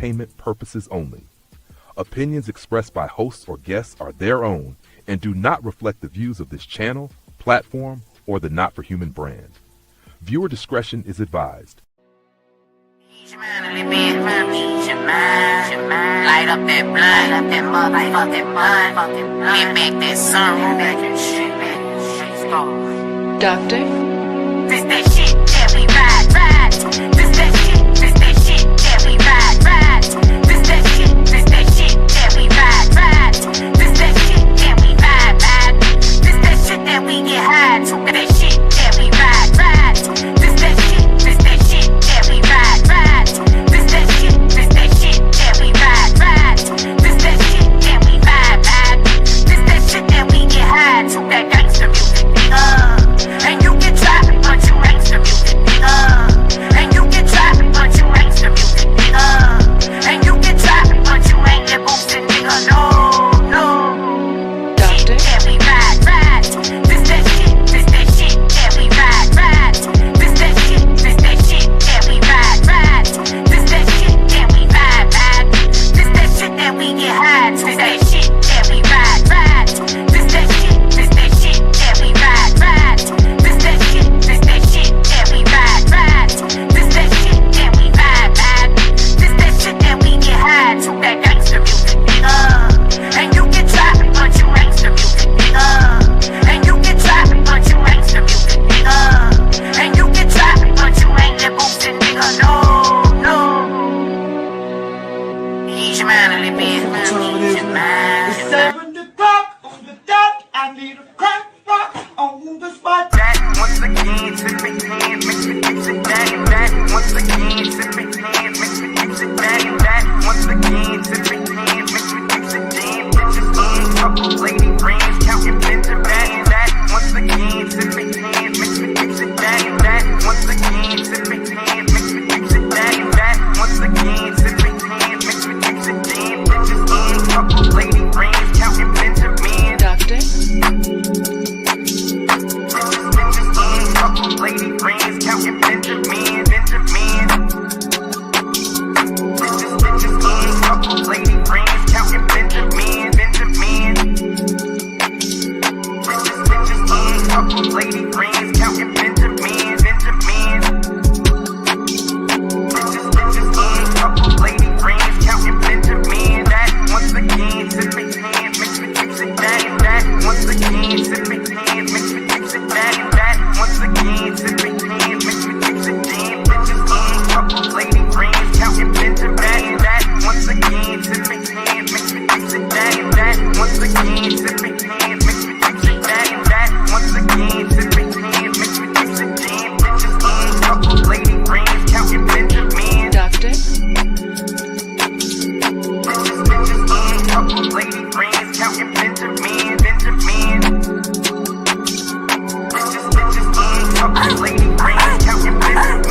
entertainment purposes only. Opinions expressed by hosts or guests are their own and do not reflect the views of this channel, platform, or the Not for Human brand. Viewer discretion is advised. Light up that blunt, motherfucking blunt. Get back that sunroof. Doctor? This that shit that we ride. This that shit that we ride. This that shit that we ride. This that shit that we ride. This that shit that we get high to. That shit that we ride. This that shit that we ride. This that shit that we ride. This that shit that we vibe. This that shit that we get high to. That gangster music, nigga. And you can try, but you gangster music, nigga. And you can try, but you gangster music, nigga. And you can try, but you ain't that boosting, nigga. No. Doctor? Shit that we ride. This that shit that we ride. This that shit that we ride. This that shit that we vibe. This that shit that we get high to. This that shit that we ride. This that shit that we ride. This that shit that we ride. This that shit that we vibe. This that shit that we get high to. That gangster music, nigga. And you can try, but you gangster music, nigga. And you can try, but you gangster music, nigga. And you can try, but you ain't that boosting, nigga. No. Ease your mind a little bit. Ease your mind. 7 o'clock on the dot. I need a crack rock on the spot. That once again, sipping hand, mix it, that. Once again, sipping hand, mix it, that. Once again, sipping hand, mix it, bitches in, couple lady friends, counting Benjamin. That once again, sipping hand, mix it, that. Once again, sipping hand, mix it, that. Once again, sipping hand, mix it, bitches in, couple lady friends, counting Benjamin. Doctor? Couple lady friends counting Benjamin. Bitches in, couple lady friends counting Benjamin. Bitches in, couple lady friends counting Benjamin. Bitches in, couple lady friends counting Benjamin. That once again, sipping hand, mix it, that. Once again, sipping hand, mix it, that. Once again, sipping hand, mix it, bitches in, couple lady friends counting Benjamin. That once again, sipping hand, mix it, that. Once again, sipping hand, mix it, that. Once again, sipping hand, mix it, bitches in, couple lady friends counting Benjamin. Doctor? Bitches in, couple lady friends counting Benjamin. Bitches in, couple lady friends counting Benjamin.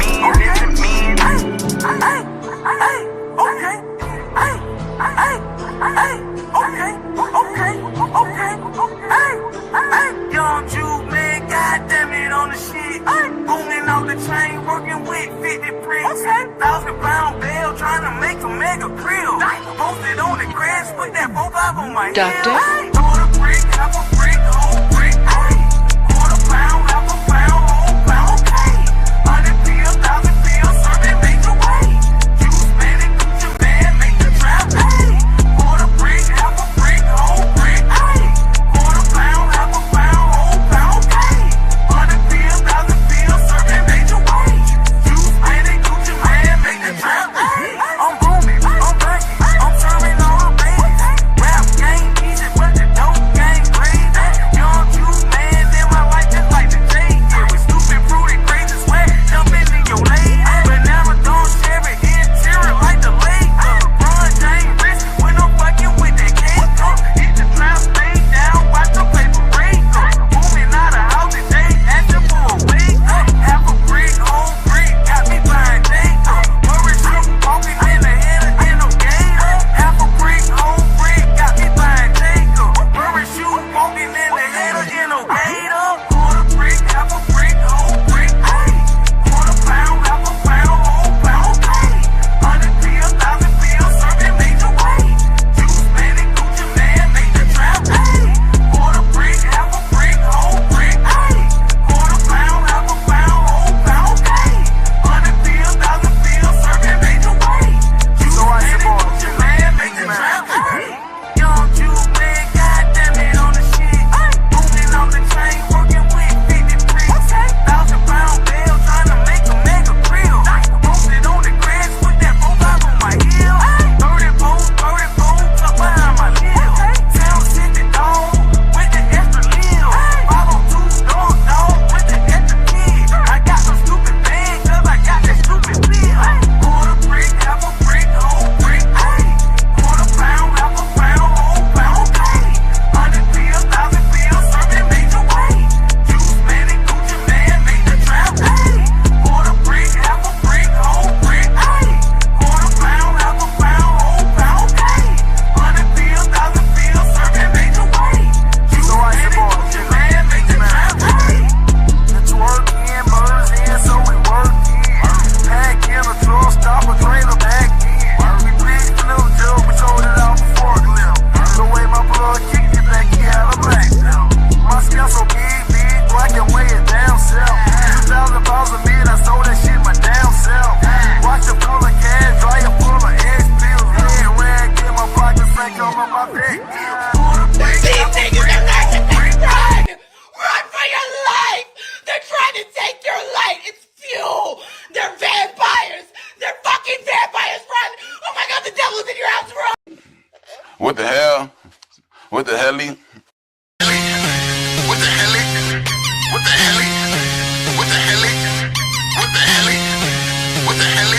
Young Jude, man, goddamn it on the shit. Booming off the chain, working with 50 bricks. 1,000-pound bell, trying to make a mega grill. Posted on the grass, put that 4-5 on my Doctor? head. Quarter brick, half a brick, whole brick. Quarter pound, half a pound, whole pound. 100 pills, 1,000 pills, serving major way. You spend it, put your man, make the trap. Quarter brick, half a brick, whole brick. Quarter pound, half a pound, whole pound. 100 pills, 1,000 pills, serving major way. You spend it, put your man, make the trap. I'm booming, I'm backing, I'm serving all the babies. Rap game easy, but What the hell? What the hell? What the hell? What the hell? What the hell? What the hell? What the hell? What the hell?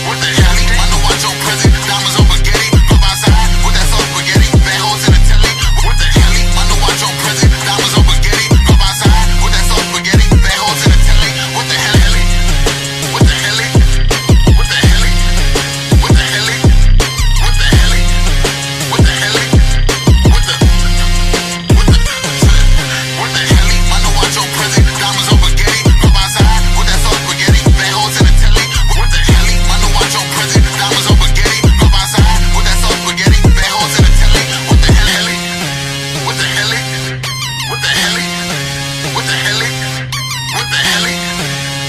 What the hell? I know watch on present, diamonds on spaghetti. Come outside with that soft spaghetti, bad hoes in the telly. What the hell? I know watch on present, diamonds on spaghetti. Come outside with that soft spaghetti, bad hoes in the telly. What the hell? What the hell? What the hell? What the hell? What the hell? What the hell? What the hell? I know watch on present, diamonds on spaghetti. Come outside with that soft spaghetti, bad hoes in the telly. What the hell? I know watch on present, diamonds on spaghetti. Come outside with that soft spaghetti, bad hoes in the telly. What the hell? What the hell? What the hell? What the hell? What the hell?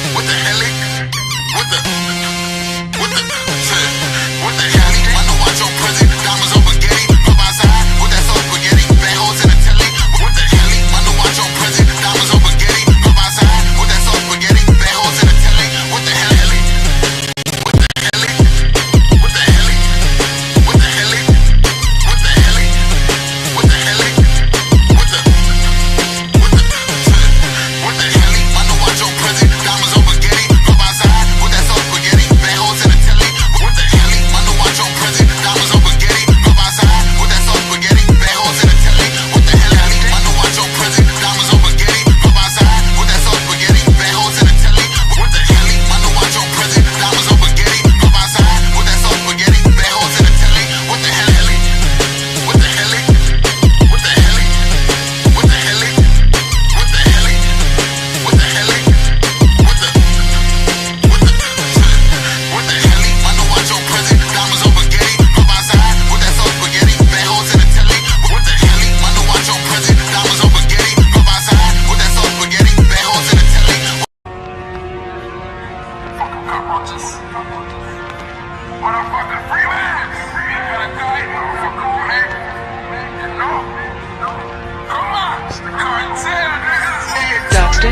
What the hell? What the hell? I know watch on present, diamonds on spaghetti. Come outside with that soft spaghetti, bad hoes in the telly. What the hell? I know watch on present, diamonds on spaghetti. Come outside with that soft spaghetti, bad hoes in the telly. What the hell? What the hell? What the hell? What the hell? What the hell? What the hell? What the hell? I know watch on present, diamonds on spaghetti. Come outside with that soft spaghetti, bad hoes in the telly. What the hell? I know watch on present, diamonds on spaghetti. Come outside with that soft spaghetti, bad hoes in the telly. What the hell? I know watch on present, diamonds on spaghetti. Come outside with that soft spaghetti, bad hoes in the telly. What the hell? I know watch on present, diamonds on spaghetti. Come outside with that soft spaghetti, bad hoes in the telly. What the hell? What the hell? What the hell? What the hell? What the hell? What the hell? What the hell? I know watch on present, diamonds on spaghetti. Come outside with that soft spaghetti, bad hoes in the telly. What the hell? I know watch on present, diamonds on spaghetti. Come outside with that soft spaghetti, bad hoes in the telly. Fucking cockroaches. Motherfucking freelance. Gotta die, motherfucker, man. You know? Come on. It's the cartel, niggas. Duct.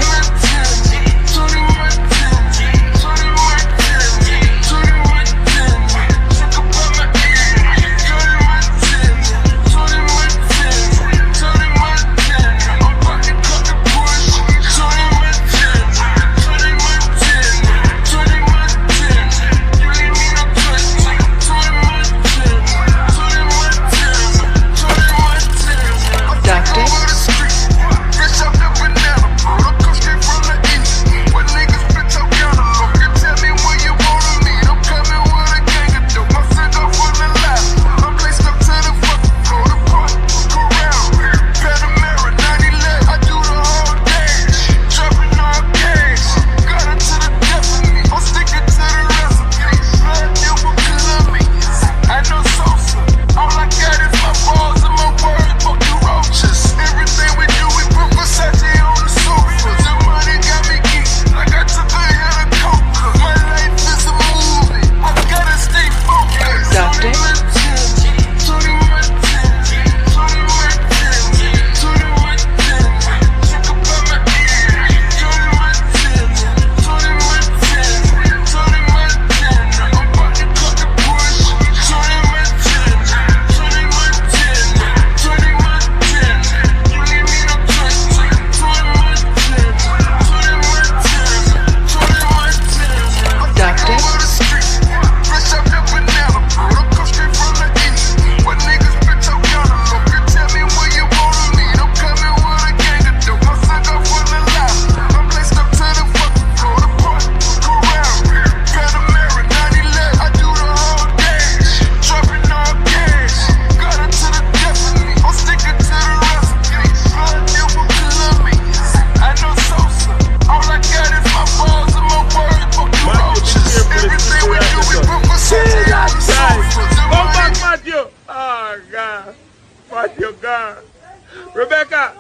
Rebecca!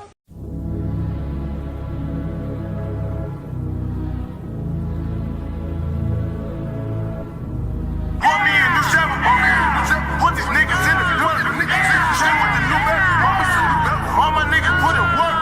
Put these niggas in the front. The niggas in the chain with the new belt. All my niggas put in work.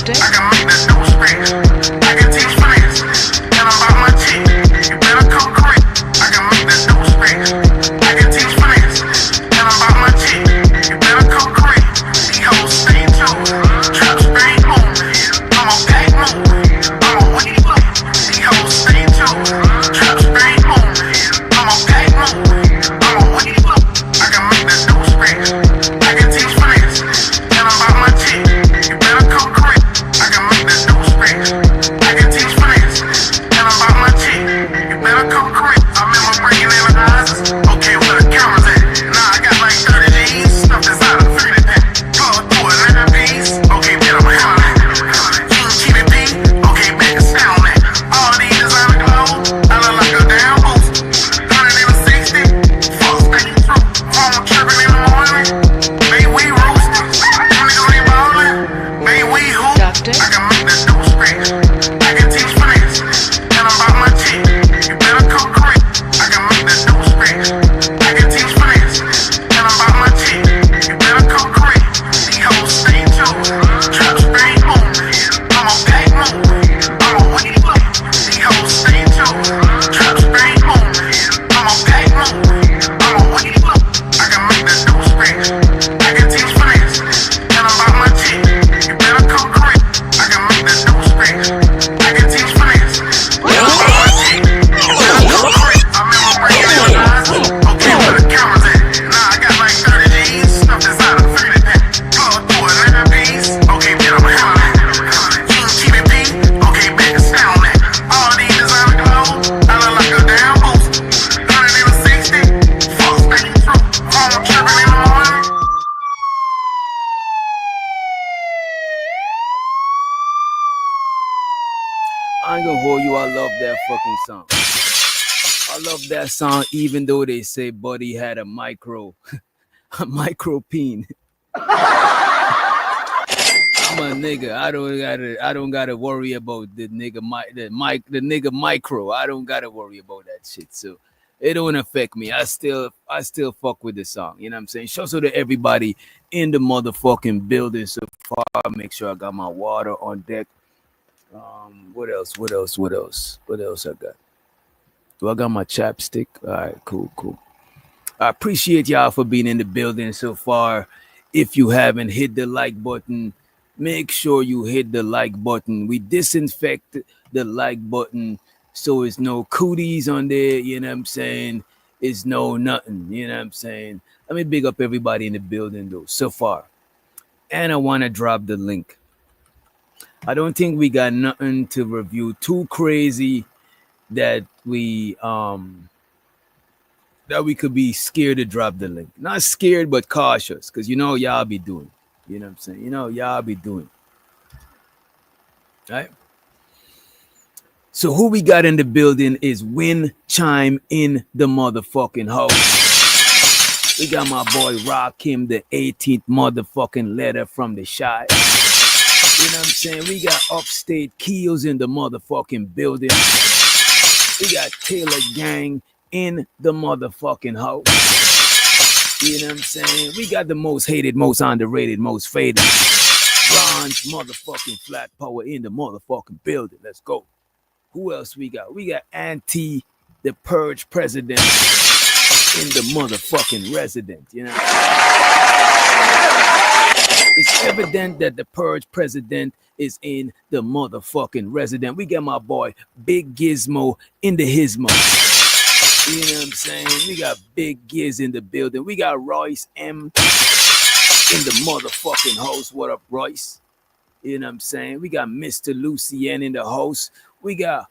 Doctor. I can make that dough scratch. I can teach finesse. Tell 'em about my chick. You better come correct. I can make that dough scratch. I can teach finesse. Tell 'em about my chick. You better come correct. These hoes stay chosen. Trap stay moving. I'm a pack moving. I'm a weed loop. These hoes stay chosen. Trap stay moving. I'm a pack moving. I'm a weed loop. I can make that dough scratch. I can teach finesse. Tell 'em about my chick. You better come correct. I can make that dough scratch. I can teach finesse. Tell 'em about my chick. You better come correct. I remember breaking in the eyes. Okay, where the cameras at? Nah, I got like 30 G's. Stuff inside a 30 pack. Plug through a 9 piece. Okay, bet I'm handling that. You can keep it beat. Okay, back and sound that. All these designer clothes. I look like a damn boost. 160. Fuck stay true. Phone tripping in the morning. May we roasting. Them niggas ain't ballin'. May we hoop. Doctor. I can make that dough scratch. I can teach finesse. Tell 'em about my chick. You better come correct. I can make that dough scratch. I can teach finesse. Tell 'em about my chick. You better come correct. These hoes stay chosen. Trap stay moving. I'm a pack moving. I'm a weed loop. These hoes stay chosen. Trap stay moving. I'm a pack moving. I'm a weed loop. I can make that dough scratch. I can teach finesse. Tell 'em about my chick. You better come correct. I can make that dough scratch. I can teach finesse. Tell 'em about my chick. You better come correct. I remember breaking in the eyes. Okay, where the cameras at? Nah, I got like 30 G's. Stuff inside a 30 pack. Plug through a 9 piece. Okay, bet I'm handling that. You can keep it beat. Okay, back and sound that. All these designer clothes. I look like a damn boost. 160. Fuck stay true. Phone tripping in the morning. I ain't gonna hold you. I love that fucking song. I love that song, even though they say Buddy had a micro peen. I'm a nigga. I don't gotta worry about the nigga micro. I don't gotta worry about that shit. So it don't affect me. I still fuck with the song. You know what I'm saying? Shout out to everybody in the motherfucking building so far. Make sure I got my water on deck. What else I got? Do I got my chapstick? All right, cool. I appreciate y'all for being in the building so far. If you haven't hit the like button, make sure you hit the like button. We disinfect the like button so it's no cooties on there, you know what I'm saying? It's no nothing, you know what I'm saying? Let me big up everybody in the building though, so far. And I want to drop the link. I don't think we got nothing to review too crazy that we could be scared to drop the link. Not scared, but cautious, because y'all be doing. You know what I'm saying? Y'all be doing. Right? So who we got in the building is Win Chime in the motherfucking house. We got my boy Rakim, the 18th motherfucking letter from the Shy. You know what I'm saying? We got Upstate Keels in the motherfucking building. We got Taylor Gang in the motherfucking house. You know what I'm saying? We got the most hated, most underrated, most faded bronze motherfucking flat power in the motherfucking building. Let's go. Who else we got? We got Auntie, the Purge president in the motherfucking resident. You know? It's evident that the Purge president is in the motherfucking resident. We got my boy Big Gizmo in the Hismo. You know what I'm saying? We got Big Giz in the building. We got Royce M in the motherfucking house. What up, Royce? You know what I'm saying? We got Mr. Lucien in the house. We got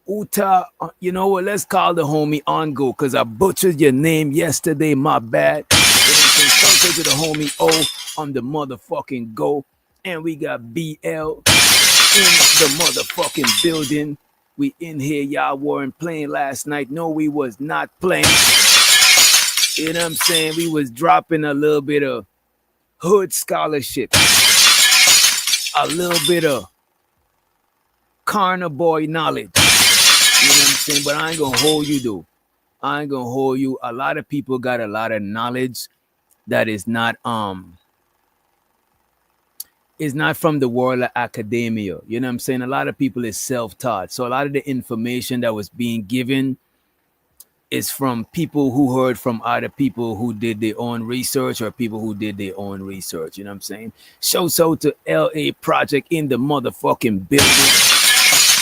Uta. You know what? Let's call the homie Ongo because I butchered your name yesterday. My bad. Shout to the homie O on the motherfucking go. And we got BL in the motherfucking building. We in here. Y'all weren't playing last night. No, we was not playing. You know what I'm saying? We was dropping a little bit of hood scholarship. A little bit of Carna boy knowledge. You know what I'm saying? But I ain't gonna hold you though. I ain't gonna hold you. A lot of people got a lot of knowledge that is not is not from the world of academia. You know what I'm saying? A lot of people is self-taught. So a lot of the information that was being given is from people who heard from other people who did their own research or people who did their own research. You know what I'm saying? Shouts out to LA Project in the motherfucking building.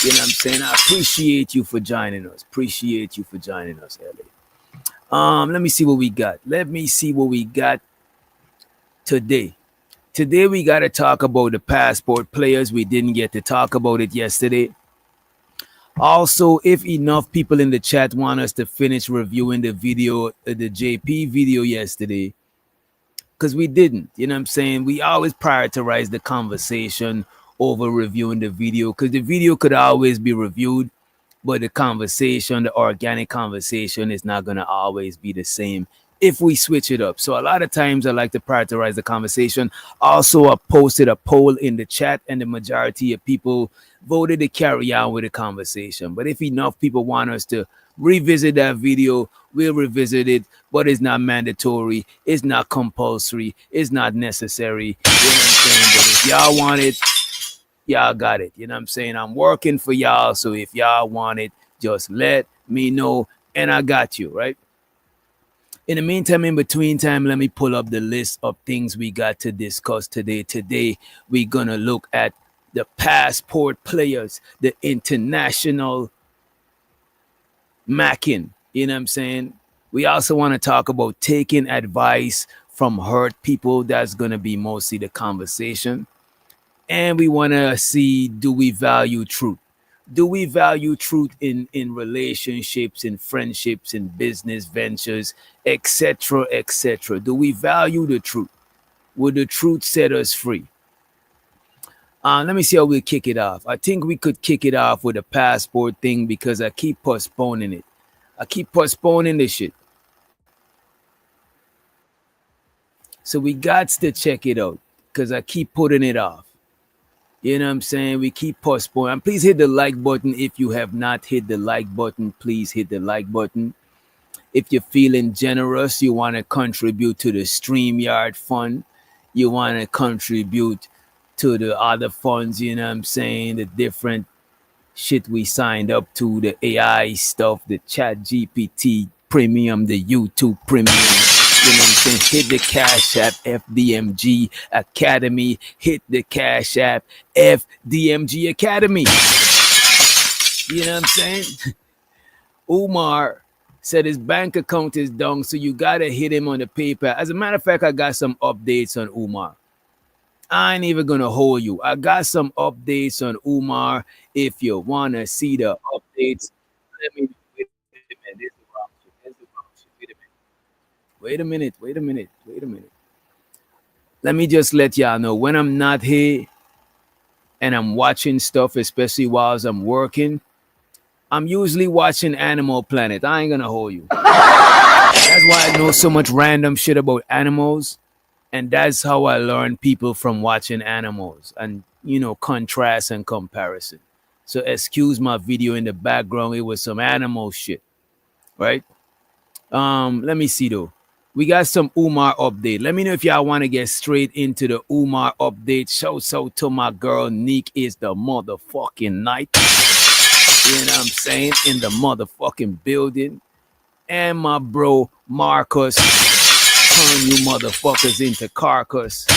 You know what I'm saying? I appreciate you for joining us. Appreciate you for joining us, LA. Let me see what we got. Let me see what we got today. Today we got to talk about the passport players. We didn't get to talk about it yesterday. Also, if enough people in the chat want us to finish reviewing the video, the JP video yesterday, because we didn't, you know what I'm saying? We always prioritize the conversation over reviewing the video, because the video could always be reviewed, but the conversation, the organic conversation, is not going to always be the same if we switch it up. So a lot of times I like to prioritize the conversation. Also, I posted a poll in the chat, and the majority of people voted to carry on with the conversation. But if enough people want us to revisit that video, we'll revisit it, but it's not mandatory, it's not compulsory, it's not necessary. You know what I'm saying? But if y'all want it, y'all got it. You know what I'm saying? I'm working for y'all, so if y'all want it, just let me know, and I got you, right? In the meantime, in between time, let me pull up the list of things we got to discuss today. Today, we're going to look at the passport players, the international macking. You know what I'm saying? We also want to talk about taking advice from hurt people. That's going to be mostly the conversation. And we want to see, do we value truth? Do we value truth in relationships, in friendships, in business ventures, etc., etc.? Do we value the truth? Will the truth set us free? Let me see how we kick it off. I think we could kick it off with a passport thing because I keep postponing it. I keep postponing this shit. So we got to check it out because I keep putting it off. You know what I'm saying? We keep postponing. And please hit the like button if you have not hit the like button. Please hit the like button. If you're feeling generous, you want to contribute to the StreamYard fund. You want to contribute to the other funds, you know what I'm saying? The different shit we signed up to, the AI stuff, the Chat GPT premium, the YouTube premium. You know what I'm saying? Hit the Cash App FDMG Academy. Hit the Cash App FDMG Academy. You know what I'm saying? Umar said his bank account is down, so you gotta hit him on the PayPal. As a matter of fact, I got some updates on Umar. I ain't even gonna hold you. I got some updates on Umar. If you wanna see the updates, let me wait a minute. This is the wrong shit. This is the wrong shit. Wait a minute. Let me just let y'all know when I'm not here and I'm watching stuff, especially while I'm working. I'm usually watching Animal Planet. I ain't gonna hold you. That's why I know so much random shit about animals. And that's how I learn people from watching animals and, you know, contrast and comparison. So excuse my video in the background. It was some animal shit, right? Let me see though. We got some Umar update. Let me know if y'all want to get straight into the Umar update. Shouts out to my girl Neek is the motherfucking night. You know what I'm saying? In the motherfucking building. And my bro Marcus. Turn you motherfuckers into carcass.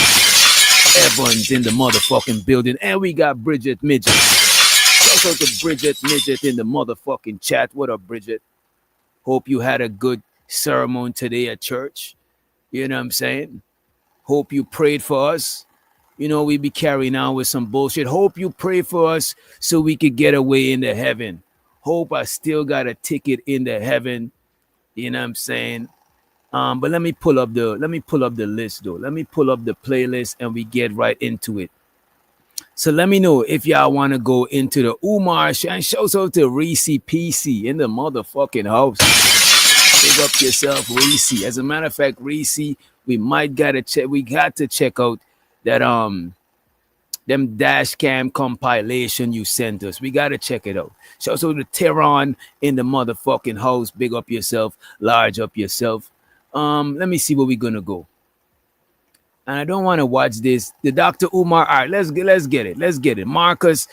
Evans in the motherfucking building. And we got Bridget Midget. Shout out to Bridget Midget in the motherfucking chat. What up, Bridget? Hope you had a good sermon today at church. You know what I'm saying? Hope you prayed for us. You know, we be carrying on with some bullshit. Hope you pray for us so we could get away into heaven. Hope I still got a ticket into heaven. You know what I'm saying? But let me pull up the list though. Let me pull up the playlist and we get right into it. So let me know if y'all want to go into the Umar and shouts out to Reese PC in the motherfucking house. Big up yourself, Reese. As a matter of fact, Reese, we got to check out that them dash cam compilation you sent us. We gotta check it out. Shouts out to Tehran in the motherfucking house. Big up yourself, large up yourself. Let me see where we're gonna go. and I don't want to watch this. The Dr. Umar. All right, let's get it. Let's get it. Marcus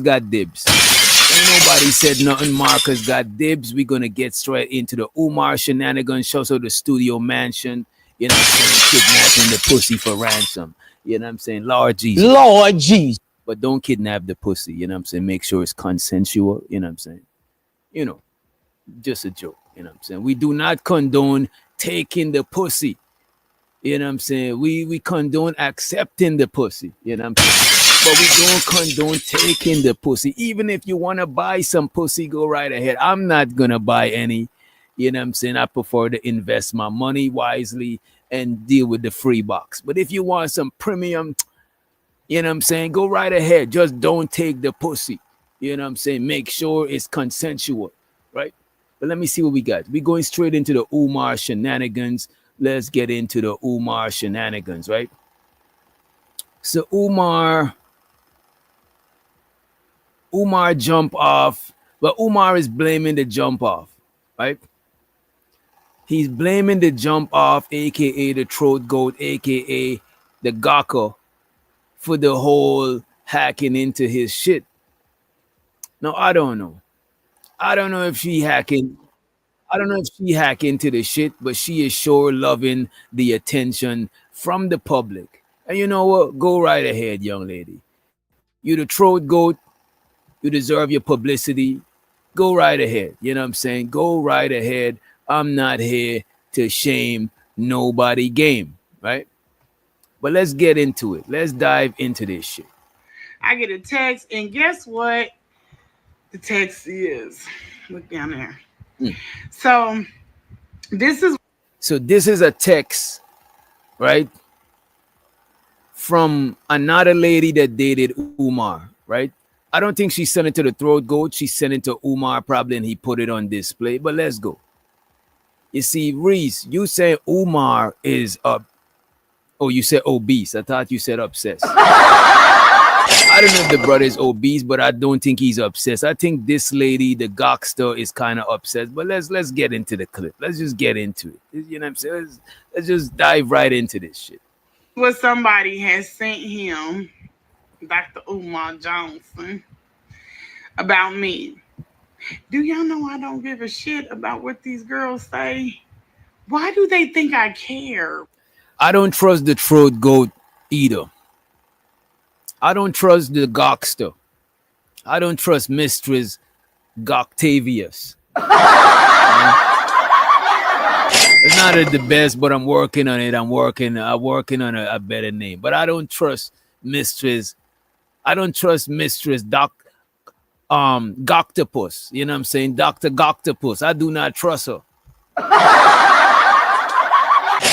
got dibs. Ain't nobody said nothing. Marcus got dibs. We're gonna get straight into the Umar shenanigans. Shows of the studio mansion. You know what I'm saying? Kidnapping the pussy for ransom. You know what I'm saying? Lord Jesus. Lord Jesus. But don't kidnap the pussy. You know what I'm saying? Make sure it's consensual. You know what I'm saying? You know, just a joke. You know what I'm saying? We do not condone taking the pussy. You know what I'm saying? We condone accepting the pussy. You know what I'm saying? But we don't condone taking the pussy. Even if you want to buy some pussy, go right ahead. I'm not going to buy any. You know what I'm saying? I prefer to invest my money wisely and deal with the free box. But if you want some premium, you know what I'm saying? Go right ahead. Just don't take the pussy. You know what I'm saying? Make sure it's consensual, right? But let me see what we got. We're going straight into the Umar shenanigans. Let's get into the Umar shenanigans, right? So Umar jump off, but Umar is blaming the jump off, right? He's blaming the jump off, aka the throat goat, aka the gawker, for the whole hacking into his shit. Now I don't know. I don't know if she hacking. I don't know if she hack into the shit, but she is sure loving the attention from the public. And you know what? Go right ahead, young lady. You the throat goat. You deserve your publicity. Go right ahead. You know what I'm saying? Go right ahead. I'm not here to shame nobody game, right? But let's get into it. Let's dive into this shit. I get a text, and guess what? The text is. Look down there. So this is a text, right? From another lady that dated Umar, right? I don't think she sent it to the throat goat. She sent it to Umar probably, and he put it on display. But let's go. You see, Reese, you say Umar is up. Oh, you said obese. I thought you said obsessed. I don't know if the brother is obese, but I don't think he's obsessed. I think this lady, the gangster, is kind of obsessed. But let's get into the clip. Let's just get into it. You know what I'm saying? Let's just dive right into this shit. what somebody has sent him, Dr. Umar Johnson, about me. Do y'all know I don't give a shit about what these girls say? Why do they think I care? I don't trust the throat goat either. I don't trust the Gokster. I don't trust Mistress Goctavius. It's not the best, but I'm working on it. I'm working on a better name. But I don't trust Mistress. I don't trust Mistress Goctopus. You know what I'm saying? Dr. Goctopus. I do not trust her.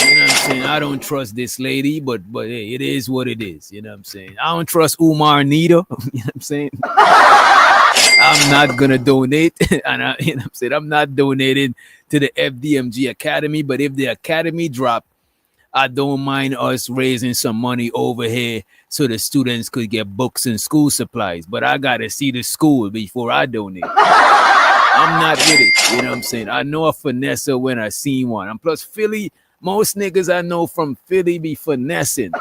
You know what I'm saying? I don't trust this lady, but hey, it is what it is. You know what I'm saying? I don't trust Umar neither. You know what I'm saying? I'm not gonna donate, and you know what I'm saying? I'm not donating to the FDMG Academy, but if the Academy drop, I don't mind us raising some money over here so the students could get books and school supplies. But I gotta see the school before I donate. I'm not with it. You know what I'm saying? I know a finesse when I see one. And plus Philly, most niggas I know from Philly be finessing.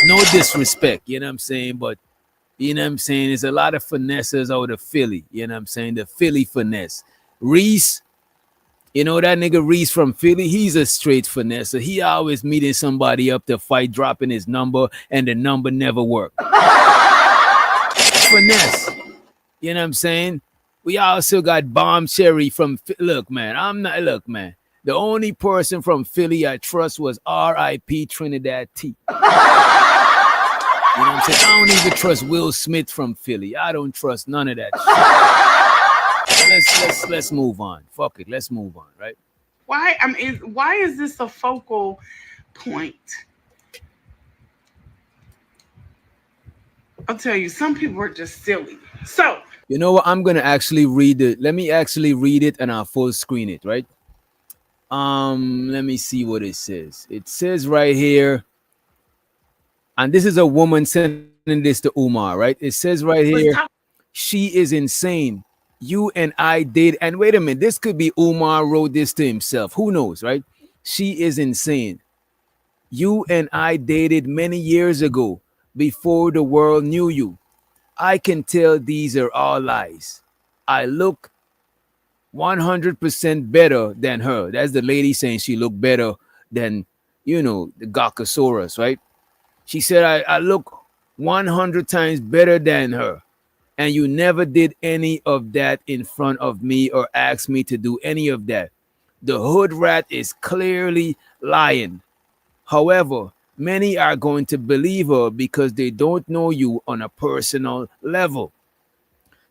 No disrespect, you know what I'm saying? But you know what I'm saying? There's a lot of finesses out of Philly. You know what I'm saying? The Philly finesse. Reese, you know that nigga Reese from Philly? He's a straight finesse. He always meeting somebody up to fight, dropping his number, and the number never worked. Finesse. You know what I'm saying? We also got Bomb Cherry from look, man. The only person from Philly I trust was R.I.P. Trinidad T. You know what I'm saying? I don't even trust Will Smith from Philly. I don't trust none of that shit. Let's move on. Fuck it. Let's move on, right? Why? I mean, why is this a focal point? I'll tell you, some people are just silly. So you know what? I'm gonna actually read it. Let me actually read it and I'll full screen it, right? Let me see what it says. It says right here. And this is a woman sending this to Umar, right? It says right here, she is insane. You and I did. And wait a minute, this could be Umar wrote this to himself. Who knows, right? She is insane. You and I dated many years ago before the world knew you. I can tell these are all lies. I look 100% better than her. That's the lady saying she looked better than, the Gakasaurus, right? She said, I look 100 times better than her. And you never did any of that in front of me or asked me to do any of that. The hood rat is clearly lying. However, many are going to believe her because they don't know you on a personal level.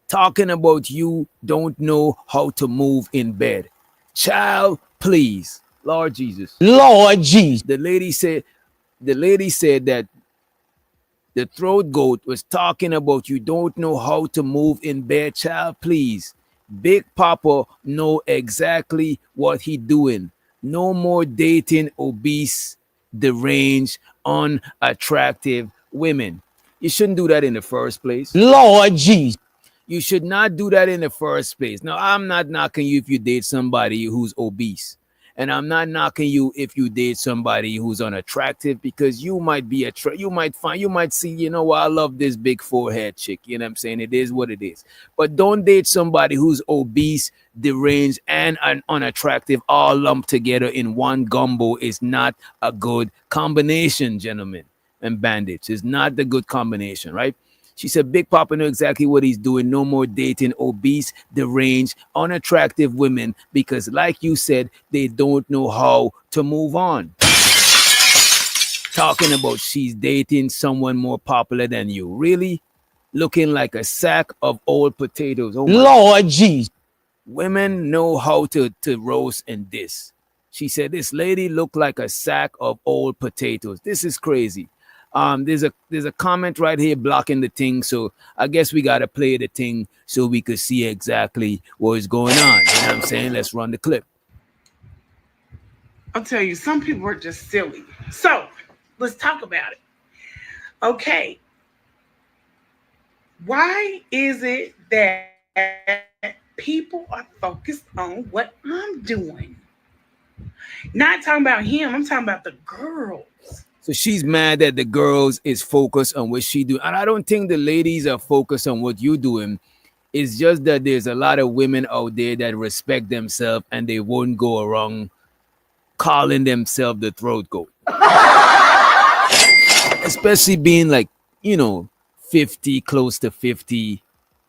Talking about you don't know how to move in bed. Child, please. Lord Jesus. Lord Jesus. The lady said that the throat goat was talking about you don't know how to move in bed. Child, please. Big Papa know exactly what he doing. No more dating obese, deranged, unattractive women. You shouldn't do that in the first place. Lord Jesus. You should not do that in the first place. Now, I'm not knocking you if you date somebody who's obese. And I'm not knocking you if you date somebody who's unattractive, because you might be you might see, I love this big forehead chick. You know what I'm saying? It is what it is. But don't date somebody who's obese, deranged, and unattractive all lumped together in one gumbo. Is not a good combination, gentlemen and bandits. It's not the good combination, right? She said, Big Papa know exactly what he's doing. No more dating obese, deranged, unattractive women because, like you said, they don't know how to move on. Talking about she's dating someone more popular than you. Really? Looking like a sack of old potatoes. Oh, Lord Jesus. Women know how to roast and diss. She said, this lady looked like a sack of old potatoes. This is crazy. There's a comment right here blocking the thing, so I guess we gotta play the thing so we could see exactly what is going on. You know what I'm saying? Let's run the clip. I'll tell you, some people are just silly. So let's talk about it. Okay. Why is it that people are focused on what I'm doing? Not talking about him, I'm talking about the girls. So she's mad that the girls is focused on what she do. And I don't think the ladies are focused on what you doing. It's just that there's a lot of women out there that respect themselves and they won't go around calling themselves the throat goat. Especially being like, 50, close to 50,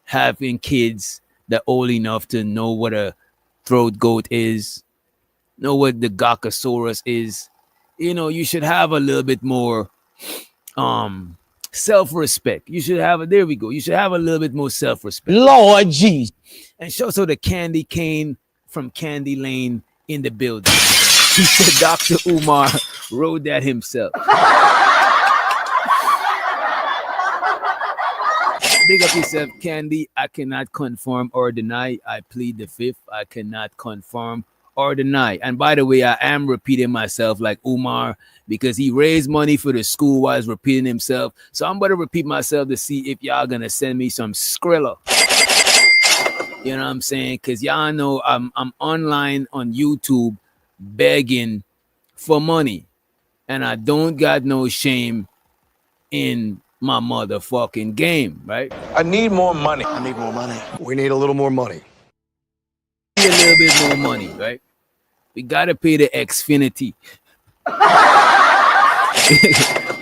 having kids that old enough to know what a throat goat is, know what the Gakasaurus is. You should have a little bit more self-respect. You should have there we go. You should have a little bit more self-respect. Lord jeez. And show so the Candy Cane from Candy Lane in the building. He said Dr. Umar wrote that himself. Big up yourself, Candy. I cannot confirm or deny. I plead the fifth. I cannot confirm or deny. And by the way, I am repeating myself like Umar because he raised money for the school while he's repeating himself. So I'm going to repeat myself to see if y'all going to send me some Skrilla. You know what I'm saying? Because y'all know I'm online on YouTube begging for money. And I don't got no shame in my motherfucking game, right? I need more money. I need more money. We need a little more money. A little bit more money, right? We gotta pay the Xfinity.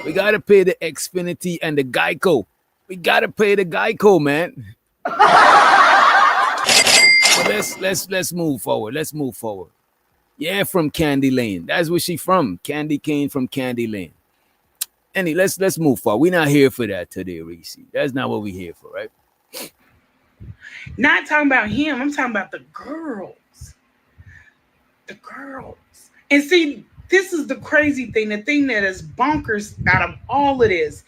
We gotta pay the Xfinity and the Geico. We gotta pay the Geico, man. But let's move forward. Let's move forward. Yeah, from Candy Lane. That's where she from. Candy Cane from Candy Lane. Anyway, let's move forward. We're not here for that today, Reese. That's not what we're here for, right? Not talking about him. I'm talking about the girls. The girls. And see, this is the crazy thing. The thing that is bonkers out of all of this.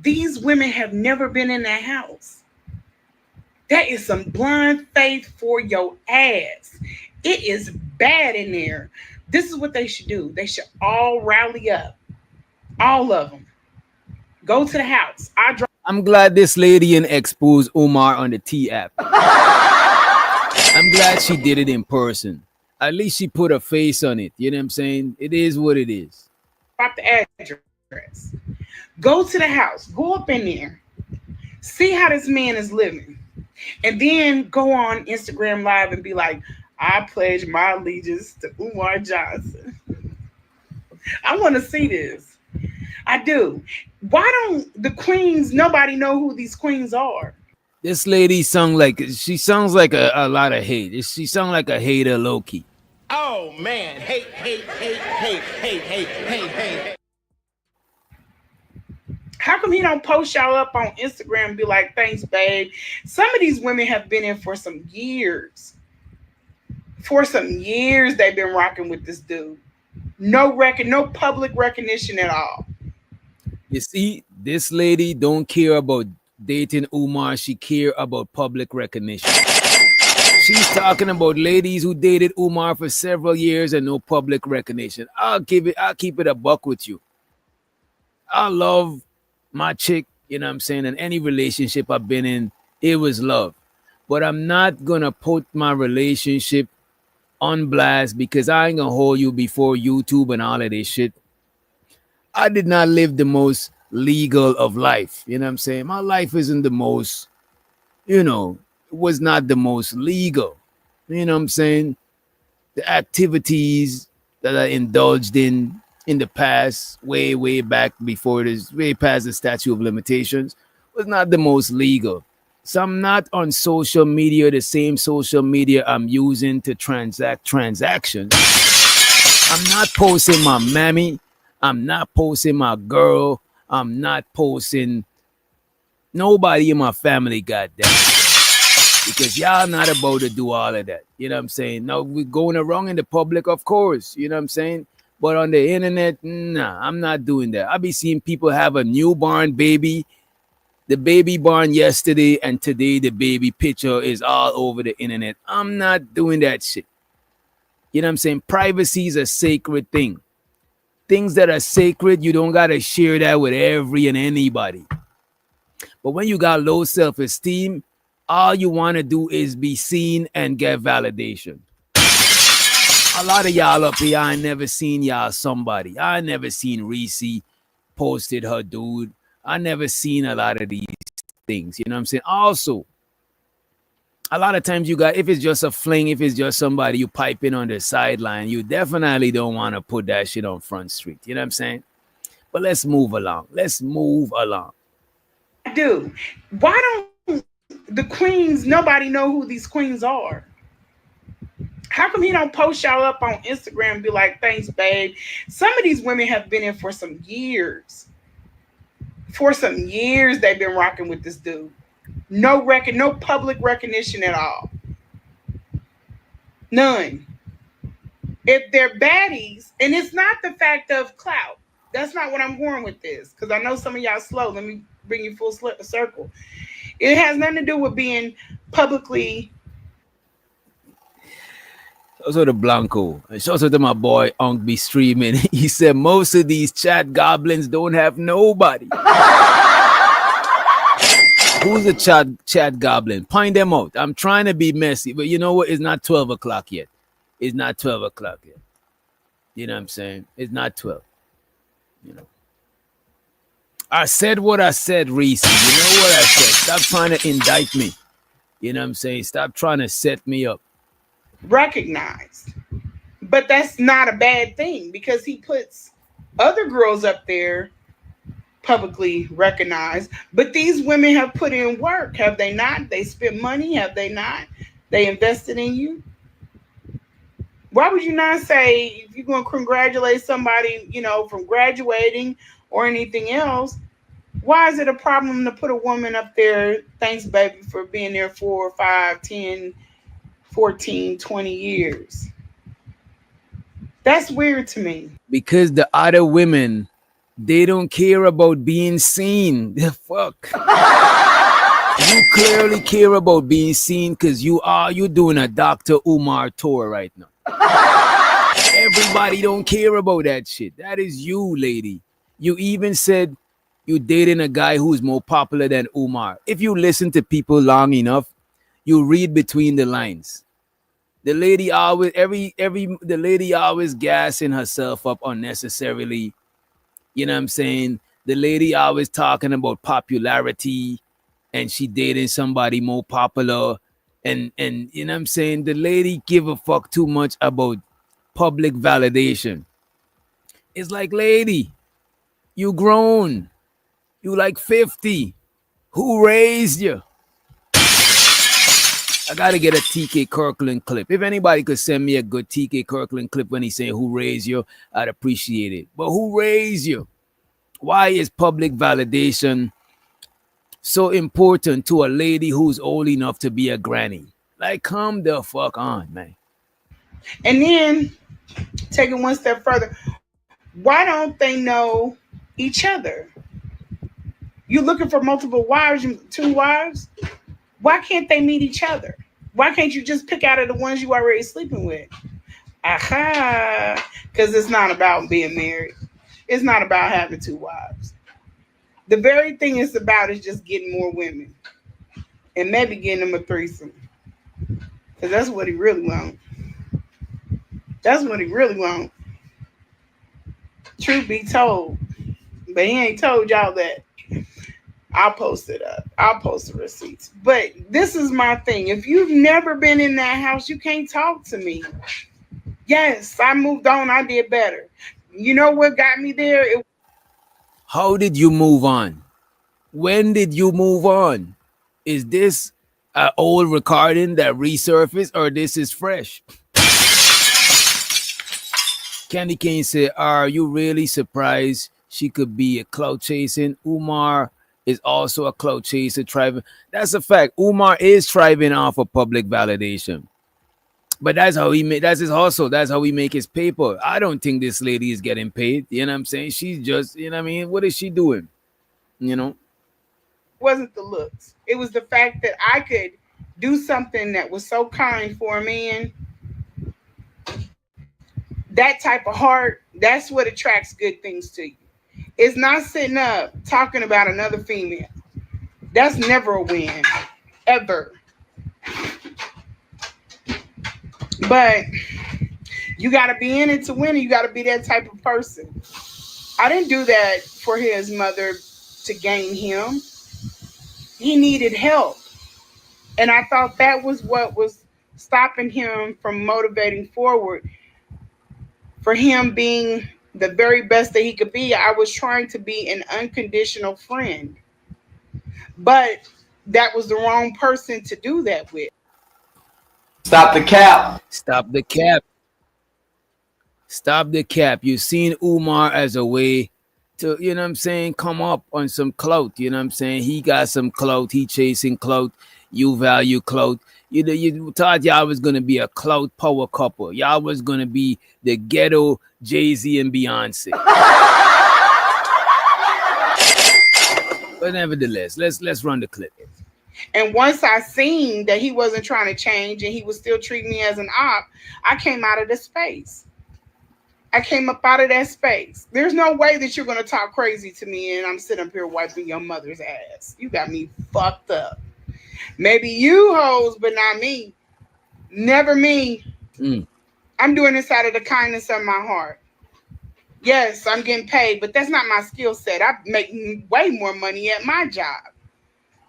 These women have never been in that house. That is some blind faith for your ass. It is bad in there. This is what they should do. They should all rally up. All of them. Go to the house. I'm glad this lady and exposed Umar on the T app. I'm glad she did it in person. At least she put a face on it. You know what I'm saying? It is what it is. drop the address. Go to the house. Go up in there. See how this man is living. And then go on Instagram Live and be like, I pledge my allegiance to Umar Johnson. I want to see this. I do. Why don't the queens, nobody know who these queens are? This lady she sounds like a lot of hate. She sounds like a hater low key. Oh man, hate. How come he don't post y'all up on Instagram and be like, thanks, babe? Some of these women have been in for some years. For some years, they've been rocking with this dude. No public recognition at all. You see, this lady don't care about dating Umar. She care about public recognition. She's talking about ladies who dated Umar for several years and no public recognition. I'll keep it a buck with you. I love my chick, you know what I'm saying? And any relationship I've been in, it was love. But I'm not gonna put my relationship on blast because I ain't gonna hold you before YouTube and all of this shit. I did not live the most legal of life. You know what I'm saying? My life isn't the most, it was not the most legal. You know what I'm saying? The activities that I indulged in the past, way back before this, way past the statute of limitations, was not the most legal. So I'm not on social media, the same social media I'm using to transact transactions. I'm not posting my mammy. I'm not posting my girl. I'm not posting nobody in my family, goddamn. Because y'all not about to do all of that. You know what I'm saying? Now, we're going wrong in the public, of course. You know what I'm saying? But on the internet, nah, I'm not doing that. I be seeing people have a newborn baby. The baby born yesterday and today the baby picture is all over the internet. I'm not doing that shit. You know what I'm saying? Privacy is a sacred thing. Things that are sacred, you don't got to share that with every and anybody. But when you got low self-esteem, all you want to do is be seen and get validation. A lot of y'all up here, I ain't never seen y'all somebody. I ain't never seen Reese posted her dude. I never seen a lot of these things. You know what I'm saying? Also, a lot of times you got, if it's just a fling, if it's just somebody you pipe in on the sideline, you definitely don't want to put that shit on Front Street. You know what I'm saying? But let's move along. I do. Why don't the queens, nobody know who these queens are? How come he don't post y'all up on Instagram and be like, thanks, babe? Some of these women have been in for some years. For some years, they've been rocking with this dude. No public recognition at all. None. If they're baddies, and it's not the fact of clout. That's not what I'm going with this, because I know some of y'all slow. Let me bring you full circle. It has nothing to do with being publicly. Also the Blanco. And shout out to my boy Unk be streaming. He said most of these chat goblins don't have nobody. Who's a chat goblin? Point them out. I'm trying to be messy, but you know what? It's not 12 o'clock yet. It's not 12 o'clock yet. You know what I'm saying? It's not 12. You know. I said what I said, Reese. You know what I said. Stop trying to indict me. You know what I'm saying? Stop trying to set me up. Recognized. But that's not a bad thing, because he puts other girls up there publicly recognized. But these women have put in work, have they not? They spent money, have they not? They invested in you. Why would you not say, if you're going to congratulate somebody, from graduating or anything else, why is it a problem to put a woman up there, thanks, baby, for being there 4, 5, 10, 14, 20 years? That's weird to me. Because the other women, they don't care about being seen. The fuck. You clearly care about being seen because you're doing a Dr. Umar tour right now. Everybody don't care about that shit. That is you, lady. You even said you dating a guy who's more popular than Umar. If you listen to people long enough, you read between the lines. The lady always gassing herself up unnecessarily You know what I'm saying? The lady always talking about popularity and she dating somebody more popular. And you know what I'm saying? The lady give a fuck too much about public validation. It's like, lady, you grown. You like 50. Who raised you? I gotta get a TK Kirkland clip. If anybody could send me a good TK Kirkland clip when he's saying who raised you, I'd appreciate it. But who raised you? Why is public validation so important to a lady who's old enough to be a granny? Like, come the fuck on, man. And then take it one step further. Why don't they know each other? You looking for multiple wives, 2 wives? Why can't they meet each other? Why can't you just pick out of the ones you already sleeping with? Aha! Because it's not about being married. It's not about having 2 wives. The very thing it's about is just getting more women. And maybe getting them a threesome. Because that's what he really wants. That's what he really wants. Truth be told. But he ain't told y'all that. I'll post it up. I'll post the receipts. But this is my thing. If you've never been in that house, you can't talk to me. Yes, I moved on. I did better. You know what got me there? How did you move on? When did you move on? Is this an old recording that resurfaced or this is fresh? Candy Cane said, are you really surprised she could be a clout chasing? Umar is also a clout chaser thriving. That's a fact. Umar is thriving off of public validation. But that's how he make, that's his hustle. That's how he make his paper. I don't think this lady is getting paid. You know what I'm saying? She's just, you know what I mean? What is she doing? You know? It wasn't the looks. It was the fact that I could do something that was so kind for a man. That type of heart, that's what attracts good things to you. It's not sitting up talking about another female. That's never a win, ever. But you got to be in it to win it. You got to be that type of person. I didn't do that for his mother to gain him. He needed help. And I thought that was what was stopping him from motivating forward. For him being the very best that he could be, I was trying to be an unconditional friend. But that was the wrong person to do that with. Stop the cap. Stop the cap. Stop the cap. You've seen Umar as a way to, you know what I'm saying, come up on some clout. You know what I'm saying? He got some clout. He chasing clout. You value clout. You thought y'all was going to be a clout power couple. Y'all was going to be the ghetto Jay-Z and Beyonce. But nevertheless, let's run the clip. And once I seen that he wasn't trying to change and he was still treating me as an op, I came out of the space. I came up out of that space. There's no way that you're going to talk crazy to me and I'm sitting up here wiping your mother's ass. You got me fucked up. Maybe you hoes, but not me. Never me. I'm doing this out of the kindness of my heart. Yes, I'm getting paid, but that's not my skill set. I make way more money at my job.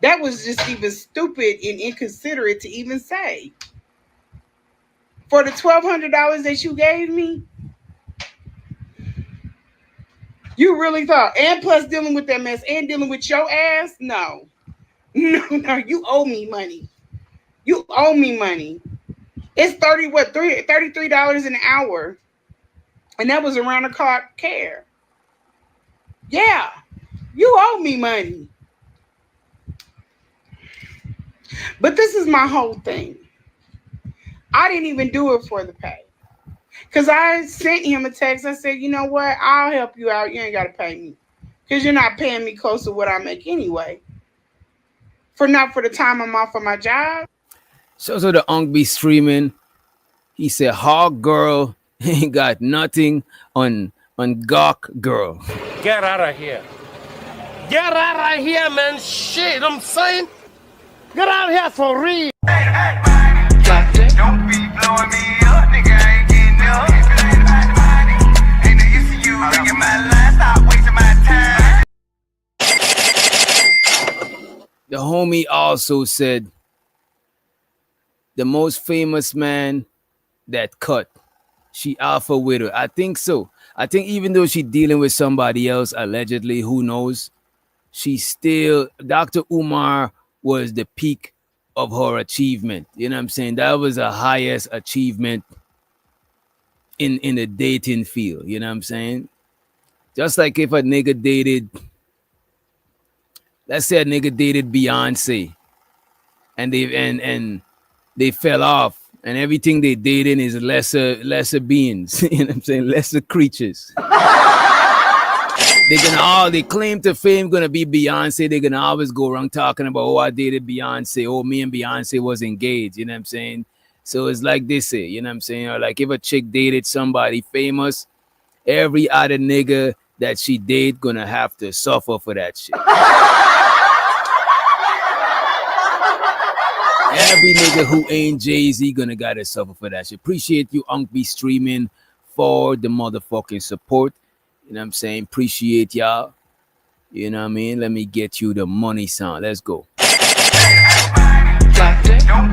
That was just even stupid and inconsiderate to even say. For the $1,200 that you gave me, you really thought, and plus dealing with that mess and dealing with your ass? No, you owe me money. You owe me money. It's $33 an hour. And that was around the clock care. Yeah, you owe me money. But this is my whole thing. I didn't even do it for the pay. Because I sent him a text. I said, you know what? I'll help you out. You ain't got to pay me. Because you're not paying me close to what I make anyway. Not for the time I'm off of my job. So the Unk be streaming. He said, Hog Girl ain't got nothing on Gawk Girl. Get out of here. Get out of here, man. Shit, I'm saying. Get out of here for real. Don't be blowing me up, nigga. I ain't getting up. Ain't no use to you ringing my line. Stop wasting my The homie also said the most famous man that cut. She alpha with her. I think so. I think even though she dealing with somebody else allegedly, who knows, she still Dr. Umar was the peak of her achievement. You know what I'm saying? That was the highest achievement in the dating field. You know what I'm saying? Just like if a nigga dated, let's say a nigga dated Beyonce and they fell off and everything they dating is lesser beings. You know what I'm saying? Lesser creatures. They claim to fame gonna be Beyonce. They're gonna always go around talking about, oh, I dated Beyonce, oh, me and Beyonce was engaged, you know what I'm saying? So it's like they say, you know what I'm saying? Or like if a chick dated somebody famous, every other nigga that she date gonna have to suffer for that shit. Every nigga who ain't Jay-Z gonna gotta suffer for that shit. Appreciate you, Unc B streaming for the motherfucking support. You know what I'm saying? Appreciate y'all. You know what I mean? Let me get you the money sound. Let's go. Don't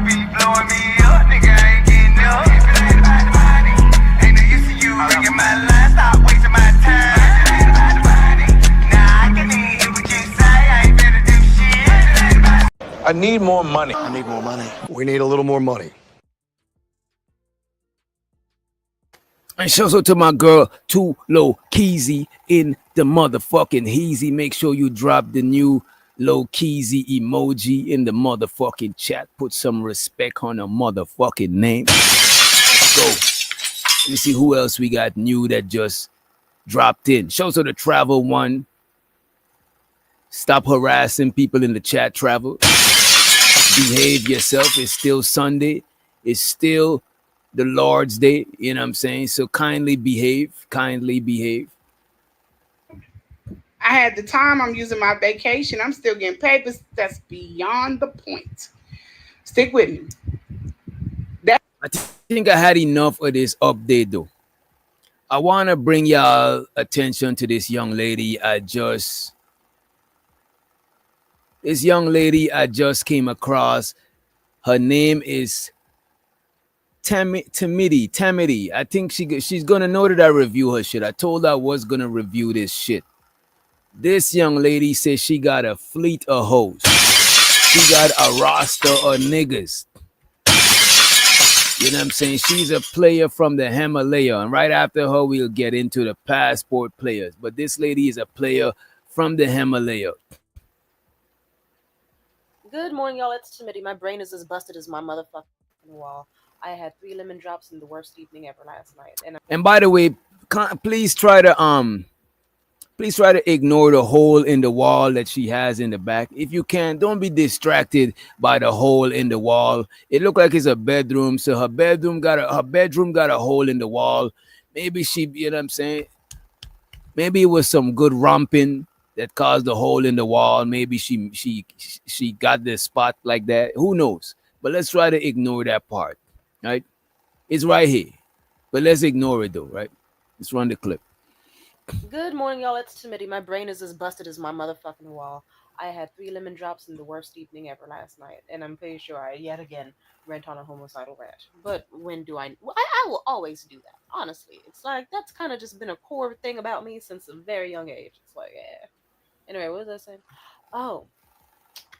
be blowing me up, nigga, I ain't getting up. If it ain't about the money, ain't no use to you ringing my line. Stop wasting my time. If it ain't about the money, nah, I can hear what you say. I ain't finna do shit. If it ain't about the I need more money. I need more money. We need a little more money. And shout out to my girl, Too Low Keezy in the motherfucking Heezy. Make sure you drop the new Low Keezy emoji in the motherfucking chat. Put some respect on a motherfucking name. Let's go. Let me see who else we got new that just dropped in. Shout out to the Travel One. Stop harassing people in the chat, Travel. Behave yourself. It's still Sunday. It's still the Lord's Day, you know what I'm saying? So kindly behave. I had the time. I'm using my vacation. I'm still getting paid, but that's beyond the point. Stick with me. I think I had enough of this update though. I want to bring y'all attention to this young lady I just came across. Her name is Tamity. I think she's gonna know that I review her shit. I told her I was gonna review this shit. This young lady says she got a fleet of hoes. She got a roster of niggas. You know what I'm saying? She's a player from the Himalaya. And right after her, we'll get into the passport players. But this lady is a player from the Himalaya. Good morning, y'all. It's Timothy. My brain is as busted as my motherfucking wall. I had 3 lemon drops in the worst evening ever last night. And by the way, please try to ignore the hole in the wall that she has in the back. If you can, don't be distracted by the hole in the wall. It looked like it's a bedroom, so her bedroom got a hole in the wall. Maybe she, you know what I'm saying? Maybe it was some good romping that caused the hole in the wall. Maybe she got this spot like that. Who knows? But let's try to ignore that part, right? It's right here, but let's ignore it though, right? Let's run the clip. Good morning, y'all. It's Timothy. My brain is as busted as my motherfucking wall. I had 3 lemon drops in the worst evening ever last night, and I'm pretty sure I yet again went on a homicidal rant. But when do I? Well, I will always do that. Honestly, it's like that's kind of just been a core thing about me since a very young age. It's like, yeah. Anyway, what was I saying? Oh,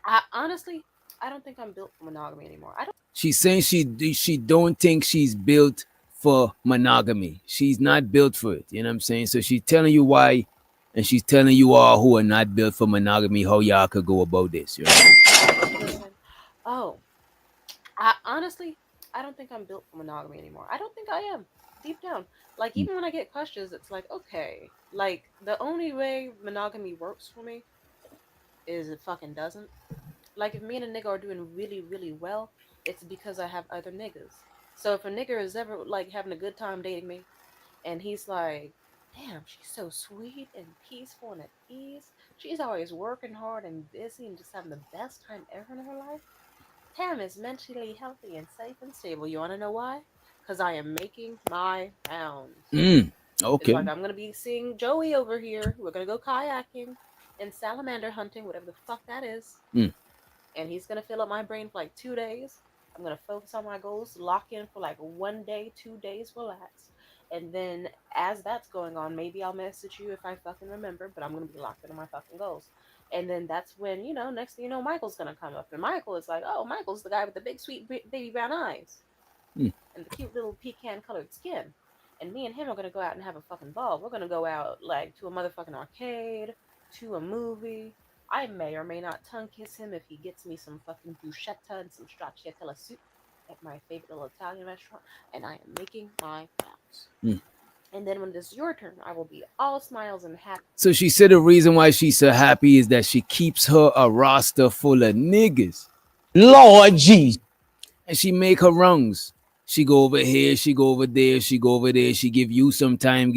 I don't think I'm built for monogamy anymore. She's saying she don't think she's built for monogamy. She's not built for it. You know what I'm saying? So she's telling you why, and she's telling you all who are not built for monogamy how y'all could go about this. You know? Oh, I don't think I'm built for monogamy anymore. I don't think I am. Deep down. Like, even when I get questions, it's like, okay. Like, the only way monogamy works for me is it fucking doesn't. Like, if me and a nigga are doing really, really well, it's because I have other niggas. So if a nigga is ever, like, having a good time dating me, and he's like, damn, she's so sweet and peaceful and at ease. She's always working hard and busy and just having the best time ever in her life. Tam is mentally healthy and safe and stable. You want to know why? Because I am making my rounds. Okay. It's like I'm going to be seeing Joey over here. We're going to go kayaking and salamander hunting, whatever the fuck that is. and he's gonna fill up my brain for like 2 days. I'm gonna focus on my goals, lock in for like 1 day, 2 days, relax. And then as that's going on, maybe I'll message you if I fucking remember, but I'm gonna be locked into my fucking goals. And then that's when, next thing you know, Michael's gonna come up. And Michael is like, oh, Michael's the guy with the big sweet baby brown eyes Hmm. and the cute little pecan colored skin. And me and him are gonna go out and have a fucking ball. We're gonna go out like to a motherfucking arcade, to a movie. I may or may not tongue kiss him if he gets me some fucking bruschetta and some stracciatella soup at my favorite little Italian restaurant, and I am making my vows. Hmm. And then when it is your turn, I will be all smiles and happy. So she said the reason why she's so happy is that she keeps her a roster full of niggas. Lord Jesus. And she make her rungs. She go over here, she go over there, she go over there, she give you some time,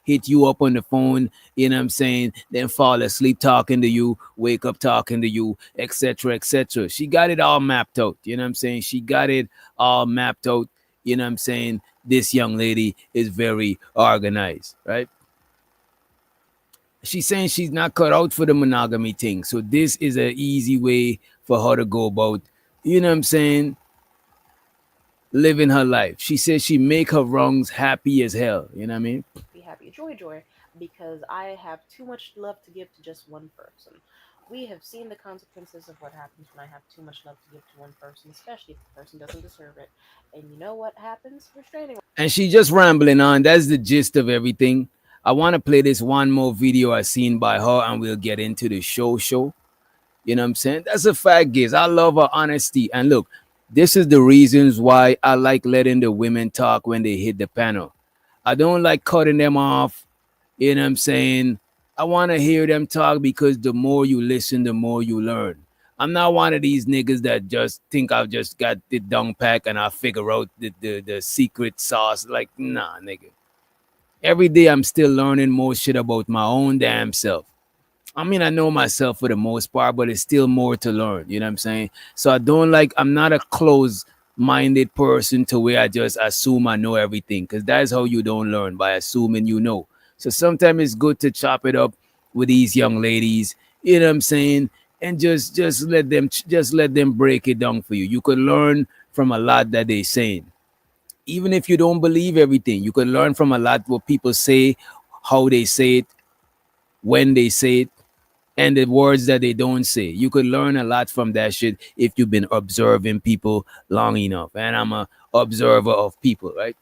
hit you up on the phone, you know what I'm saying? Then fall asleep talking to you, wake up talking to you, etc., etc. She got it all mapped out, you know what I'm saying? She got it all mapped out, you know what I'm saying? This young lady is very organized, right? She's saying she's not cut out for the monogamy thing. So this is an easy way for her to go about, you know what I'm saying, living her life. She says she make her wrongs happy as hell. You know what I mean? Be happy, joy, because I have too much love to give to just one person. We have seen the consequences of what happens when I have too much love to give to one person, especially if the person doesn't deserve it. And you know what happens? Restraining. And she just rambling on. That's the gist of everything. I want to play this one more video I seen by her, and we'll get into the show. You know what I'm saying? That's a fact, Giz. I love her honesty. And look, this is the reasons why I like letting the women talk when they hit the panel. I don't like cutting them off. You know what I'm saying? I want to hear them talk because the more you listen, the more you learn. I'm not one of these niggas that just think I've just got the dung pack and I figure out the secret sauce. Like, nah, nigga. Every day I'm still learning more shit about my own damn self. I mean, I know myself for the most part, but it's still more to learn. You know what I'm saying? So I'm not a closed-minded person to where I just assume I know everything, because that's how you don't learn, by assuming you know. So sometimes it's good to chop it up with these young ladies, you know what I'm saying? And just let them break it down for you. You could learn from a lot that they're saying. Even if you don't believe everything, you could learn from a lot what people say, how they say it, when they say it, and the words that they don't say. You could learn a lot from that shit if you've been observing people long enough. And I'm a observer of people, right?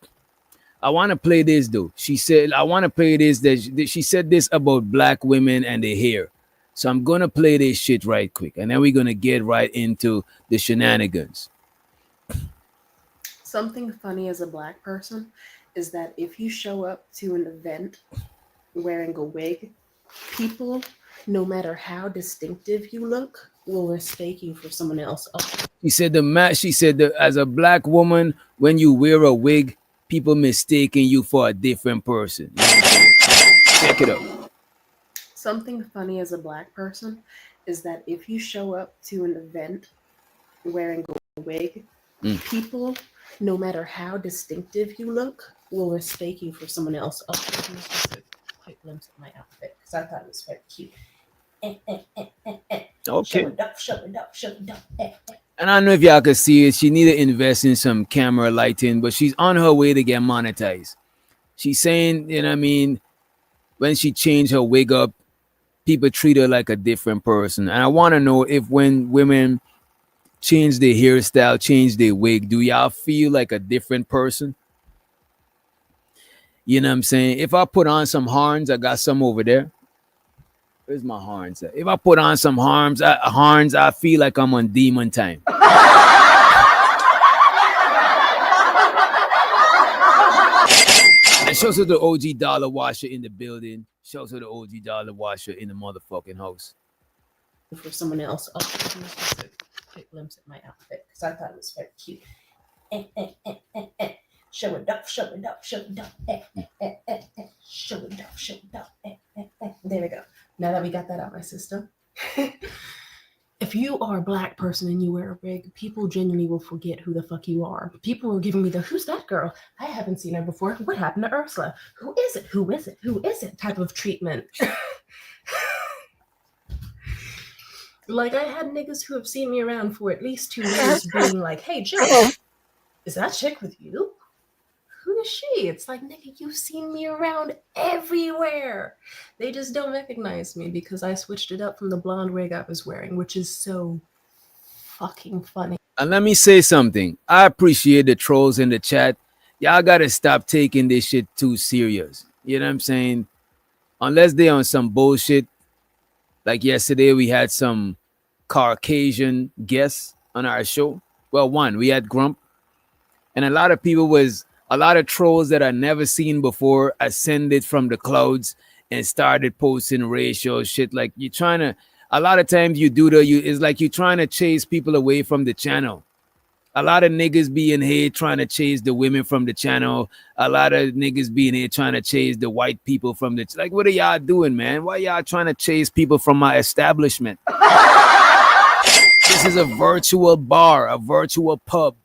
I want to play this though. She said, I want to play this. She said this about black women and their hair. So I'm going to play this shit right quick. And then we're going to get right into the shenanigans. Something funny as a black person is that if you show up to an event wearing a wig, people, no matter how distinctive you look, will mistake you for someone else. She said as a black woman, when you wear a wig, people mistaking you for a different person. You know what I'm saying? Check it out. Something funny as a black person is that if you show up to an event wearing a wig, people, no matter how distinctive you look, will mistake you for someone else. Oh, just a quick glimpse of my outfit because I thought it was very cute. Okay. Show it up. And I don't know if y'all can see it. She need to invest in some camera lighting, but she's on her way to get monetized. She's saying, you know what I mean, when she changed her wig up, people treat her like a different person. And I want to know if when women change their hairstyle, change their wig, do y'all feel like a different person? You know what I'm saying? If I put on some horns, I got some over there. Where's my horns at? If I put on some horns, I feel like I'm on demon time. And shouts to the OG dollar washer in the building. Shouts to the OG dollar washer in the motherfucking house. For someone else. Oh, just a quick glimpse of my outfit because I thought it was very cute. Show it up. Show it up. There we go. Now that we got that out of my system. If you are a black person and you wear a wig, people genuinely will forget who the fuck you are. People are giving me the, who's that girl? I haven't seen her before. What happened to Ursula? Who is it type of treatment. Like, I had niggas who have seen me around for at least 2 years being like, hey, Joe, is that chick with you? Who is she? It's like, nigga, you've seen me around everywhere. They just don't recognize me because I switched it up from the blonde wig I was wearing, which is so fucking funny. And let me say something. I appreciate the trolls in the chat. Y'all gotta stop taking this shit too serious. You know what I'm saying? Unless they on some bullshit. Like yesterday, we had some Caucasian guests on our show. Well, one, we had Grump. And a lot of trolls that I never seen before ascended from the clouds and started posting racial shit. Like a lot of times it's like you're trying to chase people away from the channel. A lot of niggas being here trying to chase the women from the channel. A lot of niggas being here trying to chase the white people from the like. What are y'all doing, man? Why y'all trying to chase people from my establishment? This is a virtual bar, a virtual pub.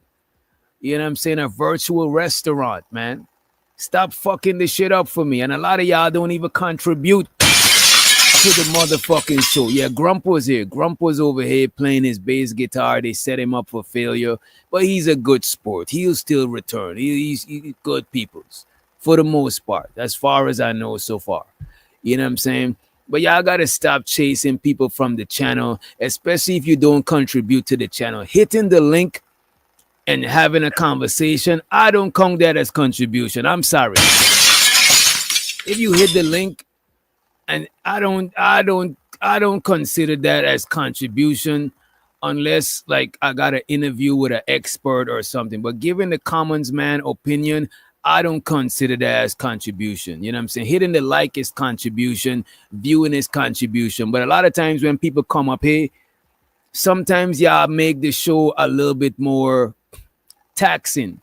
You know what I'm saying? A virtual restaurant, man. Stop fucking this shit up for me. And a lot of y'all don't even contribute to the motherfucking show. Yeah, Grump was here. Grump was over here playing his bass guitar. They set him up for failure, but he's a good sport. He'll still return. He's good peoples for the most part, as far as I know so far. You know what I'm saying? But y'all gotta stop chasing people from the channel, especially if you don't contribute to the channel. Hitting the link and having a conversation, I don't count that as contribution. I'm sorry. If you hit the link, and I don't consider that as contribution unless like I got an interview with an expert or something. But giving the commons man opinion, I don't consider that as contribution. You know what I'm saying? Hitting the like is contribution, viewing is contribution. But a lot of times when people come up here, sometimes y'all make the show a little bit more taxing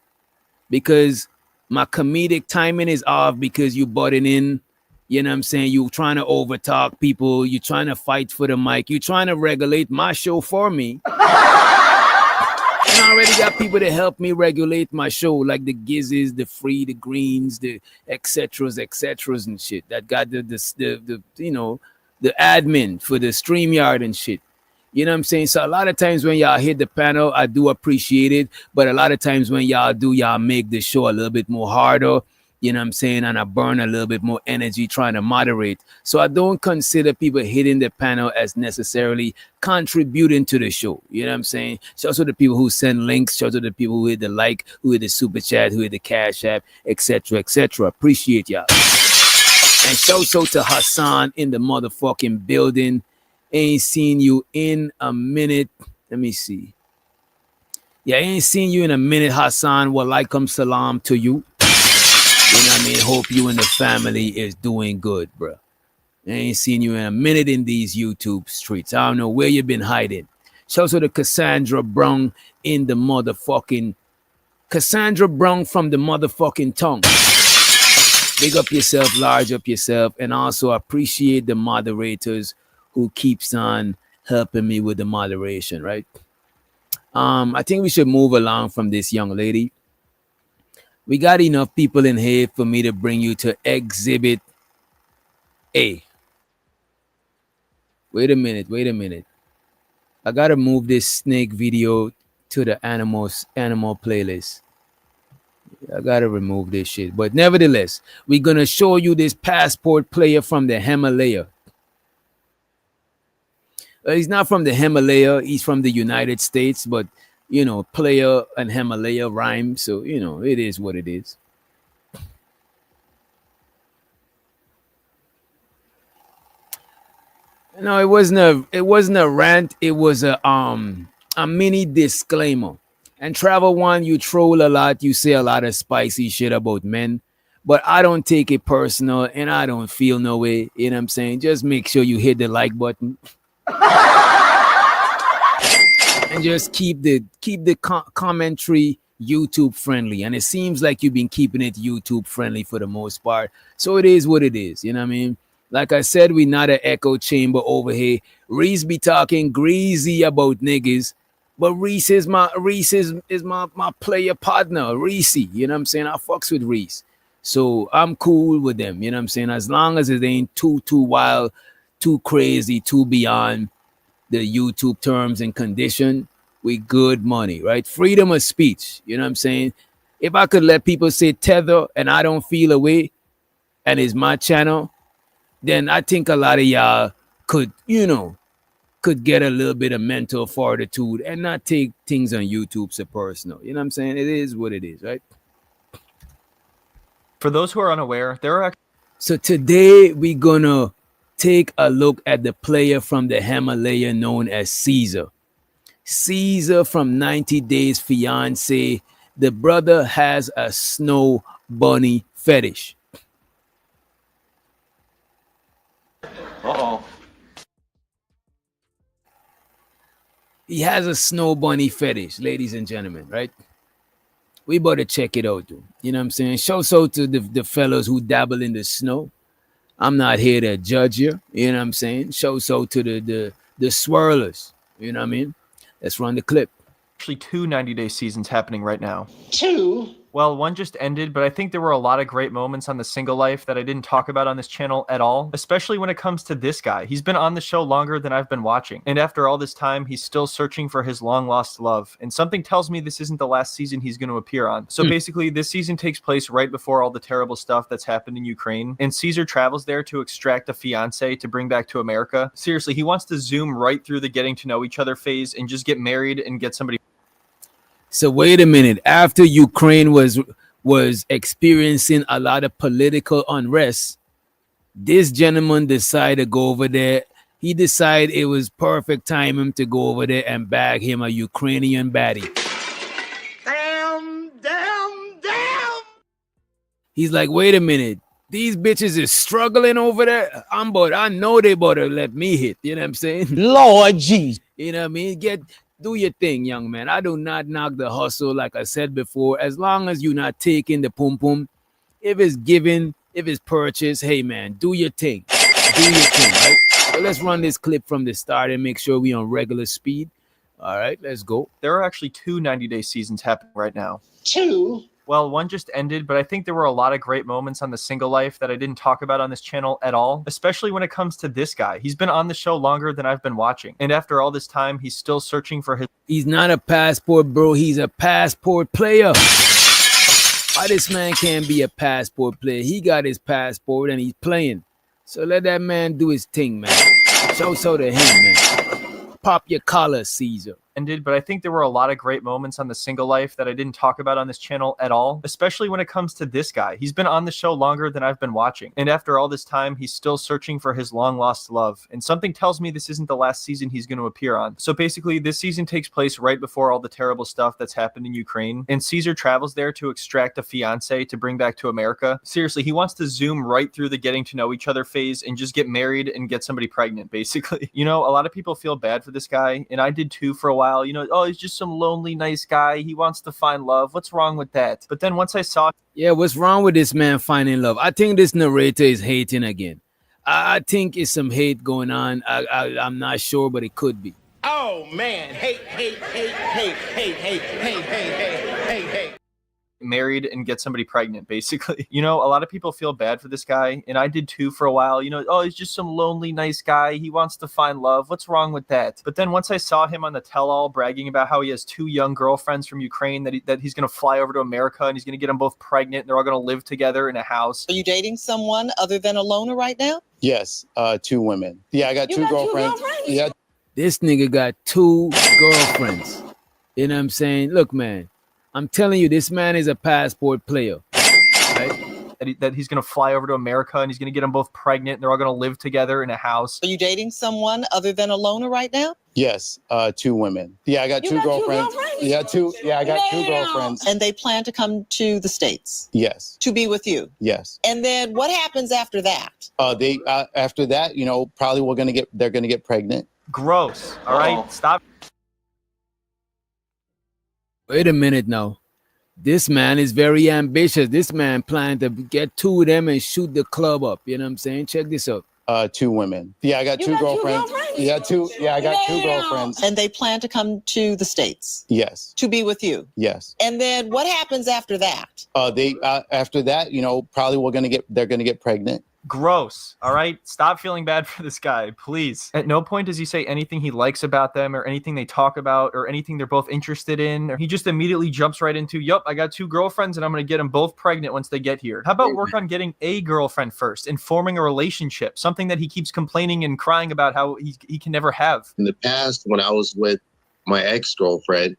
because my comedic timing is off because you butting in. You know what I'm saying? You're trying to overtalk people. You're trying to fight for the mic. You're trying to regulate my show for me. And I already got people to help me regulate my show, like the Gizzes, the Free, the Greens, the et ceteras and shit. That got the you know, the admin for the StreamYard and shit. You know what I'm saying? So a lot of times when y'all hit the panel, I do appreciate it. But a lot of times when y'all make the show a little bit more harder. You know what I'm saying? And I burn a little bit more energy trying to moderate. So I don't consider people hitting the panel as necessarily contributing to the show. You know what I'm saying? Shout out to the people who send links. Shout out to the people who hit the like, who hit the super chat, who hit the cash app, etc., etc. Appreciate y'all. And shout out to Hassan in the motherfucking building. Ain't seen you in a minute. Let me see. Yeah, ain't seen you in a minute, Hassan. Walaikum salam to you. You know what I mean? Hope you and the family is doing good, bro. I ain't seen you in a minute in these YouTube streets. I don't know where you been hiding. Shout out to the Cassandra Brown in the motherfucking... Cassandra Brown from the motherfucking tongue. Big up yourself, large up yourself, and also appreciate the moderators who keeps on helping me with the moderation, right? I think we should move along from this young lady. We got enough people in here for me to bring you to Exhibit A. Wait a minute. I gotta move this snake video to the animal playlist. I gotta remove this shit. But nevertheless, we're gonna show you this passport player from the Himalaya. He's not from the Himalaya, he's from the United States, but you know, player and Himalaya rhyme, so you know, it is what it is. No, it wasn't a rant, it was a mini disclaimer. And Travel One, you troll a lot, you say a lot of spicy shit about men, but I don't take it personal and I don't feel no way, you know what I'm saying? Just make sure you hit the like button. And just keep the commentary YouTube friendly. And it seems like you've been keeping it YouTube friendly for the most part. So it is what it is. You know what I mean? Like I said, we not an echo chamber over here. Reese be talking greasy about niggas. But Reese is my player partner, Reese. You know what I'm saying? I fucks with Reese. So I'm cool with them. You know what I'm saying? As long as it ain't too wild, too crazy, too beyond. the YouTube terms and condition, we good money, right? Freedom of speech. You know what I'm saying? If I could let people say tether and I don't feel away, and it's my channel, then I think a lot of y'all could, could get a little bit of mental fortitude and not take things on YouTube so personal. You know what I'm saying? It is what it is, right? For those who are unaware, there are So today we're gonna take a look at the player from the Himalaya known as Caesar. Caesar from 90 Days Fiance. The brother has a snow bunny fetish. Uh-oh. He has a snow bunny fetish, ladies and gentlemen, right? We better check it out, dude. You know what I'm saying? Show so to the fellows who dabble in the snow. I'm not here to judge you. You know what I'm saying? Show so to the swirlers. You know what I mean? Let's run the clip. actually 2 90-day seasons happening right now. 2? Well, one just ended, but I think there were a lot of great moments on the single life that I didn't talk about on this channel at all, especially when it comes to this guy. He's been on the show longer than I've been watching, and after all this time, he's still searching for his long-lost love, and something tells me this isn't the last season he's going to appear on. So basically, this season takes place right before all the terrible stuff that's happened in Ukraine, and Caesar travels there to extract a fiance to bring back to America. Seriously, he wants to zoom right through the getting to know each other phase and just get married and get somebody. So wait a minute. After Ukraine was experiencing a lot of political unrest, this gentleman decided to go over there. He decided it was perfect timing to go over there and bag him a Ukrainian baddie. Damn. He's like, wait a minute. These bitches is struggling over there. I know they better let me hit. You know what I'm saying? Lord jeez. You know what I mean? Do your thing, young man. I do not knock the hustle, like I said before. As long as you're not taking the pum-pum, if it's given, if it's purchased, hey, man, do your thing. Do your thing, right? So let's run this clip from the start and make sure we're on regular speed. All right, let's go. There are actually 2 90-day seasons happening right now. 2? Well, one just ended, but I think there were a lot of great moments on the single life that I didn't talk about on this channel at all, especially when it comes to this guy. He's been on the show longer than I've been watching, and after all this time, he's still searching for his... He's not a passport, bro. He's a passport player. Why this man can't be a passport player? He got his passport and he's playing. So let that man do his thing, man. Show so to him, man. Pop your collar, Caesar. Ended, but I think there were a lot of great moments on the single life that I didn't talk about on this channel at all, especially when it comes to this guy. He's been on the show longer than I've been watching, and after all this time, he's still searching for his long-lost love, and something tells me this isn't the last season he's going to appear on. So basically, this season takes place right before all the terrible stuff that's happened in Ukraine, and Caesar travels there to extract a fiance to bring back to America. Seriously, he wants to zoom right through the getting to know each other phase and just get married and get somebody pregnant, basically. You know, a lot of people feel bad for this guy, and I did too for a while. You know, oh, he's just some lonely, nice guy. He wants to find love. What's wrong with that? But then once I saw... Yeah, what's wrong with this man finding love? I think this narrator is hating again. I think it's some hate going on. I'm not sure, but it could be. Oh, man. Hey. Married and get somebody pregnant, basically. You know, a lot of people feel bad for this guy, and I did too for a while. You know, oh, he's just some lonely, nice guy. He wants to find love. What's wrong with that? But then once I saw him on the tell-all bragging about how he has 2 young girlfriends from Ukraine that he's going to fly over to America and he's going to get them both pregnant and they're all going to live together in a house. Are you dating someone other than a loner right now? Yes, 2 women. Yeah, I got You 2 got 2 girlfriends. girlfriends? Yeah. This nigga got 2 girlfriends. You know what I'm saying? Look, man, I'm telling you, this man is a passport player. Right? That he's going to fly over to America and he's going to get them both pregnant and they're all going to live together in a house. Are you dating someone other than a loner right now? Yes, 2 women. Yeah, I got You 2 got 2 girlfriends. girlfriends? Yeah, 2. Yeah, I got 2 girlfriends. And they plan to come to the States Yes. to be with you. Yes. And then what happens after that? They after that, you know, probably they're going to get pregnant. Gross. All right, stop. Wait a minute now. This man is very ambitious. This man planned to get 2 of them and shoot the club up. You know what I'm saying? Check this out. 2 women. Yeah, I got 2 girlfriends. Yeah, 2. Yeah, I got 2 girlfriends. And they plan to come to the States Yes. to be with you. Yes. And then what happens after that? They after that, you know, probably they're going to get pregnant. Gross. All right? Stop feeling bad for this guy, please. At no point does he say anything he likes about them or anything they talk about or anything they're both interested in. Or he just immediately jumps right into, yup, I got 2 girlfriends and I'm going to get them both pregnant once they get here. How about work on getting a girlfriend first and forming a relationship, something that he keeps complaining and crying about how he can never have. In the past, when I was with my ex-girlfriend,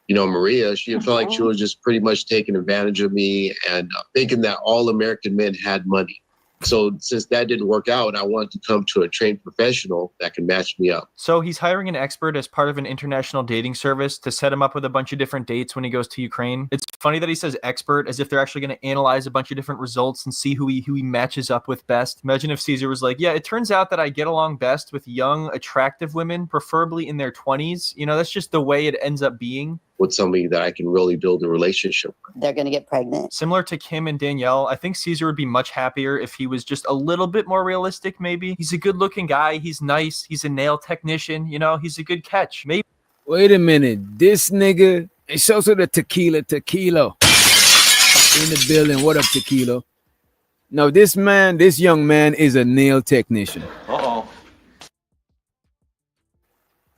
you know, Maria, she felt like she was just pretty much taking advantage of me and thinking that all American men had money. So since that didn't work out, I wanted to come to a trained professional that can match me up. So he's hiring an expert as part of an international dating service to set him up with a bunch of different dates when he goes to Ukraine. It's funny that he says expert as if they're actually going to analyze a bunch of different results and see who he matches up with best. Imagine if Caesar was like, yeah, it turns out that I get along best with young, attractive women, preferably in their 20s. You know, that's just the way it ends up being. With somebody that I can really build a relationship with. They're going to get pregnant. Similar to Kim and Danielle, I think Caesar would be much happier if he was just a little bit more realistic, maybe. He's a good-looking guy. He's nice. He's a nail technician. You know, he's a good catch. Maybe. Wait a minute. This nigga, it's also the tequila in the building. What up, tequila? No, this young man is a nail technician. Uh-oh.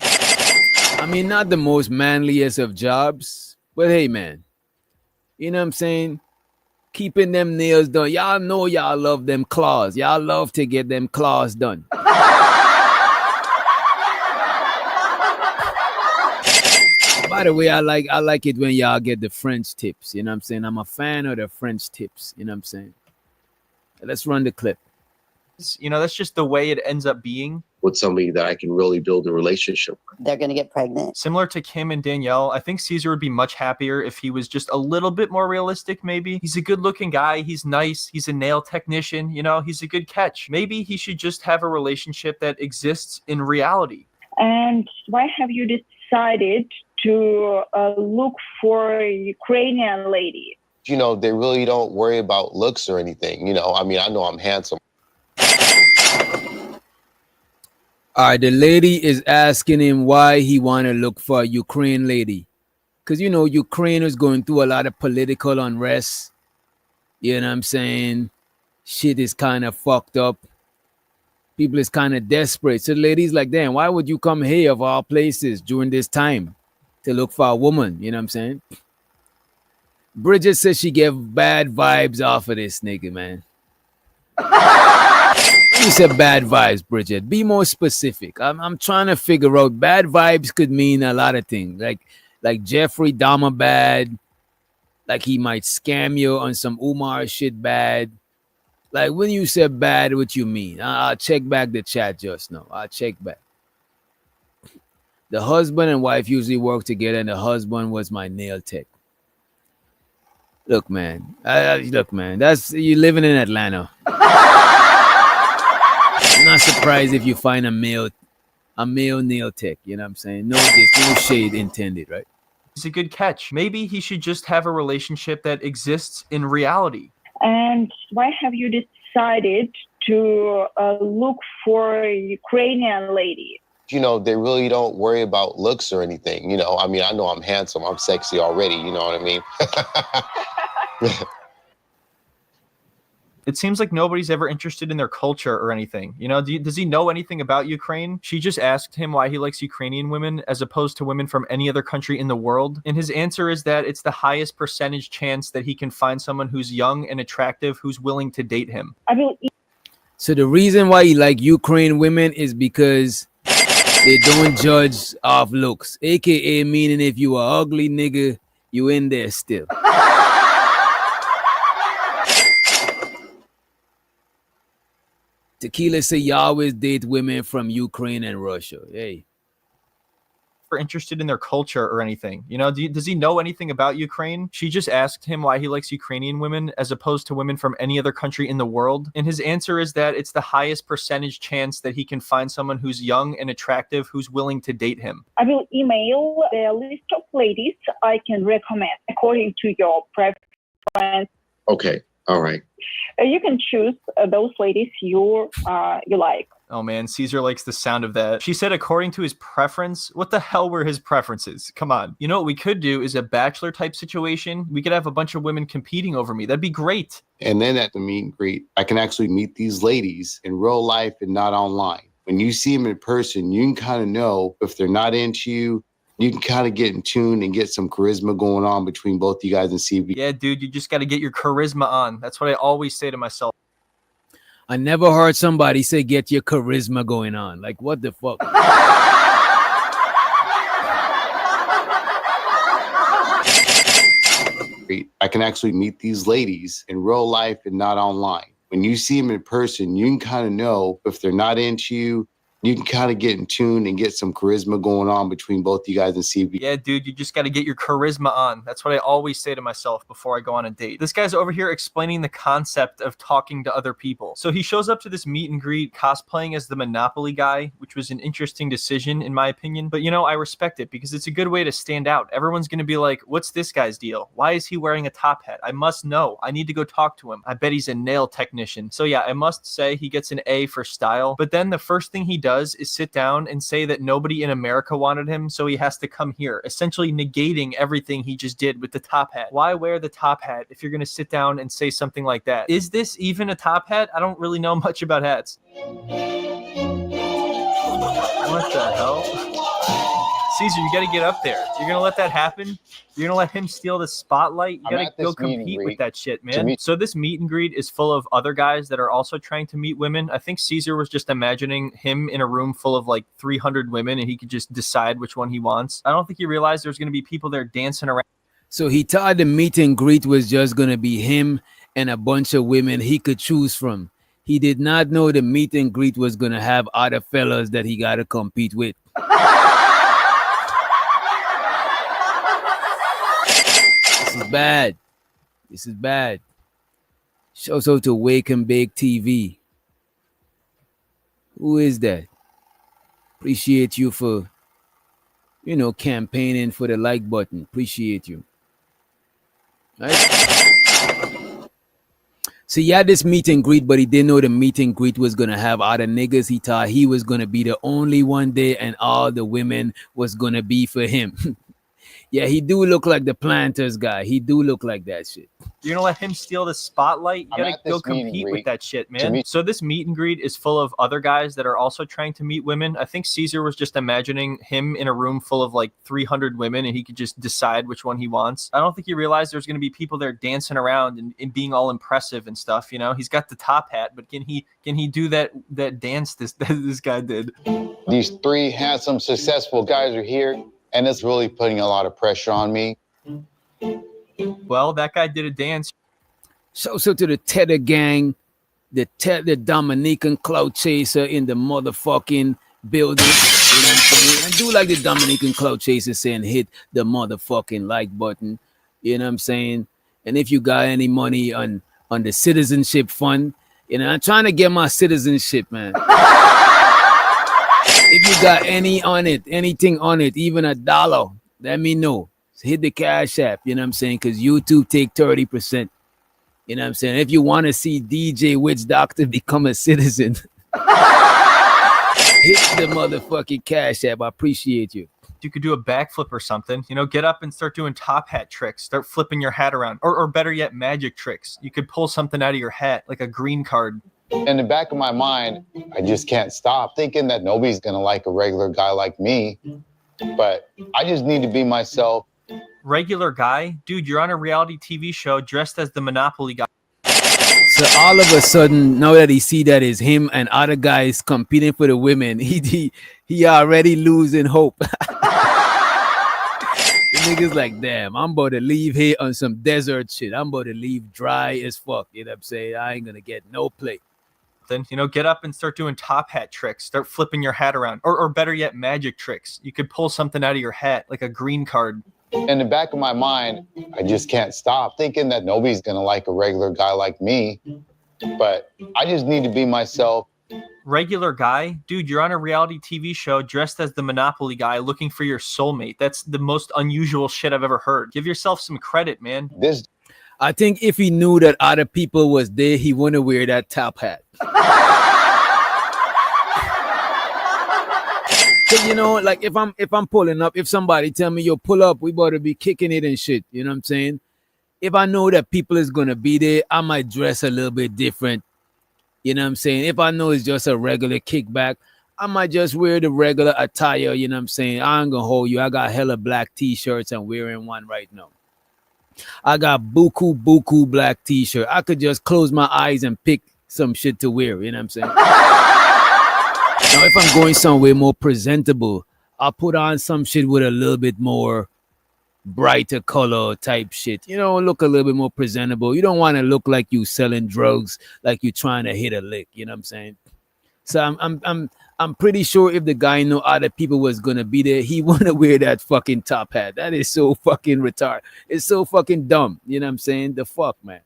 I mean, not the most manliest of jobs, but hey, man, you know what I'm saying? Keeping them nails done. Y'all know y'all love them claws. Y'all love to get them claws done. By the way, I like it when y'all get the French tips. You know what I'm saying? I'm a fan of the French tips. You know what I'm saying? Let's run the clip. You know, that's just the way it ends up being. With somebody that I can really build a relationship with. They're going to get pregnant. Similar to Kim and Danielle, I think Caesar would be much happier if he was just a little bit more realistic, maybe. He's a good-looking guy. He's nice. He's a nail technician. You know, he's a good catch. Maybe he should just have a relationship that exists in reality. And why have you decided to look for a Ukrainian lady? You know, they really don't worry about looks or anything. You know, I mean, I know I'm handsome. All right, the lady is asking him why he want to look for a Ukraine lady. Because, you know, Ukraine is going through a lot of political unrest. You know what I'm saying? Shit is kind of fucked up. People is kind of desperate. So the lady's like, damn, why would you come here of all places during this time to look for a woman? You know what I'm saying? Bridget says she gave bad vibes off of this nigga, man. You said bad vibes, Bridget. Be more specific. I'm trying to figure out. Bad vibes could mean a lot of things. Like Jeffrey Dahmer bad. Like he might scam you on some Umar shit bad. Like when you said bad, what you mean? I'll check back the chat just now. I'll check back. The husband and wife usually work together, and the husband was my nail tech. Look, man. That's you living in Atlanta. I'm not surprised if you find a male nail tech. You know what I'm saying? No shade intended, right? He's a good catch. Maybe he should just have a relationship that exists in reality. And why have you decided to look for a Ukrainian lady? You know, they really don't worry about looks or anything. You know, I mean, I know I'm handsome. I'm sexy already. You know what I mean? It seems like nobody's ever interested in their culture or anything. You know, does he know anything about Ukraine? She just asked him why he likes Ukrainian women as opposed to women from any other country in the world. And his answer is that it's the highest percentage chance that he can find someone who's young and attractive who's willing to date him. So the reason why he like Ukraine women is because they don't judge off looks. AKA meaning if you are ugly nigga, you in there still. Tequila say you always date women from Ukraine and Russia. Hey. Interested in their culture or anything. You know, does he know anything about Ukraine? She just asked him why he likes Ukrainian women as opposed to women from any other country in the world. And his answer is that it's the highest percentage chance that he can find someone who's young and attractive who's willing to date him. I will email the list of ladies I can recommend according to your preference. Okay. All right. You can choose those ladies you like. Oh man, Caesar likes the sound of that. She said according to his preference. What the hell were his preferences? Come on. You know what we could do is a bachelor type situation. We could have a bunch of women competing over me. That'd be great. And then at the meet and greet, I can actually meet these ladies in real life and not online. When you see them in person, you can kind of know if they're not into you. You can kind of get in tune and get some charisma going on between both you guys and see. Yeah, dude, you just got to get your charisma on. That's what I always say to myself. I never heard somebody say get your charisma going on. Like, what the fuck? I can actually meet these ladies in real life and not online. When you see them in person, you can kind of know if they're not into you. You can kind of get in tune and get some charisma going on between both you guys and CB. Yeah, dude, you just got to get your charisma on. That's what I always say to myself before I go on a date. This guy's over here explaining the concept of talking to other people. So he shows up to this meet and greet cosplaying as the Monopoly guy, which was an interesting decision in my opinion. But you know, I respect it because it's a good way to stand out. Everyone's going to be like, what's this guy's deal? Why is he wearing a top hat? I must know. I need to go talk to him. I bet he's a nail technician. So yeah, I must say he gets an A for style. But then the first thing he does is sit down and say that nobody in America wanted him, so he has to come here, essentially negating everything he just did with the top hat. Why wear the top hat if you're going to sit down and say something like that? Is this even a top hat? I don't really know much about hats. What the hell? Caesar, you got to get up there. You're going to let that happen? You're going to let him steal the spotlight? You got to go compete with that shit, man. So this meet and greet is full of other guys that are also trying to meet women. I think Caesar was just imagining him in a room full of like 300 women and he could just decide which one he wants. I don't think he realized there's going to be people there dancing around. So he thought the meet and greet was just going to be him and a bunch of women he could choose from. He did not know the meet and greet was going to have other fellas that he got to compete with. This is bad. This is bad. Shouts out to Wake and Bake TV. Who is that? Appreciate you for, you know, campaigning for the like button. Appreciate you. Right? So he had this meet and greet, but he didn't know the meet and greet was going to have other niggas. He thought he was going to be the only one there and all the women was going to be for him. Yeah, he do look like the Planters guy. He do look like that shit. You're gonna let him steal the spotlight? You gotta go compete with that shit, man. So this meet and greet is full of other guys that are also trying to meet women. I think Caesar was just imagining him in a room full of like 300 women and he could just decide which one he wants. I don't think he realized there's gonna be people there dancing around and being all impressive and stuff. You know, he's got the top hat, but can he do that dance this guy did? These three handsome, successful guys are here, and it's really putting a lot of pressure on me. Well, that guy did a dance. So to the Tether gang, the Dominican cloud chaser in the motherfucking building. You know what I'm saying? I do like the Dominican cloud chaser saying hit the motherfucking like button. You know what I'm saying? And if you got any money on the citizenship fund, you know, I'm trying to get my citizenship, man. If you got anything on it, even $1, let me know. Hit the Cash App, you know what I'm saying? Because YouTube take 30%. You know what I'm saying? If you want to see DJ Witch Doctor become a citizen, hit the motherfucking Cash App. I appreciate you. You could do a backflip or something, you know, get up and start doing top hat tricks, start flipping your hat around, or better yet, magic tricks. You could pull something out of your hat, like a green card. In the back of my mind, I just can't stop thinking that nobody's gonna like a regular guy like me, but I just need to be myself. Regular guy? Dude, you're on a reality TV show dressed as the Monopoly guy. So all of a sudden, now that he see that is him and other guys competing for the women, he already losing hope. The nigga's like, damn, I'm about to leave here on some desert shit. I'm about to leave dry as fuck. You know what I'm saying? I ain't gonna get no play. Then, you know, get up and start doing top hat tricks, start flipping your hat around, or better yet, magic tricks. You could pull something out of your hat, like a green card. In the back of my mind, I just can't stop thinking that nobody's gonna like a regular guy like me, but I just need to be myself. Regular guy? Dude, you're on a reality TV show dressed as the Monopoly guy looking for your soulmate. That's the most unusual shit I've ever heard. Give yourself some credit, man. I think if he knew that other people was there, he wouldn't wear that top hat. Cause you know, like if I'm pulling up, if somebody tell me yo pull up, we better be kicking it and shit. You know what I'm saying? If I know that people is gonna be there, I might dress a little bit different. You know what I'm saying? If I know it's just a regular kickback, I might just wear the regular attire. You know what I'm saying? I ain't gonna hold you. I got hella black t-shirts. I'm wearing one right now. I got buku black t-shirt. I could just close my eyes and pick some shit to wear. You know what I'm saying? Now, if I'm going somewhere more presentable, I'll put on some shit with a little bit more brighter color type shit. You know, look a little bit more presentable. You don't want to look like you selling drugs, like you trying to hit a lick. You know what I'm saying? So I'm pretty sure if the guy know other people was gonna be there, he wanna wear that fucking top hat. That is so fucking retarded. It's so fucking dumb. You know what I'm saying? The fuck, man.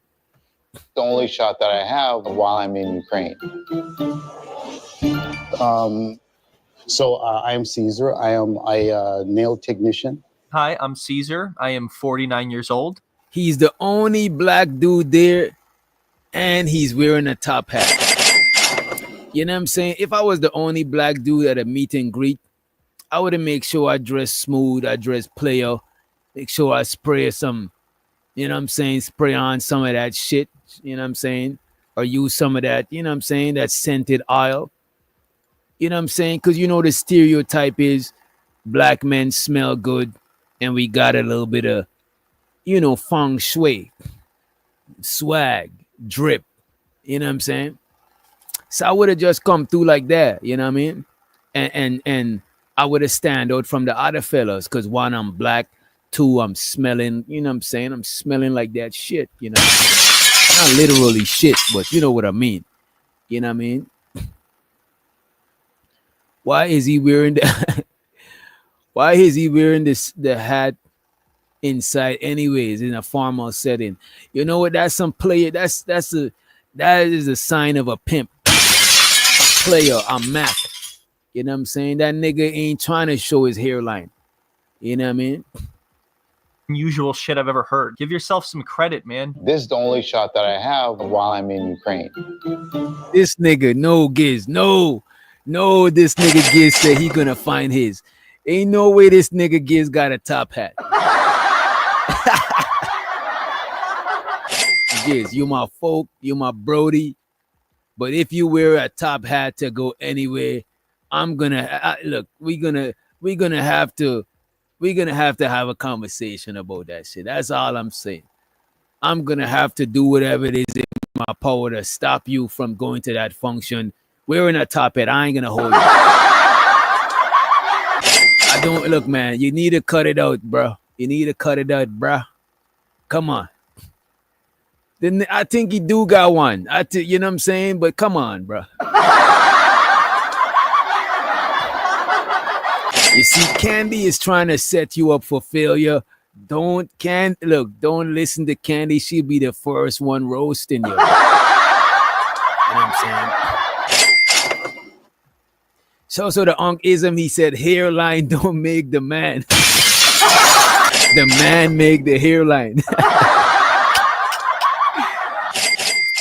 The only shot that I have while I'm in Ukraine. I am Caesar. I am a nail technician. Hi, I'm Caesar. I am 49 years old. He's the only black dude there, and he's wearing a top hat. You know what I'm saying? If I was the only black dude at a meet and greet, I would make sure I dress smooth, I dress player, make sure I spray some, you know what I'm saying, spray on some of that shit, you know what I'm saying? Or use some of that, you know what I'm saying, that scented oil. You know what I'm saying? Because you know the stereotype is black men smell good and we got a little bit of, you know, feng shui, swag, drip. You know what I'm saying? So I would have just come through like that, you know what I mean? And I would have stand out from the other fellas because one, I'm black, two, I'm smelling, you know what I'm saying? I'm smelling like that shit, you know. Not literally shit, but you know what I mean. You know what I mean? Why is he wearing the why is he wearing the hat inside anyways in a formal setting? You know what? That's some player. That is a sign of a pimp. Player, a Mac. You know what I'm saying? That nigga ain't trying to show his hairline. You know what I mean? Unusual shit I've ever heard. Give yourself some credit, man. This is the only shot that I have while I'm in Ukraine. This nigga, no Giz, no, this nigga Giz said he gonna find his. Ain't no way this nigga Giz got a top hat. Giz, you my folk, you my brody. But if you wear a top hat to go anywhere, I'm gonna look. We're gonna have to have a conversation about that shit. That's all I'm saying. I'm gonna have to do whatever it is in my power to stop you from going to that function wearing a top hat. I ain't gonna hold you. I don't look, man. You need to cut it out, bro. You need to cut it out, bro. Come on. Then I think he do got one. You know what I'm saying? But come on, bro. You see, Candy is trying to set you up for failure. Don't listen to Candy. She'll be the first one roasting you. You know what I'm saying? So the Unk-ism, he said, hairline don't make the man. The man make the hairline.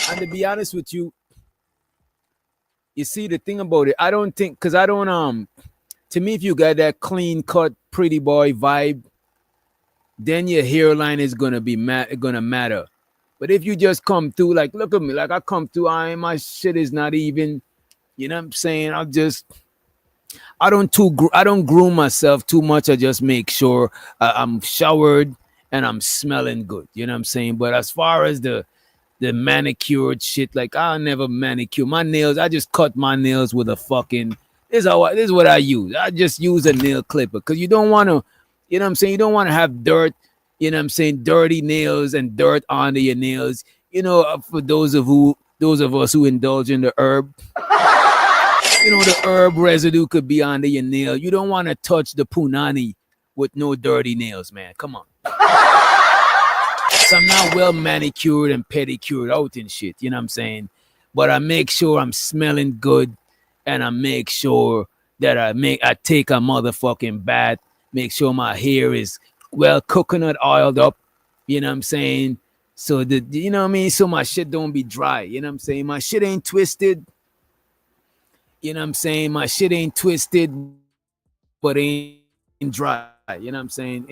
And to be honest with you, you see the thing about it, I don't think, because I don't to me, if you got that clean cut pretty boy vibe, then your hairline is gonna matter. But if you just come through, like look at me, like I come through, my shit is not even, you know what I'm saying? I don't groom myself too much. I just make sure I'm showered and I'm smelling good. You know what I'm saying? But as far as the manicured shit, like I'll never manicure my nails. I just cut my nails with a fucking. This is what I use. I just use a nail clipper because you don't want to, you know what I'm saying? You don't want to have dirt, you know what I'm saying? Dirty nails and dirt under your nails. You know, for those of us who indulge in the herb, you know, the herb residue could be under your nail. You don't want to touch the punani with no dirty nails, man. Come on. So I'm not well manicured and pedicured out and shit, you know what I'm saying? But I make sure I'm smelling good and I make sure that I take a motherfucking bath, make sure my hair is well coconut oiled up, you know what I'm saying? So you know what I mean? So my shit don't be dry, you know what I'm saying? My shit ain't twisted. You know what I'm saying? My shit ain't twisted. but ain't dry. You know what I'm saying?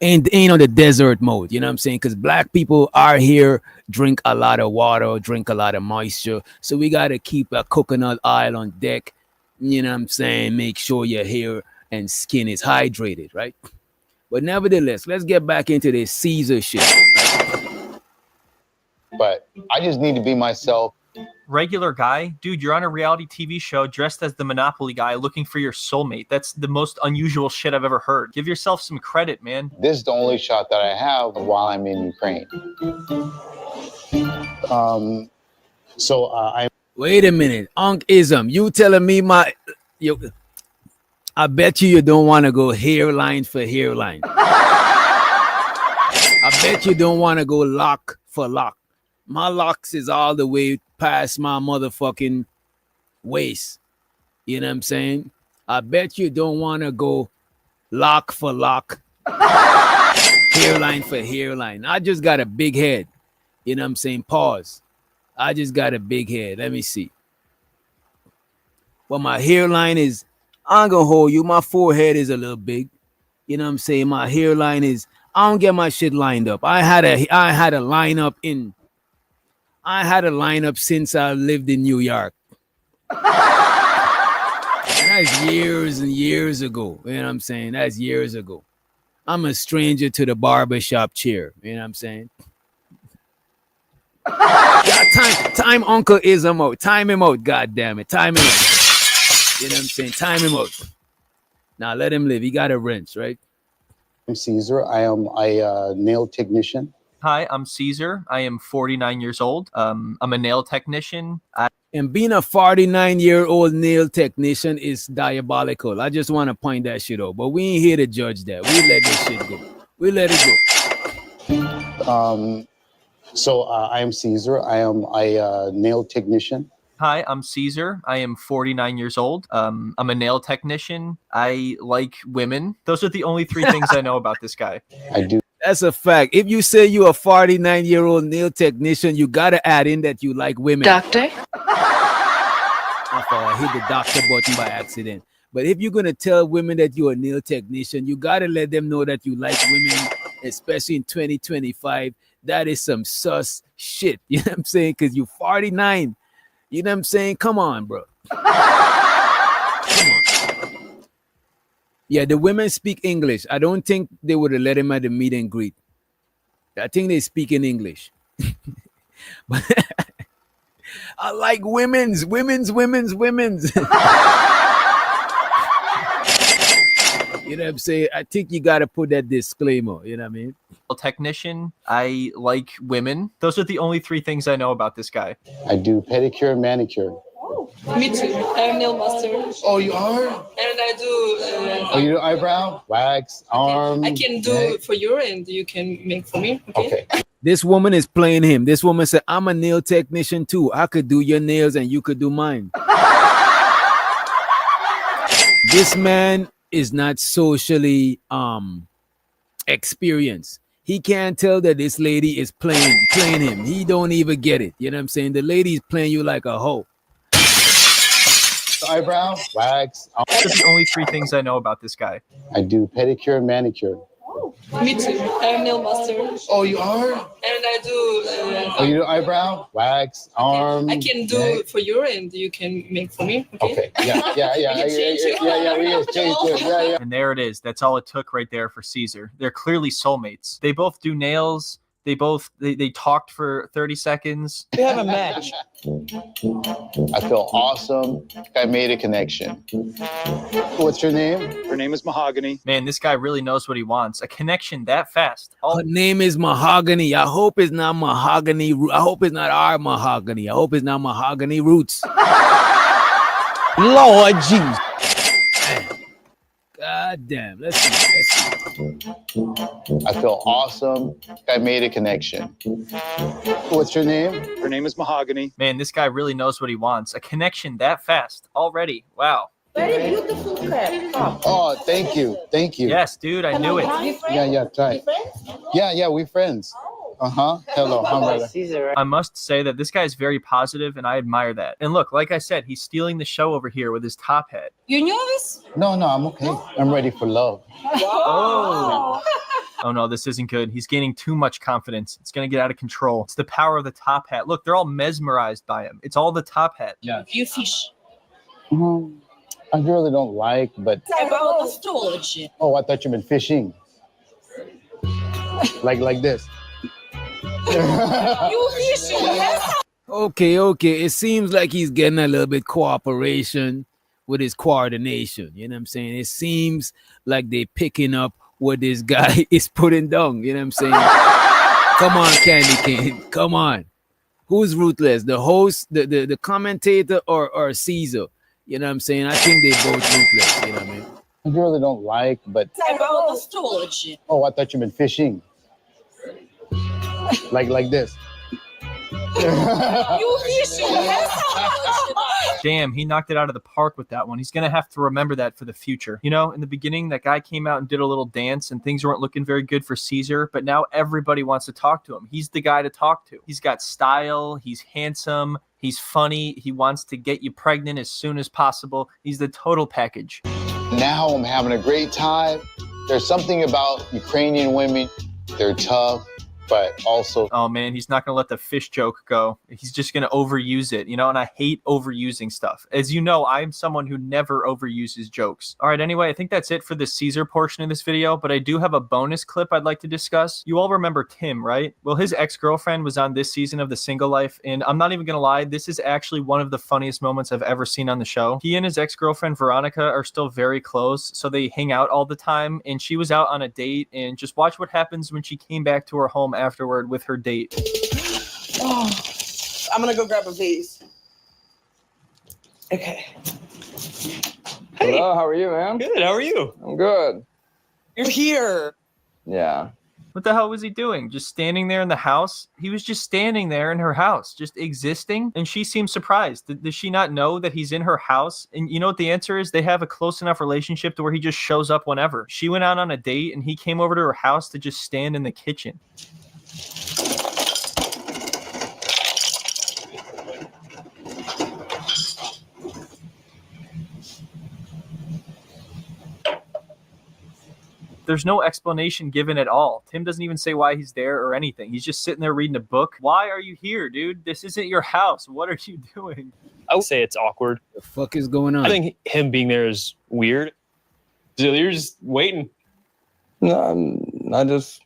Ain't on the desert mode. You know what I'm saying? Because black people are here, drink a lot of water, drink a lot of moisture. So we got to keep a coconut oil on deck. You know what I'm saying? Make sure your hair and skin is hydrated, right? But nevertheless, let's get back into this Caesar shit. But I just need to be myself. Regular guy, dude, you're on a reality TV show dressed as the Monopoly guy looking for your soulmate. That's the most unusual shit I've ever heard. Give yourself some credit, man. This is the only shot that I have while I'm in Ukraine. I'm. Wait a minute, Unkism, you telling me I bet you don't want to go hairline for hairline. I bet you don't want to go lock for lock. My locks is all the way past my motherfucking waist. You know what I'm saying? I bet you don't want to go lock for lock, hairline for hairline. I just got a big head. You know what I'm saying? Pause. I just got a big head. Let me see. Well, my hairline is, I ain't gonna hold you. My forehead is a little big. You know what I'm saying? My hairline is, I don't get my shit lined up. I had a lineup since I lived in New York. That's years and years ago. You know what I'm saying? That's years ago. I'm a stranger to the barbershop chair. You know what I'm saying? Yeah, time Uncle Ism out. Time him out, God damn it. Time him out. You know what I'm saying? Time him out. Now let him live. He got a wrench, right? I'm Caesar. I am a nail technician. Hi, I'm Caesar. I am 49 years old. I'm a nail technician. And being a 49-year-old nail technician is diabolical. I just want to point that shit out. But we ain't here to judge that. We let this shit go. We let it go. I am Caesar. I am a nail technician. Hi, I'm Caesar. I am 49 years old. I'm a nail technician. I like women. Those are the only three things I know about this guy. I do. That's a fact. If you say you're a 49-year-old nail technician, you got to add in that you like women. Doctor? I hit the doctor button by accident. But if you're going to tell women that you're a nail technician, you got to let them know that you like women, especially in 2025. That is some sus shit. You know what I'm saying? Because you're 49. You know what I'm saying? Come on, bro. Come on. Yeah, the women speak English. I don't think they would have let him at the meet and greet. I think they speak in English. But I like women's. You know what I'm saying? I think you got to put that disclaimer. You know what I mean? Technician. I like women. Those are the only three things I know about this guy. I do pedicure and manicure. Me too. I'm nail master. Oh, you are? And I do... you do eyebrow, wax, arm? I can do for you and you can make for me. Okay. This woman is playing him. This woman said, I'm a nail technician too. I could do your nails and you could do mine. This man is not socially experienced. He can't tell that this lady is playing him. He don't even get it. You know what I'm saying? The lady's playing you like a hoe. Eyebrow, wax. Those are the only three things I know about this guy. I do pedicure and manicure. Me too. I'm nail master. Oh, you are? And I do... you do eyebrow, wax, arm? I can do for you and you can make for me. Okay. Yeah. And there it is. That's all it took right there for Caesar. They're clearly soulmates. They both do nails. They talked for 30 seconds. We have a match. I feel awesome. I made a connection. What's your name? Her name is Mahogany. Man, this guy really knows what he wants. A connection that fast. Her name is Mahogany. I hope it's not Mahogany. I hope it's not our Mahogany. I hope it's not Mahogany Roots. Lord Jesus. God damn. Let's see. I feel awesome. I made a connection. What's your name? Her name is Mahogany. Man, this guy really knows what he wants. A connection that fast already. Wow. Very beautiful cat. Oh, thank you. Yes, dude, I knew it. Yeah, try. Yeah, we're friends. Hello, I'm brother. I must say that this guy is very positive, and I admire that. And look, like I said, he's stealing the show over here with his top hat. You knew this? No, I'm okay. I'm ready for love. Oh. Oh no, this isn't good. He's gaining too much confidence. It's gonna get out of control. It's the power of the top hat. Look, they're all mesmerized by him. It's all the top hat. Yeah. You fish. I really don't like, but About astrology. oh, I thought you've been fishing. Like this. You fishing, yes? Okay. It seems like he's getting a little bit cooperation with his coordination. You know what I'm saying? It seems like they picking up what this guy is putting down. You know what I'm saying? Come on, Candy Cane. Come on. Who's ruthless? The host, the commentator, or Caesar? You know what I'm saying? I think they both ruthless. You know what I mean? I really don't like, but About astrology. oh, I thought you've been fishing. Like this. You fishing, yes? Damn, he knocked it out of the park with that one. He's going to have to remember that for the future. You know, in the beginning, that guy came out and did a little dance and things weren't looking very good for Caesar, but now everybody wants to talk to him. He's the guy to talk to. He's got style. He's handsome. He's funny. He wants to get you pregnant as soon as possible. He's the total package. Now I'm having a great time. There's something about Ukrainian women. They're tough, but also... Oh, man, he's not going to let the fish joke go. He's just going to overuse it, you know, and I hate overusing stuff. As you know, I'm someone who never overuses jokes. All right, anyway, I think that's it for the Caesar portion of this video, but I do have a bonus clip I'd like to discuss. You all remember Tim, right? Well, his ex-girlfriend was on this season of The Single Life, and I'm not even going to lie, this is actually one of the funniest moments I've ever seen on the show. He and his ex-girlfriend, Veronica, are still very close, so they hang out all the time, and she was out on a date, and just watch what happens when she came back to her home afterward with her date. Oh, I'm gonna go grab a vase. Okay. Hey. Hello, how are you, man? Good, how are you? I'm good. You're here. Yeah. What the hell was he doing? Just standing there in the house? He was just standing there in her house, just existing. And she seemed surprised. Does she not know that he's in her house? And you know what the answer is? They have a close enough relationship to where he just shows up whenever. She went out on a date and he came over to her house to just stand in the kitchen. There's no explanation given at all. Tim doesn't even say why he's there or anything. He's just sitting there reading a book. Why are you here, dude? This isn't your house. What are you doing? I would say it's awkward. The fuck is going on? I think him being there is weird. So you're just waiting. No, I just,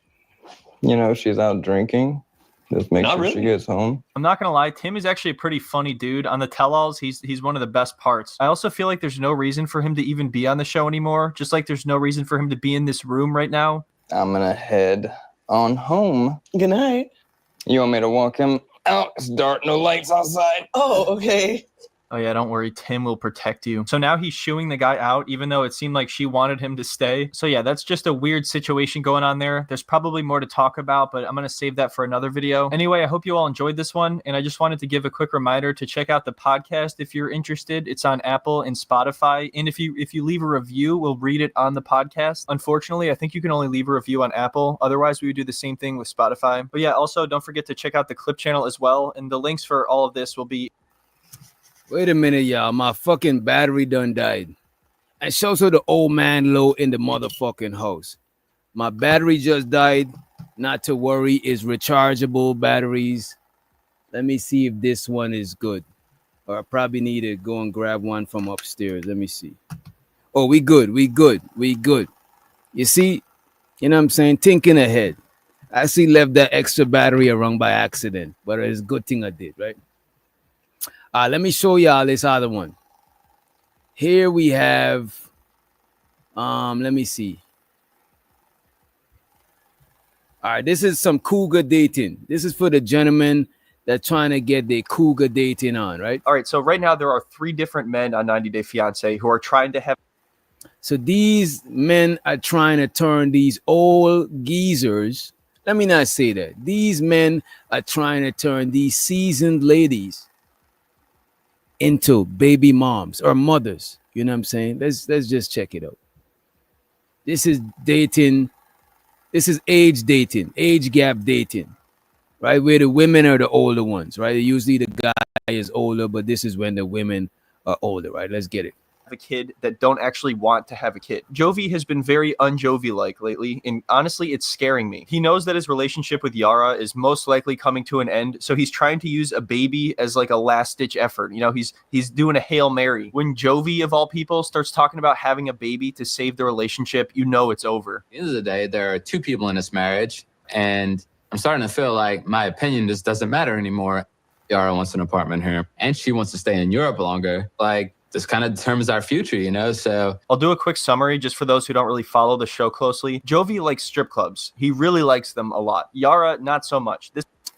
she's out drinking. Just make sure she gets home. I'm not gonna lie, Tim is actually a pretty funny dude. On the tell-alls, he's one of the best parts. I also feel like there's no reason for him to even be on the show anymore. Just like there's no reason for him to be in this room right now. I'm gonna head on home. Good night. You want me to walk him out? It's dark, no lights outside. Oh, okay. Oh yeah, don't worry, Tim will protect you. So now he's shooing the guy out, even though it seemed like she wanted him to stay. So yeah, that's just a weird situation going on there. There's probably more to talk about, but I'm going to save that for another video. Anyway, I hope you all enjoyed this one, and I just wanted to give a quick reminder to check out the podcast if you're interested. It's on Apple and Spotify, and if you leave a review, we'll read it on the podcast. Unfortunately, I think you can only leave a review on Apple. Otherwise, we would do the same thing with Spotify. But yeah, also don't forget to check out the clip channel as well, and the links for all of this will be... Wait a minute, y'all. My fucking battery done died. And shows her the old man low in the motherfucking house. My battery just died. Not to worry, it's rechargeable batteries. Let me see if this one is good. Or I probably need to go and grab one from upstairs. Let me see. Oh, we good. You see, you know what I'm saying? Thinking ahead. I actually left that extra battery around by accident. But it's a good thing I did, right? Let me show y'all this other one. Here we have, let me see. All right, this is some cougar dating. This is for the gentlemen that trying to get their cougar dating on, right? All right, so right now there are 3 different men on 90 Day Fiancé who are trying to have... So these men are trying to turn these old geezers, let me not say that. These men are trying to turn these seasoned ladies into baby moms or mothers. You know what I'm saying? Let's just check it out. This is dating. This is age dating, age gap dating. right? Where the women are the older ones, right? Usually the guy is older, but this is when the women are older, right? Let's get it. A kid that don't actually want to have a kid. Jovi has been very un-Jovi-like lately, and honestly, it's scaring me. He knows that his relationship with Yara is most likely coming to an end, so he's trying to use a baby as like a last-ditch effort. You know, he's doing a Hail Mary. When Jovi, of all people, starts talking about having a baby to save the relationship, you know it's over. At the end of the day, there are two people in this marriage, and I'm starting to feel like my opinion just doesn't matter anymore. Yara wants an apartment here, and she wants to stay in Europe longer. Like, this kind of determines our future, you know? So I'll do a quick summary just for those who don't really follow the show closely. Jovi likes strip clubs. He really likes them a lot. Yara, not so much.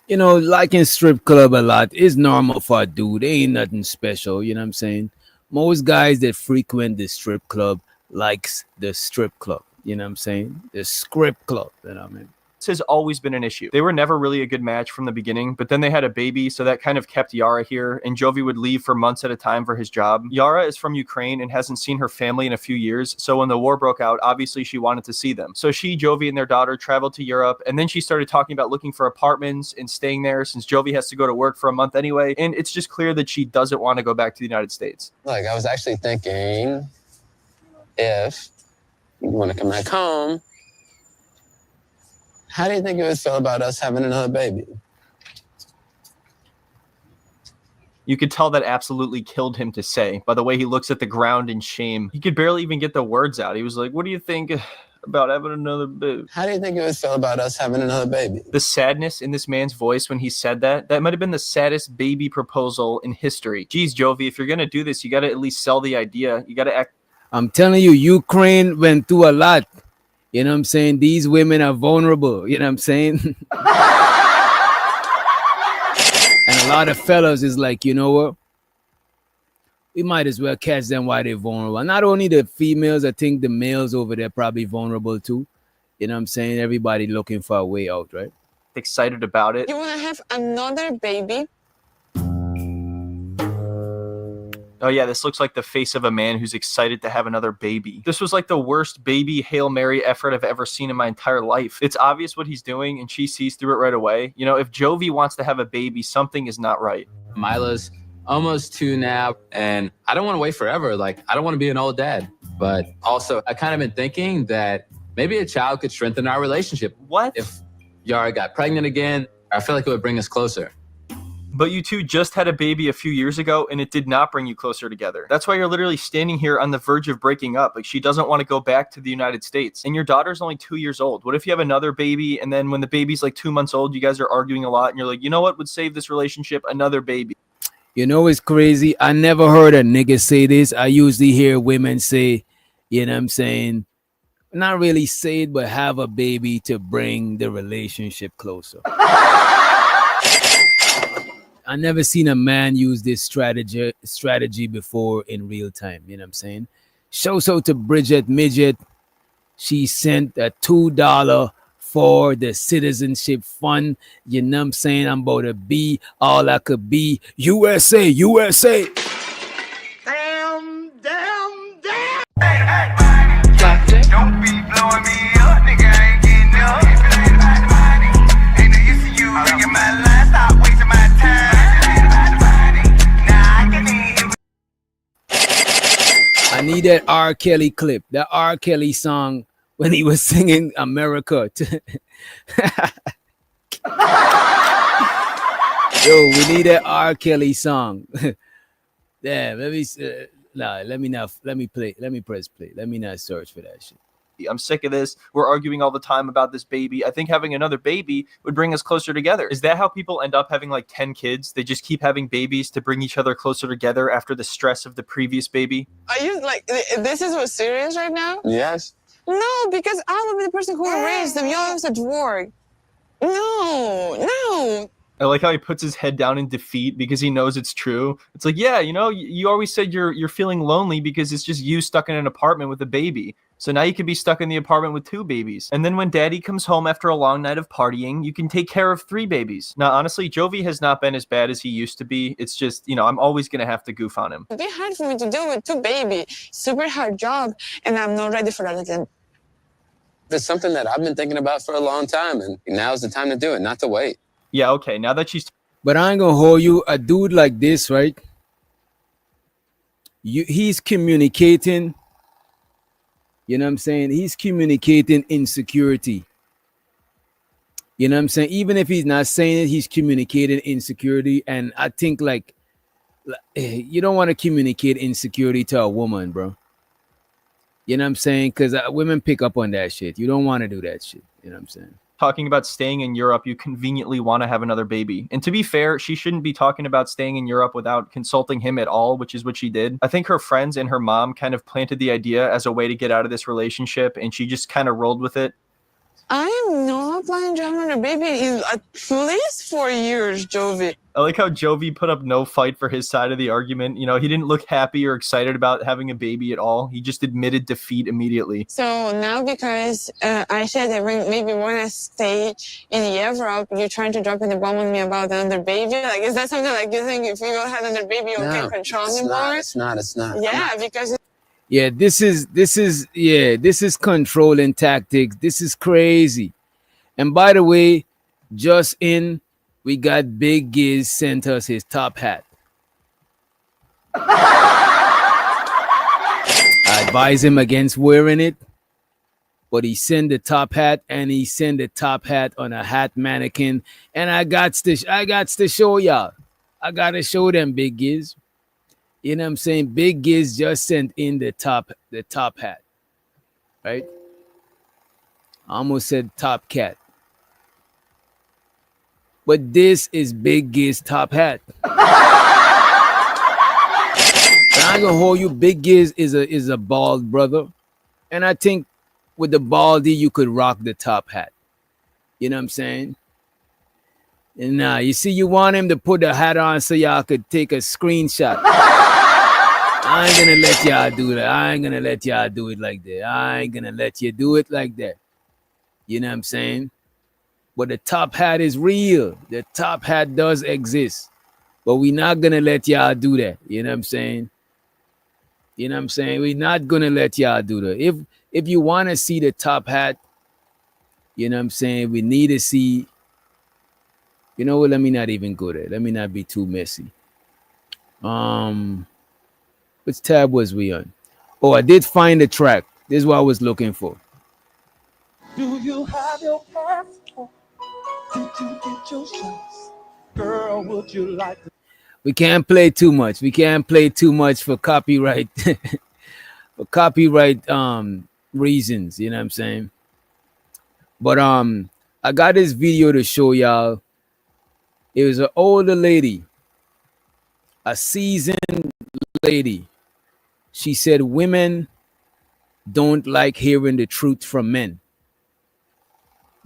You know, liking strip club a lot is normal for a dude. Ain't nothing special, you know what I'm saying? Most guys that frequent the strip club likes the strip club, you know what I'm saying? The script club, you know what I mean? Has always been an issue. They were never really a good match from the beginning, but then they had a baby, so that kind of kept Yara here, and Jovi would leave for months at a time for his job. Yara is from Ukraine and hasn't seen her family in a few years, so when the war broke out, obviously she wanted to see them. So she, Jovi, and their daughter traveled to Europe, and then she started talking about looking for apartments and staying there since Jovi has to go to work for a month anyway, and it's just clear that she doesn't want to go back to the United States. Like, I was actually thinking, if you want to come back home, how do you think it would feel about us having another baby? You could tell that absolutely killed him to say by the way he looks at the ground in shame. He could barely even get the words out. He was like, what do you think about having another baby? How do you think it would feel about us having another baby? The sadness in this man's voice when he said that might have been the saddest baby proposal in history. Geez, Jovi, if you're going to do this, you got to at least sell the idea. You got to act. I'm telling you, Ukraine went through a lot. You know what I'm saying? These women are vulnerable. You know what I'm saying? And a lot of fellas is like, you know what? We might as well catch them while they're vulnerable. Not only the females, I think the males over there probably vulnerable too. You know what I'm saying? Everybody looking for a way out, right? Excited about it. You want to have another baby? Oh yeah, this looks like the face of a man who's excited to have another baby. This was like the worst baby Hail Mary effort I've ever seen in my entire life. It's obvious what he's doing, and she sees through it right away. You know, if Jovi wants to have a baby, something is not right. Mila's almost 2 now, and I don't want to wait forever. Like, I don't want to be an old dad. But also, I kind of been thinking that maybe a child could strengthen our relationship. What? If Yara got pregnant again, I feel like it would bring us closer. But you two just had a baby a few years ago, and it did not bring you closer together. That's why you're literally standing here on the verge of breaking up. Like, she doesn't want to go back to the United States. And your daughter's only 2 years old. What if you have another baby, and then when the baby's like 2 months old, you guys are arguing a lot, and you're like, you know what would save this relationship? Another baby. You know, it's crazy. I never heard a nigga say this. I usually hear women say, you know what I'm saying? Not really say it, but have a baby to bring the relationship closer. I never seen a man use this strategy before in real time. You know what I'm saying? Shouts out to Bridget Midget. She sent a $2 for the citizenship fund. You know what I'm saying? I'm about to be all I could be. USA, USA. Damn. Hey, hey, don't be blowing me up, nigga. I ain't getting up. Ain't no use to you ringing my line. Stop wasting my time. I need that R. Kelly clip, that R. Kelly song when he was singing America. Yo, we need that R. Kelly song. Yeah, let me press play. Let me not search for that shit. I'm sick of this. We're arguing all the time about this baby. I think having another baby would bring us closer together. Is that how people end up having like 10 kids? They just keep having babies to bring each other closer together after the stress of the previous baby? Are you like, this is what's serious right now? Yes. No, because I will be the person who raised them. You're such work. No. I like how he puts his head down in defeat because he knows it's true. It's like, yeah, you know, you always said you're feeling lonely because it's just you stuck in an apartment with a baby. So now you can be stuck in the apartment with 2 babies. And then when daddy comes home after a long night of partying, you can take care of 3 babies. Now, honestly, Jovi has not been as bad as he used to be. It's just, you know, I'm always going to have to goof on him. It'd be hard for me to deal with 2 babies. Super hard job, and I'm not ready for that again. It's something that I've been thinking about for a long time, and now's the time to do it, not to wait. Yeah, okay. Now that she's But I ain't gonna hold you. A dude like this, right? He's communicating. You know what I'm saying? He's communicating insecurity. You know what I'm saying? Even if he's not saying it, he's communicating insecurity. And I think like you don't want to communicate insecurity to a woman, bro. You know what I'm saying? Because women pick up on that shit. You don't want to do that shit. You know what I'm saying? talking about staying in Europe, you conveniently want to have another baby. And to be fair, she shouldn't be talking about staying in Europe without consulting him at all, which is what she did. I think her friends and her mom kind of planted the idea as a way to get out of this relationship, and she just kind of rolled with it. I am not planning to have another baby in at least 4 years, Jovi. I like how Jovi put up no fight for his side of the argument. You know, he didn't look happy or excited about having a baby at all. He just admitted defeat immediately. So now because I said that maybe when I stay in Europe, you're trying to drop in the bomb on me about another baby? Like, is that something like you think if you have another baby, you can control me more? It's not. Yeah, because... Yeah, this is controlling tactics. This is crazy. And by the way, just in, we got Big Giz sent us his top hat. I advise him against wearing it, but he sent the top hat, and he sent the top hat on a hat mannequin. And I got to show y'all. I gotta show them, Big Giz. You know what I'm saying? Big Giz just sent in the top hat, right? I almost said top cat. But this is Big Giz top hat. And I'm gonna hold you. Big Giz is a bald brother. And I think with the baldy, you could rock the top hat. You know what I'm saying? And now you see, you want him to put the hat on so y'all could take a screenshot. I ain't gonna let y'all do that. I ain't gonna let y'all do it like that. I ain't gonna let you do it like that. You know what I'm saying? But the top hat is real. The top hat does exist. But we're not gonna let y'all do that. You know what I'm saying? You know what I'm saying? We're not gonna let y'all do that. If you want to see the top hat, you know what I'm saying? We need to see. You know what? Let me not even go there. Let me not be too messy. Which tab was we on? Oh, I did find the track. This is what I was looking for. Do you have your passport? Did you get your shots? Girl, would you like to? We can't play too much. We can't play too much for copyright for copyright reasons, you know what I'm saying? But I got this video to show y'all. It was an older lady, a seasoned lady. She said women don't like hearing the truth from men.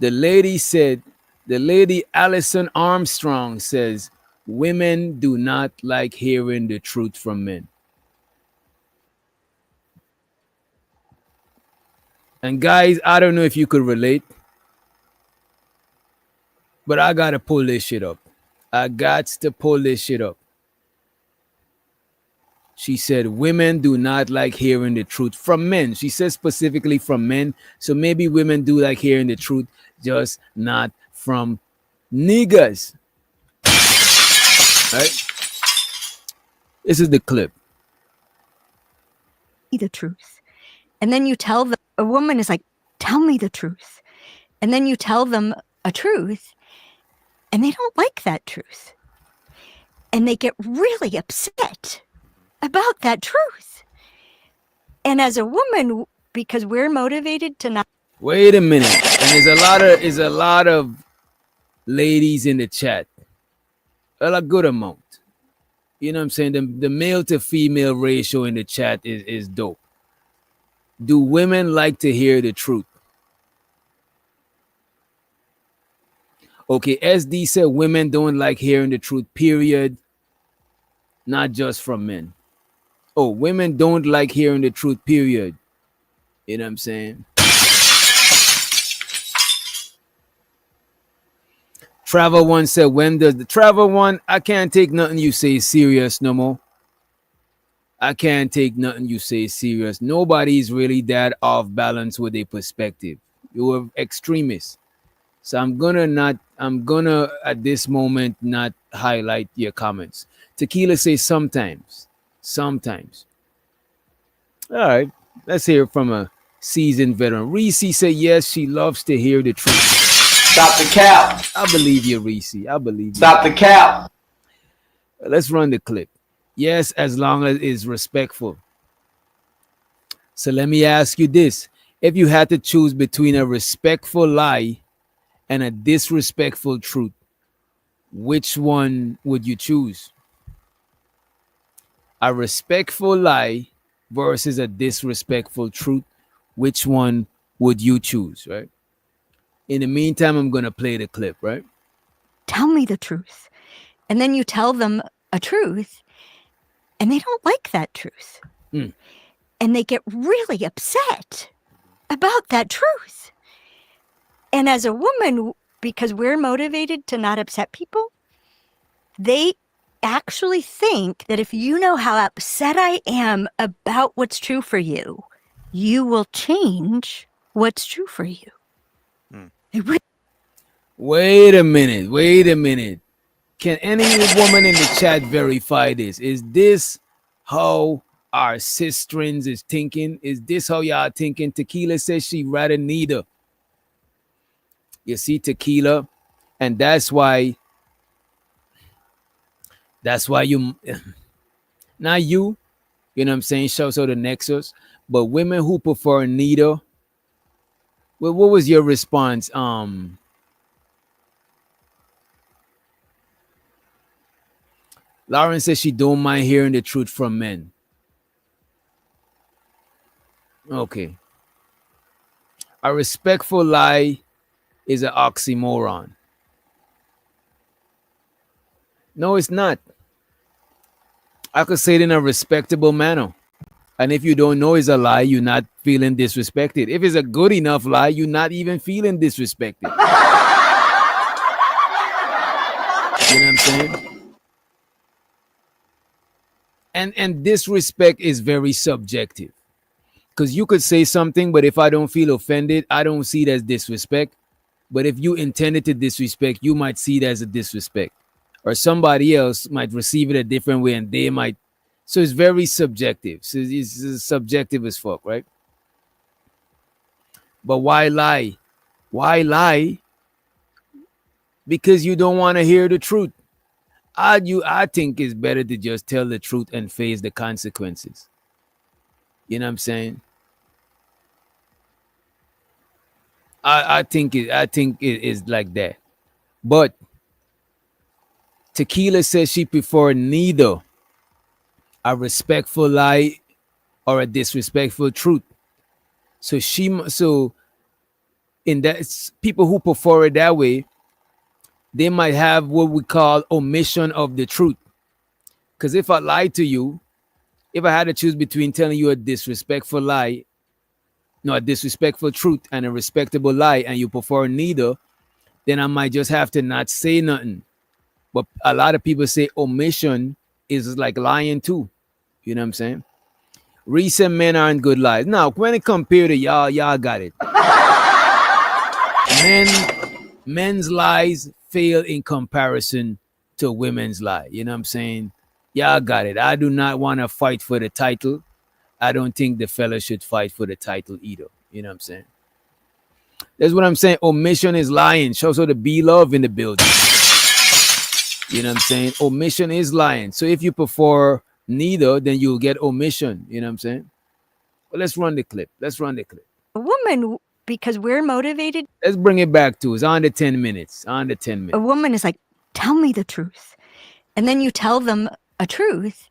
The lady Allison Armstrong says women do not like hearing the truth from men. And guys, I don't know if you could relate, but I gotta pull this shit up. I got to pull this shit up. She said women do not like hearing the truth from men. She says specifically from men. So maybe women do like hearing the truth, just not from niggas. Right? This is the clip. The truth. And then you tell them, a woman is like, tell me the truth. And then you tell them a truth, and they don't like that truth. And they get really upset about that truth. And as a woman, because we're motivated to not. Wait a minute. And there's a lot of ladies in the chat. A good amount. You know what I'm saying? The male to female ratio in the chat is dope. Do women like to hear the truth? Okay, SD said women don't like hearing the truth, period. Not just from men. Oh, women don't like hearing the truth, period. You know what I'm saying? Travel One said, when does the Travel One? I can't take nothing you say serious no more. I can't take nothing you say serious. Nobody's really that off balance with a perspective. You're extremists. So I'm gonna I'm gonna at this moment not highlight your comments. Tequila says sometimes. Sometimes. All right. Let's hear from a seasoned veteran. Reese said yes, she loves to hear the truth. Stop the cap. I believe you, Reese. I believe you. Stop the cap. Let's run the clip. Yes, as long as it's respectful. So let me ask you this. If you had to choose between a respectful lie and a disrespectful truth, which one would you choose? A respectful lie versus a disrespectful truth, which one would you choose, right? In the meantime, I'm going to play the clip, right? Tell me the truth. And then you tell them a truth, and they don't like that truth. Mm. And they get really upset about that truth. And as a woman, because we're motivated to not upset people, they actually think that if you know how upset I am about what's true for you, you will change what's true for you. Wait a minute. Can any woman in the chat verify this? Is this how our sistrins is thinking? Is this how y'all thinking? Tequila says she rather neither. You see, Tequila, and that's why you, not you, you know what I'm saying? Shows out the Nexus, but women who prefer neither. Well, what was your response? Lauren says she don't mind hearing the truth from men. Okay. A respectful lie is an oxymoron. No, it's not. I could say it in a respectable manner. And if you don't know it's a lie, you're not feeling disrespected. If it's a good enough lie, you're not even feeling disrespected. You know what I'm saying? And disrespect is very subjective. Because you could say something, but if I don't feel offended, I don't see it as disrespect. But if you intended to disrespect, you might see it as a disrespect. Or somebody else might receive it a different way and they might. So it's very subjective. So it's subjective as fuck, right? But why lie? Why lie? Because you don't want to hear the truth. I think it's better to just tell the truth and face the consequences. You know what I'm saying? I think it is like that. But Tequila says she prefer neither a respectful lie or a disrespectful truth. So in that, people who prefer it that way, they might have what we call omission of the truth. Because if I lie to you, if I had to choose between telling you a disrespectful lie, no, a disrespectful truth and a respectable lie, and you prefer neither, then I might just have to not say nothing. But a lot of people say omission is like lying too. You know what I'm saying? Recent men aren't good lies. Now, when it compared to y'all got it. Men's lies fail in comparison to women's lie. You know what I'm saying? Y'all got it. I do not want to fight for the title. I don't think the fella should fight for the title either. You know what I'm saying? That's what I'm saying. Omission is lying. Shows how the B-Love in the building. You know what I'm saying? Omission is lying. So if you prefer neither, then you'll get omission. You know what I'm saying? Well, let's run the clip. A woman, because we're motivated. Let's bring it back to us. On the 10 minutes. A woman is like, tell me the truth. And then you tell them a truth,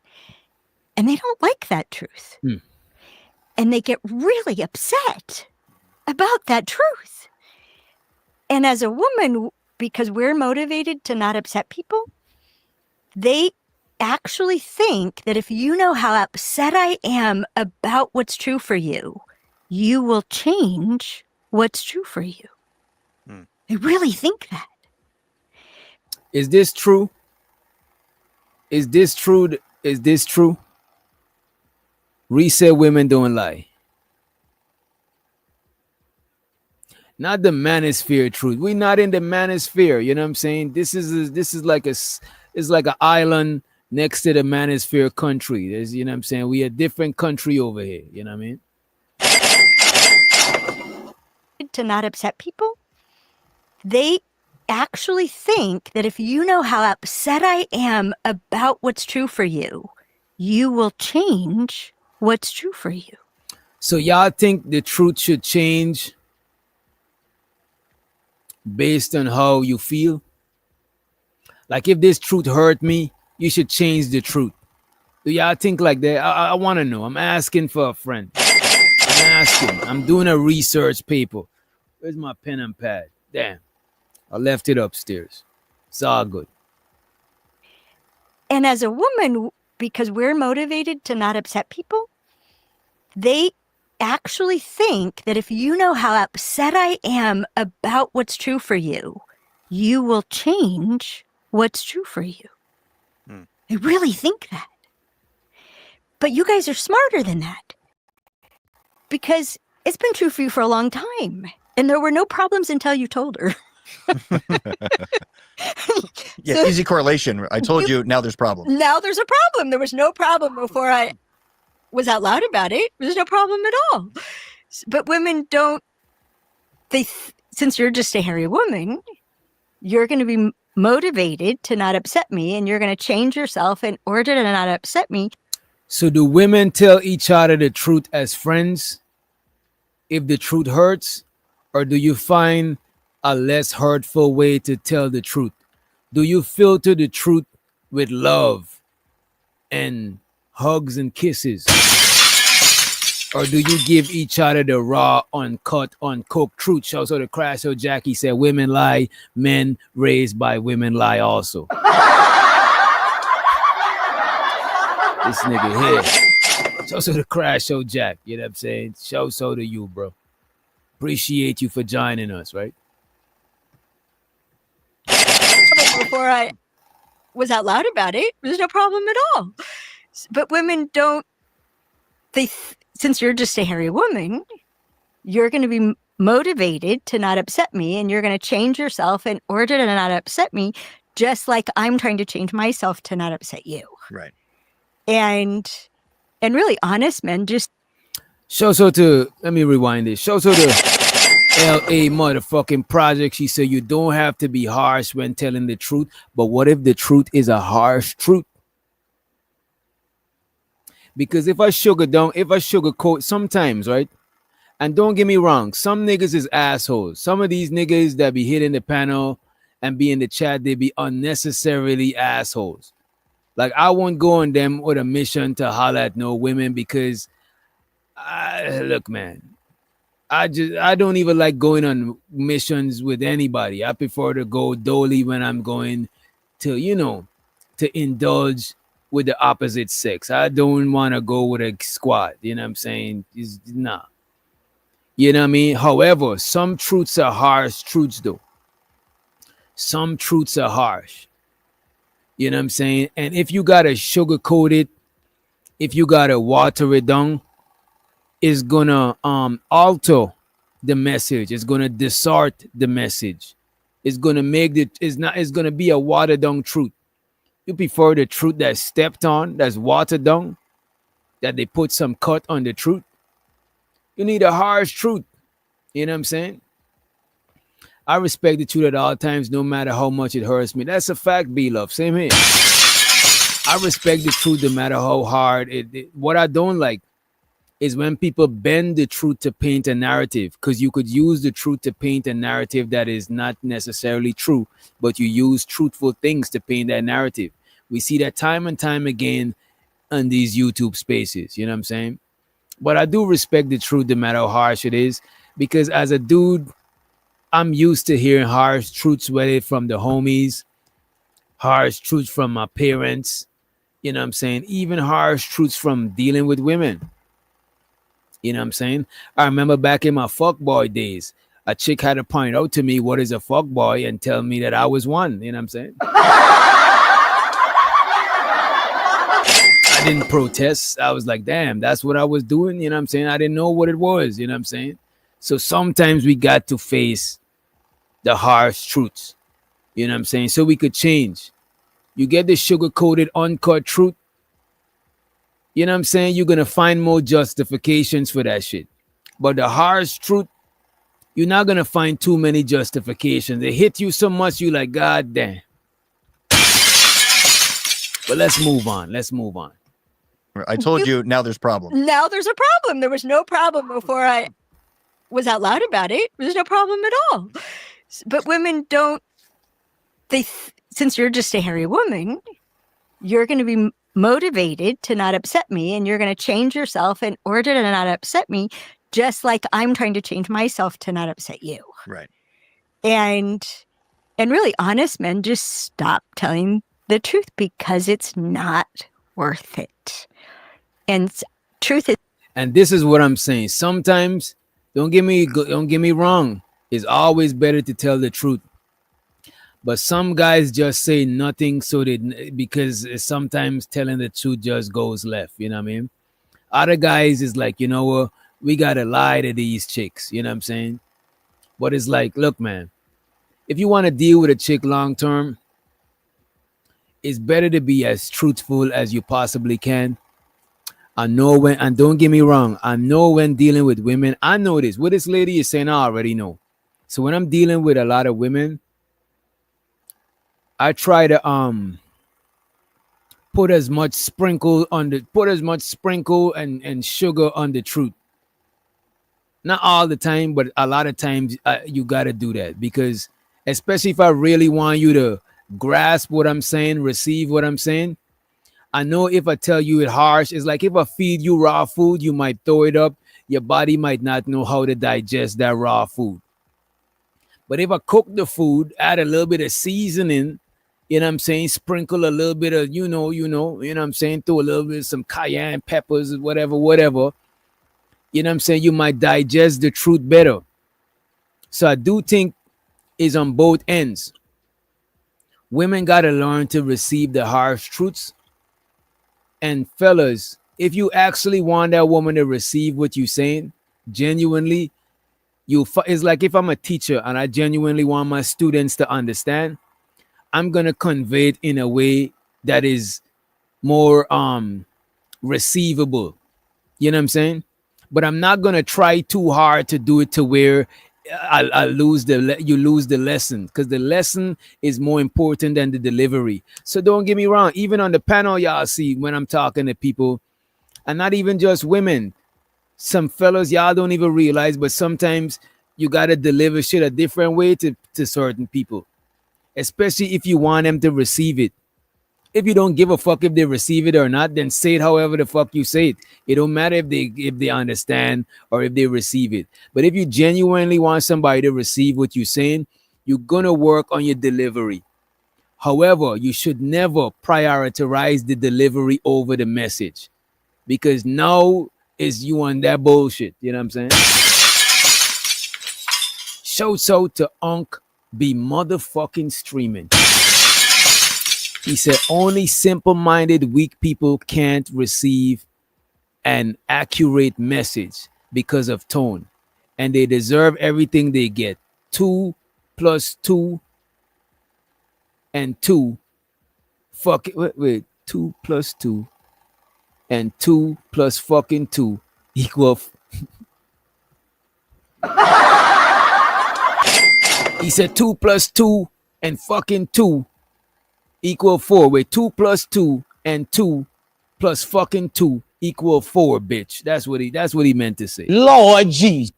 and they don't like that truth. And they get really upset about that truth. And as a woman, because we're motivated to not upset people, they actually think that if you know how upset I am about what's true for you, you will change what's true for you. They really think that. Is this true? Is this true? Reset women don't lie. Not the manosphere truth. We're not in the manosphere. You know what I'm saying? This is like it's like an island next to the manosphere country. There's, you know what I'm saying? We a different country over here. You know what I mean? To not upset people, they actually think that if you know how upset I am about what's true for you, you will change what's true for you. So y'all think the truth should change based on how you feel? Like if this truth hurt me, you should change the truth. Do y'all think like that? I want to know. I'm asking for a friend. I'm asking. I'm doing a research paper. Where's my pen and pad? Damn. I left it upstairs. It's all good. And as a woman, because we're motivated to not upset people, they actually think that if you know how upset I am about what's true for you, you will change what's true for you. They really think that. But you guys are smarter than that. Because it's been true for you for a long time. And there were no problems until you told her. Yeah, So easy correlation. I told you, now there's problems. now there's a problem. There was no problem before I was out loud about it. There's no problem at all. But women don't, since you're just a hairy woman, you're going to be motivated to not upset me, and you're going to change yourself in order to not upset me. So do women tell each other the truth as friends if the truth hurts? Or do you find a less hurtful way to tell the truth? Do you filter the truth with love and hugs and kisses? Or do you give each other the raw, uncut, uncooked truth? So the Crash Show Jackie said, women lie, men raised by women lie also. This nigga here. So the Crash Show Jack, you know what I'm saying? So to you, bro. Appreciate you for joining us, right? Before I was out loud about it, there's no problem at all. But women don't, since you're just a hairy woman, you're going to be motivated to not upset me, and you're going to change yourself in order to not upset me, just like I'm trying to change myself to not upset you. Right. And really, honest men just let me rewind this. Show to the LA motherfucking project. She said you don't have to be harsh when telling the truth, but what if the truth is a harsh truth? Because if I sugarcoat sometimes, right? And don't get me wrong, some niggas is assholes. Some of these niggas that be hitting the panel and be in the chat, they be unnecessarily assholes. Like I won't go on them with a mission to holler at no women because look, man, I don't even like going on missions with anybody. I prefer to go dolly when I'm going to, to indulge with the opposite sex. I don't want to go with a squad. You know what I'm saying? Nah. You know what I mean? However, some truths are harsh truths, though. Some truths are harsh. You know what I'm saying? And if you got to sugarcoat it, if you got to water it down, it's going to alter the message. It's going to distort the message. It's going to make it's going to be a watered down truth. You prefer the truth that's stepped on, that's watered down, that they put some cut on the truth. You need a harsh truth. You know what I'm saying? I respect the truth at all times, no matter how much it hurts me. That's a fact, B-Love. Same here. I respect the truth no matter how hard it. What I don't like is when people bend the truth to paint a narrative, because you could use the truth to paint a narrative that is not necessarily true, but you use truthful things to paint that narrative. We see that time and time again on these YouTube spaces. You know what I'm saying? But I do respect the truth no matter how harsh it is, because as a dude, I'm used to hearing harsh truths, whether from the homies, harsh truths from my parents, you know what I'm saying? Even harsh truths from dealing with women. You know what I'm saying? I remember back in my fuckboy days, a chick had to point out to me what is a fuckboy and tell me that I was one. You know what I'm saying? I didn't protest. I was like, damn, that's what I was doing. You know what I'm saying? I didn't know what it was. You know what I'm saying? So sometimes we got to face the harsh truths. You know what I'm saying? So we could change. You get the sugar-coated, uncut truth. You know what I'm saying? You're going to find more justifications for that shit. But the harsh truth, you're not going to find too many justifications. They hit you so much, you like, God damn. But let's move on. Let's move on. I told you, now there's problem. Now there's a problem. There was no problem before I was out loud about it. There's no problem at all. But women don't, since you're just a hairy woman, you're going to be motivated to not upset me, and you're going to change yourself in order to not upset me, just like I'm trying to change myself to not upset you. Right. And really, honest men just stop telling the truth because it's not worth it. And truth is. And this is what I'm saying. Sometimes, don't get me wrong. It's always better to tell the truth. But some guys just say nothing because sometimes telling the truth just goes left. You know what I mean? Other guys is like, you know what? We got to lie to these chicks. You know what I'm saying? But it's like, look, man, if you want to deal with a chick long term, it's better to be as truthful as you possibly can. I know when, and don't get me wrong, I know when dealing with women, I know this. What this lady is saying, I already know. So when I'm dealing with a lot of women, I try to put as much sprinkle and sugar on the truth. Not all the time, but a lot of times you got to do that, because especially if I really want you to grasp what I'm saying, receive what I'm saying. I know if I tell you it harsh, it's like if I feed you raw food, you might throw it up. Your body might not know how to digest that raw food. But if I cook the food, add a little bit of seasoning, you know what I'm saying, sprinkle a little bit of, you know what I'm saying, throw a little bit of some cayenne peppers, whatever, you know what I'm saying, you might digest the truth better. So I do think it's on both ends. Women got to learn to receive the harsh truths. And fellas, if you actually want that woman to receive what you're saying, genuinely, it's like if I'm a teacher and I genuinely want my students to understand, I'm going to convey it in a way that is more receivable. You know what I'm saying? But I'm not going to try too hard to do it to where you lose the lesson, because the lesson is more important than the delivery. So don't get me wrong. Even on the panel, y'all see when I'm talking to people, and not even just women, some fellas, y'all don't even realize, but sometimes you got to deliver shit a different way to certain people, especially if you want them to receive it. If you don't give a fuck if they receive it or not, then say it however the fuck you say it. It don't matter if they understand or if they receive it. But if you genuinely want somebody to receive what you're saying, you're gonna work on your delivery. However, you should never prioritize the delivery over the message, because now is you on that bullshit. You know what I'm saying? Shouts out to Unc be motherfucking streaming. He said, only simple-minded, weak people can't receive an accurate message because of tone, and they deserve everything they get. 2 plus 2 and 2. Fuck it. Wait. 2 plus 2 and 2 plus fucking 2 equal. He said 2 plus 2 and fucking 2 equal 4. Wait, 2 plus 2 and 2 plus fucking 2 equal 4, bitch. That's what he meant to say. Lord jeez.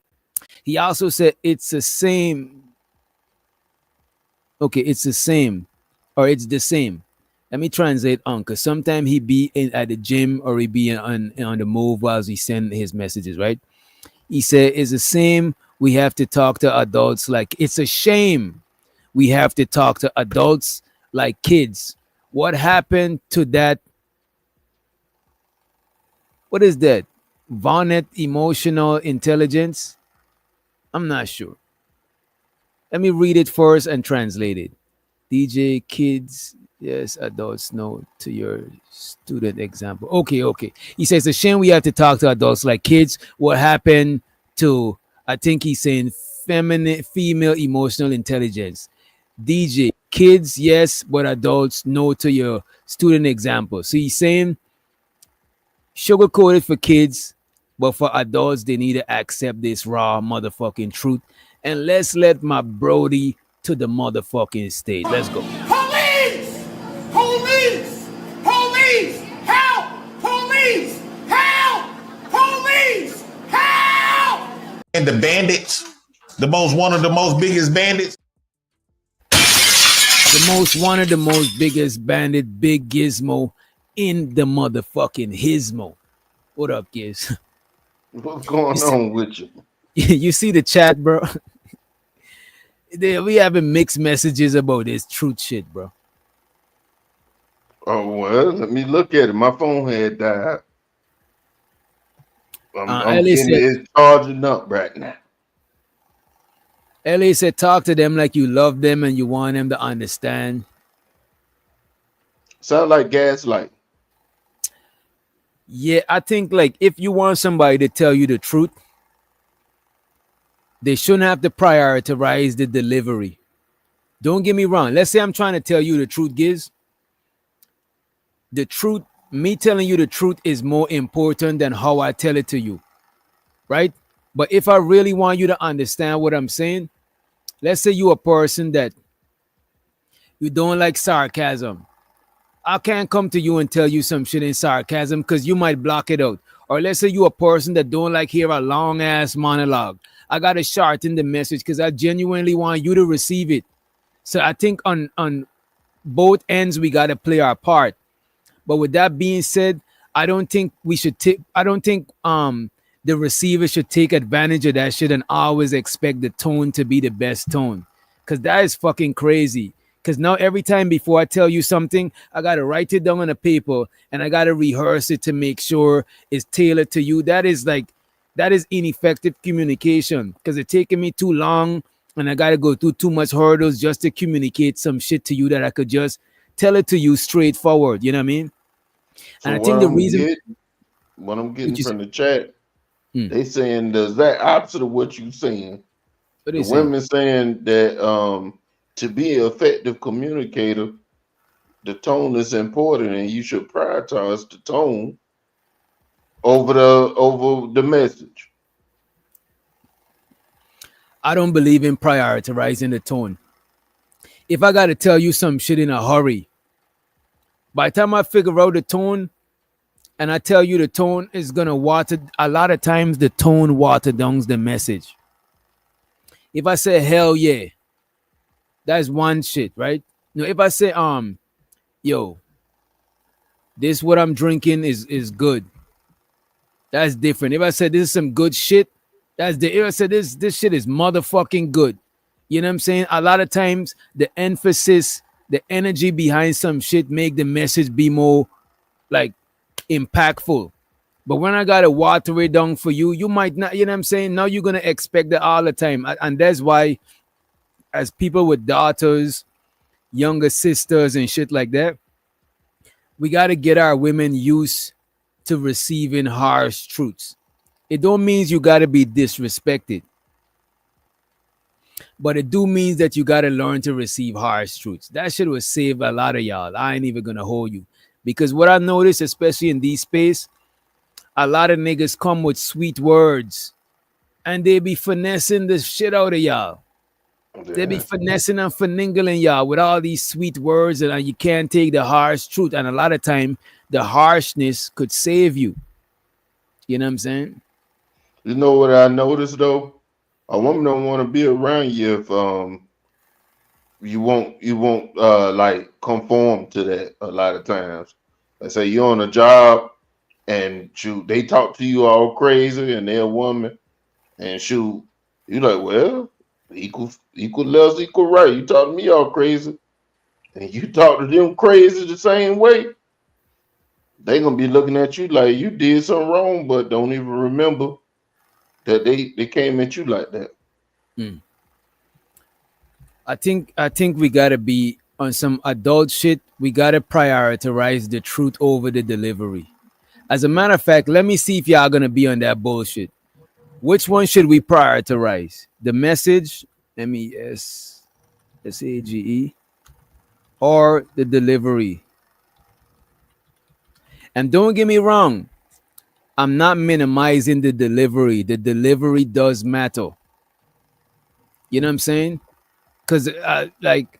He also said it's the same. Okay, it's the same. Or it's the same. Let me translate on, because sometimes he be at the gym or he be on the move while he send his messages, right? He said it's the same. We have to talk to adults like it's a shame. We have to talk to adults like kids. What happened to that? What is that? Vonnet emotional intelligence? I'm not sure. Let me read it first and translate it. DJ, kids, yes, adults, no, to your student example. Okay. He says, it's a shame we have to talk to adults like kids. What happened to I think he's saying female emotional intelligence. DJ, kids, yes, but adults, no to your student example. So he's saying sugarcoat it for kids, but for adults, they need to accept this raw motherfucking truth. And let's let my Brody to the motherfucking stage. Let's go. Police! Police! Police! Help! Police! Help! Police! Help! And the bandits, one of the most biggest bandits. One of the most biggest bandit, Big Gizmo in the motherfucking Hismo. What up, Giz? What's going on with you? You see the chat, bro? We having mixed messages about this truth shit, bro. Oh, well, let me look at it. My phone had died. It's charging up right now. LA said, talk to them like you love them and you want them to understand. Sound like gaslight. Yeah, I think like if you want somebody to tell you the truth, they shouldn't have to prioritize the delivery. Don't get me wrong. Let's say I'm trying to tell you the truth, Giz. The truth, me telling you the truth is more important than how I tell it to you, right? But if I really want you to understand what I'm saying, let's say you're a person that you don't like sarcasm. I can't come to you and tell you some shit in sarcasm because you might block it out. Or let's say you're a person that don't like hear a long ass monologue. I got to shorten the message because I genuinely want you to receive it. So I think on both ends we got to play our part. But with that being said, I don't think we should take. I don't think the receiver should take advantage of that shit and always expect the tone to be the best tone, because that is fucking crazy. Because now every time before I tell you something, I got to write it down on a paper and I got to rehearse it to make sure it's tailored to you. That is ineffective communication because it's taking me too long and I got to go through too much hurdles just to communicate some shit to you that I could just tell it to you straightforward. You know what I mean? So and I think the reason what I'm getting from the chat, they saying does that opposite of what you saying. The women saying that to be an effective communicator, the tone is important, and you should prioritize the tone over the message. I don't believe in prioritizing the tone. If I got to tell you some shit in a hurry, by the time I figure out the tone and I tell you the tone is going to water, a lot of times the tone water down the message. If I say, hell yeah, that's one shit, right? No, if I say, yo, this what I'm drinking is good, that's different. If I said this is some good shit, that's the. If I said this shit is motherfucking good, you know what I'm saying? A lot of times the emphasis, the energy behind some shit make the message be more like impactful. But when I gotta water it down for you, you might not, you know what I'm saying? Now you're gonna expect that all the time. And that's why as people with daughters, younger sisters and shit like that, we gotta get our women used to receiving harsh truths. It don't mean you gotta be disrespected, but it do means that you gotta learn to receive harsh truths. That shit will save a lot of y'all. I ain't even gonna hold you. Because what I noticed, especially in these space, a lot of niggas come with sweet words and they be finessing the shit out of y'all. They be finessing and finingling y'all with all these sweet words, and you can't take the harsh truth. And a lot of time, the harshness could save you. You know what I'm saying? You know what I noticed though? A woman don't want to be around you if you won't like conform to that a lot of times. Let's say you're on a job and they talk to you all crazy and they're a woman, and you like, well, equal less, equal right. You talk to me all crazy, and you talk to them crazy the same way. They gonna be looking at you like you did something wrong, but don't even remember that they came at you like that. I think we gotta be on some adult shit. We gotta prioritize the truth over the delivery. As a matter of fact, let me see if y'all gonna be on that bullshit. Which one should we prioritize? The message, MESSAGE, or the delivery? And don't get me wrong, I'm not minimizing the delivery. The delivery does matter. You know what I'm saying? Because like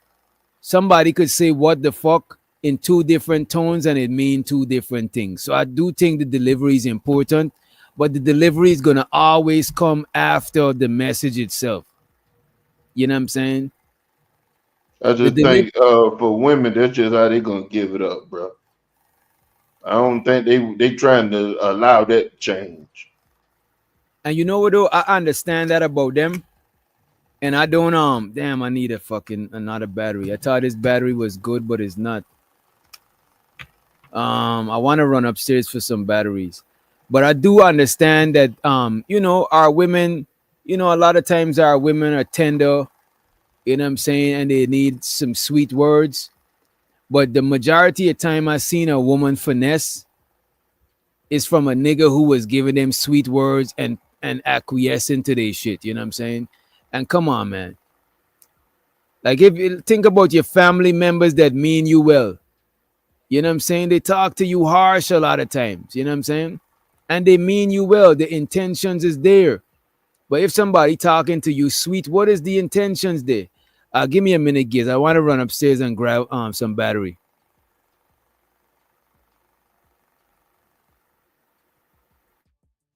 somebody could say what the fuck in two different tones and it mean two different things. So I do think the delivery is important, but the delivery is gonna always come after the message itself. You know what I'm saying? I just think for women, that's just how they gonna give it up, bro. I don't think they trying to allow that to change. And you know what though? I understand that about them. And I don't damn, I need another battery. I thought this battery was good, but it's not. I want to run upstairs for some batteries. But I do understand that you know, our women, you know, a lot of times our women are tender, you know what I'm saying, and they need some sweet words. But the majority of time I've seen a woman finesse is from a nigga who was giving them sweet words and acquiescing to their shit, you know what I'm saying? And come on, man. Like, if you think about your family members that mean you well, you know what I'm saying? They talk to you harsh a lot of times, you know what I'm saying? And they mean you well. The intentions is there. But if somebody talking to you sweet, what is the intentions there? Give me a minute, Giz. I want to run upstairs and grab some battery.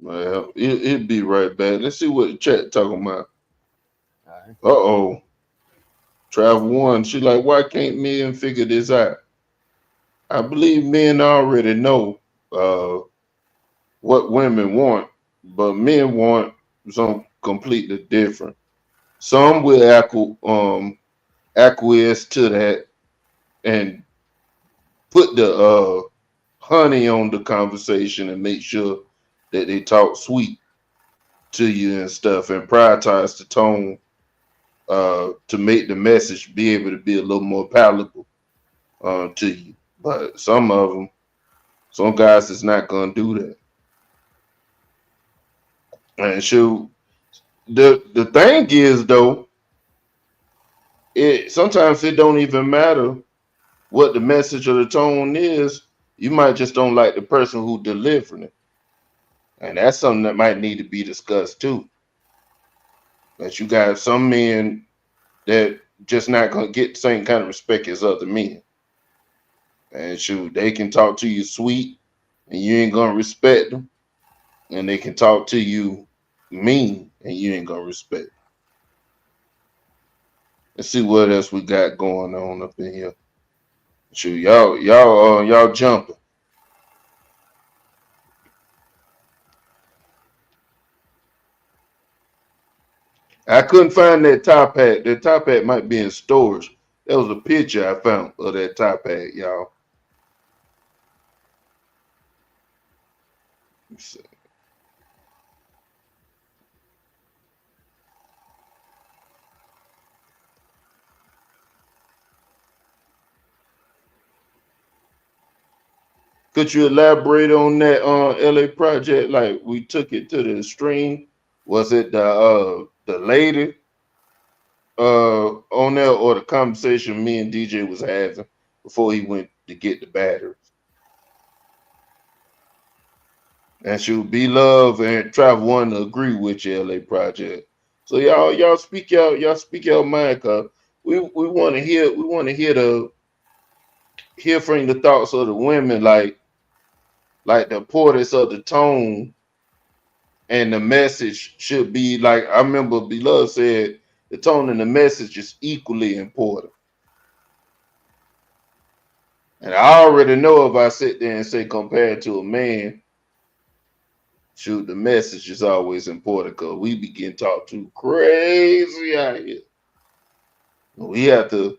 Well, it'll be right back. Let's see what the chat talking about. Uh-oh. Travel One, she like, why can't men figure this out? I believe men already know what women want, but men want something completely different. Some will acquiesce to that and put the honey on the conversation and make sure that they talk sweet to you and stuff and prioritize the tone to make the message be able to be a little more palatable to you. But some of them, some guys is not gonna do that. And shoot, the thing is though, sometimes it don't even matter what the message or the tone is. You might just don't like the person who delivering it. And that's something that might need to be discussed too. That you got some men that just not gonna get the same kind of respect as other men. And shoot, they can talk to you sweet and you ain't gonna respect them. And they can talk to you mean and you ain't gonna respect them. Let's see what else we got going on up in here. Shoot, y'all jumping. I couldn't find that top hat. That top hat might be in storage. That was a picture I found of that top hat, y'all. Let's see. Could you elaborate on that LA project? Like we took it to the extreme. Was it the lady on there or the conversation me and DJ was having before he went to get the batteries? And she would be love and Travel One to agree with your LA project. So y'all speak your mind, cause we want to hear from the thoughts of the women, like the importance of the tone and the message should be like, I remember Beloved said the tone and the message is equally important. And I already know if I sit there and say compared to a man, shoot, the message is always important because we begin talk too crazy out here. We had to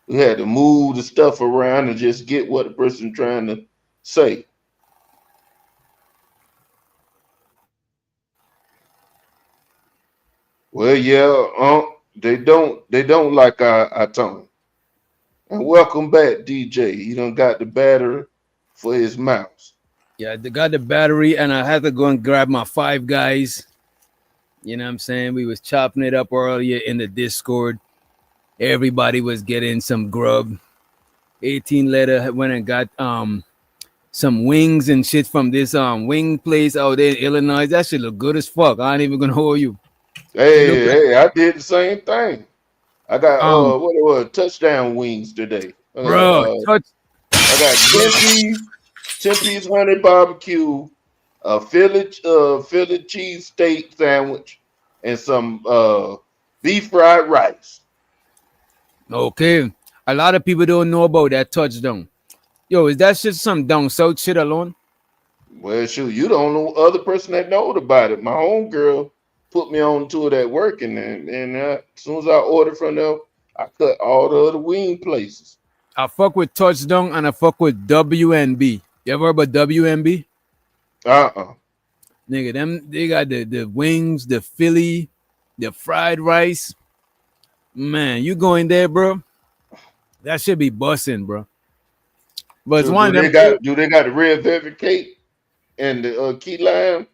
move the stuff around and just get what the person trying to say. Well, yeah, they don't like our tone. And welcome back, DJ. He done got the battery for his mouse. Yeah, they got the battery, and I had to go and grab my 5 Guys. You know what I'm saying? We was chopping it up earlier in the Discord. Everybody was getting some grub. 18 letter went and got some wings and shit from this wing place out there in Illinois. That shit look good as fuck. I ain't even gonna hold you. Hey, I did the same thing. I got what it was, touchdown wings today. Bro, I got 10 piece honey barbecue, a Philly cheese steak sandwich, and some beef fried rice. Okay. A lot of people don't know about that touchdown. Yo, is that shit some down south shit alone? Well, shoot, you the only other person that knowed about it. My homegirl put me on to it at work, and as soon as I ordered from them, I cut all the other wing places. I fuck with touchdown and I fuck with WNB. You ever heard about WNB? Nigga, them they got the wings, the Philly, the fried rice. Man, you go in there, bro. That should be busting, bro. But it's one do of them. Do they got the red velvet cake and the key lime?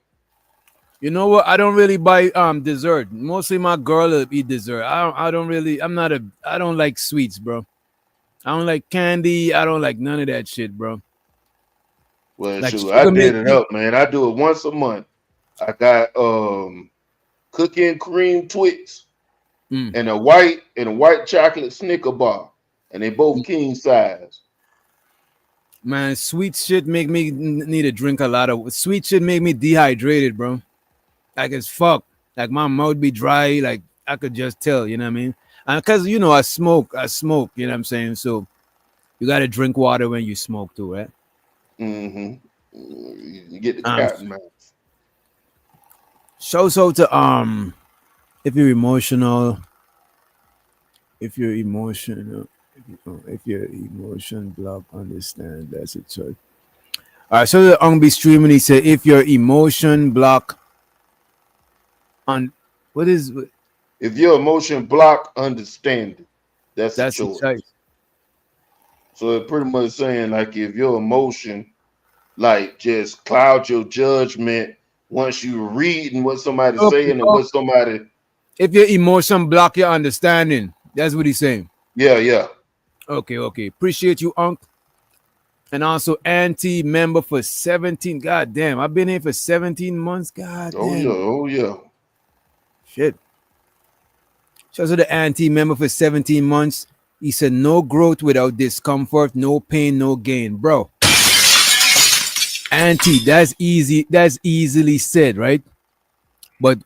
You know what? I don't really buy dessert. Mostly my girl will eat dessert. I don't like sweets, bro. I don't like candy. I don't like none of that shit, bro. Well, Like, shoot, I did it up, man. I do it once a month. I got cookie and cream Twix and a white chocolate Snicker bar, and they both king size. Man, sweet shit make me need to drink a lot of sweet shit. Make me dehydrated, bro. Like as fuck. Like my mouth be dry. Like I could just tell. You know what I mean? And because you know I smoke. You know what I'm saying? So you got to drink water when you smoke too, right? You get the cotton mouth. So to if you're emotional, if your emotion block, understand that's a choice. All right, so the be streaming. He said, if your emotion block on what is if your emotion block understanding, that's a choice. So it pretty much saying like if your emotion like just cloud your judgment once you reading what somebody's saying and what somebody. If your emotion block your understanding, that's what he's saying. Yeah. Okay. Appreciate you, Unc. And also anti-member for 17. God damn, I've been here for 17 months. God damn. Oh yeah. Shit. So the anti-member for 17 months. He said no growth without discomfort, no pain, no gain. Bro. Auntie, that's easy. That's easily said, right? But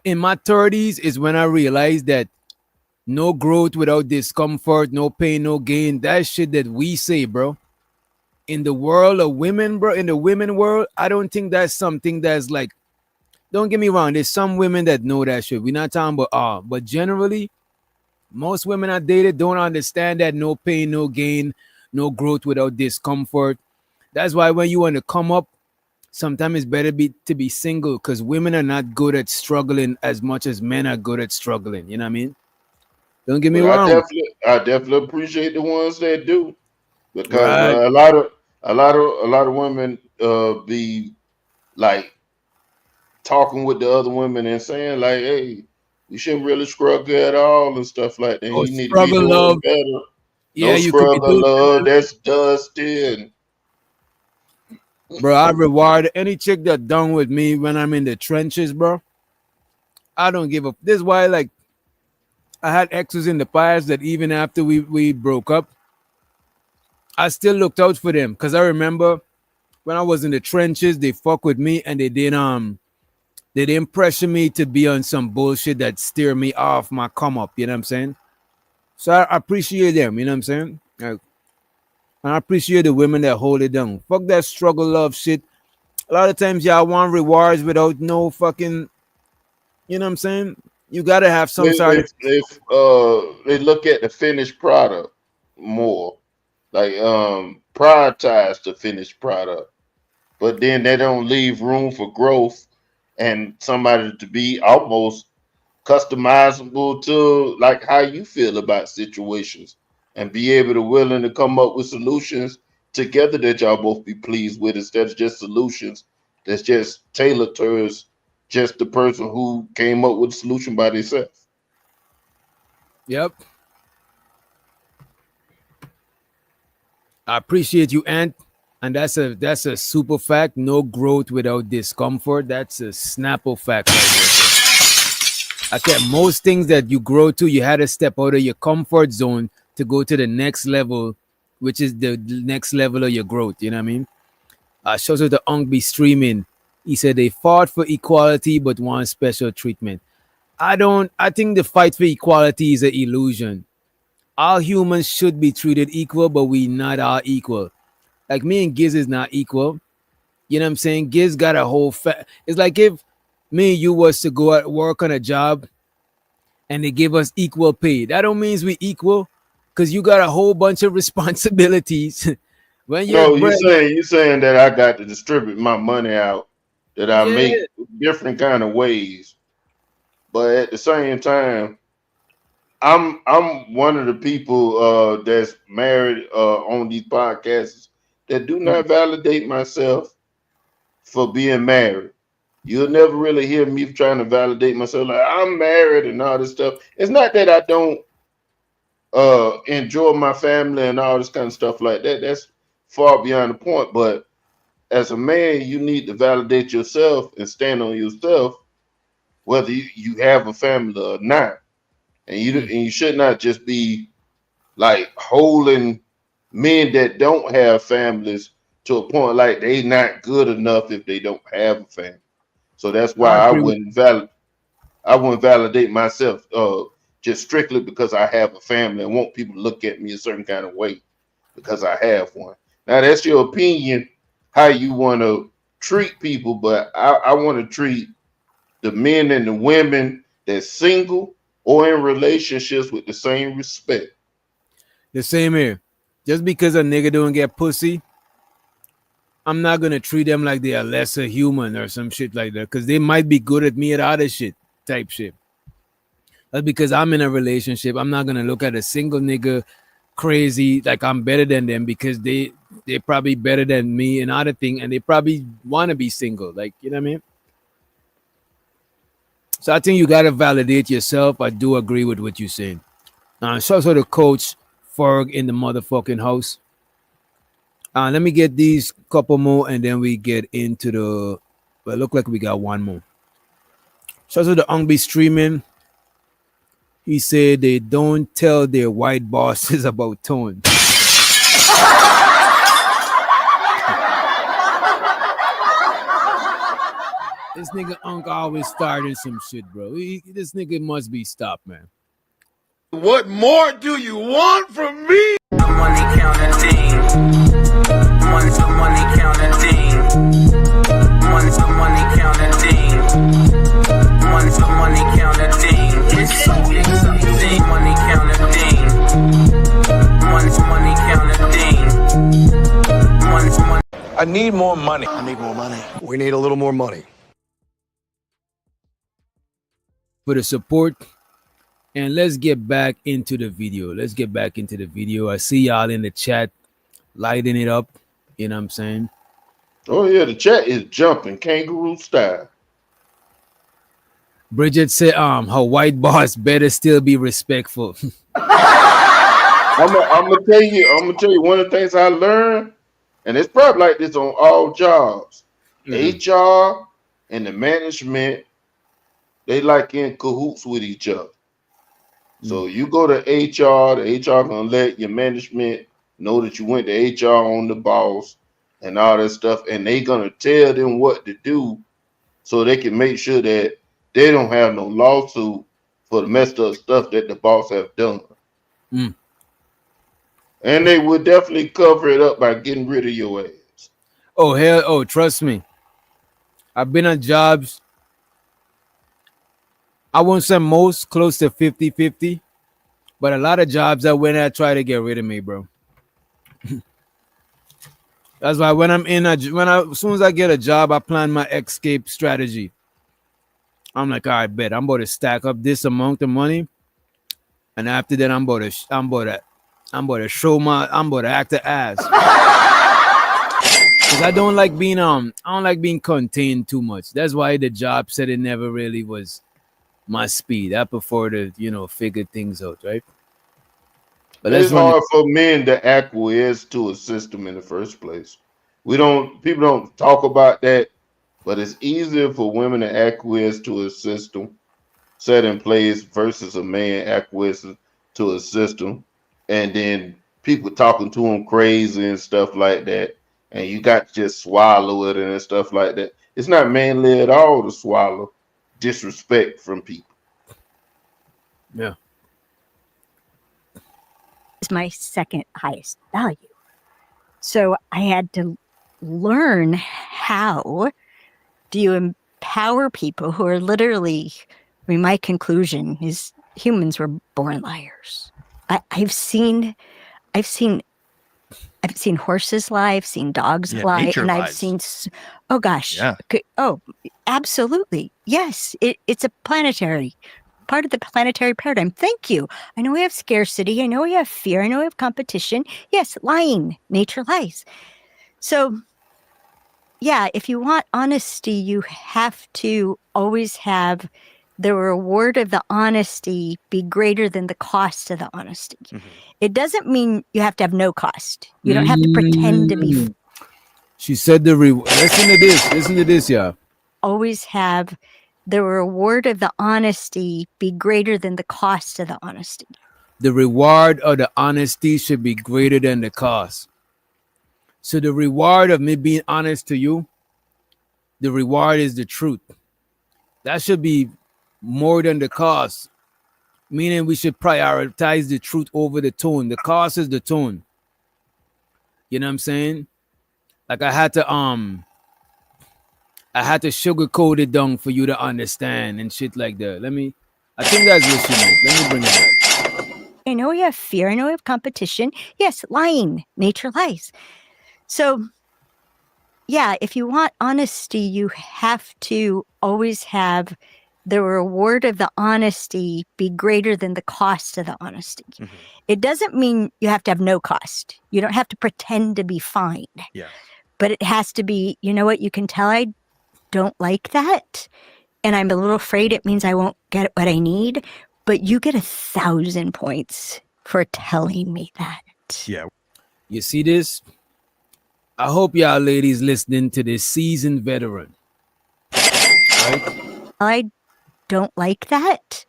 in my 30s is when I realized that no growth without discomfort, no pain, no gain. That shit that we say, bro. In the world of women, bro, in the women world, I don't think that's something that's like, don't get me wrong. There's some women that know that shit. We're not talking about but generally, most women I dated don't understand that no pain, no gain, no growth without discomfort. That's why when you want to come up, sometimes it's better to be single because women are not good at struggling as much as men are good at struggling. You know what I mean? Don't get me wrong. I definitely appreciate the ones that do, because a lot of women be like talking with the other women and saying like, "Hey, you shouldn't really struggle at all" and stuff like that. You need to be doing better. Yeah, no you struggle could be love. That's dusty. And bro, I reward any chick that done with me when I'm in the trenches, bro. I don't give up. This is why, like, I had exes in the past that even after we broke up, I still looked out for them because I remember when I was in the trenches, they fuck with me and they didn't pressure me to be on some bullshit that steer me off my come up. You know what I'm saying? So I appreciate them. You know what I'm saying? And I appreciate the women that hold it down. Fuck that struggle love shit. A lot of times y'all want rewards without no fucking, you know what I'm saying? You gotta have some sort of. They look at the finished product more, like prioritize the finished product, but then they don't leave room for growth and somebody to be almost customizable to like how you feel about situations and be able to willing to come up with solutions together that y'all both be pleased with instead of just solutions that's just tailored towards just the person who came up with the solution by themselves. Yep. I appreciate you, Ant. And that's a super fact. No growth without discomfort. That's a Snapple fact right there. I think most things that you grow to, you had to step out of your comfort zone to go to the next level, which is the next level of your growth. You know what I mean? Shows out the Unk be streaming. He said they fought for equality but want special treatment. I think the fight for equality is an illusion. All humans should be treated equal, but we not all equal. Like me and Giz is not equal. You know what I'm saying? Giz got a whole it's like if me and you was to go at work on a job and they give us equal pay. That don't mean we equal because you got a whole bunch of responsibilities. When you're saying that I got to distribute my money out, that I make different kind of ways. But at the same time, I'm one of the people that's married on these podcasts that do not validate myself for being married. You'll never really hear me trying to validate myself like I'm married and all this stuff. It's not that I don't enjoy my family and all this kind of stuff like that. That's far beyond the point. But as a man, you need to validate yourself and stand on yourself, whether you have a family or not. And you should not just be like holding men that don't have families to a point like they not good enough if they don't have a family. So that's why I wouldn't validate myself just strictly because I have a family and want people to look at me a certain kind of way because I have one. Now that's your opinion, how you want to treat people, but I want to treat the men and the women that's single or in relationships with the same respect. The same here. Just because a nigga don't get pussy, I'm not gonna treat them like they are lesser human or some shit like that, because they might be good at me at other shit type shit. That's because I'm in a relationship. I'm not gonna look at a single nigga crazy like I'm better than them because they're probably better than me and other thing, and they probably want to be single. Like, you know what I mean? So I think you gotta validate yourself. I do agree with what you're saying. So the coach Ferg in the motherfucking house. Let me get these couple more and then we get into the. Well, look like we got one more. So the Ungby streaming. He said they don't tell their white bosses about tone. This nigga Unk always starting some shit, bro. This nigga must be stopped, man. What more do you want from me? Money counting. Money counting. Money counting. Money counting. It's so exciting. Money counting. Money counting. I need more money. I need more money. We need a little more money. For the support. And let's get back into the video. I see y'all in the chat lighting it up. You know what I'm saying? Oh, yeah. The chat is jumping kangaroo style. Bridget said, her white boss better still be respectful. I'm gonna tell you one of the things I learned, and it's probably like this on all jobs. HR and the management, they like in cahoots with each other. So you go to HR, the HR gonna let your management know that you went to HR on the boss and all that stuff, and they gonna tell them what to do so they can make sure that they don't have no lawsuit for the messed up stuff that the boss have done. And they would definitely cover it up by getting rid of your ass. Oh, trust me. I've been on jobs. I won't say most, close to 50-50, but a lot of jobs that when I try to get rid of me, bro. That's why when as soon as I get a job, I plan my escape strategy. I'm like, all right, bet I'm about to stack up this amount of money, and after that, I'm about to act the ass. Because I don't like being contained too much. That's why the job said it never really was my speed. I prefer to, figure things out, right? But It's hard for men to acquiesce to a system in the first place. People don't talk about that, but it's easier for women to acquiesce to a system set in place versus a man acquiescing to a system, and then people talking to him crazy and stuff like that, and you got to just swallow it and stuff like that. It's not manly at all to swallow disrespect from people. Yeah. Is my second highest value. So I had to learn how do you empower people who are literally, my conclusion is humans were born liars. I've seen horses lie, I've seen dogs lie, and I've seen, oh gosh. Yeah. Oh, absolutely. Yes. It's a planetary part of the planetary paradigm. Thank you. I know we have scarcity. I know we have fear. I know we have competition. Yes, lying. Nature lies. So, yeah, if you want honesty, you have to always have the reward of the honesty be greater than the cost of the honesty. Mm-hmm. It doesn't mean you have to have no cost. You don't have to pretend to be. She said listen to this, y'all. Always have the reward of the honesty be greater than the cost of the honesty. The reward of the honesty should be greater than the cost. So the reward of me being honest to you, the reward is the truth. That should be more than the cost. Meaning we should prioritize the truth over the tone. The cost is the tone. You know what I'm saying? Like I had to sugarcoat it down for you to understand and shit like that. I think that's what she meant. Let me bring it back. I know we have fear. I know we have competition. Yes, lying. Nature lies. So, yeah, if you want honesty, you have to always have the reward of the honesty be greater than the cost of the honesty. Mm-hmm. It doesn't mean you have to have no cost. You don't have to pretend to be fine. Yeah. But it has to be, you know what, you can tell I don't like that, and I'm a little afraid it means I won't get what I need, but you get 1,000 points for telling me that. Yeah. You see this? I hope y'all ladies listening to this seasoned veteran. Right? I don't like that,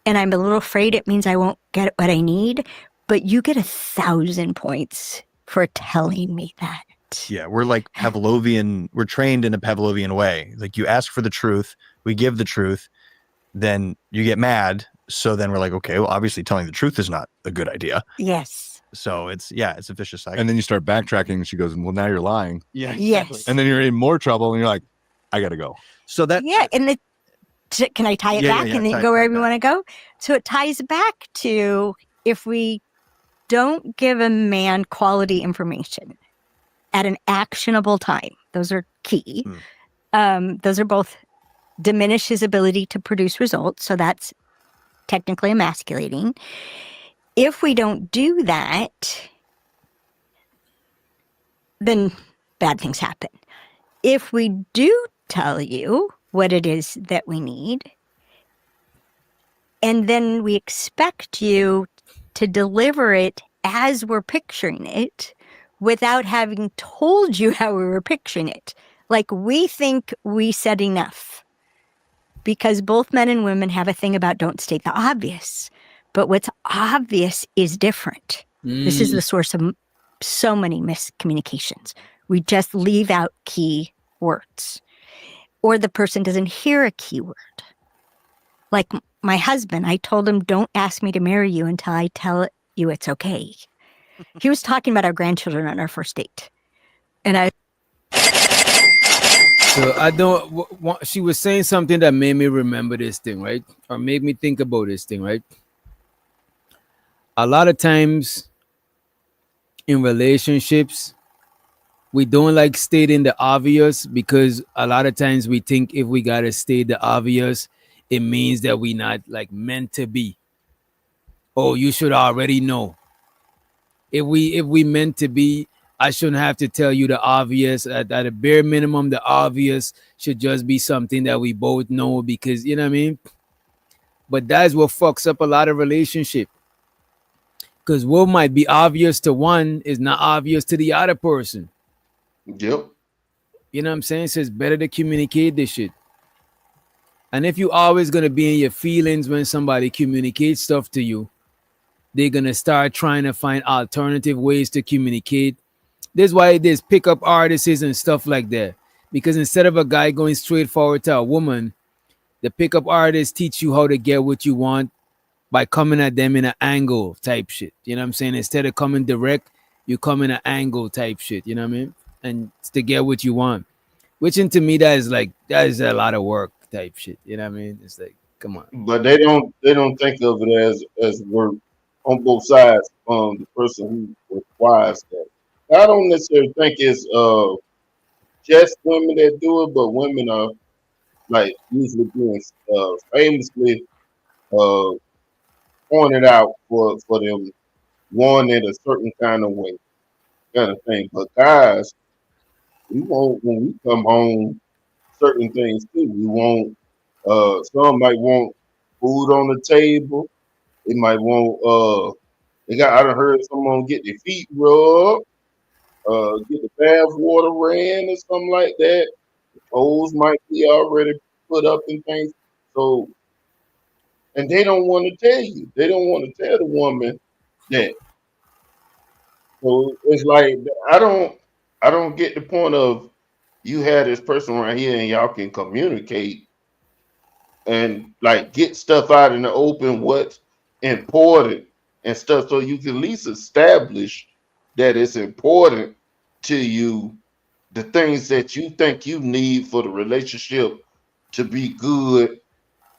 and I'm a little afraid it means I won't get what I need, but you get 1,000 points for telling me that. Yeah, we're like Pavlovian. We're trained in a Pavlovian way. Like you ask for the truth, we give the truth, then you get mad. So then we're like, okay, well, obviously telling the truth is not a good idea. Yes. So it's a vicious cycle. And then you start backtracking and she goes, well, now you're lying. Yeah. Exactly. Yes. And then you're in more trouble and you're like, I got to go. So that. Yeah. And can I tie it back and then go wherever you want to go? So it ties back to if we don't give a man quality information at an actionable time, those are key. Those are both diminish his ability to produce results. So that's technically emasculating. If we don't do that, then bad things happen. If we do tell you what it is that we need, and then we expect you to deliver it as we're picturing it, without having told you how we were picturing it. Like we think we said enough. Because both men and women have a thing about don't state the obvious. But what's obvious is different. This is the source of so many miscommunications. We just leave out key words. Or the person doesn't hear a key word. Like my husband, I told him, don't ask me to marry you until I tell you it's okay. He was talking about our grandchildren on our first date. And So I don't, she was saying something that made me remember this thing, right? Or made me think about this thing, right? A lot of times in relationships, we don't like stating the obvious because a lot of times we think if we got to state the obvious, it means that we not like meant to be. Oh, you should already know. If we meant to be, I shouldn't have to tell you the obvious. At a bare minimum, the obvious should just be something that we both know because, you know what I mean? But that's what fucks up a lot of relationship. Because what might be obvious to one is not obvious to the other person. Yep. You know what I'm saying? So it's better to communicate this shit. And if you always gonna be in your feelings when somebody communicates stuff to you, they're gonna start trying to find alternative ways to communicate. This is why there's pickup artists and stuff like that. Because instead of a guy going straight forward to a woman, the pickup artists teach you how to get what you want by coming at them in an angle type shit. You know what I'm saying? Instead of coming direct, you come in an angle type shit. You know what I mean? And it's to get what you want. Which to me that is a lot of work type shit. You know what I mean? It's like, come on. But they don't think of it as work on both sides. The person who requires that. I don't necessarily think it's just women that do it, but women are like usually being famously pointed out for them wanting a certain kind of way, kind of thing. But guys, we want when we come home certain things too. We want some might want food on the table. They might want I done heard someone get their feet rubbed, get the bath water ran or something like that. The clothes might be already put up and things. So and they don't want to tell you. They don't want to tell the woman that. So it's like I don't get the point of you had this person right here and y'all can communicate and like get stuff out in the open, what's important and stuff, so you can at least establish that it's important to you, the things that you think you need for the relationship to be good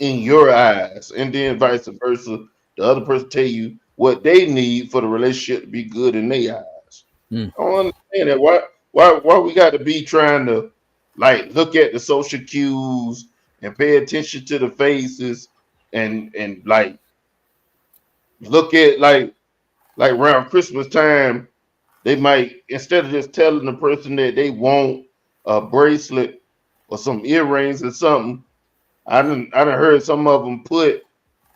in your eyes, and then vice versa. The other person tell you what they need for the relationship to be good in their eyes. I don't understand that. Why we got to be trying to like look at the social cues and pay attention to the faces and like look at like around Christmas time, they might instead of just telling the person that they want a bracelet or some earrings or something. I done heard some of them put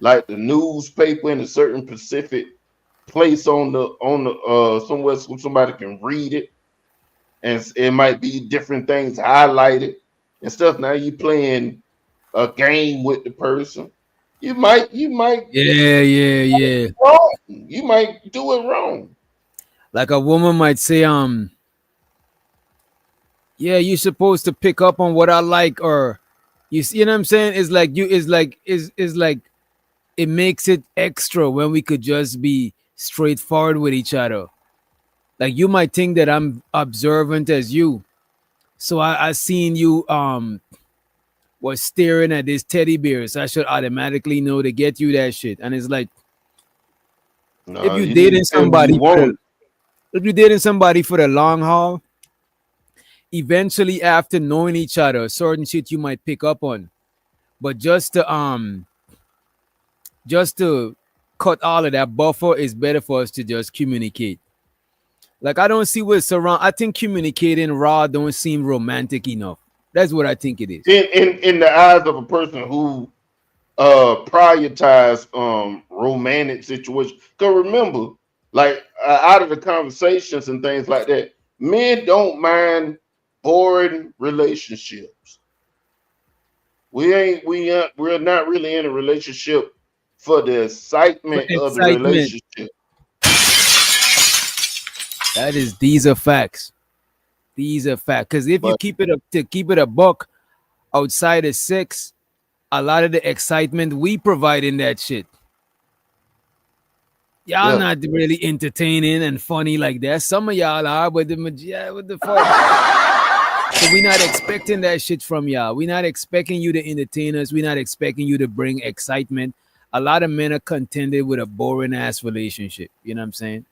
like the newspaper in a certain specific place on the somewhere so somebody can read it, and it might be different things highlighted and stuff. Now you playing a game with the person. You might Yeah. wrong. You might do it wrong. Like a woman might say, yeah, you're supposed to pick up on what I like, or you know what I'm saying? It's like it makes it extra when we could just be straightforward with each other. Like you might think that I'm observant as you. So I seen you was staring at this teddy bear, so I should automatically know to get you that shit. And it's like if you're dating somebody for the long haul, eventually after knowing each other, certain shit you might pick up on. But just to cut all of that buffer, is better for us to just communicate. Like I don't see what's around. I think communicating raw don't seem romantic enough. That's what I think it is. In the eyes of a person who prioritize romantic situations. Because remember, like out of the conversations and things like that, men don't mind boring relationships. We're not really in a relationship for the excitement of the relationship. These are facts. These are facts. Because if you keep it a buck, outside of sex, a lot of the excitement we provide in that shit, y'all not really entertaining and funny like that. Some of y'all are, but what the fuck? So we're not expecting that shit from y'all. We're not expecting you to entertain us. We're not expecting you to bring excitement. A lot of men are contented with a boring ass relationship. You know what I'm saying?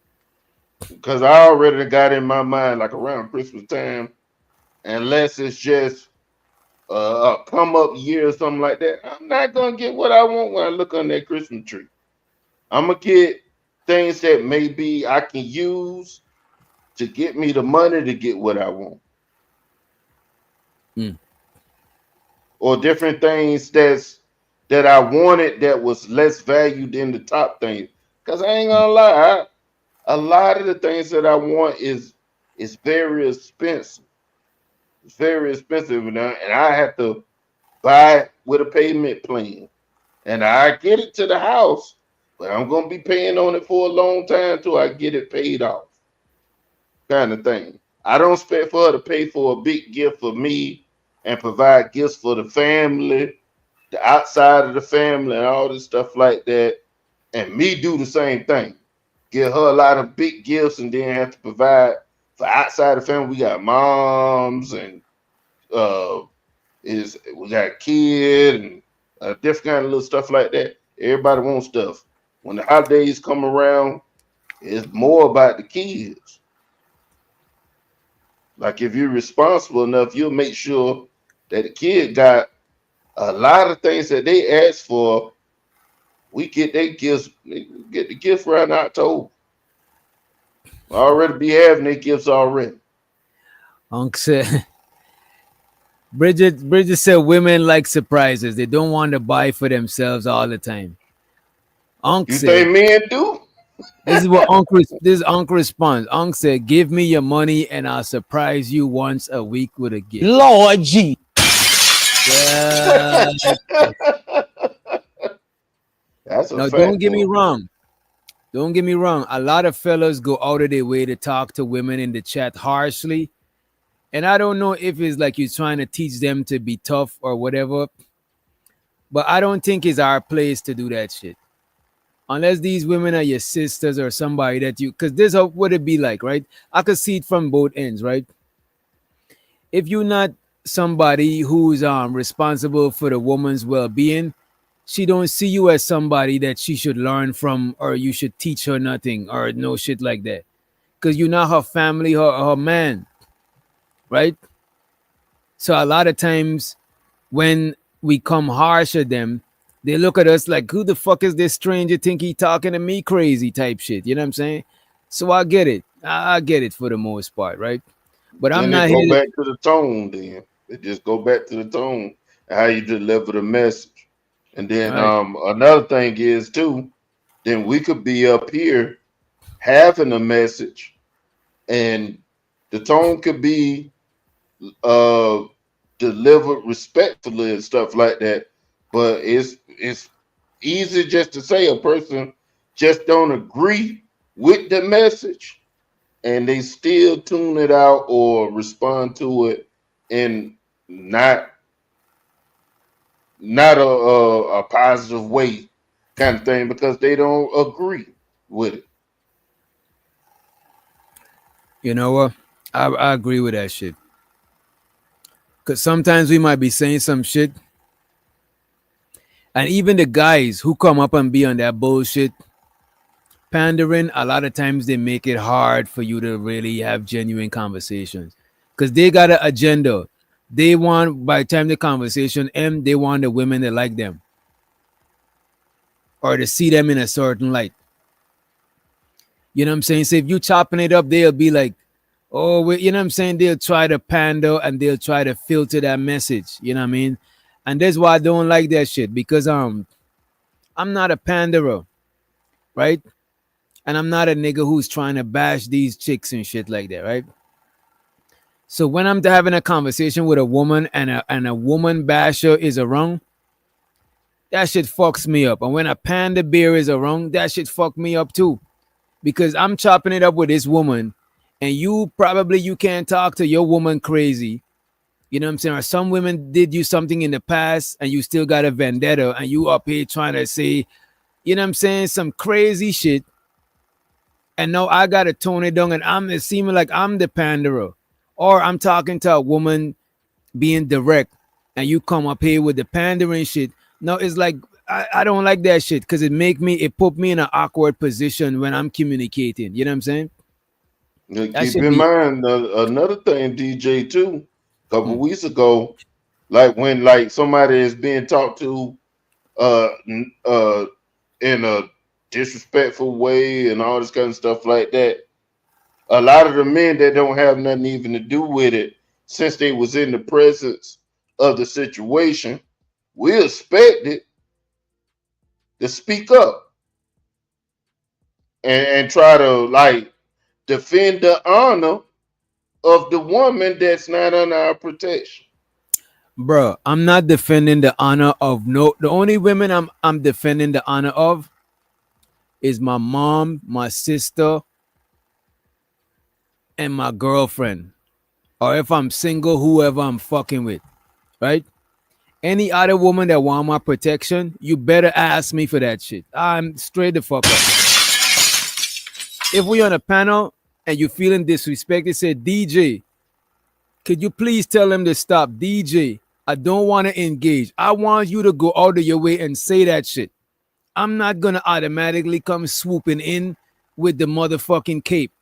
Because I already got in my mind, like around Christmas time, unless it's just a come up year or something like that, I'm not gonna get what I want when I look on that Christmas tree. I'm gonna get things that maybe I can use to get me the money to get what I want. Or different things that I wanted that was less value than the top thing. Because I ain't gonna lie, a lot of the things that I want is very expensive. It's very expensive, and I have to buy it with a payment plan. And I get it to the house, but I'm gonna be paying on it for a long time till I get it paid off. Kind of thing. I don't expect for her to pay for a big gift for me and provide gifts for the family, the outside of the family, and all this stuff like that, and me do the same thing. Give her a lot of big gifts and then have to provide for outside the family. We got moms and we got a kid and different kind of little stuff like that. Everybody wants stuff. When the holidays come around, it's more about the kids. Like if you're responsible enough, you'll make sure that the kid got a lot of things that they ask for. We get their gifts, get the gift around October. Already be having their gifts already. Unc said, Bridget said women like surprises. They don't want to buy for themselves all the time. Unc You said, think men do? This is what Unc responds. Unc said, "Give me your money and I'll surprise you once a week with a gift." Lord G. Yeah. That's a now, fact. don't get me wrong. Don't get me wrong. A lot of fellas go out of their way to talk to women in the chat harshly. And I don't know if it's like you're trying to teach them to be tough or whatever. But I don't think it's our place to do that shit. Unless these women are your sisters or somebody that you, because this is what it be like, right? I could see it from both ends, right? If you're not somebody who's responsible for the woman's well-being, she don't see you as somebody that she should learn from or you should teach her nothing or no shit like that. Because you're not her family, her man, right? So a lot of times when we come harsh at them, they look at us like, who the fuck is this stranger think he talking to me crazy type shit? You know what I'm saying? So I get it. I get it for the most part, right? But I'm not here. here Go back to the tone then. It just go back to the tone and how you deliver the message. And then another thing is too, then we could be up here having a message and the tone could be delivered respectfully and stuff like that. But it's easy just to say a person just don't agree with the message and they still tune it out or respond to it in not a positive way kind of thing because they don't agree with it. You know what? I agree with that shit. Because sometimes we might be saying some shit. And even the guys who come up and be on that bullshit pandering, a lot of times they make it hard for you to really have genuine conversations. Because they got an agenda. They want, by the time the conversation ends, they want the women that like them. Or to see them in a certain light. You know what I'm saying? So if you chopping it up, they'll be like, oh, you know what I'm saying? They'll try to pander and they'll try to filter that message. You know what I mean? And that's why I don't like that shit. Because I'm not a panderer. Right? And I'm not a nigga who's trying to bash these chicks and shit like that, right? So when I'm having a conversation with a woman and a woman basher is around, that shit fucks me up. And when a panda bear is around, that shit fuck me up too. Because I'm chopping it up with this woman and you can't talk to your woman crazy. You know what I'm saying? Or some women did you something in the past and you still got a vendetta and you up here trying to say, you know what I'm saying, some crazy shit. And now I got to tone it down and it's seeming like I'm the panderer. Or I'm talking to a woman being direct and you come up here with the pandering shit. No, it's like, I don't like that shit because it put me in an awkward position when I'm communicating. You know what I'm saying? Keep in mind another thing, DJ, too. A couple weeks ago, like when like somebody is being talked to in a disrespectful way and all this kind of stuff like that, a lot of the men that don't have nothing even to do with it, since they was in the presence of the situation, we expected to speak up and try to like defend the honor of the woman that's not under our protection. Bro, I'm not defending the honor of no. The only women I'm defending the honor of is my mom, my sister, and my girlfriend. Or if I'm single, whoever I'm fucking with, right? Any other woman that want my protection, you better ask me for that shit. I'm straight the fuck up. If we on a panel and you feeling disrespected, say, DJ, could you please tell him to stop? DJ, I don't want to engage. I want you to go out of your way and say that shit. I'm not going to automatically come swooping in with the motherfucking cape.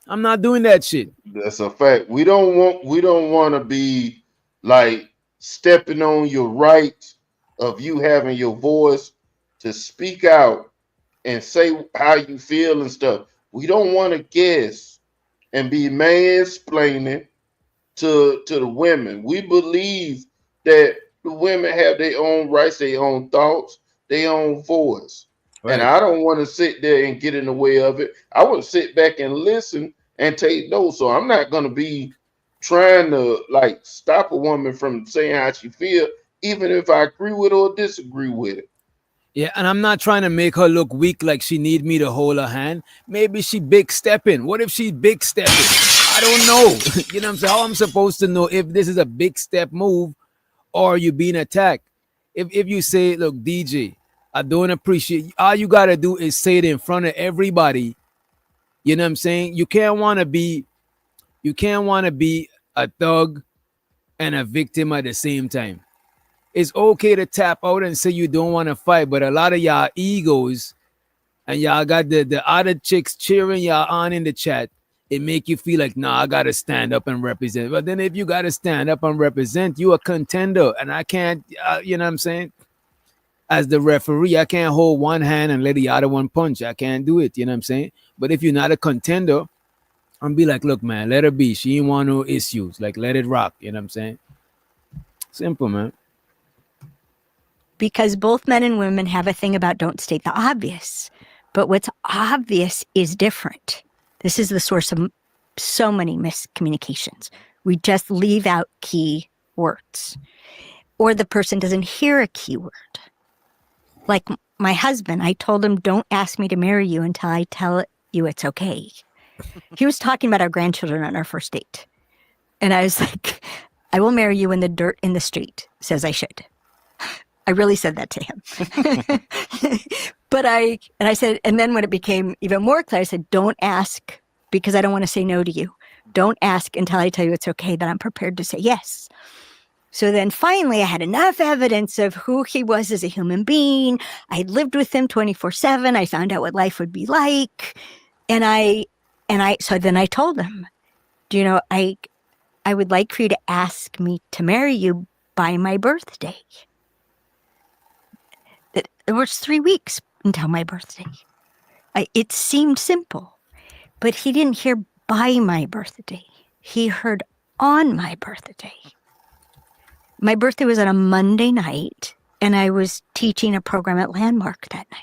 I'm not doing that shit. That's a fact. We don't want to be like stepping on your right of you having your voice to speak out and say how you feel and stuff. We don't want to guess and be mansplaining to the women. We believe that the women have their own rights, their own thoughts, their own voice. Right. And I don't want to sit there and get in the way of it. I want to sit back and listen and take notes. So I'm not going to be trying to like stop a woman from saying how she feel, even if I agree with her or disagree with it. Yeah, and I'm not trying to make her look weak like she need me to hold her hand. Maybe she big stepping. What if she's big stepping? I don't know. You know what I'm saying? How I'm supposed to know if this is a big step move or you being attacked? If you say, look, DJ, I don't appreciate, all you got to do is say it in front of everybody. You know what I'm saying? You can't want to be a thug and a victim at the same time. It's okay to tap out and say you don't want to fight, but a lot of y'all egos and y'all got the other chicks cheering y'all on in the chat. It make you feel like, nah, I got to stand up and represent. But then if you got to stand up and represent, you a contender. And I can't, you know what I'm saying? As the referee, I can't hold one hand and let the other one punch. I can't do it, you know what I'm saying? But if you're not a contender, I'm be like, look, man, let her be. She ain't want no issues. Like, let it rock, you know what I'm saying? Simple, man. Because both men and women have a thing about don't state the obvious. But what's obvious is different. This is the source of so many miscommunications. We just leave out key words. Or the person doesn't hear a key word. Like my husband, I told him, don't ask me to marry you until I tell you it's okay. He was talking about our grandchildren on our first date. And I was like, I will marry you when the dirt in the street says I should. I really said that to him. But I said, and then when it became even more clear, I said, don't ask because I don't want to say no to you. Don't ask until I tell you it's okay, that I'm prepared to say yes. So then finally I had enough evidence of who he was as a human being. I had lived with him 24/7. I found out what life would be like. So then I told him, do you know, I would like for you to ask me to marry you by my birthday. It was 3 weeks until my birthday. It seemed simple, but he didn't hear by my birthday. He heard on my birthday. My birthday was on a Monday night, and I was teaching a program at Landmark that night.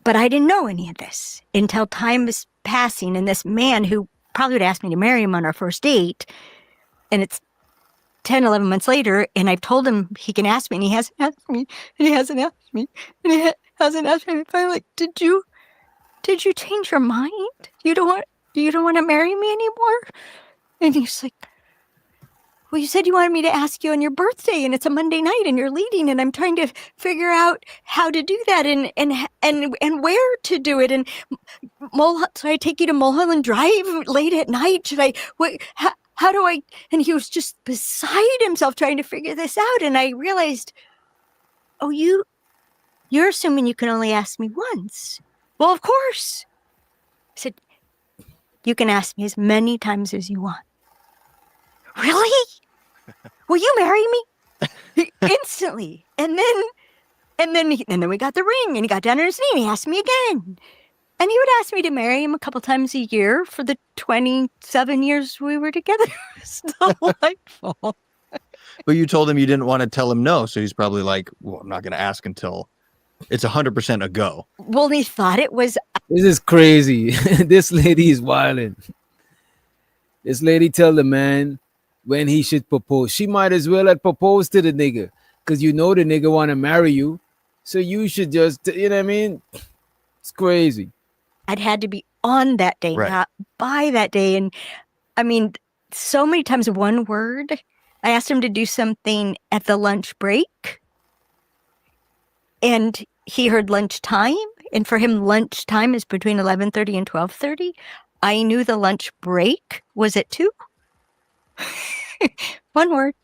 But I didn't know any of this until time was passing, and this man who probably would ask me to marry him on our first date, and it's 10, 11 months later, and I've told him he can ask me, and he hasn't asked me, and he hasn't asked me, and he hasn't asked me. I'm like, did you change your mind? You don't want to marry me anymore? And he's like, well, you said you wanted me to ask you on your birthday, and it's a Monday night, and you're leading, and I'm trying to figure out how to do that and where to do it. And so I take you to Mulholland Drive late at night? Should I? How do I? And he was just beside himself trying to figure this out. And I realized, oh, you're assuming you can only ask me once. Well, of course. I said, you can ask me as many times as you want. Really? Will you marry me? Instantly. And then we got the ring, and he got down on his knee, and he asked me again. And he would ask me to marry him a couple times a year for the 27 years we were together. It was delightful. But you told him you didn't want to tell him no, so he's probably like, well, I'm not going to ask until it's 100% a go. Well, he thought it was. This is crazy. This lady is wilding. This lady tell the man when he should propose. She might as well have proposed to the nigga, because you know the nigga want to marry you. So you should just, you know what I mean? It's crazy. I'd had to be on that day, Right. not by that day. And I mean, so many times, one word. I asked him to do something at the lunch break, and he heard lunchtime. And for him, lunchtime is between 11:30 and 12:30. I knew the lunch break was at 2. One word.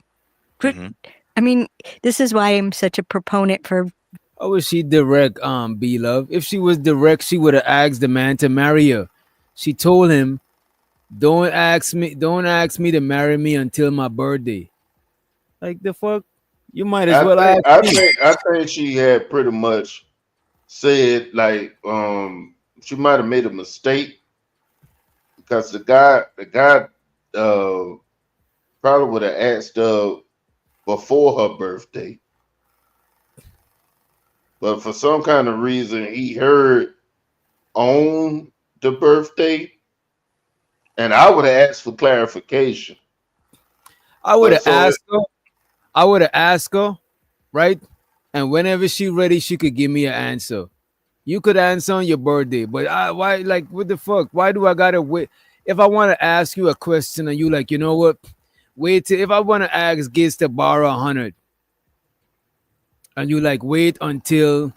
I mean, this is why I'm such a proponent for. How was she direct, B-Love? If she was direct, she would have asked the man to marry her. She told him, don't ask me to marry me until my birthday. Like the fuck? You might as well ask me. I think she had pretty much said like she might have made a mistake because the guy probably would have asked her before her birthday. But for some kind of reason, he heard on the birthday, and I would have asked for clarification. I would have asked her, right? And whenever she ready, she could give me an answer. You could answer on your birthday, but why? Like, what the fuck? Why do I gotta wait? If I want to ask you a question, and you like, you know what? Wait till if I want to ask Giz to borrow 100. And you like wait until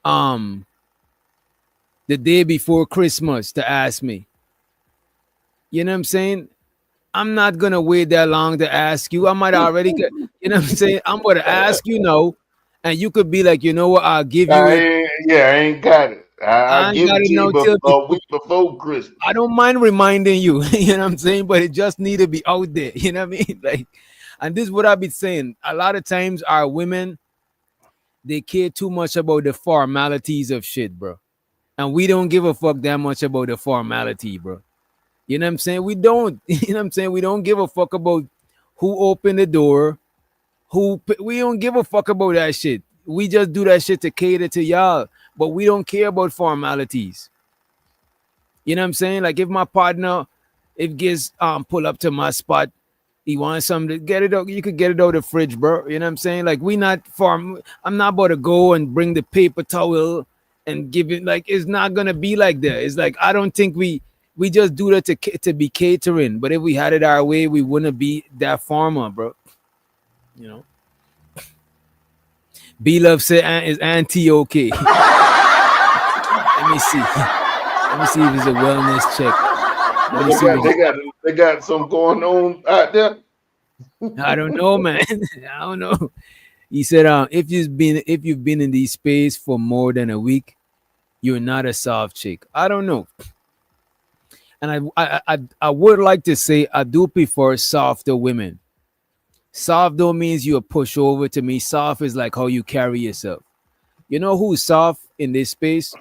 the day before Christmas to ask me. You know what I'm saying? I'm not gonna wait that long to ask you. I might already get, you know what I'm saying? I'm gonna ask you no, and you could be like, you know what, I'll give you it. I ain't got it. I give it to you a week before Christmas. I don't mind reminding you, you know what I'm saying? But it just need to be out there, you know what I mean? Like, and this is what I be saying. A lot of times our women, they care too much about the formalities of shit, bro. And we don't give a fuck that much about the formality, bro. You know what I'm saying? We don't, you know what I'm saying? We don't give a fuck about who opened the door, we don't give a fuck about that shit. We just do that shit to cater to y'all, but we don't care about formalities. You know what I'm saying? Like if my partner, if Giz pull up to my spot, he wants something to get it out, you could get it out of the fridge, bro. You know what I'm saying? Like I'm not about to go and bring the paper towel and give it, like it's not gonna be like that. It's like I don't think we just do that to be catering. But if we had it our way, we wouldn't be that formal, bro. You know. B-Love said is auntie okay? Let me see. Let me see if it's a wellness check. Let me see They got some going on out there. I don't know, man. I don't know. He said, if you've been in this space for more than a week, you're not a soft chick. I don't know. And I would like to say I do prefer softer women. Soft though means you a pushover. To me, soft is like how you carry yourself. You know who's soft in this space?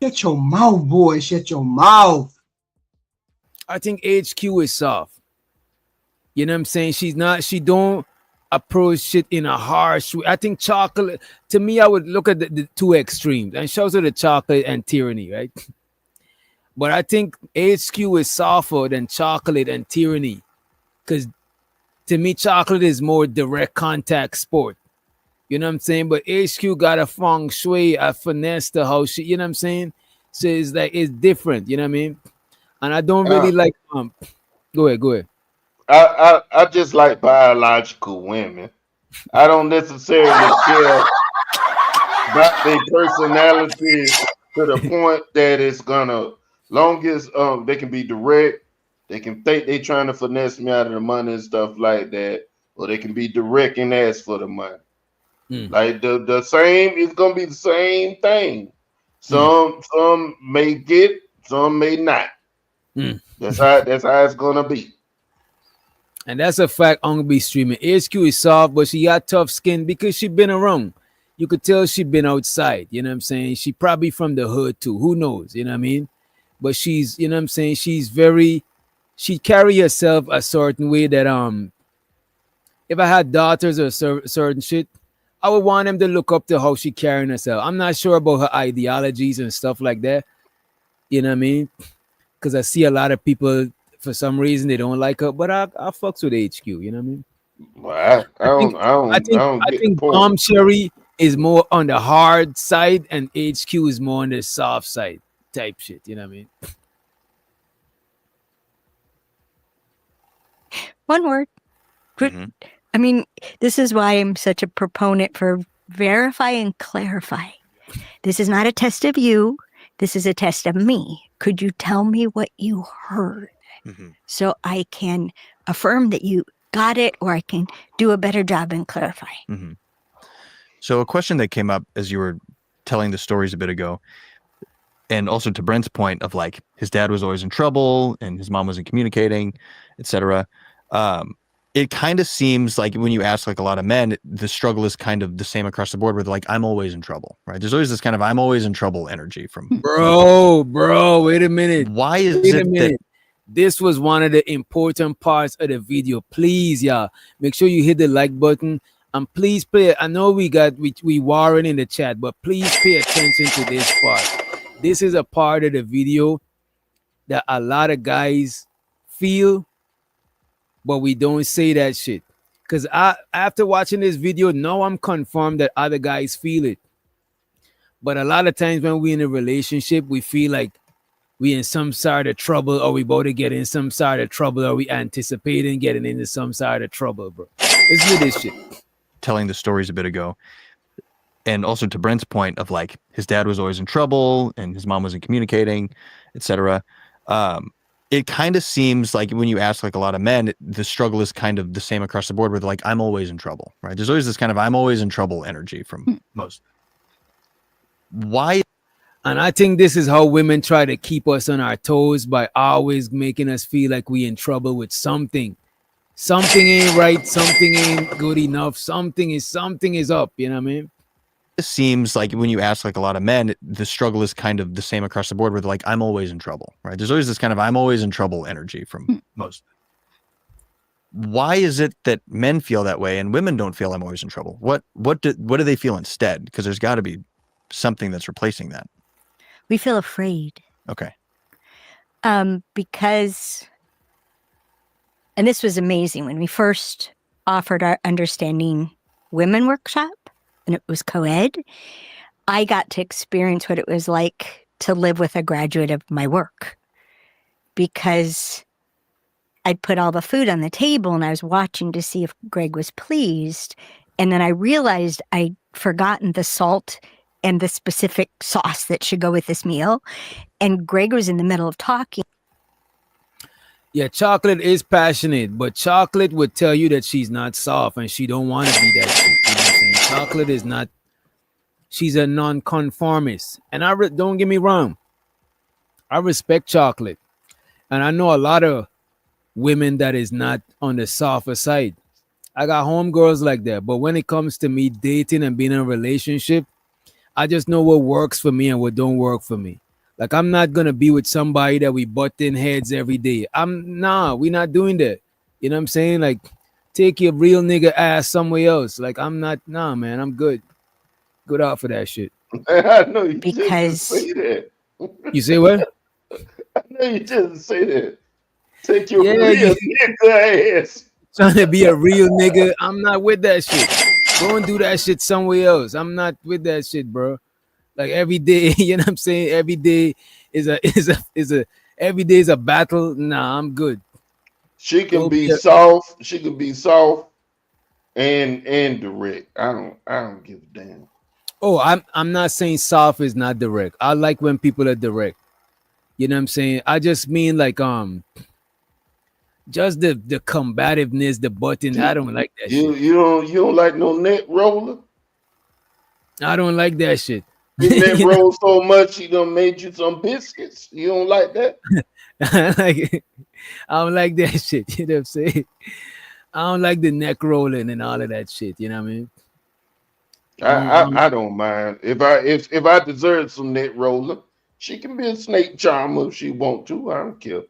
Shut your mouth, boy. Shut your mouth. I think HQ is soft. You know what I'm saying? She don't approach shit in a harsh way. I think chocolate, to me, I would look at the two extremes and shows her the chocolate and tyranny, right? But I think HQ is softer than chocolate and tyranny. Because to me, chocolate is more direct contact sport. You know what I'm saying? But HQ got a feng shui, a finesse to how she, you know what I'm saying? So it's like, it's different, you know what I mean? And I don't really like, go ahead. I just like biological women. I don't necessarily care about their personality to the point that it's gonna, long as they can be direct, they can think they trying to finesse me out of the money and stuff like that, or they can be direct and ask for the money. Like the same, it's gonna be the same thing. Some may get, some may not. That's how it's gonna be. And that's a fact. I'm gonna be streaming. HQ is soft, but she got tough skin because she been around. you could tell she been outside. You know what I'm saying? She probably from the hood too. Who knows? You know what I mean? But she's, you know what I'm saying? She carry herself a certain way that if I had daughters or certain shit, I would want them to look up to how she carrying herself. I'm not sure about her ideologies and stuff like that. You know what I mean? Because I see a lot of people, for some reason, they don't like her, but I fucks with HQ. You know what I mean? Well, I don't get the think point. Bomb Cherry is more on the hard side and HQ is more on the soft side type shit. You know what I mean? One word. I mean, this is why I'm such a proponent for verify and clarify. This is not a test of you. This is a test of me. Could you tell me what you heard so I can affirm that you got it, or I can do a better job in clarifying? So a question that came up as you were telling the stories a bit ago, and also to Brent's point of like his dad was always in trouble and his mom wasn't communicating, etc. It kind of seems like when you ask like a lot of men, the struggle is kind of the same across the board, where they're like, I'm always in trouble, right? There's always this kind of I'm always in trouble energy from Bro, wait a minute. Why is Wait a it minute. This was one of the important parts of the video. Please, y'all, make sure you hit the like button and please play it. I know we warring in the chat, but please pay attention to this part. This is a part of the video that a lot of guys feel, but we don't say that shit. Because after watching this video, now I'm confirmed that other guys feel it. But a lot of times when we're in a relationship, we feel like we in some sort of trouble, or we about to get in some sort of trouble, or we anticipating getting into some sort of trouble, bro. Listen to this shit. telling the stories a bit ago, and also to Brent's point of like his dad was always in trouble and his mom wasn't communicating, etc. It kind of seems like when you ask like a lot of men, the struggle is kind of the same across the board, where they're like, I'm always in trouble, right? There's always this kind of I'm always in trouble energy from most. Why? And I think this is how women try to keep us on our toes, by always making us feel like we in trouble with something. Something ain't right, something ain't good enough, something is up, you know what I mean? It seems like when you ask like a lot of men, the struggle is kind of the same across the board, where they're like, I'm always in trouble, right? There's always this kind of I'm always in trouble energy from most. Why is it that men feel that way and women don't feel I'm always in trouble? What do they feel instead? Because there's got to be something that's replacing that. We feel afraid. Okay. Because, and this was amazing when we first offered our Understanding Women workshop, and it was co-ed, I got to experience what it was like to live with a graduate of my work, because I'd put all the food on the table and I was watching to see if Greg was pleased. And then I realized I'd forgotten the salt and the specific sauce that should go with this meal. And Greg was in the middle of talking. Yeah, Chocolate is passionate, but Chocolate would tell you that she's not soft and she don't want to be that shit. You know what I'm saying? Chocolate is not, she's a non-conformist. And don't get me wrong, I respect Chocolate. And I know a lot of women that is not on the softer side. I got homegirls like that. But when it comes to me dating and being in a relationship, I just know what works for me and what don't work for me. Like, I'm not going to be with somebody that we butt in heads every day. We're not doing that. You know what I'm saying? Like, take your real nigga ass somewhere else. Like, man, I'm good. Good out for that shit. I know you because just say that. You say what? I know you just say that. Take your Yeah, real nigga ass. Trying to be a real nigga. I'm not with that shit. Go and do that shit somewhere else. I'm not with that shit, bro. Like every day, you know what I'm saying? Every day is a battle. Nah, I'm good. She can be soft. She can be soft and direct. I don't give a damn. Oh, I'm not saying soft is not direct. I like when people are direct. You know what I'm saying? I just mean like just the combativeness, the button. I don't like that shit. You don't like no neck roller? I don't like that shit. You neck roll so much he done made you some biscuits. You don't like that? I don't like that shit. You know what I'm saying? I don't like the neck rolling and all of that shit. You know what I mean? I don't mind if I deserve some net roller. She can be a snake charmer if she want to. I don't care.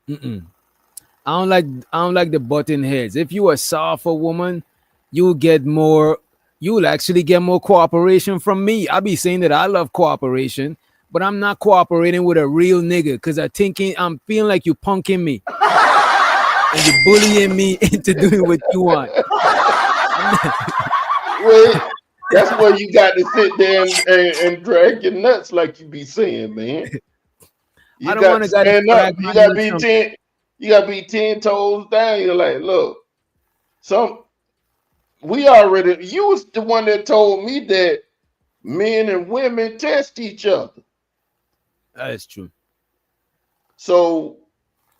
Mm-mm. I don't like the button heads. If you a softer woman, you'll get more. You'll actually get more cooperation from me. I'll be saying that I love cooperation, but I'm not cooperating with a real nigga because I'm feeling like you punking me and you're bullying me into doing what you want. Well, that's where you got to sit there and drag your nuts, like you be saying, man. You I don't got want to to gotta stand up. drag You my got to nuts be from 10. You got to be 10 toes down. You're like, look, we already. You was the one that told me that men and women test each other. That's true. So,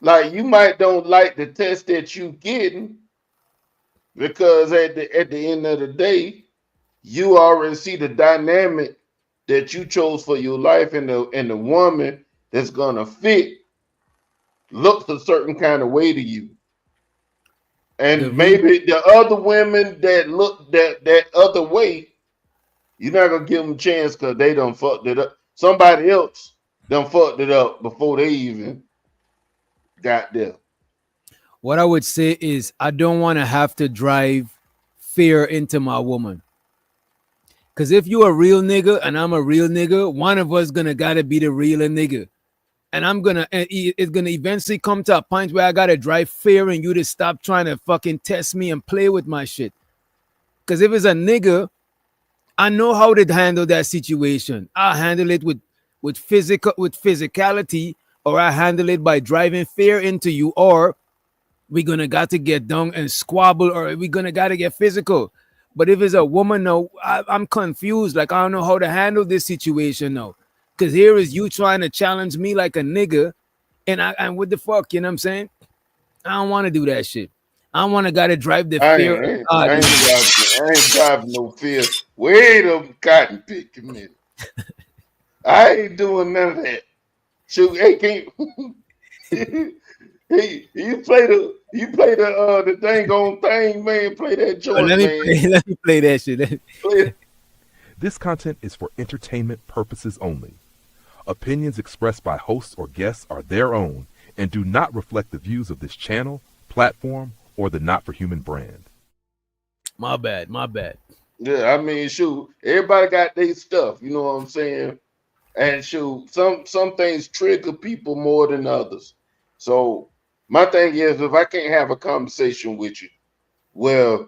like, you might don't like the test that you getting because at the end of the day, you already see the dynamic that you chose for your life, and the woman that's gonna fit looks a certain kind of way to you. And maybe the other women that look that other way, you're not gonna give them a chance because they done fucked it up. Somebody else done fucked it up before they even got there. What I would say is I don't want to have to drive fear into my woman. Cause if you a real nigga and I'm a real nigga, one of us gotta be the realer nigga. And it's gonna eventually come to a point where I gotta drive fear in you to stop trying to fucking test me and play with my shit. Cause if it's a nigga, I know how to handle that situation. I handle it with physicality, or I handle it by driving fear into you, or we're gonna got to get down and squabble, or we're gonna got to get physical. But if it's a woman, no, I'm confused. Like, I don't know how to handle this situation now. Because here is you trying to challenge me like a nigga, and what the fuck, you know what I'm saying? I don't want to do that shit. I don't want to gotta drive the fear. I ain't driving no fear. Wait a cotton pick a minute. I ain't doing none of that. Shoot, hey, hey, you play the dang on thing, man. Play that joint, let me play that shit. This content is for entertainment purposes only. Opinions expressed by hosts or guests are their own and do not reflect the views of this channel, platform, or the Not for Human brand. My bad. Yeah, I mean, shoot, everybody got their stuff, you know what I'm saying? And shoot, some things trigger people more than others. So my thing is, if I can't have a conversation with you, well,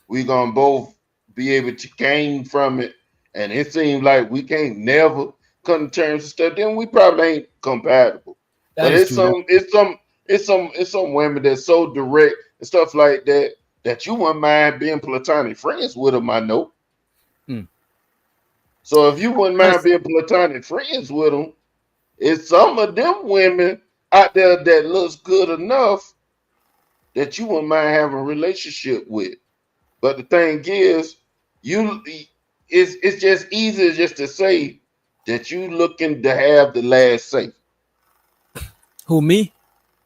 we're gonna both be able to gain from it, and it seems like we can't never come to terms with stuff, then we probably ain't compatible. But it's some women that's so direct and stuff like that you wouldn't mind being platonic friends with them, I know. So if you wouldn't mind being platonic friends with them, it's some of them women out there that looks good enough that you wouldn't mind having a relationship with. But the thing is, it's just easier just to say that you looking to have the last say. Who, me?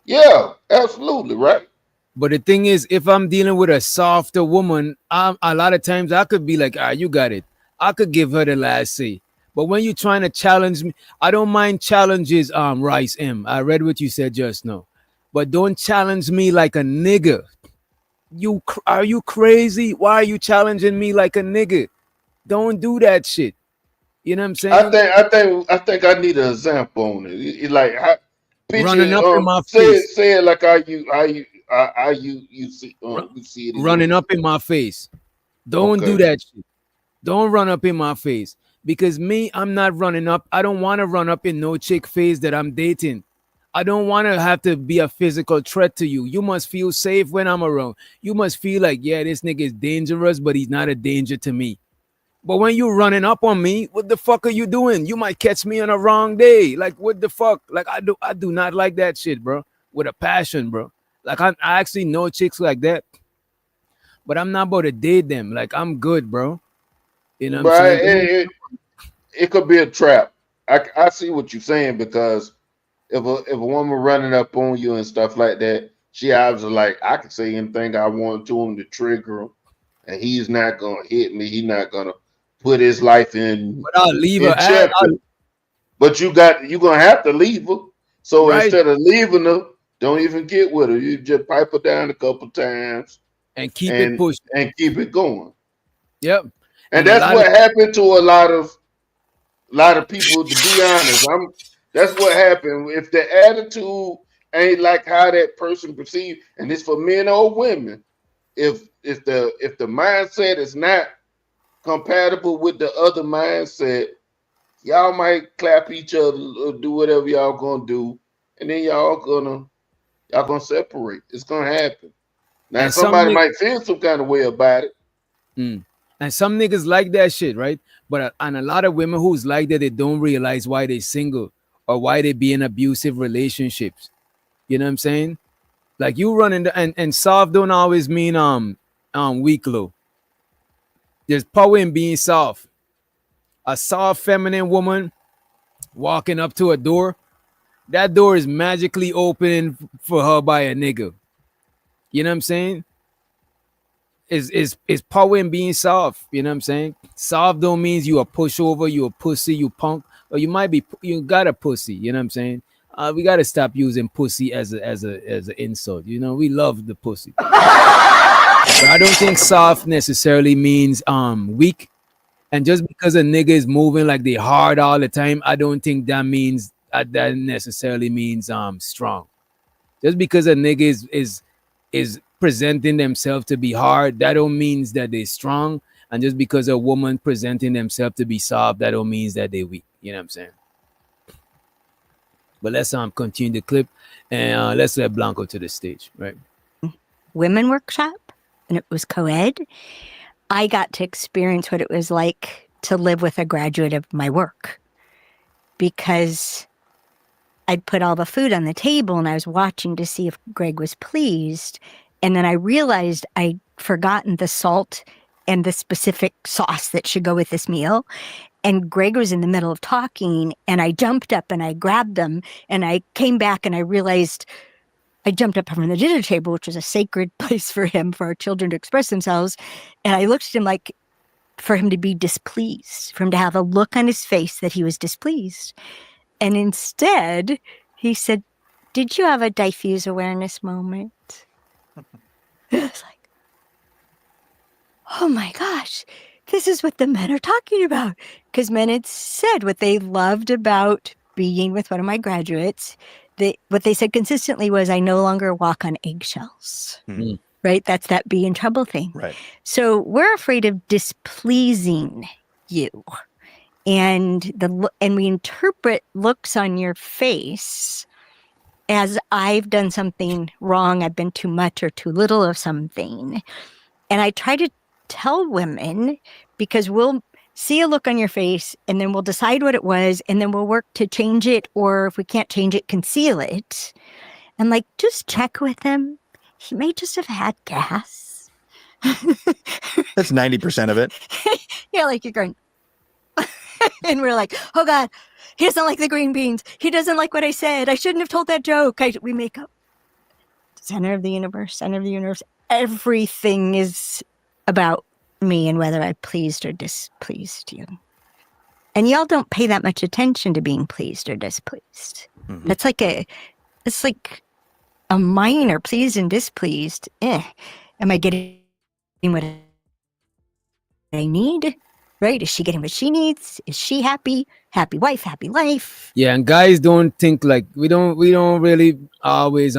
Yeah, absolutely, right. But the thing is, if I'm dealing with a softer woman, a lot of times I could be like, you got it. I could give her the last say. But when you're trying to challenge me, I don't mind challenges, Rice M. I read what you said just now. But don't challenge me like a nigga. Are you crazy? Why are you challenging me like a nigga? Don't do that shit. You know what I'm saying? I think I need an example on it. It's like picture, running up in my face. Say it like how you see it. Running up in my face. Don't do that shit. Don't run up in my face. Because me, I'm not running up. I don't want to run up in no chick face that I'm dating. I don't want to have to be a physical threat to you. You must feel safe when I'm around. You must feel like, yeah, this nigga is dangerous, but he's not a danger to me. But when you running up on me, what the fuck are you doing? You might catch me on a wrong day. Like, what the fuck? Like, I do not like that shit, bro. With a passion, bro. Like, I actually know chicks like that. But I'm not about to date them. Like, I'm good, bro. You know what I'm saying? It could be a trap. I see what you're saying, because if a woman running up on you and stuff like that, she obviously like, I can say anything I want to him to trigger him, and he's not gonna hit me. He's not gonna put his life in, But I'll leave her. jeopardy. But you're gonna have to leave her. So Right. instead of leaving her, don't even get with her. You just pipe her down a couple times and keep it pushed and keep it going. Yep. And that's what happened to a lot of people. To be honest, that's what happened. If the attitude ain't like how that person perceived, and it's for men or women, if the mindset is not compatible with the other mindset, y'all might clap each other or do whatever y'all gonna do, and then y'all gonna separate. It's gonna happen. Now And somebody might feel some kind of way about it. And some niggas like that shit, right? But and a lot of women who's like that, they don't realize why they single or why they be in abusive relationships. You know what I'm saying? Like you run into and soft don't always mean weak low. There's power in being soft. A soft feminine woman walking up to a door, that door is magically opening for her by a nigga. You know what I'm saying? Is power in being soft. You know what I'm saying? Soft don't means you a pushover, you a pussy, you punk, or you got a pussy. You know what I'm saying? We gotta stop using pussy as an insult. You know, we love the pussy. But I don't think soft necessarily means weak. And just because a nigga is moving like they hard all the time, I don't think that means that necessarily means strong. Just because a nigga is presenting themselves to be hard, that don't means that they're strong. And just because a woman presenting themselves to be soft, that don't means that they're weak. You know what I'm saying? But let's continue the clip and let's let Blanco to the stage, right? Women workshop, and it was co-ed. I got to experience what it was like to live with a graduate of my work, because I'd put all the food on the table and I was watching to see if Greg was pleased. And then I realized I'd forgotten the salt and the specific sauce that should go with this meal. And Greg was in the middle of talking, and I jumped up and I grabbed them, and I came back and I realized I jumped up from the dinner table, which was a sacred place for him, for our children to express themselves. And I looked at him like, for him to be displeased, for him to have a look on his face that he was displeased. And instead, he said, "Did you have a diffuse awareness moment?" It's like, oh my gosh, this is what the men are talking about. Because men had said what they loved about being with one of my graduates. What they said consistently was, "I no longer walk on eggshells." Right? That's that be in trouble thing. Right. So we're afraid of displeasing you. And we interpret looks on your face as I've done something wrong, I've been too much or too little of something. And I try to tell women, because we'll see a look on your face and then we'll decide what it was, and then we'll work to change it, or if we can't change it, conceal it. And like, just check with him. He may just have had gas. That's 90% of it. Yeah, like you're going, and we're like, oh God, he doesn't like the green beans. He doesn't like what I said. I shouldn't have told that joke. We make up. Center of the universe, center of the universe. Everything is about me and whether I pleased or displeased you. And y'all don't pay that much attention to being pleased or displeased. Mm-hmm. It's like a minor pleased and displeased. Am I getting what I need? Right? Is she getting what she needs? Is she happy? Happy wife, happy life. Yeah, and guys don't think like we don't really always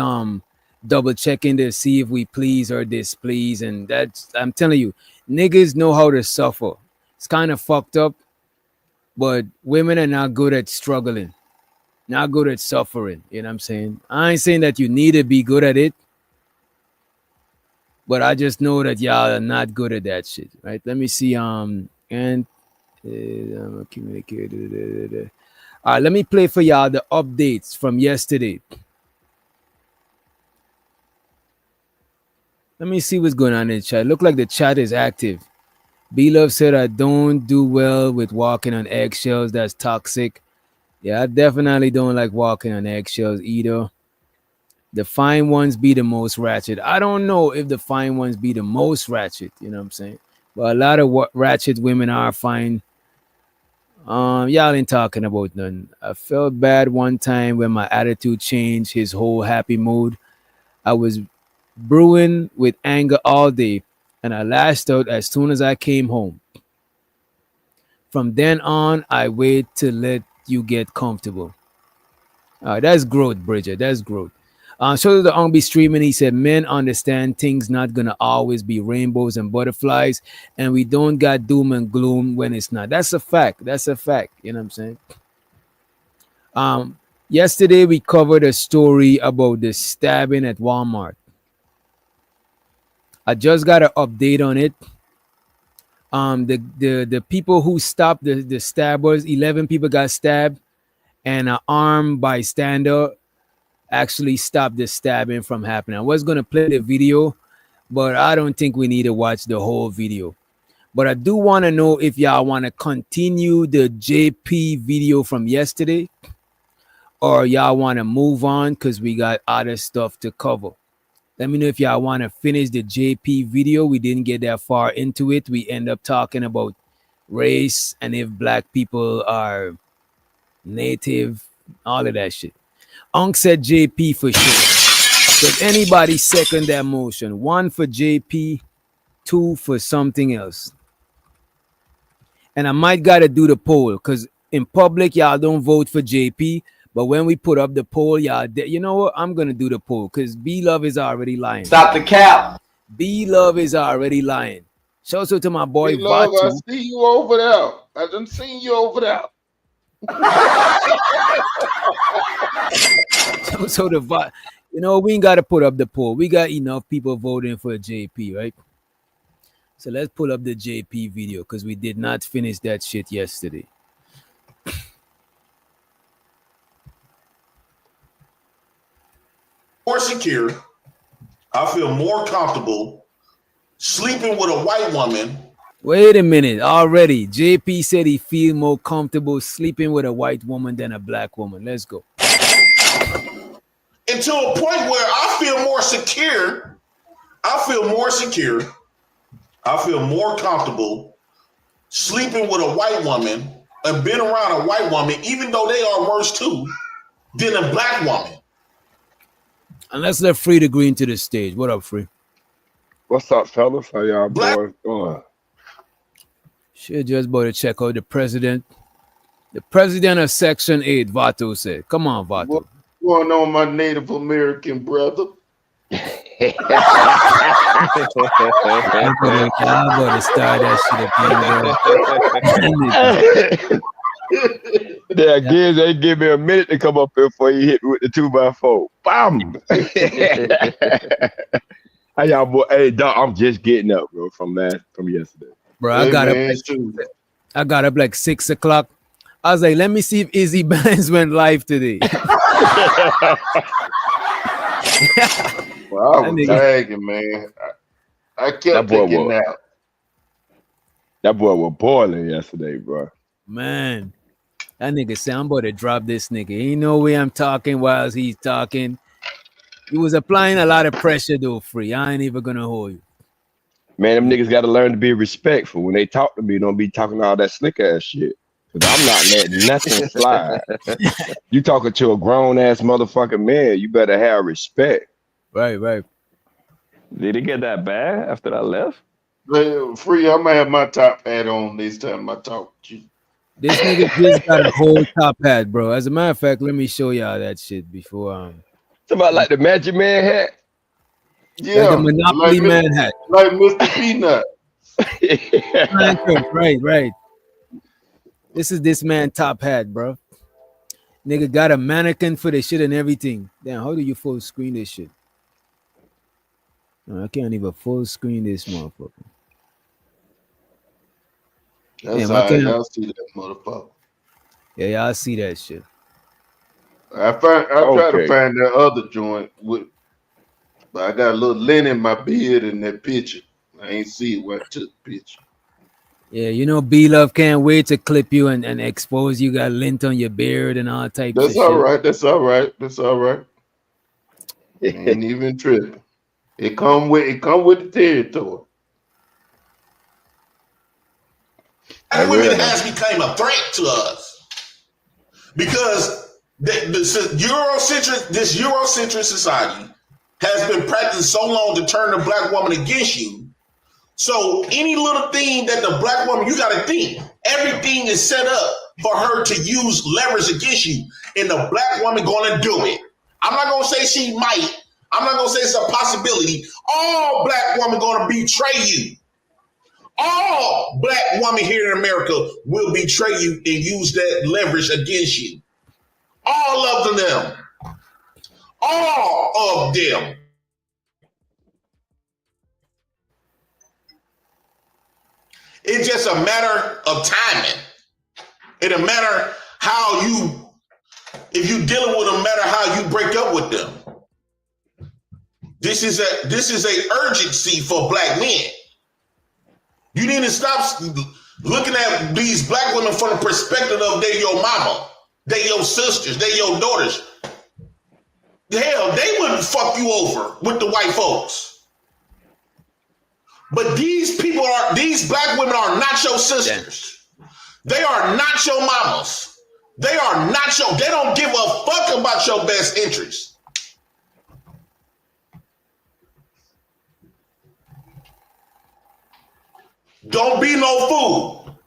double checking to see if we please or displease. And that's, I'm telling you, niggas know how to suffer. It's kind of fucked up, but women are not good at struggling, not good at suffering. You know what I'm saying? I ain't saying that you need to be good at it, but I just know that y'all are not good at that shit, right? Let me see. And communicated. All right, let me play for y'all the updates from yesterday. Let me see what's going on in the chat. Look like the chat is active. B-Love said, "I don't do well with walking on eggshells. That's toxic." Yeah, I definitely don't like walking on eggshells either. The fine ones be the most ratchet. I don't know if the fine ones be the most ratchet. You know what I'm saying? But a lot of what ratchet women are fine. Y'all ain't talking about none. I felt bad one time when my attitude changed. His whole happy mood. I was brewing with anger all day, and I lashed out as soon as I came home. From then on, I wait to let you get comfortable. That's growth, Bridget. That's growth. So the Ong be streaming. He said, "Men understand things not gonna always be rainbows and butterflies, and we don't got doom and gloom when it's not." That's a fact. That's a fact. You know what I'm saying? Yesterday we covered a story about the stabbing at Walmart. I just got an update on it. The people who stopped the stabbers, 11 people got stabbed, and an armed bystander actually stopped the stabbing from happening. I was gonna play the video, but I don't think we need to watch the whole video. But I do want to know if y'all want to continue the JP video from yesterday, or y'all want to move on because we got other stuff to cover. Let me know if y'all want to finish the JP video. We didn't get that far into it. We end up talking about race and if black people are native, all of that shit. Unc said JP for sure. Does anybody second that motion? 1 for JP, 2 for something else. And I might gotta do the poll because in public y'all don't vote for JP, but when we put up the poll, y'all, you know what? I'm gonna do the poll because B Love is already lying. Stop the cap. B Love is already lying. Shout out to my boy Love, I Vatu. see you over there. I done seen you over there. So you know, we ain't got to put up the poll. We got enough people voting for JP, right? So let's pull up the JP video because we did not finish that shit yesterday. More secure. I feel more comfortable sleeping with a white woman. Wait a minute. Already, JP said he feel more comfortable sleeping with a white woman than a black woman. Let's go. And to a point where I feel more secure. I feel more secure. I feel more comfortable sleeping with a white woman and being around a white woman, even though they are worse too, than a black woman. And let's let Free to Green to the stage. What up, Free? What's up, fellas? How y'all boys doing? Shit, just about to check out the president. The president of Section 8, Vato said. Come on, Vato. What's going on, my Native American brother? I'm about to start that shit again, bro. Yeah, Gibbs, they give me a minute to come up here before you hit me with the 2x4. Bam! How y'all boy? Hey, Doc, I'm just getting up, bro, from yesterday. Bro, I got up like 6 o'clock. I was like, let me see if Izzy Bands went live today. Well, I was tagging, man. I kept taking out. That boy was boiling yesterday, bro. Man, that nigga said, I'm about to drop this nigga. Ain't no way I'm talking while he's talking. He was applying a lot of pressure, though, Free. I ain't even gonna hold you. Man, them niggas got to learn to be respectful. When they talk to me, don't be talking all that slick ass shit. Cause I'm not letting nothing slide. You talking to a grown ass motherfucking man, you better have respect. Right. Did it get that bad after I left? Free, I'm gonna have my top hat on this time I talk to you. This nigga just got a whole top hat, bro. As a matter of fact, let me show y'all that shit before. It's about like the Magic Man hat. Yeah, like the Monopoly like Man hat. Like Mr. Peanut. Right. This is this man top hat, bro. Nigga got a mannequin for the shit and everything. Damn, how do you full screen this shit? No, I can't even full screen this motherfucker. That's how y'all see that motherfucker. Yeah, y'all see that shit. I try to find that other joint but I got a little lint in my beard in that picture. I ain't see it when I took the picture. Yeah, you know, B Love can't wait to clip you and expose you got lint on your beard and all types of shit. That's all right. Ain't even tripping. It come with the territory. Black women has become a threat to us because this Eurocentric society has been practiced so long to turn the black woman against you. So any little thing that the black woman, you got to think, everything is set up for her to use leverage against you, and the black woman going to do it. I'm not going to say she might. I'm not going to say it's a possibility. All black women going to betray you. All black women here in America will betray you and use that leverage against you. All of them. All of them. It's just a matter of timing. It a matter how you, if you dealing with them, matter how you break up with them. This is a urgency for black men. You need to stop looking at these black women from the perspective of they your mama, they your sisters, they your daughters. Hell, they wouldn't fuck you over with the white folks. But these black women are not your sisters. They are not your mamas. They don't give a fuck about your best interest. Don't be no fool.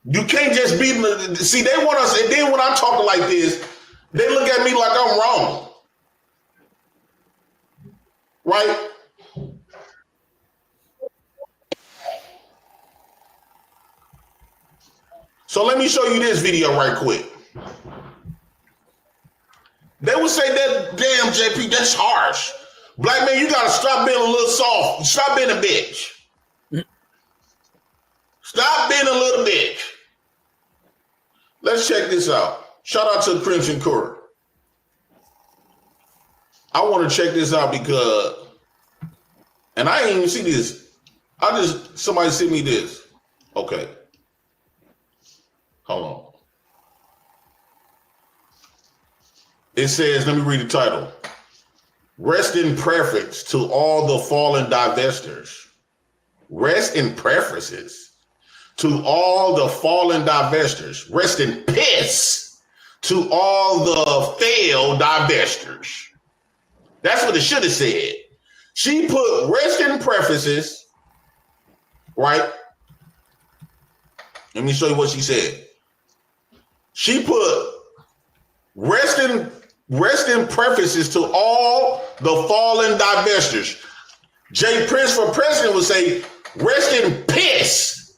You can't just be, see, they want us, and then when I'm talking like this, they look at me like I'm wrong. Right? So let me show you this video right quick. They would say that, damn, JP, that's harsh. Black man, you got to stop being a little soft. Stop being a bitch. Stop being a little bitch. Let's check this out. Shout out to Crimson Court. I want to check this out because, and I ain't even see this. Somebody sent me this. Okay. Hold on. It says, let me read the title. Rest in preference to all the fallen divestors. Rest in preferences to all the fallen divestors. Rest in piss to all the failed divestors. That's what it should have said. She put rest in preferences, right? Let me show you what she said. She put rest in preferences to all the fallen divestors. Jay Prince for president would say, rest in piss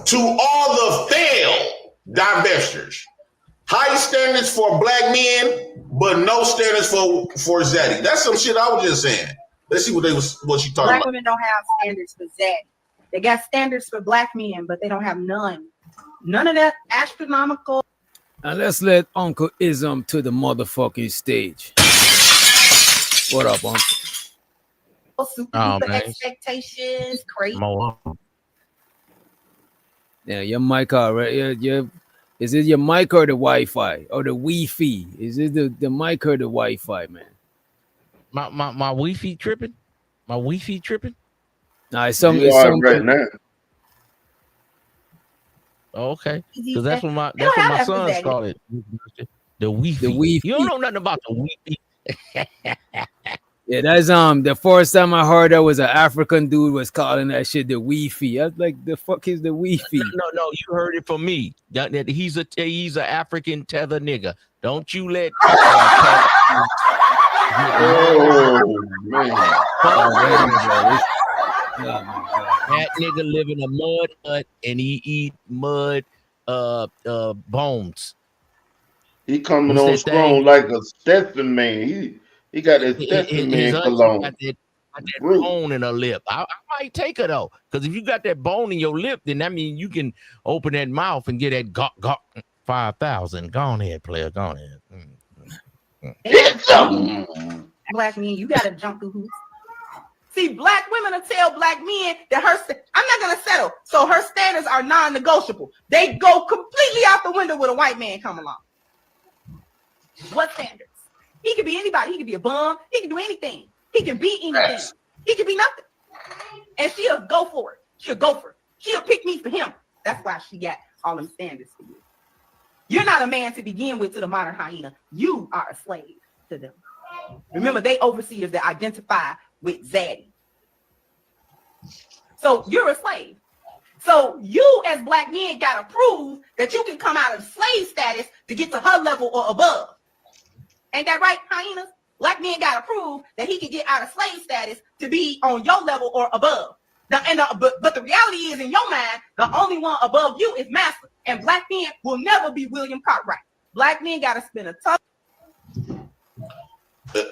to all the failed divestors. High standards for black men, but no standards for Zaddy. That's some shit I was just saying. Let's see what she talking Black about. women don't have standards for Zaddy. They got standards for black men, but they don't have none. None of that astronomical. And let's let Uncle Ism to the motherfucking stage. What up, Uncle? Super duper expectations, crazy. Yeah, your mic all right. Is it your mic or the Wi-Fi or the Wi-Fi? Is it the mic or the Wi-Fi, man? My Wi-Fi tripping? My Wi-Fi tripping? Nah, it's something right now. Oh, okay, because that's what my sons call it. The Wi-Fi. The Wi-Fi. You don't know nothing about the Wi-Fi. Yeah, that's the first time I heard that was an African dude was calling that shit the Wi-Fi. I was like, the fuck is the Wi-Fi? No, you heard it from me. That he's a African tether nigga. Don't you let that nigga live in a mud hut and he eat mud bones. He coming on strong like a Stetson man. He got that Stetson man cologne. Got that bone in her lip. I might take her though, because if you got that bone in your lip, then that means you can open that mouth and get that 5,000. Go on ahead, player. Go on ahead. Black men, you gotta jump through hoops. See, black women will tell black men that I'm not gonna settle. So her standards are non-negotiable. They go completely out the window when a white man come along. What standards? He could be anybody. He could be a bum. He can do anything. He can be anything. He can be nothing. And she'll go for it. She'll go for it. She'll pick me for him. That's why she got all them standards for you. You're not a man to begin with to the modern hyena. You are a slave to them. Remember, they overseers that identify with Zaddy. So you're a slave. So you as black men gotta prove that you can come out of slave status to get to her level or above. Ain't that right, hyenas? Black men gotta prove that he can get out of slave status to be on your level or above. But the reality is, in your mind, the only one above you is master. And black men will never be William Cartwright. Black men gotta spend a ton.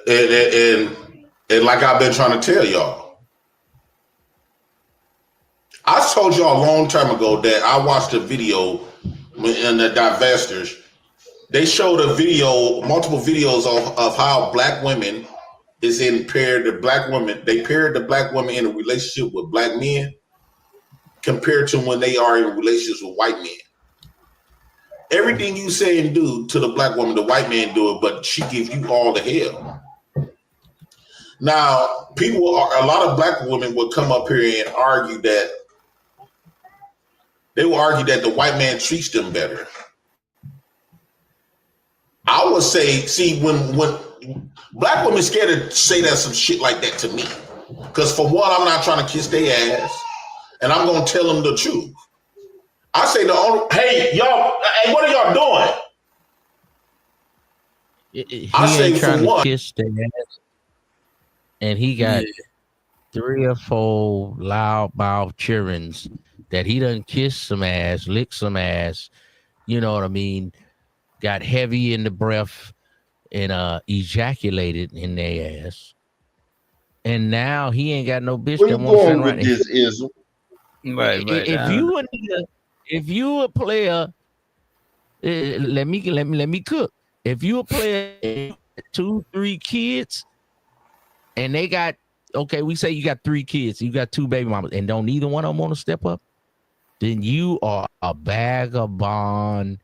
And like I've been trying to tell y'all, I told y'all a long time ago that I watched a video in the Divestors. They showed a video, multiple videos of how black women is in paired the black women. They paired the black women in a relationship with black men compared to when they are in relationships with white men. Everything you say and do to the black woman, the white man do it, but she gives you all the hell. Now, a lot of black women would come up here and argue that the white man treats them better. I would say, see, when black women scared to say that some shit like that to me, because for one, I'm not trying to kiss their ass, and I'm gonna tell them the truth. I say hey y'all, hey, what are y'all doing? He I say ain't trying for one, to kiss their ass, and he got 3 or 4 loudmouth childrens that he done kiss some ass, lick some ass. You know what I mean? Got heavy in the breath and ejaculated in their ass. And now he ain't got no bitch Where that you wants to going spend with this is Right. If you a player, let me cook. If you a player, 2, 3 kids, and they got we say you got 3 kids, you got 2 baby mamas, and don't neither one of them want to step up, then you are a vagabond,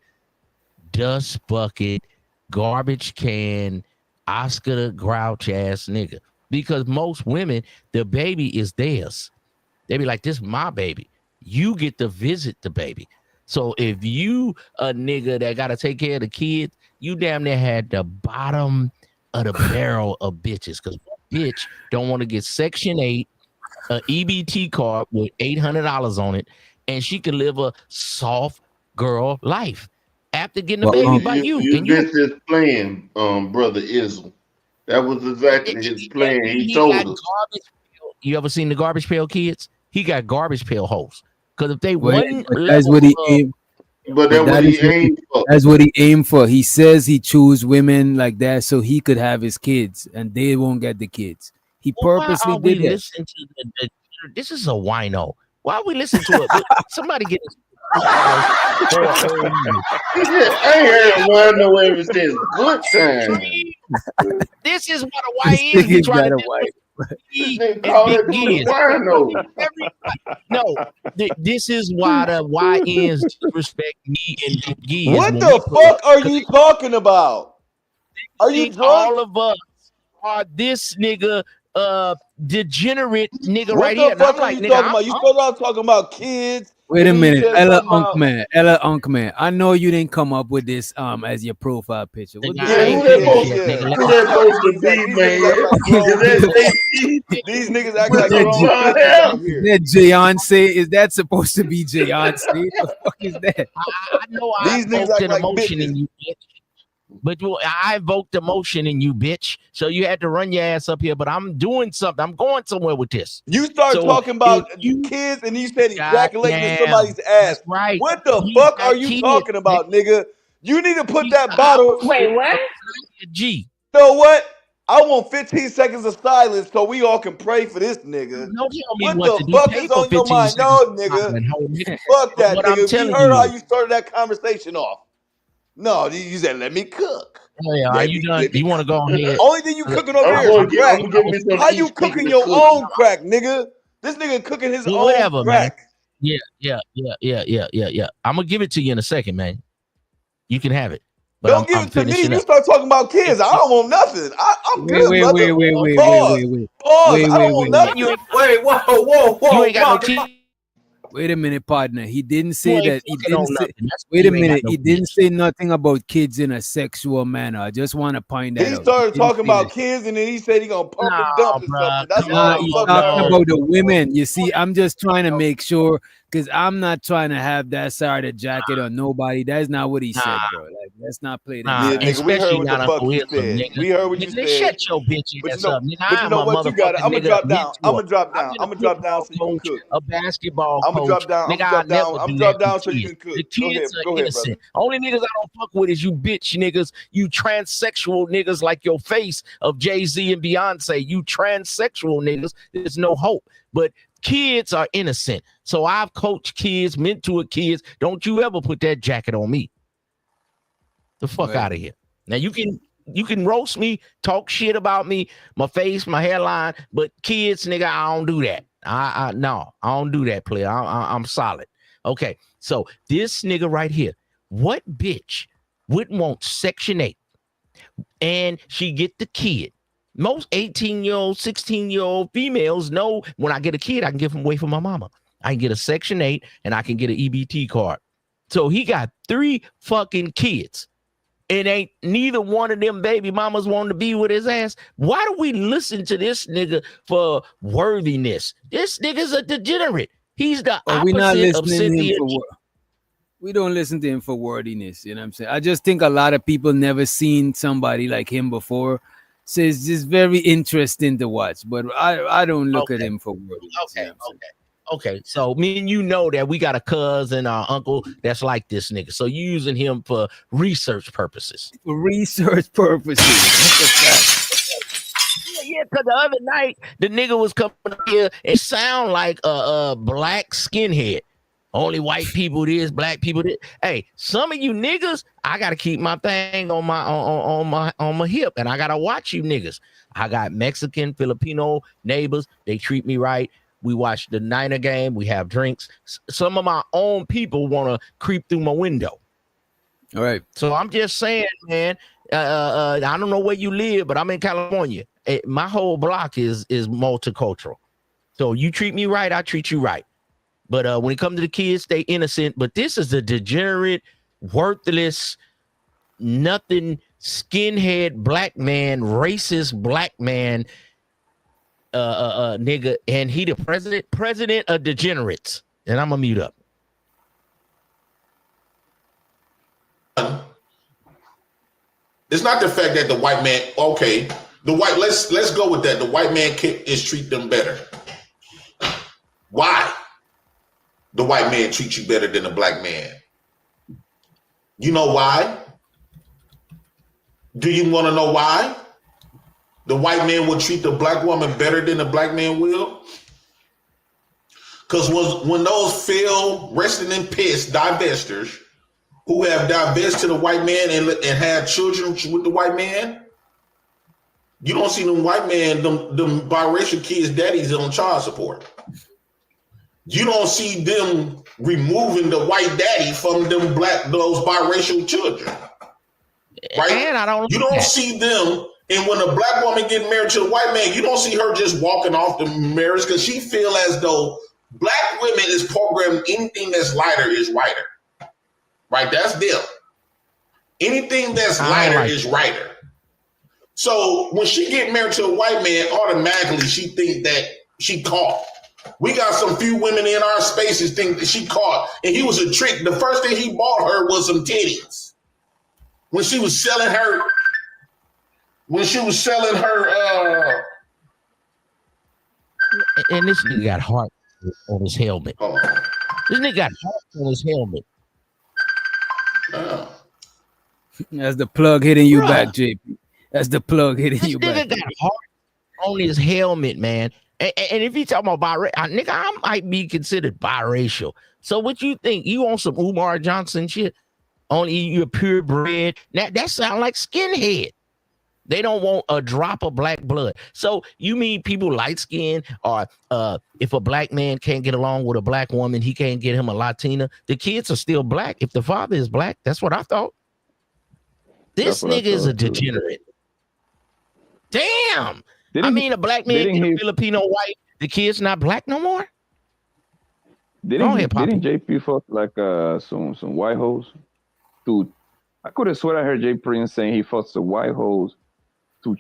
dust bucket, garbage can, Oscar the Grouch ass nigga. Because most women, the baby is theirs. They be like, this is my baby. You get to visit the baby. So if you a nigga that got to take care of the kids, you damn near had the bottom of the barrel of bitches. Because bitch don't want to get Section 8, a EBT card with $800 on it, and she can live a soft girl life after getting a baby by you. And this is plan, brother Ism. That was exactly his plan. He told us. You ever seen the Garbage Pail Kids? He got garbage pail hoes. Because if they wouldn't, that's what he aimed. But that's what he aimed for. That's what he aimed for. He says he choose women like that so he could have his kids, and they won't get the kids. He purposely did that. Listen to this is a wino. Why are we listening to it? Somebody get this. I ain't heard one no ever since good time. This is what a YN is trying to do. This is why the YNs respect me and Big Giz. What the fuck are you talking about? Are you drunk? All of us are this nigga degenerate nigga right here. What the fuck are you talking about? You started out talking about kids. Wait a minute, Ella Unkman. I know you didn't come up with this as your profile picture. What who that supposed to be, man? These niggas act like that Beyonce? Is that supposed to be Beyonce? What the fuck is that? I know I evoked an emotion in you, bitch. But I evoked emotion in you, bitch. So you had to run your ass up here. But I'm doing something. I'm going somewhere with this. You started talking about kids, and you said ejaculating in somebody's ass. Right. What the fuck are you talking about, nigga? You need to put that bottle. Wait, what? G. You know what? I want 15 seconds of silence so we all can pray for this nigga. What the fuck is on your mind? No, nigga. Fuck that, nigga. We heard how you started that conversation off. No, you said let me cook. Oh, yeah, are you done? You want to go ahead? Only thing you cooking over here is crack. How you cooking your own crack, nigga? This nigga cooking his own crack. Man. Yeah. I'm gonna give it to you in a second, man. You can have it. But Don't give I'm it to me. finishing You up. start talking about kids. I don't want nothing. I'm good, Wait, brother. Pause. I don't want nothing. You ain't, Whoa. you ain't got no kids. Wait a minute, partner. He didn't You say ain't that. He fucking on didn't say. nothing. That's why Wait a you ain't got minute. no He didn't kids. say nothing about kids in a sexual manner. I just want to point that He out. started didn't talking say about that. kids, and then he said he gonna pump and Nah, dump or bruh. something. That's Come all Nah, the on, he's fuck talking I bro. about the women. You see, I'm just trying to make sure because I'm not trying to have that side of jacket on nobody. That's not what he said, Nah, bro. Like, let's not play that. nah. Yeah, nigga, we heard Especially what not the Uncle fuck you Islam, said. nigga. We heard what you Nigga, said. shut your bitch But ass up, nigga. but I you am know a what? You got it. motherfucking I'm gonna nigga, drop a down. I'm mentor. gonna drop I've down. been I'm a gonna drop down football so you can coach, cook. a basketball I'm gonna coach. drop down. I'm Nigga, gonna I'll drop down. never I'm do gonna that drop to down so you kids. can cook. The Go ahead. kids are Go ahead, brother. innocent. Only niggas I don't fuck with is you bitch niggas, you transsexual niggas like your face of Jay-Z and Beyonce. You transsexual niggas, there's no hope. But kids are innocent. So I've coached kids, mentored kids. Don't you ever put that jacket on me. The fuck Right. out of here. Now you can roast me, talk shit about me, my face, my hairline, but kids, nigga, I don't do that. No, I don't do that, player. I'm solid. Okay, so this nigga right here, what bitch wouldn't want Section 8 and she get the kid? Most 18-year-old, 16-year-old females know when I get a kid, I can give him away from my mama. I can get a Section 8 and I can get an EBT card. So he got 3 fucking kids. It ain't neither one of them baby mamas wanting to be with his ass. Why do we listen to this nigga for worthiness? This nigga's a degenerate. He's the Or we not opposite of listening to him Cynthia. for we don't listen to him for wordiness. You know what I'm saying? I just think a lot of people never seen somebody like him before. So it's just very interesting to watch. But I don't look at him for wordiness. Okay. So me and you know that we got a cousin or uncle that's like this nigga. So you using him for research purposes. For research purposes. That's a fact. Yeah, because the other night the nigga was coming up here and sound like a black skinhead. Only white people this, black people this. Hey, some of you niggas, I gotta keep my thing on my hip, and I gotta watch you niggas. I got Mexican, Filipino neighbors. They treat me right. We watch the Niner game. We have drinks. Some of my own people want to creep through my window. All right. So I'm just saying, man. I don't know where you live, but I'm in California. My whole block is multicultural. So you treat me right, I treat you right. But when it comes to the kids, they innocent. But this is a degenerate, worthless, nothing, skinhead black man, racist black man, nigga, and he the president of degenerates. And I'm gonna mute up. It's not the fact that the white man, okay, let's go with that. The white man is treat them better. Why? The white man treats you better than the black man. You know why? Do you want to know why? The white man will treat the black woman better than the black man will? Because when those failed, resting in piss divestors who have divested to the white man and had children with the white man, you don't see them white man, them biracial kids' daddies on child support. You don't see them removing the white daddy from those biracial children, right? And you don't see them. And when a black woman get married to a white man, you don't see her just walking off the marriage because she feel as though black women is programmed. Anything that's lighter is righter, right? That's them. Anything that's lighter is righter. So when she get married to a white man, automatically she think that she caught. We got some few women in our spaces think that she caught, and he was a trick. The first thing he bought her was some titties. When she was selling her, and this nigga got heart on his helmet. This nigga got heart on his helmet. That's the plug hitting you back, JP. That's the plug hitting you back. This nigga got heart on his helmet, man. And if you talking about nigga, I might be considered biracial. So what you think? You on some Umar Johnson shit? Only you're purebred. That sound like skinhead. They don't want a drop of black blood. So you mean people light skin, or if a black man can't get along with a black woman, he can't get him a Latina? The kids are still black. If the father is black, that's what I thought. This nigga is a degenerate. Damn. I mean, a black man get a Filipino white. The kid's not black no more. Didn't JP fuck like some white hoes? Dude, I could have sworn I heard J Prince saying he fucks the white hoes to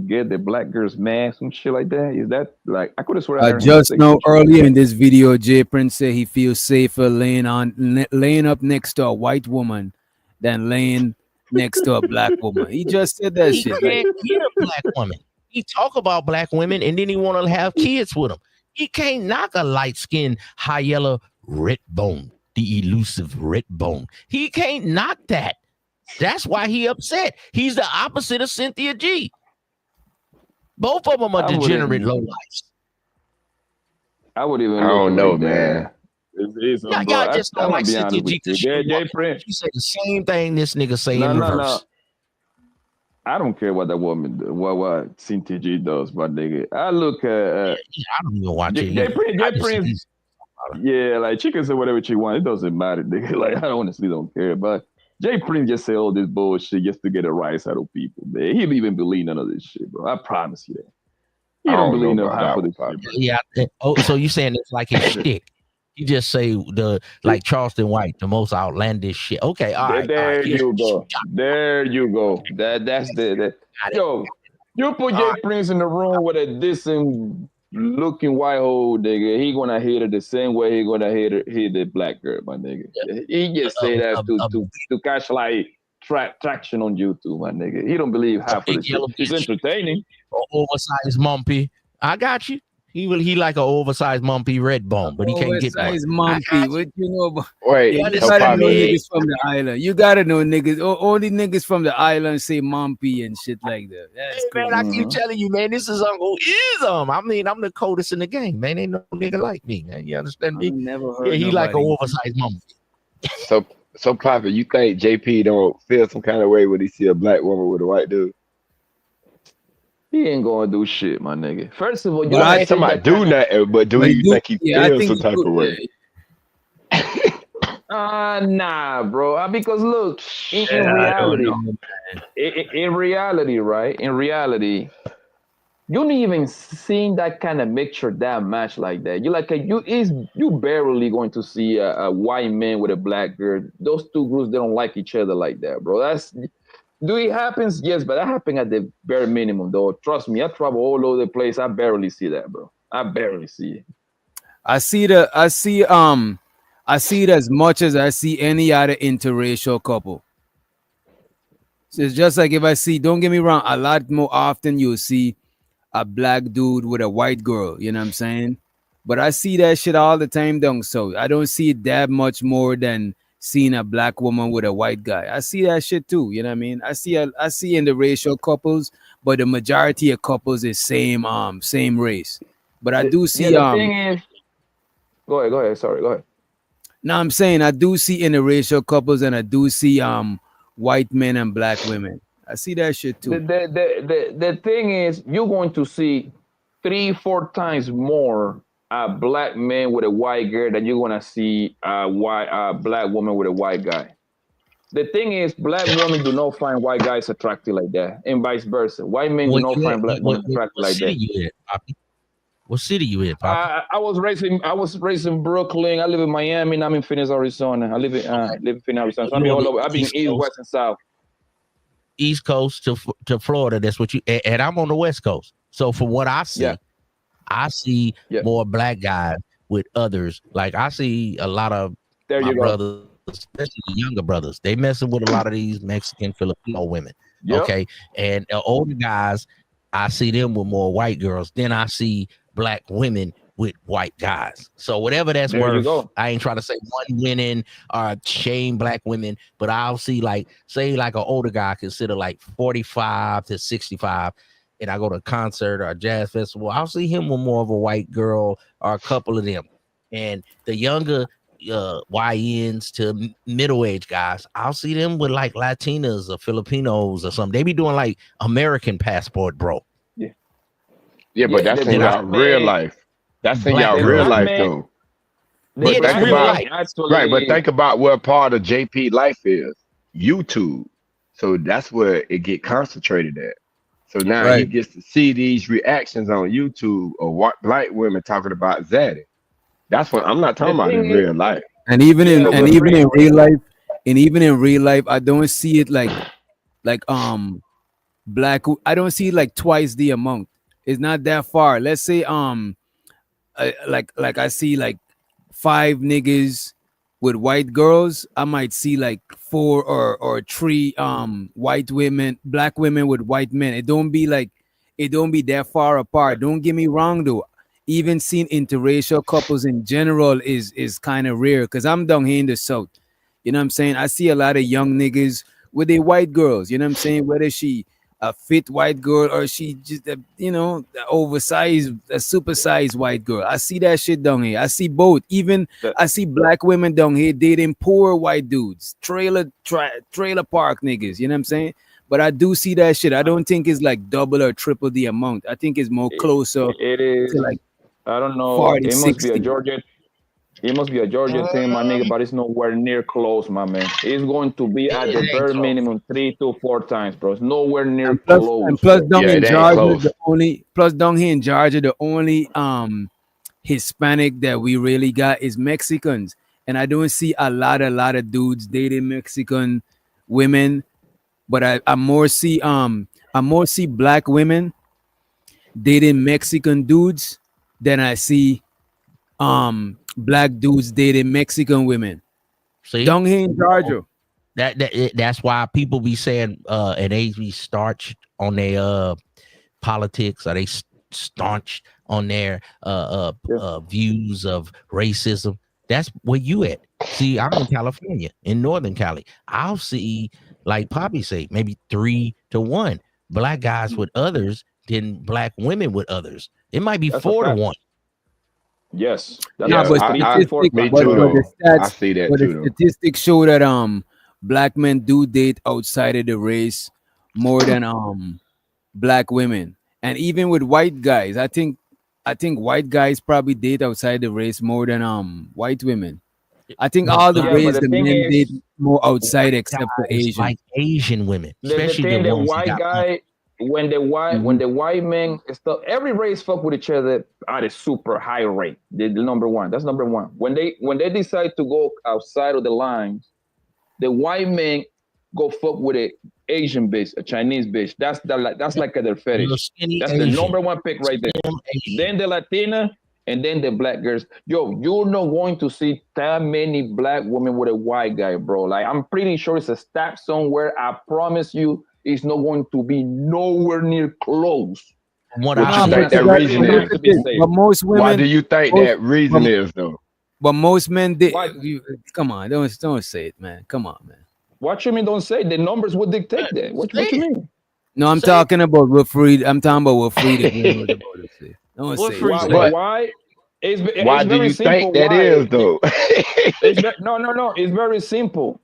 get the black girls mad, some shit like that. Is that like I could have sworn I heard just know earlier in this video, J Prince said he feels safer laying up next to a white woman than laying next to a black woman. He just said that He shit. can't get a black woman. He talk about black women and then he want to have kids with them. He can't knock a light-skinned, high yellow red bone, the elusive red bone. He can't knock that. That's why he upset. He's the opposite of Cynthia G. Both of them are degenerate lowlifes. I would even. I don't know, man. Y'all just don't like Cynthia G. You say the same thing this nigga say in reverse. No. I don't care what that woman do, what Cynthia G does, my nigga. I look at I don't even watch it. J Prince, yeah, like she can say whatever she wants. It doesn't matter, nigga. Like I honestly don't care. But J Prince just say all this bullshit just to get a rise out of people, man. He don't even believe none of this shit, bro. I promise you that. He don't believe no half of this shit, bro. Yeah. Oh, so you saying it's like his shtick? You just say like Charleston White, the most outlandish shit. Okay, all right. There you go. There you go. That's the yo. You put J Prince in the room with a decent looking white hole nigga. He gonna hit it the same way he gonna hit the black girl, my nigga. He just say that to catch like traction on YouTube, my nigga. He don't believe half of the shit. It's entertaining. Oversized mumpy. I got you. He like an oversized mumpy red bone, but he can't get one. Oversized mumpy. What you know about? Wait, you gotta know niggas from the island. You gotta know niggas. Only niggas from the island say mumpy and shit like that. That's man, I keep telling you, man, this is Uncle Ism. I mean, I'm the coldest in the game, man. Ain't no nigga like me, man. You understand me? Never heard. Yeah, he like an oversized mumpy. So Prophet, you think JP don't feel some kind of way when he see a black woman with a white dude? He ain't gonna do shit, my nigga. First of all, you ain't somebody do nothing, but do you think he feels some type of way? Nah, bro. Because look, in reality, right? In reality, you don't even seen that kind of mixture that much like that. You barely going to see a white man with a black girl. Those two groups, they don't like each other like that, bro. Do it happens? Yes, but that happened at the bare minimum, though. Trust me, I travel all over the place. I barely see that, bro. I barely see it. I see it as much as I see any other interracial couple. So it's just like if I see, don't get me wrong, a lot more often you'll see a black dude with a white girl, you know what I'm saying? But I see that shit all the time, dong. So I don't see it that much more than seeing a black woman with a white guy. I see that shit too, you know what I mean? I see interracial couples, but the majority of couples is same race. But I do see the thing is, go ahead. Sorry, go ahead. No, I'm saying I do see interracial couples and I do see white men and black women. I see that shit too. The thing is, you're going to see 3-4 times more a black man with a white girl than you're gonna see a black woman with a white guy. The thing is, black women do not find white guys attractive like that, and vice versa. White men do not find black women attractive like that. What city you in, Poppy? I was raised in Brooklyn. I live in Miami, and I'm in Phoenix, Arizona. I live in Phoenix, Arizona. So I've been all over. I've been east, west, and south. East Coast to Florida. That's what you. And I'm on the West Coast. So from what I see. Yeah. I see more black guys with others. Like I see a lot of my brothers, especially younger brothers. They messing with a lot of these Mexican Filipino women. Yep. Okay. And older guys, I see them with more white girls. Then I see black women with white guys. So whatever that's worth, I ain't trying to say one winning or shame black women, but I'll see say an older guy consider like 45 to 65. And I go to a concert or a jazz festival, I'll see him with more of a white girl or a couple of them. And the younger YNs to middle-aged guys, I'll see them with like Latinas or Filipinos or something. They be doing like American passport, bro. Yeah, but that's in y'all real life. That's in y'all real life, though. But think about, right, but think about what part of JP life is. YouTube. So that's where it get concentrated at. So now he gets to see these reactions on YouTube of what black women talking about Zaddy. That's what I'm not talking about in real life. And even in real life, I don't see it like black. I don't see like twice the amount. It's not that far. Let's say like I see like 5 niggas with white girls. I might see like 4 or 3 white women, black women with white men. It don't be that far apart. Don't get me wrong though. Even seeing interracial couples in general is kind of rare because I'm down here in the South. You know what I'm saying? I see a lot of young niggas with their white girls. You know what I'm saying? Whether she a fit white girl or she just a oversized, a supersized white girl. I see that shit down here. I see both. Even I see black women down here dating poor white dudes, trailer park niggas. You know what I'm saying? But I do see that shit. I don't think it's like double or triple the amount. I think it's more closer. It is to like I don't know. 40, It must 60. be a Georgia. It must be a Georgia thing, my nigga, but it's nowhere near close, my man. It's going to be at the bare minimum 3 to 4 times, bro. It's nowhere near close. And plus down Yeah, in it ain't Georgia, close. the only Hispanic that we really got is Mexicans. And I don't see a lot of dudes dating Mexican women, but I more see black women dating Mexican dudes than I see black dudes dating Mexican women. See, down here in Georgia. That's why people be saying and they be starched on their politics, or they staunch on their views of racism. That's where you at. See, I'm in California, in Northern Cali. I'll see, like Poppy say, maybe 3 to 1 black guys with others than black women with others. It might be 4 to 1. Yes. But the statistics show that black men do date outside of the race more than black women. And even with white guys, I think white guys probably date outside the race more than white women. I think all the race the men date more outside except for Asian. Like Asian women, especially the white guy. When the white men stuff, every race fuck with each other at a super high rate. The number one. That's number one. When they decide to go outside of the lines, the white men go fuck with an Asian bitch, a Chinese bitch. That's like their fetish. That's the number one pick right there. Then the Latina, and then the black girls. Yo, you're not going to see that many black women with a white guy, bro. Like, I'm pretty sure it's a stat somewhere. I promise you, it's not going to be nowhere near close. What do you think that reason is? But most women. Why do you think that reason is, though? But most men did. Come on, don't say it, man. Come on, man. What you mean? Don't say it? The numbers would dictate that. What you mean? No, I'm talking about what Freed. I'm talking about what Freed. Don't say it. Why? Why do you think that is, though? No. It's very simple.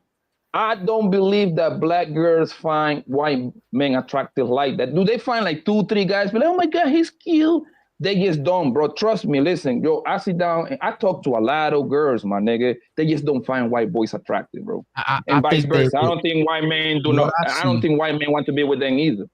I don't believe that black girls find white men attractive like that. Do they find like 2, 3 guys? Be like, oh my God, he's cute. They just don't, bro. Trust me. Listen, yo, I sit down and I talk to a lot of girls, my nigga. They just don't find white boys attractive, bro. And vice versa. I don't think white men do not. I don't think white men want to be with them either.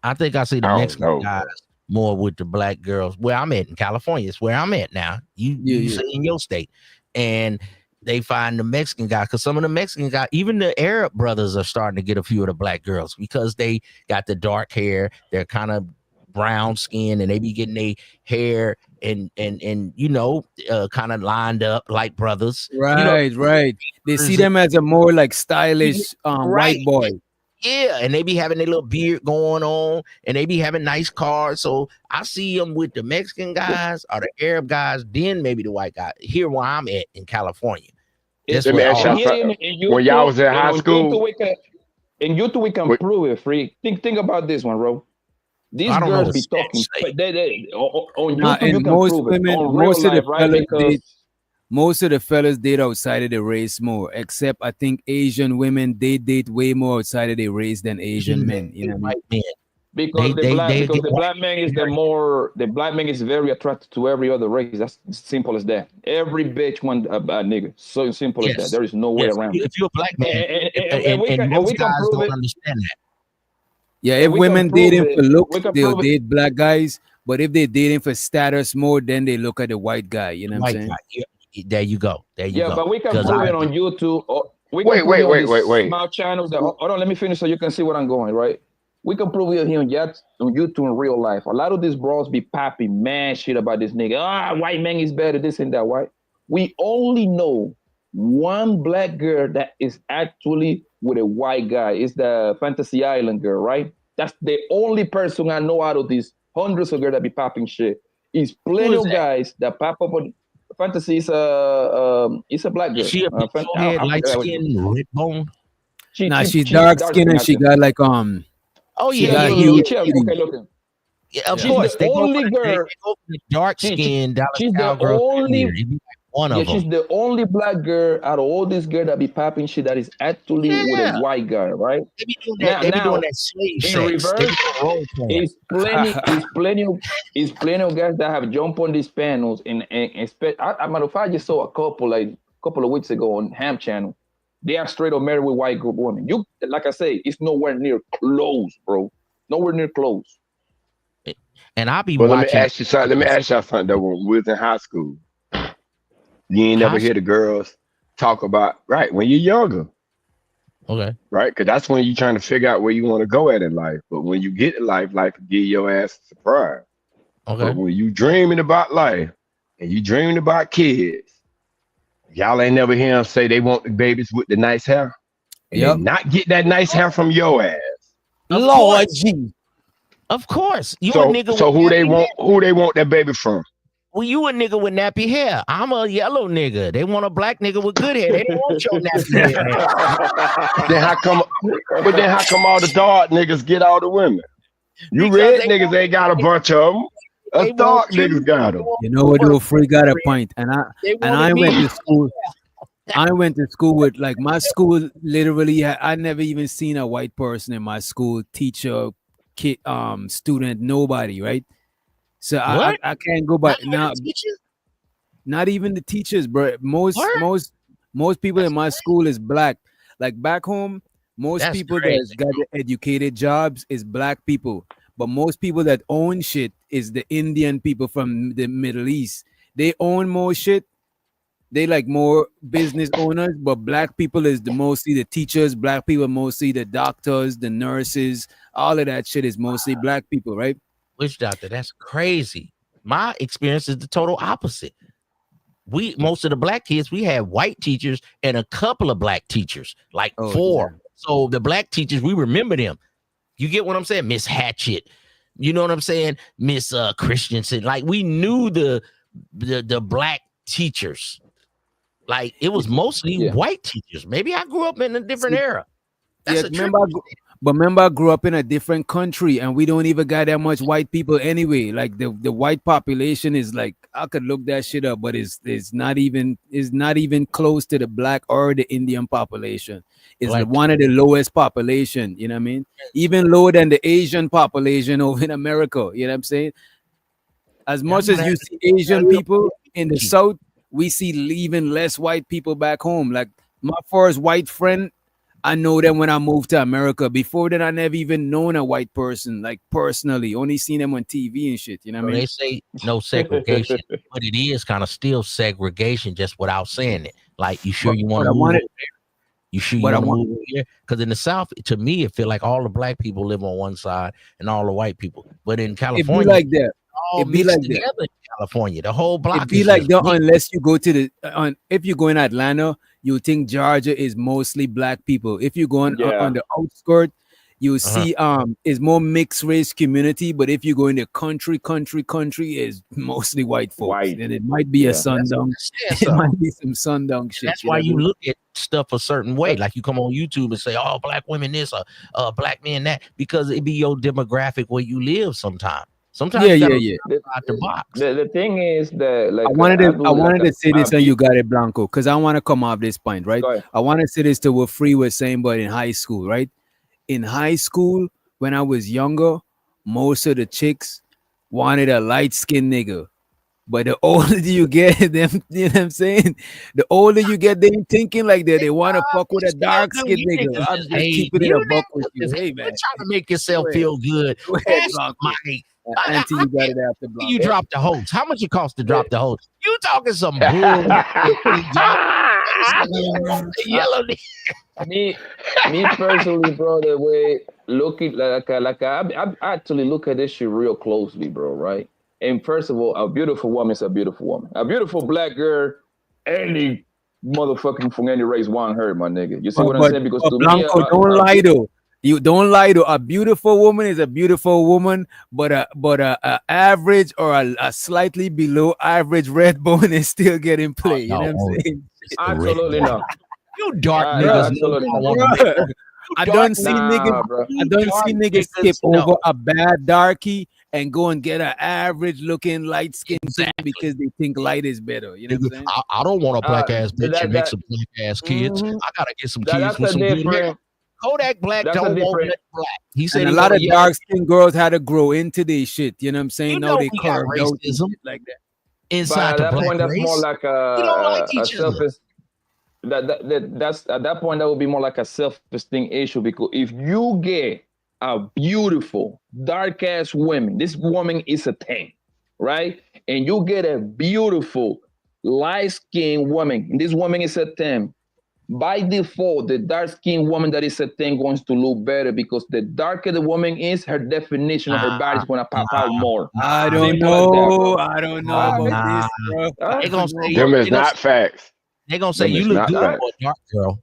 I think I see the Mexican guys more with the black girls. Where I'm at in California, it's where I'm at now. You say in your state, and they find the Mexican guy, because some of the Mexican guys, even the Arab brothers, are starting to get a few of the black girls because they got the dark hair. They're kind of brown skin, and they be getting their hair and kind of lined up like brothers. Right. They see them as a more like stylish white boy. Yeah, and they be having their little beard going on, and they be having nice cars. So I see them with the Mexican guys or the Arab guys, then maybe the white guy. Here where I'm at in California. When y'all was in high school. In YouTube, we can prove it, Free. Think about this one, bro. These girls be talking. On YouTube, you can prove it. On real life, right? Because most of the fellas date outside of the race more, except I think Asian women, they date way more outside of their race than Asian men. You know what I mean? Because because the black man is the black man is very attracted to every other race. That's simple as that. Every bitch want a nigga. So simple as that. There is no way around it. If you're a black man, And most we can guys prove don't it. understand that. Yeah, And if we can women prove dating it. for looks, We can they'll prove it. date black guys. But if they're dating for status more, then they look at the white guy. You know what I'm saying? There you go. There you Yeah, go. but we can 'Cause prove I- it on YouTube. Or we can Wait, prove wait, it on wait, these wait, wait. small channels. Hold on, let me finish so you can see where I'm going. Right? We can prove it here on YouTube in real life. A lot of these bros be popping mad shit about this nigga. White man is better. This and that. White. We only know one black girl that is actually with a white guy. It's the Fantasy Island girl, right? That's the only person I know out of these hundreds of girls that be popping shit. Is plenty of guys that pop up on Fantasy. Is a black girl. Is she a big forehead, light skin, red bone? She's dark skinned and she got like Oh she yeah, got yeah, huge yeah. titties. Okay, looking. Yeah, of She's course. the They go only for the, girl. they go for the dark skin Dallas She's the Cowgirls. only. It'd be like one Yeah, of them. she's the only black girl out of all these girls that be popping shit that is actually with a white guy, right? They be doing that. They be doing that slave in sex. They reverse, be doing role playing. is plenty of guys that have jumped on these panels and matter of fact, I just saw a couple of weeks ago on Ham Channel. They are straight up married with white group women. You like I say, it's nowhere near close, bro. Nowhere near close. And I'll be Well, watching. let me ask you something. Let me ask y'all something. Though, when we was in high school, you ain't never hear the girls talk about when you're younger. Okay. Right? Because that's when you're trying to figure out where you want to go at in life. But when you get to life will give your ass a surprise. Okay. But when you dreaming about life and you dreaming about kids, y'all ain't never hear them say they want the babies with the nice hair. And they not get that nice hair from your ass. Lord G. Of course. You a nigga So with who they nappy want? hair. Who they want that baby from? Well, you a nigga with nappy hair. I'm a yellow nigga. They want a black nigga with good hair. They don't want your nappy hair. Then how come? But then how come all the dark niggas get all the women? You Because red they niggas ain't got a bunch of them. Us dark niggas got them. You know what? Though, Free got a point, and I went to school. I went to school with like my school literally. I never even seen a white person in my school, teacher, kid, student, nobody, right? So I can't go by now. Not even the teachers, bro. Most people in my school is black. Like back home, most people that got the educated jobs is black people. But most people that own shit is the Indian people from the Middle East. They own more shit. They like more business owners, but black people is mostly the teachers. Black people mostly the doctors, the nurses. All of that shit is mostly black people, right? Witch doctor, that's crazy. My experience is the total opposite. Most of the black kids, we had white teachers and a couple of black teachers, like 4. Yeah. So the black teachers, we remember them. You get what I'm saying? Miss Hatchett. You know what I'm saying? Miss Christensen. Like we knew the black teachers. Like it was mostly white teachers. Maybe I grew up in a different era. That's remember I grew up in a different country and we don't even got that much white people anyway. Like the white population is like, I could look that shit up, but it's not even close to the black or the Indian population. It's like one of the lowest population, you know what I mean? Even lower than the Asian population over in America, you know what I'm saying? As much as you see Asian people in the South, we see even less white people back home. Like my first white friend, I know them when I moved to America. Before then, I never even known a white person, like personally. Only seen them on TV and shit. You know what I mean? They say no segregation, but it is kind of still segregation, just without saying it. Like, you sure you want to move? You sure you want to move here? Because in the South, to me, it feel like all the black people live on one side and all the white people. But in California, it be like that. All it be like together that. In California, the whole block. It be like that unless you go to the if you go in Atlanta, you think Georgia is mostly black people. If you go on the outskirts, you see is more mixed race community. But if you go in the country is mostly white folks, and it might be a sundown. It might be some sundown shit. That's why you look at stuff a certain way. Like you come on YouTube and say, "Oh, black women this, black men that," because it be your demographic where you live. Sometimes out the box. The thing is that, like, I wanted to say this, and you got it, Blanco, because I want to come off this point, right? I want to say this to what Free was saying, but in high school, right? In high school, when I was younger, most of the chicks wanted a light-skinned nigga. But the older you get, them, you know what I'm saying? The older you get, they thinking like that. They want to fuck with a dark-skinned nigga. I'm just keeping it a buck with you. Hey, man. Trying to make yourself feel good. Go ahead, That's Blanco. money. Auntie, you got it after Blanco. You dropped the host. How much it cost to drop the host? You talking some bull? Yellow. me personally, bro, the way looking like I actually look at this shit real closely, bro, right? And first of all, a beautiful woman is a beautiful woman. A beautiful black girl, any motherfucking from any race want her, my nigga. You see what I'm saying? Because to Blanco, me, don't lie though. You don't lie though. A beautiful woman is a beautiful woman, but a average or a slightly below average red bone is still getting played. You know what I'm saying? Absolutely not. You dark niggas. I don't see niggas skip over a bad darkie and go and get an average looking light skin because they think light is better. You know what I'm saying? I don't want a black ass bitch and make some black ass kids. I gotta get some kids with some good hair. Kodak Black don't want that black. He said a lot of dark skinned girls had to grow into their shit. You know what I'm saying? You now they we got carved out racism like that. inside but at the that black point, that's race. more like We don't like a each other. that's at that point that would be more like a self-esteem issue, because if you get a beautiful dark ass woman, this woman is a 10, right? And you get a beautiful light-skinned woman, and this woman is a 10. By default, the dark-skinned woman that is a 10 going to look better, because the darker the woman is, her definition of her body is going to pop out more. I don't know. I don't know about this, bro. They gonna say Them is not facts. They gonna say Them you is look not good facts. for a dark girl.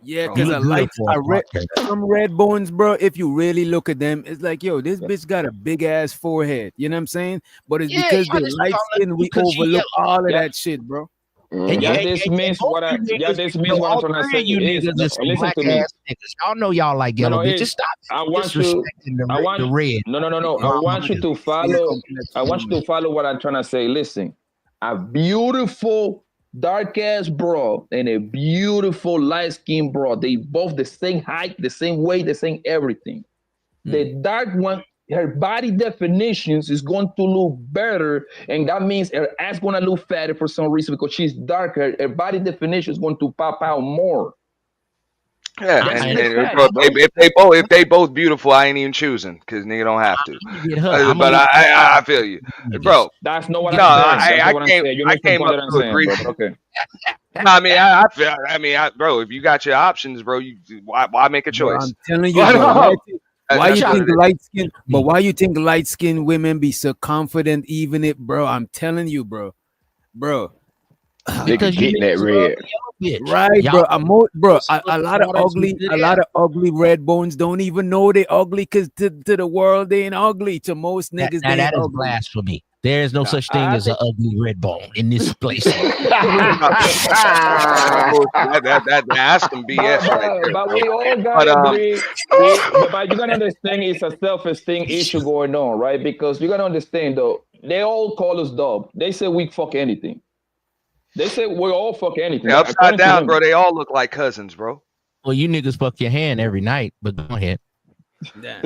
Yeah, You because look good for a some red bones, bro. If you really look at them, it's like, yo, this bitch got a big ass forehead. You know what I'm saying? But it's because they're light skin, we overlook all of that shit, bro. And this means what I'm trying to say you is, niggas is some listen black to me. ass niggas. Y'all know y'all like yellow bitches. Stop I want disrespecting the red. No. I want you to follow. I want you to follow what I'm trying to say. Listen, a beautiful dark ass bro and a beautiful light skin bro. They both the same height, the same weight, the same everything. The dark one, her body definitions is going to look better, and that means her ass going to look fatter for some reason because she's darker. Her body definition is going to pop out more. Yeah, if they both beautiful, I ain't even choosing because nigga don't have to. But I feel you, bro. That's not what I'm saying. I came up to agree. Okay. No, I mean, bro. If you got your options, bro, why make a choice? Bro, I'm telling you, bro, why you think light skin? But why you think light skinned women be so confident? Even it, bro. I'm telling you, bro. Because getting that red. Right, bro. A lot of ugly red bones don't even know they ugly because to the world they ain't ugly. To most niggas, they that is ugly. blasphemy. There is no such thing as an ugly red bone in this place. That's some BS right there. But we all got agree. But you gotta understand it's a self-esteem issue going on, right? Because you gotta understand though, they all call us dumb. They say we fuck anything. They say we all fuck anything. Yeah, upside down, bro. They all look like cousins, bro. Well, you niggas fuck your hand every night, but go ahead. Yeah.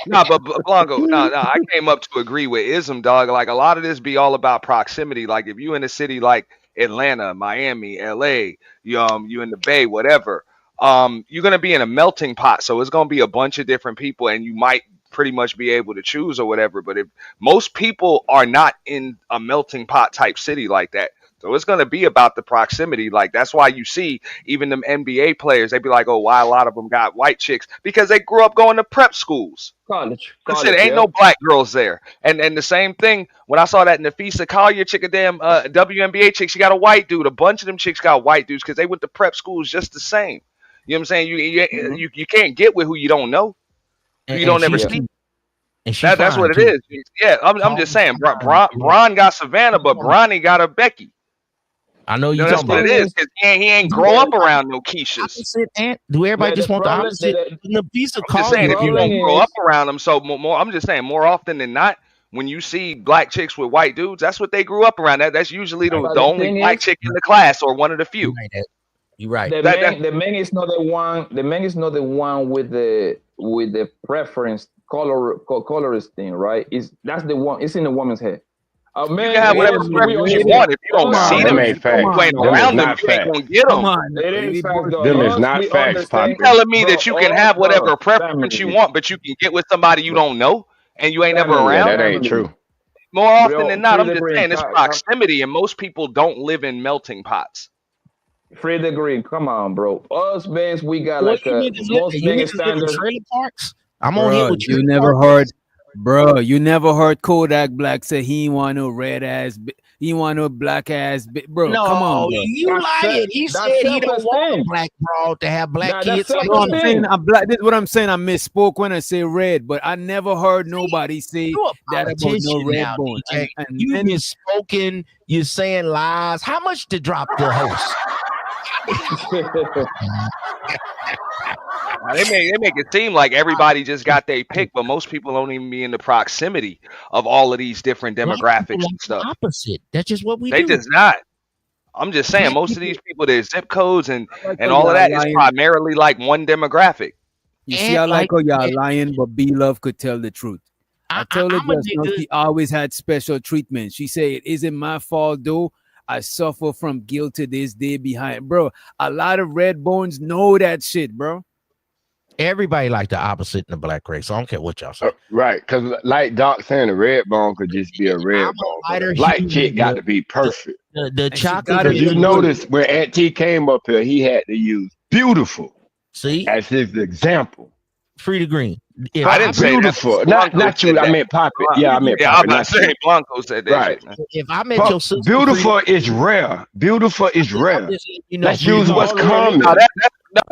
No, but Blanco, no, I came up to agree with Ism, dog. Like a lot of this be all about proximity. Like if you in a city like Atlanta, Miami, LA, you in the Bay, whatever, you're gonna be in a melting pot. So it's gonna be a bunch of different people, and you might pretty much be able to choose or whatever. But if most people are not in a melting pot type city like that, so it's going to be about the proximity. Like that's why you see even them NBA players, they be like, oh, why a lot of them got white chicks? Because they grew up going to prep schools. College Ain't no black girls there. And the same thing when I saw that Nafisa Collier chick, a damn WNBA chick, she got a white dude. A bunch of them chicks got white dudes because they went to prep schools just the same. You know what I'm saying? You can't get with who you don't know. You don't ever see. That's what it is. Yeah, I'm just saying. Bron got Savannah, but Bronny got a Becky. I know that's what it is because he ain't grow up around no Keishas. Do everybody just want the opposite? The piece of I'm just saying if you don't grow up around them, so more. I'm just saying more often than not, when you see black chicks with white dudes, that's what they grew up around. That's usually the only black chick in the class or one of the few. You're right. The man is not the one. The man is not the one with the preference colorist thing, right? That's the one. It's in the woman's head. You can have whatever preference you want. If you don't see them, if you ain't around them, you ain't gonna get them. Them is not facts, Poppy. Telling me that you can have whatever preference you want, but you can get with somebody you don't know and you ain't never around. Yeah, that ain't true. More often than not, I'm just saying it's proximity, and most people don't live in melting pots. Free degree, come on, bro. Us bands, we got like a most band standard. I'm on here with you. You never heard, bro. You never heard Kodak Black say he ain't want no red ass, he ain't want no black ass, bro. No, come on, bro. You lying. He said he don't want a black bro to have black kids. No, I'm saying I'm black. This is what I'm saying. I misspoke when I say red, but I never heard nobody say that about no red bone. And you misspoken. You're saying lies. How much to drop the host? They make it seem like everybody just got their pick, but most people don't even be in the proximity of all of these different demographics and stuff. Opposite. That's just what we do. They just not. I'm just saying, most of these people, their zip codes and all of that is primarily like one demographic. You see, I like how y'all lying, but B-Love could tell the truth. I told her just now she always had special treatment. She said, it isn't my fault, though. I suffer from guilt to this day behind. Bro, a lot of red bones know that shit, bro. Everybody like the opposite in the black race. I don't care what y'all say. Right, because like Doc saying, a red bone could just be a red bone. Black chick got to be perfect. The chocolate. Because you notice when Aunt T came up here, he had to use beautiful. See, as his example. Free to green. If I didn't say beautiful. Not you. I meant Poppy. Yeah, I meant Poppy. I'm not saying Blanco said that. Right. Shit, if I met your sister, beautiful is rare. Beautiful is rare. Let's use what's common.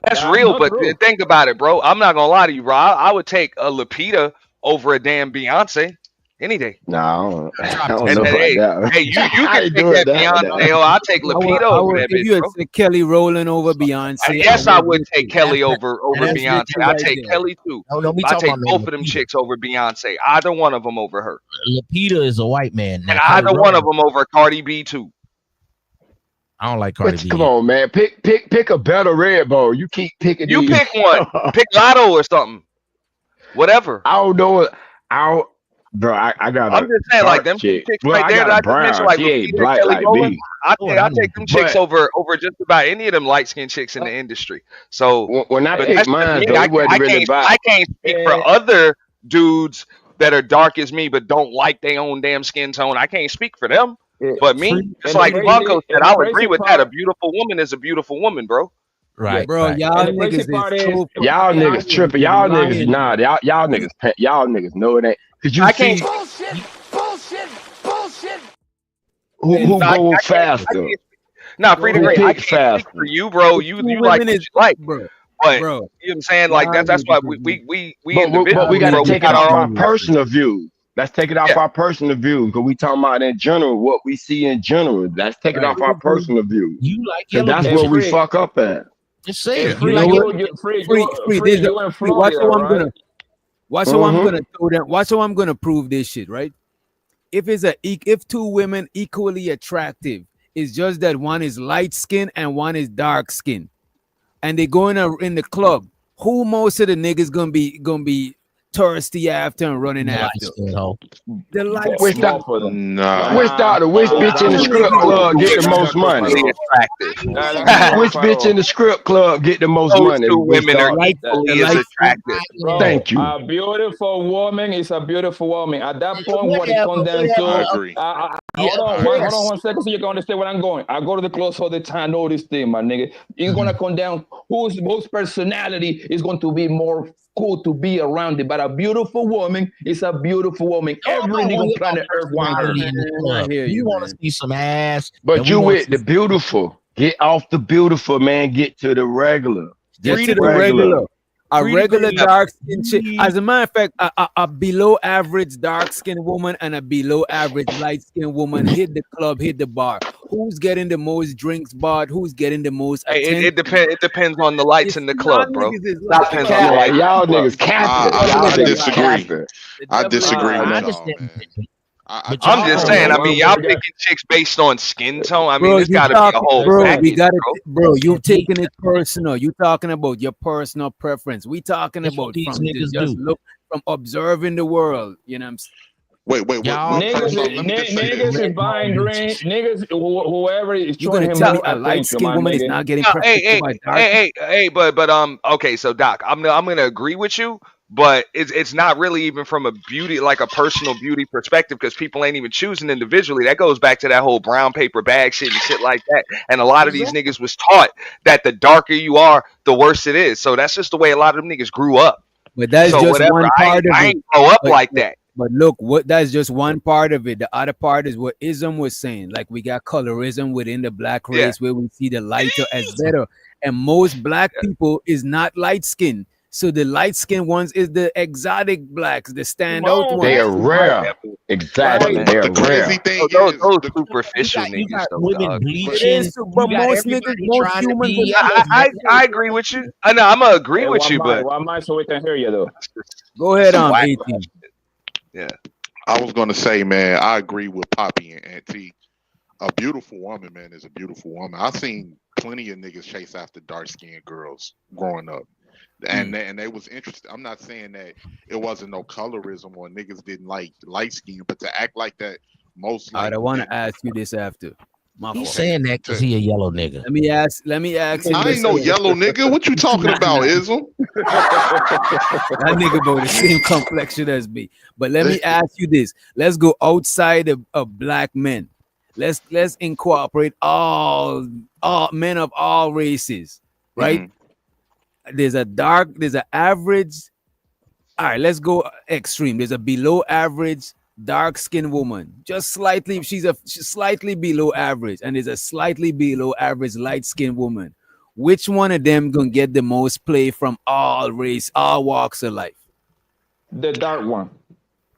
That's real, but think about it, bro. I'm not gonna lie to you, bro. I would take a Lupita over a damn Beyonce any day. No, I don't and know then, about that. Hey, you can take that Beyonce. I'll take Lupita over that bitch, bro. Take Kelly Rowland over Beyonce. Yes, I would take Kelly over Beyonce. I take Kelly too. I take both of them chicks over Beyonce. Either one of them over her. Lupita is a white man, and either one of them over Cardi B too. I don't like Cardi B. Come on, man. Pick a better red bone. You keep picking. You pick one. Pick Lotto or something. Whatever. I don't know. Bro, I got. I'm just saying, like them chicks right there that I just mentioned, like Lupita, Kelly Rowland. I take them chicks over just about any of them light skinned chicks in the industry. So when I pick mine, though, it wasn't really about. I can't speak for other dudes that are dark as me but don't like their own damn skin tone. I can't speak for them. But me, just like Blanco said, I'll agree with that. A beautiful woman is a beautiful woman, bro. Right, bro. Right. Y'all niggas y'all niggas tripping. Y'all niggas y'all niggas know it ain't. Cause you see, bullshit. Who go faster? Nah, free to grade. I can't speak for you, bro. You like what you like, bro. But you know what I'm saying? Like that's why we but we gotta take it off our personal view. Let's take it off our personal views because we talking about in general what we see in general. Let's take it off our personal views. You like that's where we fuck up at. Just say it. Watch how I'm gonna throw them. Watch how I'm gonna prove this shit, right? If two women equally attractive, it's just that one is light skin and one is dark skin, and they go in the club. Who most of the niggas gonna be thirsty after and running after? The light which doctor? Which bitch in the strip club get the most money? Which bitch in the strip club get the most money? Two women are equally as attractive. Thank you. A beautiful woman is a beautiful woman. At that point, what it comes down to, hold on 1 second so you can understand where I'm going. I go to the clubs all the time. I know this thing, my nigga. It's gonna come down whose personality is going to be more cool to be around it, but a beautiful woman is a beautiful woman. Every nigga planet Earth wants her. You want to see some ass, but you with the beautiful. Get off the beautiful, man. Get to the regular. Get to the regular. A regular dark skin chick. As a matter of fact, a below average dark skinned woman and a below average light skinned woman hit the club, hit the bar. Who's getting the most drinks bought? Who's getting the most attention? It depends on the lights in the club, bro. Y'all niggas capping. I disagree. I disagree with y'all, man. I'm just saying. I mean, y'all picking chicks based on skin tone. I mean, Bro, it's you got to be a talk, whole bro. package, We got it, bro. bro. You taking it personal. You talking about your personal preference. We talking That's about what these from niggas just do. look from observing the world. You know what I'm saying? Wait. First off, let me just say Niggas this. is buying drink. Niggas, whoever is You showing gonna him tell me more a light attention, skinned my woman is nigga. not getting No, preferential by dark? but okay. So Doc, I'm gonna agree with you, but it's not really even from a beauty, like a personal beauty perspective, because people ain't even choosing individually. That goes back to that whole brown paper bag shit and shit like that. And a lot of these niggas was taught that the darker you are, the worse it is. So that's just the way a lot of them niggas grew up. But that's So just whatever. one I part of it. ain't grow up But, like but, that. but look, what that's just one part of it. The other part is what Ism was saying. Like we got colorism within the black race where we see the lighter as better. And most black people is not light skinned. So the light skinned ones is the exotic blacks, the standout ones. They are rare. Exactly. Right. They The are crazy rare. thing Those is, superficial You niggas, got though, women dog. It bleaching. is, You but got most niggas, everybody most trying to humans be are not. I agree with you. I know I'm gonna agree Hey, with you, but one mic so we can hear you though. Go ahead, some whack 18. yeah. I was gonna say, man, I agree with Poppy and Auntie. A beautiful woman, man, is a beautiful woman. I've seen plenty of niggas chase after dark skinned girls growing up. And they was interested. I'm not saying that it wasn't no colorism or niggas didn't like light skin, but to act like that, most like I want to ask you this after. My He's fault. saying that because he a yellow nigga. Let me ask him I this. ain't no yellow nigga. What you talking about, Ism? That nigga about the same complexion as me. But let me ask you this. Let's go outside of black men. Let's incorporate all men of all races, right? There's an average. All right, let's go extreme. There's a below average dark skinned woman, just slightly. She's slightly below average, and there's a slightly below average light skinned woman. Which one of them gonna get the most play from all race, all walks of life? The dark one.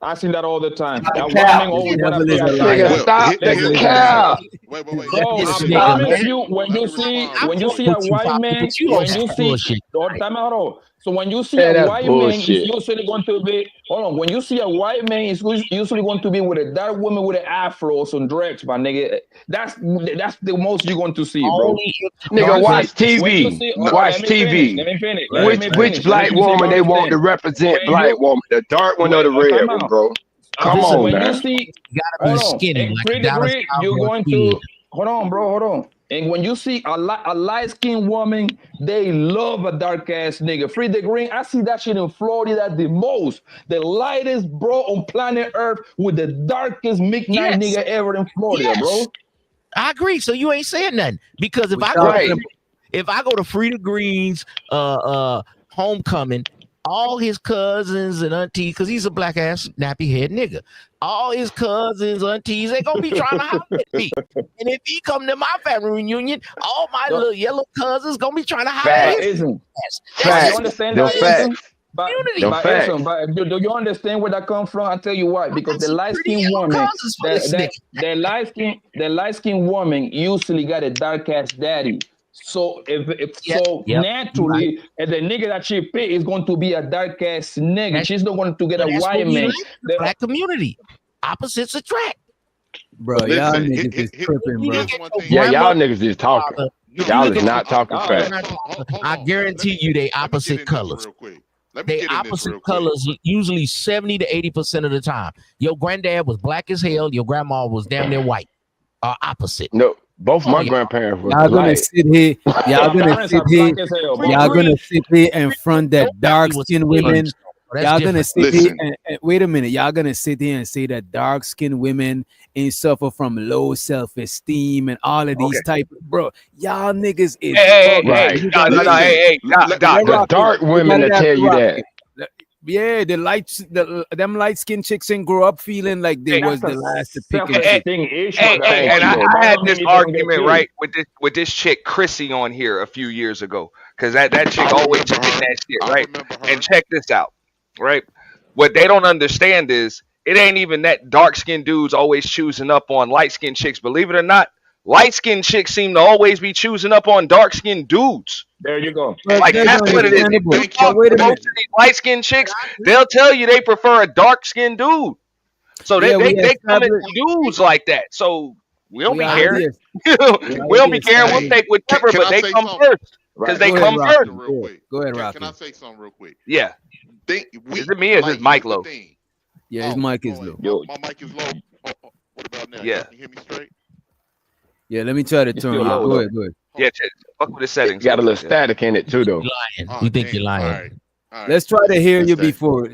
I seen that all the time. That white cap. man always want to Devil play is a a liar. dark. Stop the cap. Wait. Bro, I This nigga, promise man. you, when you see a But white man, you on when some you see, bullshit. time out. So when you see Man, a that's white man, it's bullshit. usually going to be. Hold on. When you see a white man, it's usually going to be with a dark woman with an afro or some dreads, my nigga. That's the most you're going to see, bro. Only if the Nigga, watch When you TV. see, hold on, Watch let me finish. TV. Let me finish. Right, Let me Which finish. black Let me see if you woman they want to understand. represent When black you woman? The dark one or the red time one, out. bro? Come this on, When you man. see, gotta be hold on, skinny, and like a pretty Dallas green, you're Cowboy going kid. to hold on, bro, hold on. And when you see a light skinned woman, they love a dark ass nigga. Free the green, I see that shit in Florida the most. The lightest bro on planet Earth with the darkest midnight Yes. nigga ever in Florida, bro. I agree. So you ain't saying nothing because if I go to Frida Green's homecoming, all his cousins and aunties, because he's a black ass nappy head nigga, all his cousins, aunties, they gonna be trying to holler at me. And if he come to my family reunion, all my little yellow cousins gonna be trying to holler at his Isn't. ass. You understand that, Isn't? But Community. do you understand where that comes from? I'll tell you why. Because the light skinned woman, the light skinned woman usually got a dark ass daddy. So naturally, the nigga that she pick is going to be a dark ass nigga. She's not going to get a white man. The black community, opposites attract. Bro, y'all niggas is tripping, bro. Yeah, y'all niggas is talking. Y'all is not talking fast. I guarantee you they opposite colors. They opposite colors usually 70 to 80% of the time. Your granddad was black as hell. Your grandma was damn near white. Opposite. No, both my grandparents were Y'all gonna black. sit here. Y'all gonna sit here. Y'all gonna sit here and front that dark skinned women. Y'all gonna sit here and wait a minute. Y'all gonna sit here and say that dark skinned women ain't suffer from low self esteem and all of these type. Bro, y'all niggas is The dark women that tell you that. Yeah, them light skinned chicks ain't grow up feeling like they was the last to pick and I had this argument right with this chick Chrissy on here a few years ago because that chick always spit that shit, right? And check this out, right? What they don't understand is it ain't even that dark skinned dudes always choosing up on light skinned chicks. Believe it or not, light skinned chicks seem to always be choosing up on dark skinned dudes. There you go. Like that's what it is. If you talk to most of these light skinned chicks, they'll tell you they prefer a dark skinned dude. So they come into dudes like that. So we don't be caring. We don't be caring. We'll take whatever, but they come first because they come first. Real quick. Go ahead, Can Rocky. I say something real quick? Yeah. Is it me or is his mic low? Yeah, his mic is low. My mic is low. What about now? Yeah. Can you hear me straight? Yeah, let me try to turn it. Go ahead. Yeah, fuck with the settings. Got a little static in it too, though. You think you're lying? Let's try to hear you before,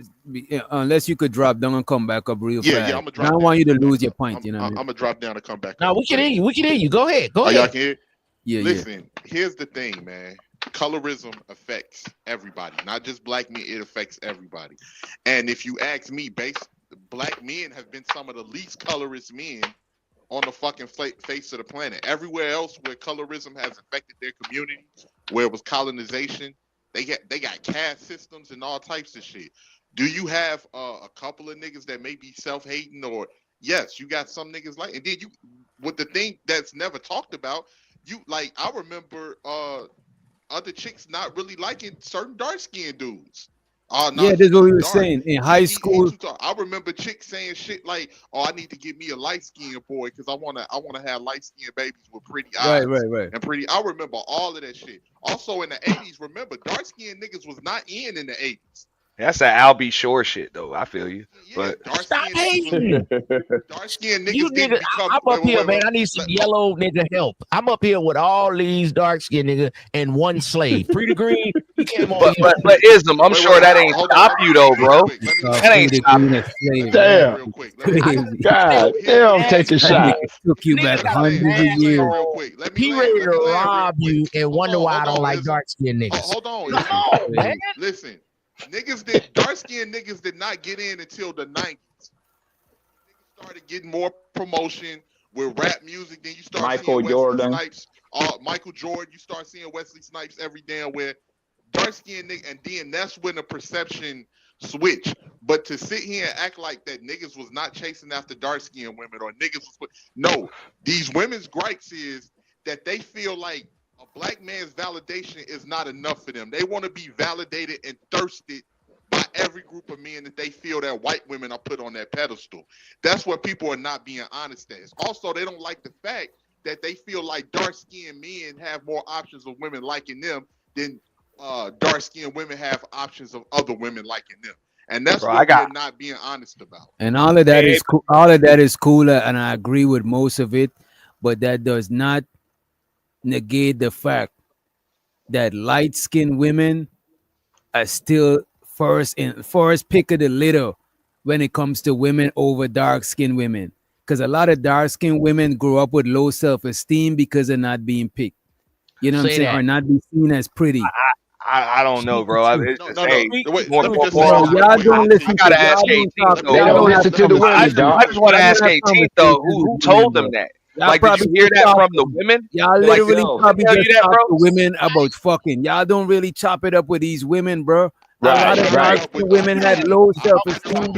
unless you could drop down and come back up real fast. Yeah, I'm gonna drop I don't want you to lose your point. You know, I'm gonna drop down and come back. No, we can hear you. We can hear you. Go ahead. Go Y'all ahead. can hear? Yeah. Listen, here's the thing, man. Colorism affects everybody, not just black men. It affects everybody. And if you ask me, black men have been some of the least colorist men on the fucking face of the planet. Everywhere else where colorism has affected their community, where it was colonization, they got caste systems and all types of shit. Do you have a couple of niggas that may be self-hating, or yes, you got some niggas like, and then you, with the thing that's never talked about, you like, I remember other chicks not really liking certain dark-skinned dudes. Yeah, that's what we were saying in high school. I remember chicks saying shit like, "Oh, I need to get me a light-skinned boy because I wanna have light-skinned babies with pretty eyes." Right. And pretty. I remember all of that shit. Also in the 80s, remember dark-skinned niggas was not in the 80s. That's that Al B. Shore shit, though. I feel you. But Stop hating. Dark-skinned niggas. You nigga, I'm up here, man. I need some yellow nigga help. I'm up here with all these dark skinned nigga and one slave. Pretty green. He came on but Ism, I'm sure that ain't stop you though, bro. That ain't stop you. Damn. God damn, take a shot. Took you back hundreds of years. He ready to rob you and wonder why I don't like dark skinned niggas. Hold on. No, man. Listen. Dark-skinned niggas did not get in until the 90s. Niggas started getting more promotion with rap music. Then you start seeing Wesley Snipes. Michael Jordan. You start seeing Wesley Snipes every damn where. Dark-skinned nigga, and then that's when the perception switched. But to sit here and act like that niggas was not chasing after dark-skinned women or niggas was no. These women's gripes is that they feel like a black man's validation is not enough for them. They want to be validated and thirsted by every group of men that they feel that white women are put on that pedestal. That's what people are not being honest as. Also, they don't like the fact that they feel like dark-skinned men have more options of women liking them than dark-skinned women have options of other women liking them. And that's what they're not being honest about. And all of that is cool. All of that is cool, and I agree with most of it, but that does not negate the fact that light-skinned women are still first pick of the litter when it comes to women over dark-skinned women, because a lot of dark-skinned women grow up with low self-esteem because they're not being picked, you know what I'm saying, or not be seen as pretty. I don't know, bro. Y'all don't listen. I gotta ask 18th. They don't listen to the women, dog. I just want to ask 18th though. Who told them that? Like, did you hear that from the women? Y'all literally probably just talk to women about fucking. Y'all don't really chop it up with these women, bro. A lot of dark-skinned women had low self-esteem.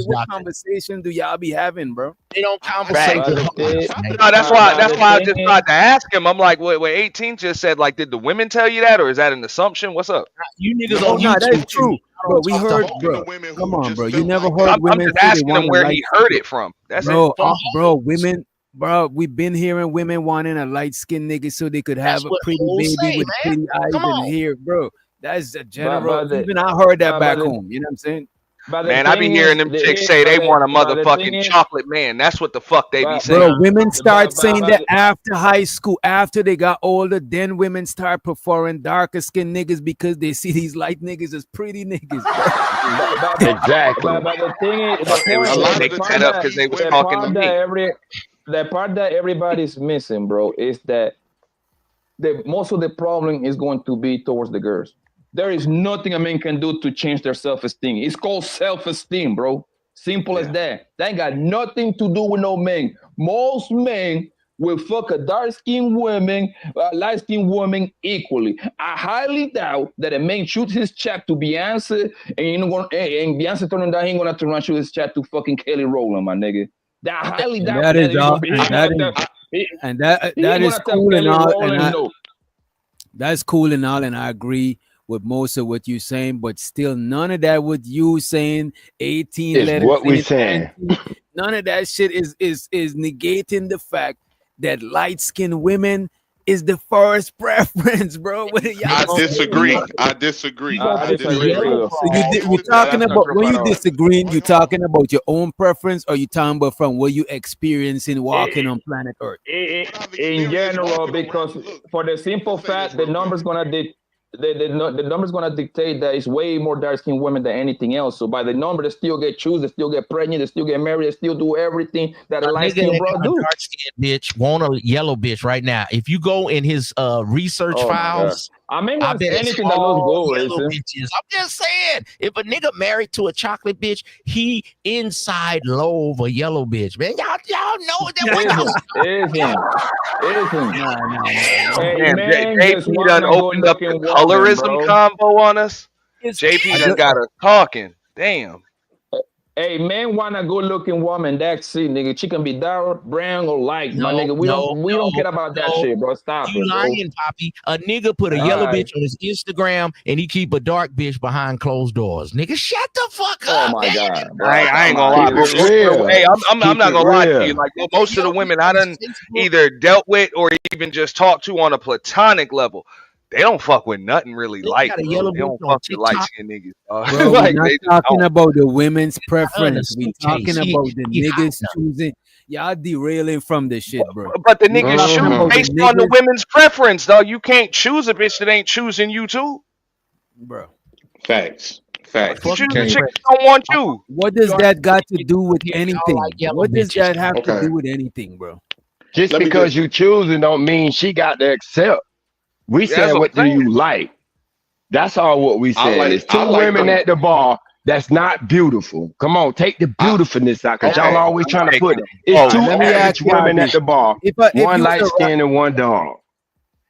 What conversation do y'all be having, bro? They don't conversate. No, that's why I just tried to ask him. I'm like, wait, 18 just said, like, did the women tell you that, or is that an assumption? What's up? You niggas no, that's true. Bro, we heard, bro. Come on, bro. You never heard women. I'm just asking him where he heard it from. That's it. Bro, women. Bro, we've been hearing women wanting a light-skinned nigga so they could have a pretty baby with pretty eyes and hair, bro. That's a general. Even I heard that back home. You know what I'm saying? Man, I be hearing them chicks say they want a motherfucking chocolate man. That's what the fuck they be saying. Bro, women start saying that after high school, after they got older, then women start preferring darker skinned niggas because they see these light niggas as pretty niggas. Exactly. But the thing is, the part that everybody's missing, bro, is that most of the problem is going to be towards the girls. There is nothing a man can do to change their self-esteem. It's called self-esteem, bro. Simple as that. That ain't got nothing to do with no man. Most men will fuck a dark-skinned woman, light-skinned woman equally. I highly doubt that a man shoots his chat to Beyonce and Beyonce turning down, he ain't gonna turn around shoot his chat to fucking Kelly Rowland, my nigga. That highly doubt that is all, and that is cool and all, that's cool and all, and I agree with most of what you're saying, but still none of that what you saying 18 is what we saying. None of that shit is negating the fact that light-skinned women is the first preference, bro. I disagree. I disagree. I disagree too. So you're talking about when you disagreeing, you're talking about your own preference, or you talking about from what you experiencing walking on planet Earth? In general, because for the simple fact, the numbers gonna the numbers gonna dictate that it's way more dark-skinned women than anything else. So by the number, they still get choose, they still get pregnant, they still get married, they still do everything that a light-skinned bro do. Dark-skinned bitch want a yellow bitch right now. If you go in his research files, I mean, I bet anything that looks good, yellow bitches. I'm just saying, if a nigga married to a chocolate bitch, he inside love a yellow bitch, man. Y'all know that. Hey, man, JP done opened up the colorism combo on us. JP done got us talking. Damn. Hey, man, want a good-looking woman? That's it, nigga. She can be dark, brown, or light, my nigga. We don't care about that shit, bro. Stop it, You bro. lying, Poppy. A nigga put a yellow bitch on his Instagram and he keep a dark bitch behind closed doors. Nigga, shut the fuck up. Oh my god, bro. I ain't gonna lie, bro. Hey, I'm not gonna lie to you. Like most of the women I done either dealt with or even just talked to on a platonic level, they don't fuck with nothing really light. They don't fuck with light skinned niggas. Bro, Like, we're they not talking don't. about the women's preference. We're talking He- about the he hot niggas choosing. Y'all derailing from the shit, bro. But the We're niggas talking choose about based on the women's preference, dog. You can't choose a bitch that ain't choosing you too, bro. Facts. Facts. You choose a chick that don't want you. What does that got to do with anything? yellow What does bitches. that have to Okay. do with anything, bro? Just Let me because just- you choosing don't mean she got to accept. We Yeah, said, that's what what do I'm you like? That's all what we I said. like- It's two I like women them. at the bar that's not beautiful. Come on, take the beautifulness out, because Okay. y'all always trying to put it. Oh, It's two let me ask average y'all women this. at the bar, If one you was light a skin and one dark.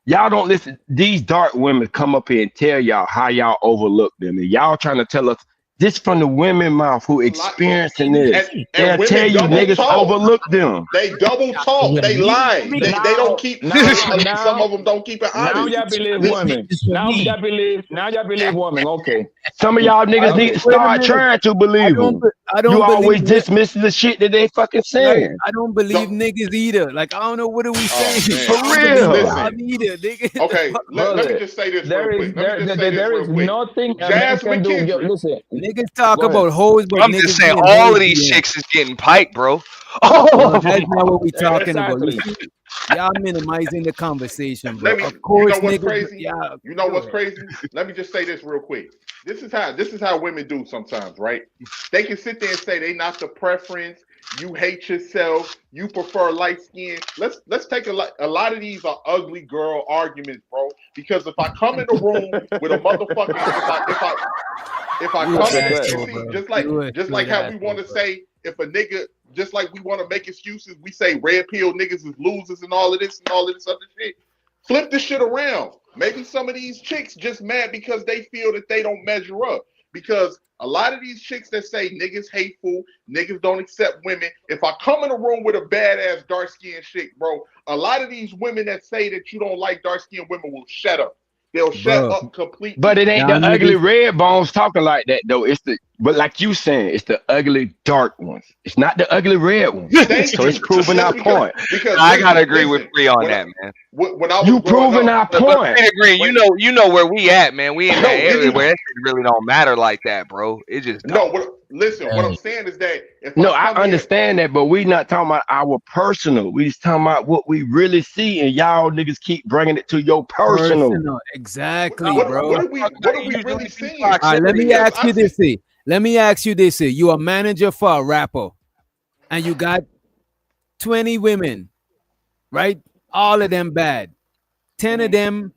Y'all don't listen. These dark women come up here and tell y'all how y'all overlook them, and y'all trying to tell us this from the women mouth who experiencing this. And They'll women tell you double niggas talk. overlook them. They double talk. They lie. They don't keep. Some of them don't keep it Now honest. y'all believe women. Now y'all believe women. Okay. Some of y'all niggas need to Wait a start minute. trying to believe them. I don't You always believe dismiss the shit that they fucking Like, saying. I don't believe niggas either. Like, I don't know what are we saying. man. For I don't believe real. y'all either, nigga. Okay, let me Brother, just say this there real is quick. Let me just say this there real is quick. nothing a man Jasmine can do. Yo, Kendrick. listen, Niggas talk go ahead. about hoes, but I'm niggas just saying, being all hoes of these being- chicks is getting piped, bro. Bro, Oh, that's not what we talking about. You Exactly. see, y'all minimizing the conversation, bro. Let me. Of You course, know what's niggas. crazy? Yeah, You know go what's ahead. crazy? Let me just say this real quick. This is how women do sometimes, right? They can sit there and say they not the preference. You hate yourself. You prefer light skin. Let's take a lot of these are ugly girl arguments, bro. Because if I come in the room with a motherfucking if I You come an in asshole, and see bro. just like You an how we asshole, want to bro. say if a nigga just like we want to make excuses, we say red pill niggas is losers and all of this other shit. Flip this shit around. Maybe some of these chicks just mad because they feel that they don't measure up. Because a lot of these chicks that say niggas hateful, niggas don't accept women. If I come in a room with a badass dark skinned chick, bro, a lot of these women that say that you don't like dark skinned women will shut up. They'll shut Bro. up completely. But it ain't Y'all the ugly niggas- red bones talking like that though. But like you saying, it's the ugly dark ones. It's not the ugly red ones. Thank So it's you. proving Just our point. because I gotta listen, agree with Free on when that, man. when I was You growing proving up, our But point. Free agree, you know where we at, man. We in that No, area where that shit really don't matter like that, bro. It just don't. What I'm saying is that if No, I I come in, understand that, but we not talking about our personal. We just talking about what we really see, and y'all niggas keep bringing it to your personal. Exactly, what bro. are we really seeing? All right, let me Because ask you this. Let me ask you this. You a manager for a rapper, and you got 20 women, right? All of them bad. 10 of them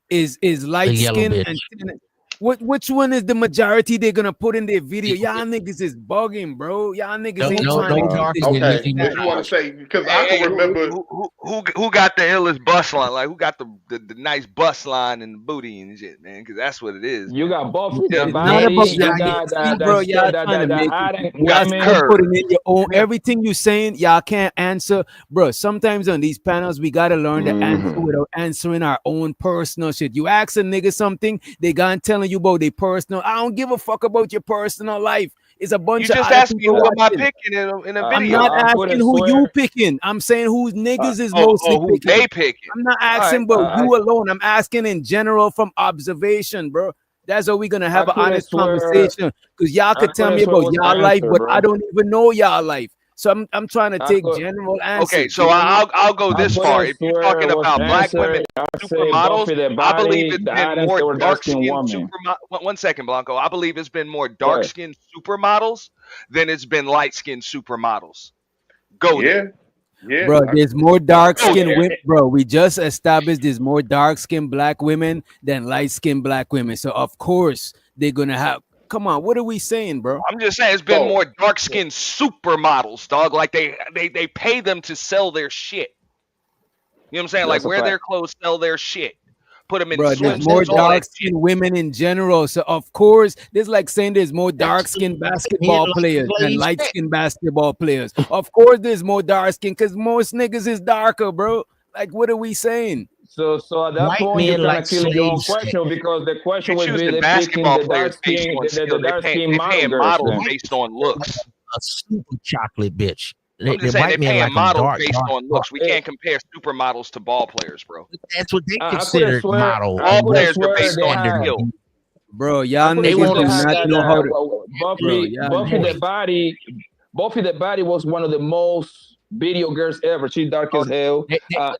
is light yellow skin, bitch. and 10, which one is the majority they're gonna put in their video? Y'all niggas is bugging, bro. Y'all niggas ain't trying to keep this Okay, shit if you want to say, because I can remember who got the illest bust line? Like who got the nice bust line and the booty and shit, man? Because that's what it is. You got both. You Yeah, got It's body. not about You that. got See, bro, y'all trying to make it. Y'all got still curve. putting in your own. Everything you saying, y'all can't answer, bro. Sometimes on these panels, we gotta learn to answer without answering our own personal shit. You ask a nigga something, they gone telling you about their personal. I don't give a fuck about your personal life. It's a bunch You of just other asked me people who am I watching. picking in a I'm video. not I asking couldn't who swear. you picking. I'm saying whose niggas is mostly who picking. they picking? I'm not All asking right. about you alone. I'm asking in general from observation, bro. That's how we're gonna have I an couldn't honest swear. conversation. Because y'all I could tell couldn't me swear about was y'all life, answer, but I bro. don't even know y'all life. So I'm trying to I take could. general answers. Okay, so You know what I mean? I'll go I this far. couldn't If you're swear talking was about black answer. women I say supermodels, Buffy the I believe body, it's the been Adams, more they were dark skinned dark-skinned women. one second, Blanco. I believe it's been more Go ahead. dark-skinned supermodels than it's been light-skinned supermodels. Go there. Yeah. Bro, there's more dark Go skinned there. women. Bro, we just established there's more dark skinned black women than light skinned black women. So of course they're gonna have. Come on, what are we saying, bro? I'm just saying it's been more dark-skinned supermodels, dog. Like they pay them to sell their shit. You know what I'm saying? Like That's a wear their fact. clothes, sell their shit. Put them in Bro, there's more swimsuits, all that dark skinned women in general. So of course, there's like saying there's more dark skinned basketball players than light skinned basketball players. Of course, there's more dark skinned because most niggas is darker, bro. Like, what are we saying? So at that White point you're men kind like of killing your own slave question because the question You're would be choosing they picking basketball the dark players based skin on skill. the dark skin They model paying girls models then. based on looks. A super chocolate bitch. I'm The just saying white they man paying like a models dark, based dark, on dark. looks. We can't compare supermodels to ball players, bro. That's what they I couldn't consider swear. model. I Ball couldn't players are swear based they on had. skill. Bro, I y'all couldn't niggas swear do they had not that. know how to. Buffy the body was one of the most video girls ever. She's dark as hell.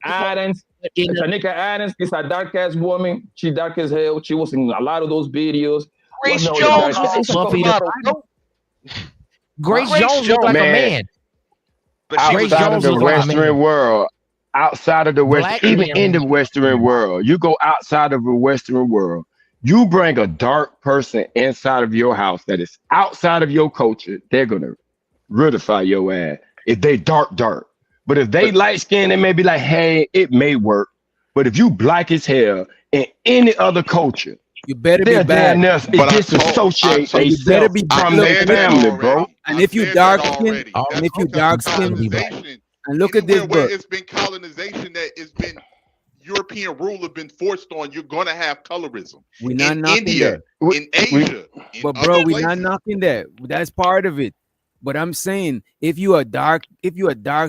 Adams, Tanika Adams is a dark ass woman. She's dark as hell. She was in a lot of those videos. Grace Wasn't Jones was a it's a supermodel, bro. Grace Jones looked like a man. But she was Outside of the looked like a Western man. world, outside of the West, Black even men in the like Western world, you go outside of the Western world, you bring a dark person inside of your house that is outside of your culture, they're gonna rutify your ass if they dark. But if they light skinned, they may be like, hey, it may work. But if you black as hell in any other culture, you better they're be bad. it disassociate you better themselves be from their family, bro. And if you dark skin, and if you dark skin, and look at this Anywhere where book. it's been colonization that it's been European rule have been forced on, you're gonna have colorism. We're not in knocking India, that. in Asia, But bro, we're not knocking that. That's part of it. But I'm saying if you a dark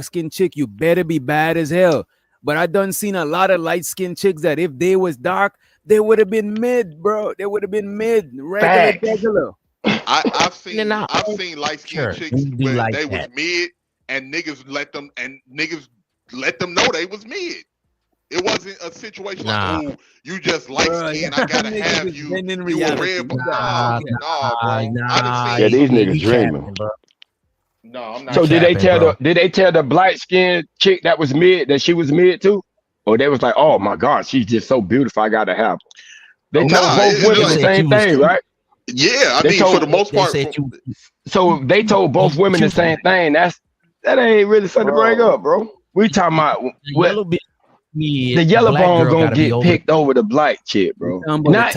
skinned chick, you better be bad as hell. But I done seen a lot of light skinned chicks that if they was dark, they would have been mid, bro. They would have been mid, regular. I've seen light skinned chicks where like they that. was mid and niggas let them know they was mid. It wasn't a situation like, oh, you just light skinned, I gotta have you. You a red, bro. Yeah, these niggas dreaming. No, I'm not. So did they tell the black skinned chick that was mid that she was mid too? Or they was like, oh my God, she's just so beautiful, I gotta have her. They told both women the same thing, right? Yeah, I mean, for the most part. So they told both women the same thing. That ain't really something to bring up, bro. We talking about the yellow bone gonna get picked over the black chick, bro. Not that's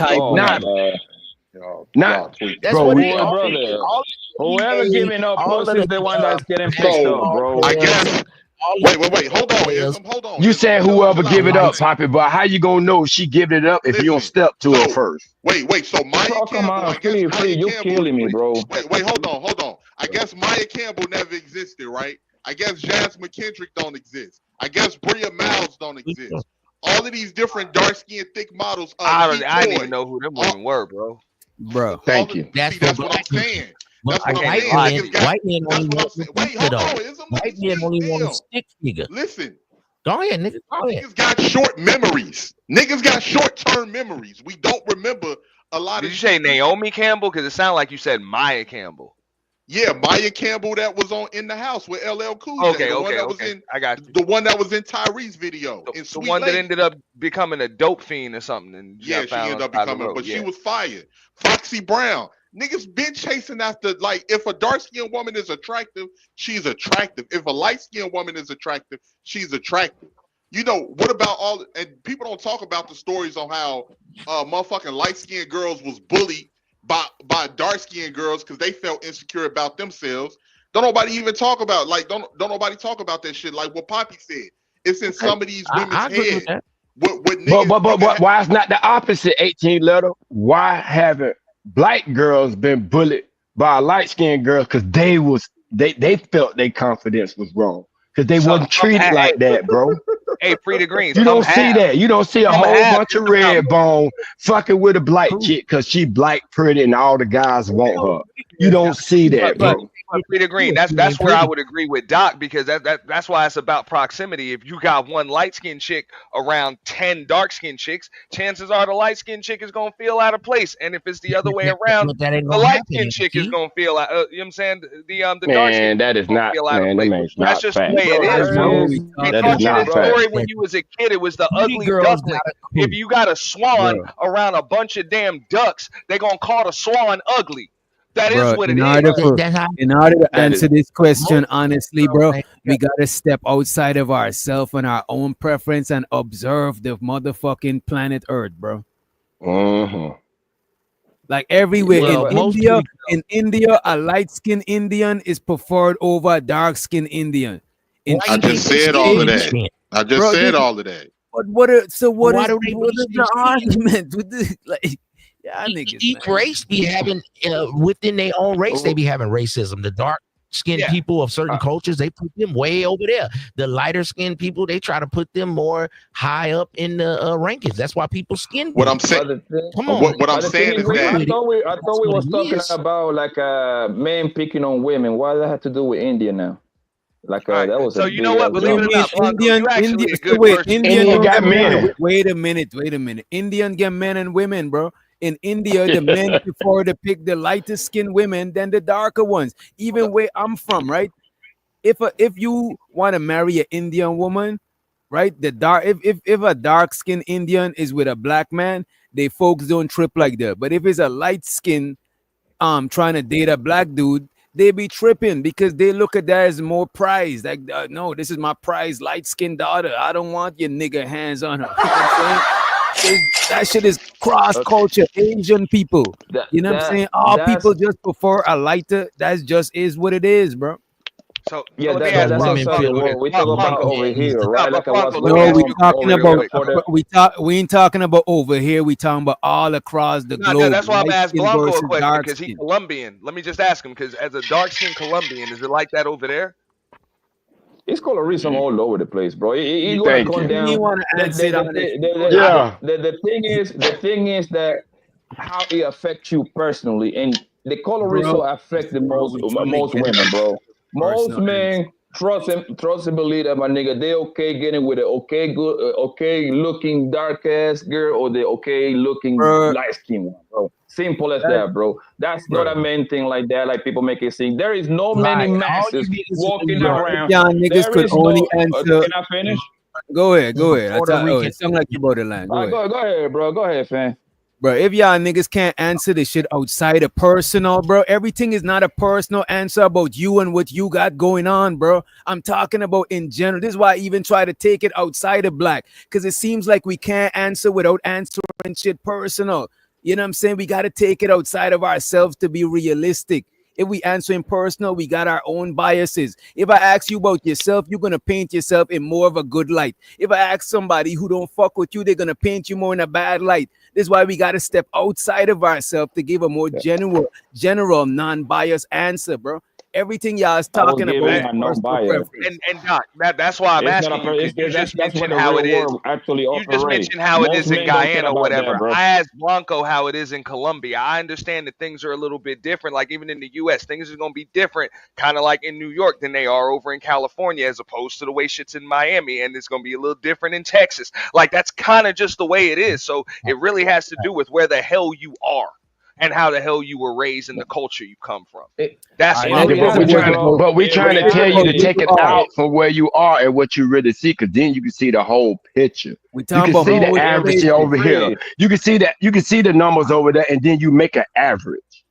bro. What brother. Whoever giving up pussy is the one that's getting picked up, bro. I guess. Wait. Hold on. You saying whoever give it up, Poppy, but how you gonna know she give it up if you don't step to her first? Wait. So Maya Campbell, you killing me, bro. Wait. Hold on. I guess Maya Campbell never existed, right? I guess Jazz McKendrick don't exist. I guess Bria Miles don't exist. All of these different dark-skinned, thick models. I didn't even know who them women were, bro. Thank you. That's what I'm saying. That's what I'm saying. White men only want White men only want a stick figure. Listen. Go ahead, nigga. Niggas got short memories. Niggas got short-term memories. We don't remember a lot of. Did you say Naomi Campbell? Because it sounded like you said Maya Campbell. Yeah, Maya Campbell that was on In the House with LL Cool J. Okay. I got you. The one that was in Tyree's video. The one that ended up becoming a dope fiend or something. And yeah, she ended up becoming, but she was fired. Foxy Brown. Niggas been chasing after, like, if a dark-skinned woman is attractive, she's attractive. If a light-skinned woman is attractive, she's attractive. You know, what about all, and people don't talk about the stories on how motherfucking light-skinned girls was bullied by dark-skinned girls because they felt insecure about themselves. Don't nobody even talk about, like, don't nobody talk about that shit. Like what Poppy said, it's in some of these women's head. But why is not the opposite? 18 letter. Why haven't black girls been bullied by light skinned girls because they felt their confidence was wrong because they wasn't treated like that, bro. Hey, Free the Greens. You don't see that. You don't see a Some whole have. bunch of red bone fucking with a black chick because she black pretty and all the guys want her. You don't see that, bro. Free the Green. That's where I would agree with Doc because that's why it's about proximity. If you got one light skinned chick around 10 dark skinned chicks, chances are the light skinned chick is gonna feel out of place. And if it's the other way around, the light skinned chick is gonna feel out. You know what I'm saying? The dark Man, skinned that is not. Man, that makes that's not just fact. the way it is, bro. They That taught is you not this fact. story when you was a kid. It was the ugly duckling. If you got a swan around a bunch of damn ducks, they gonna call the swan ugly. That is what it is. In order to answer this question honestly, bro, we gotta step outside of ourselves and our own preference and observe the motherfucking planet Earth, bro. Like everywhere in India, a light-skinned Indian is preferred over a dark-skinned Indian. I just said all of that. I just said all of that. But what is the argument with this? Like, yeah, niggas. Each race be having within their own race, they be having racism. The dark skinned people of certain cultures, they put them way over there. The lighter skinned people, they try to put them more high up in the rankings. That's why people skin. What I'm saying, come on. What I'm saying is that I thought we was talking about like men picking on women. Why does that have to do with India now? Like that was. So you know what? Believe it or not, Indian got men. Wait a minute. Indian get men and women, bro. In India, the men prefer to pick the lighter skinned women than the darker ones. Even where I'm from, right? If you want to marry an Indian woman, right? If a dark skinned Indian is with a black man, they folks don't trip like that. But if it's a light skin trying to date a black dude, they be tripping because they look at that as more prize. Like, no, this is my prize, light skinned daughter. I don't want your nigga hands on her. You know what I'm saying? That shit is cross culture, Asian people. You know what I'm saying? All people just prefer a lighter. That just is what it is, bro. So yeah, that's what we talk about over here, right? Like we ain't talking about over here. We talking about all across the globe. That's why I'm asking Blanco a question because he's Colombian. Let me just ask him because as a dark skinned Colombian, is it like that over there? It's colorism all over the place, bro. You want to come down. The thing is that how it affects you personally, and the colorism affect the most women, bro. Most men trust and believe that my nigga, they okay getting with an okay looking dark ass girl or the okay looking light skin one, bro. Simple as that, bro. That's not a main thing like that. Like people make it seem. There is no many masses walking around. Y'all niggas could only answer. Can I finish? Go ahead. It sounds like you borderline. Go ahead, bro. Go ahead, fam. Bro, if y'all niggas can't answer this shit outside of personal, bro, everything is not a personal answer about you and what you got going on, bro. I'm talking about in general. This is why I even try to take it outside of black, because it seems like we can't answer without answering shit personal. You know what I'm saying? We got to take it outside of ourselves to be realistic. If we answer in personal, we got our own biases. If I ask you about yourself, you're going to paint yourself in more of a good light. If I ask somebody who don't fuck with you, they're going to paint you more in a bad light. This is why we got to step outside of ourselves to give a more general, non-biased answer, bro. Everything y'all is talking about. And Doc, that's why I'm asking you. You just mentioned how it is. You just mentioned how it is in Guyana or whatever. I asked Blanco how it is in Colombia. I understand that things are a little bit different. Like even in the U.S., things are going to be different, kind of like in New York than they are over in California, as opposed to the way shit's in Miami, and it's going to be a little different in Texas. Like that's kind of just the way it is. So it really has to do with where the hell you are and how the hell you were raised and the culture you come from. That's but we're trying to tell you to take it out from where you are and what you really see, because then you can see the whole picture. You can see the average over here. You can see that. You can see the numbers over there, and then you make an average.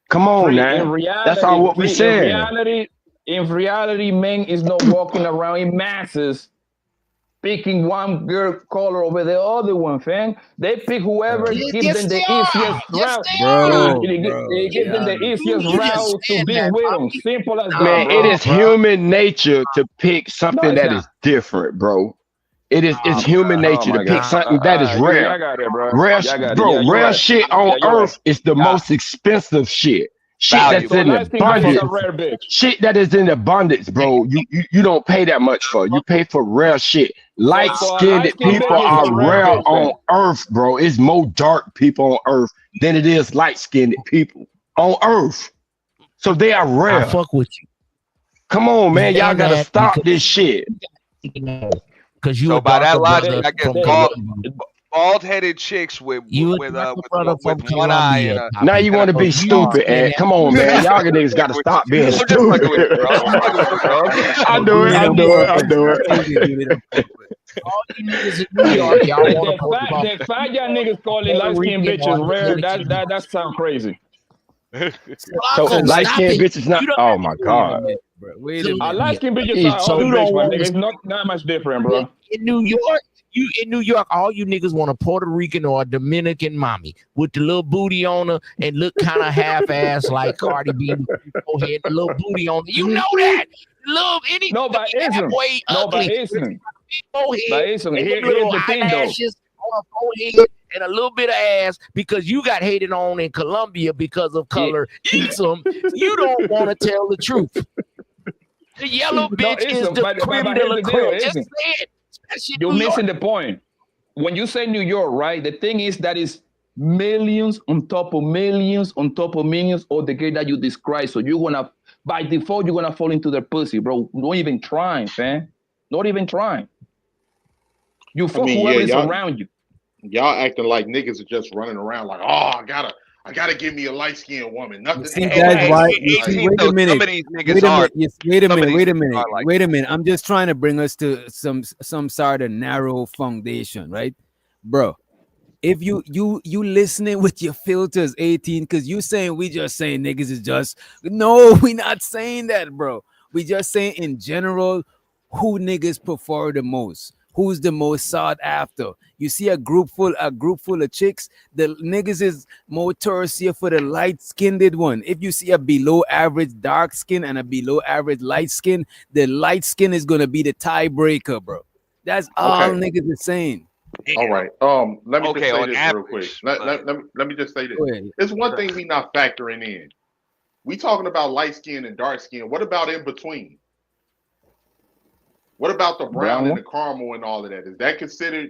Come on, man. That's all what we said. In reality, men is not walking around in masses picking one girl color over the other one, fam. They pick whoever gives them the easiest route. They give them the easiest route to be with them. Simple as that, man, bro. it is human nature to pick something that is different, bro. It's human nature to pick something that is rare. I got it, bro. Rare shit on earth is the most expensive shit. Shit that's valuable. in abundance. Shit that is in abundance, bro. You don't pay that much for. You pay for rare shit. Light-skinned people are rare on Earth, bro. It's more dark people on Earth than it is light-skinned people on Earth. So they are rare. I fuck with you. Come on, man. Y'all gotta stop this shit. Because you So a by that darker logic, brother I guess from Colombia. bald-headed chicks with brother from one eye and Colombia. a Now you want to be stupid, and come on, man. Y'all niggas gotta stop being I'm just fucking with you, stupid. bro. I'm fucking with you, bro. I do it. All you niggas in New York, y'all want to post about The fact y'all niggas calling light skinned bitches rare, that sounds crazy. So light-skinned bitches not. Oh my god. Wait a minute. Light skinned bitches are So all you bitch, don't my want nigga. It's not much different, bro. in New York, all you niggas want a Puerto Rican or a Dominican mommy with the little booty on her and look kind of half-ass like Cardi B. Go ahead, the little booty on her. You know that. No, but isn't. No, but isn't. But isn't. Here's the thing, though. On her forehead and a little bit of ass because you got hated on in Colombia because of color. Eat some. You don't want to tell the truth. The yellow bitch is the creme de la creme. Just say it. You're missing the point. When you say New York, right? The thing is that is millions on top of millions on top of millions of the girl that you describe. So you're gonna, by default, you're gonna fall into their pussy, bro. Not even trying, fam. Not even trying. You fuck whoever is around you. Y'all acting like niggas are just running around like, oh, I gotta give me a light skinned woman. Nothing. See, that's why. Wait a minute. Wait a minute. I'm just trying to bring us to some sort of narrow foundation, right, bro? If you listening with your filters 18, because you saying we just saying niggas is just no, we not saying that, bro. We just saying in general who niggas prefer the most. Who's the most sought after? You see a group full of chicks, the niggas is more thirsty for the light-skinned one. If you see a below average dark skin and a below average light skin, the light skin is gonna be the tiebreaker, bro. That's all niggas is saying. All right. Let me just say this real quick. Let me just say this. It's one thing we not factoring in. We talking about light skin and dark skin. What about in between? What about the brown and the caramel and all of that? Is that considered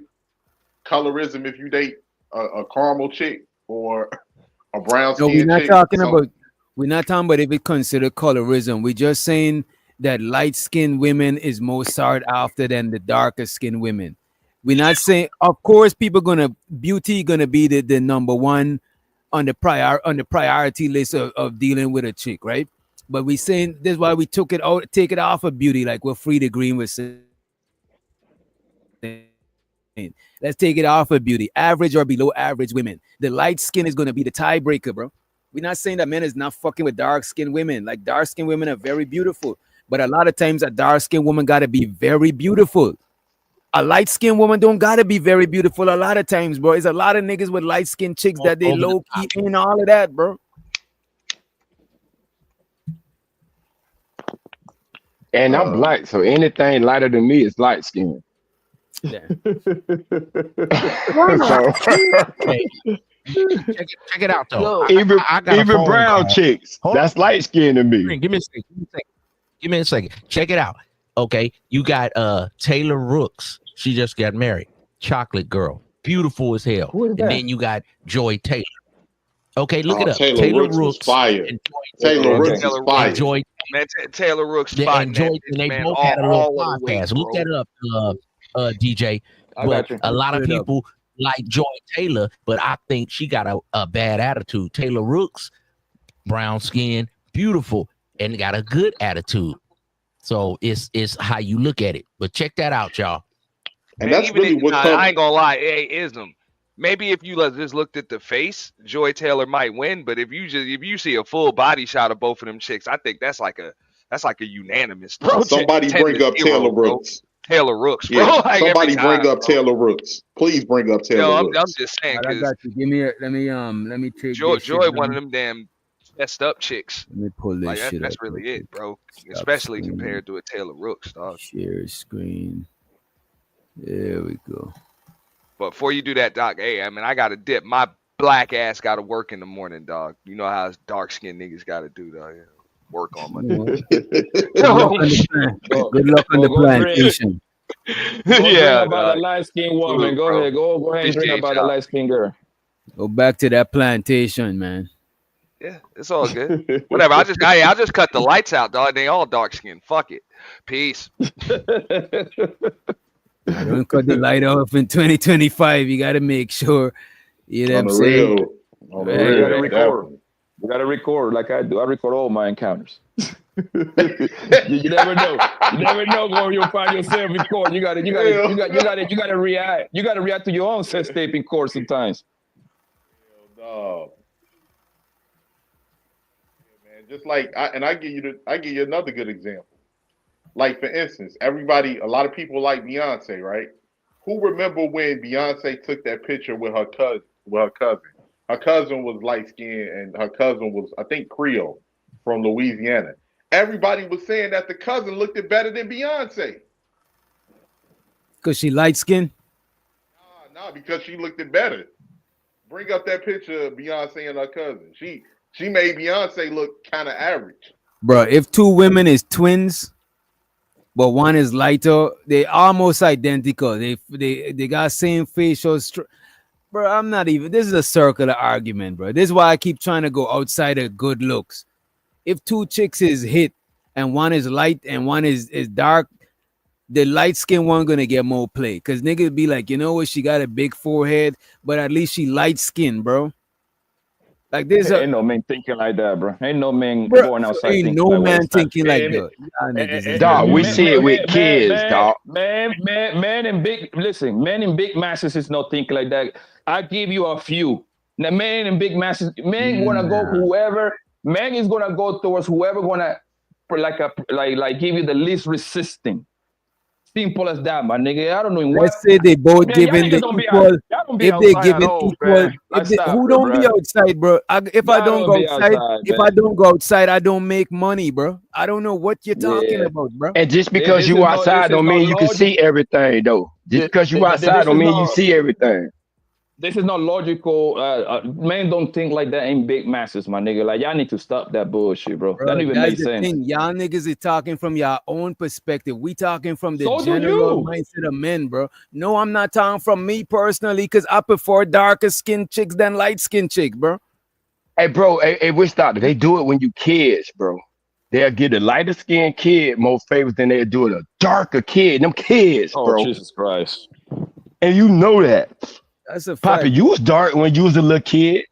colorism if you date a caramel chick or a brown skin chick? We're not talking about if it considered colorism. We're just saying that light-skinned women is more sought after than the darker skinned women. We're not saying, of course, beauty gonna be the number one on the priority list of dealing with a chick, right? But we saying this is why we take it off of beauty, like what Frida Green was saying. Let's take it off of beauty. Average or below average women. The light skin is gonna be the tiebreaker, bro. We're not saying that men is not fucking with dark skinned women. Like dark skinned women are very beautiful, but a lot of times a dark skinned woman gotta be very beautiful. A light skinned woman don't gotta be very beautiful. A lot of times, bro. It's a lot of niggas with light skinned chicks that they low key and all of that, bro. And I'm black, so anything lighter than me is light skin. Yeah. Check it out though. Even I brown chicks, that's light skin to me. Give me a second. Check it out. Okay, you got Taylor Rooks. She just got married. Chocolate girl, beautiful as hell. And then you got Joy Taylor. Okay, look it up. Taylor Rooks fire. Taylor Rooks is fire. Joy. Man, Taylor Rooks Yeah, and Joy, and they both had a little podcast. Look that up, DJ. But a lot of people like Joy Taylor, but I think she got a bad attitude. Taylor Rooks, brown skin, beautiful, and got a good attitude. So it's how you look at it. But check that out, y'all. And that's really what I ain't gonna lie, ism. Maybe if you just looked at the face, Joy Taylor might win. But if you see a full body shot of both of them chicks, I think that's like a unanimous. Somebody bring up Taylor Rooks. Taylor Rooks, bro. Yeah, like somebody bring up Taylor Rooks. Please bring up Taylor Rooks. I'm just saying. I got you. Let me take Joy one of them damn messed up chicks. Let me pull this shit That's up. really it, bro. Especially compared to a Taylor Rooks, dog. Share screen. There we go. But before you do that, Doc, hey, I mean, I got to dip. My black ass got to work in the morning, dog. You know how dark skinned niggas got to do, dog. Work on Monday. Good luck on the plantation. Go Yeah, dream about the light skinned woman. Go ahead. Go ahead and dream Appreciate about the y'all. light skinned girl. Go back to that plantation, man. Yeah, it's all good. Whatever. I just cut the lights out, dog. They all dark skinned. Fuck it. Peace. I don't cut the light off in 2025. You got to make sure. You know what I'm saying? You gotta record. You gotta record like I do. I record all my encounters. you never know. You never know where you'll find yourself in court. You gotta react. You gotta react to your own sex tape in court sometimes. Dog. Yeah, man. Just like I give you another good example. Like for instance, a lot of people like Beyonce, right? Who remember when Beyonce took that picture with her cousin? Her cousin was light skinned and her cousin was, I think, Creole from Louisiana. Everybody was saying that the cousin looked better than Beyonce. Because she light skinned? Nah, because she looked better. Bring up that picture of Beyonce and her cousin. She made Beyonce look kind of average. Bro, if two women is twins, but one is lighter, they almost identical. They got same facial structure. Bro, I'm not even. This is a circular argument, bro. This is why I keep trying to go outside of good looks. If two chicks is hit and one is light and one is dark, the light skin one gonna get more play. Cause niggas be like, you know what? She got a big forehead, but at least she light skin, bro. Like this, ain't no man thinking like that, bro. Ain't no man going outside. Ain't no man thinking like that. Dog, we see it with kids, dog. Man in big masses is not thinking like that. I give you a few. Now, man in big masses, man gonna go whoever. Man is gonna go towards whoever gonna like give you the least resisting. Simple as that, my nigga. I don't know. Let's say they both giving the equal. If they giving equal, who don't be outside, bro? If I don't go outside, I don't make money, bro. I don't know what you're talking about, bro. And just because you outside don't mean you can see everything, though. Just because you outside don't mean you see everything. This is not logical. Men don't think like that in big masses, my nigga. Like, y'all need to stop that bullshit, bro. That don't even make sense. Y'all niggas is talking from your own perspective. We talking from the general mindset of men, bro. No, I'm not talking from me personally, because I prefer darker skin chicks than light skin chicks, bro. Hey, bro, hey, we stop. They do it when you kids, bro. They'll give a lighter skinned kid more favors than they'll do it a darker kid. Them kids, bro. Oh, Jesus Christ. And you know that. That's a fact. Poppy, you was dark when you was a little kid.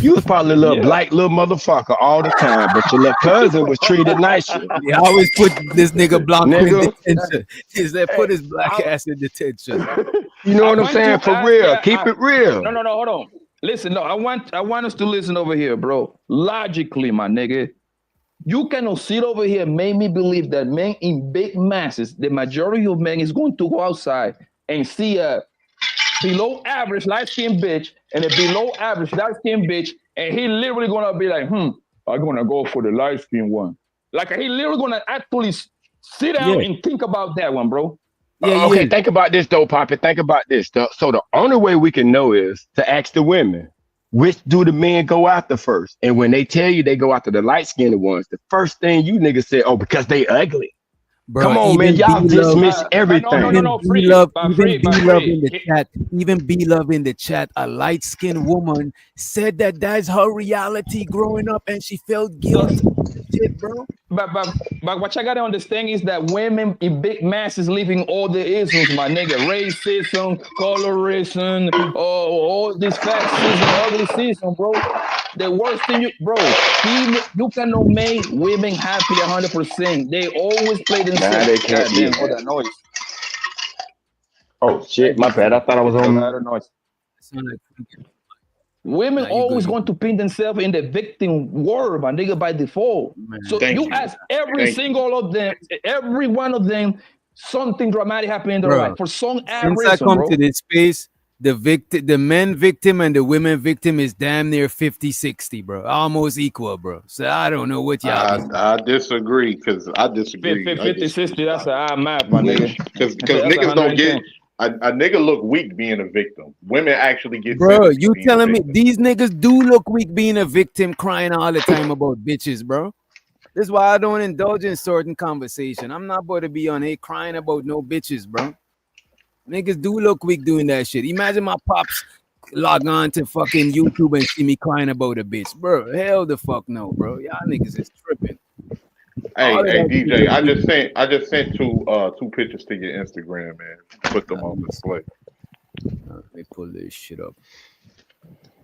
You was probably a little black little motherfucker all the time, but your little cousin was treated nicer. They always put this nigga Blanco in detention. They put his black ass in detention. You know what I'm saying? For real. Keep it real. No, hold on. Listen, no, I want us to listen over here, bro. Logically, my nigga. You cannot sit over here and make me believe that men in big masses, the majority of men is going to go outside and see a below average light-skinned bitch and a below average light-skinned bitch, and he literally gonna be like, I'm gonna go for the light-skinned one. Like, he literally gonna actually sit down and think about that one, bro. Okay, think about this though, Poppy. Think about this. So the only way we can know is to ask the women, which do the men go after first? And when they tell you they go after the light-skinned ones, the first thing you niggas say, oh, because they ugly. Bro, come on, man, y'all dismiss everything. No, B-Love in the chat. Even B-Love in the chat, a light-skinned woman said that that's her reality growing up, and she felt guilty. Shit, bro. But what you gotta understand is that women in big masses living all the issues, my nigga. Racism, colorism, all this fascism, ugly bro. The worst thing, you cannot make women happy 100%. They always play themselves. Nah, they can't be. All that noise. Oh shit, my bad. I thought I was on. Noise. Women always going to paint themselves in the victim world, my nigga, by default. So you ask every single of them, every one of them, something dramatic happened in their life for some reason. Since I come to this space, the men victim and the women victim is damn near 50-60, bro. Almost equal, bro. So I don't know what y'all. I disagree because I disagree. 50-60, that's an odd math, my nigga. Because niggas don't get. A nigga look weak being a victim. Women actually get Bro, sympathy you being a telling me victim. these niggas do look weak being a victim, crying all the time about bitches, bro? This is why I don't indulge in certain conversation. I'm not about to be on here crying about no bitches, bro. Niggas do look weak doing that shit. Imagine my pops log on to fucking YouTube and see me crying about a bitch, bro. Hell the fuck no, bro. Y'all niggas is tripping. All of Hey that shit DJ, is I just sent two pictures to your Instagram, man. Put them on display. Let me pull this shit up.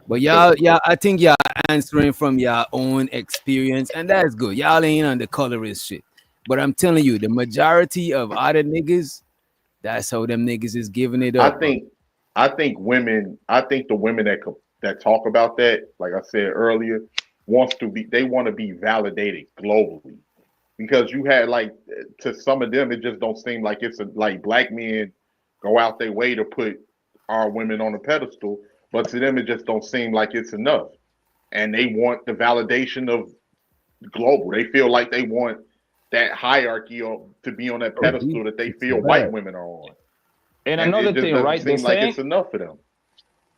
But y'all, I think y'all answering from your own experience, and that's good. Y'all ain't on the colorist shit. But I'm telling you, the majority of other niggas, that's how them niggas is giving it up. I think the women that talk about that, like I said earlier, they want to be validated globally. Because you had like to some of them, it just don't seem like like black men go out their way to put our women on a pedestal, but to them it just don't seem like it's enough. And they want the validation of global. They feel like they want that hierarchy to be on that pedestal that they feel white women are on. And another thing, right? Seem like it's enough for them.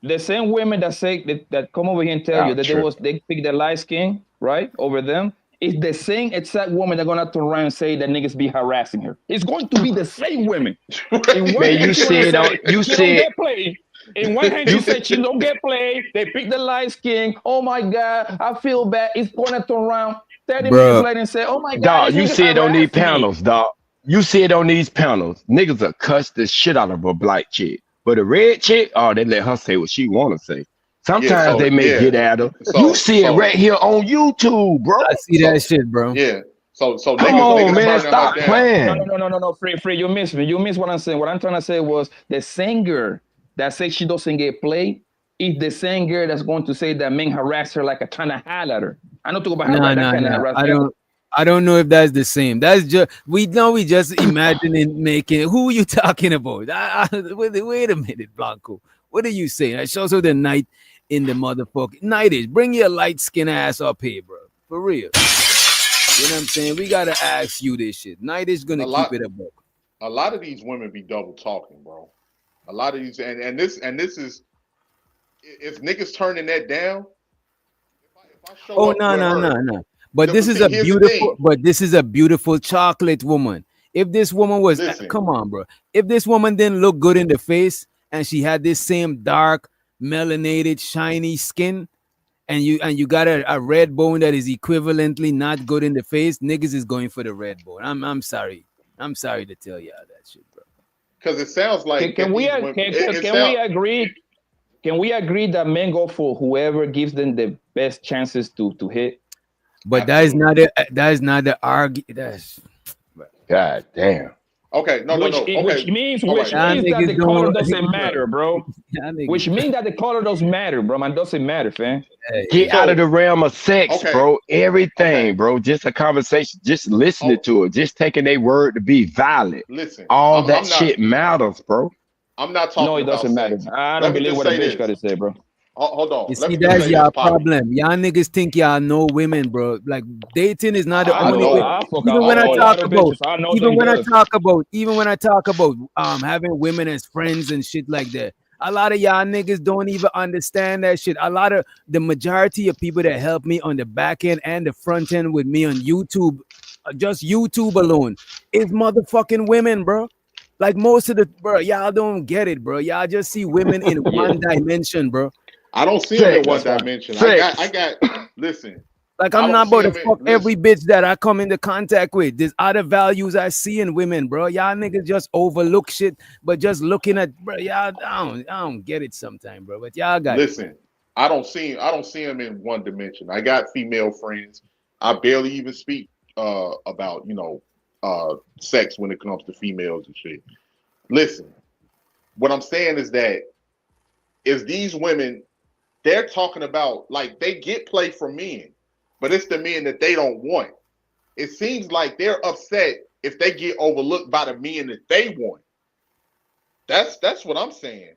The same women that say that come over here and tell you that they pick the light skin, right, over them. It's the same exact woman that's gonna turn around and say that niggas be harassing her. It's going to be the same women. In one hand, she don't get played. In one hand, she said she don't get played. They pick the light skin. Oh my God, I feel bad. It's gonna turn around 30 minutes later and say, oh my God, dog, you see it on these panels, dog. You see it on these panels. Niggas will cuss the shit out of a black chick. But a red chick, they let her say what she want to say. Sometimes they may get at her. You see it right here on YouTube, bro. I see that shit, bro. Yeah. So come on, man, stop playing. No, free. You missed me. You missed what I'm saying. What I'm trying to say was the singer that says she doesn't get played is the same girl that's going to say that men harass her like a trying to holler at her. I don't talk about that kind of harassment. I don't know if that's the same. That's just we just imagining making. Who are you talking about? Wait a minute, Blanco. What are you saying? I shows her the night in the motherfucking nightish. Bring your light skin ass up here, bro. For real. You know what I'm saying? We gotta ask you this shit. Nightish gonna keep it a book. A lot of these women be double talking, bro. A lot of these and this is if niggas turning that down. If I show no. But this is a beautiful chocolate woman. If this woman was come on, bro. If this woman didn't look good in the face and she had this same dark, melanated, shiny skin, and you got a red bone that is equivalently not good in the face, niggas is going for the red bone. I'm sorry. I'm sorry to tell y'all that shit, bro. Because it sounds like can we agree? Can we agree that men go for whoever gives them the best chances to hit? But that is not the argument. That's God damn. Okay, no. Which means that the color doesn't matter, bro. Which means that the color doesn't matter, bro. Man, doesn't matter, fam. Get out of the realm of sex, bro. Everything, bro. Just a conversation. Just listening to it. Just taking their word to be valid. Listen, all that shit matters, bro. I'm not talking. No, it doesn't matter. I don't believe what a bitch got to say, bro. Hold on. You see, that's y'all problem. Y'all niggas think y'all know women, bro. Like dating is not the only way. Even when I talk about having women as friends and shit like that, a lot of y'all niggas don't even understand that shit. A lot of the majority of people that help me on the back end and the front end with me on YouTube, just YouTube alone, is motherfucking women, bro. Like most of the bro, y'all don't get it, bro. Y'all just see women in one dimension, bro. I don't see them in one dimension. I got listen. Like I'm not about to fuck every bitch that I come into contact with. There's other values I see in women, bro. Y'all niggas just overlook shit, but just looking at bro, y'all I don't get it sometimes, bro. But y'all got listen. I don't see them in one dimension. I got female friends. I barely even speak about sex when it comes to females and shit. Listen, what I'm saying is that these women, they're talking about like they get play from men, but it's the men that they don't want. It seems like they're upset if they get overlooked by the men that they want. That's what I'm saying.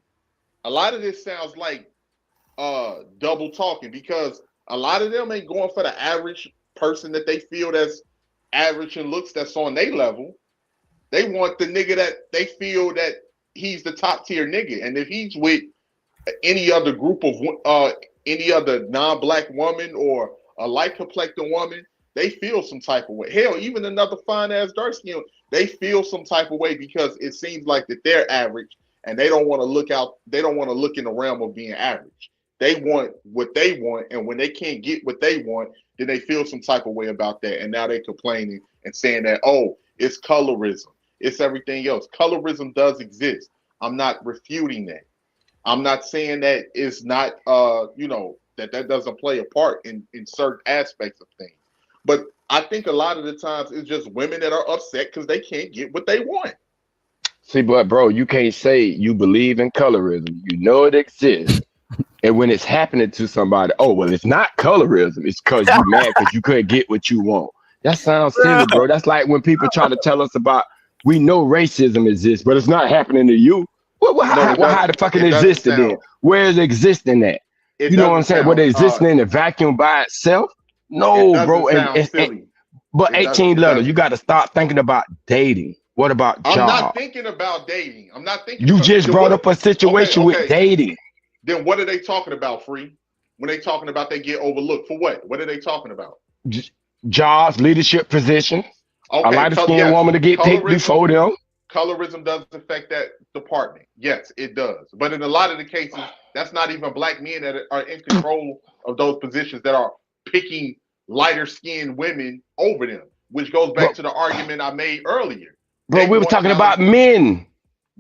A lot of this sounds like double talking because a lot of them ain't going for the average person that they feel that's average and looks that's on their level. They want the nigga that they feel that he's the top tier nigga. And if he's with any other group of any other non-black woman or a light complected woman, they feel some type of way. Hell, even another fine ass dark skin, they feel some type of way because it seems like that they're average and they don't want to look out. They don't want to look in the realm of being average. They want what they want, and when they can't get what they want, then they feel some type of way about that. And now they're complaining and saying that, oh, it's colorism, it's everything else. Colorism does exist. I'm not refuting that. I'm not saying that it's not, that doesn't play a part in certain aspects of things. But I think a lot of the times it's just women that are upset because they can't get what they want. See, but bro, you can't say you believe in colorism. You know it exists. And when it's happening to somebody, oh, well, it's not colorism. It's because you're mad because you couldn't get what you want. That sounds silly, bro. That's like when people try to tell us about, we know racism exists, but it's not happening to you. How the fuck it existed then? Where is existing at? You know what I'm saying? Where they existing in a vacuum by itself? No, bro. But 18 letters, you got to start thinking about dating. What about job? I'm not thinking about dating. I'm not thinking. You just brought up a situation with dating. Then what are they talking about, Free? When they talking about they get overlooked for what? What are they talking about? Jobs, leadership positions. Okay, a light-skinned woman to get picked before them. Colorism does affect that department. Yes, it does. But in a lot of the cases, that's not even black men that are in control of those positions that are picking lighter-skinned women over them, which goes back to the argument I made earlier. Bro, we were talking about men.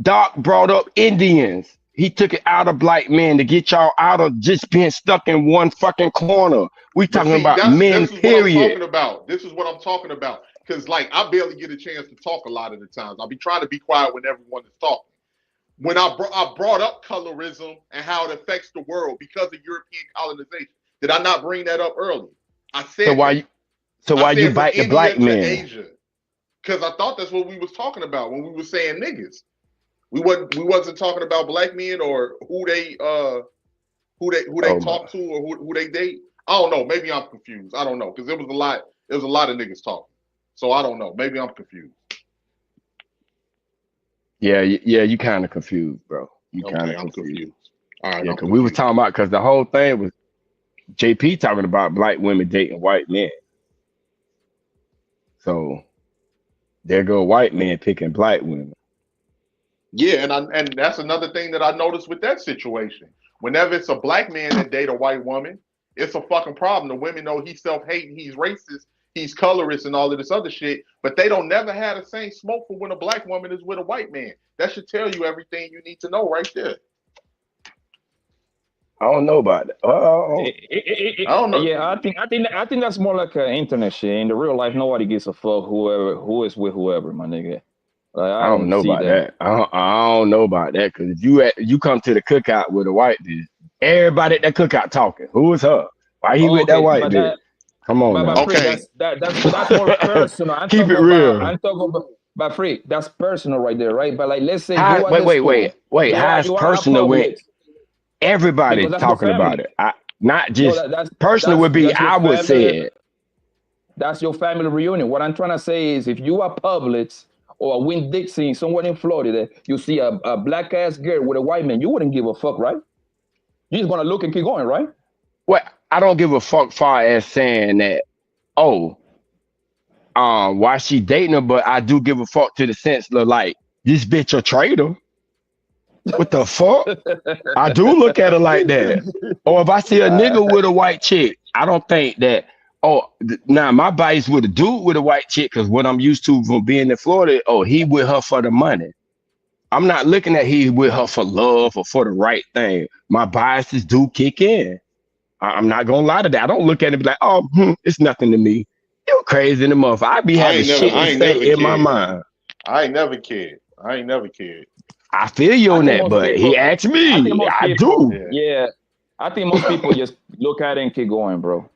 Doc brought up Indians. He took it out of black men to get y'all out of just being stuck in one fucking corner. We talking about men, period. This is what I'm talking about. Because, like, I barely get a chance to talk a lot of the times. I'll be trying to be quiet when everyone is talking. When I brought up colorism and how it affects the world because of European colonization, did I not bring that up earlier? I said. So why you bite the black men? Because I thought that's what we was talking about when we were saying niggas. We wasn't talking about black men or who they talk to or who they date. I don't know. Maybe I'm confused. I don't know because there was a lot of niggas talking. So I don't know. Maybe I'm confused. Yeah, you kind of confused, bro. You kind of confused. All right. Yeah, because we were talking about because the whole thing was JP talking about black women dating white men. So there go white men picking black women. Yeah, and that's another thing that I noticed with that situation. Whenever it's a black man that date a white woman, it's a fucking problem. The women know he's self-hating, he's racist, he's colorist, and all of this other shit. But they don't never have the same smoke for when a black woman is with a white man. That should tell you everything you need to know right there. I don't know about that. I don't know. Yeah, I think that's more like an internet shit. In the real life, nobody gives a fuck who is with whoever, my nigga. Like, I don't know about that. I don't know about that because if you come to the cookout with a white dude, everybody at that cookout talking. Who is her? Why he with that white dude? Come on, now. Okay. That's more personal. Keep it real. I'm talking about Freak. That's personal right there, right? But like, let's say wait. How's personal with everybody talking about it? Not just personal would be. I would say it. That's your family reunion. What I'm trying to say is, if you are Publix or a Winn-Dixie somewhere in Florida, you see a black ass girl with a white man, you wouldn't give a fuck, right? You're just gonna look and keep going, right? Well, I don't give a fuck far as saying that, why she dating her, but I do give a fuck to the sense of like, this bitch a traitor. What the fuck? I do look at her like that. Or if I see a nigga with a white chick, I don't think that, now my bias with a dude with a white chick, because what I'm used to from being in Florida, he with her for the money. I'm not looking at he with her for love or for the right thing. My biases do kick in. I'm not gonna lie to that. I don't look at it and be like, it's nothing to me. You crazy in the motherfucker. I be having shit to say in my mind. I ain't never cared. I feel you on that, but he asked me. I do. Yeah. I think most people just look at it and keep going, bro.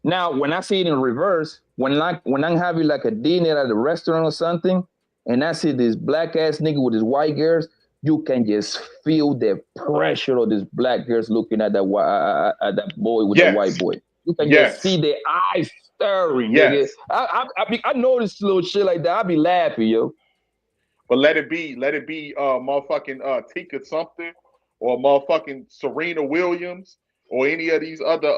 Now, when I see it in reverse, when I'm having like a dinner at a restaurant or something, and I see this black ass nigga with his white girls, you can just feel the pressure of this black girls looking at that boy with the white boy. You can just see their eyes stirring. Yes. I notice little shit like that. I be laughing, yo. But let it be motherfucking Tika something or motherfucking Serena Williams or any of these other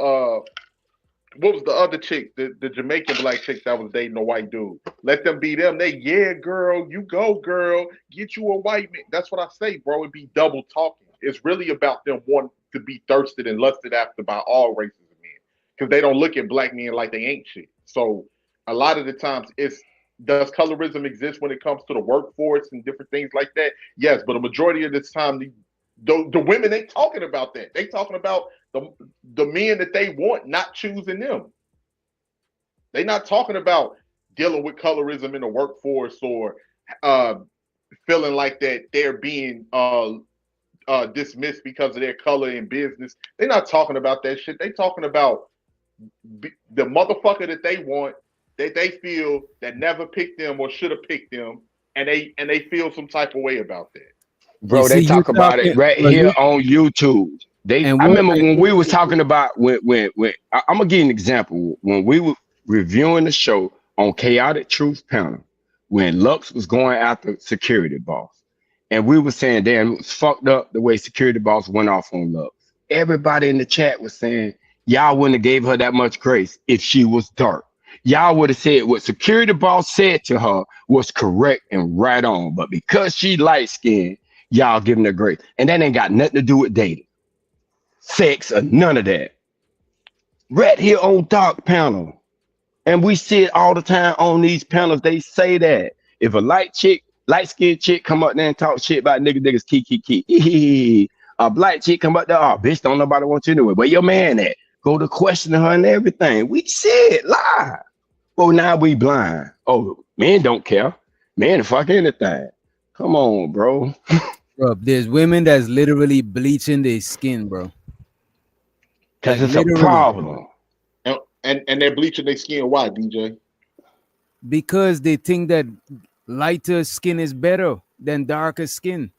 what was the other chick, the Jamaican black chick that was dating a white dude? Let them be them. They, yeah, girl, you go, girl, get you a white man. That's what I say, bro. It'd be double talking. It's really about them wanting to be thirsted and lusted after by all races of men, because they don't look at black men like they ain't shit. So a lot of the times, does colorism exist when it comes to the workforce and different things like that? Yes, but a majority of this time, the women ain't talking about that. They talking about the men that they want not choosing them. They not talking about dealing with colorism in the workforce or feeling like that they're being dismissed because of their color in business. They're not talking about that shit. They talking about the motherfucker that they want, that they feel that never picked them or should have picked them, and they feel some type of way about that. Bro, they talk about it right here on YouTube. I remember when we was talking about when I'm gonna give you an example. When we were reviewing the show on Chaotic Truth panel, when Lux was going after Security Boss, and we were saying, damn, it was fucked up the way Security Boss went off on Lux. Everybody in the chat was saying, y'all wouldn't have gave her that much grace if she was dark. Y'all would have said what Security Boss said to her was correct and right on. But because she light skinned, y'all giving her grace. And that ain't got nothing to do with dating, sex, or none of that. Right here on Duct panel. And we see it all the time on these panels. They say that if a light-skinned chick come up there and talk shit about niggas key. A black chick come up there, oh, bitch, don't nobody want you anyway. Where your man at? Go to questioning her and everything. We see it live. Well, now we blind. Oh, men don't care. Men fuck anything. Come on, bro. Bro, there's women that's literally bleaching their skin, bro. Because it's a problem. And they're bleaching their skin. Why, DJ? Because they think that lighter skin is better than darker skin.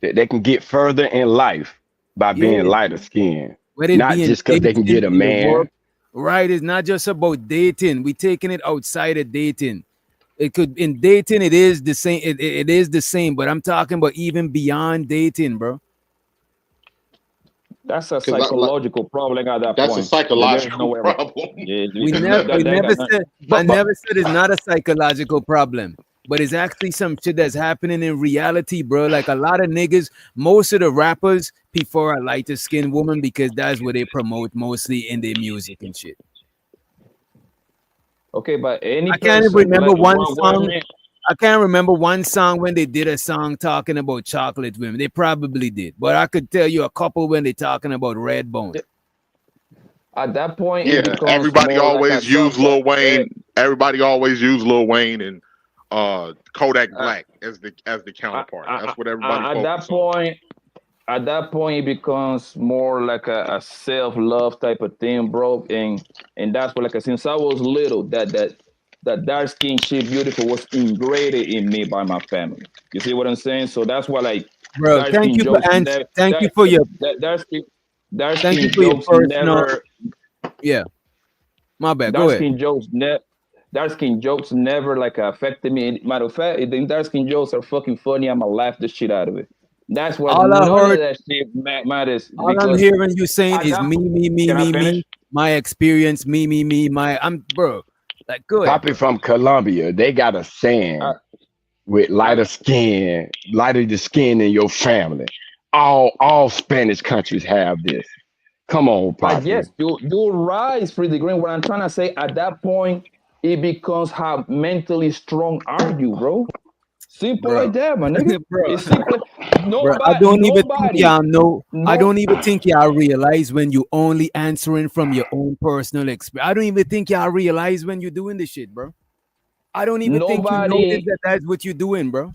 They can get further in life by being lighter skinned. Not just because they can get a man. Right, it's not just about dating. We're taking it outside of dating. It could, in dating, it is the same. It is the same, but I'm talking about even beyond dating, bro. That's a psychological problem at that point. That's a psychological problem. I never said it's not a psychological problem, but it's actually some shit that's happening in reality, bro. Like a lot of niggas, most of the rappers prefer a lighter skinned woman because that's what they promote mostly in their music and shit. Okay, but I can't even remember one song. I can't remember one song when they did a song talking about chocolate women. They probably did, but I could tell you a couple when they're talking about red bone. At that point, everybody always use Lil Wayne. Everybody always use Lil Wayne and Kodak Black as the counterpart. That's what everybody. At that point, it becomes more like a self-love type of thing, bro. And that's what, like, since I was little, that dark skin shit, beautiful, was ingrained in me by my family. You see what I'm saying? So that's why, like, bro. Thank you for your personal. Yeah, my bad. Go ahead. Dark skin jokes never like affected me. Matter of fact, the dark skin jokes are fucking funny. I'ma laugh the shit out of it. That's what all I heard. That shit matters. All I'm hearing you saying is me. My experience, me. I'm bro. Like, good. Copy from Colombia. They got a saying with lighter the skin in your family. All Spanish countries have this. Come on, Poppy. Yes, you rise for the green. What I'm trying to say, at that point, it becomes how mentally strong are you, bro? Simple like that, my nigga. It's simple. I don't even think y'all know. I don't even think y'all realize when you only answering from your own personal experience. I don't even think y'all realize when you're doing this shit, bro. I don't even think you notice that that's what you're doing, bro.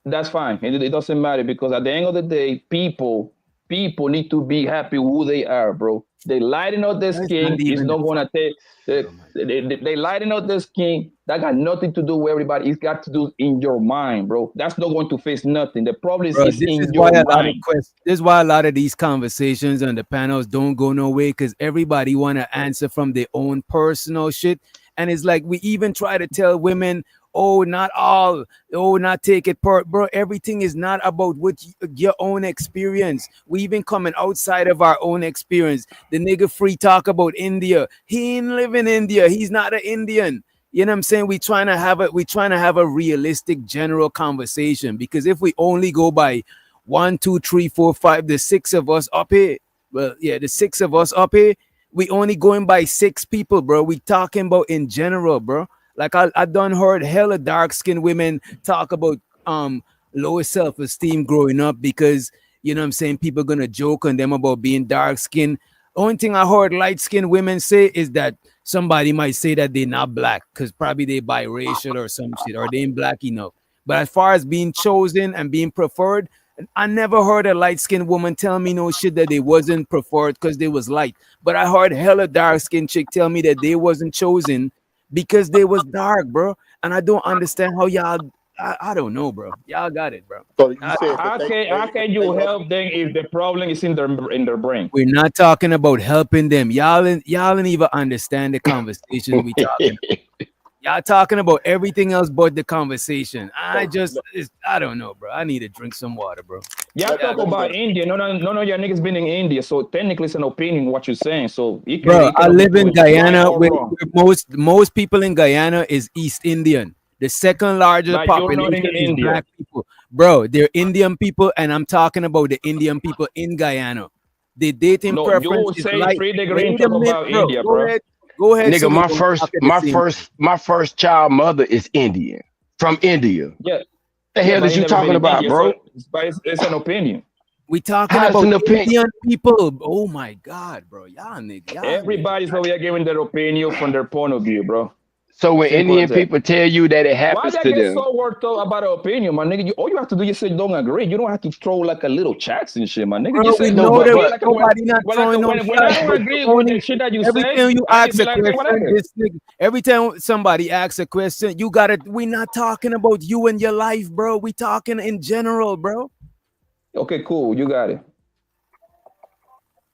That's fine. It doesn't matter because at the end of the day, people need to be happy who they are, bro. They lighten up their skin. It's not gonna take. They lighten up their skin. That got nothing to do with everybody. It's got to do in your mind, bro. That's not going to face nothing. The problem is in your mind. This is why a lot of these conversations on the panels don't go nowhere because everybody want to answer from their own personal shit. And it's like we even try to tell women, oh, not all, oh, not take it part, bro. Everything is not about what your own experience. We even coming outside of our own experience. The nigga free talk about India. He ain't live in India. He's not an Indian. You know what I'm saying? We trying to have a realistic general conversation, because if we only go by 1, 2, 3, 4, 5, the 6 of us up here, well, yeah, the 6 of us up here, we only going by 6 people, bro. We talking about in general, bro. Like I done heard hella dark-skinned women talk about lower self-esteem growing up because, you know what I'm saying, people gonna joke on them about being dark-skinned. Only thing I heard light-skinned women say is that somebody might say that they're not black because probably they biracial or some shit, or they ain't black enough. But as far as being chosen and being preferred, I never heard a light-skinned woman tell me no shit that they wasn't preferred because they was light. But I heard hella dark-skinned chick tell me that they wasn't chosen because they was dark, bro. And I don't understand how y'all, I don't know, bro. Y'all got it, bro. So you said How can you help them if the problem is in their brain? We're not talking about helping them. Y'all ain't even understand the conversation we talking about. Y'all talking about everything else but the conversation. I don't know, bro. I need to drink some water, bro. Y'all talk about India. No, your niggas been in India, so technically it's an opinion what you're saying. So you can, bro, I live in Guyana. Where most people in Guyana is East Indian. The second largest But you're not population in is India. black people. Bro, they're Indian people, and I'm talking about the Indian people in Guyana. The dating No, preference you is say light. 3 degrees Wait and a talk minute, about India, bro. Go ahead. Nigga, so we don't talk at the same time. my first child mother is Indian, from India. Yeah. The hell but is he you never been talking in about, India, bro? so it's an opinion. We talking How's about an opinion? Indian people. Oh my God, bro. Y'all niggas. Everybody's over here giving their opinion from their point of view, bro. So when Simple Indian as that. people tell you that it Why happens they to get them, so worked up about an opinion, my nigga? All you have to do is say don't agree. You don't have to throw like a little chats and shit, my nigga. Bro, Just say we don't know that agree. Like nobody not throwing no when I shots, don't but agree with the shit that you every say, time you I ask just be a like, okay, question, whatever. this nigga, every time somebody asks a question, you gotta. We not talking about you and your life, bro. We talking in general, bro. Okay, cool. You got it.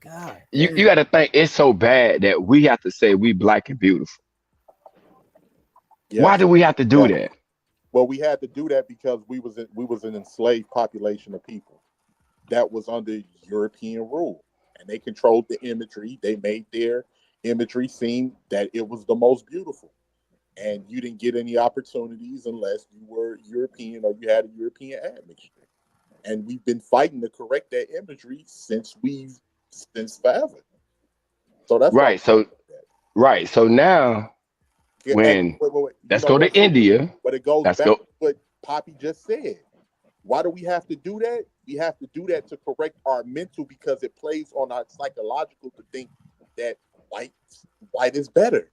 God, you got to think it's so bad that we have to say we black and beautiful. Yes. Why do we have to do that? Well, we had to do that because we was an enslaved population of people that was under European rule, and they controlled the imagery. They made their imagery seem that it was the most beautiful, and you didn't get any opportunities unless you were European or you had a European admixture. And we've been fighting to correct that imagery since forever. So that's Right. So now when let's go to India. But it goes Let's back go. to what Poppy just said. Why do we have to do that? We have to do that to correct our mental, because it plays on our psychological to think that white is better.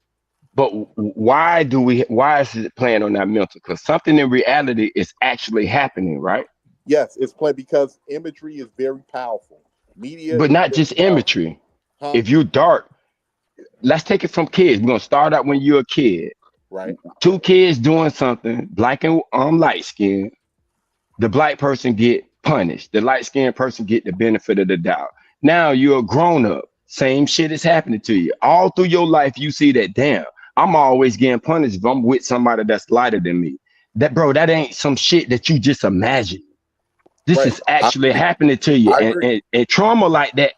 But why is it playing on that mental? Because something in reality is actually happening, right? Yes, it's playing because imagery is very powerful. Media, But not just imagery. Huh? If you're dark, let's take it from kids. We're gonna start out when you're a kid. Right. 2 kids doing something, black and light skin. The black person get punished. The light skinned person get the benefit of the doubt. Now you're a grown up. Same shit is happening to you. All through your life, you see that, damn, I'm always getting punished if I'm with somebody that's lighter than me. That ain't some shit that you just imagine. This is actually happening to you. And trauma like that,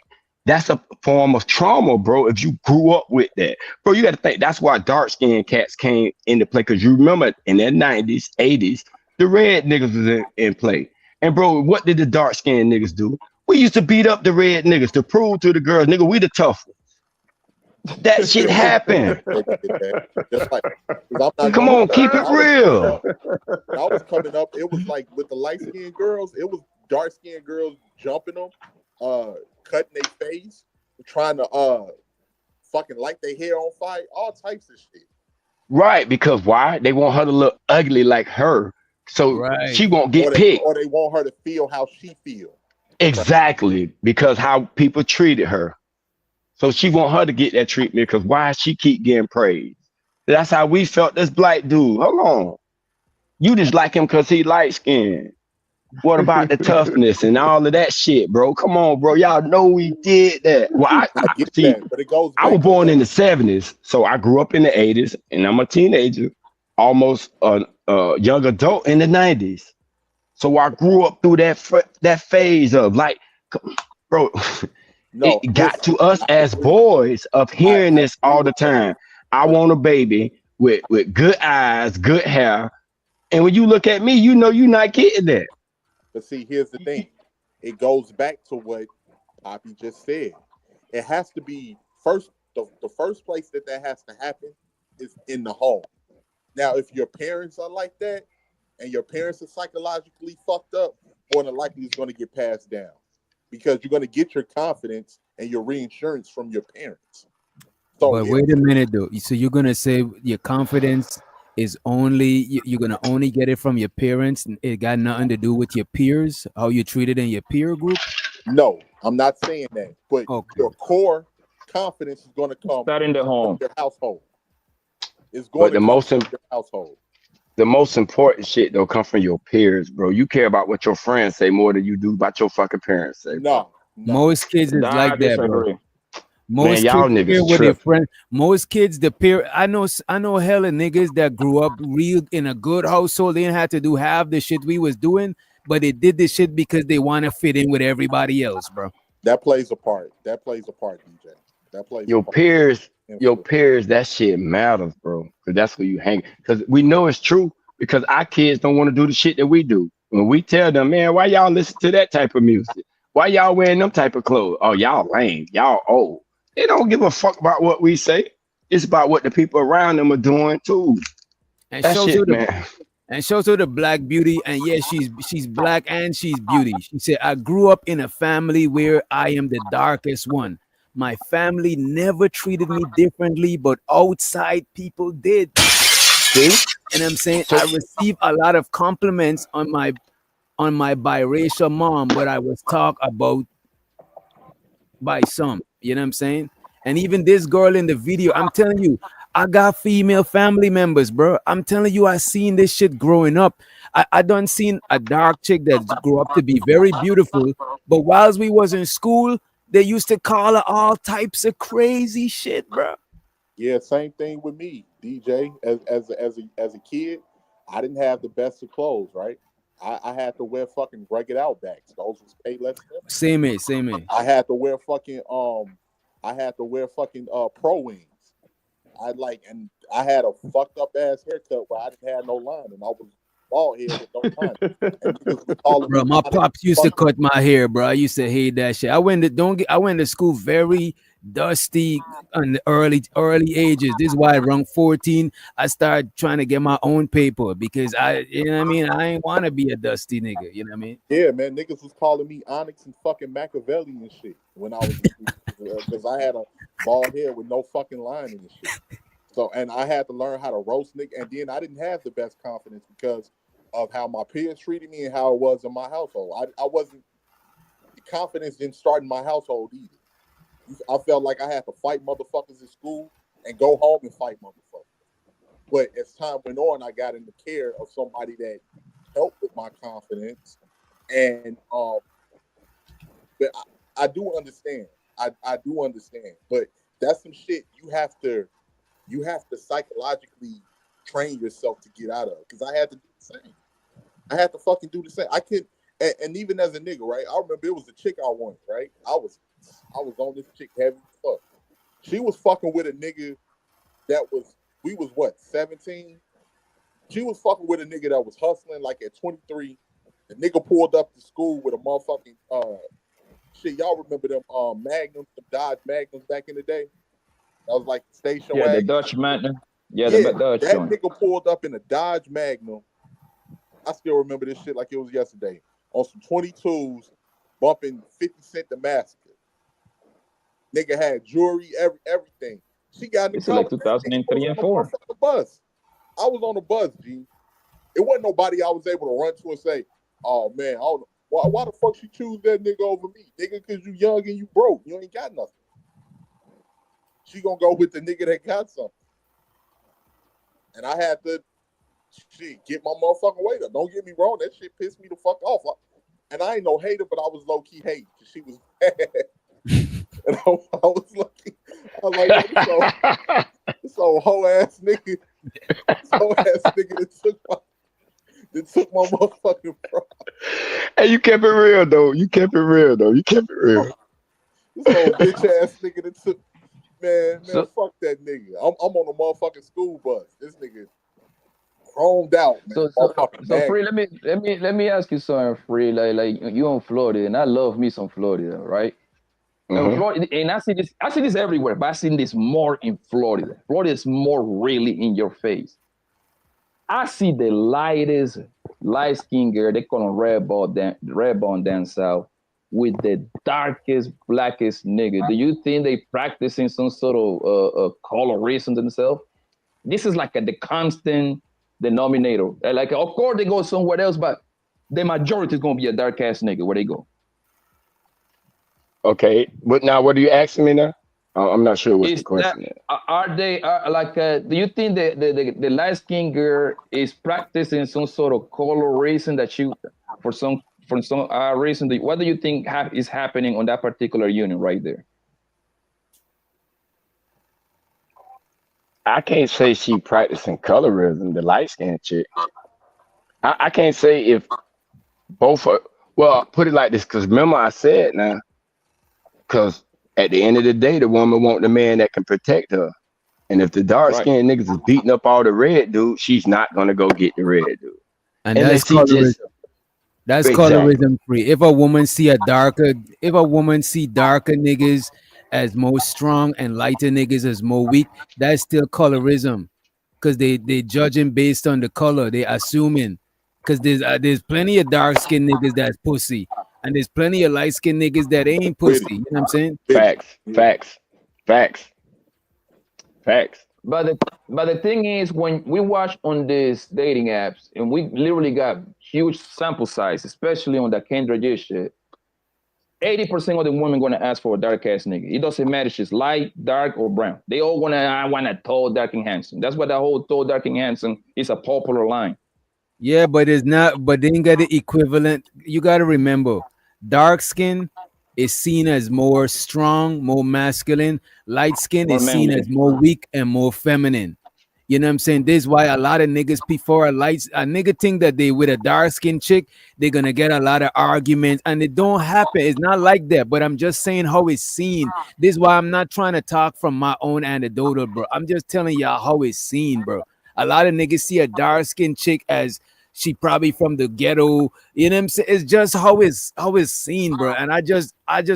that's a form of trauma, bro. If you grew up with that, bro, you got to think that's why dark skinned cats came into play. Because you remember in the 90s, 80s, the red niggas was in play. And bro, what did the dark skinned niggas do? We used to beat up the red niggas to prove to the girls, nigga, we the tough ones. That shit happened. Come on, keep it real. When I was coming up, it was like with the light skinned girls, it was dark skinned girls jumping them, cutting their face, trying to fucking light their hair on fire, all types of shit. Right, because why? They want her to look ugly like her, so she won't get picked. Or they want her to feel how she feels. Exactly, because how people treated her. So she want her to get that treatment because why she keep getting praised? That's how we felt this black dude. Hold on. You just like him because he light skinned. What about the toughness and all of that shit, bro? Come on, bro. Y'all know we did that. Well, I get see, that, but it goes I was born in the 70s, so I grew up in the 80s, and I'm a teenager, almost young adult in the 90s. So I grew up through that phase of like, bro, No, it got to us as boys of hearing this all the time. I want a baby with good eyes, good hair. And when you look at me, you know you're not getting that. But see, here's the thing. It goes back to what Poppy just said. It has to be first. The first place that has to happen is in the home. Now, if your parents are like that, and your parents are psychologically fucked up, more than likely it's going to get passed down, because you're going to get your confidence and your reinsurance from your parents. So, but wait a minute though. So you're gonna say your confidence is only you're gonna only get it from your parents? It got nothing to do with your peers, how you treated in your peer group? No, I'm not saying that. But your core confidence is going to come start in the home. From your household. It's going to come from your household. The most important shit though come from your peers, bro. You care about what your friends say more than you do about your fucking parents say. No. Most kids is like that, bro. Most Man, y'all kids niggas peer with their tripping. friend. Most kids, the peer. I know hella niggas that grew up real in a good household. They didn't have to do half the shit we was doing, but they did this shit because they want to fit in with everybody else, bro. That plays a part. That plays a part, DJ. That plays Your a part. peers, that shit matters, bro. Because that's where you hang. Because we know it's true. Because our kids don't want to do the shit that we do. When we tell them, man, why y'all listen to that type of music? Why y'all wearing them type of clothes? Oh, y'all lame. Y'all old. They don't give a fuck about what we say. It's about what the people around them are doing too. And That shows shit, her man. And shows her the black beauty. And yeah, she's black and she's beauty. She said, I grew up in a family where I am the darkest one. My family never treated me differently, but outside people did. See? And I'm saying I received a lot of compliments on my biracial mom, but I was talked about by some. You know what I'm saying? And even this girl in the video, I'm telling you, I got female family members, bro. I'm telling you, I seen this shit growing up. I done seen a dark chick that grew up to be very beautiful, but whilst we was in school, they used to call her all types of crazy shit, bro. Yeah, same thing with me, DJ. As a kid, I didn't have the best of clothes, right? I had to wear fucking Break It Out bags. Those was paid less. Same age. I had to wear fucking Pro Wings. I had a fucked up ass haircut where I didn't have no line, and I was bald head with no line. Bro, my pops used to cut my hair, bro. I used to hate that shit. I went to school very dusty in the early ages. This is why around 14 I started trying to get my own paper, because you know what I mean, I ain't want to be a dusty nigga, you know what I mean? Yeah, man, niggas was calling me Onyx and fucking Machiavelli and shit when I was because I had a bald head with no fucking line in the shit. So, and I had to learn how to roast nigga, and then I didn't have the best confidence because of how my peers treated me and how it was in my household. I wasn't, the confidence didn't start in my household either. I felt like I had to fight motherfuckers in school and go home and fight motherfuckers. But as time went on, I got in the care of somebody that helped with my confidence. And but I do understand. I do understand. But that's some shit you have to psychologically train yourself to get out of. Because I had to do the same. I had to fucking do the same. I could, and even as a nigga, right? I remember it was the chick I wanted, right? I was on this chick heavy as fuck. She was fucking with a nigga we was what, 17? She was fucking with a nigga that was hustling like at 23. The nigga pulled up to school with a motherfucking shit. Y'all remember them Magnums, the Dodge Magnums back in the day? That was like the station wagon. The Dutch Magnum. Yeah, the Dutch that joint. nigga pulled up in a Dodge Magnum. I still remember this shit like it was yesterday. On some 22s, bumping 50 Cent the Massacre. Nigga had jewelry, everything. She got in the It's like 2003 and 4. Bus. I was on the bus, G. It wasn't nobody I was able to run to and say, "Oh man, I don't know. Why the fuck she choose that nigga over me, nigga? Because you young and you broke. You ain't got nothing." She gonna go with the nigga that got something. And I had to get my motherfucking weight up. Don't get me wrong, that shit pissed me the fuck off. And I ain't no hater, but I was low key hate because she was bad. And I was lucky. I was like, this old hoe ass nigga. This hoe ass nigga that took and took my motherfucking bra. Hey, you kept it real though. You kept it real though. You kept it real. This old bitch ass nigga that took. Man, So- fuck that nigga. I'm on a motherfucking school bus. This nigga chromed out, man. So Free, let me ask you something, Free. Like you in Florida, and I love me some Florida, right? And Florida, and I see this everywhere, but I see this more in Florida. Florida is more really in your face. I see the lightest light skinned girl, they call them red bone down south, with the darkest, blackest nigga. Do you think they practicing some sort of colorism themselves? This is like the constant denominator. Like, of course they go somewhere else, but the majority is gonna be a dark ass nigga where they go. Okay, but now what are you asking me now? I'm not sure what the question is. Are they do you think the light skinned girl is practicing some sort of colorism that you for some reason? What do you think is happening on that particular unit right there? I can't say she practicing colorism, the light skinned chick. I can't say if both are, well, put it like this, because remember I said now, because at the end of the day, the woman want the man that can protect her. And if the dark skinned niggas is beating up all the red dudes, she's not gonna go get the red dude. And that's colorism. That's colorism free. If a woman see darker niggas as more strong and lighter niggas as more weak, that's still colorism. Because they judging based on the color. They assuming. Because there's plenty of dark skinned niggas that's pussy. And there's plenty of light skinned niggas that ain't pussy. You know what I'm saying? Facts. But the thing is, when we watch on these dating apps, and we literally got huge sample size, especially on the Kendra J shit, 80% of the women gonna ask for a dark ass nigga. It doesn't matter if she's light, dark, or brown. They all I want a tall, dark, and handsome. That's why the whole tall, dark, and handsome is a popular line. Yeah, but it's not. But they ain't got the equivalent. You got to remember, dark skin is seen as more strong, more masculine. Light skin is seen as more weak and more feminine. You know what I'm saying? This is why a lot of niggas prefer a nigga think that they with a dark skin chick, they're gonna get a lot of arguments, and it don't happen. It's not like that. But I'm just saying how it's seen. This is why I'm not trying to talk from my own anecdotal, bro. I'm just telling y'all how it's seen, bro. A lot of niggas see a dark skinned chick as she probably from the ghetto. You know what I'm saying? It's just how it's seen, bro. And I just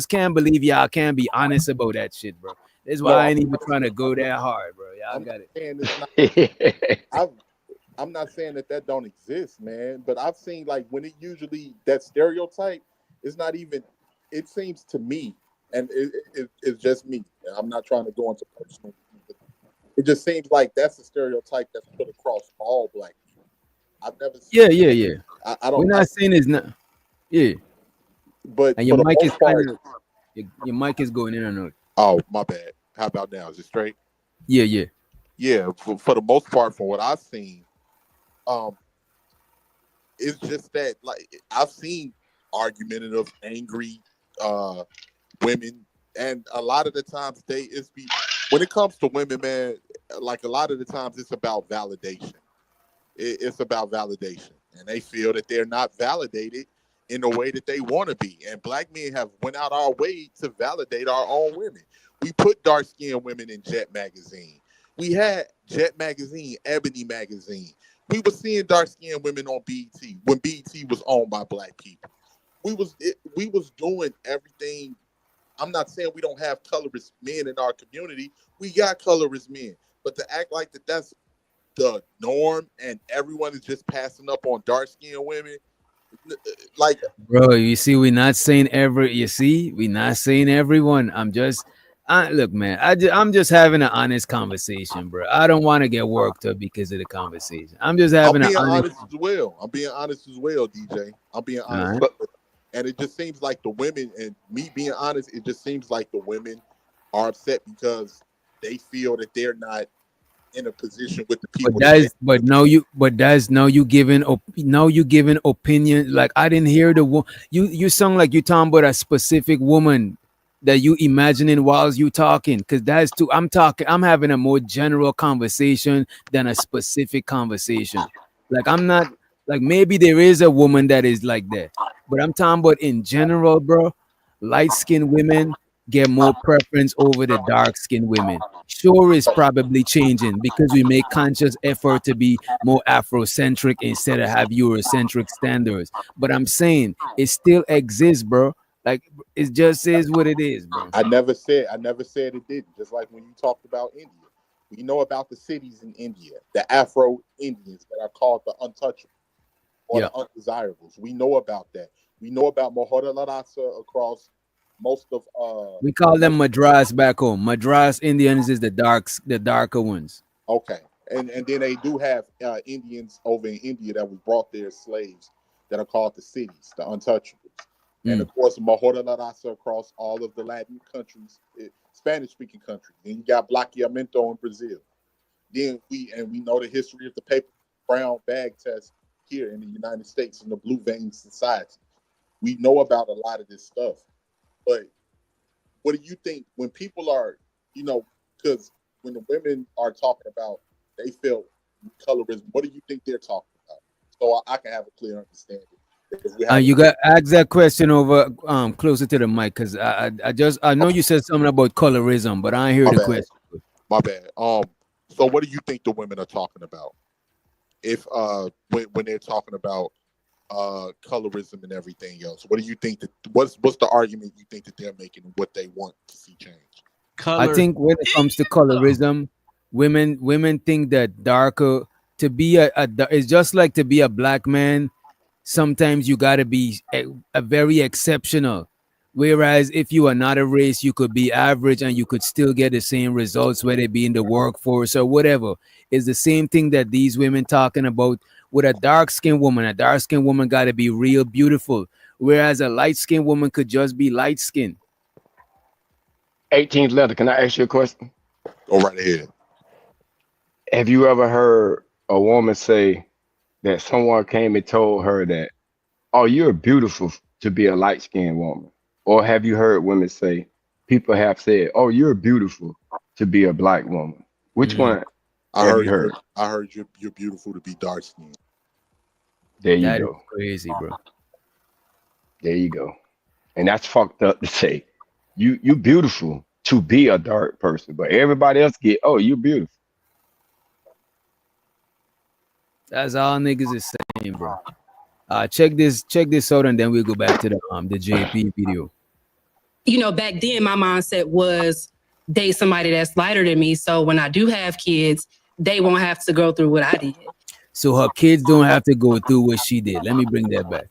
can't believe y'all can't be honest about that shit, bro. That's why I ain't even trying to go that hard, bro. Y'all got it. I'm not saying that don't exist, man. But I've seen like when it usually that stereotype is not even. It seems to me, and it's just me. I'm not trying to go into personal. It just seems like that's a stereotype that's put across all black people. I've never seen. Yeah. I don't. We're not saying it's not. Yeah. But and your mic is kind of. Your mic is going in and out. Oh, my bad. How about now? Is it straight? Yeah. For the most part, from what I've seen, it's just that like I've seen argumentative, angry women, and a lot of the times when it comes to women, man, like a lot of the times it's about validation. It's about validation, and they feel that they're not validated in the way that they want to be. And black men have went out our way to validate our own women. We put dark-skinned women in Jet magazine. We had Jet magazine, Ebony magazine. We were seeing dark-skinned women on BET when BET was owned by black people. We was doing everything. I'm not saying we don't have colorist men in our community. We got colorist men, but to act like that's the norm and everyone is just passing up on dark-skinned women, like, bro, you see, we're not saying we're not saying everyone. Look, man, I'm just having an honest conversation, bro. I don't want to get worked up because of the conversation. I'm just having I'm being honest as well. I'm being honest as well, DJ. I'm being honest. Right. And it just seems like the women, and me being honest, it just seems like the women are upset because they feel that they're not in a position with the people. Now you giving opinion. Like I didn't hear you sound like you talking about a specific woman that you imagining while you talking, because that's too. I'm having a more general conversation than a specific conversation. Like I'm not Like maybe there is a woman that is like that, but I'm talking about in general, bro. Light-skinned women get more preference over the dark-skinned women. Sure, it's probably changing because we make conscious effort to be more Afrocentric instead of have Eurocentric standards. But I'm saying it still exists, bro. Like it just is what it is, bro. I never said it didn't. Just like when you talked about India, we know about the cities in India, the Afro Indians that are called the untouchables or the undesirables. We know about that. We know about Mahoda across most of we call them Madras back home. Madras Indians is the darker ones. Okay. And then they do have Indians over in India that was brought there as slaves that are called the cities, the untouchables. And of course, Mahora Larasa across all of the Latin countries, Spanish-speaking countries. Then you got Blaqueamento in Brazil. Then we know the history of the paper brown bag test here in the United States in the Blue Vein Society. We know about a lot of this stuff. But what do you think when people are, because when the women are talking about they feel colorism, what do you think they're talking about? So I can have a clear understanding. You got ask that question over closer to the mic because I know you said something about colorism, but I hear the question. My bad. So what do you think the women are talking about? If when they're talking about colorism and everything else, what do you think that what's the argument you think that they're making and what they want to see change? I think when it comes to colorism, women think that darker to be it's just like to be a black man. Sometimes you got to be a very exceptional. Whereas if you are not a race, you could be average and you could still get the same results, whether it be in the workforce or whatever. It's the same thing that these women talking about with a dark-skinned woman. A dark-skinned woman got to be real beautiful, whereas a light-skinned woman could just be light-skinned. 18th letter, can I ask you a question? Go right ahead. Have you ever heard a woman say that someone came and told her that, oh, you're beautiful to be a light-skinned woman? Or have you heard women say, people have said, oh, you're beautiful to be a black woman? Which one have you heard? I heard you're beautiful to be dark-skinned. There you That go. is crazy, bro. There you go. And that's fucked up to say. You beautiful to be a dark person, but everybody else get, oh, you're beautiful. That's all niggas is saying, bro. Check this out, and then we'll go back to the JP video. Back then my mindset was date somebody that's lighter than me, so when I do have kids, they won't have to go through what I did. So her kids don't have to go through what she did. Let me bring that back.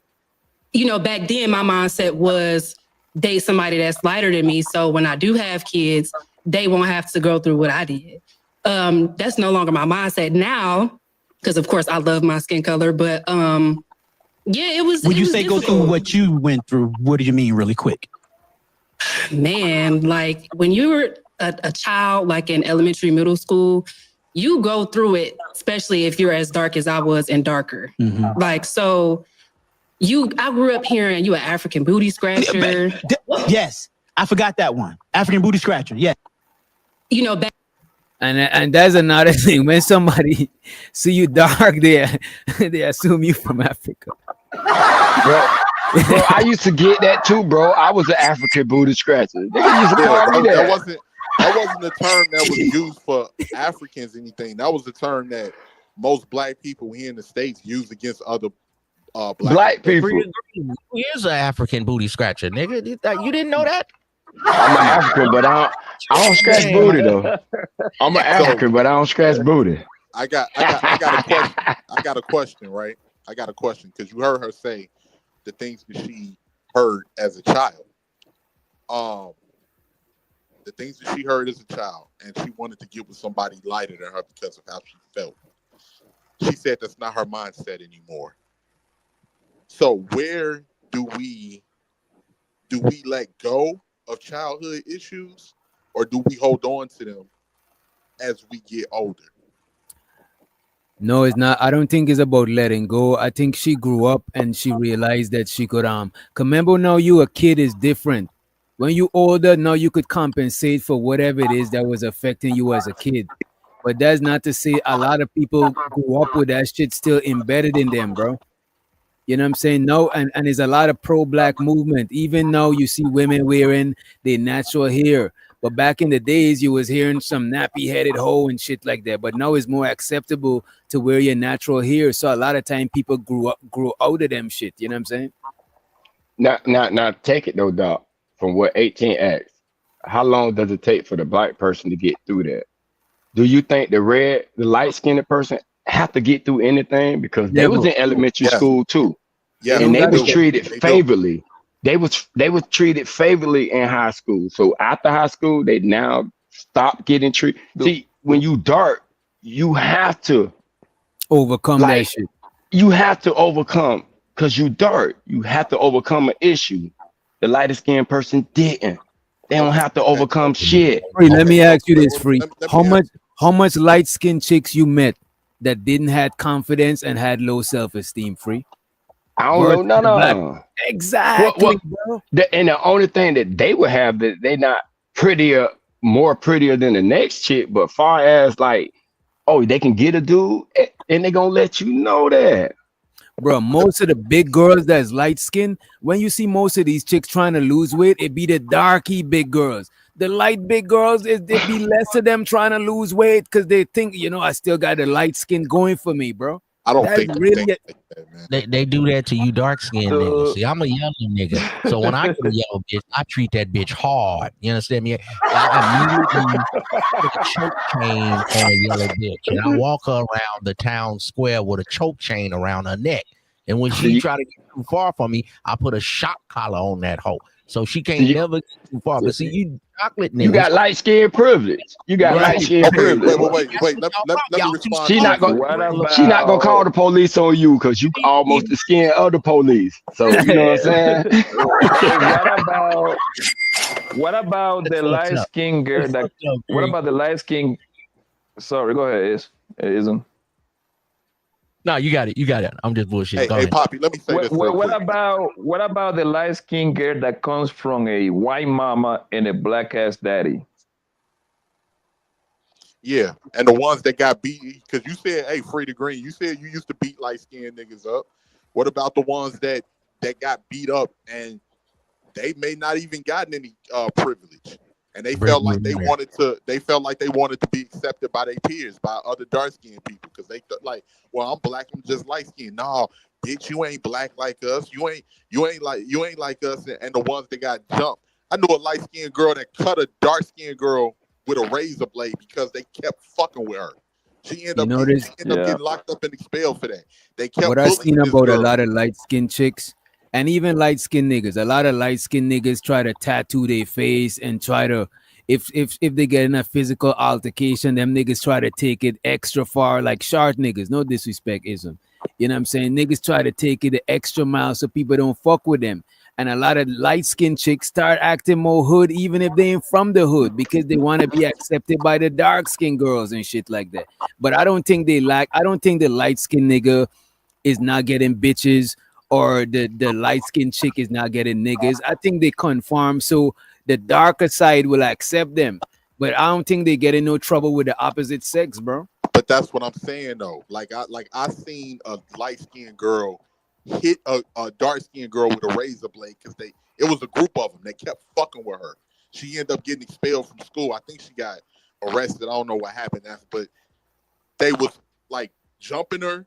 Back then my mindset was date somebody that's lighter than me, so when I do have kids, they won't have to go through what I did. That's no longer my mindset now, because of course I love my skin color, but yeah, it was. When you was say difficult. go through what you went through, what do you mean really quick? Man, like when you were a child, like in elementary, middle school, you go through it, especially if you're as dark as I was and darker. Mm-hmm. Like, so I grew up hearing you an African booty scratcher. Yes, I forgot that one. African booty scratcher. Yeah. Back. And that's another thing. When somebody see you dark, they assume you from Africa. Bro, I used to get that too, bro. I was an African booty scratcher. They used to call me that. That wasn't the term that was used for Africans or anything. That was the term that most black people here in the States use against other black people. Here's an African booty scratcher, nigga. You didn't know that? I'm an African, but I don't scratch booty though. I'm an African, but I don't scratch booty. I got a question. I got a question, right? I got a question because you heard her say the things that she heard as a child. The things that she heard as a child, and she wanted to get with somebody lighter than her because of how she felt. She said that's not her mindset anymore. So where do we let go of childhood issues, or do we hold on to them as we get older? No, it's not. I don't think it's about letting go. I think she grew up and she realized that she could remember now you a kid is different. When you older, now you could compensate for whatever it is that was affecting you as a kid. But that's not to say a lot of people grew up with that shit still embedded in them, bro. You know what I'm saying? No, and there's a lot of pro-black movement. Even now you see women wearing their natural hair. But back in the days, you was hearing some nappy-headed hoe and shit like that. But now it's more acceptable to wear your natural hair. So a lot of time people grew out of them shit. You know what I'm saying? Now, take it though, Doc. From what 18 asks, how long does it take for the black person to get through that? Do you think the light-skinned person have to get through anything? Because they was in elementary school too, and they was treated favorably. They was treated favorably in high school. So after high school, they now stop getting treated. See, when you dark, you have to overcome that shit. You have to overcome, because you dark. You have to overcome an issue. The lighter skinned person didn't. They don't have to overcome shit. Free, let me ask you this, Free. How much light skinned chicks you met that didn't have confidence and had low self-esteem, Free? I don't know, no. Exactly, bro. And the only thing that they would have, that they not more prettier than the next chick, but far as like, oh, they can get a dude, and they gonna let you know that. Bro, most of the big girls that's light skinned, when you see most of these chicks trying to lose weight, it be the darky big girls. The light big girls, there be less of them trying to lose weight because they think, I still got the light skin going for me, bro. I don't think really like that, man. They do that to you dark skinned niggas. See, I'm a yellow nigga. So when I get a yellow bitch, I treat that bitch hard. You understand me? I immediately put a choke chain on a yellow bitch. And I walk her around the town square with a choke chain around her neck. And when she try to get too far from me, I put a shock collar on that hoe. So she can't never get too far. But see, you chocolate niggas. You got light skin privilege. You got light skin privilege. Wait. Let me respond. She not gonna call the police on you because you almost the skin of the police. So you know what I'm saying? What about the light skin girl? What about the light skin? Sorry, go ahead. Isn't. No, you got it. I'm just bullshit. Hey, Poppy, let me say this. What about the light skinned girl that comes from a white mama and a black ass daddy? Yeah, and the ones that got beat, because you said, hey, Free the Green, you said you used to beat light skinned niggas up. What about the ones that got beat up and they may not even gotten any privilege? And they felt like they wanted to be accepted by their peers, by other dark skinned people, because they thought like, well, I'm black, I'm just light skinned. No, bitch, you ain't black like us. You ain't like us. And the ones that got jumped. I knew a light skinned girl that cut a dark skinned girl with a razor blade because they kept fucking with her. She ended up getting locked up and expelled for that. They kept. What I've seen about a lot of light skinned chicks. And even light-skinned niggas, a lot of light-skinned niggas try to tattoo their face and try to, if they get in a physical altercation, them niggas try to take it extra far, like short niggas. No disrespect, ism. You know what I'm saying? Niggas try to take it an extra mile so people don't fuck with them. And a lot of light-skinned chicks start acting more hood, even if they ain't from the hood, because they want to be accepted by the dark-skinned girls and shit like that. But I don't think the light-skinned nigga is not getting bitches, or the light-skinned chick is not getting niggas. I think they conform so the darker side will accept them. But I don't think they get in no trouble with the opposite sex, bro. But that's what I'm saying though. I seen a light-skinned girl hit a dark-skinned girl with a razor blade because it was a group of them. They kept fucking with her. She ended up getting expelled from school. I think she got arrested. I don't know what happened after, but they was like jumping her.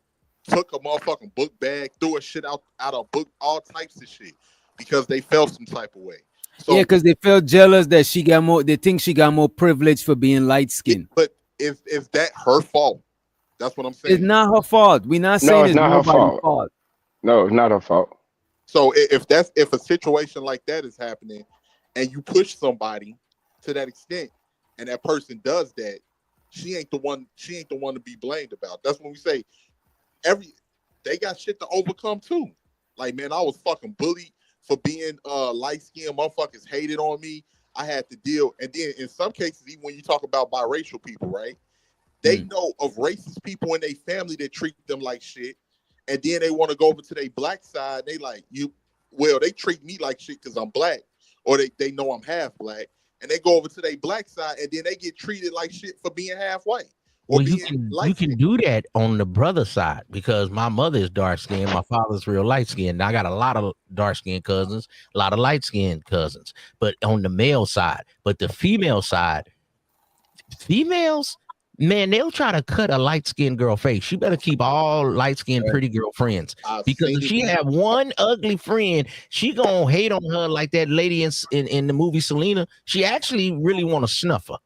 Took a motherfucking book bag, threw a shit out of book, all types of shit, because they felt some type of way. So, yeah, because they felt jealous that she got more. They think she got more privilege for being light skinned. But is that her fault? That's what I'm saying. It's not her fault. We're not saying it's not her fault. No, it's not her fault. So if a situation like that is happening, and you push somebody to that extent, and that person does that, she ain't the one to be blamed about. That's when we say. They got shit to overcome too. Like, man, I was fucking bullied for being light-skinned. Motherfuckers hated on me. I had to deal. And then in some cases, even when you talk about biracial people, right? They know of racist people in their family that treat them like shit. And then they want to go over to their black side. They like, they treat me like shit because I'm black. Or they know I'm half black. And they go over to their black side and then they get treated like shit for being half white. Well, you can do that on the brother side because my mother is dark skinned, my father's real light skinned. I got a lot of dark skinned cousins, a lot of light skinned cousins, but on the male side. But the female side, females, man, they'll try to cut a light skinned girl face. You better keep all light skinned pretty girl friends because if she have one ugly friend, she gonna hate on her like that lady in the movie Selena. She actually really want to snuff her.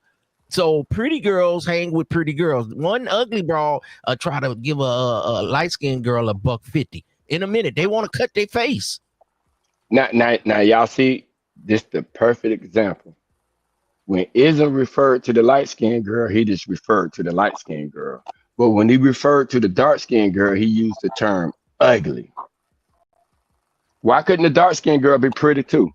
So pretty girls hang with pretty girls. One ugly broad try to give a light-skinned girl $150. In a minute, they want to cut their face. Now, y'all see this the perfect example. When Ism referred to the light-skinned girl, he just referred to the light-skinned girl. But when he referred to the dark-skinned girl, he used the term ugly. Why couldn't the dark-skinned girl be pretty too?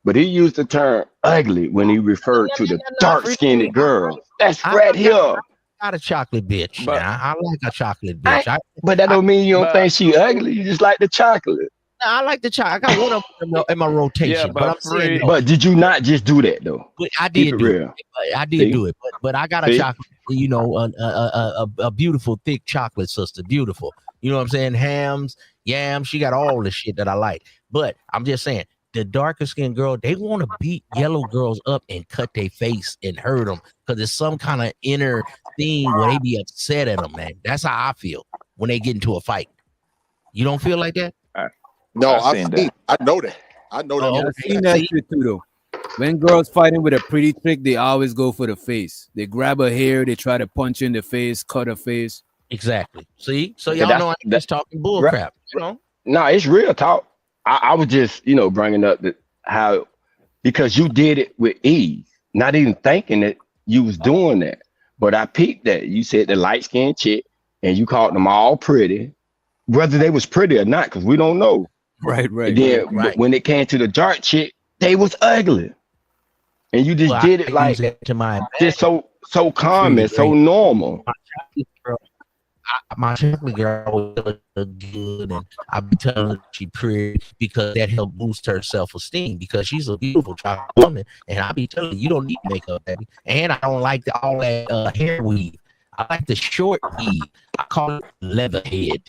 But he used the term ugly when he referred to the dark-skinned girl. That's right here. Not a chocolate bitch. But, I like a chocolate bitch. But that don't mean you don't think she ugly. You just like the chocolate. I like the chocolate. I got one of them in my rotation. Yeah, but I'm saying, but did you not just do that though? But I did do it. I did do it. But I got a chocolate. You know, a beautiful thick chocolate sister. Beautiful. You know what I'm saying? Hams, yams. She got all the shit that I like. But I'm just saying. The darker skinned girl, they want to beat yellow girls up and cut their face and hurt them because there's some kind of inner thing where they be upset at them, man. That's how I feel when they get into a fight. You don't feel like that? No, I know that. I know that. I've seen that shit too, though. When girls fighting with a pretty chick, they always go for the face. They grab her hair, they try to punch her in the face, cut her face. Exactly. See? So y'all know I'm just talking bull crap. You know? No, it's real talk. I was just, bringing up how, because you did it with ease, not even thinking that you was doing that. But I peeped that. You said the light-skinned chick, and you called them all pretty, whether they was pretty or not, because we don't know. Right. And then when it came to the dark chick, they was ugly. And you just did it like, just so common, so normal. My chocolate girl was good, and I be telling her she pretty because that helped boost her self-esteem because she's a beautiful chocolate woman. And I be telling her, you don't need makeup, baby. And I don't like all that hair weave. I like the short weave. I call it leatherhead.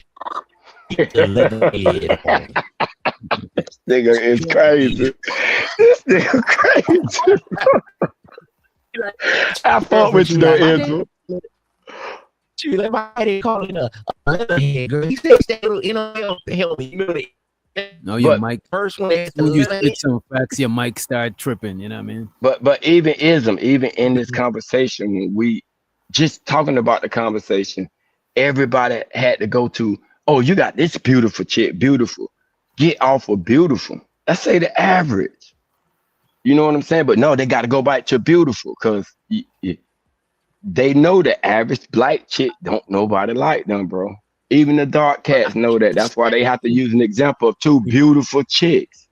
The leatherhead. This nigga is crazy. This nigga crazy. I fought with you though, Andrew. You let my head call it a leatherhead, girl. He said, help me. No, your mic. First one, when you spit some facts, your mic start tripping. You know what I mean? But even in this conversation, when we just talking about the conversation, everybody had to go to, oh, you got this beautiful chick, beautiful. Get off of beautiful. Let's say the average. You know what I'm saying? But no, they got to go back to beautiful because they know the average black chick don't nobody like them, bro. Even the dark cats know that. That's why they have to use an example of two beautiful chicks.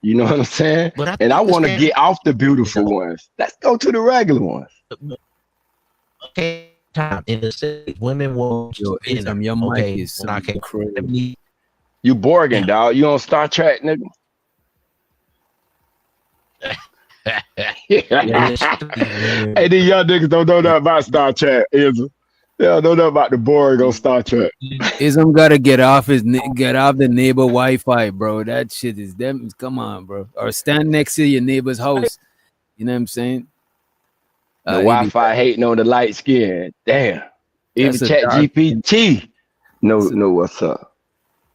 You know what I'm saying? And I want to get off the beautiful ones. Let's go to the regular ones. Okay, time in the city, women will. Your mic is crazy. You Borgen, dog. You on Star Trek, nigga? Hey, these young niggas don't know nothing about Star Trek, Ism. They don't know nothing about the Borg on Star Trek. Ism gotta get off the neighbor Wi-Fi, bro. That shit is them. Come on, bro. Or stand next to your neighbor's house. You know what I'm saying? The Wi-Fi hating on the light skin. Damn. Even Chat GPT know what's up.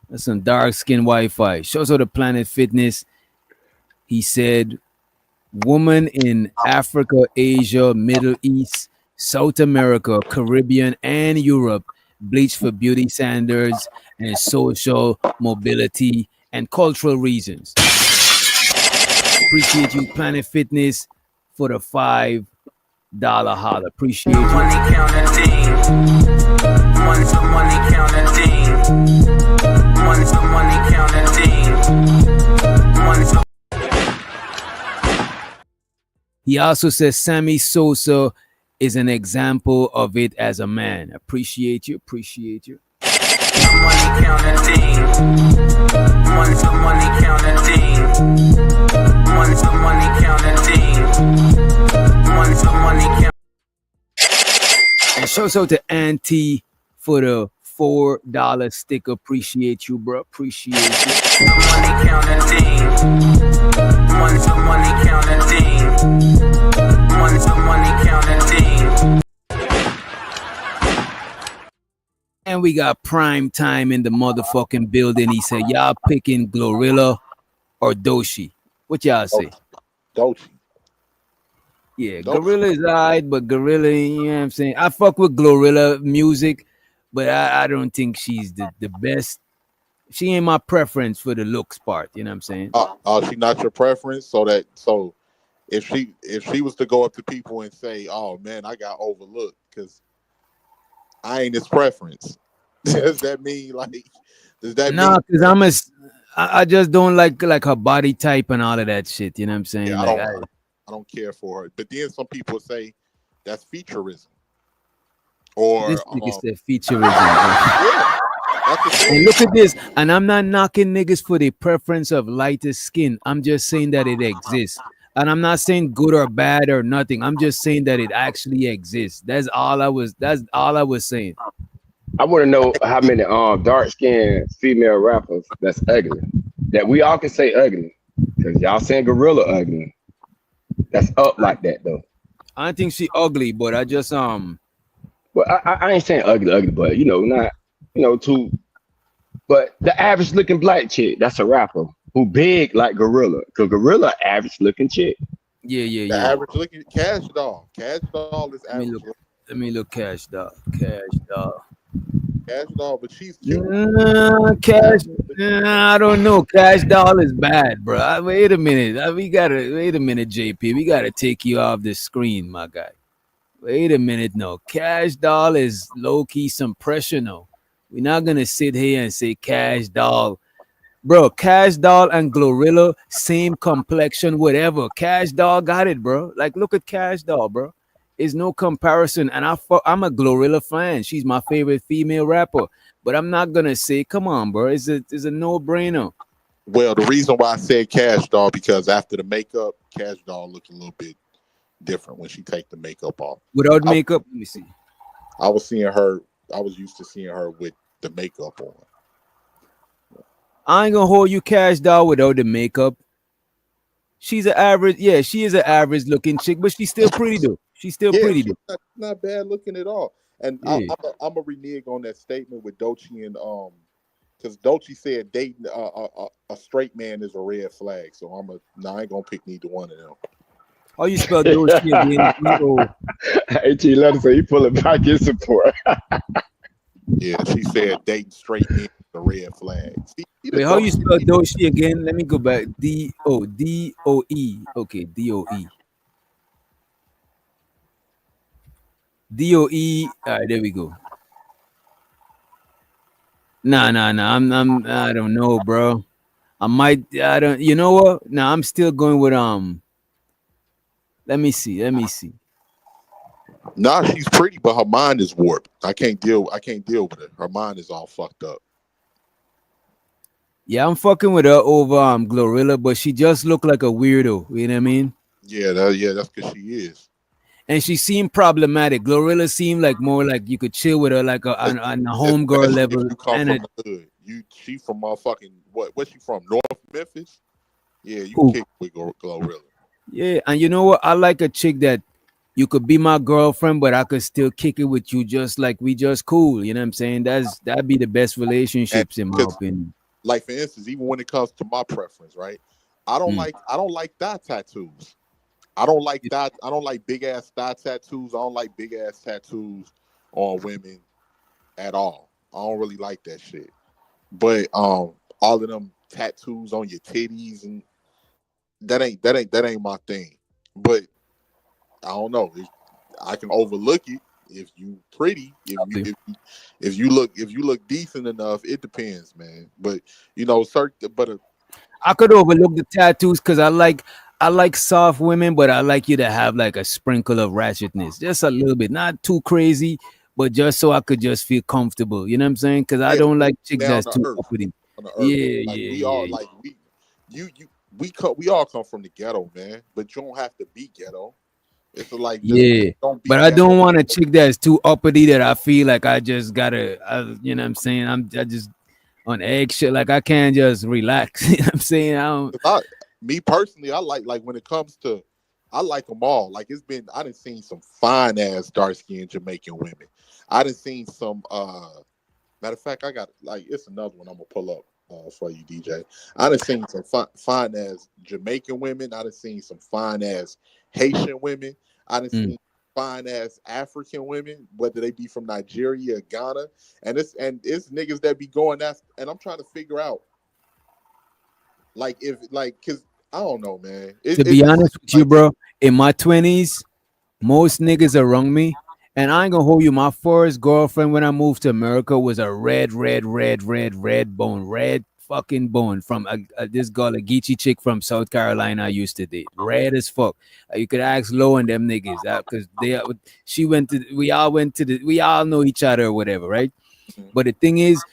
That's some dark skin Wi-Fi. Shows all the Planet Fitness. He said, woman in Africa, Asia, Middle East, South America, Caribbean, and Europe bleach for beauty standards and social mobility and cultural reasons. Appreciate you, Planet Fitness, for the $5 holler. Appreciate you. Money counting. Money counting. Money counting. He also says Sammy Sosa is an example of it as a man. Appreciate you. Money counting. Money counting. Money counting. And Shouts out to Auntie for the $4 stick. Appreciate you, bro. Appreciate you. Money counting team. Money counting team. Money counting team. And we got Prime Time in the motherfucking building. He said, y'all picking Glorilla or Doshi? What y'all say? Doshi. Yeah, Gorilla is alright, but Gorilla, you know what I'm saying? I fuck with Glorilla music, but I don't think she's the best. She ain't my preference for the looks part, you know what I'm saying? She not your preference, so if she was to go up to people and say, "Oh man, I got overlooked because I ain't his preference," does that mean because I just don't like her body type and all of that shit, you know what I'm saying? Yeah, like, I don't care for her. But then some people say that's featureism. Or this nigga said featureism. Yeah, that's the thing. And look at this. And I'm not knocking niggas for the preference of lighter skin. I'm just saying that it exists. And I'm not saying good or bad or nothing. I'm just saying that it actually exists. That's all I was saying. I want to know how many dark-skinned female rappers that's ugly. That we all can say ugly. Because y'all saying Gorilla ugly. That's up like that though. I don't think she ugly, but I just Well, I ain't saying ugly, but not too. But the average looking black chick, that's a rapper who big like Gorilla. Cause Gorilla average looking chick. Yeah. The average looking Cash Doll. Cash Doll is average. Let me look Cash Doll. Cash Doll, but she's cute. I don't know. Cash Doll is bad, bro. Wait a minute. Wait a minute, JP. We gotta take you off the screen, my guy. Wait a minute, no. Cash Doll is low-key some pressure, no. We're not gonna sit here and say Cash Doll. Bro, Cash Doll and Glorilla, same complexion, whatever. Cash Doll got it, bro. Like, look at Cash Doll, bro. Is no comparison, and I'm a Glorilla fan. She's my favorite female rapper, but I'm not gonna say, come on, bro. It's a no-brainer. Well, the reason why I said Cash Doll because after the makeup, Cash Doll looks a little bit different when she take the makeup off. Without makeup, let me see. I was used to seeing her with the makeup on. I ain't gonna hold you, Cash Doll, without the makeup. She's an average, she is an average looking chick, but she's still pretty though. She's still pretty though. Not bad looking at all. And I'm a renege on that statement with Dochi and because Dochi said dating a straight man is a red flag. So I ain't gonna pick neither one of them. How you spell Dochi again? H.E. Letter say he pulling back his support. Yeah, she said dating straight men is a red flag. Wait, how you spell Dochi again? Let me go back. D-O-E. Okay, D-O-E. D-O-E. All right, there we go. Nah. I don't know, bro. You know what? Nah, I'm still going with Let me see. Nah, she's pretty, but her mind is warped. I can't deal with it. Her mind is all fucked up. Yeah, I'm fucking with her over Glorilla, but she just looked like a weirdo. You know what I mean? Yeah, that's because she is. And she seemed problematic. Glorilla seemed like more like you could chill with her, like on a homegirl level. If you come from the hood, she from motherfucking what's she from? North Memphis? Yeah, you can kick with Glorilla. Yeah, and you know what? I like a chick that you could be my girlfriend, but I could still kick it with you, just like we just cool. You know what I'm saying? That'd be the best relationships in my opinion. Like for instance, even when it comes to my preference, right? I don't like thigh tattoos. I don't like big ass thigh tattoos. I don't like big ass tattoos on women at all. I don't really like that shit. But all of them tattoos on your titties and that ain't my thing. But I don't know. I can overlook it if you pretty. If you look decent enough, it depends, man. But I could overlook the tattoos because I like soft women, but I like you to have like a sprinkle of ratchetness, just a little bit, not too crazy, but just so I could just feel comfortable. You know what I'm saying? Because I don't like chicks that's too uppity. We all come from the ghetto, man. But you don't have to be ghetto. It's like Yeah, don't be but I that. don't want a chick that's too uppity that I feel like I just gotta, you know what I'm saying? I just on eggshell. Like I can't just relax. You know what I'm saying? Me personally, I like when it comes to, I like them all. Like I done seen some fine ass dark skinned Jamaican women. I done seen some. Matter of fact, I got like it's another one I'm gonna pull up for you, DJ. I done seen some fine ass Jamaican women. I done seen some fine ass Haitian women. I done seen fine ass African women, whether they be from Nigeria or Ghana, and it's niggas that be going after. And I'm trying to figure out, cause I don't know, man. To be honest with you, bro, in my 20s, most niggas around me, and I ain't gonna hold you. My first girlfriend when I moved to America was a red fucking bone from this girl, a Geechee chick from South Carolina. I used to date, red as fuck. You could ask Low and them niggas because we all know each other or whatever, right? But the thing is,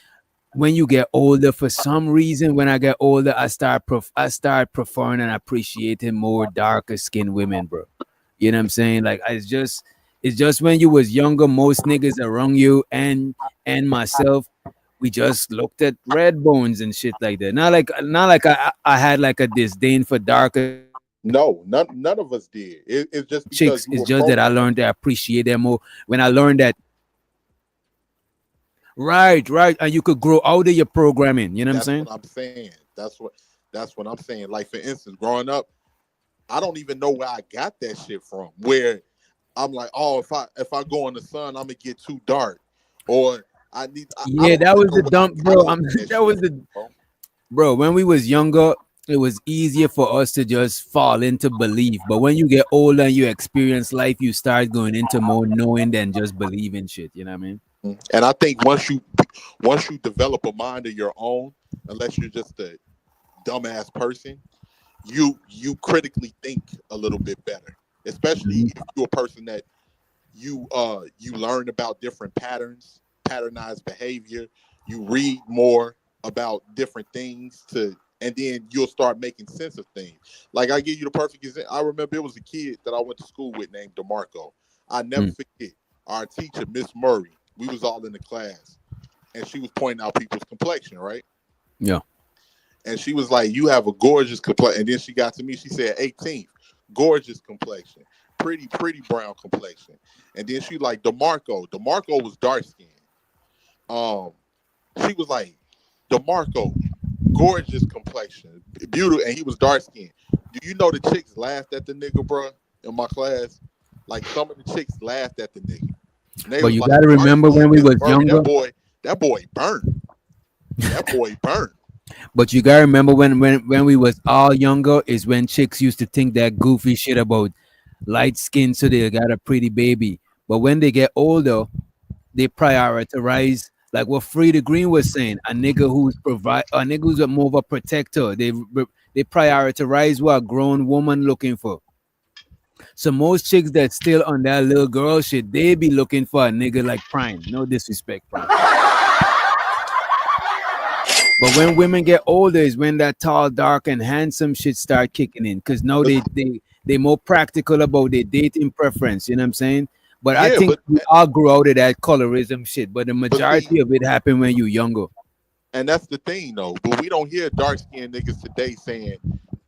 when you get older, for some reason, when I get older, I start preferring and appreciating more darker skinned women, bro. You know what I'm saying? Like it's just when you was younger, most niggas around you and myself, we just looked at red bones and shit like that. Not like I had like a disdain for darker. No, none of us did. It's just because chicks. It's just that I learned to appreciate them more when I learned that. Right, and you could grow out of your programming. You know what I'm saying? What I'm saying. That's what I'm saying. Like for instance, growing up, I don't even know where I got that shit from. Where I'm like, oh, if I go in the sun, I'm gonna get too dark, or that was the dump, bro. That was the bro. When we was younger, it was easier for us to just fall into belief. But when you get older and you experience life, you start going into more knowing than just believing shit. You know what I mean? And I think once you develop a mind of your own, unless you're just a dumbass person, you critically think a little bit better. Especially if you're a person that you learn about different patterns, patternized behavior. You read more about different things and then you'll start making sense of things. Like I give you the perfect example. I remember it was a kid that I went to school with named DeMarco. I never forget our teacher, Miss Murray. We was all in the class, and she was pointing out people's complexion, right? Yeah. And she was like, "You have a gorgeous complexion." And then she got to me. She said, "18th, gorgeous complexion, pretty brown complexion." And then she like DeMarco. DeMarco was dark skinned. She was like, DeMarco, gorgeous complexion, beautiful, and he was dark skinned. Do you know the chicks laughed at the nigga, bro? In my class, like some of the chicks laughed at the nigga. But you gotta remember when we was younger. That boy burned. That boy burned. But you gotta remember when we was all younger is when chicks used to think that goofy shit about light skin, so they got a pretty baby. But when they get older, they prioritize like what Frida Green was saying, a nigga who's more of a protector. They prioritize what a grown woman looking for. So most chicks that still on that little girl shit, they be looking for a nigga like Prime. No disrespect, Prime. But when women get older is when that tall, dark, and handsome shit start kicking in. Because now they more practical about their dating preference. You know what I'm saying? But I think we all grew out of that colorism shit. But the majority of it happened when you're younger. And that's the thing, though. But we don't hear dark-skinned niggas today saying,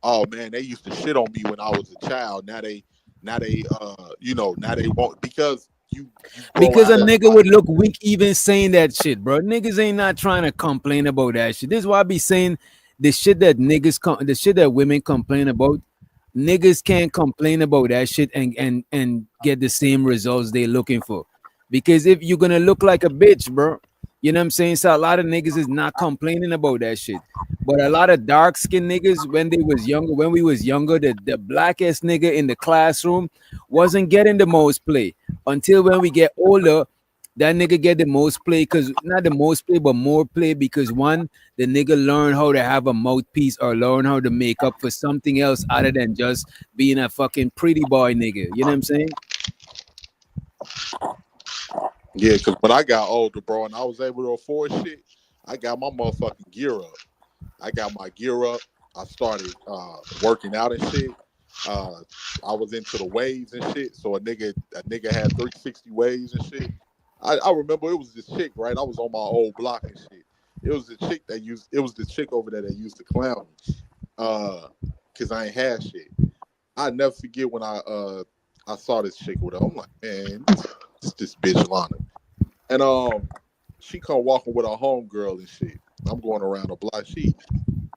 "Oh man, they used to shit on me when I was a child. Now they won't," because a nigga would look weak even saying that shit, bro. Niggas ain't not trying to complain about that shit. This is why I be saying the shit that the shit that women complain about. Niggas can't complain about that shit and get the same results they looking for. Because if you're gonna look like a bitch, bro, you know what I'm saying? So a lot of niggas is not complaining about that shit. But a lot of dark-skinned niggas, when we was younger, the blackest nigga in the classroom wasn't getting the most play. Until when we get older, that nigga get the most play, because not the most play, but more play, because one, the nigga learn how to have a mouthpiece or learn how to make up for something else other than just being a fucking pretty boy nigga. You know what I'm saying? Yeah, because when I got older, bro, and I was able to afford shit, I got my motherfucking gear up. I got my gear up. I started working out and shit. I was into the waves and shit. So a nigga had 360 waves and shit. I remember it was this chick, right? I was on my old block and shit. It was the chick over there that used to clown me. Cause I ain't had shit. I never forget when I saw this chick with her. I'm like, man, this bitch Lana. And she come walking with her homegirl and shit. I'm going around the block. She,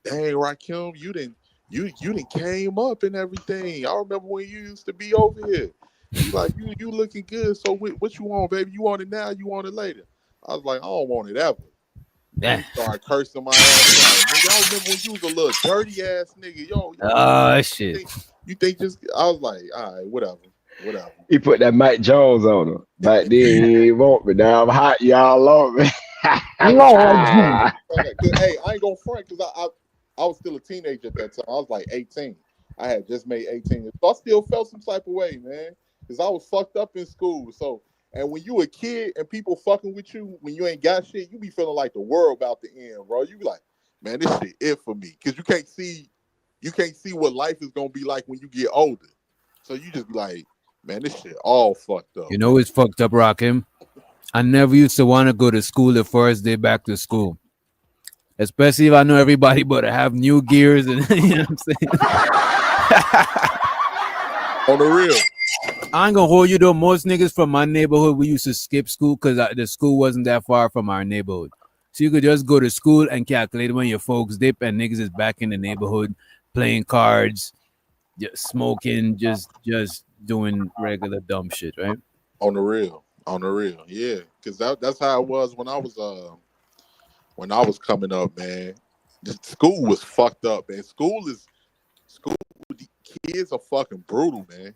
dang, Rakim, you didn't came up and everything. I remember when you used to be over here. You like you looking good. So what you want, baby? You want it now? You want it later? I was like, I don't want it ever. Yeah. Started cursing my ass out. Nigga, I remember when you was a little dirty ass nigga. Oh shit. You think just? I was like, all right, whatever. He put that Mike Jones on him. Back then he ain't want me. Now I'm hot, y'all love me. Hey, I ain't gonna front because I was still a teenager at that time. I was like 18. I had just made 18. So I still felt some type of way, man. Because I was fucked up in school. So, and when you a kid and people fucking with you, when you ain't got shit, you be feeling like the world about to end, bro. You be like, man, this shit it for me. Because you can't see what life is gonna be like when you get older. So you just be like, man, this shit all fucked up. You know it's fucked up, Rakim. I never used to want to go to school the first day back to school. Especially if I know everybody but I have new gears and you know what I'm saying? On the real. I ain't gonna hold you though. Most niggas from my neighborhood, we used to skip school because the school wasn't that far from our neighborhood. So you could just go to school and calculate when your folks dip and niggas is back in the neighborhood playing cards, just smoking, just doing regular dumb shit, right? On the real, yeah. Because that's how it was when I was coming up, man. The school was fucked up, man. School. The kids are fucking brutal, man.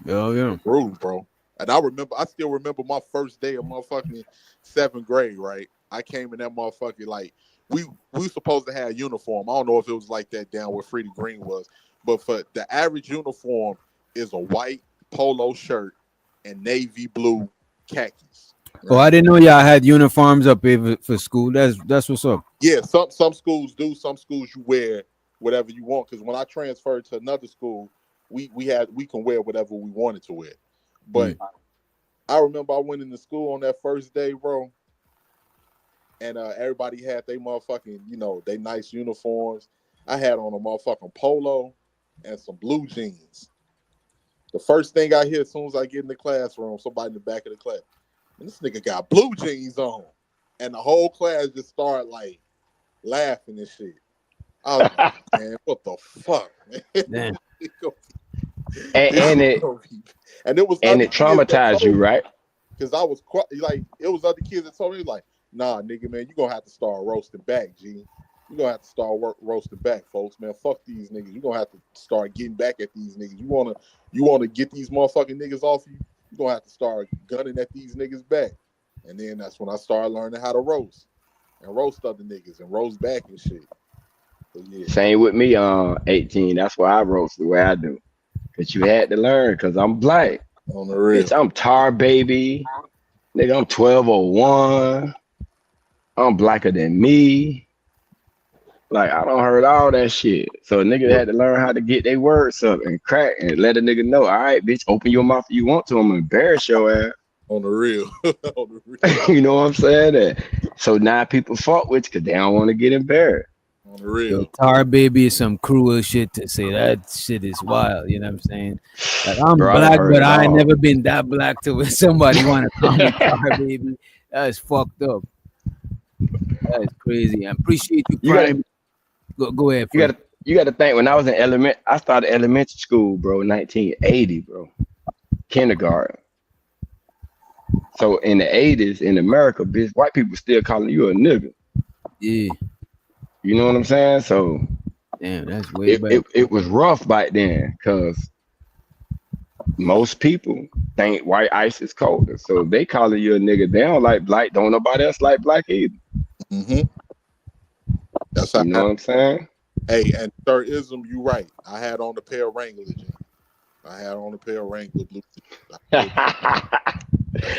Oh yeah, brutal, bro. And I still remember my first day of motherfucking 7th grade, right? I came in that motherfucking like we supposed to have uniform. I don't know if it was like that down where Freddie Green was, but for the average uniform is a white polo shirt and navy blue khakis. Right? Oh, I didn't know y'all had uniforms up here for school. That's what's up. Yeah, some schools do. Some schools you wear whatever you want. Because when I transferred to another school, we can wear whatever we wanted to wear. But I remember I went into school on that first day, bro, and everybody had their motherfucking, they nice uniforms. I had on a motherfucking polo and some blue jeans. The first thing I hear as soon as I get in the classroom, somebody in the back of the class, and this nigga got blue jeans on. And the whole class just started like laughing and shit. I was like, man, what the fuck, man? And it traumatized you, right? Because I was like, it was other kids that told me like, nah, nigga, man, you gonna have to start roasting back, G. You gonna have to start roasting back, folks, man. Fuck these niggas. You gonna have to start getting back at these niggas. You wanna get these motherfucking niggas off you. You gonna have to start gunning at these niggas back. And then that's when I started learning how to roast and roast other niggas and roast back and shit. Yeah. Same with me on 18. That's why I roast the way I do. Cause you had to learn, cause I'm black. On the real. Bitch, I'm tar baby. Nigga, I'm 1201. I'm blacker than me. Like, I don't heard all that shit. So a nigga had to learn how to get their words up and crack and let a nigga know, all right, bitch, open your mouth if you want to. I'm gonna embarrass your ass. On the real. On the real. You know what I'm saying? So now people fuck with you because they don't want to get embarrassed. On the real. Tar baby is some cruel shit to say. That shit is wild. You know what I'm saying? Like, I'm Bro, black, but I ain't never been that black to where somebody want to call me tar baby. That is fucked up. That is crazy. I appreciate you. Go ahead. You got to think, when I was in I started elementary school, bro, 1980, bro. Kindergarten. So in the 80s in America, bitch, white people still calling you a nigga. Yeah. You know what I'm saying? So damn, that's way back. It was rough back then because most people think white ice is colder. So they calling you a nigga. They don't like black. Don't nobody else like black either. Mm-hmm. That's how you know what I'm saying? Hey, and Sir Ism, you right. I had on a pair of Wranglers. I had on a pair of Wrangler blue.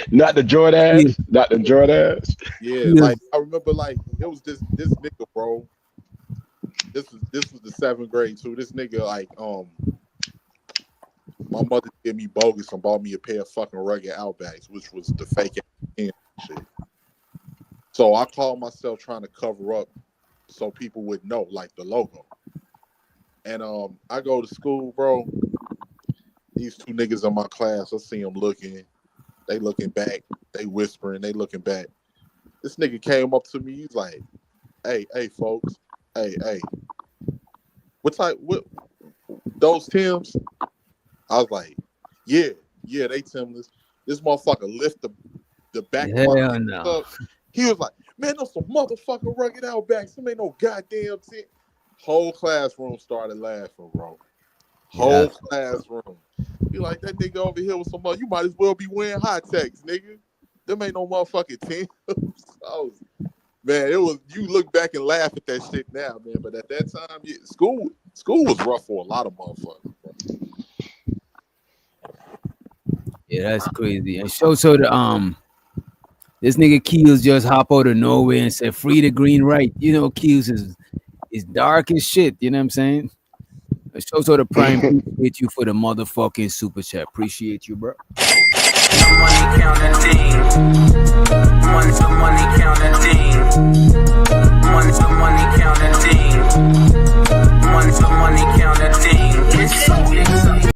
Not the Jordans. Not the Jordans. Yeah, like I remember, like it was this nigga, bro. This was the 7th grade too. This nigga, like My mother gave me bogus and bought me a pair of fucking rugged Outbacks, which was the fake shit. So I called myself trying to cover up so people would know, like the logo. And I go to school, bro. These two niggas in my class, I see them looking. They looking back. They whispering. They looking back. This nigga came up to me. He's like, hey, folks. Hey. What those Timbs? I was like, yeah, they Timbs. This motherfucker lift the back of my pants up. He was like, man, those some motherfucking rugged Outbacks. Them ain't no goddamn thing. Whole classroom started laughing, bro. Whole classroom. Be like, that nigga over here with some mother. You might as well be wearing high techs, nigga. Them ain't no motherfucking Timbs. Man, it was. You look back and laugh at that shit now, man. But at that time, school was rough for a lot of motherfuckers. Yeah, that's crazy. And so the this nigga Keels just hop out of nowhere and said, "Free the green right." You know, Keels is dark as shit. You know what I'm saying? So the prime appreciate you for the motherfucking super chat. Appreciate you, bro. Money counting team. Money counting team. Money counting team. Money counting team. It's so exciting.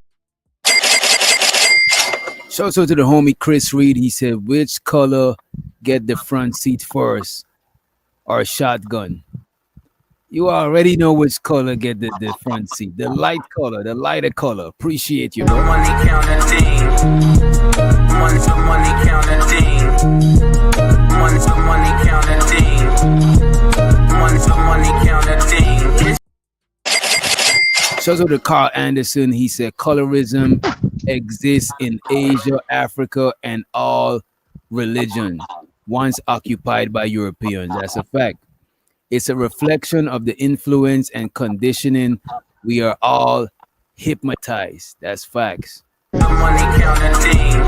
So to the homie Chris Reed, he said, which color get the front seat first or shotgun? You already know which color get the front seat. The light color, the lighter color. Appreciate you, bro. Money counting team. Money counting team. Money counting team. Money counting team. So to Carl Anderson, he said colorism exists in Asia, Africa, and all religions once occupied by Europeans. That's a fact. It's a reflection of the influence and conditioning. We are all hypnotized. That's facts. Money counting team.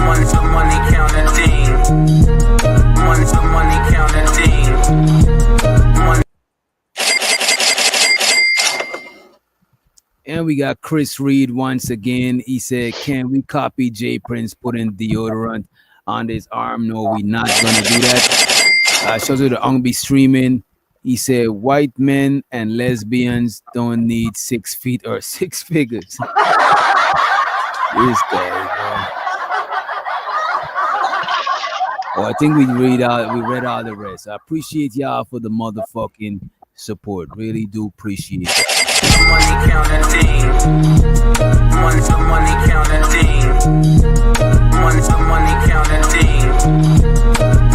Money counting team. Money counting team. And we got Chris Reed once again. He said, can we copy J Prince putting deodorant on his arm? No, we're not going to do that. Shows you the Ongbe streaming. He said, white men and lesbians don't need 6 feet or 6 figures. This guy, man. Well, I think we read all the rest. I appreciate y'all for the motherfucking support. Really do appreciate it. Money counting team. Money counting team. Money counting team.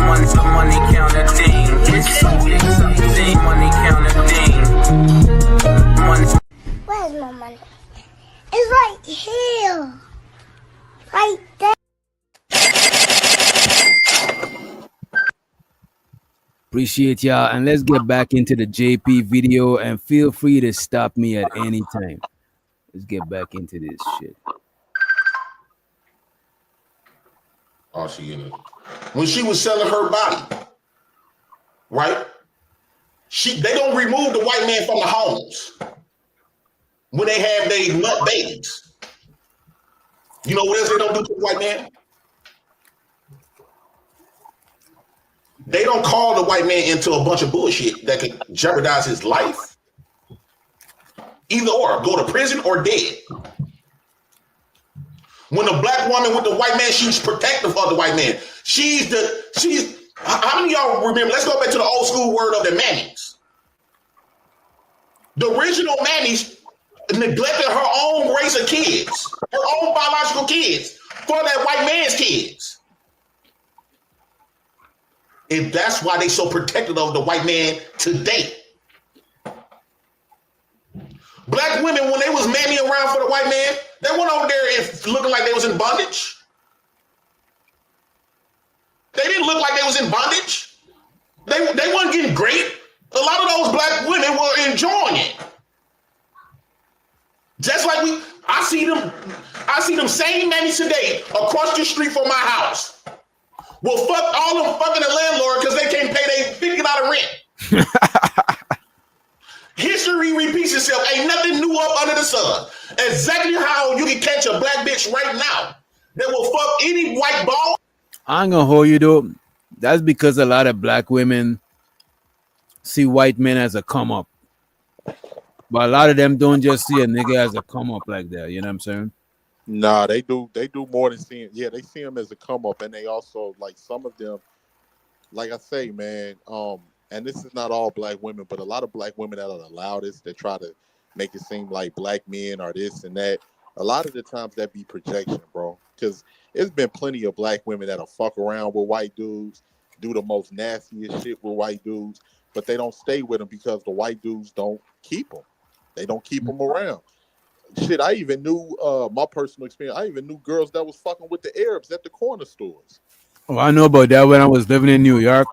Money counting team. It's so exciting. Money counting team. Where's my money? It's right here. Right there. Appreciate y'all. And let's get back into the JP video and feel free to stop me at any time. Let's get back into this shit. Oh, she in it. When she was selling her body, right? They don't remove the white man from the homes when they have their nut babies. You know what else they don't do to the white man? They don't call the white man into a bunch of bullshit that could jeopardize his life. Either or, go to prison or dead. When a black woman with the white man, she's protective of the white man. How many of y'all remember? Let's go back to the old school word of the mammies. The original mammies neglected her own race of kids, her own biological kids, for that white man's kids. And that's why they so protective of the white man today. Black women, when they was mamming around for the white man, they went over there and looking like they was in bondage. They didn't look like they was in bondage. They weren't getting great. A lot of those black women were enjoying it. Just like I see them same mammies today across the street from my house. Well, fuck all them fucking the landlord because they can't pay their $50 rent. History repeats itself. Ain't nothing new up under the sun. Exactly how you can catch a black bitch right now that will fuck any white ball. I ain't gonna hold you though. That's because a lot of black women see white men as a come up. But a lot of them don't just see a nigga as a come up like that. You know what I'm saying? Nah, they do more than seeing. Yeah, they see him as a come up, and they also like some of them. Like I say, man. And this is not all black women, but a lot of black women that are the loudest that try to make it seem like black men are this and that. A lot of the times that be projection, bro. Because there's been plenty of black women that'll fuck around with white dudes, do the most nastiest shit with white dudes, but they don't stay with them because the white dudes don't keep them. They don't keep them around. Shit, I even knew my personal experience. I even knew girls that was fucking with the Arabs at the corner stores. Oh, I know about that when I was living in New York.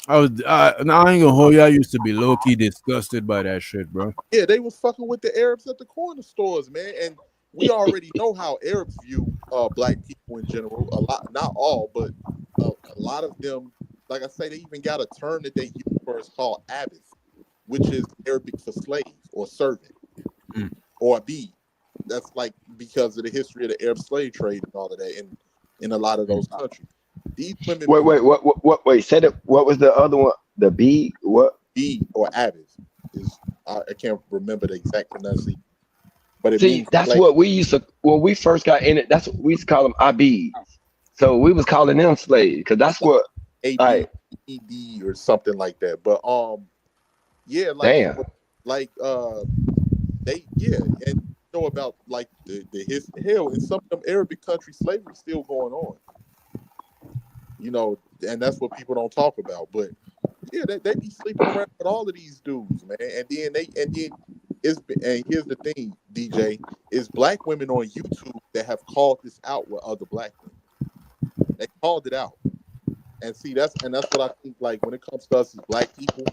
I ain't gonna hold you. I used to be low key disgusted by that shit, bro. Yeah, they was fucking with the Arabs at the corner stores, man. And we already know how Arabs view black people in general. A lot, not all, but a lot of them. Like I say, they even got a term that they use for it's called abid, which is Arabic for slave or servant or abid. That's like because of the history of the Arab slave trade and all of that in a lot of those countries. These women. Wait. Said it. What was the other one? The B. What? B or abid is. I can't remember the exact pronunciation. But it see, that's slave. what we used to when we first got in it. That's what we used to call them abid. So we was calling them slaves because that's what. ABED or something like that. But yeah, like damn. Like they and you know about like the hell in some of them Arabic countries slavery still going on. You know, and that's what people don't talk about. But yeah, they be sleeping around with all of these dudes, man. And then here's the thing, DJ, is black women on YouTube that have called this out with other black women. They called it out. And see, that's what I think. Like when it comes to us as black people,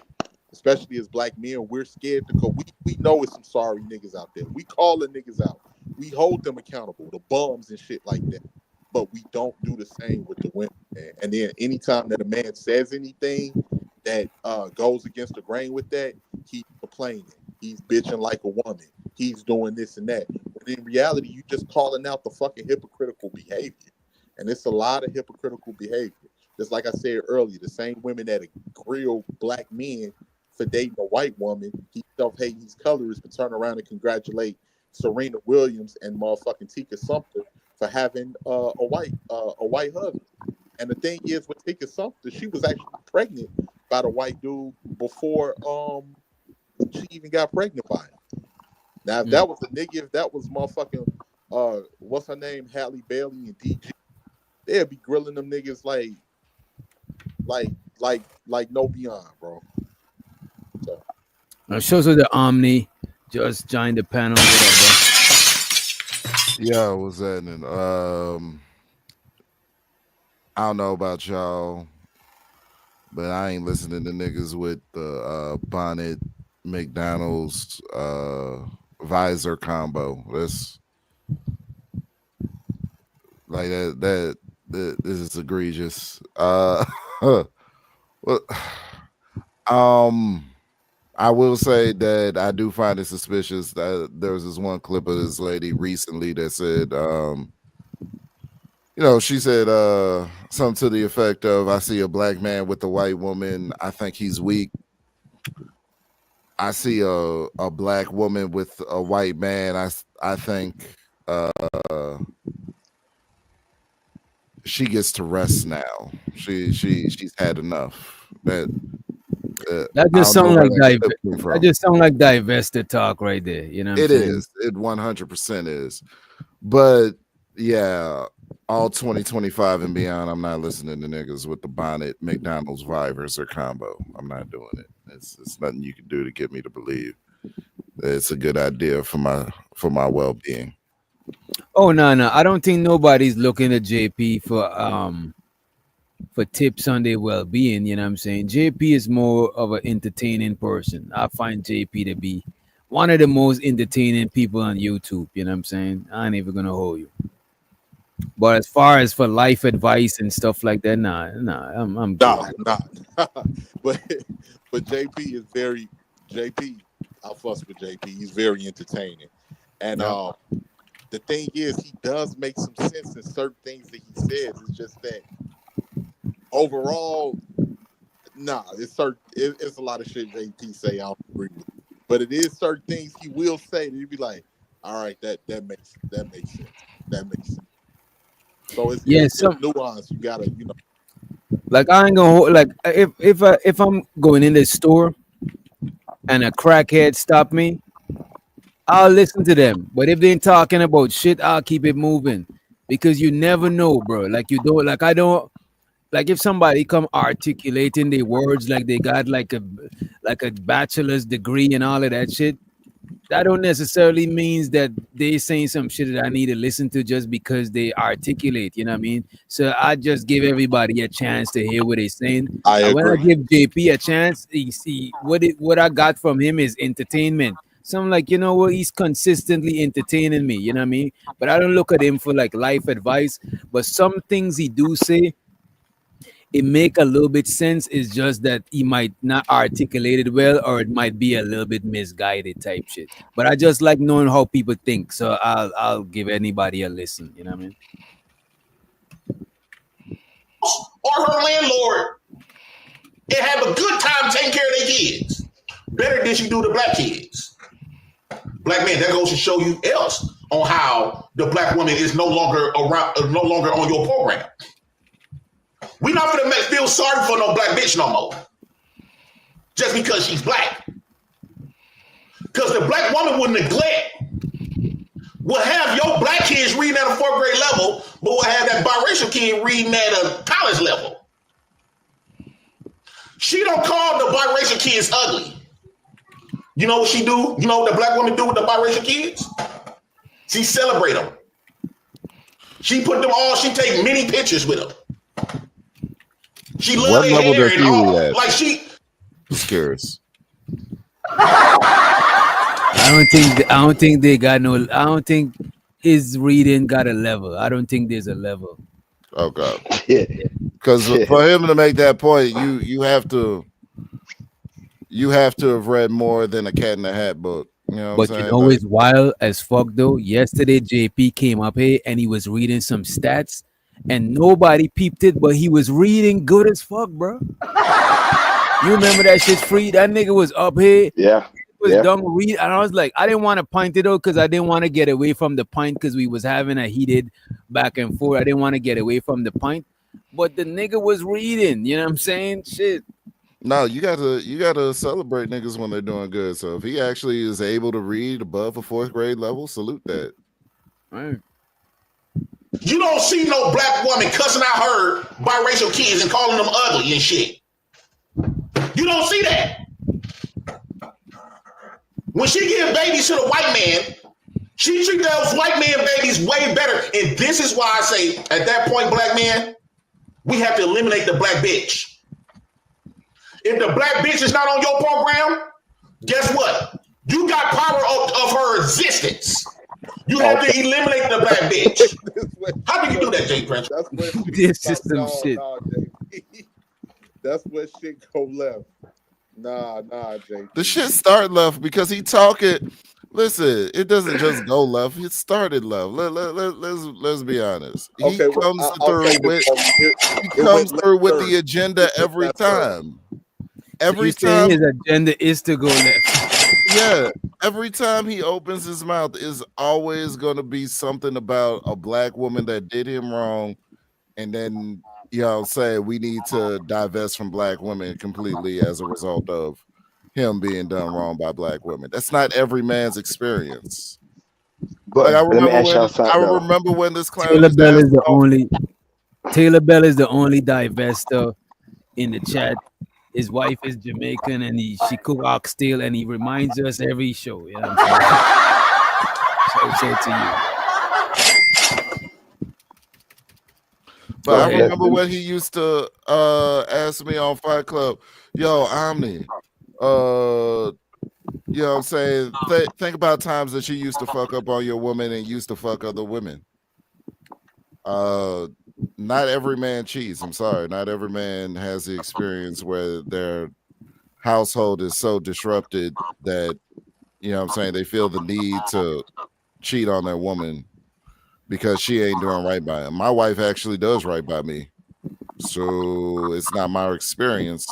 especially as black men, we're scared to go. We know it's some sorry niggas out there. We call the niggas out. We hold them accountable, the bums and shit like that. But we don't do the same with the women. Man. And then anytime that a man says anything that goes against the grain with that, he's complaining. He's bitching like a woman. He's doing this and that. But in reality, you just calling out the fucking hypocritical behavior. And it's a lot of hypocritical behavior. Just like I said earlier, the same women that grill black men for dating a white woman, he self-hating these colors, but turn around and congratulate Serena Williams and motherfucking Tika Sumpter for having a white husband. And the thing is, with Tika Sumpter, she was actually pregnant by the white dude before she even got pregnant by him. Now, if that was a nigga, if that was motherfucking what's her name, Halle Bailey and DG, they'd be grilling them niggas like no beyond, bro. So. Shows her the Omni just joined the panel. Whatever. Yeah, what's happening? I don't know about y'all, but I ain't listening to niggas with the bonnet McDonald's visor combo. That's like that. This is egregious. Well, I will say that I do find it suspicious that there was this one clip of this lady recently that said, she said something to the effect of, I see a black man with a white woman, I think he's weak. I see a black woman with a white man, I think she gets to rest now. She's had enough. That just sounds like divested talk right there. You know what I'm saying? Is. It 100% is. But yeah, all 2025 and beyond, I'm not listening to niggas with the bonnet, McDonald's vibers or combo. I'm not doing it. It's nothing you can do to get me to believe it's a good idea for my well-being. Oh no, I don't think nobody's looking at JP for tips on their well-being. You know what I'm saying? JP is more of an entertaining person. I find JP to be one of the most entertaining people on YouTube. You know what I'm saying? I ain't even gonna hold you. But as far as for life advice and stuff like that, nah, I'm nah. But JP is very JP. I fuss with JP. He's very entertaining, and the thing is, he does make some sense in certain things that he says. It's just that overall, it's a lot of shit JP say I don't agree with, but it is certain things he will say that you'd be like, all right, that makes sense. That makes sense. So it's nuance. You gotta, Like I ain't gonna like if I'm going in the store and a crackhead stop me, I'll listen to them. But if they ain't talking about shit, I'll keep it moving because you never know, bro. Like you don't like I don't like if somebody come articulating their words like they got like a bachelor's degree and all of that shit. That don't necessarily means that they saying some shit that I need to listen to just because they articulate, you know what I mean? So I just give everybody a chance to hear what they're saying. And when I give JP a chance, you see what I got from him is entertainment. So I'm like, you know what? He's consistently entertaining me, you know what I mean? But I don't look at him for like life advice. But some things he do say, it make a little bit sense. It's just that he might not articulate it well, or it might be a little bit misguided type shit. But I just like knowing how people think, so I'll give anybody a listen. You know what I mean? Or her landlord and have a good time taking care of their kids, better than she do the black kids. Black man, that goes to show you else on how the black woman is no longer around, no longer on your program. We not gonna feel sorry for no black bitch no more. Just because she's black. Because the black woman will neglect, will have your black kids reading at a 4th grade level, but will have that biracial kid reading at a college level. She don't call the biracial kids ugly. You know what she do? You know what the black woman do with the biracial kids? She celebrate them. She put them all, she take many pictures with them. She What level does he all, read at? like she. Just curious. I don't think they got no. I don't think his reading got a level. I don't think there's a level. Okay. Because for him to make that point, you have to have read more than a Cat in the Hat book. You know what I'm saying? You know it's wild as fuck though. Yesterday JP came up here and he was reading some stats. And nobody peeped it, but he was reading good as fuck, bro. You remember that shit's free? That nigga was up here. Yeah. He was done read, and I was like, I didn't want to point it out because I didn't want to get away from the point because we was having a heated back and forth. I didn't want to get away from the point, but the nigga was reading. You know what I'm saying? Shit. No, you gotta celebrate niggas when they're doing good. So if he actually is able to read above a 4th grade level, salute that. Right. You don't see no black woman cussing out her biracial kids and calling them ugly and shit. You don't see that. When she gives babies to the white man, she treats those white man babies way better. And this is why I say, at that point, black man, we have to eliminate the black bitch. If the black bitch is not on your program, guess what? You got power of her existence. You have to eliminate the black bitch. How do you do that, Jay Prince? This is some shit. That's where shit go left. Nah, Jay. The shit start left because he talking. Listen, it doesn't just go left. It started left. Let's be honest. He comes through with the agenda every time. Every time his agenda is to go left. Yeah, every time he opens his mouth is always going to be something about a black woman that did him wrong, and then say we need to divest from black women completely as a result of him being done wrong by black women. That's not every man's experience. But I remember when this clown Taylor Bell is the only divester in the chat. His wife is Jamaican and she cook oxtail and he reminds us every show. You know what I'm saying? So to you. But I remember when he used to ask me on Fight Club, yo, Omni, you know what I'm saying? Think about times that you used to fuck up on your woman and used to fuck other women. Not every man cheats. I'm sorry. Not every man has the experience where their household is so disrupted that You know what I'm saying? They feel the need to cheat on their woman because she ain't doing right by him. My wife actually does right by me. So it's not my experience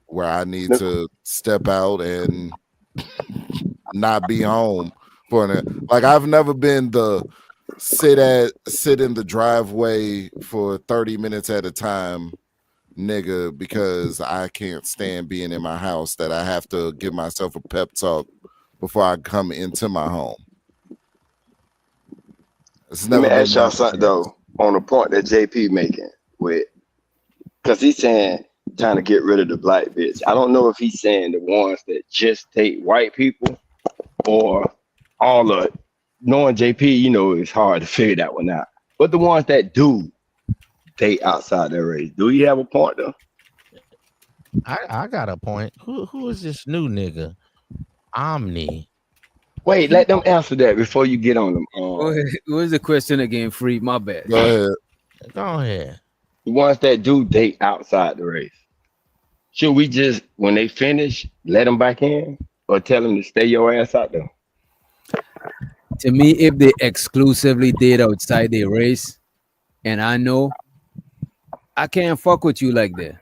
where I need to step out and not be home for it. Like I've never been the sit in the driveway for 30 minutes at a time nigga because I can't stand being in my house that I have to give myself a pep talk before I come into my home. It's Let never me been ask y'all something though on the point that JP making with, because he's saying trying to get rid of the black bitch. I don't know if he's saying the ones that just date white people or all of it. Knowing JP, you know, it's hard to figure that one out. But the ones that do date outside their race, do you have a point though? I got a point. Who is this new nigga? Omni. Wait, let them answer that before you get on them. What was the question again, Free? My bad. Go ahead. Go ahead. The ones that do date outside the race. Should we just, when they finish, let them back in or tell them to stay your ass out there? To me, if they exclusively date outside their race, and I know I can't fuck with you like that.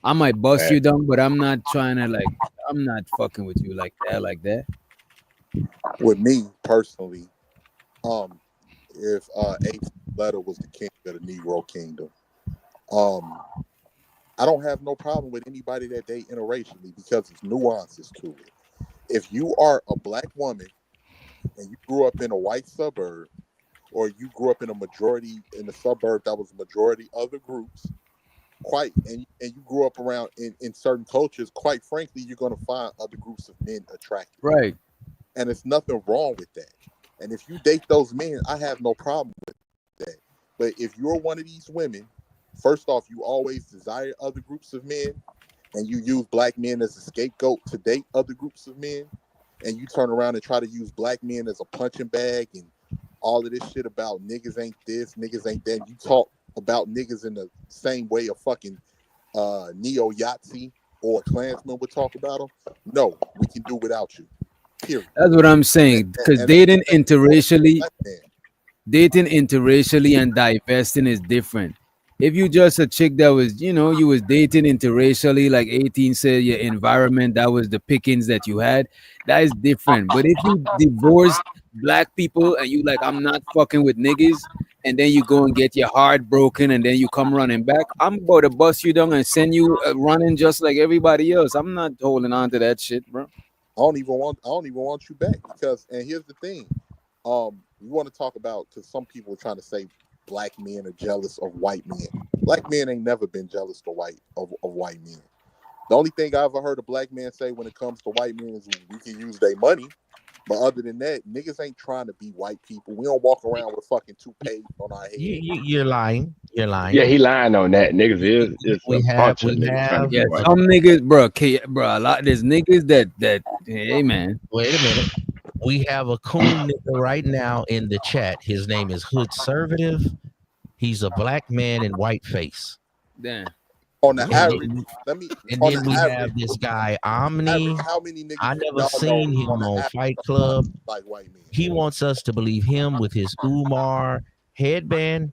I might bust you down, but I'm not trying to I'm not fucking with you like that. With me personally, if H. Letter was the king of the Negro Kingdom, I don't have no problem with anybody that date interracially because there's nuances to it. If you are a black woman and you grew up in a white suburb, or you grew up in a suburb that was majority other groups, and you grew up around in certain cultures, quite frankly, you're going to find other groups of men attractive. Right. And there's nothing wrong with that. And if you date those men, I have no problem with that. But if you're one of these women, first off, you always desire other groups of men, and you use black men as a scapegoat to date other groups of men, and you turn around and try to use black men as a punching bag and all of this shit about niggas ain't this, niggas ain't that. You talk about niggas in the same way a fucking neo-Yahtzee or a Klansman would talk about them. No, we can do without you. Period. That's what I'm saying. Because dating interracially and divesting is different. If you just a chick that was, you was dating interracially, like 18 said, your environment, that was the pickings that you had, that is different. But if you divorce black people and you like, I'm not fucking with niggas, and then you go and get your heart broken and then you come running back, I'm about to bust you down and send you running just like everybody else. I'm not holding on to that shit, bro. I don't even want you back because, and here's the thing, we want to talk about, because some people are trying to say black men are jealous of white men. Black men ain't never been jealous of white men. The only thing I ever heard a black man say when it comes to white men is we can use their money. But other than that, niggas ain't trying to be white people. We don't walk around with fucking toupees on our head. You're lying. You're lying. Yeah, he lying on that. Niggas is a bunch of niggas trying to be white. Some niggas, bro, a lot. There's niggas that hey man. Wait a minute. We have a cool nigga right now in the chat. His name is Hood Conservative. He's a black man in white face. Damn. On the average, then we have this guy Omni. How many niggas I never seen him on Fight Club. Like white men. He wants us to believe him with his Umar headband,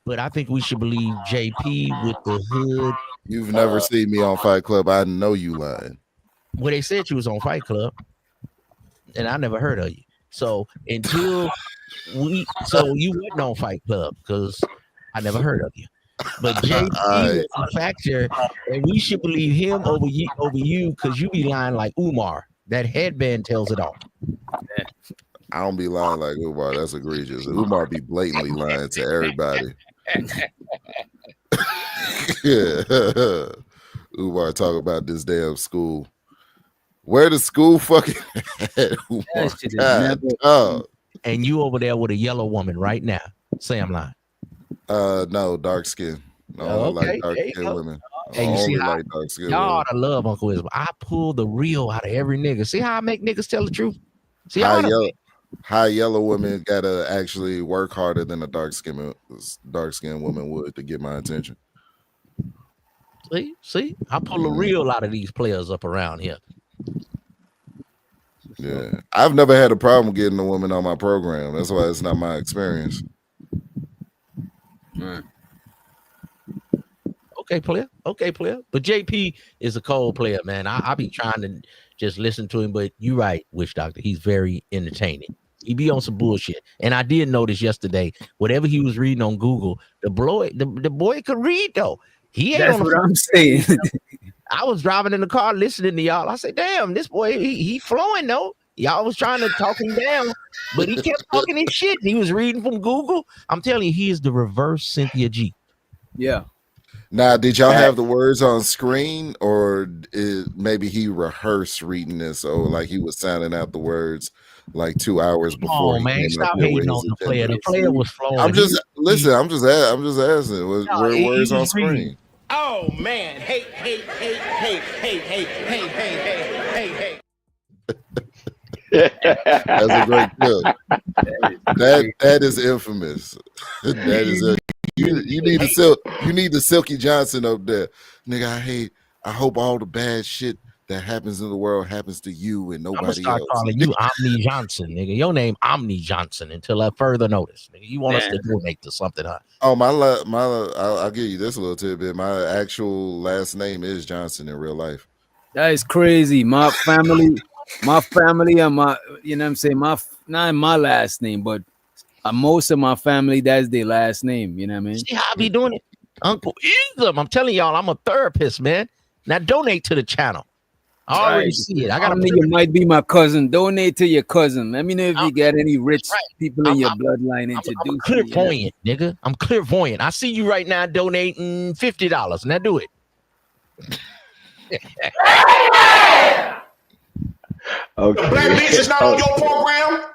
but I think we should believe JP with the hood. You've never seen me on Fight Club. I know you lying. Well, they said you was on Fight Club, and I never heard of you. So you wasn't on Fight Club because I never heard of you. But JP is a factor, and we should believe him over you because you be lying like Umar. That headband tells it all. I don't be lying like Umar. That's egregious. Umar be blatantly lying to everybody. Yeah. Umar talk about this damn school. Where the school fucking at? Umar, and you over there with a yellow woman right now. Say I'm lying. No, dark skin. No, I like dark skin women. And you see how like dark skin y'all women. ought to love Uncle Isabel. I pull the real out of every nigga. See how I make niggas tell the truth? See how high yellow women gotta actually work harder than a dark skin woman would to get my attention. See, I pull the real out of these players up around here. Yeah, I've never had a problem getting a woman on my program. That's why it's not my experience. Right. Okay, player. But JP is a cold player, man. I be trying to just listen to him, but you're right, Witch Doctor. He's very entertaining. He be on some bullshit. And I did notice yesterday, whatever he was reading on Google, the boy could read though. He ain't That's on the what I'm saying. I was driving in the car listening to y'all. I said, damn, this boy, he flowing though. Y'all was trying to talk him down, but he kept talking his shit. And he was reading from Google. I'm telling you, he is the reverse Cynthia G. Yeah. Now, did y'all have the words on screen, or maybe he rehearsed reading this, or like he was sounding out the words like 2 hours before? Oh man, stop hating on the player. The player was flowing. I'm just asking. Were words on screen? Oh man, hey. That's a great clip. That is infamous. That is it. You need the Silky Johnson up there, nigga. I hope all the bad shit that happens in the world happens to you and nobody else. I'm gonna start calling you Omni Johnson, nigga. Your name Omni Johnson until I further notice. Nigga, you want us to donate to something, huh? Oh I'll give you this little tidbit. My actual last name is Johnson in real life. That is crazy. My family and my, you know what I'm saying, not my last name, but most of my family, that's their last name. You know what I mean? See how I be doing it? Uncle Ism. I'm telling y'all, I'm a therapist, man. Now donate to the channannel. I already see it. I got you might be my cousin. Donate to your cousin. Let me know if you got any rich people in your bloodline introduced. I'm clairvoyant, nigga. I'm clairvoyant. I see you right now donating $50. Now do it. The black bitch is not on your program.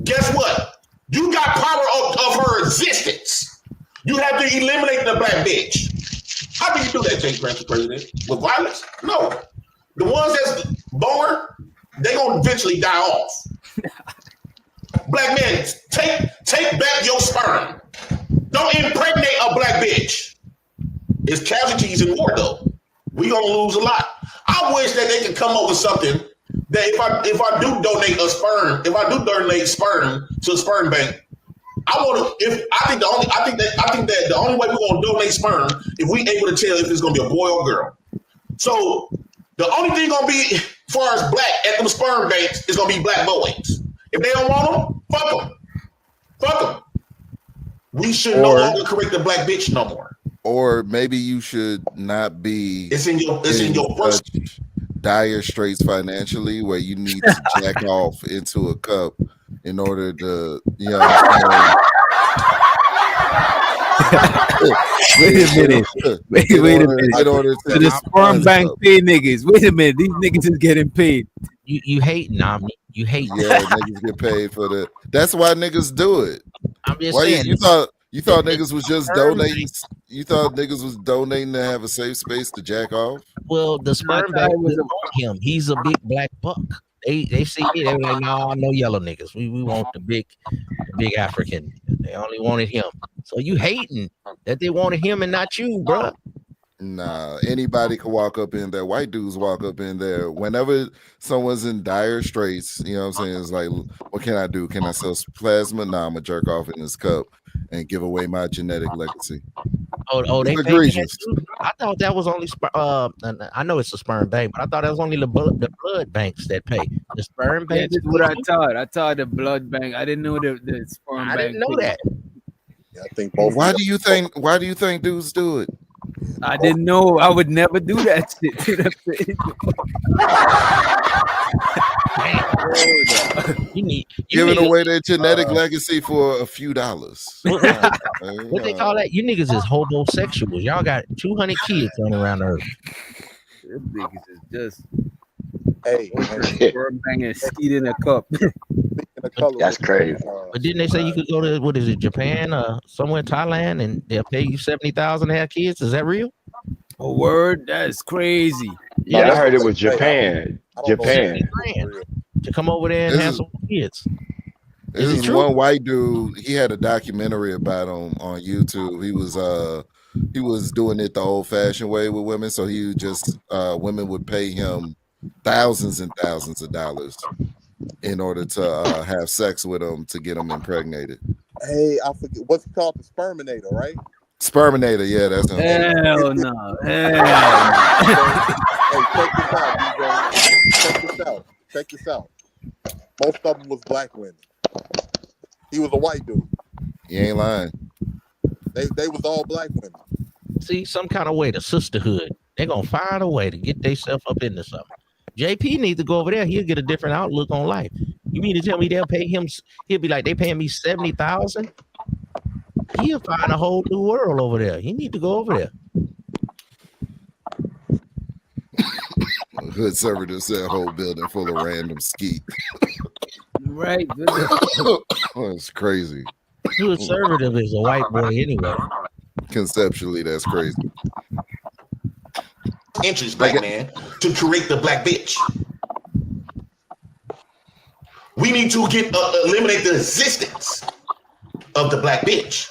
Guess what? You got power of her existence. You have to eliminate the black bitch. How do you do that, Jake Grant, president? With violence? No. The ones that's born, they gonna eventually die off. Black men, take back your sperm. Don't impregnate a black bitch. It's casualties in war, though. We gonna lose a lot. I wish that they could come up with something that if I do donate a sperm, if I do donate sperm to a sperm bank, I think that the only way we're gonna donate sperm if we able to tell if it's gonna be a boy or girl. So the only thing gonna be as far as black at them sperm banks is gonna be black boys. If they don't want them, fuck them. Fuck them. We should no longer correct the black bitch no more. Or maybe you should not be. It's in your such dire straits financially where you need to jack off into a cup in order to, you know. Wait a minute. Wait a minute. In order to the sperm bank pay niggas. Wait a minute. These niggas is getting paid. You hating, Omni. You hate. Yeah, niggas get paid for that. That's why niggas do it. I'm just saying. You thought niggas was just donating. You thought niggas was donating to have a safe space to jack off? Well, the sperm bank was on him. He's a big black buck. They see me. They were like, no yellow niggas. We want the big African. They only wanted him. So you hating that they wanted him and not you, bro? Nah, anybody can walk up in there. White dudes walk up in there. Whenever someone's in dire straits, you know what I'm saying? It's like, what can I do? Can I sell plasma? Nah, I'm gonna jerk off in this cup and give away my genetic legacy. Oh, they egregious. I thought that was only I know it's a sperm bank, but I thought that was only the blood banks that pay. The sperm bank. That's what I thought. I thought the blood bank. I didn't know the sperm bank. I didn't know that. Yeah, I think both. Why do you think dudes do it? I didn't know. I would never do that shit to the face. You giving away their genetic legacy for a few dollars. What they call that? You niggas is homosexuals. Y'all got 200 kids running around the earth. This niggas is just hey, sperm banging skeet in a cup. That's crazy. But didn't they say you could go to Japan or somewhere in Thailand and they'll pay you $70,000 to have kids? Is that real? A word? That's crazy. Yeah, I heard it was Japan. Japan. To come over there and have some kids. This is one white dude. He had a documentary about him on YouTube. He was doing it the old-fashioned way with women. So he just women would pay him thousands and thousands of dollars in order to have sex with them to get them impregnated. Hey, I forget what's it called, the sperminator, right? Sperminator, yeah, that's him. Hell no. Hey, check this out, DJ. Check this out. Most of them was black women. He was a white dude. You ain't lying. They was all black women. See, some kind of way, the sisterhood. They're gonna find a way to get themselves up into something. JP needs to go over there. He'll get a different outlook on life. You mean to tell me they'll pay him? He'll be like, they paying me $70,000. He'll find a whole new world over there. He need to go over there. Hood server just said whole building full of random skeet. Right. Oh, it's crazy. Conservative is a white boy anyway. Conceptually, that's crazy. Interest, black man, to create the black bitch. We need to eliminate the existence of the black bitch,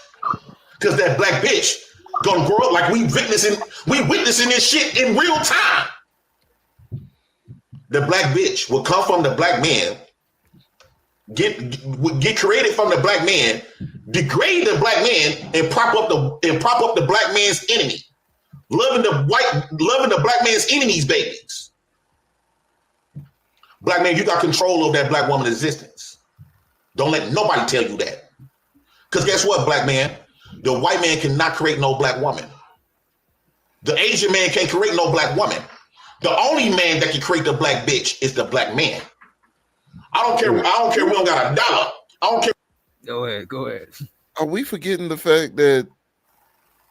because that black bitch gonna grow up like we witnessing this shit in real time. The black bitch will come from the black man, get created from the black man, degrade the black man, and prop up the black man's enemy. Loving the black man's enemies, babies. Black man, you got control of that black woman's existence. Don't let nobody tell you that. Because guess what, black man? The white man cannot create no black woman. The Asian man can't create no black woman. The only man that can create the black bitch is the black man. I don't care. We don't got $1. I don't care. Go ahead. Are we forgetting the fact that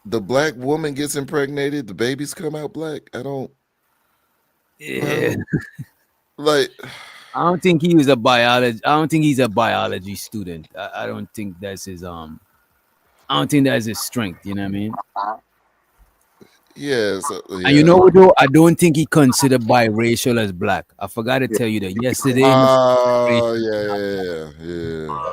the black woman gets impregnated, the babies come out black? Yeah. Like, I don't think he was a biology. I don't think he's a biology student. I don't think that's his I don't think that's his strength. You know what I mean? Yeah. And you know what though? I don't think he considered biracial as black. I forgot to tell you that yesterday. Yeah.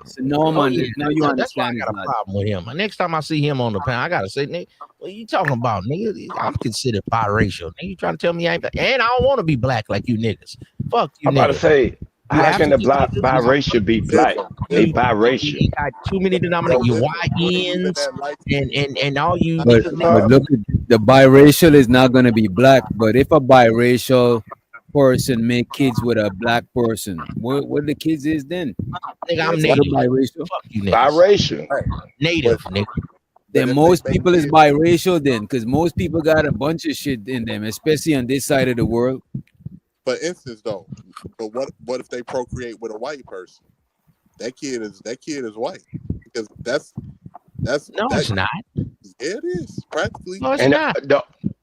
So no, man. Now you understand. That's why I got a problem with him. Next time I see him on the panel, I gotta say, nigga, what are you talking about, nigga? I'm considered biracial. Nigga, you trying to tell me I ain't, and I don't want to be black like you niggas. Fuck you. I'm about to say, how can the biracial be black? They biracial. You got too many denominations. You YNs and all you. But look, the biracial is not gonna be black. But if a biracial person make kids with a black person, what the kids is then? Nigga, I'm native. Biracial. Fuck you, niggas. Biracial. Native, nigga. Then most people is biracial then, because most people got a bunch of shit in them, especially on this side of the world. For instance, though, but what if they procreate with a white person? That kid is white, because that's it's not. Yeah, it is practically. No, it's And not.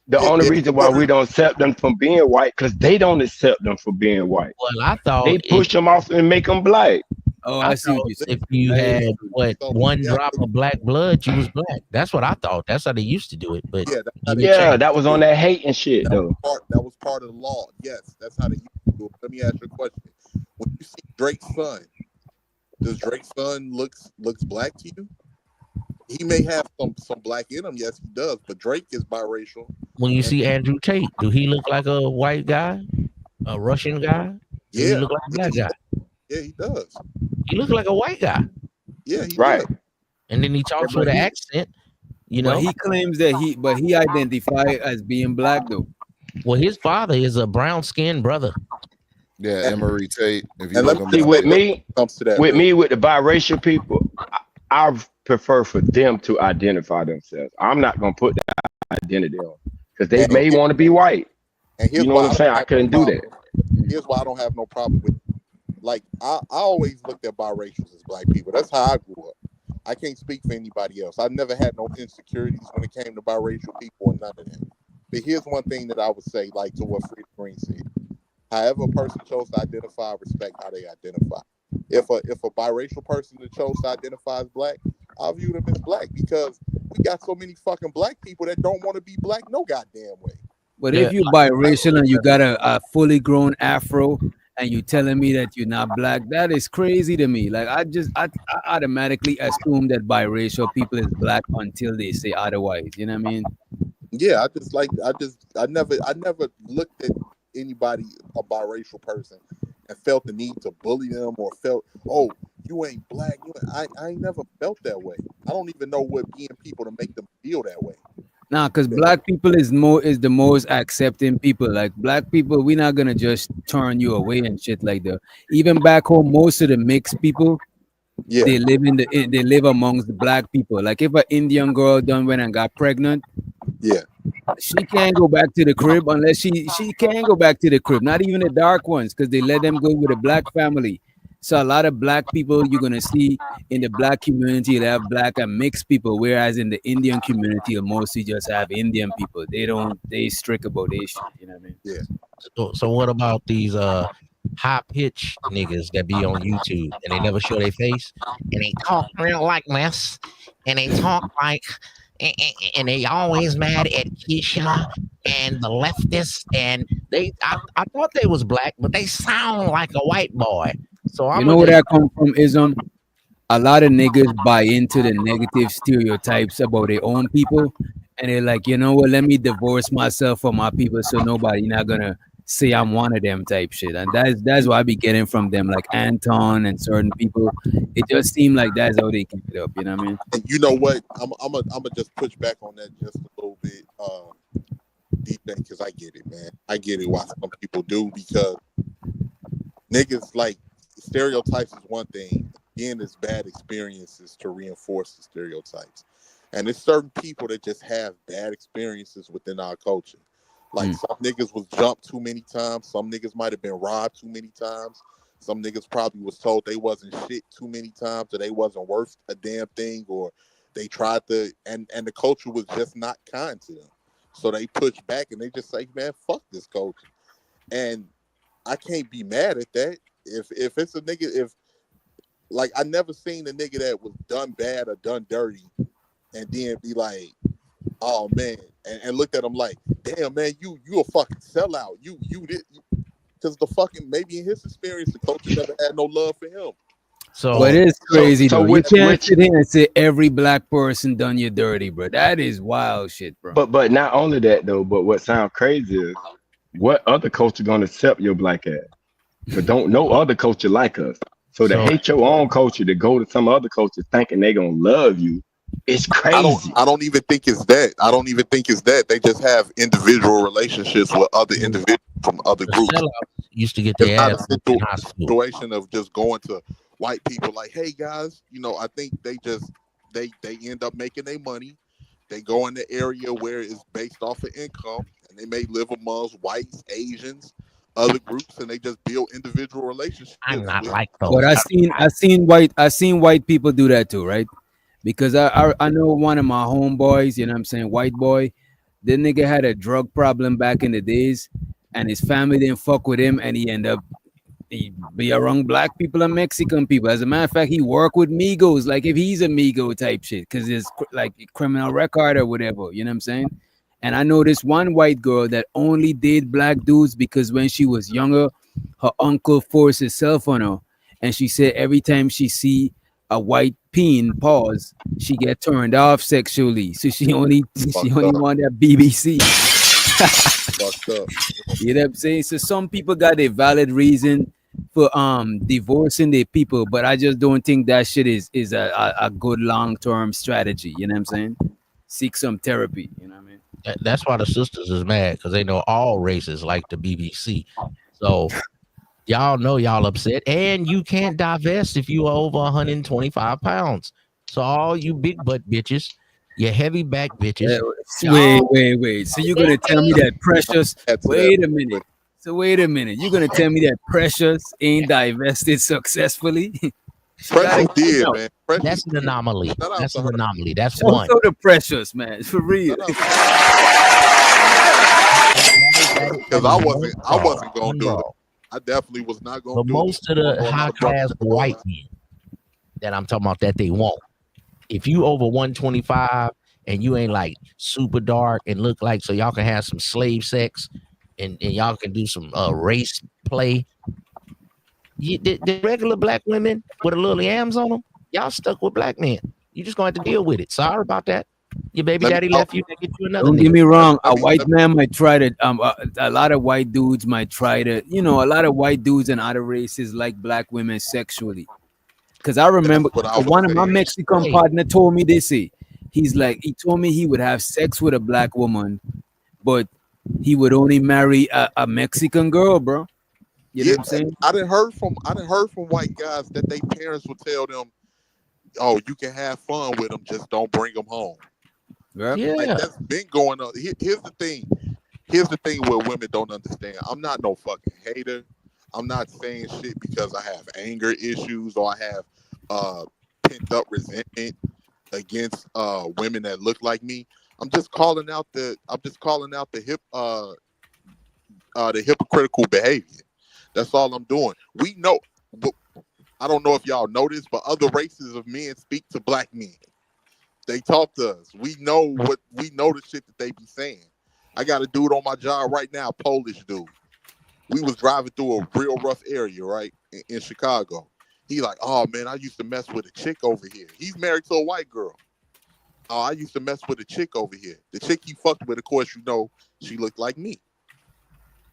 the only reason why we don't accept them from being white, because they don't accept them for being white. Well, I thought They push them off and make them black. Oh, I see what you said. If you had one drop of black blood, you was black. That's what I thought. That's how they used to do it. But That was on that hate and shit though. That was part of the law. Yes, that's how they used to do it. Let me ask you a question. When you see Drake's son, does Drake's son looks black to you? He may have some black in him. Yes, he does. But Drake is biracial. when you see Andrew Tate, do he look like a white guy, a Russian guy? Do he look like a black guy? Yeah, he does. He looks like a white guy. Yeah, he Right. does. And then he talks with an accent. You know, But he claims that he identifies as being black though. well, his father is a brown skinned brother. Yeah, Emery Tate. If you And look let him See, up, with me, comes to that. with the biracial people, I prefer for them to identify themselves. I'm not gonna put that identity on because they may want to be white. And here's You know why what I'm saying? I couldn't do that. Here's why I don't have no problem with. Like I always looked at biracials as black people. That's how I grew up. I can't speak for anybody else. I never had no insecurities when it came to biracial people or none of that. But here's one thing that I would say, like to what Freddie Green said. However a person chose to identify, respect how they identify. If a biracial person that chose to identify as black, I view them as black because we got so many fucking black people that don't want to be black no goddamn way. But if you biracial and you got a fully grown afro and you telling me that you're not black, that is crazy to me. Like I automatically assume that biracial people is black until they say otherwise. You know what I mean? Yeah, I never looked at anybody, a biracial person, and felt the need to bully them or felt, oh, you ain't black. I ain't never felt that way. I don't even know what being people to make them feel that way. Nah, because black people is the most accepting people. Like black people, we're not gonna just turn you away and shit like that. Even back home, most of the mixed people, they live amongst the black people. Like if an Indian girl done went and got pregnant, she can't go back to the crib unless she can't go back to the crib. Not even the dark ones, because they let them go with a black family. So a lot of black people you're gonna see in the black community, they have black and mixed people, whereas in the Indian community, you'll mostly just have Indian people. They strict about their shit. You know what I mean? Yeah. So what about these high pitch niggas that be on YouTube and they never show their face and they talk real like this and they talk like and they always mad at Keisha and the leftists and I thought they was black, but they sound like a white boy. So you know where that come from, Ism? A lot of niggas buy into the negative stereotypes about their own people, and they're like, you know what? Let me divorce myself from my people, so nobody not gonna say I'm one of them type shit. And that's what I be getting from them, like Anton and certain people. It just seems like that's how they keep it up. You know what I mean? And you know what? I'm gonna just push back on that just a little bit, D-Thing, because I get it, man. I get it why some people do, because niggas like stereotypes is one thing. Again, it's bad experiences to reinforce the stereotypes. And there's certain people that just have bad experiences within our culture. Like some niggas was jumped too many times. Some niggas might have been robbed too many times. Some niggas probably was told they wasn't shit too many times, or they wasn't worth a damn thing, or they tried to, and the culture was just not kind to them. So they push back and they just say, man, fuck this culture. And I can't be mad at that. If it's a nigga, if like I never seen a nigga that was done bad or done dirty and then be like, oh man, and looked at him like, damn man, you a fucking sellout. You did, because the fucking, maybe in his experience the culture never had no love for him. So but it's crazy though. You can't sit here and say every black person done you dirty, bro. That is wild shit, bro. But not only that though, but what sounds crazy is what other culture gonna accept your black ass? But don't no other culture like us. So to hate your own culture, to go to some other culture thinking they gonna love you, it's crazy. I don't even think it's that. I don't even think it's that. They just have individual relationships with other individuals from other groups. Used to get their ass in high school. Situation of just going to white people like, hey guys, you know, I think they end up making their money. They go in the area where it's based off of income, and they may live amongst whites, Asians, other groups, and they just build individual relationships. I'm not like those. But I seen white people do that too, right? Because I know one of my homeboys, you know what I'm saying, white boy, the nigga had a drug problem back in the days, and his family didn't fuck with him, and he ended up be around black people and Mexican people. As a matter of fact, he worked with Migos, like if he's a Migo type shit, because it's like criminal record or whatever, you know what I'm saying? And I know this one white girl that only did black dudes because when she was younger, her uncle forced himself on her. And she said every time she see a white peen pause, she get turned off sexually. So she only want that BBC. You know what I'm saying? So some people got a valid reason for divorcing their people, but I just don't think that shit is a good long-term strategy. You know what I'm saying? Seek some therapy. You know what I mean? That's why the sisters is mad, because they know all races like the BBC. So y'all know y'all upset, and you can't divest if you are over 125 pounds. So all you big butt bitches, you heavy back bitches. Wait. So you're gonna tell me that Precious? Wait a minute. You're gonna tell me that Precious ain't divested successfully? Precious did, man. Precious That's an anomaly. That's an anomaly. That's one. one. So the Precious, man, for real. Because I wasn't gonna do it. I definitely was not gonna do it. But most of the high class white men that I'm talking about, that they won't. If you over 125 and you ain't like super dark and look like, so y'all can have some slave sex and y'all can do some race play. The regular black women with a little yams on them, y'all stuck with black men. You just gonna have to deal with it. Sorry about that. Your baby daddy left you to get you another. Don't nigga. get me wrong. A white man might try to. A lot of white dudes might try to. You know, a lot of white dudes and other races like black women sexually. Because I remember one of my Mexican partner told me this. He told me he would have sex with a black woman, but he would only marry a Mexican girl, bro. You know what I'm saying? I done heard from white guys that their parents would tell them, "Oh, you can have fun with them, just don't bring them home." Right? Yeah. Like, that's been going on. Here's the thing. Here's the thing where women don't understand. I'm not no fucking hater. I'm not saying shit because I have anger issues or I have pent up resentment against women that look like me. I'm just calling out the hypocritical behavior. That's all I'm doing. We know, but I don't know if y'all know this, but other races of men speak to black men. They talk to us. We know the shit that they be saying. I got a dude on my job right now, Polish dude. We was driving through a real rough area, right, in Chicago. He like, oh man, I used to mess with a chick over here. He's married to a white girl. Oh, I used to mess with a chick over here. The chick he fucked with, of course, you know, she looked like me.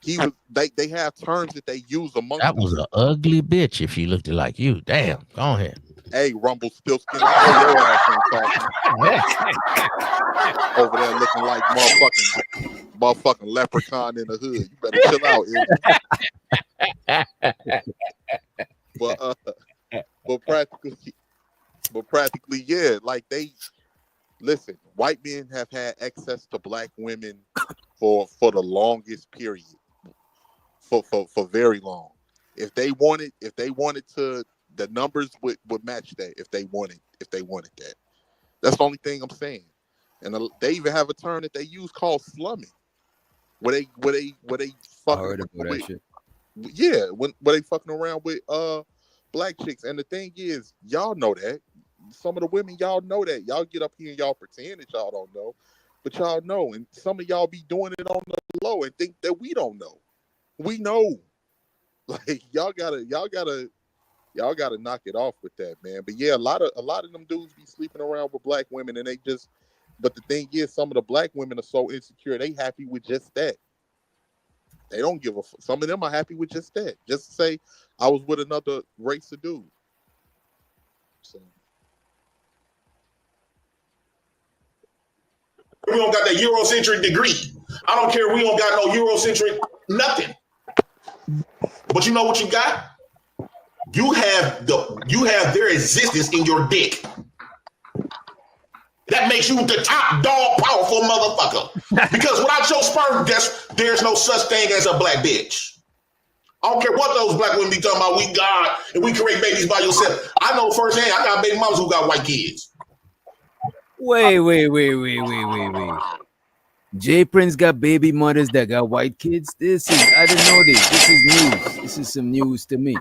They have terms that they use amongst That was an ugly bitch if she looked like you. Damn, go ahead. Hey, Rumble still skin your ass ain't talking. Over there looking like motherfucking leprechaun in the hood. You better chill out, but practically, yeah, like listen, white men have had access to black women for the longest period. For very long. If they wanted to, the numbers would match that if they wanted that. That's the only thing I'm saying. And they even have a term that they use called slumming, where they fucking with, shit. Yeah, where they fucking around with black chicks. And the thing is, y'all know that. Some of the women, y'all know that. Y'all get up here and y'all pretend that y'all don't know, but y'all know. And some of y'all be doing it on the low and think that we don't know. We know. Like y'all gotta knock it off with that, man. But yeah, a lot of them dudes be sleeping around with black women, and but the thing is, some of the black women are so insecure, they happy with just that. They don't give a fuck. Some of them are happy with just that. Just to say, I was with another race of dude. So. We don't got that Eurocentric degree. I don't care. We don't got no Eurocentric nothing. But you know what you got? You have their existence in your dick. That makes you the top dog powerful motherfucker. Because without your sperm, there's no such thing as a black bitch. I don't care what those black women be talking about. We God and we create babies by yourself. I know firsthand. I got baby mamas who got white kids. Wait. J Prince got baby mothers that got white kids. I didn't know this. This is news. This is some news to me.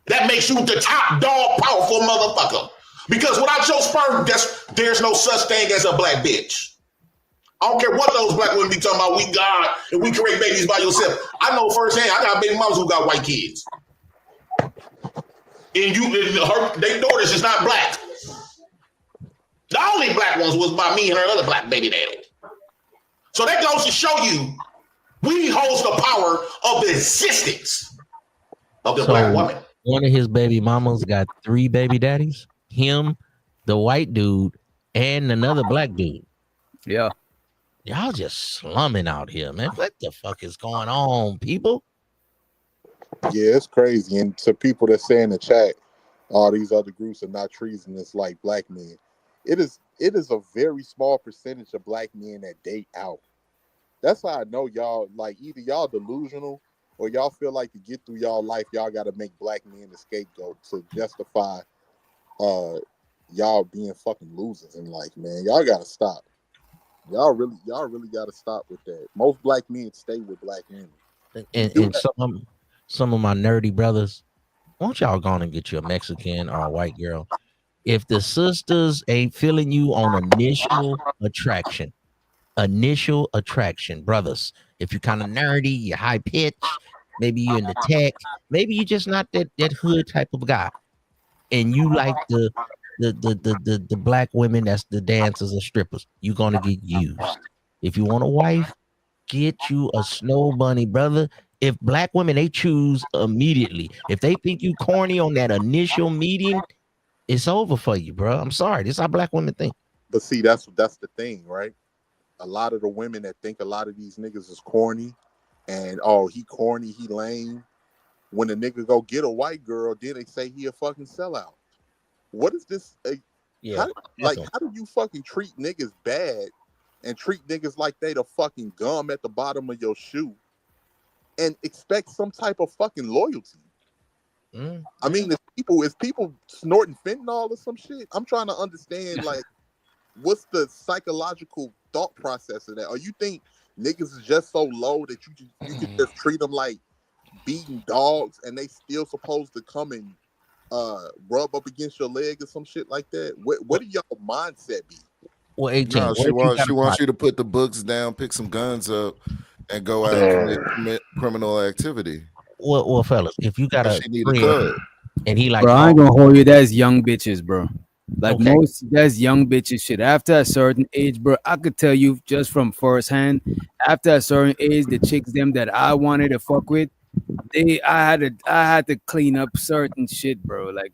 That makes you the top dog powerful motherfucker. Because without your sperm, there's no such thing as a black bitch. I don't care what those black women be talking about. We God and we create babies by yourself. I know firsthand. I got baby mamas who got white kids. And their daughters is not black. The only black ones was by me and her other black baby daddy. So that goes to show you we hold the power of the existence of the black woman. One of his baby mamas got 3 baby daddies. Him, the white dude, and another black dude. Yeah. Y'all just slumming out here, man. What the fuck is going on, people? Yeah, it's crazy. And to people that say in the chat, all these other groups are not treasonous like black men. It is a very small percentage of black men that date out. That's how I know y'all, like, either y'all delusional or y'all feel like to get through y'all life, y'all got to make black men the scapegoat to justify y'all being fucking losers in life, man. Y'all got to stop. Y'all really got to stop with that. Most black men stay with black women. And some of my nerdy brothers, won't y'all go on and get you a Mexican or a white girl? If the sisters ain't feeling you on initial attraction, brothers, if you're kind of nerdy, you're high pitched, maybe you're in the tech, maybe you're just not that hood type of guy, and you like the the black women that's the dancers and strippers. You're gonna get used. If you want a wife, get you a snow bunny, brother. If black women, they choose immediately. If they think you corny on that initial meeting, it's over for you, bro. I'm sorry. This is how black women think. But see, that's the thing, right? A lot of the women that think a lot of these niggas is corny and he corny, he lame. When a nigga go get a white girl, then they say he a fucking sellout. What is this? How do you fucking treat niggas bad and treat niggas like they the fucking gum at the bottom of your shoe and expect some type of fucking loyalty? I mean, is people snorting fentanyl or some shit? I'm trying to understand, like, what's the psychological thought process of that? Or you think niggas is just so low that you can just treat them like beating dogs and they still supposed to come and rub up against your leg or some shit like that? What do y'all mindset be? Well, 18. No, she wants you to put the books down, pick some guns up, and go out and commit criminal activity. Well, fellas, if you got a friend and he like, bro, I ain't gonna hold you. That's young bitches, bro. Like that's young bitches shit. After a certain age, bro, I could tell you just from firsthand. After a certain age, the chicks them that I wanted to fuck with, I had to clean up certain shit, bro. Like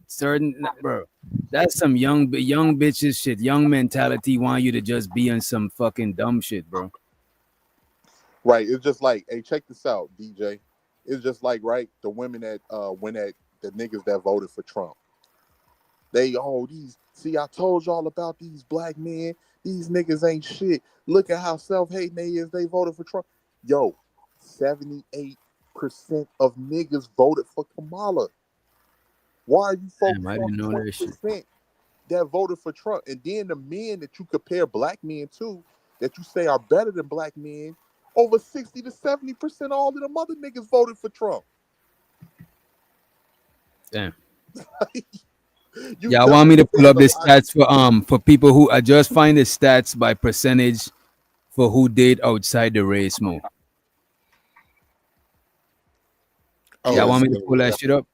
bro. That's some young bitches shit. Young mentality want you to just be on some fucking dumb shit, bro. Right. It's just like, hey, check this out, DJ. It's just like, right, the women that went at the niggas that voted for Trump. I told y'all about these black men. These niggas ain't shit. Look at how self-hating they is. They voted for Trump. Yo, 78% of niggas voted for Kamala. Why are you focused on 20% that voted for Trump? And then the men that you compare black men to, that you say are better than black men, over 60 to 70% all of them other niggas voted for Trump. Damn. Y'all want me to pull up the stats for people who I just find the stats by percentage for who did outside the race more. Y'all want me to pull that shit up?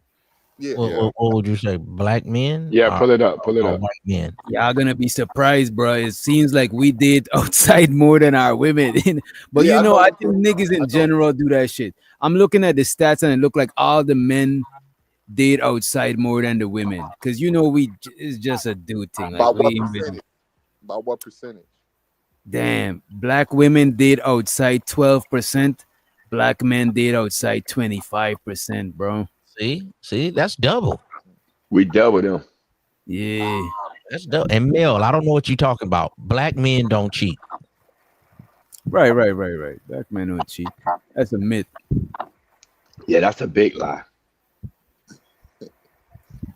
Yeah. What would you say? Black men? Yeah, pull it up. White men. Y'all gonna be surprised, bro. It seems like we did outside more than our women. But I think niggas in general do that shit. I'm looking at the stats and it look like all the men did outside more than the women. Because it's just a dude thing. Like, By what percentage? Damn. Black women did outside 12%. Black men did outside 25%, bro. See, that's double. We double them. Yeah, that's double. And Mel, I don't know what you're talking about. Black men don't cheat. Right. Black men don't cheat. That's a myth. Yeah, that's a big lie.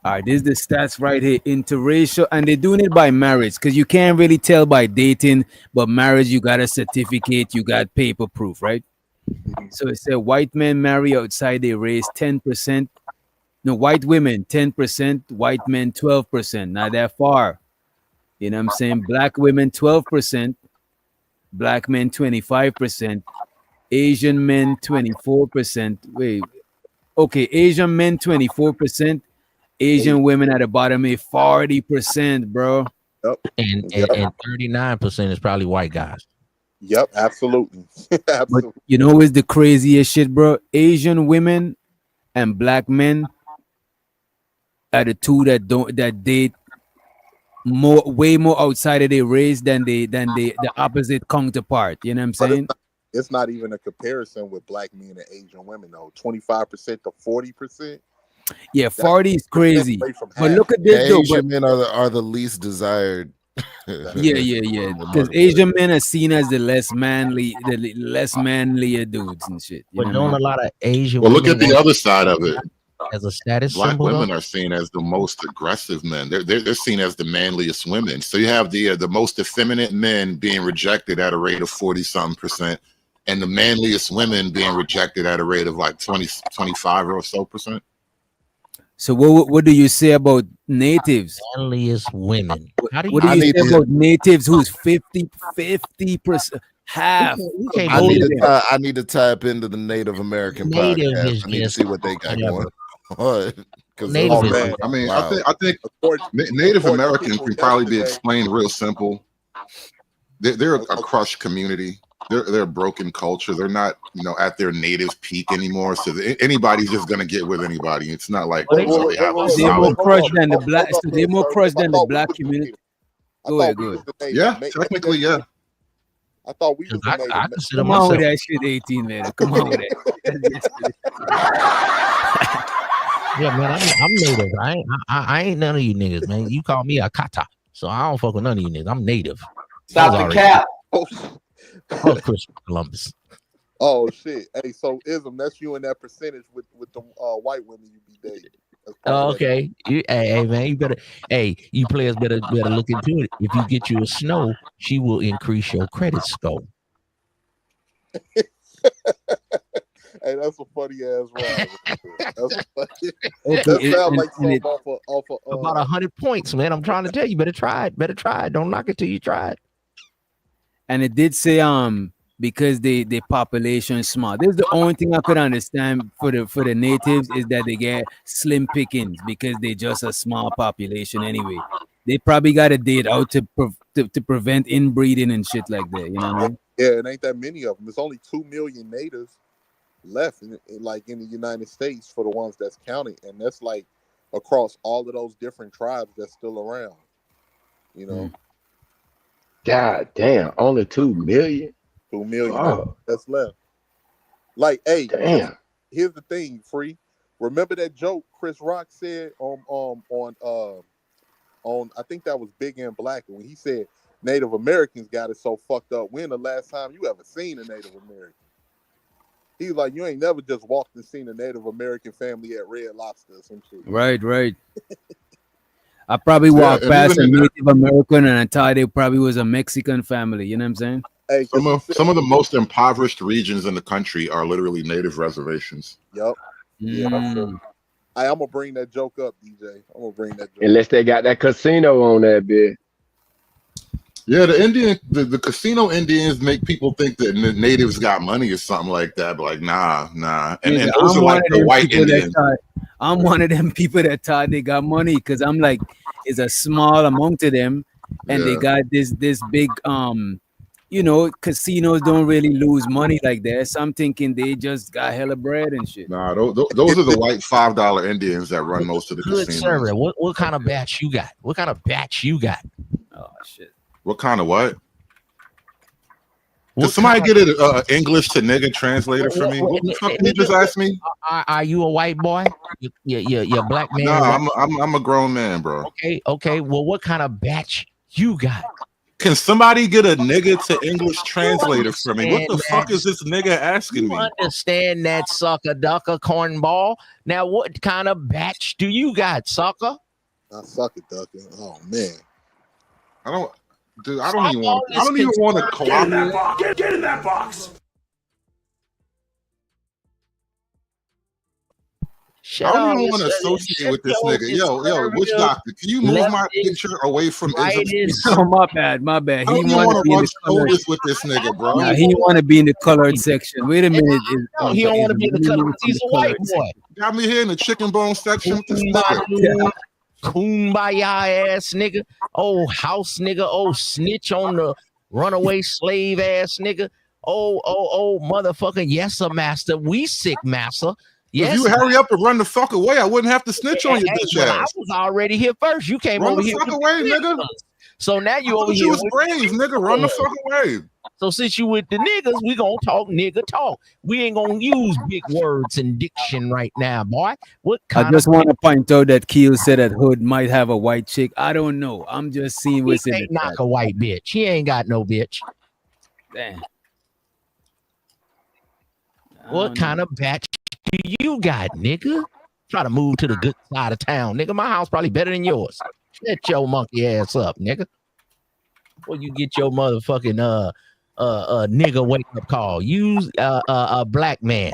All right, this is the stats right here. Interracial, and they're doing it by marriage because you can't really tell by dating, but marriage, you got a certificate, you got paper proof, right? So it said white men marry outside their race 10%. No, white women 10%, white men 12%. Not that far. You know what I'm saying? Black women 12%, black men 25%, Asian men 24%. Wait, okay, Asian men 24%, Asian women at the bottom is 40%, bro. Yep. And 39% is probably white guys. Yep, absolutely. But you know what's the craziest shit, bro? Asian women and black men are the two that date way more outside of their race than the opposite counterpart. You know what I'm saying? It's not even a comparison with black men and Asian women though. 25% to 40%. Yeah, 40 is crazy. But look at this though. Asian men are the least desired. Yeah. Because Asian men are seen as the less manlier dudes and shit. But don't a lot of Asian Well, look at the other side of it. As a status Black symbol, women are seen as the most aggressive men. They're seen as the manliest women. So you have the most effeminate men being rejected at a rate of 40-something%, and the manliest women being rejected at a rate of like 25 or so percent. So what do you say about natives? Manliest women. What do you say about natives who's 50% half? I need to tap into the Native American podcast. I need to see what they got going. Because Native is man. I mean, wow. I think Native American can probably be explained real simple. They're a crushed community. They're a broken culture. They're not, at their native peak anymore. So anybody's just gonna get with anybody. It's not like they have a They're more solid. crushed than the black. So they're more crushed than the black community. Go ahead, go ahead. Yeah, technically, yeah. I thought we was the native. I consider Come on with myself. that shit, 18 man. Come on with that. Yeah, man, I'm native. I ain't none of you niggas, man. You call me a kata, so I don't fuck with none of you niggas. I'm native. Stop the cap. Fuck Christopher Columbus. Oh shit! Hey, so Ism, that's you in that percentage with the white women you be dating. Oh, okay. Hey, man, you better. Hey, you players better look into it. If you get you a snow, she will increase your credit score. Hey, that's a funny ass ride. That's funny. Okay, That sounds like something off of about 100 points, man. I'm trying to tell you, better try it. Better try it. Don't knock it till you try it. And it did say because the population is small. This is the only thing I could understand for the natives is that they get slim pickings because they just a small population anyway. They probably got a date out to prevent inbreeding and shit like that. You know what I mean? Yeah, it ain't that many of them. There's only 2 million natives left in the United States for the ones that's counting, and that's like across all of those different tribes that's still around. God damn, only 2 million. 2 million Oh. that's left. Like, hey, Damn. here's the thing, Free. Remember that joke Chris Rock said on I think that was Big and Black when he said Native Americans got it so fucked up. When the last time you ever seen a Native American? He's like, you ain't never just walked and seen a Native American family at Red Lobster or some shit. Right. I probably walked past a Native American and I thought it probably was a Mexican family. You know what I'm saying? Hey, Some of the most impoverished regions in the country are literally native reservations. Yup. Yeah, that's true. I'm gonna bring that joke up, DJ. I'm gonna bring that joke Unless they got that casino on that bit. Yeah, the casino Indians make people think that natives got money or something like that. But like, nah. And those are like the white Indians. I'm one of them people that thought they got money because I'm like, it's a small amount of them, and they got this big casinos don't really lose money like that. So I'm thinking they just got hella bread and shit. Nah, those are the white $5 Indians that run most of the Good casinos. sir, what kind of batch you got? What kind of batch you got? Oh shit. What kind of what? Did somebody get an English to nigga translator for me? What the fuck did you just ask me? Are you a white boy? You're a black man? No, I'm a grown man, bro. Okay. Well, what kind of batch you got? Can somebody get a nigga to English translator for me? What the fuck is this nigga asking me? Understand that, sucker ducker cornball. Now, what kind of batch do you got, sucker? I suck it, ducker. Oh man, I don't even want to cooperate. Get in that box. I don't even want to associate with this nigga. Yo, which doctor? Can you move my picture away from Ism? Oh, my bad. I don't even want to run shoulders with this nigga, bro. Nah, he want to be in the colored section. Wait a minute. He don't want to be in the colored. He's a white boy. Got me here in the chicken bone section with this nigga. Kumbaya ass nigga. Oh, house nigga. Oh, snitch on the runaway slave ass nigga. Oh, motherfucker. Yes, sir, master. We sick, master. Yes, if you hurry up and run the fuck away, I wouldn't have to snitch on your bitch ass. I was already here first. You came run over the here. Fuck away, nigga. So now you over you here. Was brave, nigga. Run the fuck away. So since you with the niggas, we gonna talk nigga talk. We ain't gonna use big words and diction right now, boy. What kind I just want to point out that Keel said that Hood might have a white chick. I don't know. I'm just seeing what's in it. Knock a white bitch. He ain't got no bitch. Damn. What kind of batch do you got, nigga? Try to move to the good side of town, nigga. My house probably better than yours. Shut your monkey ass up, nigga. Well, you get your motherfucking nigga wake up call. Use a black man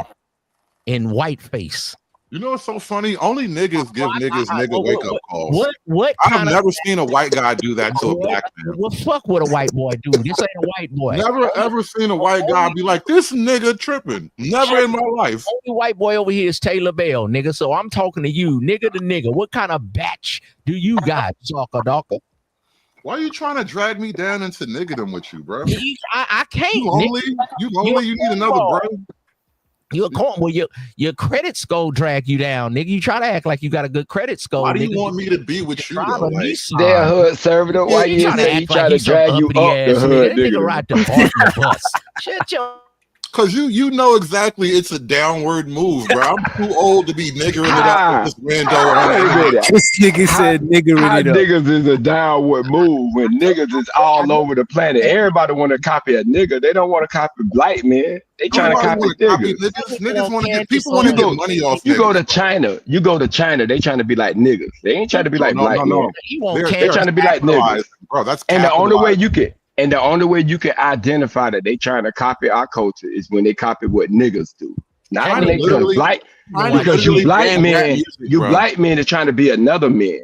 in white face You know what's so funny? Only niggas give niggas nigga wake up calls. What I have never seen a white guy do that to a black man. Well, fuck what a white boy do. This ain't a white boy. Never ever seen a white guy be like, this nigga tripping. Never in my life. Only white boy over here is Taylor Bell, nigga. So I'm talking to you, nigga to nigga. What kind of batch do you got, Soccer Docker? Why are you trying to drag me down into niggerdom with you, bro? I can't. You lonely? You need another bro? Your credit score drag you down, nigga. You try to act like you got a good credit score. Why do nigga. you want me to be with you, though? Like, they're hood servant. Why you try to drag you up the hood, nigga? Ride the bus. Shut your. Cause you know exactly it's a downward move, bro. I'm too old to be niggering it up with this window. This nigga said niggering it up. Niggas is a downward move when niggas is all over the planet. Everybody want to copy a nigga. They don't want to copy black men. They trying to copy niggas. Niggas want to get people want to get money off. You go to China. They trying to be like niggas. They ain't trying to be like black men. They're trying to be like niggas, bro. That's and the only way you can. And the only way you can identify that they trying to copy our culture is when they copy what niggas do. Not because you black men are trying to be another man.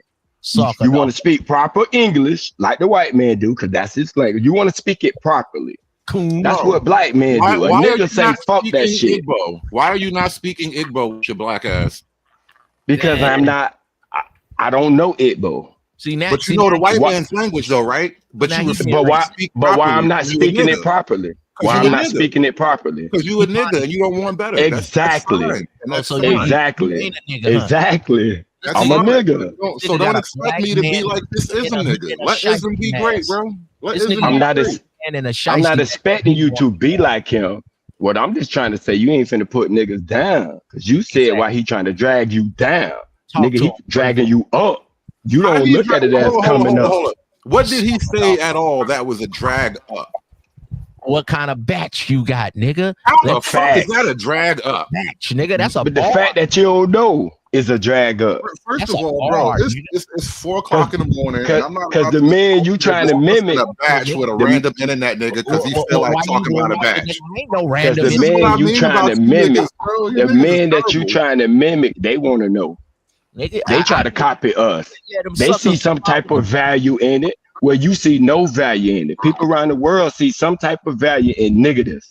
You want to speak proper English like the white man do, because that's his language. You want to speak it properly. That's what black men do. A nigga say fuck that shit. Igbo? Why are you not speaking Igbo with your black ass? Because I don't know Igbo. But you know the white man's language, though, right? But why I'm not speaking it properly? Why I'm not speaking it properly? Because you a nigga and you don't want better. Exactly. Exactly. I'm a nigga. So don't expect me to be like this ism nigga. Let ism be great, bro. I'm not expecting you to be like him. What I'm just trying to say, you ain't finna put niggas down. Because you said why he trying to drag you down. Nigga, he dragging you up. You don't look at it as coming up. What did he say at all that was a drag up? What kind of batch you got, nigga? How the fuck is that a drag up? Batch, nigga, that's a But the fact that you don't know is a drag up. First of all, bro, it's 4 o'clock in the morning. Because the man you trying to mimic a batch with a random internet nigga because he feel like talking about a batch. Because the man you trying to mimic, the man that you trying to mimic, they want to know. They try to copy us. They see some type of value in it where you see no value in it. People around the world see some type of value in niggas.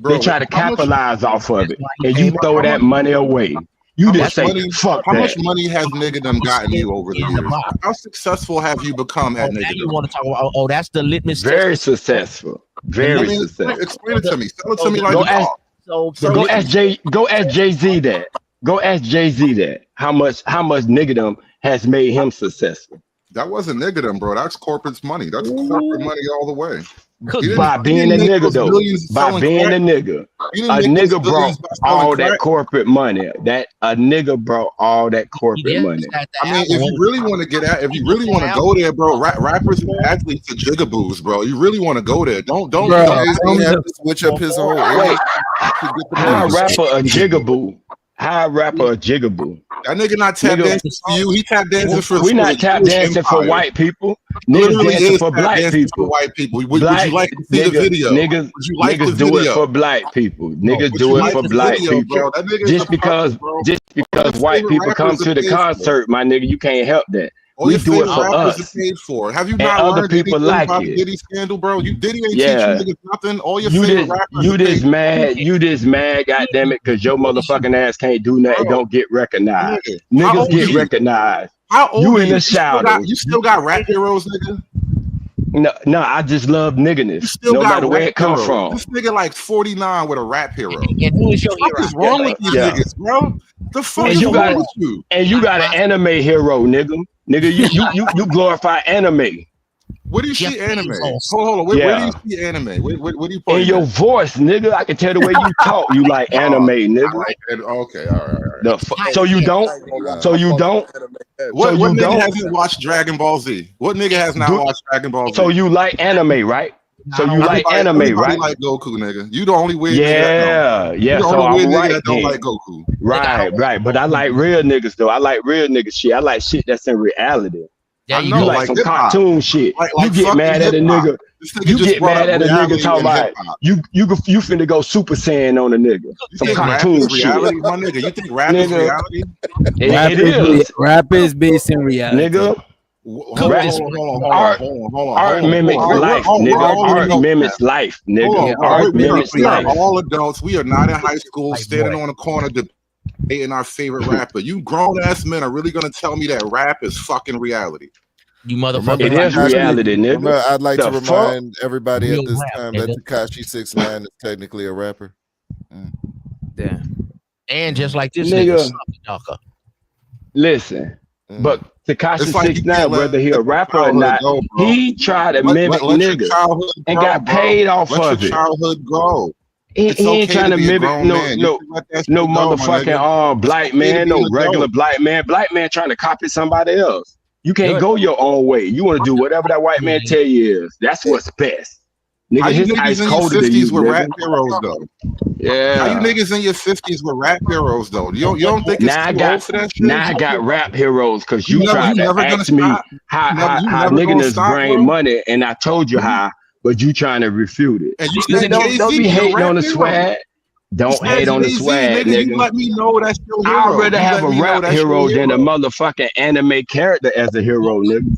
They try to capitalize off of it. And you throw that money away. You just say, fuck that. How much money has niggerdom gotten you over the years? How successful have you become at niggerdom? You want to talk about, that's the litmus test. Very successful. Very successful. Explain it to me. Tell it to me like you talk. Go ask Jay-Z that. Go ask Jay-Z that. How much niggerdom has made him successful? That wasn't niggerdom, bro. That's corporate's money. That's corporate money all the way. By being a nigga, though. By being a nigga. A nigga brought all that corporate money. A nigga brought all that corporate money. I mean, if you really want to get at, if you really want to go there, bro, rappers and athletes are jigaboos, bro. You really want to go there. Don't switch up his whole How a rapper a jigaboo? How a rapper a jigaboo? That nigga not tap dancing for you. He tap dancing for. We not tap dancing for white people. Niggas dancing for black people. White people. Would you like to see the video? Niggas do it for black people. Niggas do it for black people. Just because white people come to the concert, my nigga, you can't help that. We do it for us. Have you not other people like about it? The Diddy scandal, bro? Diddy ain't teach you niggas nothing. All your favorite rappers. You just mad, goddamn it, because your motherfucking ass can't do nothing. Don't get recognized. Niggas get recognized. How old you in the shower? You still got rap heroes, nigga? No, I just love niggerness. No matter where it comes from. This nigga like 49 with a rap hero. And who is your hero? What is wrong with these niggas, bro? The fuck is wrong with you? And you got an anime hero, nigga. Nigga, you glorify anime. Where do you see anime? Hold on. Where do you see anime? What do you in your voice, nigga? I can tell the way you talk. You like anime, nigga. Okay, all right. So you don't? So you don't? What nigga hasn't watched Dragon Ball Z? What nigga has not watched Dragon Ball Z? So you like anime, right? So you like anime, right? Like Goku, nigga. You the only weird nigga. Yeah. So I'm right. That don't like Goku. Right. But I like real niggas though. I like real nigga shit. I like shit that's in reality. Yeah, you like some cartoon shit. You get mad at a nigga. You get mad at a nigga talking about you finna go Super Saiyan on a nigga. Some cartoon shit. Reality, my nigga. You think rap is reality? Rap is based in reality. Nigga. Art mimics life, nigga. Art mimics life, nigga. Art mimics life. We are all adults. We are not in high school standing on a corner debating our favorite rapper. You grown ass men are really gonna tell me that rap is fucking reality? You motherfucker. It is reality, nigga. I'd like to remind everybody at this time that Tekashi 6ix9ine is technically a rapper. Damn. And just like this nigga. Listen, Mm. but Tekashi like 6ix9ine, whether he a rapper or not, he tried to mimic niggas and got paid off of it. Childhood grow. He It's ain't okay trying to to be a mimic grown man. You no can let that shit no go, my motherfucking nigga. black It's okay man, to no be an regular adult. black man. Black man trying to copy somebody else. You can't go your own way. You want to do whatever that white man tell you is. That's what's best. How Nigga, you his ice niggas in your colder than you, 50s were nigga. rap heroes though? Yeah. How you niggas in your 50s were rap heroes though? You don't think it's Now I too got old for that shit? now I got rap heroes because you never tried to gonna ask me stop. how You how never gonna niggas stop, bring bro. money, and I told you how, but you trying to refute it. And you Nigga, said don't be Jay-Z, hating rap on the hero. swag. Don't You hate said on the Jay-Z, swag, nigga. You nigga. let me know that's your hero. I'd rather You have let a me know rap that's your hero than a hero. motherfucking anime character as a hero, nigga.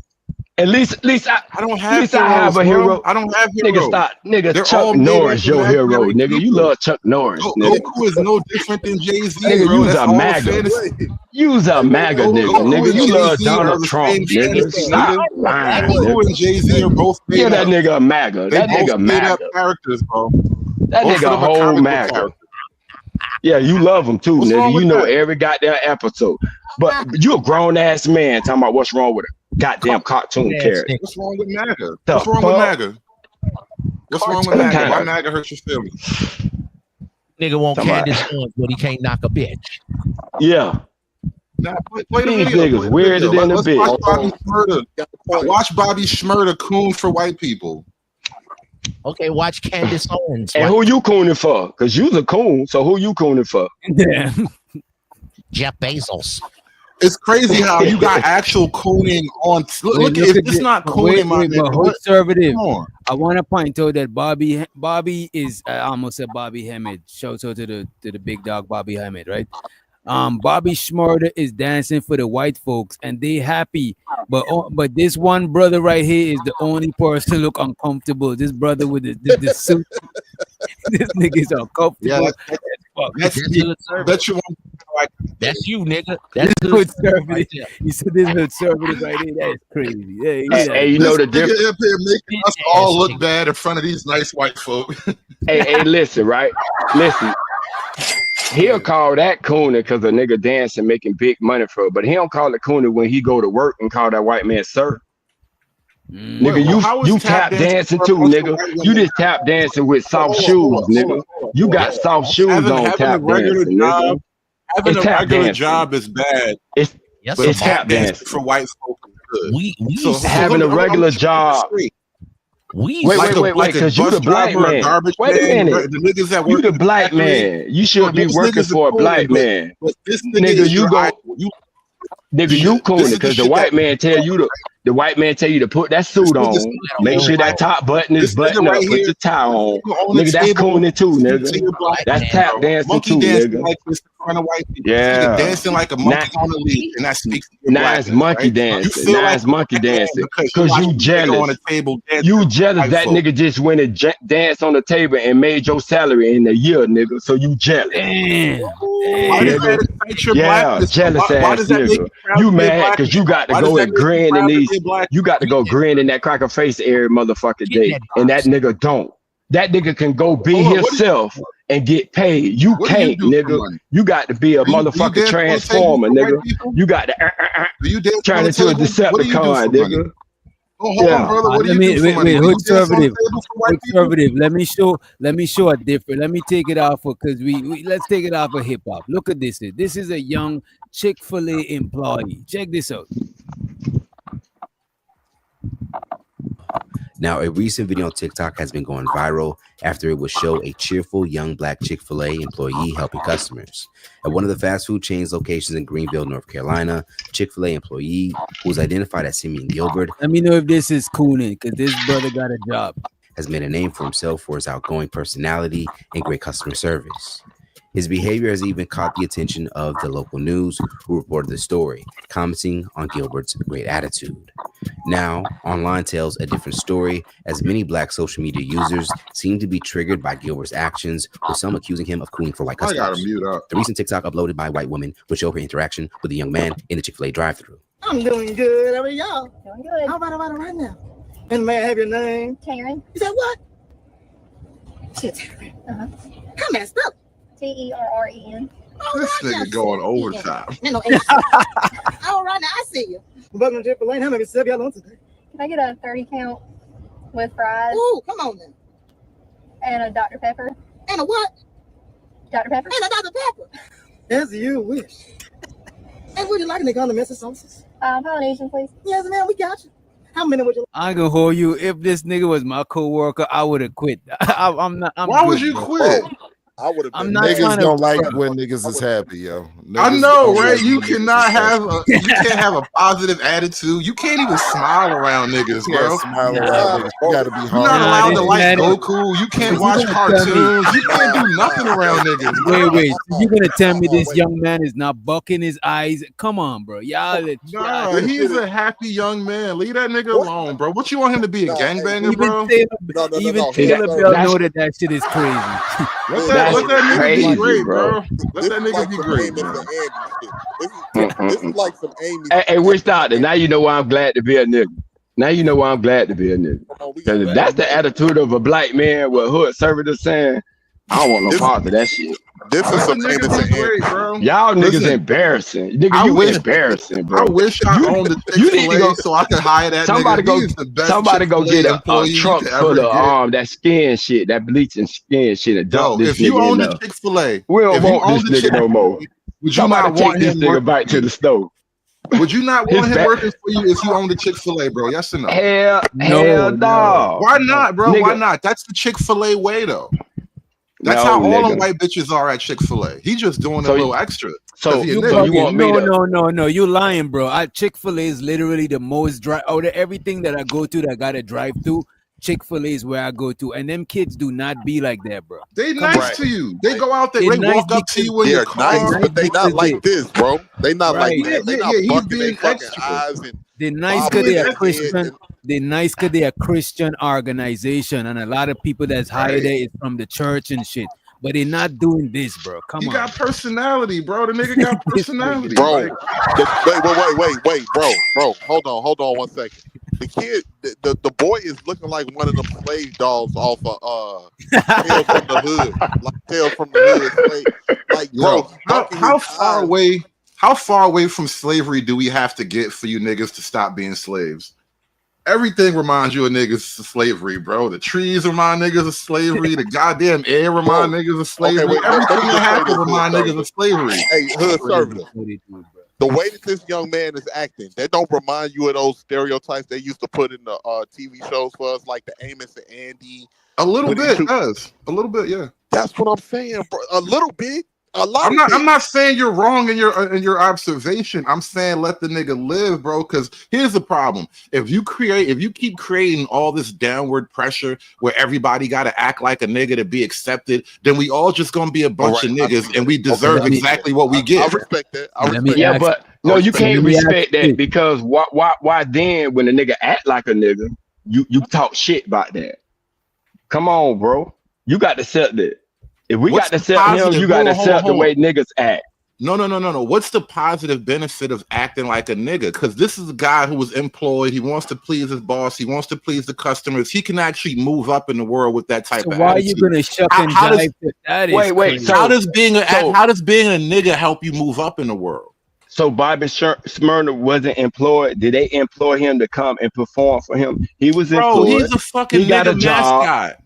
At least I don't at have least I have heroes, a bro. hero. I don't have Nigga, heroes. stop. Nigga, They're Chuck all made Norris, up your hero, imaginary nigga. You people. love Chuck Norris, nigga. Goku is no different than Jay-Z, Nigga, bro. you's That's a all MAGA. fantasy. You's a MAGA nigga. Goku Nigga, and you love Jay-Z are Donald the Trump, same nigga. fantasy, Stop nigga. lying, Goku nigga. and Jay-Z are both made Yeah, that up. nigga a MAGA. They That both nigga made up MAGA. characters, bro. That Both nigga of them are whole comic book MAGA. characters. Yeah, you love him too, What's nigga. wrong You with know that? every goddamn episode. But you a grown ass man talking about what's wrong with a goddamn cartoon character. What's wrong with MAGA? The What's wrong with fuck? MAGA? What's wrong with What MAGA? kind Why of- MAGA hurts your feelings? Nigga want Talking about- Candace Owens, but he can't knock a bitch. Yeah. Nah, play the These video. niggas Play the weirder video. than a Let's bitch. watch Bobby Shmurda. Watch Bobby Shmurda coon for white people. Okay, watch Candace Owens. And who you cooning for? Because you's a coon, so who you cooning for? Yeah. Jeff Bezos. It's crazy how you got actual cooning on. Look, if it's not cooning, my nigga, but what- conservative. come on. I want to point out that Bobby is I almost said Bobby Hammett. Shout out to the big dog Bobby Hammett, right? Bobby Shmurda is dancing for the white folks and they happy, but this one brother right here is the only person look uncomfortable. This brother with the suit, this nigga is uncomfortable. Yeah, that's bet you won't like. That's you, nigga. This That's hood conservative. You said this hood conservative right here. That is crazy. Hey, you know the This nigga difference. up here making us all look bad in front of these nice white folk. Hey, listen, right? Listen. He'll call that cooning because a nigga dancing making big money for it, but he don't call it cooning when he go to work and call that white man sir. Nigga, you tap dancing too, nigga. You just tap dancing with soft shoes, nigga. You got soft shoes on tap dancing, nigga. Having a It's tap regular dancing. job is bad. It's but tap dancing. for white folk is good. We having a regular job. Wait, because you the black man. Wait a minute. The niggas that You work the in the black factory, man. You should be those working niggas for a are cool, black man. But this nigga Nigga, is you your go. idol. Nigga, you cooning because the white man tell you to. The white man tell you to put that suit on. Make sure that top button is buttoned up. Put your tie on. Nigga, that's cooning too, nigga. That's tap dancing Monkey too, dancing nigga. like this in front of white people. Yeah. Nigga dancing like a monkey on a leash, and that speaks to your Now it's blackness, monkey right? dancing. You feel Now like it's monkey a black man dancing. because Cause watch you this nigga jealous. on a table dancing You with jealous white that folk. nigga just went and dance on the table and made your salary in a year, nigga. So you jealous. Why does that excite your Yeah, blackness? jealous Why ass does that make nigga. you proud You to be a mad black because you man? got to Why does go that and make you grin in proud to these. be a black You got to go grin in that cracker face every motherfucking day, and that nigga don't. That nigga can go be Hold on, what do himself and get paid. You What do you can't, do for nigga. money? You got to be a Do you motherfucking dance on the table transformer, for white nigga. people? You got to Do you dance turn on the into a table? What do you do Decepticon, for money? nigga. Oh, hold Yeah. on, brother. What do Let you me do for wait, money? wait, Do you hood dance on the conservative. table for white Hood people? conservative. Let me show a different. Let me take it off because we let's take it off of hip hop. Look at this. This is a young Chick-fil-A employee. Check this out. Now, a recent video on TikTok has been going viral after it would show a cheerful young black Chick-fil-A employee helping customers. At one of the fast food chain's locations in Greenville, North Carolina, Chick-fil-A employee, who was identified as Simeon Gilbert, Let me know if this is cooning, because this brother got a job. has made a name for himself for his outgoing personality and great customer service. His behavior has even caught the attention of the local news, who reported the story, commenting on Gilbert's great attitude. Now, online tells a different story, as many black social media users seem to be triggered by Gilbert's actions, with some accusing him of cooling for white customers. I gotta mute up. The recent TikTok uploaded by a white woman would show her interaction with a young man in the Chick-fil-A drive-thru. I'm doing good. How are y'all? Doing good. How about right now? And may I have your name? Karen. You said what? Shit, Karen. How messed up? Terren. This nigga going overtime. All right, now I see you. Welcome to Chick-fil-A. How many sub y'all on today? Can I get a 30 count with fries? Ooh, come on then. And a Dr. Pepper? And a what? Dr. Pepper? And a Dr. Pepper. As you wish. And would you like any condiments or sauces? Polynesian, please. Yes, ma'am, we got you. How many would you like? I ain't gonna hold you. If this nigga was my coworker, I would have quit. I'm not. I'm Why good, would you bro. quit? I would have. I'm not Niggas trying don't to. like when niggas is happy, yo. I Niggas know, don't right? like You when niggas cannot is happy. have a positive attitude. You can't even smile around niggas, You bro. can't smile around niggas. You gotta be You're hard. not allowed to this like man is- Goku. You can't You watch gonna tell me- cartoons. You can't do nothing around niggas. Bro. Wait. You gonna tell me this young man is not bucking his eyes? Come on, bro. Nah, he's a happy young man. Leave that nigga alone, bro. What you want him to be, a gangbanger, bro? Even Taylor Bell know that shit is crazy. Let that nigga crazy, be great, bro. bro. Let that nigga be great, bro. This is like some Amy. Hey, Witch Doctor, now you know why I'm glad to be a nigga. Now you know why I'm glad to be a nigga. Because if that's the attitude of a black man with hood servitor saying, I don't want no part of that shit. This is some Amy. Bro. Y'all niggas Listen, embarrassing. Nigga, I you wish- embarrassing, bro. I wish I owned a You need to go. Chick-fil-A so I could hire that Somebody nigga. go. He's the best Somebody go Chick-fil-A get a employee you truck could full ever of get. that skin shit, that bleaching skin shit, and dump Yo, this if you nigga in owned there. a Chick-fil-A, We don't if you want owned this a nigga no more. would you Somebody not take want this him nigga working back to the stove. Would you not His want him back- working for you if you owned a Chick-fil-A, bro? Yes or no? Hell no. Why not, bro? Why Nigga. not? That's the Chick-fil-A way, though. That's No, how all nigga. the white bitches are at Chick-fil-A. He just doing a little extra. So 'Cause he a you nigga. want me to? No. You lying, bro. Chick-fil-A is literally the most drive. Out of everything that I go to that got a drive-through, Chick-fil-A is where I go to, and them kids do not be like that, bro. They Come nice on. to you. They go out there. They They nice walk up to you in They're your car. nice, but they not like this, bro. They not like Right. this. They Yeah, not he's bucking their being fucking extra. eyes and They're nice bobbing because they're their a Christian. head. They're nice because they're a Christian organization, and a lot of people that's hired there is from the church and shit. But they're not doing this, bro. Come He on. got personality, bro. The nigga got personality, Bro, Like, wait, bro. Hold on 1 second. The kid, the boy is looking like one of them slave dolls off of Tales from the Hood, like Tales from the Hood. Like, bro, yo, how far away from slavery do we have to get for you niggas to stop being slaves? Everything reminds you of niggas of slavery, bro. The trees remind niggas of slavery. The goddamn air remind niggas of slavery. wait, Everything let me that just say happens this, remind Hood niggas of slavery. Hey, Hood Servitor. The way that this young man is acting, that don't remind you of those stereotypes they used to put in the TV shows for us, like the Amos and Andy. A little bit does. A little bit, yeah. That's what I'm saying, bro. A little bit. A lot. I'm not saying you're wrong in your observation. I'm saying let the nigga live, bro. Because here's the problem: if you keep creating all this downward pressure where everybody got to act like a nigga to be accepted, then we all just gonna be a bunch of niggas, and we deserve exactly what we get. I respect that. Yeah, but no, you can't respect that because why then when the nigga act like a nigga, you talk shit about that. Come on, bro. You got to accept that. If we got to accept him, you got to accept the way niggas act. No. What's the positive benefit of acting like a nigga? Because this is a guy who was employed. He wants to please his boss. He wants to please the customers. He can actually move up in the world with that type of Why attitude. are you gonna shuck and jive? That is crazy. How does being a nigga help you move up in the world? So Bobby Smyrna wasn't employed. Did they employ him to come and perform for him? He was employed. Bro, he's a fucking he got nigga a job. mascot.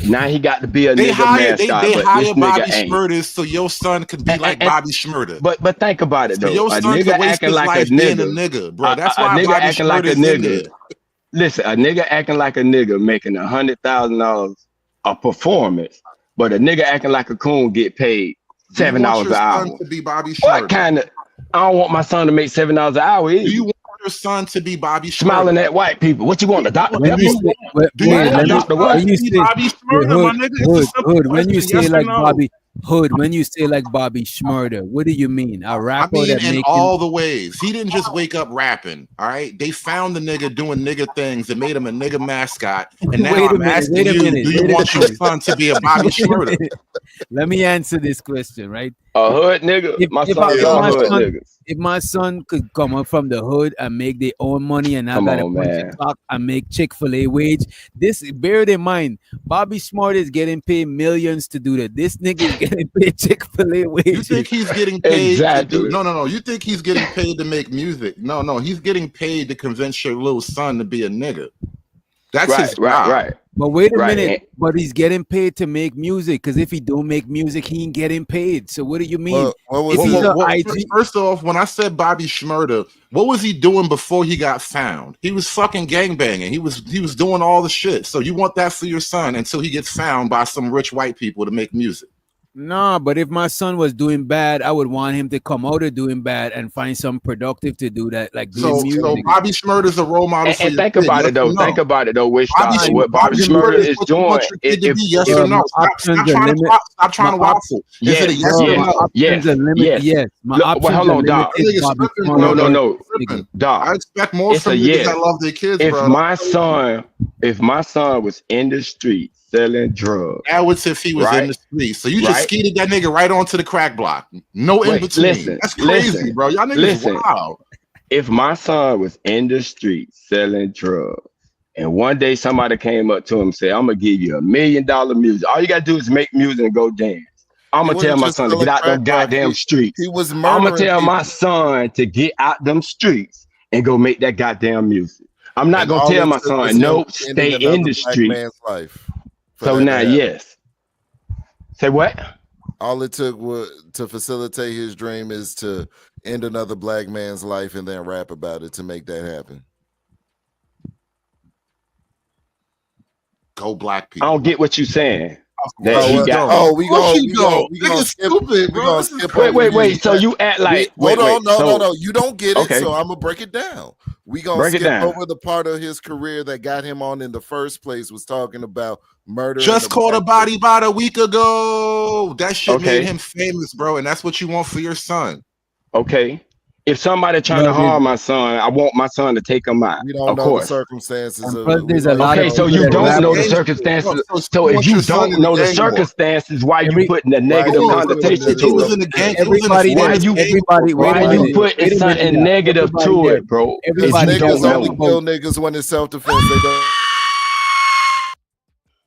Now he got to be a They nigga hire mascot. they but hire this Bobby nigga ain't. Shmurda so your son could be like Bobby Shmurda. But think about it So though. your A son nigga could waste acting his like life a being nigga. a nigga, bro. That's a why nigga Bobby acting like a Shmurda's in nigga. there. listen, a nigga acting like a nigga making $100,000 a performance, but a nigga acting like a coon get paid Do you $7 want an your hour. son to be Bobby What Shmurda? kind of? I don't want my son to make $7 an hour Do either. you want your son to be Bobby Smiling Shmurda? at white people. What you want, a Dr. When Pepper? you say, Do you wait, want let your me, Dr. son What? when you to be say, Bobby Shmurda, my nigga? It's a simple when you question, say yes or like no. Bobby Hood, when you say like Bobby Shmurda, what do you mean? A I rapper mean, that in making? all the ways. He didn't just wake up rapping. All right, they found the nigga doing nigga things and made him a nigga mascot. And now Wait a I'm minute, asking wait a you, minute, do you wait a want your minute. son to be a Bobby Wait a Shmurda? minute. Let me answer this question, right? A hood nigga? My son's all hood niggas. If my son could come up from the hood and make their own money and I Come gotta on, punch man. the clock and make Chick-fil-A wage, this bear it in mind. Bobby Smart is getting paid millions to do that. This nigga is getting paid Chick-fil-A wages. You think he's getting paid to do Exactly. no. You think he's getting paid to make music. No, he's getting paid to convince your little son to be a nigga. That's his job. Right. But wait a Right. minute, but he's getting paid to make music, because if he don't make music, he ain't getting paid. So what do you mean? If he's a IG, First off, when I said Bobby Shmurda, what was he doing before he got found? He was fucking gangbanging. He was doing all the shit. So you want that for your son until he gets found by some rich white people to make music. nah, but if my son was doing bad, I would want him to come out of doing bad and find some productive to do that, like doing music. So Bobby Shmurda's a role model for And your think kid, about yes it though. or no? Think about it though. Which what Bobby Bobby Shmurda is what you want doing? your kid to be, yes if- or no? my Stop options are trying to limited. stop trying to My op- waffle. Is it a yes No, or my no? options are limited. Yes, my Look, options well, hold are on, Doc. limited. Niggas Bobby tripping, Smart, bro. No, Niggas no, tripping. Doc. I expect more It's from a niggas yes. that love their kids, If bro. my son was in the street selling drugs, That was if he was in right? the street. So you just Right? skeeted that nigga right onto the crack block. No in Wait, between. listen, That's crazy, listen, bro. Y'all niggas listen. wow. If my son was in the street selling drugs, and one day somebody came up to him and said, "I'm gonna give you $1 million music. All you gotta do is make music and go dance." I'm He gonna tell wasn't my just son to get selling out them crack rock. goddamn streets. He was I'm gonna murdering tell my people. son to get out them streets and go make that goddamn music. I'm not And gonna all tell it my took was son, him no, ending stay in another the black street. man's life for So that to now, happen. yes. Say what? All it took was to facilitate his dream is to end another black man's life and then rap about it to make that happen. Go black I people. don't get what you're saying. Of That course he you got. don't. we Of course gonna you don't. Niggas skip. stupid, We bro. gonna This is skip Wait, over wait, you. wait. So you act like. Hold Wait. on, no, So no. You don't get it, okay, so I'm gonna break it down. We gonna break it skip down. over the part of his career that got him on in the first place. Was talking about murder. Just caught a body about a week ago. That shit made Okay, him famous, bro. And that's what you want for your son. okay. If somebody trying No, to harm my son, I want my son to take him out. We don't Of know the course. circumstances And of plus, it. there's a lot Okay, of so people you that don't rap. know the Gang war. circumstances. So So you if want you your son don't in a know the gang war. circumstances, why you Every putting a Why negative he Hold on. was doing connotation it, He to was it? in a gang. He Everybody was in a that Why famous you gang everybody, war. wait why a you minute, putting wait a minute something now. negative Everybody to that it, bro? If everybody you that don't Niggas rap only know, kill about niggas when it's self-defense. They don't.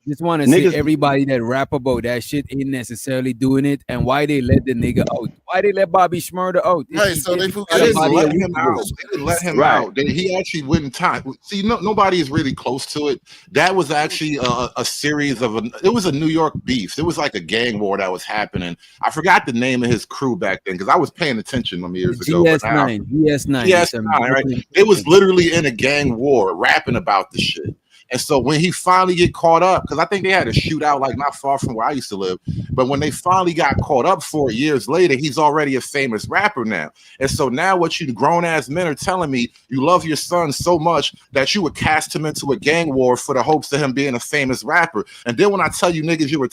just want to say niggas, everybody that rap about that shit ain't necessarily doing it, and why they let the nigga out? Why they let Bobby Shmurda out? Right, so they If he They got a didn't body a let week him ago. out. They didn't let him right? out. He actually wouldn't time. See, nobody is really close to it. That was actually a series of it was a New York beef. It was like a gang war that was happening. I forgot the name of his crew back then because I was paying attention some years ago. But now, GS9. GS9, right? It was literally in a gang war, rapping about the shit. And so when he finally get caught up, because I think they had a shootout like not far from where I used to live, but when they finally got caught up 4 years later, he's already a famous rapper now. And so now what you grown ass men are telling me, you love your son so much that you would cast him into a gang war for the hopes of him being a famous rapper. And then when I tell you niggas you were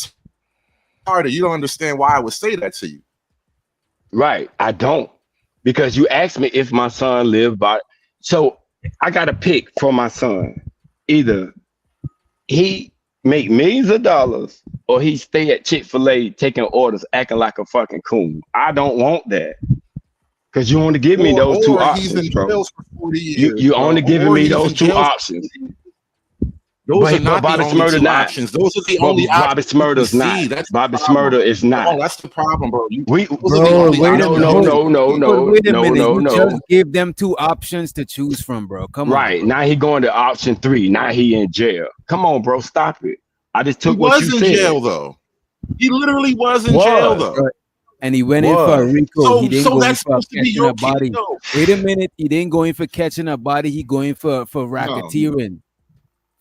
retarded, you don't understand why I would say that to you. Right. I don't. Because you asked me if my son lived by. So I got to pick for my son. Either he make millions of dollars or he stay at Chick-fil-A taking orders, acting like a fucking coon. I don't want that. Because you only give me those two or he's options, in bro. jail for 40 years. You only giving Or me he's those in two jail for options. Those are not the Bobby only Shmurda two not. options. Those are the But only Bobby options you can Shmurda's not. see. That's Bobby the problem. Shmurda is not. Oh, that's the problem, bro. We Those are the Bro, only wait a options. minute. But wait a minute. no, You just gave them two options to choose from, bro. Come on. Right. Now he going to option 3. Now he in jail. Come on, bro. Stop it. I just He took what was you in said. jail, though. He literally was in jail, though. Bro, and he went in for a RICO. He didn't So go in that's for supposed to be catching your a body. kid, though. Wait a minute. He didn't go in for catching a body. He going for racketeering.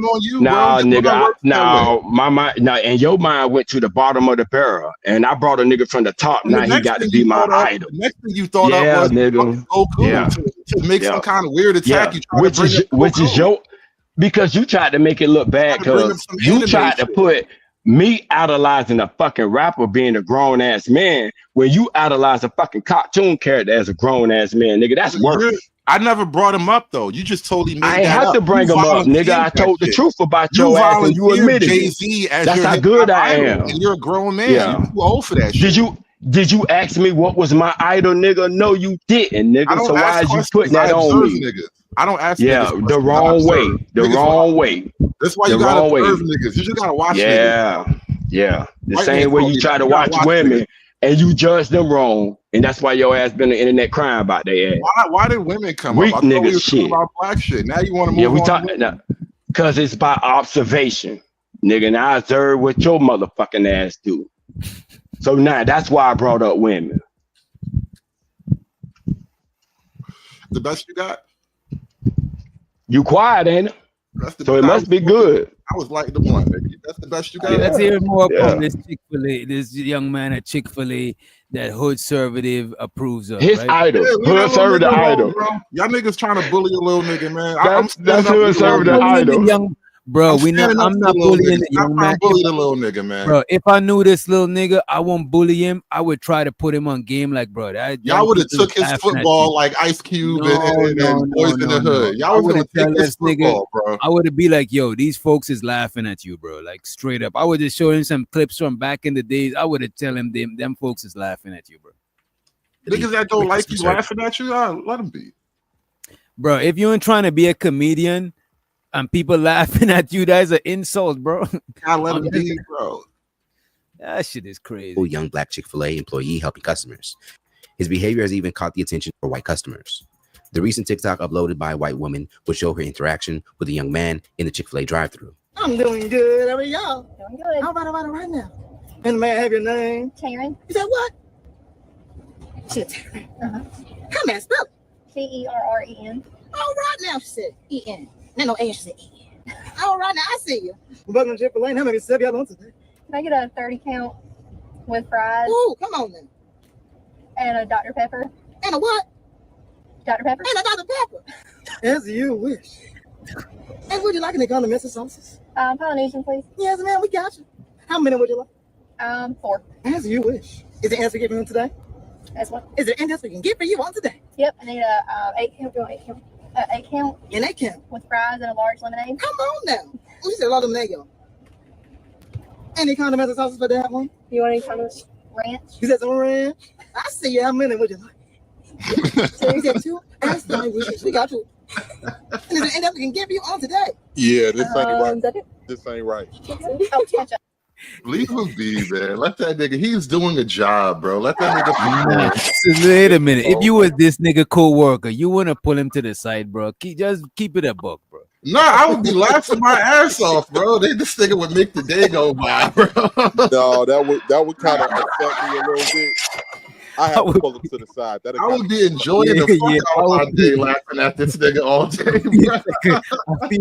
going on you, nah, bro. nigga. My mind, and your mind went to the bottom of the barrel, and I brought a nigga from the top. And now he got to be my idol. The next thing you thought up was nigga. Goku to make some kind of weird attack. You try to bring Because you tried to make it look bad because you tried to put me idolizing a fucking rapper being a grown ass man when you idolize a fucking cartoon character as a grown ass man, nigga. That's worse. I never brought him up though. You just totally made I ain't that have up. to bring You him up, nigga. I volunteered told that the shit. truth about You your ass and you volunteered admitted Jay-Z it. as That's your how hip-hop good I idol, am. and you're a grown man. Yeah. You too old for that shit. Did you ask me what was my idol, nigga? No, you didn't, I nigga. don't So why ask is you questions. putting that I on observe me? niggas. I don't ask Yeah, niggas the questions. I wrong way. observe. The Niggas wrong watch. way. That's why The you gotta wrong way. observe niggas. You just gotta watch niggas. Yeah. Yeah. The White man same way taught you me try that. to You gotta watch watch niggas. women and you judge them wrong, and that's why your ass been on the internet crying about their ass. Why did women come Weak up? I thought we nigga were talking shit. about black shit. Now you want to Yeah, move we on talk to women. now because it's by observation, nigga. And I observe what your motherfucking ass do. So now that's why I brought up women. The best you got? You quiet, ain't it? So it must be good. I was like the one, baby. That's the best you got. Let's hear more Yeah. from this Chick-fil-A, this young man at Chick-fil-A that hood conservative approves of. His right? idol. Yeah, leave that Hood little server the nigga alone, idol. bro. Y'all niggas trying to bully a little nigga, man. I'm That's standing up hood for server the little nigga. idol. Young, bro, I'm standing up I'm for not the little bullying nigga. the Stop young trying man. to bully the little nigga, man. Bro, if I knew this little nigga, I won't bully him. I would try to put him on game like, bro. Y'all would have took his football like Ice Cube and Boys in the Hood. Y'all was gonna take his football, bro. I would be like, yo, these folks is laughing at you, bro. Like straight up. I would just show him some clips from back in the days. I would have tell him them folks is laughing at you, bro. Niggas that don't like you laughing at you, let them be. Bro, if you ain't trying to be a comedian and people laughing at you, that's an insult, bro. I let them be, bro. That shit is crazy. Young black Chick-fil-A employee helping customers. His behavior has even caught the attention for white customers. The recent TikTok uploaded by a white woman would show her interaction with a young man in the Chick-fil-A drive-thru. I'm doing good. How are y'all? Doing good. How about it right now? And may I have your name? Taryn. You said what? She said Taryn. How may I spell it? Terren. All right now, she said E-N. No, A, she said E-N. All right now, I see you. Welcome to Chick-fil-A. How many serve y'all on today? Can I get a 30 count with fries? Ooh, come on then. And a Dr. Pepper? And a what? Dr. Pepper? And a Dr. Pepper. As you wish. And would you like any condiments or sauces? Polynesian, please. Yes, ma'am, we got you. How many would you like? 4. As you wish. Is there else we can give you today? As what? Is there anything else we can get for you on today? Yep, I need a 8 count. You want 8 count? 8 count? An 8 count. With fries and a large lemonade. Come on now. We said a lot of lemonade, y'all. Any condiments or sauces for that one? You want any condiments? Ranch? You said some ranch? I see you. How many would you like? So you said 2? That's fine. We got you. And is there anything else we can give you on today? Yeah, this ain't right. That it? This ain't right. Oh, ketchup. Leave him be, man. Let that nigga. He's doing a job, bro. Let that nigga. So wait a minute. If you was this nigga co-worker, you want to pull him to the side, bro. Just keep it a buck, bro. Nah, I would be laughing my ass off, bro. This nigga would make the day go by, bro. No, that would kind of upset me a little bit. I have to pull him to the side. I would be enjoying the fuck out of my day laughing at this nigga all day, bro.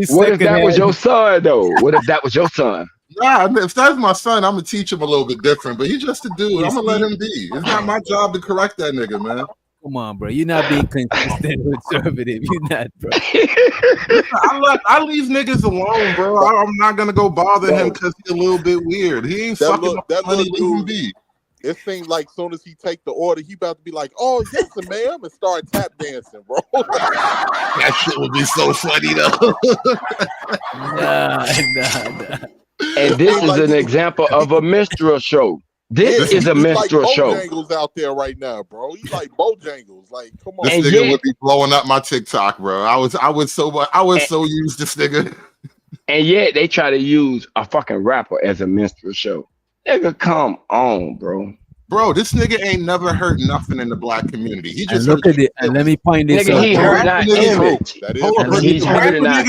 What if that was your son, though? What if that was your son? Nah, if that's my son, I'm gonna teach him a little bit different. But he's just a dude. I'm gonna let him be. It's not my job to correct that nigga, man. Come on, bro. You're not being consistent with conservative. You're not, bro. I leave niggas alone, bro. I'm not gonna go bother him because he's a little bit weird. He ain't fucking up money. Leave him be. It seemed like soon as he take the order, he about to be like, "Oh yes, ma'am," and start tap dancing, bro. That shit would be so funny though. Nah. And this is an example of a minstrel show. This is a minstrel like show. Bojangles out there right now, bro. You like Bojangles? Like, come on. This nigga would be blowing up my TikTok, bro. I was so used to this nigga. And yet they try to use a fucking rapper as a minstrel show. Nigga, come on, bro. Bro, this nigga ain't never heard nothing in the black community. He just look at it. And let me point this nigga, out. he heard our image. He's hurting our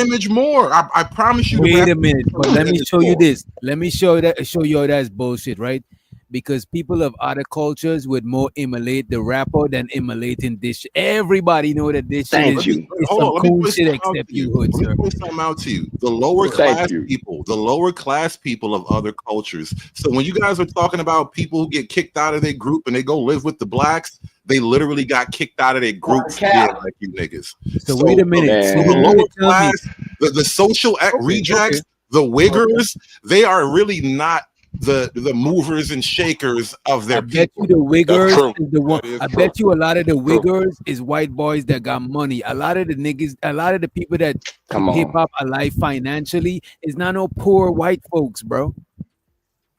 image more. I promise you. Wait a minute, but let me show you this. Let me show you that's bullshit, right? Because people of other cultures would more emulate the rapper than emulating this. Everybody know that this shit is some cool shit except you, hood, sir. Let me point something out to you. The lower class people of other cultures. So when you guys are talking about people who get kicked out of their group and they go live with the blacks, they literally got kicked out of their group for being like you niggas. So wait a minute. So the lower class, The social rejects, the wiggers, they are really not the movers and shakers of their people. I bet you the wiggers is the one. I bet you a lot of the wiggers is white boys that got money. A lot of the niggas, a lot of the people that keep hip hop alive financially is not no poor white folks, bro.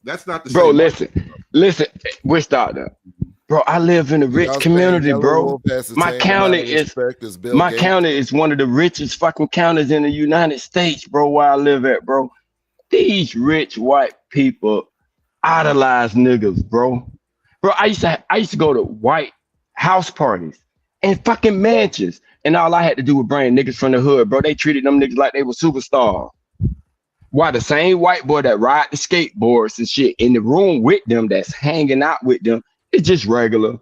That's not the bro. same. Listen, Witch Doctor. Bro, I live in a rich community, bro. My county is one of the richest fucking counties in the United States, bro. Where I live at, bro. These rich white people idolize niggas, bro. Bro, I used to go to white house parties and fucking mansions, and all I had to do was bring niggas from the hood, bro. They treated them niggas like they were superstars. Why the same white boy that ride the skateboards and shit in the room with them, that's hanging out with them, it's just regular.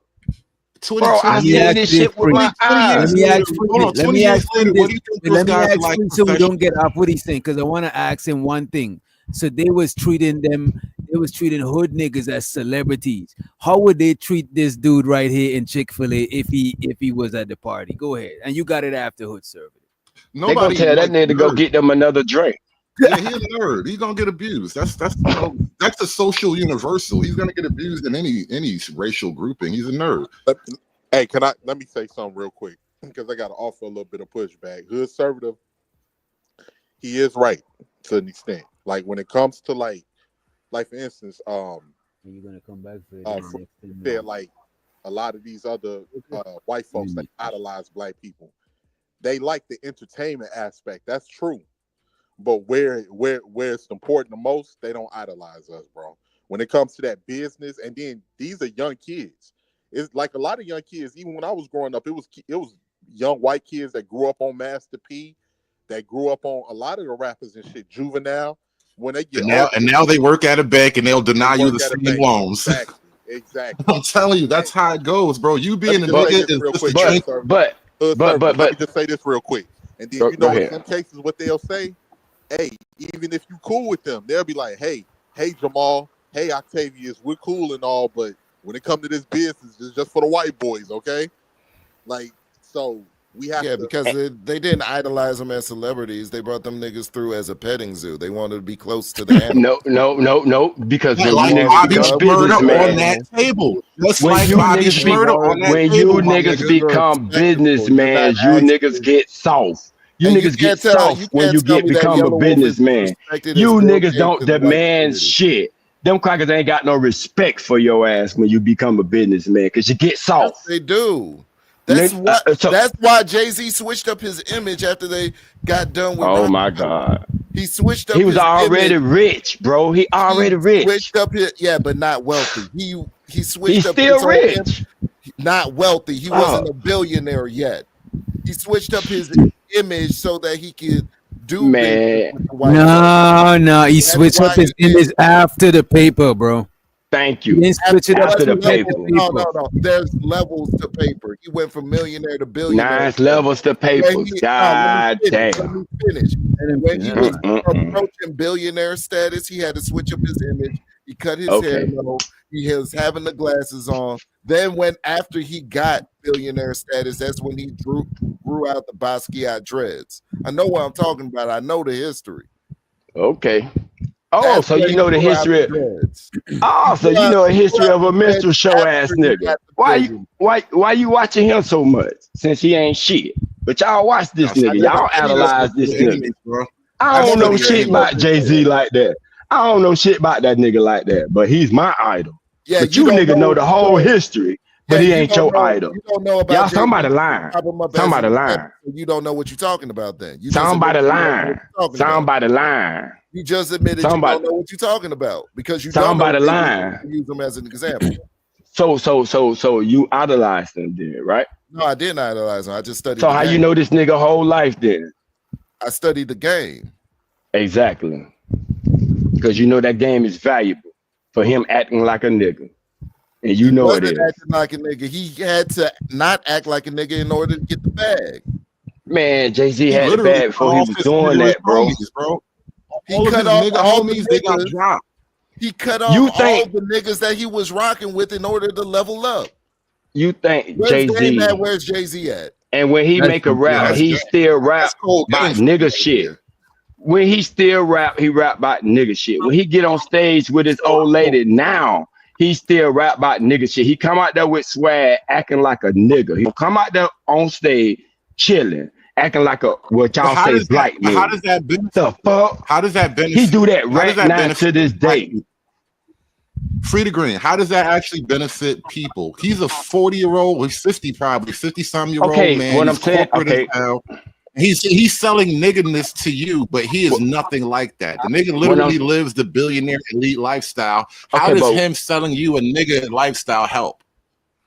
Bro, I see this shit with my eyes. Let me ask him so we don't get off what he's saying, because I want to ask him one thing. So they was treating hood niggas as celebrities. How would they treat this dude right here in Chick-fil-A if he was at the party? Go ahead. And you got it after hood service. They gonna tell that nigga to go get them another drink. Yeah, he's a nerd. He's gonna get abused. That's a social universal. He's gonna get abused in any racial grouping. He's a nerd. Hey, let me say something real quick, because I gotta offer a little bit of pushback. Hood conservative, he is right to an extent. Like when it comes to like for instance, you're gonna come back for like a lot of these other white folks that idolize black people, they like the entertainment aspect. That's true. But where it's important the most, they don't idolize us, bro. When it comes to that business, and then these are young kids. It's like a lot of young kids. Even when I was growing up, it was young white kids that grew up on Master P, that grew up on a lot of the rappers and shit. Juvenile. When they get now they work at a bank and they'll deny you the same loans. Exactly. I'm telling you, that's how it goes, bro. You being a nigga is just a drink. But let me just say this real quick, and then in some cases what they'll say. Hey, even if you cool with them, they'll be like, hey Jamal, hey Octavius, we're cool and all, but when it comes to this business, it's just for the white boys, okay? Like, so we have to, because they didn't idolize them as celebrities. They brought them niggas through as a petting zoo. They wanted to be close to the animals. No, because when you Bobby Shmurda on that table, just like Bobby Shmurda on that when table, you niggas become businessmen, you niggas get soft. You niggas get soft when you become a businessman. You niggas don't demand shit. Them crackers ain't got no respect for your ass when you become a businessman, because you get soft. Yes, they do. That's why Jay-Z switched up his image after they got done with. Oh my God. He switched up. He was already rich, bro. He already rich. Switched up his, but not wealthy. He switched He's up. Still rich. Not wealthy. He wasn't a billionaire yet. He switched up his image so that he could do. No, he switched up his image after the paper, bro. Thank you. He didn't switch it after the paper. No. There's levels to paper. He went from millionaire to billionaire. Nice levels to paper. God damn. Let me finish. When he was approaching billionaire status, he had to switch up his image. He cut his hair low. He was having the glasses on. Then after he got billionaire status, that's when he grew out the Basquiat dreads. I know what I'm talking about. I know the history. Okay. Oh, so you know the history of so you know the history of a minstrel show ass nigga. Why you watching him so much since he ain't shit? But y'all watch this nigga. Y'all idolize this nigga. I don't know shit about Jay-Z like that. I don't know shit about that nigga like that, but he's my idol. Yeah, but you nigga know the whole history, but he ain't your idol. You don't know about y'all. Somebody lying. Somebody lying. You don't know what you're talking about then. Somebody lying. Somebody lying. You just admitted you don't know what you're talking about because you somebody don't know lying. Use them as an example. So you idolize them then, right? No, I didn't idolize them. I just studied. So how you know this nigga whole life then? I studied the game. Exactly. Because you know that game is valuable for him acting like a nigga. And you know it is. Acting like a nigga. He had to not act like a nigga in order to get the bag. Man, Jay-Z had the bag before he was doing that, bro. He cut off all the niggas. They got dropped. He cut off all the niggas that he was rocking with in order to level up. You think Jay-Z? Where's Jay-Z at? And when he make a rap, he still rap about nigga shit. when he still rap, he rap about nigga shit. When he get on stage with his old lady now, he still rap about nigga shit. He come out there with swag, acting like a nigga. He come out there on stage, chilling, acting like a what y'all say black man. How does that benefit? The fuck? How does that benefit? He do that right now to this day. Free to Green, how does that actually benefit people? He's a 40-year-old, he's 50 probably, 50-some-year-old man. What I'm He's saying, corporate as hell. He's selling nigginess to you, but he is nothing like that. The nigga literally lives the billionaire elite lifestyle. How does him selling you a nigga lifestyle help?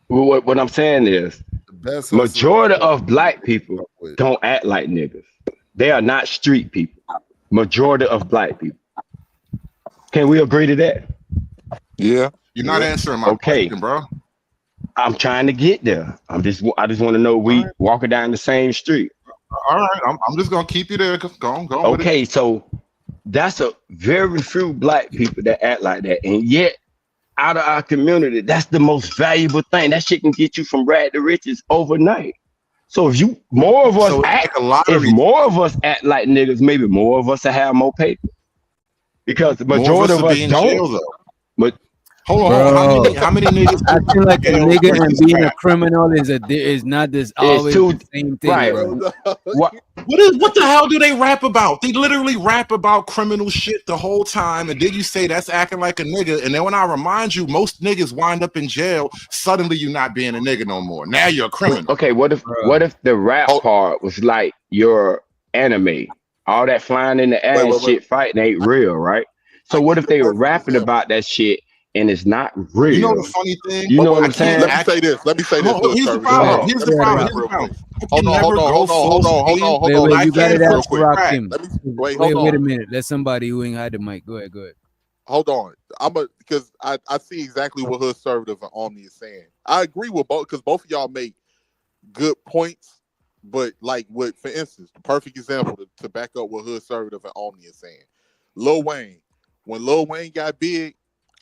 Well, what I'm saying is, majority of black people don't act like niggas. They are not street people. Majority of black people. Can we agree to that? Yeah. You're not answering my question, bro. I'm trying to get there. I just want to know we walking down the same street. All right, I'm just gonna keep you there. Go on. Okay, so that's a very few black people that act like that, and yet out of our community, that's the most valuable thing. That shit can get you from rag to riches overnight. So if more of us act like niggas, maybe more of us will have more paper. Because the majority of us don't. But hold on, how many niggas? I feel like a nigga and being a criminal is not this always the same thing, right, bro. What the hell do they rap about? They literally rap about criminal shit the whole time, and then you say that's acting like a nigga, and then when I remind you, most niggas wind up in jail. Suddenly, you're not being a nigga no more. Now you're a criminal. Okay, what if the rap part was like your anime? All that flying in the air and shit fighting ain't real, right? So what if they were rapping about that shit and it's not real? You know the funny thing? You know what I'm saying? Let me say this. Here's the problem. Hold on. You got it out for Rakim. Wait a minute. Let somebody who ain't had the mic. Go ahead. Hold on. Because I see exactly what Hood Conservative and Omni is saying. I agree with both because both of y'all make good points. But like for instance, the perfect example to back up what Hood Conservative and Omni is saying. Lil Wayne. When Lil Wayne got big,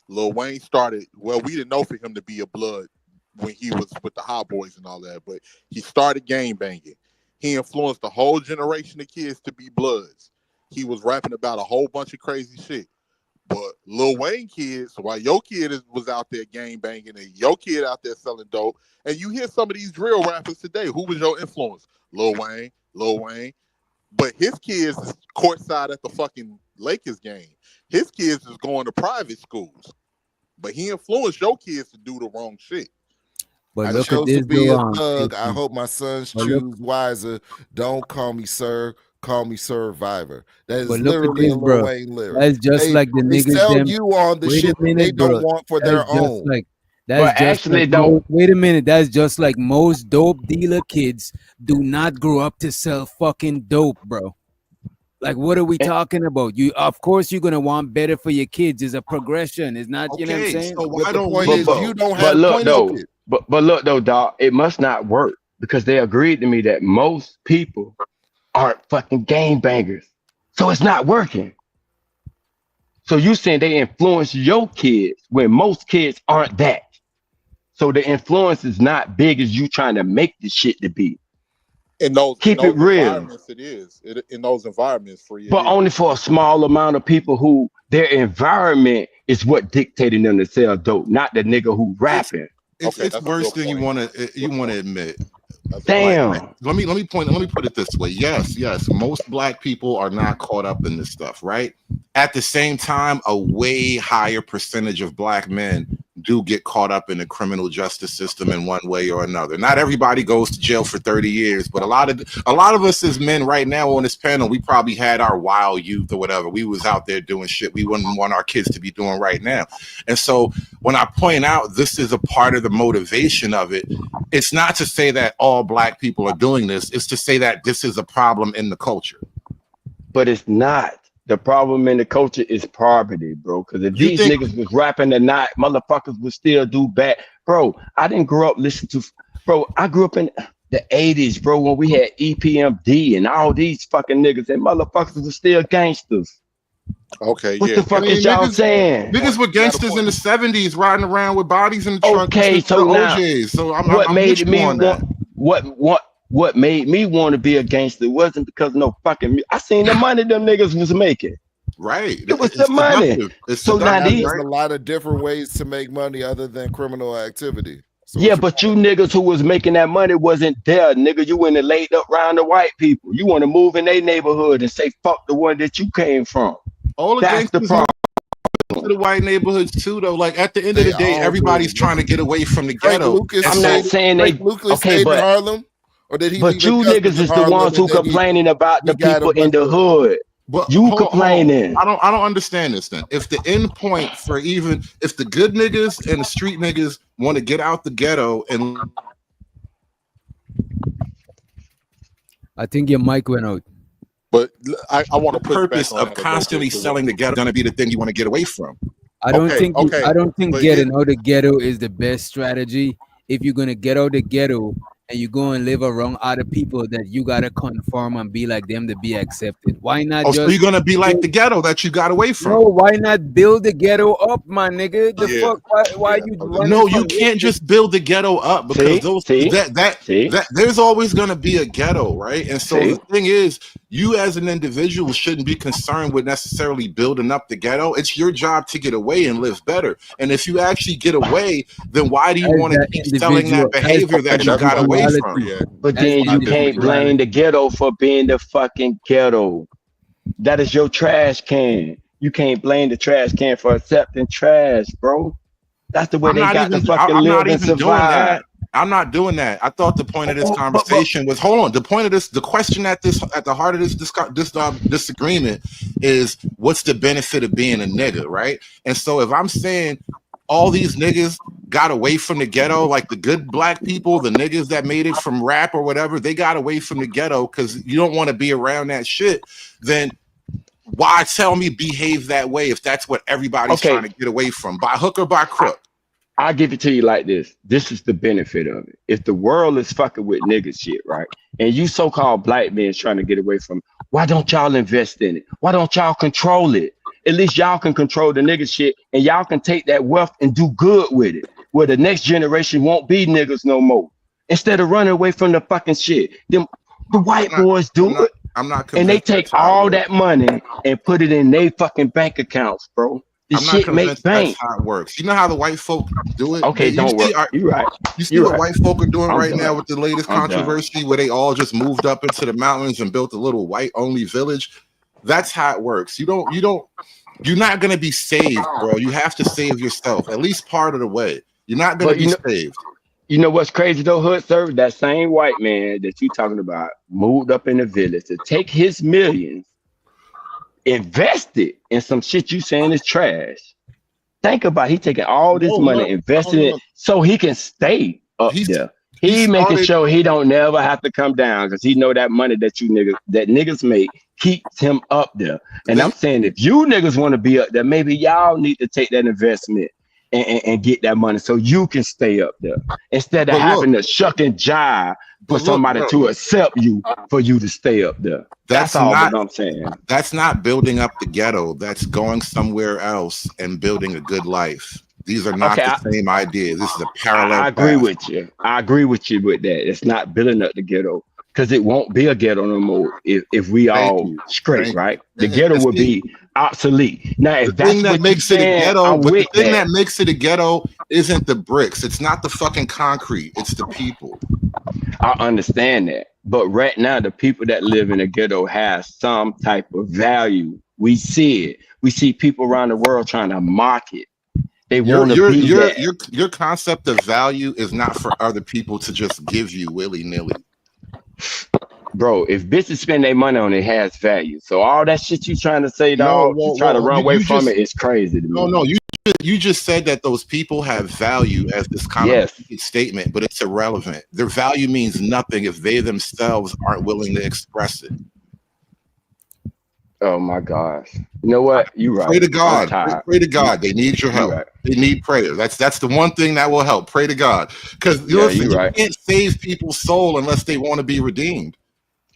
Lil Wayne started, well, we didn't know for him to be a blood when he was with the Hot Boys and all that, but he started gang banging. He influenced a whole generation of kids to be bloods. He was rapping about a whole bunch of crazy shit. But Lil Wayne kids, while your kid was out there gang banging and your kid out there selling dope, and you hear some of these drill rappers today, who was your influence? Lil Wayne. But his kids is courtside at the fucking Lakers game. His kids is going to private schools, but he influenced your kids to do the wrong shit. But look at this, be a thug. I hope my sons choose wiser. Don't call me sir. Call me survivor. That is literally a Lil Wayne lyric. That's just like the niggas sell you on the shit they don't want for their own. Wait a minute. That's just like most dope dealer kids do not grow up to sell fucking dope, bro. Like, what are we talking about? Of course, you're gonna want better for your kids. It's a progression. It's not, you know what I'm saying? So why the point is you don't have look point though, of it. but look though, dog, it must not work because they agreed to me that most people aren't fucking game bangers, so it's not working. So you saying they influence your kids when most kids aren't that? So the influence is not big as you trying to make the shit to be. In those real. Environments, it is. In those environments, for you, but only for a small amount of people who their environment is what dictated them to sell dope, not the nigga who rapping. It's worse than you want to admit. Damn. Like, let me put it this way. Yes, most black people are not caught up in this stuff, right? At the same time, a way higher percentage of black men do get caught up in the criminal justice system in one way or another. Not everybody goes to jail for 30 years, but a lot of us as men right now on this panel, we probably had our wild youth or whatever. We was out there doing shit we wouldn't want our kids to be doing right now. And so when I point out this is a part of the motivation of it, it's not to say that all black people are doing this. It's to say that this is a problem in the culture. But it's not. The problem in the culture is poverty, bro. Because if these niggas was rapping or not, motherfuckers would still do bad. Bro, I didn't grow up listening to, bro, I grew up in the 80s, bro, when we had EPMD and all these fucking niggas and motherfuckers were still gangsters. Okay, what the fuck is y'all saying? Niggas were gangsters in the 70s riding around with bodies in the trunk. Okay, so now, OJs. So I'm what made with you me on that. what what made me want to be a gangster wasn't because of no fucking. I seen the money them niggas was making. Right. It was the money. It's so now there's a lot of different ways to make money other than criminal activity. So yeah, but you niggas who was making that money wasn't there, nigga. You went and laid up around the white people. You want to move in their neighborhood and say fuck the one that you came from. All the That's the problem. To the white neighborhoods too, though. Like at the end of the day, everybody's trying to get away from the ghetto. I'm not saying they okay, but Harlem, or did he? But you niggas is the ones who complaining about the people in the hood. But you complaining. I don't understand this then. If the end point for even if the good niggas and the street niggas want to get out the ghetto and I think your mic went out. But I want to the purpose of constantly selling the ghetto gonna be the thing you want to get away from. I don't think getting out the ghetto is the best strategy. If you're gonna get out the ghetto and you go and live around other people that you gotta conform and be like them to be accepted. Why not? So you're gonna be like the ghetto that you got away from. No, why not build the ghetto up, my nigga? The fuck? Why you? No, you can't just build the ghetto up because there's always gonna be a ghetto, right? And so the thing is, you as an individual shouldn't be concerned with necessarily building up the ghetto. It's your job to get away and live better. And if you actually get away, then why do you want to keep selling that behavior that you got away from? But then you can't blame the ghetto for being the fucking ghetto. That is your trash can. You can't blame the trash can for accepting trash, bro. That's the way they got to fucking live and survive. I'm not doing that. I thought the point of this conversation was hold on. The point of this, the question at the heart of this disagreement is what's the benefit of being a nigga, right? And so if I'm saying all these niggas got away from the ghetto, like the good black people, the niggas that made it from rap or whatever, they got away from the ghetto because you don't want to be around that shit, then why tell me behave that way if that's what everybody's trying to get away from, by hook or by crook? I'll give it to you like this. This is the benefit of it. If the world is fucking with nigga shit, right? And you so-called black men trying to get away from it, why don't y'all invest in it? Why don't y'all control it? At least y'all can control the nigga shit and y'all can take that wealth and do good with it, where the next generation won't be niggas no more. Instead of running away from the fucking shit. The white boys do it. I'm not and they take all that money and put it in their fucking bank accounts, bro. This shit makes bank. That's how it works. You know how the white folk do it? Okay, don't worry. You're right. You see what white folk are doing right now with the latest controversy where they all just moved up into the mountains and built a little white-only village? That's how it works. You're not gonna be saved, bro. You have to save yourself, at least part of the way. You're not gonna be saved. You know what's crazy though, Hood Service? That same white man that you talking about moved up in the village to take his millions, invested in some shit you saying is trash. Think about he taking all this money, invested in it so he can stay up there. He making sure he don't never have to come down because he know that money that niggas make keeps him up there. And I'm saying if you niggas want to be up there, maybe y'all need to take that investment and get that money so you can stay up there instead of having to shuck and jive for somebody to accept you for you to stay up there. That's all that I'm saying. That's not building up the ghetto. That's going somewhere else and building a good life. These are not the same ideas. This is a parallel. I agree with you. I agree with you with that. It's not building up the ghetto because it won't be a ghetto no more if we all straight, right? The ghetto will be obsolete. Now, if that's thing that makes it a ghetto, but the thing that makes it a ghetto isn't the bricks. It's not the fucking concrete. It's the people. I understand that, but right now the people that live in the ghetto have some type of value. We see it. We see people around the world trying to mock it. They want to be that. Your concept of value is not for other people to just give you willy-nilly. Bro, if bitches spend their money on it, has value. So all that shit you trying to say, dog, you try to run away from it, it's crazy to me. No, you just said that those people have value as this kind of statement, but it's irrelevant. Their value means nothing if they themselves aren't willing to express it. Oh my gosh. You know what? You're right. Pray to God. Pray to God. They need your help. Right. They need prayer. That's the one thing that will help. Pray to God. Because you can't save people's soul unless they want to be redeemed.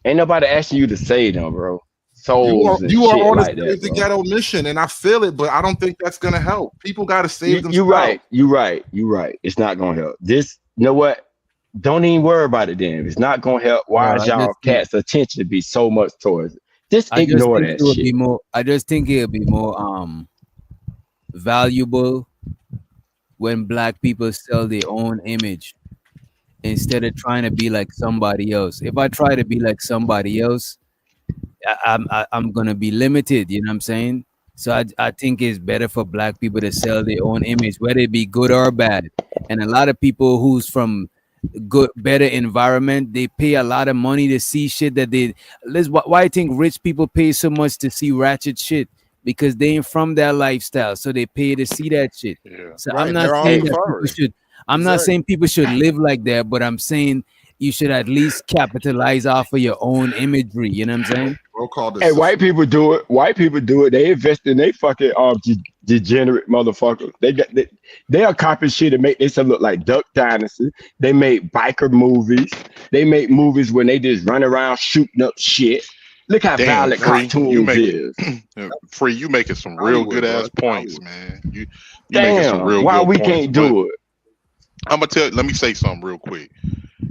Ain't nobody asking you to save them, bro. Souls you are on the ghetto mission, and I feel it, but I don't think that's gonna help. People gotta save themselves. You're right. It's not gonna help. You know what? don't even worry about it then. If it's not gonna help, why Bro, is y'all cats' attention be so much towards it? Just I just ignore think that it would be shit. more. I just think it would be more valuable when black people sell their own image instead of trying to be like somebody else. If I try to be like somebody else, I'm gonna be limited. You know what I'm saying? So I think it's better for black people to sell their own image, whether it be good or bad. And a lot of people who's from better environment, they pay a lot of money to see shit that they. Why I think rich people pay so much to see ratchet shit, because they ain't from that lifestyle, so they pay to see that shit. Yeah. So Right, I'm not they're all saying that people authority. should. I'm not Exactly. saying people should live like that, but I'm saying you should at least capitalize off of your own imagery. You know what I'm saying? Bro called Hey, this. white people do it. White people do it. They invest in they fucking degenerate motherfuckers. They are copying shit and make themselves look like Duck Dynasty. They make biker movies. They make movies when they just run around shooting up shit. Look how Damn, violent Free, you cartoons make is. Free, you making some real Hollywood, good bro. ass That's points, Hollywood. man. You making some Damn, real why good we points. can't But do it? I'm gonna let me say something real quick,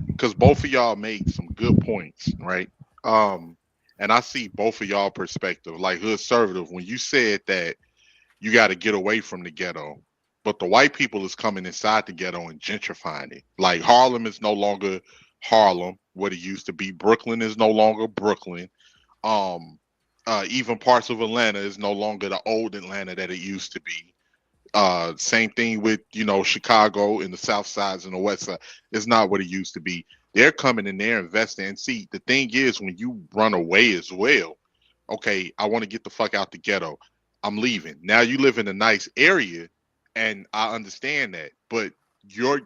because both of y'all made some good points, right? And I see both of y'all perspective. Like Hood Conservative, when you said that you got to get away from the ghetto, but the white people is coming inside the ghetto and gentrifying it. Like Harlem is no longer Harlem, what it used to be. Brooklyn is no longer Brooklyn. Even parts of Atlanta is no longer the old Atlanta that it used to be. Same thing with Chicago and the South Sides and the West Side. It's not what it used to be. They're coming in there investing. And see, the thing is, when you run away as well, okay, I want to get the fuck out the ghetto. I'm leaving. Now you live in a nice area, and I understand that. But your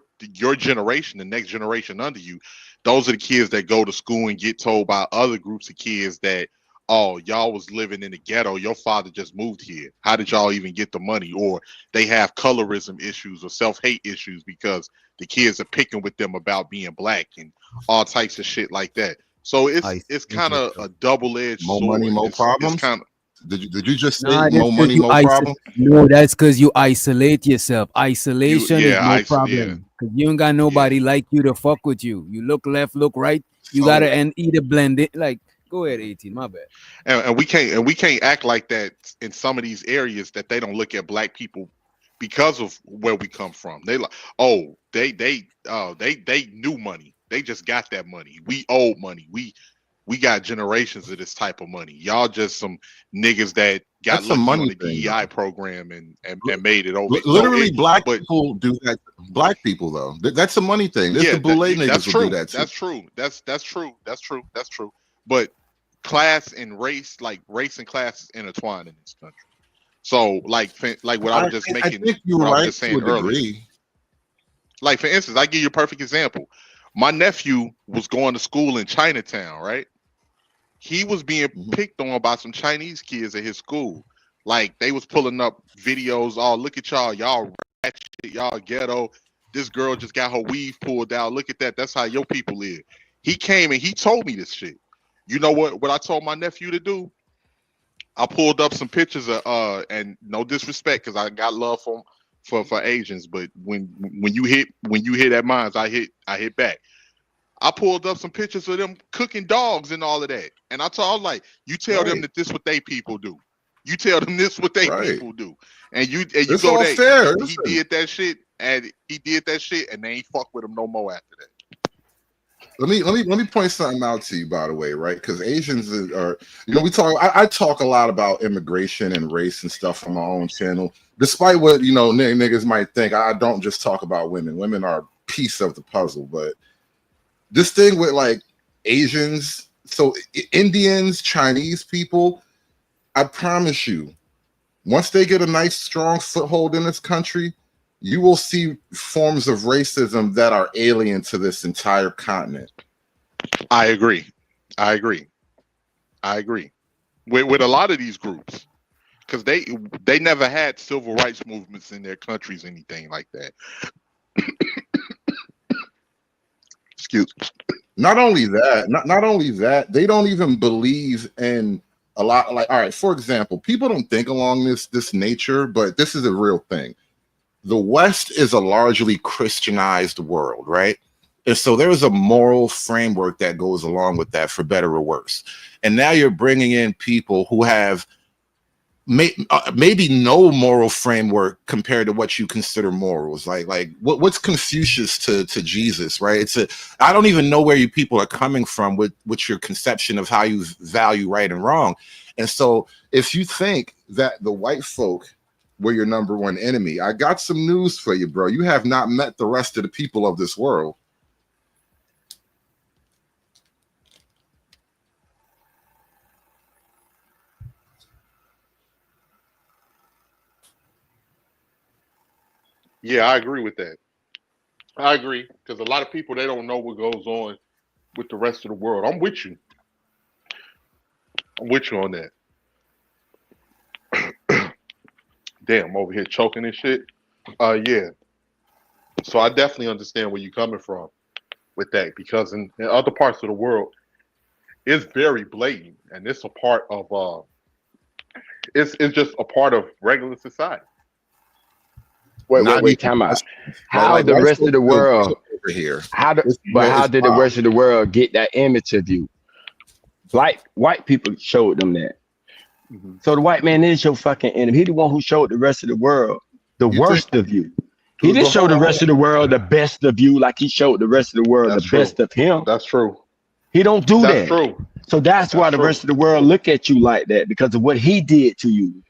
generation, the next generation under you, those are the kids that go to school and get told by other groups of kids that, oh, y'all was living in the ghetto. Your father just moved here. How did y'all even get the money? Or they have colorism issues or self-hate issues because the kids are picking with them about being black and all types of shit like that. So it's kind of a double-edged More sword. money, more It's problems. kind of Did you just say Nah, that's more because money, you more problems? No, that's because you isolate yourself. Isolation is no yeah. problem. Because you ain't got nobody like you to fuck with you. You look left, look right. You So gotta either blend it. Like, go ahead, 18. My bad. And we can't act like that in some of these areas that they don't look at black people because of where we come from. They like, oh, they knew money. They just got that money. We owe money. We got generations of this type of money. Y'all just some niggas that got that's a lucky on money the thing, DEI though. program and made it over. Literally, black people do that. Black people, though, that's a money thing. There's the Boulay that's niggas will true. do that too. That's true. That's true. But class and race, like race and class, is intertwined in this country. So, like what I was just I making, think you're what I was right just to saying a earlier. degree. Like for instance, I give you a perfect example. My nephew was going to school in Chinatown, right? He was being picked on by some Chinese kids at his school. Like they was pulling up videos. Oh, look at y'all ratchet, y'all ghetto. This girl just got her weave pulled out. Look at that. That's how your people live. He came and he told me this shit. You know what I told my nephew to do? I pulled up some pictures of and no disrespect because I got love for Asians, but when you hit at mines, I hit back. I pulled up some pictures of them cooking dogs and all of that. And I was like, you tell them that this what they people do. You tell them this what they people do. And you It's go all there. fair. He did that shit and they ain't fuck with him no more after that. Let me point something out to you, by the way, right? Because Asians are, we talk. I talk a lot about immigration and race and stuff on my own channel. Despite what niggas might think, I don't just talk about women. Women are a piece of the puzzle, but this thing with like Asians, so Indians, Chinese people, I promise you, once they get a nice strong foothold in this country, you will see forms of racism that are alien to this entire continent. I agree. With a lot of these groups, because they never had civil rights movements in their countries, anything like that. Excuse me. Not only that, they don't even believe in a lot. Like, all right, for example, people don't think along this nature, but this is a real thing. The West is a largely Christianized world, right? And so there is a moral framework that goes along with that, for better or worse. And now you're bringing in people who have maybe no moral framework compared to what you consider morals. Like what's Confucius to Jesus, right? I don't even know where you people are coming from with your conception of how you value right and wrong. And so if you think that the white folk were your number one enemy, I got some news for you, bro. You have not met the rest of the people of this world. Yeah, I agree with that. I agree, because a lot of people, they don't know what goes on with the rest of the world. I'm with you. I'm with you on that. Damn, I'm over here choking and shit. Yeah. So I definitely understand where you're coming from with that, because in other parts of the world, it's very blatant, and it's a part of it's just a part of regular society. Wait, time out. How the rest of the world over here? How did the rest of the world get that image of you? White people showed them that. Mm-hmm. So the white man is your fucking enemy. He the one who showed the rest of the world the worst of you. He didn't show the rest of the world the best of you like he showed the rest of the world the best of him. That's true. He don't do that. That's true. So that's why the rest of the world look at you like that, because of what he did to you.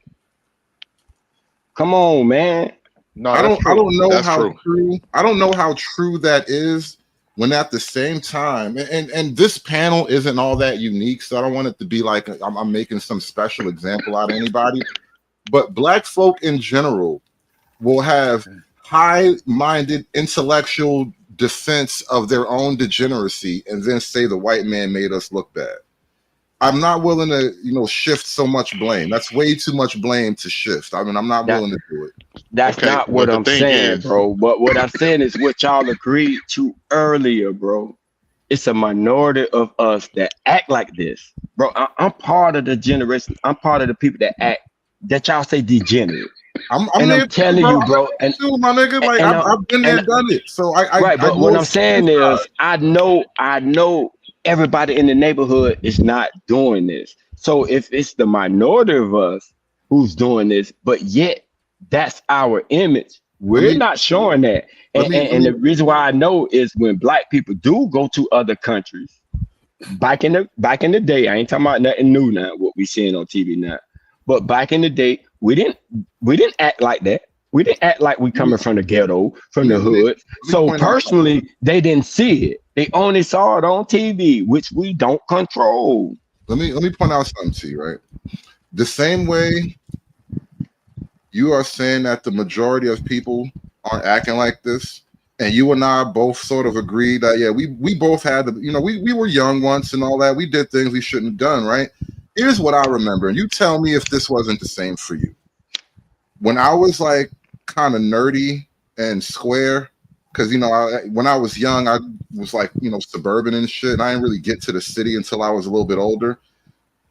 Come on, man. No, I don't know that's how true. true. I don't know how true that is, when at the same time, and this panel isn't all that unique, so I don't want it to be like I'm making some special example out of anybody. But Black folk in general will have high-minded intellectual defense of their own degeneracy, and then say the white man made us look bad. I'm not willing to, shift so much blame. That's way too much blame to shift. I mean, I'm not willing to do it. That's not what I'm saying, bro. But what I'm saying is what y'all agreed to earlier, bro. It's a minority of us that act like this, bro. I'm part of the generation. I'm part of the people that act, that y'all say degenerate. I'm telling you, bro. And my nigga, like I've been there, done it. So but what I'm saying is, I know. Everybody in the neighborhood is not doing this. So if it's the minority of us who's doing this, but yet that's our image, we're not showing that. And the reason why I know is when Black people do go to other countries, back in the day, I ain't talking about nothing new now, what we seeing on TV now. But back in the day, we didn't act like that. We didn't act like we coming from the ghetto, from the hood. So personally, they didn't see it. They only saw it on TV, which we don't control. Let me point out something to you, right? The same way you are saying that the majority of people aren't acting like this, and you and I both sort of agreed that, yeah, we both had we were young once and all that. We did things we shouldn't have done, right? Here's what I remember, and you tell me if this wasn't the same for you. When I was like kind of nerdy and square, because when I was young, I was like suburban and shit, and I didn't really get to the city until I was a little bit older.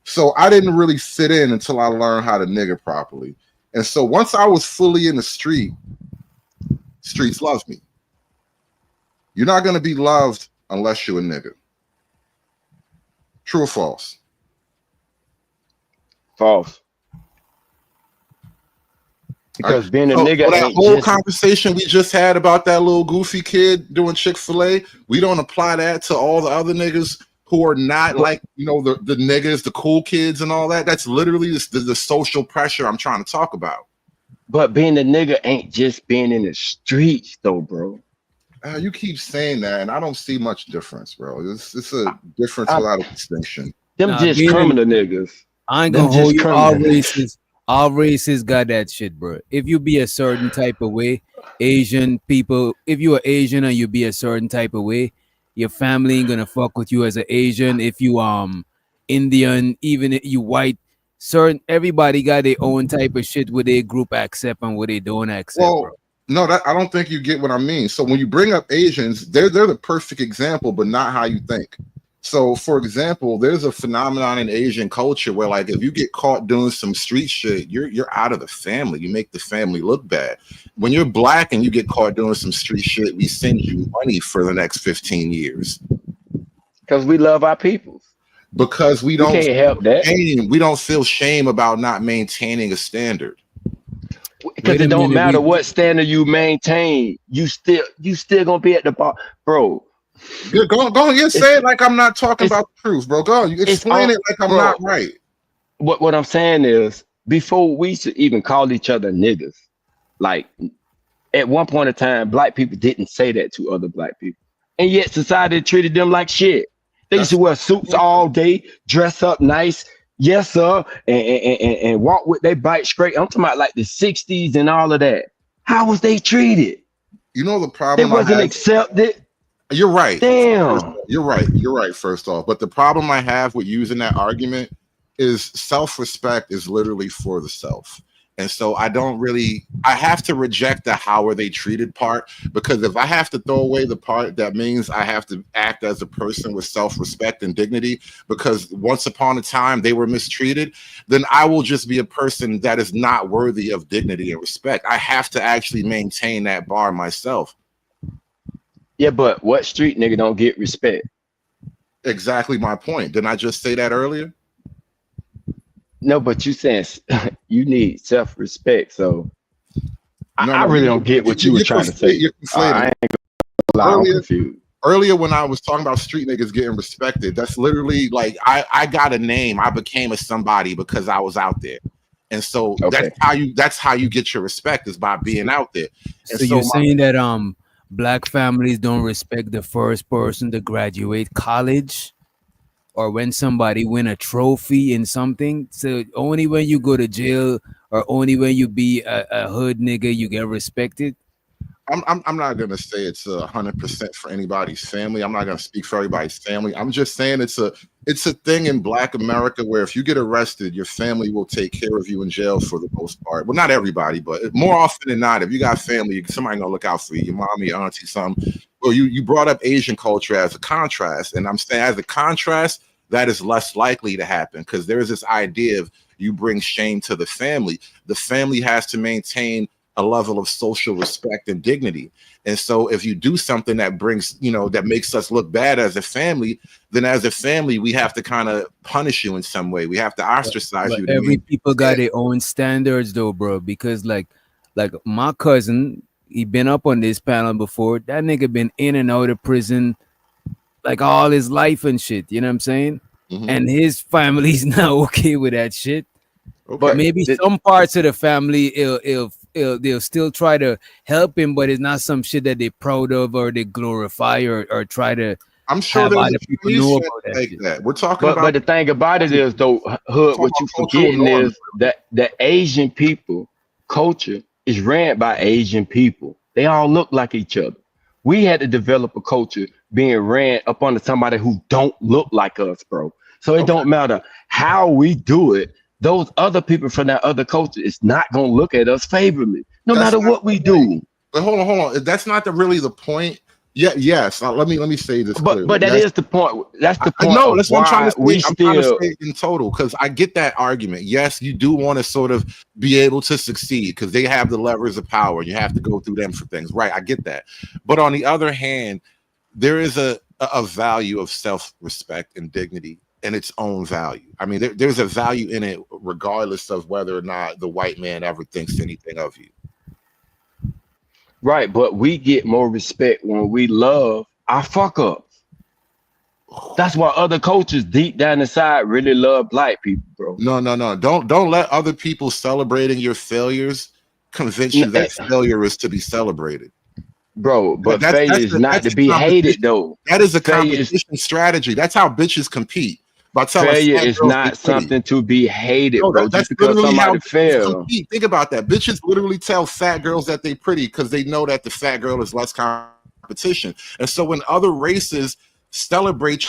So I didn't really fit in until I learned how to nigger properly. And so once I was fully in the streets loved me. You're not gonna be loved unless you're a nigger. True or false? False. Because being a nigga, that whole conversation we just had about that little goofy kid doing Chick-fil-A, we don't apply that to all the other niggas who are not like the niggas, the cool kids and all that. That's literally the social pressure I'm trying to talk about. But being a nigga ain't just being in the streets, though, bro. You keep saying that, and I don't see much difference, bro. It's a difference without a distinction. Them just criminal niggas. I ain't gonna hold you. All races got that shit, bro. If you be a certain type of way, Asian people, if you are Asian and you be a certain type of way, your family ain't gonna fuck with you as an Asian. If you Indian, even if you white, everybody got their own type of shit where they group accept and what they don't accept. Well, bro. No, I don't think you get what I mean. So when you bring up Asians, they're the perfect example, but not how you think. So, for example, there's a phenomenon in Asian culture where, like, if you get caught doing some street shit, you're out of the family. You make the family look bad. When you're black and you get caught doing some street shit, we send you money for the next 15 years. Because we love our people. Because we can't help that. We don't feel shame about not maintaining a standard. Because it don't matter what standard you maintain, you still gonna be at the bar, bro. Go on, you say it like I'm not talking about the truth, bro. Go on, you explain it like I'm not right. What I'm saying is, before we should even call each other niggas, like at one point in time, black people didn't say that to other black people, and yet society treated them like shit. They used to wear suits all day, dress up nice, yes sir, and walk with their bike straight. I'm talking about like the 60s and all of that. How was they treated? You know the problem. They wasn't accepted. You're right. Damn. You're right. You're right, first off. But the problem I have with using that argument is self-respect is literally for the self. And so I have to reject the how are they treated part, because if I have to throw away the part, that means I have to act as a person with self-respect and dignity, because once upon a time they were mistreated, then I will just be a person that is not worthy of dignity and respect. I have to actually maintain that bar myself. Yeah, but what street nigga don't get respect? Exactly my point. Didn't I just say that earlier? No, but you saying you need self-respect. So I really don't get what you were trying to say. You're I ain't gonna lie, I'm confused. Earlier, when I was talking about street niggas getting respected, that's literally like I got a name. I became a somebody because I was out there. And so that's how you get your respect, is by being out there. And so you're saying that black families don't respect the first person to graduate college, or when somebody win a trophy in something. So only when you go to jail, or only when you be a hood nigga, you get respected. I'm not gonna say it's 100% for anybody's family. I'm not gonna speak for everybody's family. I'm just saying it's a thing in Black America where if you get arrested, your family will take care of you in jail for the most part. Well, not everybody, but more often than not, if you got family, somebody gonna look out for you. Your mommy, your auntie, something. Well, you brought up Asian culture as a contrast, and I'm saying as a contrast, that is less likely to happen, because there is this idea of you bring shame to the family. The family has to maintain a level of social respect and dignity. And so if you do something that brings, that makes us look bad as a family, then as a family, we have to kind of punish you in some way. We have to ostracize you. Every people got their own standards though, bro, because like my cousin, he been up on this panel before. That nigga been in and out of prison like all his life and shit. You know what I'm saying? Mm-hmm. And his family's not okay with that shit. Okay. But maybe some parts of the family they'll still try to help him, but it's not some shit that they're proud of or they glorify or try to. I'm sure there's other people know about that. We're talking about. But the thing about it is, though, Hood, what you forgetting is that the Asian people culture is ran by Asian people. They all look like each other. We had to develop a culture being ran up under somebody who don't look like us, bro. So it don't matter how we do it. Those other people from that other culture is not gonna look at us favorably, no matter what we do. But hold on. That's not really the point. Yeah, yes. Let me say this. But that is the point. That's the point. No, that's what I'm trying to say. I'm trying to say in total, because I get that argument. Yes, you do want to sort of be able to succeed because they have the levers of power. You have to go through them for things, right? I get that. But on the other hand, there is a value of self-respect and dignity and its own value. I mean, there's a value in it regardless of whether or not the white man ever thinks anything of you. Right, but we get more respect when we love our fuck ups. That's why other cultures deep down inside really love black people, bro. No. Don't let other people celebrating your failures convince you that failure is to be celebrated. Bro, but failure is not to be hated, though. That is a competition strategy. That's how bitches compete. Failure is not something to be hated, bro. Just because somebody failed. Think about that. Bitches literally tell fat girls that they pretty because they know that the fat girl is less competition. And so when other races celebrate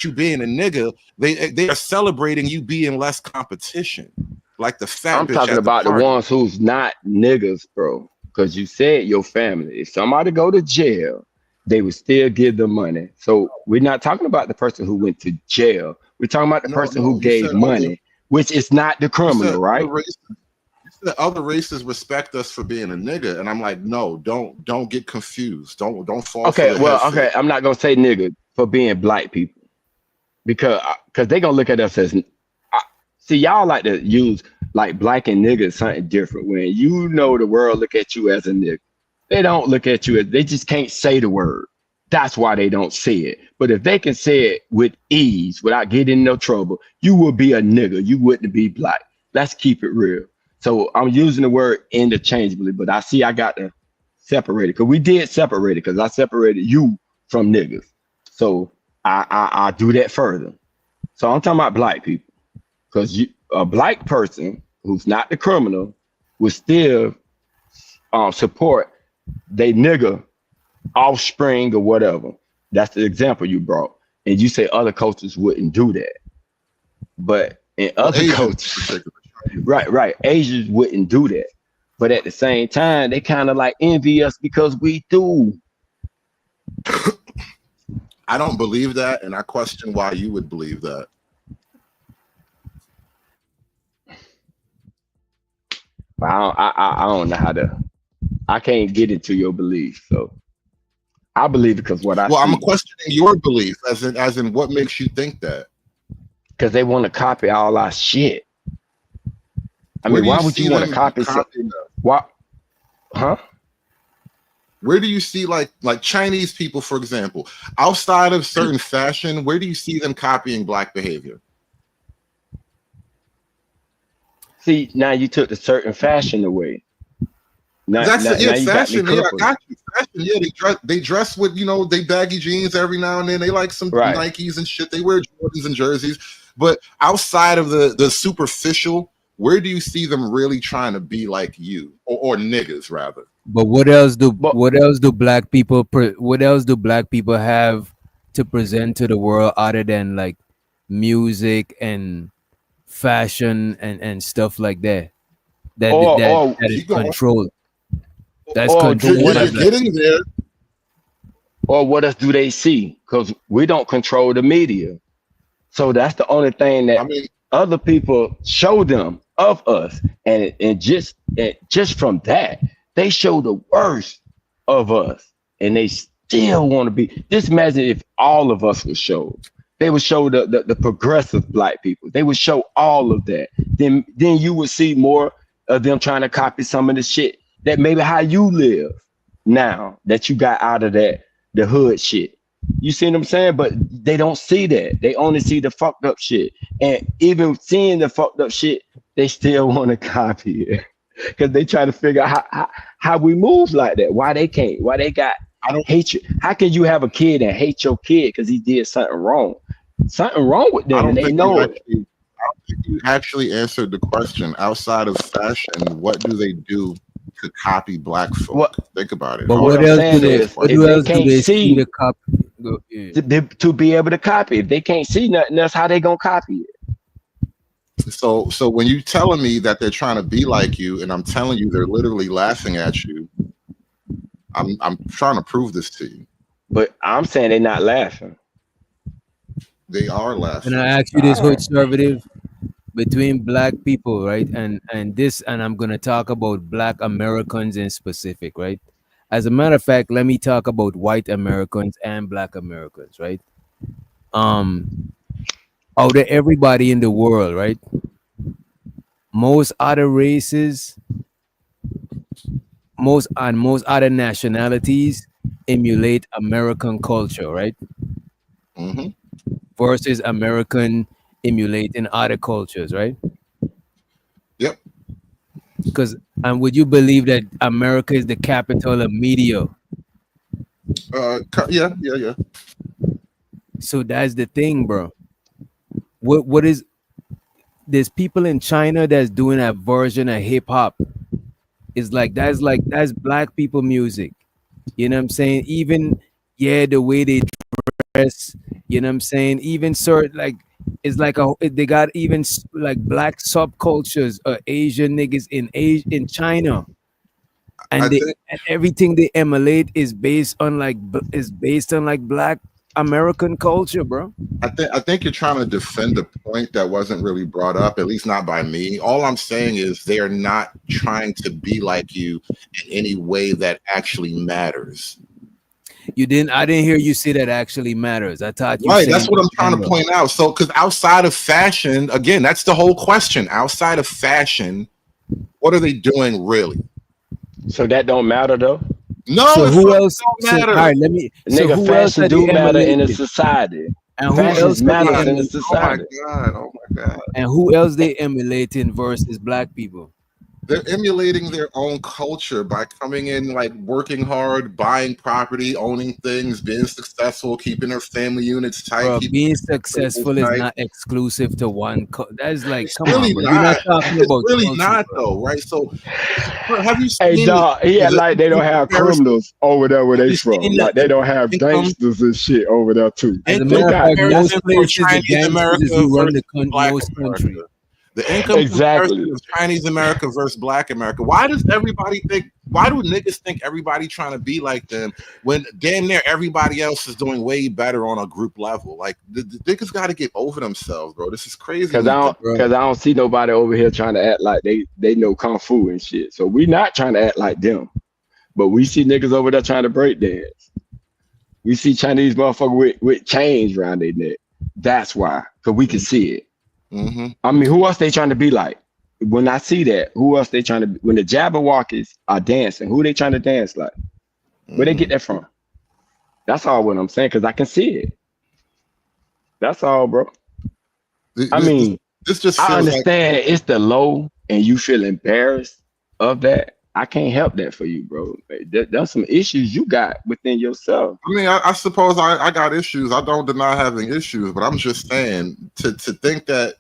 you being a nigga, they are celebrating you being less competition. Like the fat I'm bitch talking about the ones who's not niggas, bro. Because you said your family. If somebody go to jail they would still give them money. So we're not talking about the person who went to jail. We're talking about the person who gave money, which is not the criminal, right? You said other races respect us for being a nigga, and I'm like, no, don't get confused. Don't fall. Okay, for the well, head okay, fake. I'm not gonna say nigga for being black people because they gonna look at us as see, y'all like to use like black and nigga is something different. When you know the world look at you as a nigga, they don't look at you as, they just can't say the word. That's why they don't say it. But if they can say it with ease without getting in no trouble, you would be a nigga. You wouldn't be black. Let's keep it real. So I'm using the word interchangeably, but I got to separate it because we did separate it because I separated you from niggas. So I do that further. So I'm talking about black people because a black person who's not the criminal will still support they nigga offspring or whatever. That's the example you brought. And you say other cultures wouldn't do that. But in other cultures, right, Asians wouldn't do that. But at the same time, they kind of like envy us because we do. I don't believe that, and I question why you would believe that. I don't know how to. I can't get into your belief, so I believe it because what I see. I'm questioning your belief, as in what makes you think that? Because they want to copy all our shit. I mean, why would you want to copy something? Why? Huh? Where do you see like Chinese people, for example, outside of certain fashion? Where do you see them copying black behavior? See, now you took the certain fashion away. Fashion. Yeah, I got you. Fashion. Yeah, they dress with they baggy jeans every now and then. They like some Nikes and shit. They wear Jordans and jerseys. But outside of the superficial, where do you see them really trying to be like you or niggas rather? But what else do black people have to present to the world other than like music and fashion and stuff like that? That is controlled. That's controlled. Getting there. Or what else do they see? Because we don't control the media. So that's the only thing that other people show them of us. And just from that, they show the worst of us. And they still want to be. Just imagine if all of us would show. They would show the progressive black people. They would show all of that. Then you would see more of them trying to copy some of the shit that maybe how you live now that you got out of the hood shit. You see what I'm saying? But they don't see that. They only see the fucked up shit. And even seeing the fucked up shit, they still want to copy it. Because they try to figure out how we move like that. Why they can't? Why they got hatred? How can you have a kid and hate your kid because he did something wrong? Something wrong with them, and they know it. I don't think you actually answered the question. Outside of fashion, what do they do to copy black folk? Think about it. But what else do they see to copy? To be able to copy. If they can't see nothing else, how they gonna copy it? So when you telling me that they're trying to be like you, and I'm telling you they're literally laughing at you, I'm trying to prove this to you. But I'm saying they're not laughing. They are laughing. And I ask you this, conservative, between black people, right? And I'm gonna talk about black Americans in specific, right? As a matter of fact, let me talk about white Americans and black Americans, right? Out of everybody in the world, right? Most other races, most other nationalities emulate American culture, right? Mm-hmm. Versus American emulating other cultures, right? Yep. And would you believe that America is the capital of media? Yeah. So that's the thing, bro. What is there's people in China that's doing a version of hip hop. It's like that's black people music. You know what I'm saying? Even the way they dress, you know what I'm saying? Even it's like they got even like black subcultures, Asian niggas in China. and everything they emulate is based on like Black American culture, bro. I think you're trying to defend a point that wasn't really brought up, at least not by me. All I'm saying is they are not trying to be like you in any way that actually matters. I didn't hear you say that actually matters. I thought you right. That's what I'm trying to point out. So, because outside of fashion, again, that's the whole question. Outside of fashion, what are they doing really? So that don't matter though. No, so who else? Don't matter. All right, let me. Nigga, who fashion do matter in a emulating? society. And fashion who else matters in a society. Oh my god! And who else they emulating versus Black people? They're emulating their own culture by coming in, like working hard, buying property, owning things, being successful, keeping their family units tight. Bro, being successful is not exclusive to one. That is like, come really on, bro. not. You're not talking It's about really culture, not bro. though, right? So, have you seen? Hey, dog, like they don't have criminals over there where they from. Like they don't have gangsters and shit over there too. As a matter of fact, most places the gangsters is who run the most country. The income comparison of Chinese America versus Black America. Why do niggas think everybody trying to be like them when damn near everybody else is doing way better on a group level? Like the niggas got to get over themselves, bro. This is crazy. Because I don't see nobody over here trying to act like they know kung fu and shit. So we not trying to act like them, but we see niggas over there trying to break dance. We see Chinese motherfucker with chains around their neck. That's why, because we can see it. Mm-hmm. I mean, who else they trying to be like? When I see that, who else they trying to be? When the Jabberwockies are dancing, who they trying to dance like? Where they get that from? That's all what I'm saying, because I can see it. That's all, bro. I understand it's the low and you feel embarrassed of that. I can't help that for you, bro. There's some issues you got within yourself. I mean, I suppose I got issues. I don't deny having issues, but I'm just saying to think that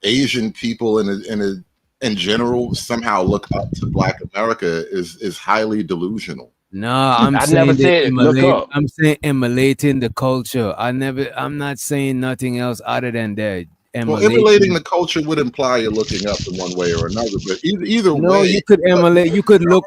Asian people in general somehow look up to Black America is highly delusional. No, I'm saying emulating the culture. I'm not saying nothing else other than that. Emulating the culture would imply you're looking up in one way or another, but either way. No, you could emulate. You could look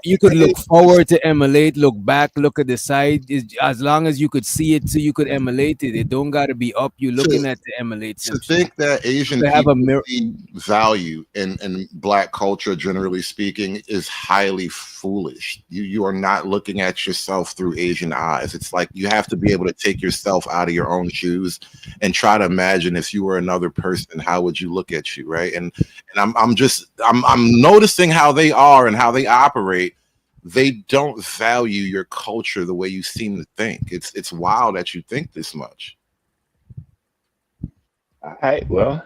forward to emulate. Look back. Look at the side. As long as you could see it, so you could emulate it. It don't got to be up. You looking at the emulate. To think that Asian people see value in Black culture, generally speaking, is highly foolish. You are not looking at yourself through Asian eyes. It's like you have to be able to take yourself out of your own shoes and try to imagine if you were another person, how would you look at you, right? And I'm noticing how they are and how they operate. They don't value your culture the way you seem to think. It's wild that you think this much. All right, well,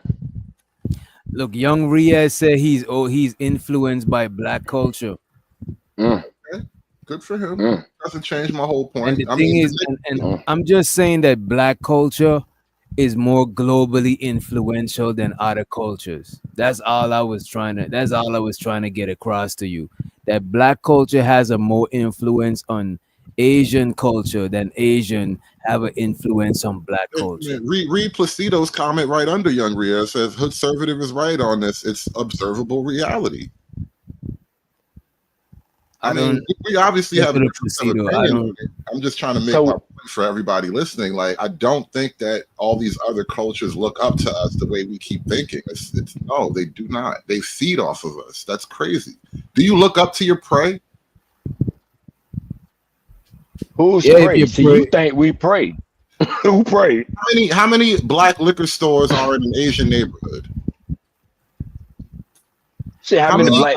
look, young Riaz said he's influenced by Black culture. Okay. Good for him. Doesn't change my whole point. And the thing is, I'm just saying that Black culture is more globally influential than other cultures. That's all I was trying to get across to you. That Black culture has a more influence on Asian culture than Asian have an influence on Black culture. Read Placido's comment right under Young Ria. It says conservative is right on this. It's observable reality. I mean, we obviously have a different opinion. I'm just trying to make my point for everybody listening. Like, I don't think that all these other cultures look up to us the way we keep thinking. No, they do not. They feed off of us. That's crazy. Do you look up to your prey? Who's prey? See, you think we pray? Who pray? How many Black liquor stores are in an Asian neighborhood? How many black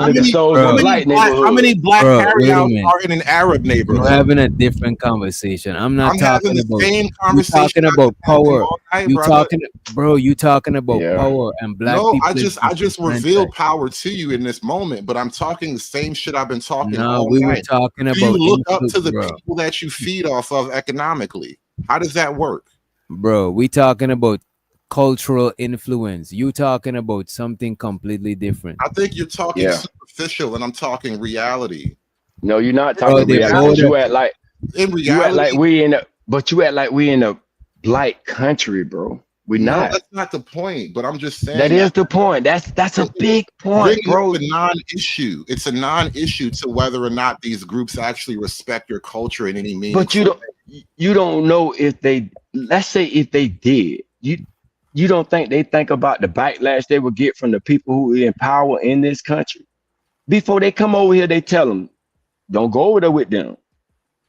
carryouts are in an Arab neighborhood? We're having a different conversation. I'm talking about the same conversation. You're talking about power. You talking about power and Black people. I just revealed power to you in this moment, but I'm talking the same shit I've been talking. No, we were talking about. Do you look up to the people that you feed off of economically? How does that work, bro? We talking about cultural influence. You talking about something completely different. I think you're talking superficial, and I'm talking reality. No, you're not talking reality. You act like in reality. You act like we in a Black country, bro. We're No, not. that's not the point. But I'm just saying That is the point. That's a big point, bro. It's a non-issue. It's a non-issue to whether or not these groups actually respect your culture in any meaningful. But you don't know if they. Let's say if they did, you don't think they think about the backlash they would get from the people who are in power in this country before they come over here. They tell them, don't go over there with them.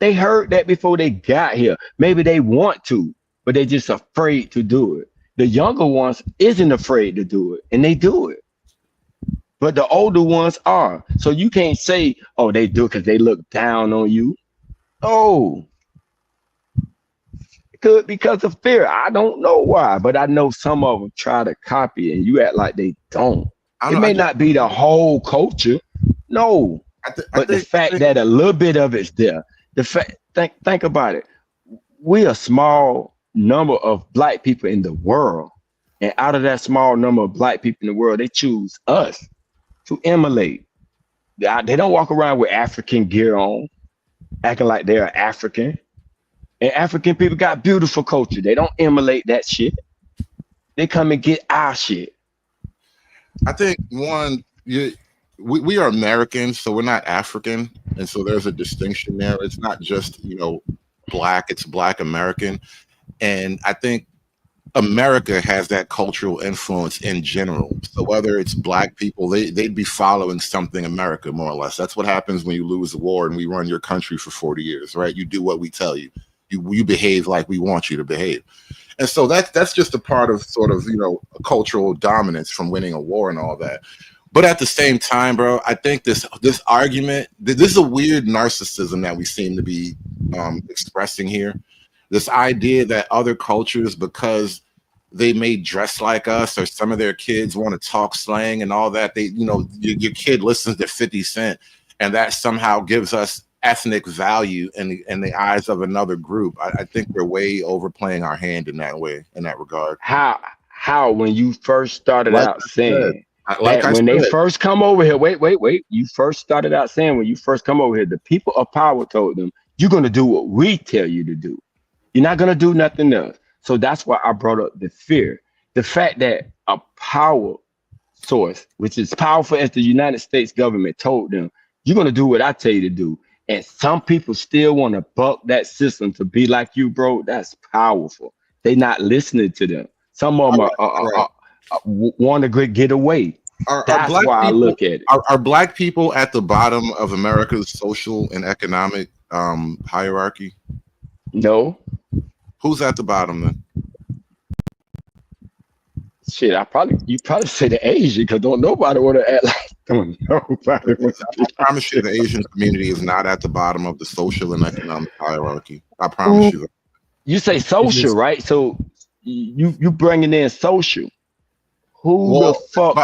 They heard that before they got here. Maybe they want to, but they're just afraid to do it. The younger ones isn't afraid to do it, and they do it. But the older ones are. So you can't say, oh, they do it because they look down on you. Oh, it could because of fear. I don't know why, but I know some of them try to copy it, and you act like they don't. It may not be the whole culture. No. But the fact that a little bit of it's there. The fact, think about it. We're a small number of black people in the world. And out of that small number of black people in the world, they choose us to emulate. They don't walk around with African gear on, acting like they're African. And African people got beautiful culture. They don't emulate that shit. They come and get our shit. I think we are Americans, so we're not African, and so there's a distinction there. It's not just black; it's Black American, and I think America has that cultural influence in general. So whether it's black people, they'd be following something America more or less. That's what happens when you lose a war and we run your country for 40 years, right? You do what we tell you. You behave like we want you to behave. And so that's just a part of sort of cultural dominance from winning a war and all that. But at the same time, bro, I think this argument, this is a weird narcissism that we seem to be expressing here. This idea that other cultures, because they may dress like us, or some of their kids want to talk slang and all that, your kid listens to 50 Cent, and that somehow gives us ethnic value in the eyes of another group. I think we're way overplaying our hand in that way, in that regard. How when you first started out saying when they first come over here, wait. You first started out saying when you first come over here, the people of power told them, you're going to do what we tell you to do. You're not going to do nothing else. So that's why I brought up the fear. The fact that a power source, which is powerful as the United States government, told them, you're going to do what I tell you to do. And some people still want to buck that system to be like you, bro. That's powerful. They're not listening to them. Some of them want to get away. That's why I look at it. Are black people at the bottom of America's social and economic hierarchy? No. Who's at the bottom then? Shit, you probably say the Asian, because don't nobody want to act like nobody. I promise you, the Asian community is not at the bottom of the social and economic hierarchy. I promise you that. You say social, right? So you bringing in social. Who the fuck?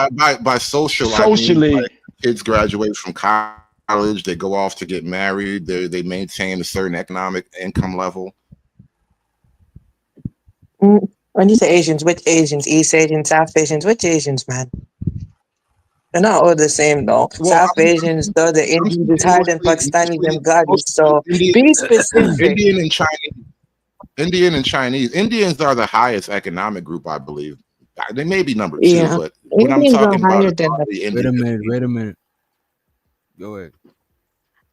By social, socially, I mean, kids graduate from college, they go off to get married, they maintain a certain economic income level. When you say Asians, which Asians? East Asians, South Asians, which Asians, man? They're not all the same, though. South Asians, though, the Indians is higher than Pakistanis and Gadis. So be specific. Indian and Chinese. Indians are the highest economic group, I believe. They may be number two, but when I'm talking about wait a minute. Go ahead.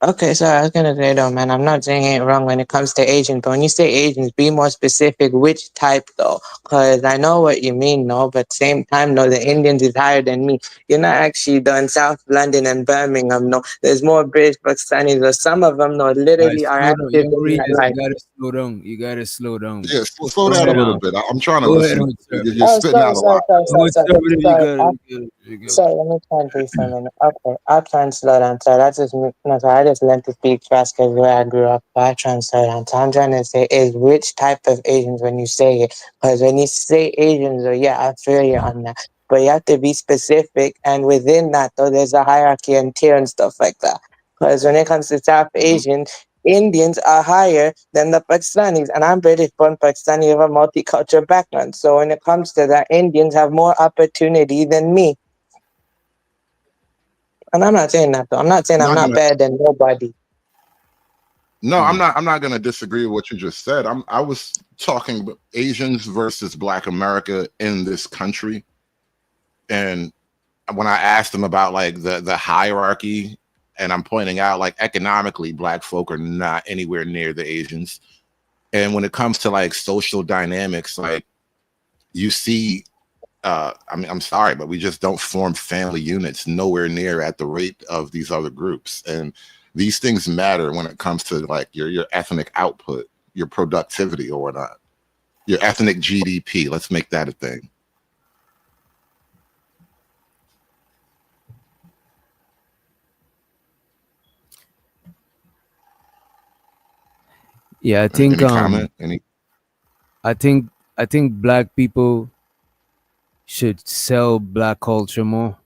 Okay, so I was gonna say though, man, I'm not saying it ain't wrong when it comes to Asians, but when you say Asians, be more specific which type though, because I know what you mean, no, but same time, no, the Indians is higher than me. You're not actually done South London and Birmingham, no. There's more British Pakistanis, or some of them, no, literally are active in that life. You gotta slow down. You gotta slow down. Yeah, slow down a little bit. I'm trying to listen. You're spitting out a lot. Sorry, let me try and do something. Okay, I'll try and slow down. So that's just me. No, so I just learned to speak fast because where I grew up. But I try and slow down. So I'm trying to say is which type of Asians when you say it. Because when you say Asians, I feel you on that. But you have to be specific. And within that, though, there's a hierarchy and tier and stuff like that. Because when it comes to South Asians, Indians are higher than the Pakistanis. And I'm British born Pakistani of a multicultural background. So when it comes to that, Indians have more opportunity than me. And I'm not saying that though. I'm not saying I'm not better than nobody. No, I'm not going to disagree with what you just said. I was talking about Asians versus Black America in this country, and when I asked them about like the hierarchy, and I'm pointing out like economically, Black folk are not anywhere near the Asians, and when it comes to like social dynamics, like you see. I mean, I'm sorry, but we just don't form family units nowhere near at the rate of these other groups. And these things matter when it comes to like your ethnic output, your productivity or whatnot, your ethnic GDP. Let's make that a thing. Yeah, I think Any comment? I think Black people should sell Black culture more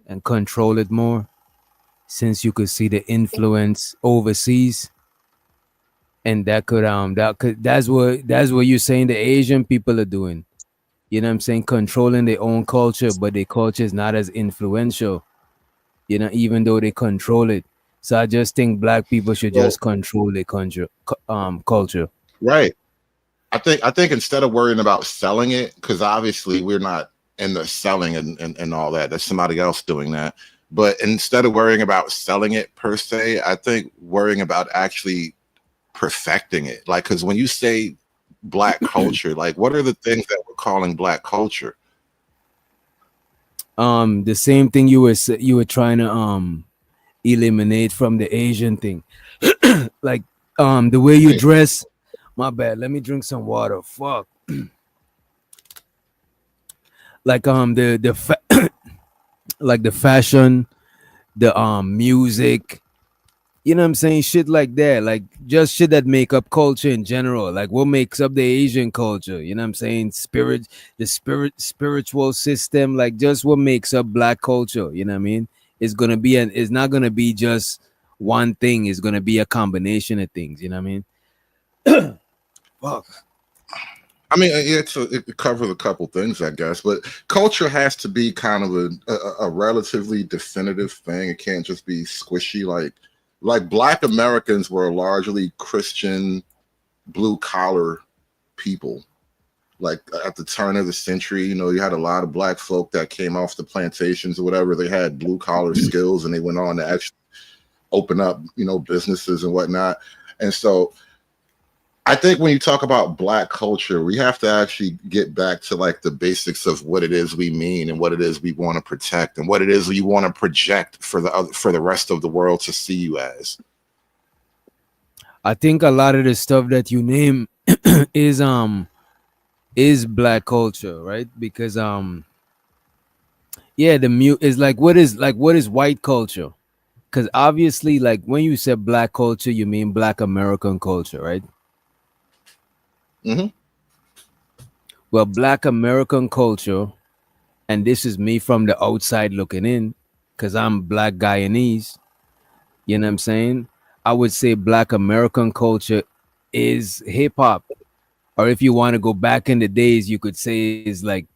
and control it more, since you could see the influence overseas, and that's what you're saying the Asian people are doing. You know what I'm saying? Controlling their own culture, but their culture is not as influential, you know, even though they control it. So I just think Black people should just control their culture. Right. I think instead of worrying about selling it, because obviously we're not in the selling and all that. There's somebody else doing that. But instead of worrying about selling it per se, I think worrying about actually perfecting it. Like, because when you say Black culture, like what are the things that we're calling Black culture? The same thing you were trying to eliminate from the Asian thing. Like the way you dress. My bad. Let me drink some water. Fuck. Like like the fashion, the music, you know what I'm saying? Shit like that. Like just shit that make up culture in general. Like what makes up the Asian culture, you know what I'm saying? Spiritual system, like just what makes up Black culture, you know what I mean? It's not gonna be just one thing, it's gonna be a combination of things, you know what I mean? Fuck. I mean, it covers a couple things, I guess, but culture has to be kind of a relatively definitive thing. It can't just be squishy. Like Black Americans were largely Christian, blue collar people. Like at the turn of the century, you know, you had a lot of Black folk that came off the plantations or whatever. They had blue collar skills, and they went on to actually open up, you know, businesses and whatnot. And so I think when you talk about Black culture, we have to actually get back to like the basics of what it is we mean and what it is we want to protect and what it is we want to project for the rest of the world to see you as. I think a lot of the stuff that you name is Black culture, right? Because yeah, the is like what is white culture? Because obviously, like when you said Black culture, you mean Black American culture, right? Mm-hmm. Well, Black American culture, and this is me from the outside looking in, because I'm Black Guyanese, you know what I'm saying? I would say Black American culture is hip hop, or if you want to go back in the days, you could say is like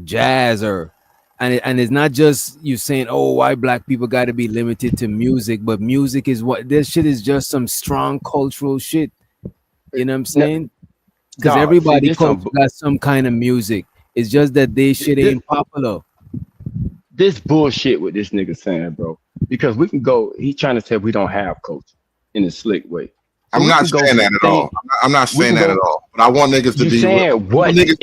jazz, and it's not just you saying, oh, why Black people got to be limited to music, but music is what this shit is, just some strong cultural shit. You know what I'm saying? Because everybody got some kind of music. It's just that they shit ain't popular. This bullshit with this nigga saying, bro. Because we can go. He's trying to say we don't have culture in a slick way. So I'm not saying that at all. I'm not saying that at all. But I want niggas to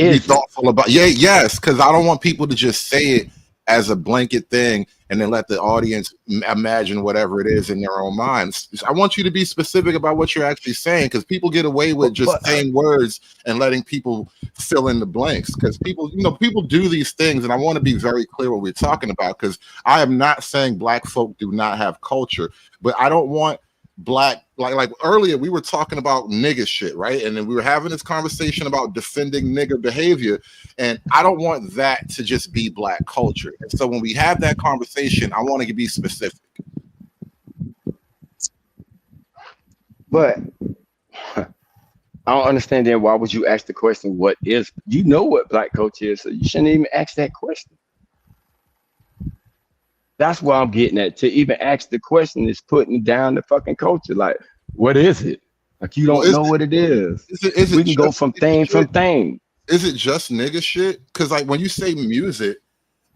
be thoughtful about. Yes, because I don't want people to just say it as a blanket thing and then let the audience imagine whatever it is in their own minds. I want you to be specific about what you're actually saying, because people get away with just saying words and letting people fill in the blanks. Because people do these things, and I want to be very clear what we're talking about, because I am not saying Black folk do not have culture, but I don't want Black, like earlier we were talking about nigga shit, right? And then we were having this conversation about defending nigga behavior, and I don't want that to just be Black culture. And so when we have that conversation, I want to be specific. But I don't understand then why would you ask the question, what is, you know what Black culture is, so you shouldn't even ask that question. That's where I'm getting at. To even ask the question is putting down the fucking culture. Like, what is it? Like, you Well, don't know what it is. We can go from thing from thing. Is it just nigga shit? Because like when you say music,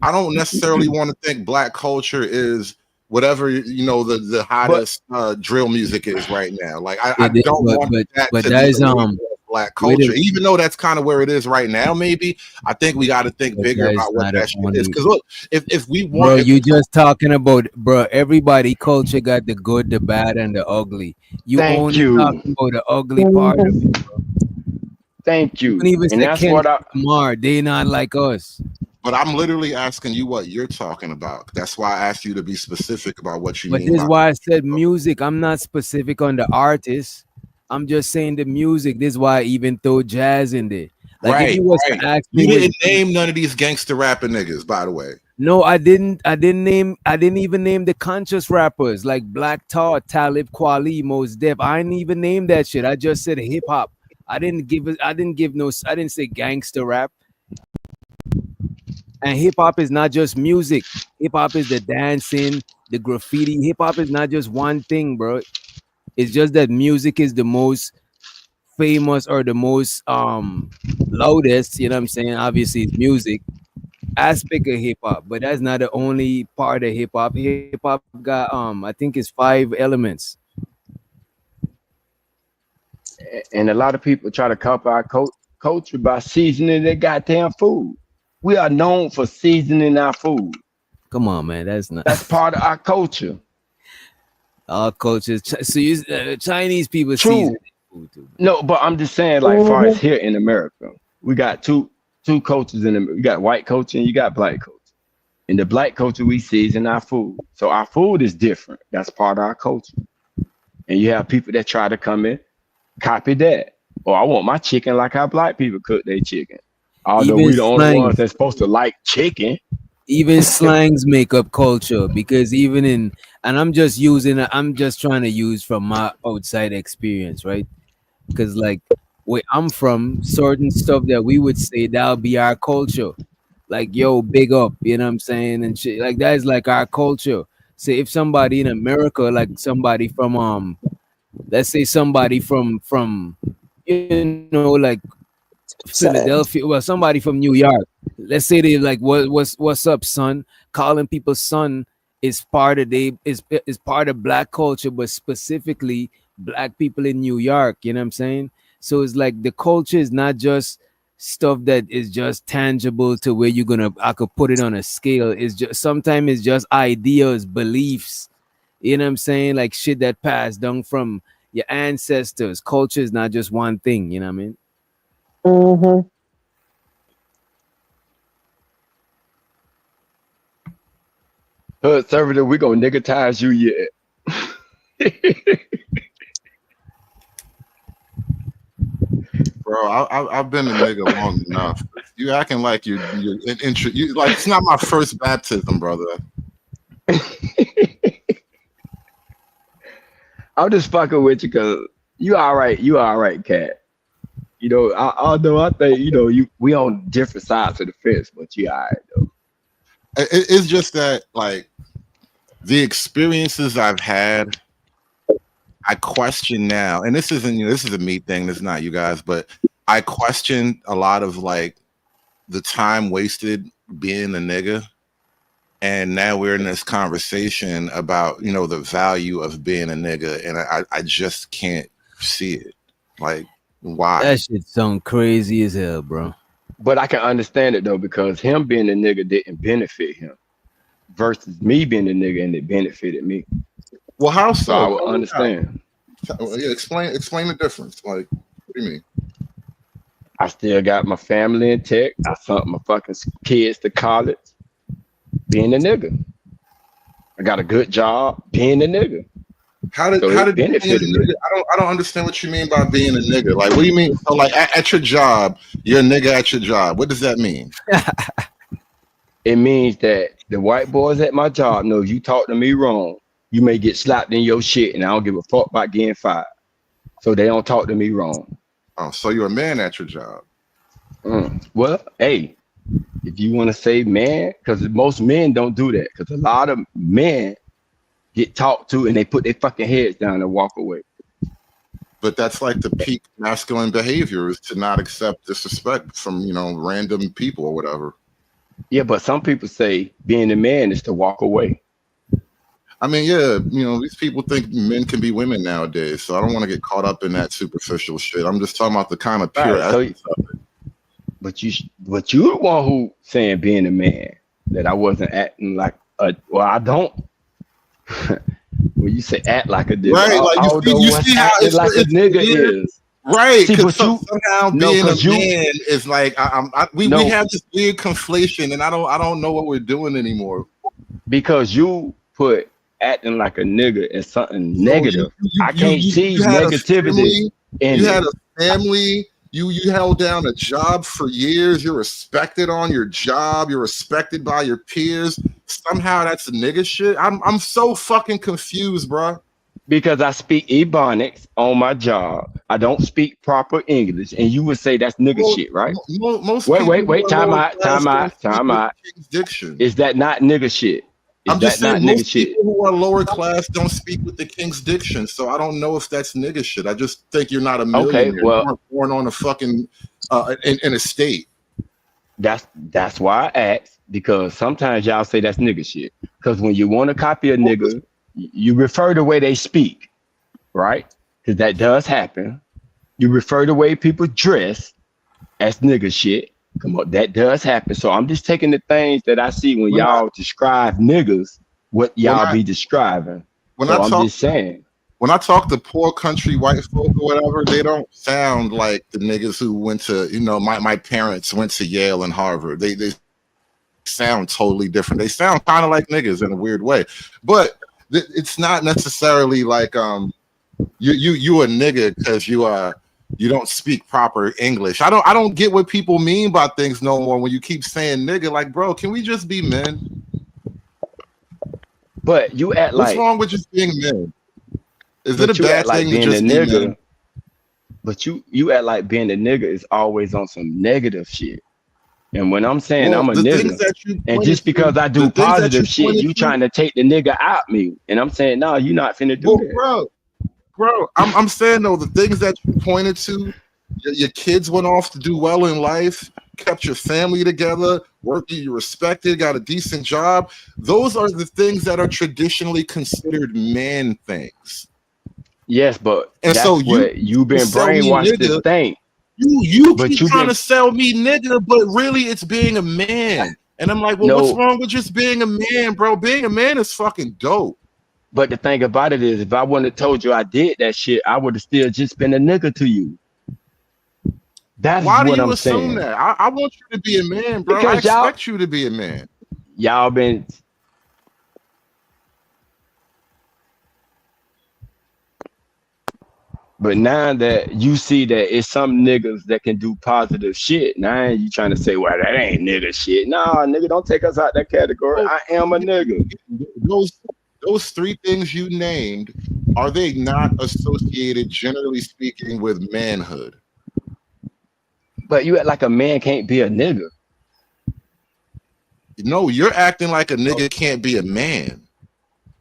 I don't necessarily want to think black culture is whatever the hottest drill music is right now. Like I don't want that to that is be black culture, even though that's kind of where it is right now. Maybe I think we got to think bigger about what that shit is. Because look, if we want, bro, you just talking about, bro. Everybody culture got the good, the bad, and the ugly. You only talking about the ugly part of it, bro. Thank you. Don't even And say that's Kendrick what Lamar. They not like us. But I'm literally asking you what you're talking about. That's why I asked you to be specific about what you But mean. this is why I said music. I'm not specific on the artist. I'm just saying the music. This is why I even throw jazz in there. Like if you was to ask me, you didn't name none of these gangster rapper niggas, by the way. No, I didn't even name the conscious rappers like Black Thought, Talib Kweli, Mos Def. I didn't even name that shit. I just said hip hop. I didn't say gangster rap. And hip hop is not just music. Hip hop is the dancing, the graffiti. Hip hop is not just one thing, bro. It's just that music is the most famous or the most loudest, you know what I'm saying? Obviously it's music aspect of hip hop, but that's not the only part of hip hop. Hip hop got I think it's 5 elements. And a lot of people try to copy our culture by seasoning their goddamn food. We are known for seasoning our food. Come on, man, that's part of our culture. Our culture. So you Chinese people season food too. No, but I'm just saying, like, far as here in America, we got two cultures in America. You got white culture and you got black culture. In the black culture, we season our food. So our food is different. That's part of our culture. And you have people that try to come in, copy that. Or I want my chicken like how black people cook their chicken. Although we the only ones that's supposed to like chicken. Even slangs make up culture, because even in, and I'm just trying to use from my outside experience, right? Because like where I'm from, certain stuff that we would say that'll be our culture. Like, yo, big up, you know what I'm saying? And shit. Like that is like our culture. Say if somebody in America, like somebody from let's say somebody from you know, like Philadelphia, well, somebody from New York. Let's say they like what's up, son? Calling people son is part of is part of black culture, but specifically black people in New York. You know what I'm saying? So it's like the culture is not just stuff that is just tangible to where I could put it on a scale. It's just sometimes it's just ideas, beliefs. You know what I'm saying? Like shit that passed down from your ancestors. Culture is not just one thing. You know what I mean? Mm-hmm. Conservative, we gonna niggertize you yet. Bro, I've been a nigga long enough. You acting like you like it's not my first baptism, brother. I'm just fucking with you because you all right, Cat. You know, although I think, you know, we on different sides of the fence, but you all right though. It's just that, like, the experiences I've had, I question now, and this isn't, you know, this is a me thing, this is not you guys, but I question a lot of like the time wasted being a nigga. And now we're in this conversation about, you know, the value of being a nigga, and I just can't see it. Like, why? That shit sound crazy as hell, bro. But I can understand it though, because him being a nigga didn't benefit him versus me being a nigga and it benefited me. Well, how so? I would understand. Yeah, explain the difference. Like, what do you mean? I still got my family intact. I sent my fucking kids to college being a nigga. I got a good job being a nigga. How did being a nigga? I don't understand what you mean by being a nigga. Like, what do you mean? So, like, at your job, you're a nigga at your job. What does that mean? It means that the white boys at my job know if you talk to me wrong, you may get slapped in your shit, and I don't give a fuck about getting fired. So they don't talk to me wrong. Oh, so you're a man at your job? Well, hey, if you want to say man, because most men don't do that. Because a lot of men get talked to and they put their fucking heads down and walk away. But that's like the peak masculine behavior is to not accept disrespect from, you know, random people or whatever. Yeah, but some people say being a man is to walk away. I mean, yeah, you know, these people think men can be women nowadays, so I don't want to get caught up in that superficial shit. I'm just talking about the kind of pure essence of it. But you're the one who saying being a man that I wasn't acting like a. Well, I don't. When you say act like a nigga, right? Like you see how it's like a nigga is. Right, because somehow being a man is like we have this weird conflation, and I don't know what we're doing anymore. Because you put acting like a nigga as something negative. I can't see negativity. You had a family. You held down a job for years. You're respected on your job. You're respected by your peers. Somehow that's a nigga shit. I'm so fucking confused, bro. Because I speak Ebonics on my job. I don't speak proper English. And you would say that's nigga shit, right? Most wait, time out. Is that not nigga shit? I'm just saying most people who are lower class don't speak with the King's Diction, so I don't know if that's nigga shit. I just think you're not a millionaire. Okay, well, you weren't born on a fucking in a state. That's why I asked, because sometimes y'all say that's nigga shit. Because when you want to copy a nigga, you refer the way they speak, right? Because that does happen. You refer the way people dress as nigga shit. Come on, that does happen. So I'm just taking the things that I see when y'all describe niggas, what y'all be describing. I'm just saying. When I talk to poor country white folk or whatever, they don't sound like the niggas who went to, you know, my parents went to Yale and Harvard. They sound totally different. They sound kind of like niggas in a weird way. But it's not necessarily like you a nigga because you don't speak proper English. I don't get what people mean by things no more when you keep saying nigga. Like, bro, can we just be men? But you act what's like wrong with just being men? Is it a bad thing to just be be nigga? men? But you act like being a nigga is always on some negative shit. And when I'm saying I'm a nigga, and just because I do positive shit, you trying to take the nigga out me. And I'm saying, no, you're not finna do that. Bro, I'm saying though, the things that you pointed to, your kids went off to do well in life, kept your family together, working, you respected, got a decent job. Those are the things that are traditionally considered man things. Yes, but and that's so what you've been brainwashed to think. You keep trying to sell me nigga, but really it's being a man. And I'm like, well, what's wrong with just being a man, bro? Being a man is fucking dope. But the thing about it is, if I wouldn't have told you I did that shit, I would have still just been a nigga to you. That's why do what you I'm assume saying. that? I want you to be a man, bro. Because I expect you to be a man. Y'all been. But now that you see that it's some niggas that can do positive shit, now you trying to say, well, that ain't nigga shit. Nah, nigga, don't take us out that category. I am a nigga. Those three things you named, are they not associated, generally speaking, with manhood? But you act like a man can't be a nigga. No, you're acting like a nigga can't be a man.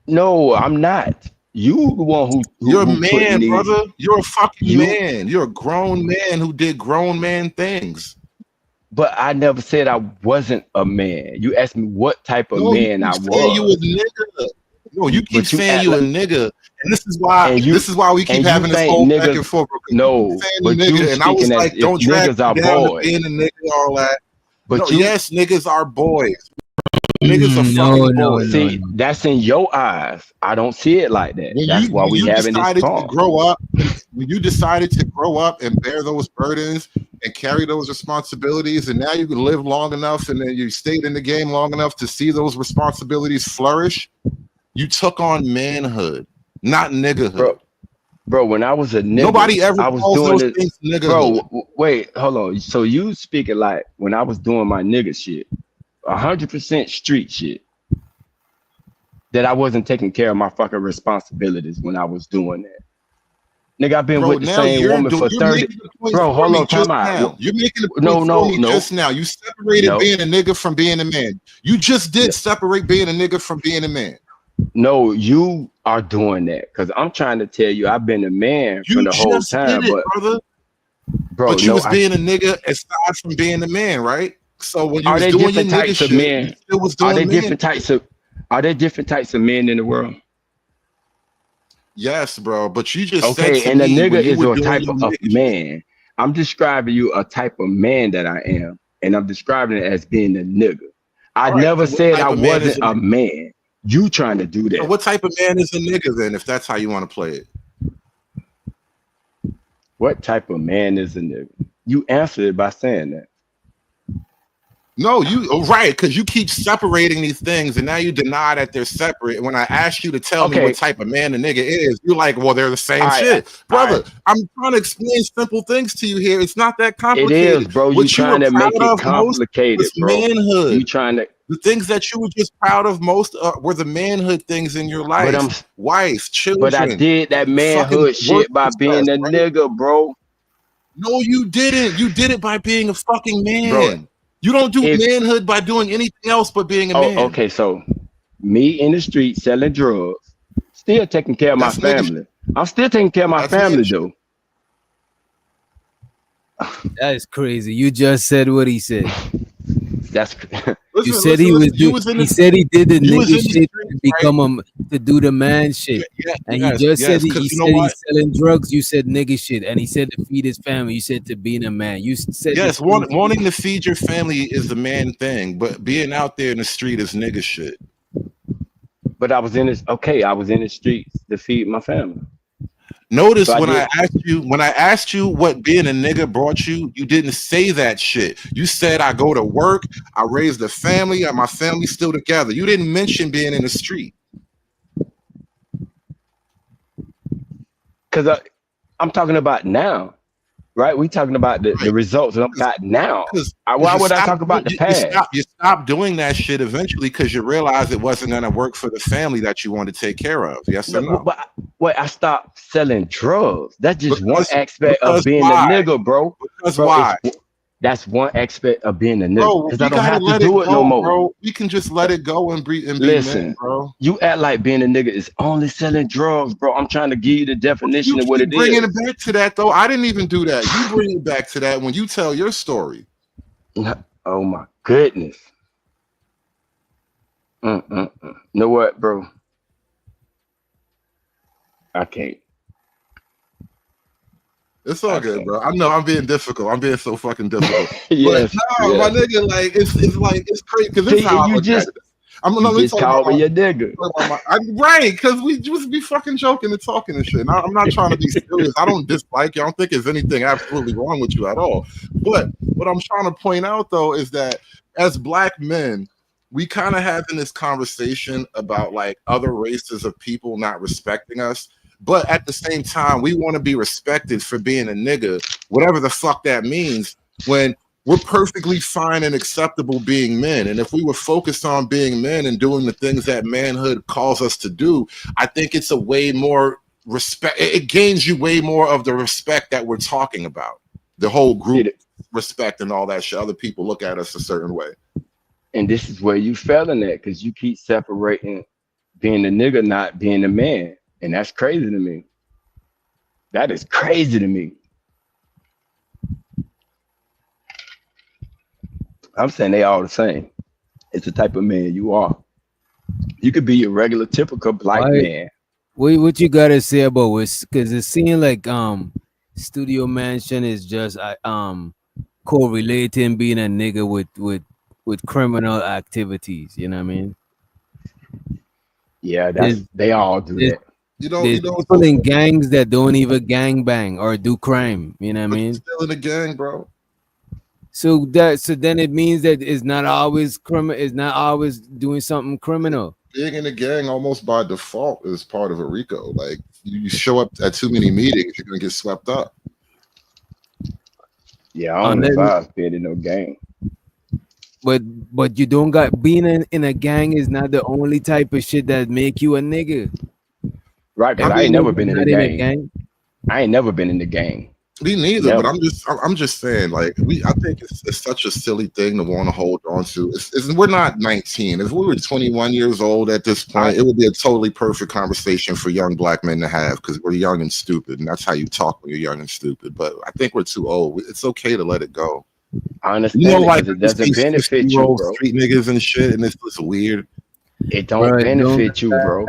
No, I'm not. You the one who you're a man, brother. You're a fucking man. You're a grown man who did grown man things. But I never said I wasn't a man. You asked me what type of man I was. You a nigga. No, you keep saying you a nigga, and this is why we keep having this whole back and forth. No, but nigga, and I was like, don't drag niggas are down boys. to being a nigga, all that. But yes, niggas are boys. Niggas are fucking boys. See, that's in your eyes. I don't see it like that. That's why we having this talk. When you decided to grow up and bear those burdens and carry those responsibilities, and now you can live long enough, and then you stayed in the game long enough to see those responsibilities flourish. You took on manhood, not niggahood. Bro, when I was a nigga, nobody ever I was calls doing those things niggahood. Bro, wait, hold on. So you speaking like when I was doing my nigga shit, 100% street shit, that I wasn't taking care of my fucking responsibilities when I was doing that. Nigga, I've been Bro, with the now same woman for you're 30. making the point Bro, for hold me on, just time out. now. You're making the point No, for no, me no, just now. You separated no, being a nigga from being a man. You just did separate being a nigga from being a man. no. You are doing that because I'm trying to tell you, I've been a man from You the whole just did time. it, But brother. bro, But you no, was being a nigga aside from being a man, right? So when you are was there doing your different nigga types of shit, you men? still was Are doing there man. different types of? Are there different types of men in the world? Yes, bro. But you just said Okay, to and a me nigga when you is were a doing type your of nigga shit. man. I'm describing you a type of man that I am, and I'm describing it as being a nigga. I All right. never So what said type I of man is wasn't a a nigga? man. You trying to do So that? what type of man is a nigga then, if that's how you want to play it? What type of man is a nigga? You answered it by saying that. No, right, because you keep separating these things, and now you deny that they're separate. And when I ask you to tell me what Okay, type of man a nigga is, you're like, well, they're the same all right, shit. all Brother, right. I'm trying to explain simple things to you here. It's not that It is, complicated. bro. You What you were trying to make proud it of most complicated, was bro. manhood. You trying to, The things that you were just proud of most were the manhood things in your but life. Wife, I children, did that fucking manhood work shit by being success, a right? nigga, bro. No, you didn't. You did it by being a fucking Bro, man. You don't do if manhood by doing anything else but being a oh, man. okay, so me in the street selling drugs, still taking care of my That's nigga shit. family. I'm still taking care of my That's man family shit. though. That is crazy. You just said what he said. That's You said he was do. He said he did the You was nigga in the shit streets, to right? become to do the man shit. And you Yes, just said yes. he Because you know said what? he's selling drugs. You said nigga shit, and he said to feed his family. You said to being a man. You said the Yes, same shit. wanting to feed your family is the man thing, but being out there in the street is nigga shit. But I was in this. Okay, I was in the streets to feed my family. Notice So I when did. I asked you what being a nigga brought you, you didn't say that shit. You said I go to work, I raised a family, and my family's still together. You didn't mention being in the street. Because I'm talking about now, right? We talking about the results that I'm got now. Why would I talk about the past? You stop doing that shit eventually because you realize it wasn't going to work for the family that you wanted to take care of. Yes or no? But I stopped selling drugs. That's just one aspect of because being why? a nigga, bro. Because bro, why? That's one aspect of being a nigga. Bro, Because we I don't gotta have to let do it it no go, more. bro. We can just let it go and be men, Listen, bro. you act like being a nigga is only selling drugs, bro. I'm trying to give you the definition of what it Bringing is. it back to that, though. I didn't even do that. You bring it back to that when you tell your story. Oh my goodness. You know what, bro? I can't. It's all good, bro. I know I'm being difficult. I'm being so fucking difficult. Yes, but no, my nigga, like it's crazy because this is how I you look just at it. I'm you just called me a nigga. Right, because we just be fucking joking and talking and shit. And I'm not trying to be serious. I don't dislike you. I don't think there's anything absolutely wrong with you at all. But what I'm trying to point out though is that as black men, we kind of having this conversation about like other races of people not respecting us. But at the same time, we want to be respected for being a nigga, whatever the fuck that means, when we're perfectly fine and acceptable being men. And if we were focused on being men and doing the things that manhood calls us to do, I think it's a way more respect. It gains you way more of the respect that we're talking about. The whole group respect and all that shit. Other people look at us a certain way. And this is where you fell in that because you keep separating being a nigga, not being a man. And that's crazy to me. That is crazy to me. I'm saying they all the same. It's the type of man you are. You could be your regular, typical black man. What you gotta say about it? Because it seems like Studio Mansion is just correlating being a nigga with criminal activities. You know what I mean? Yeah, they all do that. There's people in gangs that don't even gang bang or do crime. You know what I mean? Still in the gang, bro. So then it means that it's not always criminal. It's not always doing something criminal. Being in the gang almost by default is part of a RICO. Like you show up at too many meetings, you're gonna get swept up. Yeah, I don't advise being in no gang. But you don't got being in a gang is not the only type of shit that make you a nigga. Right, because I ain't never been in a gang. I ain't never been in the game. Me neither, Never. but I'm just saying, like, I think it's such a silly thing to want to hold on to. We're not 19. If we were 21 years old at this point, it would be a totally perfect conversation for young black men to have because we're young and stupid, and that's how you talk when you're young and stupid. But I think we're too old. It's okay to let it go. I understand, You know, like it doesn't benefit you, bro. Street niggas and shit, and it's weird. It don't benefit you, bro.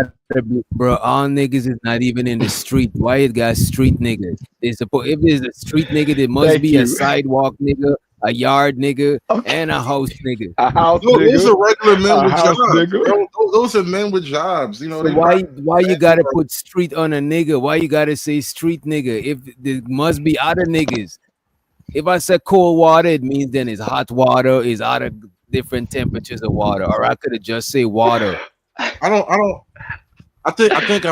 Bro, all niggas is not even in the street. Why it got street niggas? If there's a street nigga, there must be a sidewalk nigga, a yard nigga, and a house nigga. A house nigga. Those are regular men A with house jobs. nigga. Those are men with jobs. You know, So why you gotta put street on a nigga? Why you gotta say street nigga? If there must be other niggas. If I said cold water, it means then it's hot water, is out of different temperatures of water, or I could have just say water. I think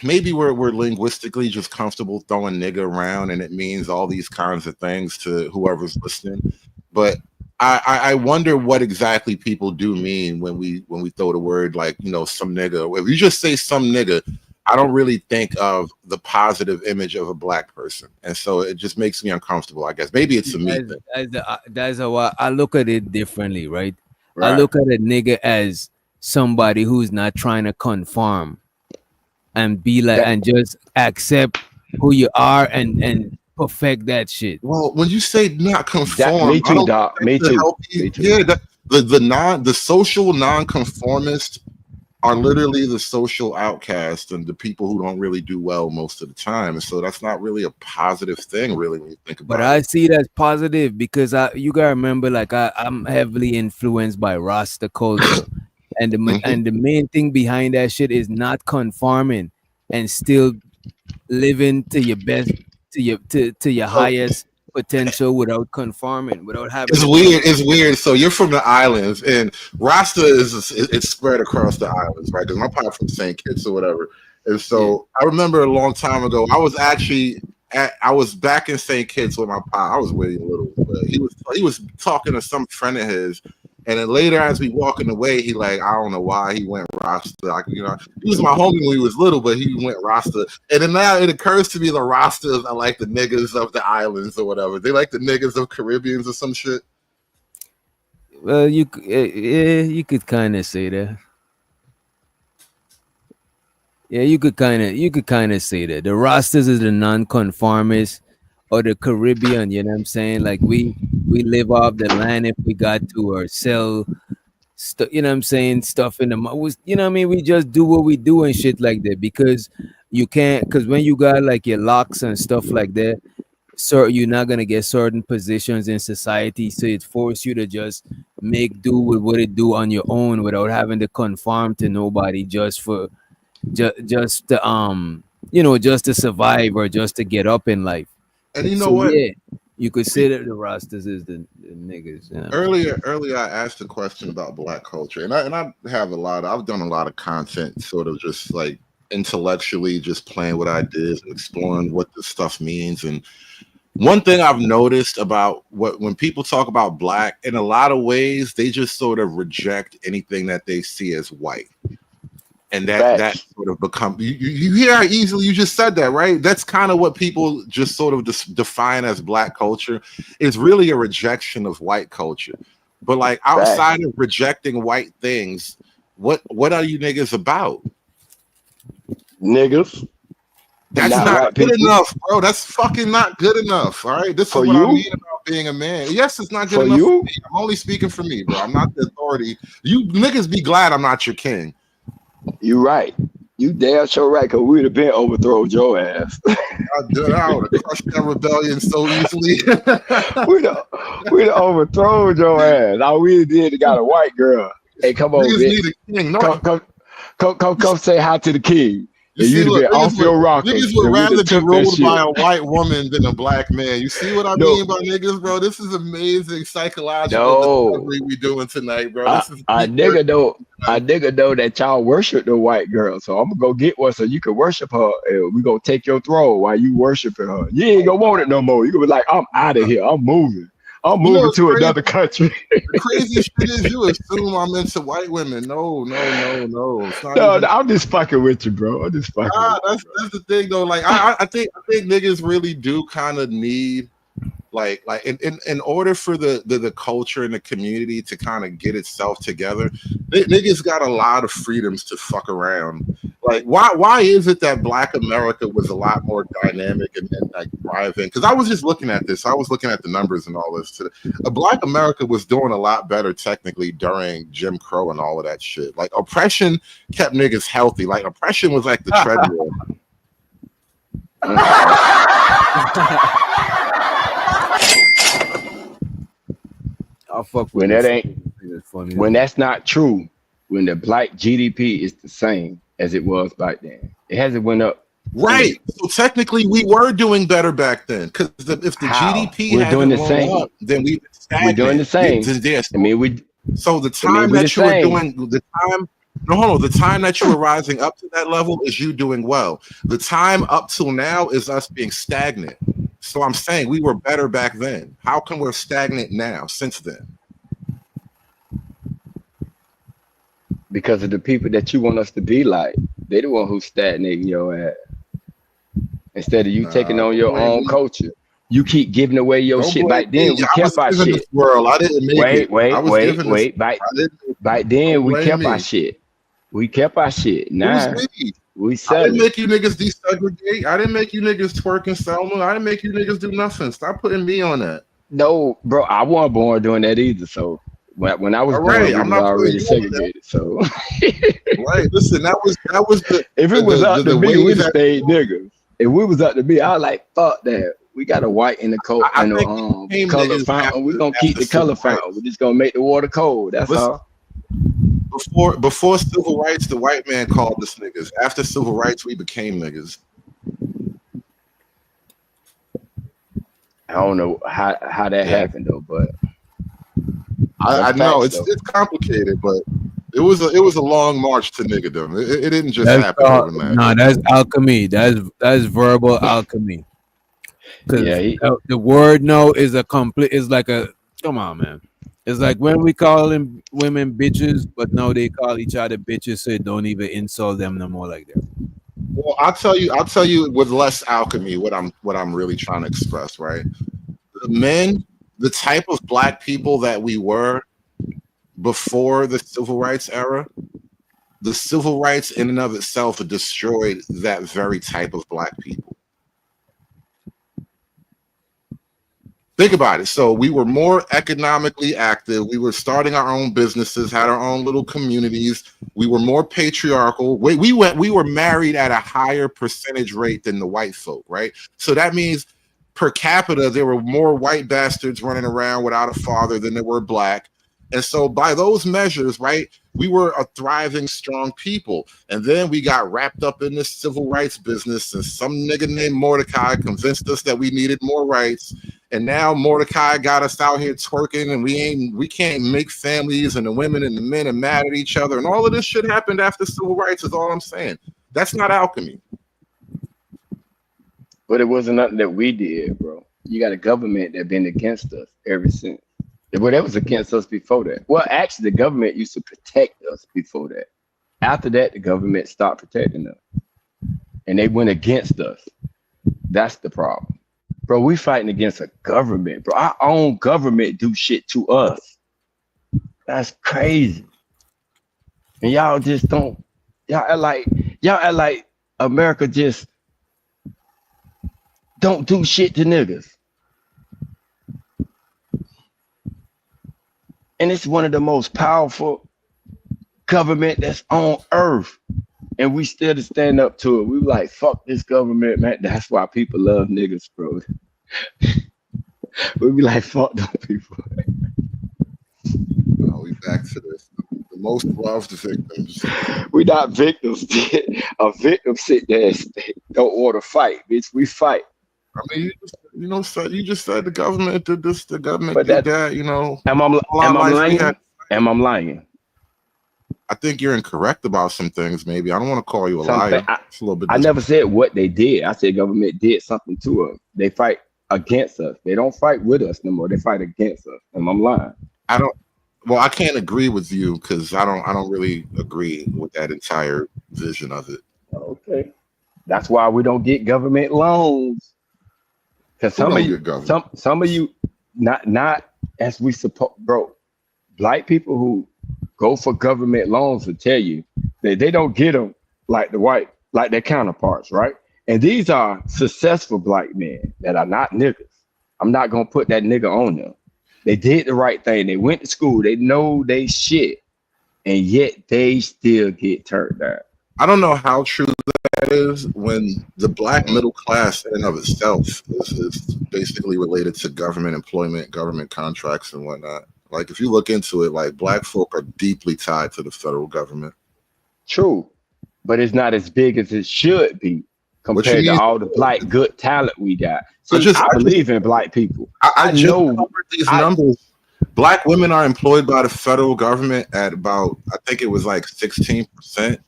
maybe we're linguistically just comfortable throwing nigga around, and it means all these kinds of things to whoever's listening. But I wonder what exactly people do mean when we throw the word, like, you know, some nigga. If you just say some nigga, I don't really think of the positive image of a black person, and so it just makes me uncomfortable. I guess maybe it's a me thing. That's how I look at it differently, right? I look at a nigga as somebody who's not trying to conform and be like and just accept who you are and perfect that shit. Well, when you say not conform, me too, Doc. Me too. Yeah, the social nonconformist are literally the social outcast and the people who don't really do well most of the time. And so that's not really a positive thing, really, when you think about it. But I see it as positive because you gotta remember, like, I'm heavily influenced by Rasta culture. And the main thing behind that shit is not conforming and still living to your best, to your highest potential without conforming, without having. It's weird. So you're from the islands, and Rasta it's spread across the islands, right? Because my pop's from St. Kitts or whatever. And so I remember a long time ago, I was back in St. Kitts with my pop. I was really little, but he was talking to some friend of his. And then later, as we walking away, he like, I don't know why he went Rasta. You know, he was my homie when he was little, but he went Rasta. And then now it occurs to me the Rastas are like the niggas of the islands or whatever. They like the niggas of Caribbeans or some shit. Well, you could kind of say that. Yeah, you could kind of say that. The Rastas is the non-conformists or the Caribbean, you know what I'm saying? Like we live off the land if we got to, or sell stuff, you know what I'm saying, stuff in the, you know what I mean? We just do what we do and shit like that because you can't, because when you got like your locks and stuff like that, so you're not gonna get certain positions in society, so it forces you to just make do with what it do on your own without having to conform to nobody just to you know, just to survive or just to get up in life. And you know what? Yeah, you could say that the Rastas is the niggas. You know? Earlier, I asked a question about black culture, and I have I've done a lot of content, sort of just like intellectually, just playing with ideas, exploring what this stuff means. And one thing I've noticed about when people talk about black, in a lot of ways, they just sort of reject anything that they see as white. And that sort of become you hear how easily you just said that, right? That's kind of what people just sort of define as black culture. It's really a rejection of white culture. But like outside of rejecting white things, what are you niggas about? Niggas. That's not good enough, bro. That's fucking not good enough. All right. This is what I mean about being a man. Yes, it's not good enough for me. I'm only speaking for me, bro. I'm not the authority. You niggas be glad I'm not your king. You right. You damn sure right, because we'd have been overthrown your ass. I would have crushed that rebellion so easily. we'd have overthrown your ass. All we did got a white girl. Hey, come on, bitch. Come say hi to the king. You'd have been off your rocker. Niggas would rather be ruled by a white woman than a black man. You see what I mean by niggas, bro? This is amazing psychological discovery we doing tonight, bro. I nigga know that y'all worship the white girl, so I'm gonna go get one so you can worship her, and we gonna take your throne while you worshiping her. You ain't gonna want it no more. You gonna be like, I'm out of here. I'm moving. I'm You know moving what's to crazy? another country. The crazy shit is you assume I'm into white women. No. It's not No, even. I'm just fucking with you, bro. I'm just fucking with you. That's the thing though. Like I think niggas really do kind of need like in order for the culture and the community to kind of get itself together, niggas got a lot of freedoms to fuck around. Like why is it that Black America was a lot more dynamic and like thriving? Because I was just looking at this. I was looking at the numbers and all this today. Black America was doing a lot better technically during Jim Crow and all of that shit. Like oppression kept niggas healthy. Like oppression was like the treadmill. I'll fuck When with that this. ain't, when that's not true, when the Black GDP is the same as it was back then, it hasn't went up. Right. So technically, we were doing better back then. Because if the GDP we're doing the hadn't same. went up, then we We're doing the same. I mean, we. So the I mean, time we the that you were same. doing the time. No, hold on. The time that you were rising up to that level is you doing well. The time up till now is us being stagnant. So I'm saying we were better back then. How come we're stagnant now since then? Because of the people that you want us to be like. They the one who's stagnating your ass. Instead of you taking on your own culture. You keep giving away your shit. Back then, we kept our shit. World. I didn't make it. Wait. Back then, we kept our shit. We kept our shit. Nah, we I sell didn't it. make you niggas desegregate. I didn't make you niggas twerk in Selma. I didn't make you niggas do nothing. Stop putting me on that. No, bro, I wasn't born doing that either. So when I was All born, right, we I'm was not already putting you on that. segregated. So Right. Listen, that was the. if it was up to me, way we'd that- have stayed niggas. If we was up to me, I was like, fuck that. We got a white in the coat and a color fountain. We're gonna keep the color fountain. We're just gonna make the water cold. That's all. Before civil rights, the white man called us niggas. After civil rights, we became niggas. I don't know how that happened though, but I know facts, it's complicated, but it was a long march to niggerdom. It didn't just happen overnight. No, that's alchemy. That's verbal alchemy. Because the word "no" is a complete. Is like a come on, man. It's like when we call them women bitches, but now they call each other bitches, so don't even insult them no more like that. Well, I'll tell you with less alchemy what I'm really trying to express, right? The men, the type of Black people that we were before the civil rights era, the civil rights in and of itself destroyed that very type of Black people. Think about it. So we were more economically active. We were starting our own businesses, had our own little communities. We were more patriarchal. We were married at a higher percentage rate than the white folk, right? So that means per capita, there were more white bastards running around without a father than there were Black. And so by those measures, right, we were a thriving, strong people. And then we got wrapped up in this civil rights business, and some nigga named Mordecai convinced us that we needed more rights. And now Mordecai got us out here twerking, and we can't make families, and the women and the men are mad at each other. And all of this shit happened after civil rights is all I'm saying. That's not alchemy. But it wasn't nothing that we did, bro. You got a government that been against us ever since. Well, that was against us before that. Well, actually, the government used to protect us before that. After that, the government stopped protecting us. And they went against us. That's the problem. Bro, we fighting against a government, bro. Our own government do shit to us. That's crazy. And y'all just don't, y'all act like America just don't do shit to niggas. And it's one of the most powerful government that's on earth. And we still to stand up to it. We were like, fuck this government, man. That's why people love niggas, bro. We be like, fuck them people. Oh, we back to this. The most loved victims. We not victims. A victim sit there and don't order fight, bitch. We fight. I mean, you just said the government did this, the government did that, you know. Am I lying? Am I lying? I think you're incorrect about some things, maybe. I don't want to call you a liar. It's a little bit I never said what they did. I said government did something to us. They fight against us. They don't fight with us no more. They fight against us. And I'm lying. Well, I can't agree with you because I don't really agree with that entire vision of it. Okay. That's why we don't get government loans. Because some of you, not as we suppose, bro. Black people who go for government loans will tell you that they don't get them like their counterparts, right? And these are successful black men that are not niggas. I'm not gonna put that nigga on them. They did the right thing. They went to school. They know they shit, and yet they still get turned down. I don't know how true that is when the black middle class in and of itself is basically related to government employment, government contracts, and whatnot. Like, if you look into it, like, black folk are deeply tied to the federal government. True, but it's not as big as it should be compared to all the black good talent we got. See, I believe in black people. I know these numbers. Black women are employed by the federal government at about, I think it was like 16%.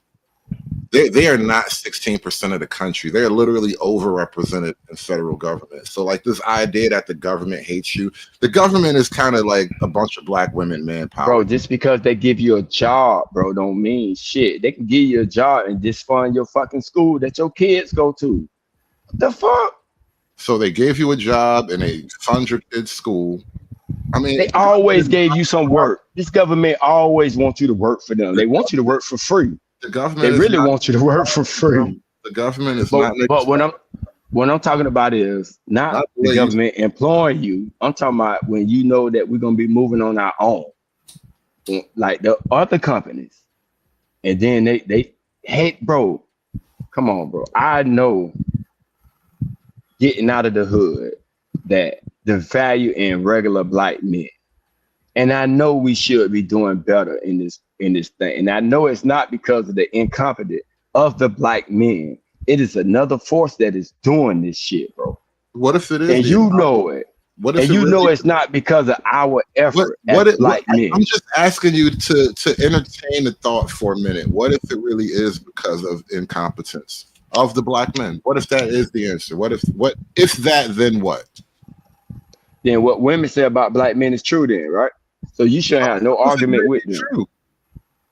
They are not 16% of the country. They're literally overrepresented in federal government. So, like, this idea that the government hates you, the government is kind of like a bunch of black women manpower. Bro, just because they give you a job, bro, don't mean shit. They can give you a job and just fund your fucking school that your kids go to. What the fuck? So they gave you a job and they fund your kids' school. I mean, they always gave you some work. This government always wants you to work for them. They want you to work for free. The government they really want you to work for free. The government is not. But what I'm talking about is not the government employing you. I'm talking about when you know that we're gonna be moving on our own, like the other companies, and then they hate, bro. Come on, bro. I know getting out of the hood that the value in regular black men, and I know we should be doing better in this thing. And I know it's not because of the incompetence of the black men. It is another force that is doing this shit, bro. What if it is? And you know it. What if you know it's not because of our effort as black men? I'm just asking you to entertain the thought for a minute. What if it really is because of incompetence of the black men? What if that is the answer? What if that, then what? Then what women say about black men is true then, right? So you shouldn't have no argument with them. True.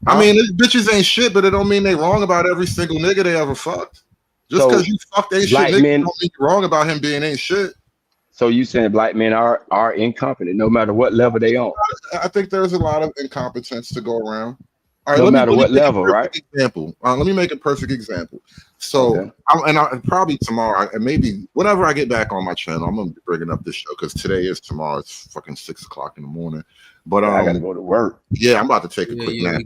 I mean, these bitches ain't shit, but it don't mean they wrong about every single nigga they ever fucked. Just because you fucked ain't shit, nigga, don't mean you wrong about him being ain't shit. So you saying black men are incompetent no matter what level they on? I think there's a lot of incompetence to go around. All right, no matter what level, right? Example. Let me make a perfect example. So, okay. Probably tomorrow, and maybe whenever I get back on my channel, I'm gonna be bringing up this show because today is tomorrow. It's fucking 6 o'clock in the morning. But I gotta go to work. Yeah, I'm about to take a quick nap. We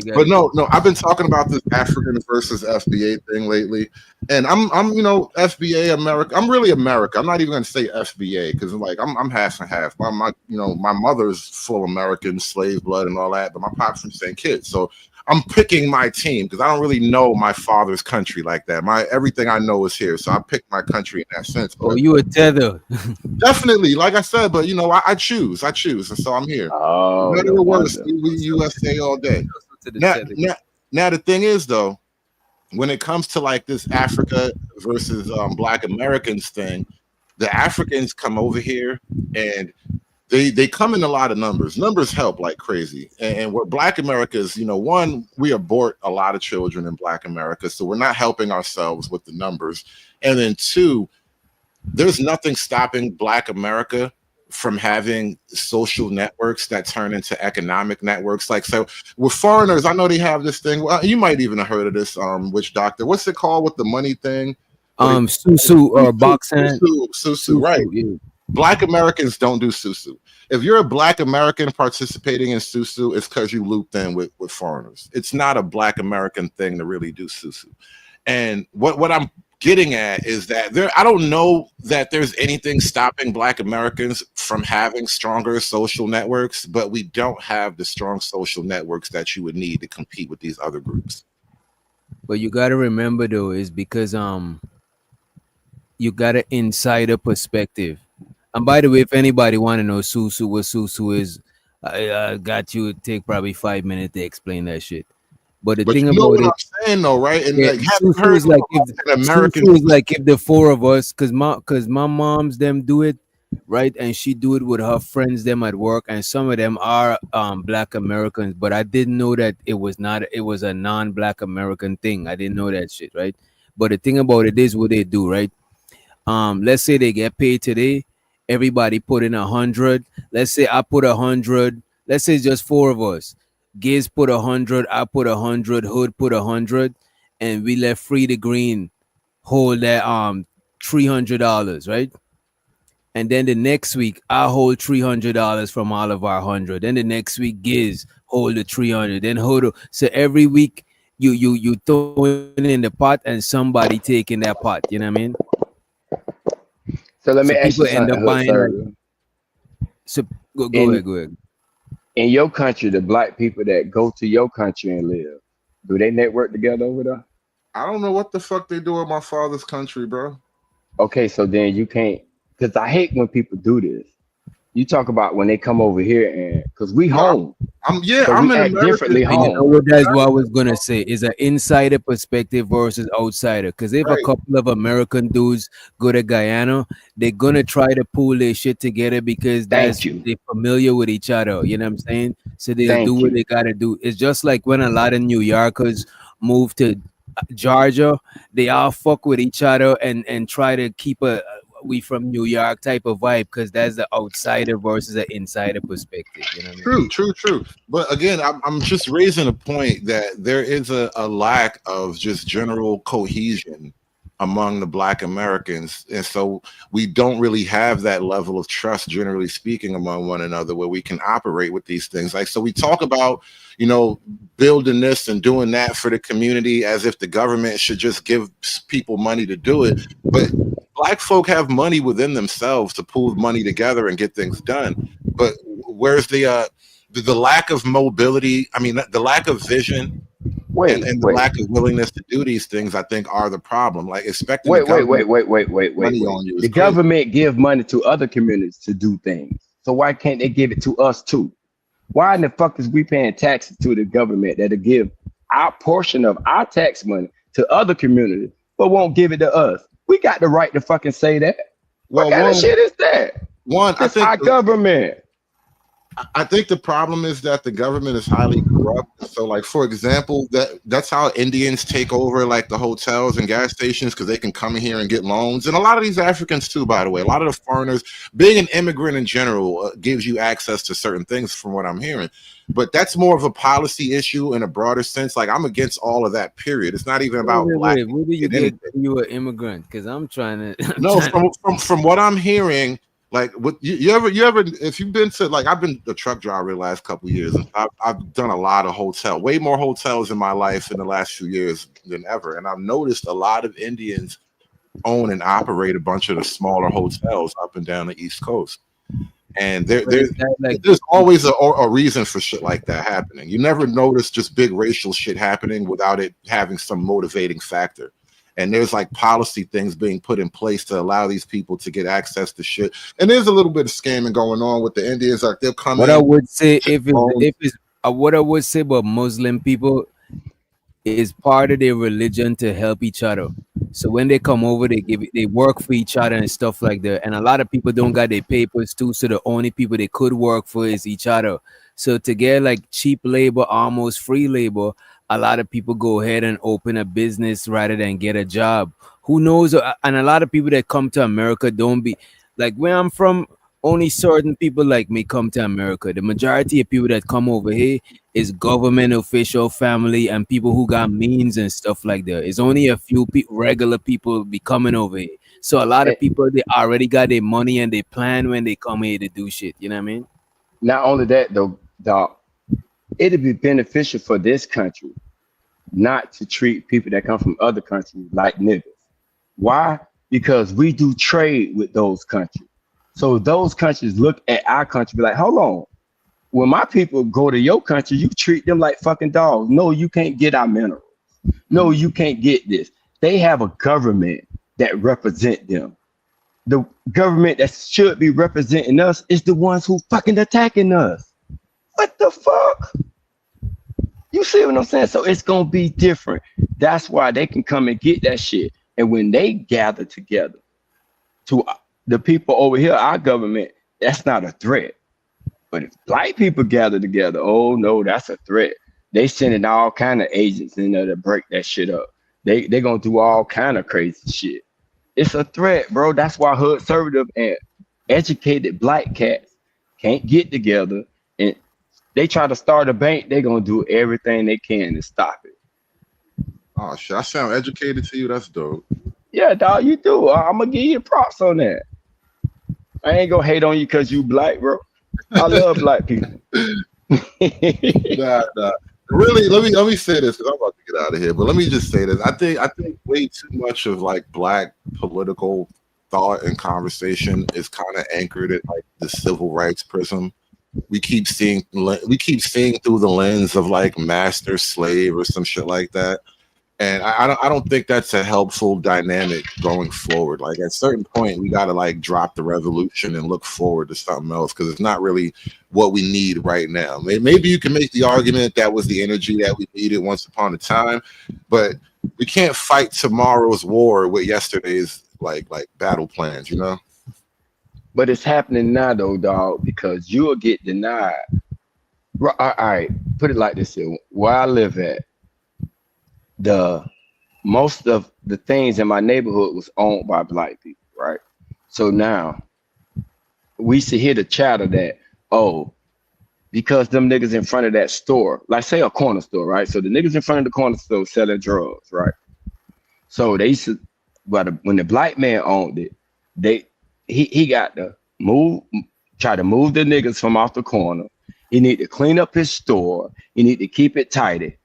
got. But no, I've been talking about this African versus FBA thing lately, and I'm FBA America. I'm really America. I'm not even gonna say FBA because like I'm half and half. My mother's full American slave blood and all that, but my pops from St. Kitts. So I'm picking my team because I don't really know my father's country like that. Everything I know is here, so I picked my country in that sense. Oh, you a tether? Definitely, like I said, but I choose, and so I'm here. Oh, better or worse, we USA all day. Now the thing is though, when it comes to like this Africa versus Black Americans thing, the Africans come over here and they come in a lot of numbers. Numbers help like crazy. And what Black America is, one, we abort a lot of children in Black America, so we're not helping ourselves with the numbers. And then two, there's nothing stopping Black America from having social networks that turn into economic networks. Like, so with foreigners, I know they have this thing. Well, you might even have heard of this, witch doctor. What's it called with the money thing? Susu or boxing. Susu, right. Yeah. Black Americans don't do susu. If you're a Black American participating in susu, it's because you looped in with foreigners. It's not a Black American thing to really do susu. And what I'm getting at is that I don't know that there's anything stopping Black Americans from having stronger social networks, but we don't have the strong social networks that you would need to compete with these other groups. But you got to remember though, is because you got an insider perspective. And by the way, if anybody want to know what susu is, I got you. It'd take probably 5 minutes to explain that shit. But the But thing you know about what it, I'm saying, though, right? And yeah, like, have you Susu heard is like if an American? Susu is like if the four of us, cause my mom's them do it, right, and she do it with her friends them at work, and some of them are Black Americans. But I didn't know that it was a non-Black American thing. I didn't know that shit, right? But the thing about it is what they do, right? Let's say they get paid today, everybody put in 100. Let's say I put 100. Let's say it's just four of us. Giz put 100, I put 100, Hood put 100, and we let Free the Green hold that $300, right? And then the next week I hold $300 from all of our 100. Then the next week Giz hold the 300. Then Hood. So every week you throw it in the pot and somebody taking that pot. You know what I mean? So let me ask People you end something, up Hood buying Surgery. like. So go ahead. In your country, the black people that go to your country and live, do they network together over there? I don't know what the fuck they do in my father's country, bro. Okay, so then you can't, because I hate when people do this. You talk about when they come over here and because we home. I'm So an we act American. differently And you know home. what that's what I was gonna say is an insider perspective versus outsider. Because if a couple of American dudes go to Guyana, they're gonna try to pull their shit together because they're familiar with each other. You know what I'm saying? So they'll do what they gotta do. It's just like when a lot of New Yorkers move to Georgia, they all fuck with each other and try to keep a we from New York type of vibe because that's the outsider versus the insider perspective. You know what I mean? True. But again, I'm just raising a point that there is a lack of just general cohesion among the Black Americans, and so we don't really have that level of trust, generally speaking, among one another where we can operate with these things. Like, so we talk about, you know, building this and doing that for the community as if the government should just give people money to do it, but Black folk have money within themselves to pool money together and get things done. But where's the lack of mobility? I mean, the lack of vision and the lack of willingness to do these things, I think, are the problem. Like expecting Wait. on you. The government give money to other communities to do things. So why can't they give it to us too? Why in the fuck is we paying taxes to the government that'll give our portion of our tax money to other communities, but won't give it to us? We got the right to fucking say that. What kind of shit is that? I think our government. I think the problem is that the government is highly corrupt. So, like, for example, that's how Indians take over like the hotels and gas stations because they can come in here and get loans. And a lot of these Africans too, by the way, a lot of the foreigners, being an immigrant in general gives you access to certain things from what I'm hearing. But that's more of a policy issue in a broader sense. Like, I'm against all of that, period. It's not even about black. Where do you get you an immigrant? Because I'm trying to. No, from what I'm hearing. Like, what you ever if you've been to, like, I've been a truck driver the last couple of years, and I've done a lot of way more hotels in my life in the last few years than ever, and I've noticed a lot of Indians own and operate a bunch of the smaller hotels up and down the East Coast, and there's always a reason for shit like that happening. You never notice just big racial shit happening without it having some motivating factor. And there's like policy things being put in place to allow these people to get access to shit. And there's a little bit of scamming going on with the Indians. Like, they'll come What I would say what I would say about Muslim people is part of their religion to help each other. So when they come over, they work for each other and stuff like that. And a lot of people don't got their papers too. So the only people they could work for is each other. So to get like cheap labor, almost free labor, a lot of people go ahead and open a business rather than get a job. Who knows? And a lot of people that come to America don't be like where I'm from. Only certain people like me come to America. The majority of people that come over here is government official, family, and people who got means and stuff like that. It's only a few regular people be coming over here. So a lot of people, they already got their money and they plan when they come here to do shit. You know what I mean? Not only that, though, dog, it'd be beneficial for this country not to treat people that come from other countries like niggas. Why? Because we do trade with those countries. So those countries look at our country, be like, hold on. When my people go to your country, you treat them like fucking dogs. No, you can't get our minerals. No, you can't get this. They have a government that represent them. The government that should be representing us is the ones who fucking attacking us. What the fuck? You see what I'm saying? So it's gonna be different. That's why they can come and get that shit. And when they gather together to the people over here, our government, that's not a threat. But if black people gather together, oh no, that's a threat. They sending all kind of agents in there to break that shit up. They gonna do all kind of crazy shit. It's a threat, bro. That's why hood conservative and educated black cats can't get together, and they try to start a bank. They gonna do everything they can to stop it. Oh shit, I sound educated to you. That's dope. Yeah, dog, you do. I'm gonna give you props on that. I ain't gonna hate on you because you black, bro. I love black people. Nah. Really, let me say this because I'm about to get out of here. But let me just say this: I think way too much of like black political thought and conversation is kind of anchored at like the civil rights prism. We keep seeing through the lens of like master slave or some shit like that. And I don't think that's a helpful dynamic going forward. Like at a certain point, we got to like drop the revolution and look forward to something else because it's not really what we need right now. Maybe you can make the argument that was the energy that we needed once upon a time, but we can't fight tomorrow's war with yesterday's like battle plans, you know? But it's happening now though, dog, because you'll get denied. All right, put it like this here. Where I live at, most of the things in my neighborhood was owned by black people, right? So now we see hear the chatter that, oh, because them niggas in front of that store, like say a corner store, right? So the niggas in front of the corner store selling drugs, right? So they used to, when the black man owned it, he got to try to move the niggas from off the corner. He need to clean up his store. He need to keep it tidy.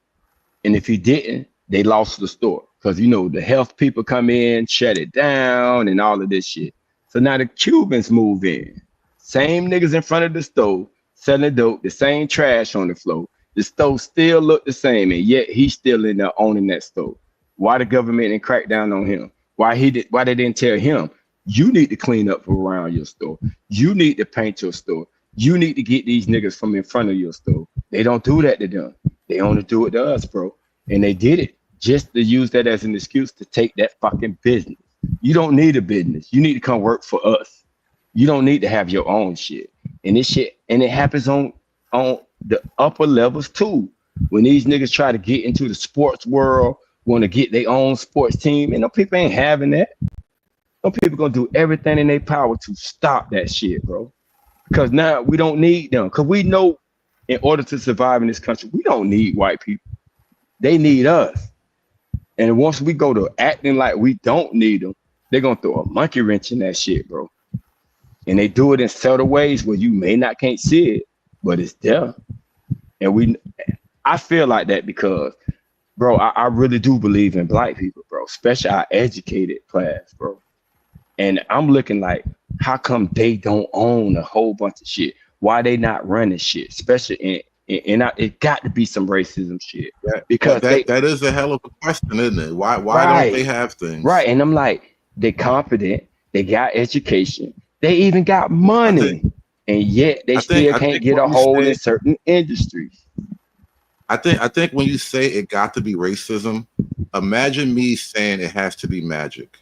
And if he didn't, they lost the store because, you know, the health people come in, shut it down and all of this shit. So now the Cubans move in. Same niggas in front of the stove, selling dope, the same trash on the floor. The stove still look the same, and yet he's still in there owning that stove. Why the government didn't crack down on him? Why they didn't tell him, you need to clean up around your store. You need to paint your store. You need to get these niggas from in front of your store. They don't do that to them. They only do it to us, bro. And they did it just to use that as an excuse to take that fucking business. You don't need a business. You need to come work for us. You don't need to have your own shit. And this shit, and it happens on the upper levels too. When these niggas try to get into the sports world, want to get their own sports team, and them people ain't having that. Some people gonna do everything in their power to stop that shit, bro. Because now we don't need them. Because we know in order to survive in this country, we don't need white people. They need us. And once we go to acting like we don't need them, they're gonna throw a monkey wrench in that shit, bro. And they do it in subtle ways where you can't see it, but it's there. And I feel like that because, bro, I really do believe in black people, bro, especially our educated class, bro. And I'm looking like, how come they don't own a whole bunch of shit? Why they not running shit? Especially it got to be some racism shit. Because that is a hell of a question, isn't it? Why don't they have things? Right. And I'm like, they're confident, they got education, they even got money, and yet they still can't get a hold in certain industries. I think when you say it got to be racism, imagine me saying it has to be magic.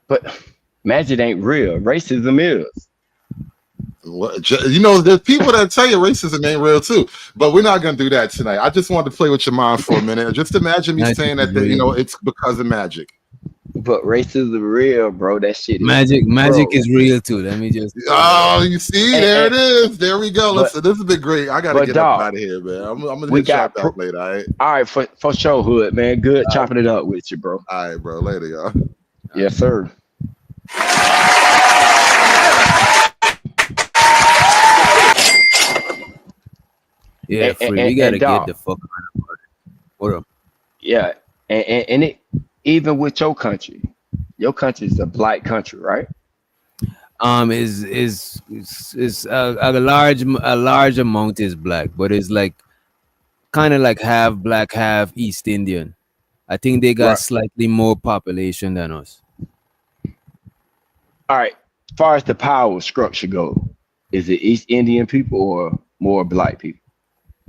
But magic ain't real. Racism is. You know, there's people that tell you racism ain't real too, but we're not gonna do that tonight. I just wanted to play with your mind for a minute. Just imagine me saying that you know it's because of magic. But racism is real, bro. That shit. Magic is real too. Let me just. Oh, you see, there it is. There we go. Listen, this has been great. I gotta get up out of here, man. I'm gonna get chopped up later. All right, for sure, Hood, man. Good chopping it up with you, bro. All right, bro. Later, y'all. Yes, sir. Yeah, we gotta get the fuck out of here. What up? Yeah, and it even with your country is a black country, right? Is a large amount is black, but it's like kind of like half black, half East Indian. I think they got slightly more population than us. All right, as far as the power structure go, is it East Indian people or more black people?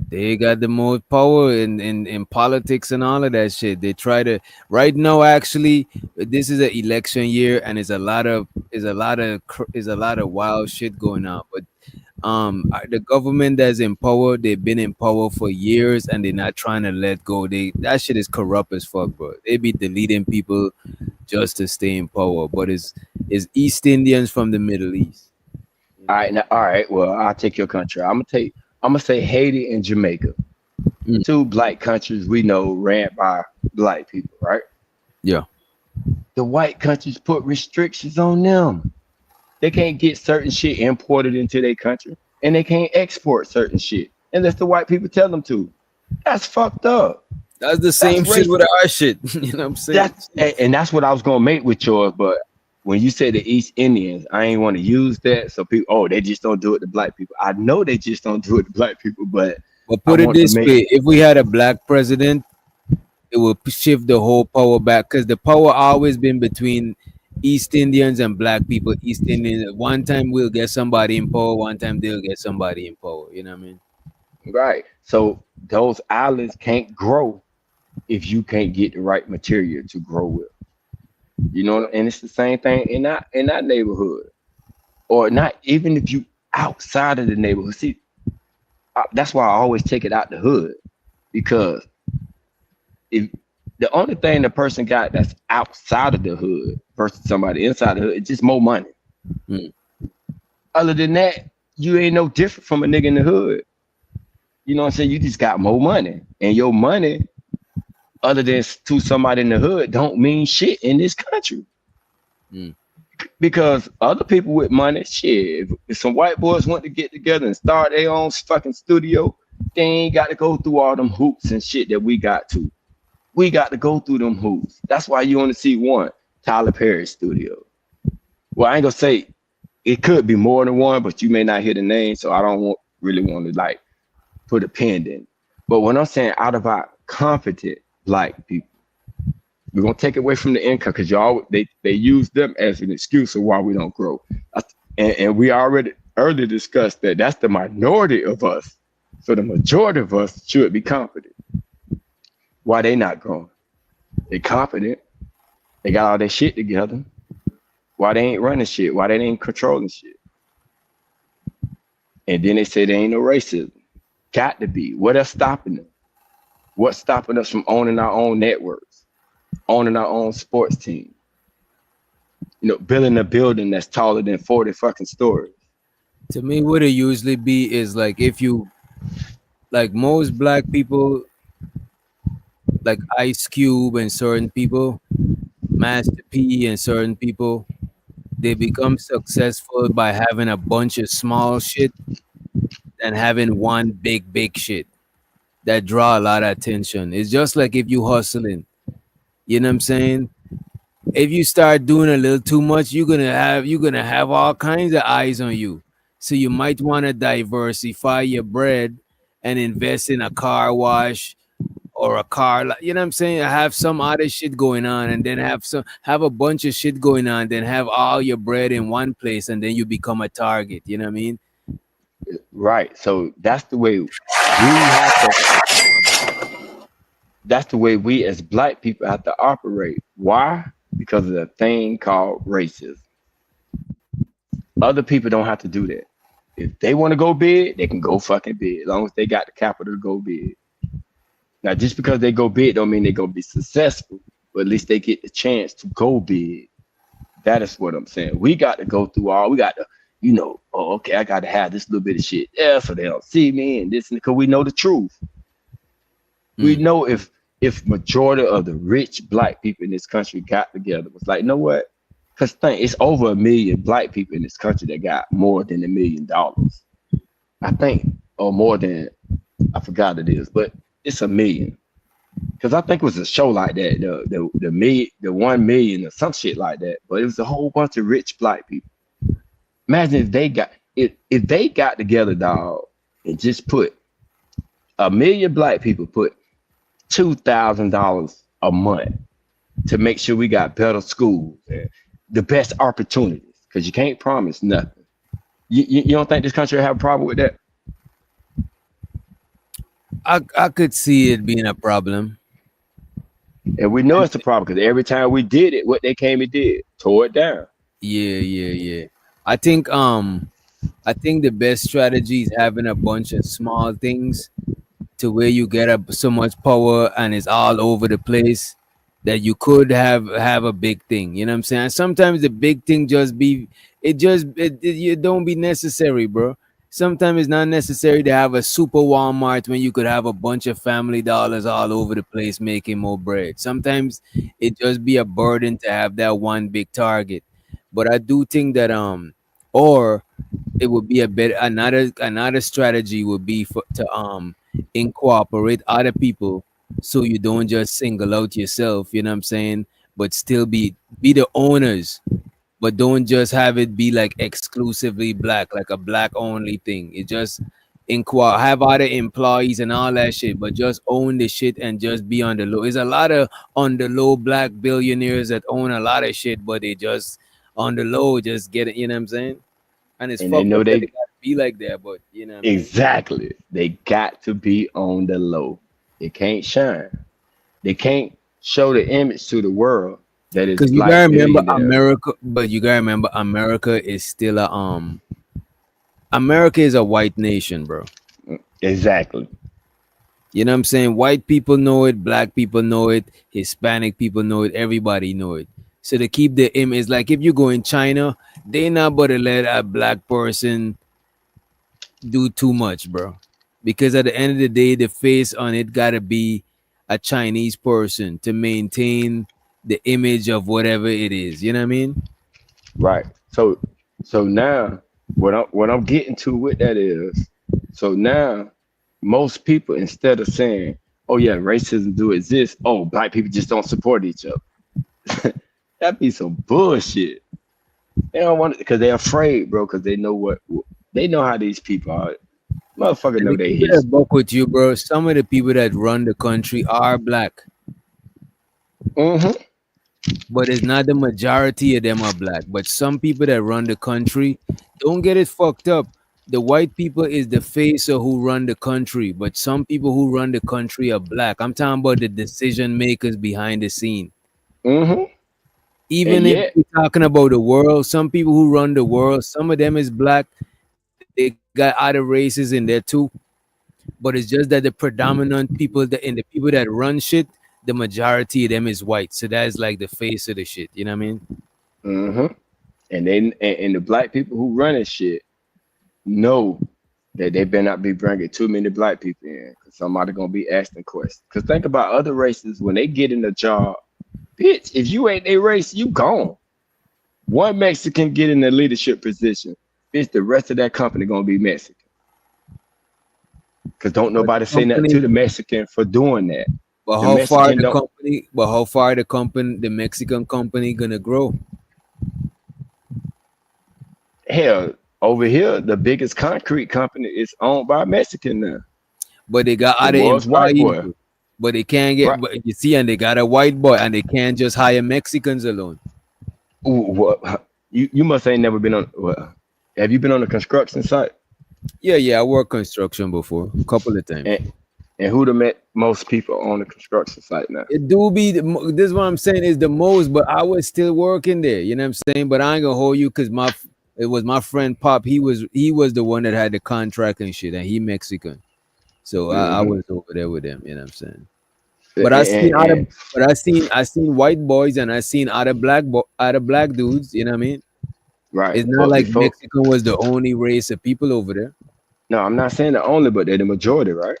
They got the most power in politics and all of that shit. They try to right now. Actually, this is an election year, and is a lot of wild shit going on. But the government that's in power, they've been in power for years, and they're not trying to let go. That shit is corrupt as fuck, bro. They be deleting people just to stay in power. But it's East Indians from the Middle East. All right, now, all right. Well, I'll take your country. I'm gonna say Haiti and Jamaica, two black countries we know ran by black people, right? Yeah. The white countries put restrictions on them. They can't get certain shit imported into their country, and they can't export certain shit unless the white people tell them to. That's fucked up. That's the same shit with our shit. You know what I'm saying? And that's what I was gonna make with yours, but when you say the East Indians, I ain't want to use that. So people, they just don't do it to black people. I know they just don't do it to black people, but put it this way: if we had a black president, it would shift the whole power back, because the power always been between East Indians and black people. East Indians, one time we'll get somebody in power, one time they'll get somebody in power. You know what I mean? Right. So those islands can't grow if you can't get the right material to grow with. You know, and it's the same thing in that neighborhood, or not even if you outside of the neighborhood. See, that's why I always take it out the hood, because if the only thing the person got that's outside of the hood versus somebody inside the hood, it's just more money. Other than that, you ain't no different from a nigga in the hood. You know what I'm saying? You just got more money, and your money, other than to somebody in the hood, don't mean shit in this country. Because other people with money, shit, if some white boys want to get together and start their own fucking studio, they ain't got to go through all them hoops and shit that we got to. We got to go through them hoops. That's why you only see one Tyler Perry studio. Well, I ain't gonna say it could be more than one, but you may not hear the name, so I don't really want to like put a pin in. But when I'm saying out of our competent black people, we're gonna take away from the income, because they use them as an excuse of why we don't grow. And we already earlier discussed that that's the minority of us. So the majority of us should be competent. Why they not growing? They competent. They got all their shit together. Why they ain't running shit? Why they ain't controlling shit? And then they say there ain't no racism. Got to be. What else stopping them? What's stopping us from owning our own networks, owning our own sports team? You know, building a building that's taller than 40 fucking stories. To me, what it usually be is like, if you, like most black people, like Ice Cube and certain people, Master P and certain people, they become successful by having a bunch of small shit than having one big shit that draw a lot of attention. It's just like if you hustling, you know what I'm saying? If you start doing a little too much, you're gonna have all kinds of eyes on you. So you might want to diversify your bread and invest in a car wash or a car, you know what I'm saying? Have some other shit going on, and then have a bunch of shit going on, then have all your bread in one place, and then you become a target. You know what I mean? Right. So that's the way we have to. That's the way we as black people have to operate. Why? Because of the thing called racism. Other people don't have to do that. If they want to go big, they can go fucking big, as long as they got the capital to go big. Now, just because they go big don't mean they're gonna be successful, but at least they get the chance to go big. That is what I'm saying. We got to go through we got to, you know, okay, I got to have this little bit of shit there so they don't see me and this, because we know the truth. We know if majority of the rich black people in this country got together, was like, you know what? Because it's over 1 million black people in this country that got more than $1 million. I think, or more than, I forgot it is, but it's 1 million. Because I think it was a show like that, the 1 million or some shit like that. But it was a whole bunch of rich black people. Imagine if they got together, dog, and just put 1 million black people put $2,000 a month to make sure we got better schools and the best opportunities. Because you can't promise nothing. You don't think this country will have a problem with that? I could see it being a problem. And we know it's a problem because every time we did it, what they came and did, tore it down. Yeah. I think the best strategy is having a bunch of small things to where you get up so much power and it's all over the place that you could have a big thing. You know what I'm saying? Sometimes the big thing just be it don't be necessary, bro. Sometimes it's not necessary to have a super Walmart when you could have a bunch of family dollars all over the place making more bread. Sometimes it just be a burden to have that one big target. But I do think that or it would be a better another strategy would be to incorporate other people so you don't just single out yourself, you know what I'm saying, but still be the owners, but don't just have it be like exclusively black, like a black only thing. It just have other employees and all that shit, but just own the shit and just be on the low. There's a lot of on the low black billionaires that own a lot of shit, but they just on the low just get it, you know what I'm saying? And it's And they fucked know up that they it gotta be like that, but you know what I mean? exactly. They got to be on the low. They can't shine. They can't show the image to the world that is Because you black gotta remember billionaires. America, but you gotta remember America is still a America is a white nation, bro. Exactly. You know what I'm saying? White people know it, black people know it, Hispanic people know it, everybody know it. So to keep the image, like if you go in China, they not but to let a black person do too much, bro. Because at the end of the day, the face on it gotta be a Chinese person to maintain the image of whatever it is. You know what I mean? Right. So now what I'm getting to with that is, so now most people, instead of saying, oh yeah, racism do exist, oh black people just don't support each other. That'd be some bullshit. They don't want it because they're afraid, bro, because they know they know how these people are. Motherfucker And know the their people that history. buck with you, bro, some of the people that run the country are black. But it's not the majority of them are black. But some people that run the country, don't get it fucked up. The white people is the face of who run the country, but some people who run the country are black. I'm talking about the decision makers behind the scene. And Even if yet, we're talking about the world, some people who run the world, some of them is black. They got other races in there too. But it's just that the predominant people and the people that run shit, the majority of them is white. So that's like the face of the shit. You know what I mean? and the black people who running shit know that they better not be bringing too many black people in, because somebody gonna be asking questions. Because think about other races when they get in a job, bitch. If you ain't their race, you gone. One Mexican get in a leadership position, bitch. The rest of that company gonna be Mexican. Because don't nobody say nothing to the Mexican for doing that. But The how far Mexican the don't. company? But how far the Mexican company gonna grow? Hell, over here, the biggest concrete company is owned by a Mexican now. But they got It other was white employees. boy. But they can't get. Right. But you see, and they got a white boy, and they can't just hire Mexicans alone. Ooh, what? You must ain't never been on. Well, have you been on a construction site? Yeah, I worked construction before a couple of times. And who the met most people on the construction site now? It do be this is what I'm saying is the most, but I was still working there. You know what I'm saying? But I ain't gonna hold you because it was my friend Pop. He was the one that had the contract and shit, and he Mexican. So I was over there with him. You know what I'm saying? But I seen white boys and I seen other black dudes. You know what I mean? Right. It's not like Mexican was the only race of people over there. No, I'm not saying the only, but they're the majority, right?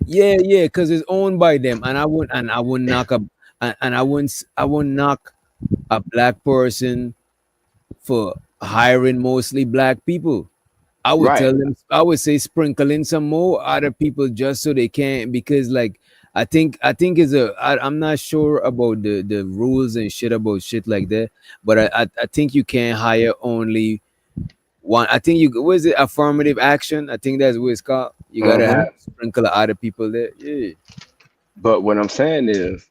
Yeah, because it's owned by them, and I wouldn't knock I wouldn't knock a black person for hiring mostly black people. I would tell them, I would say sprinkle in some more other people just so they can, because like I think I'm not sure about the rules and shit about shit like that, but I think you can't hire only one. I think what is it, affirmative action? I think that's what it's called. You gotta have sprinkle of other people there. Yeah. But what I'm saying is,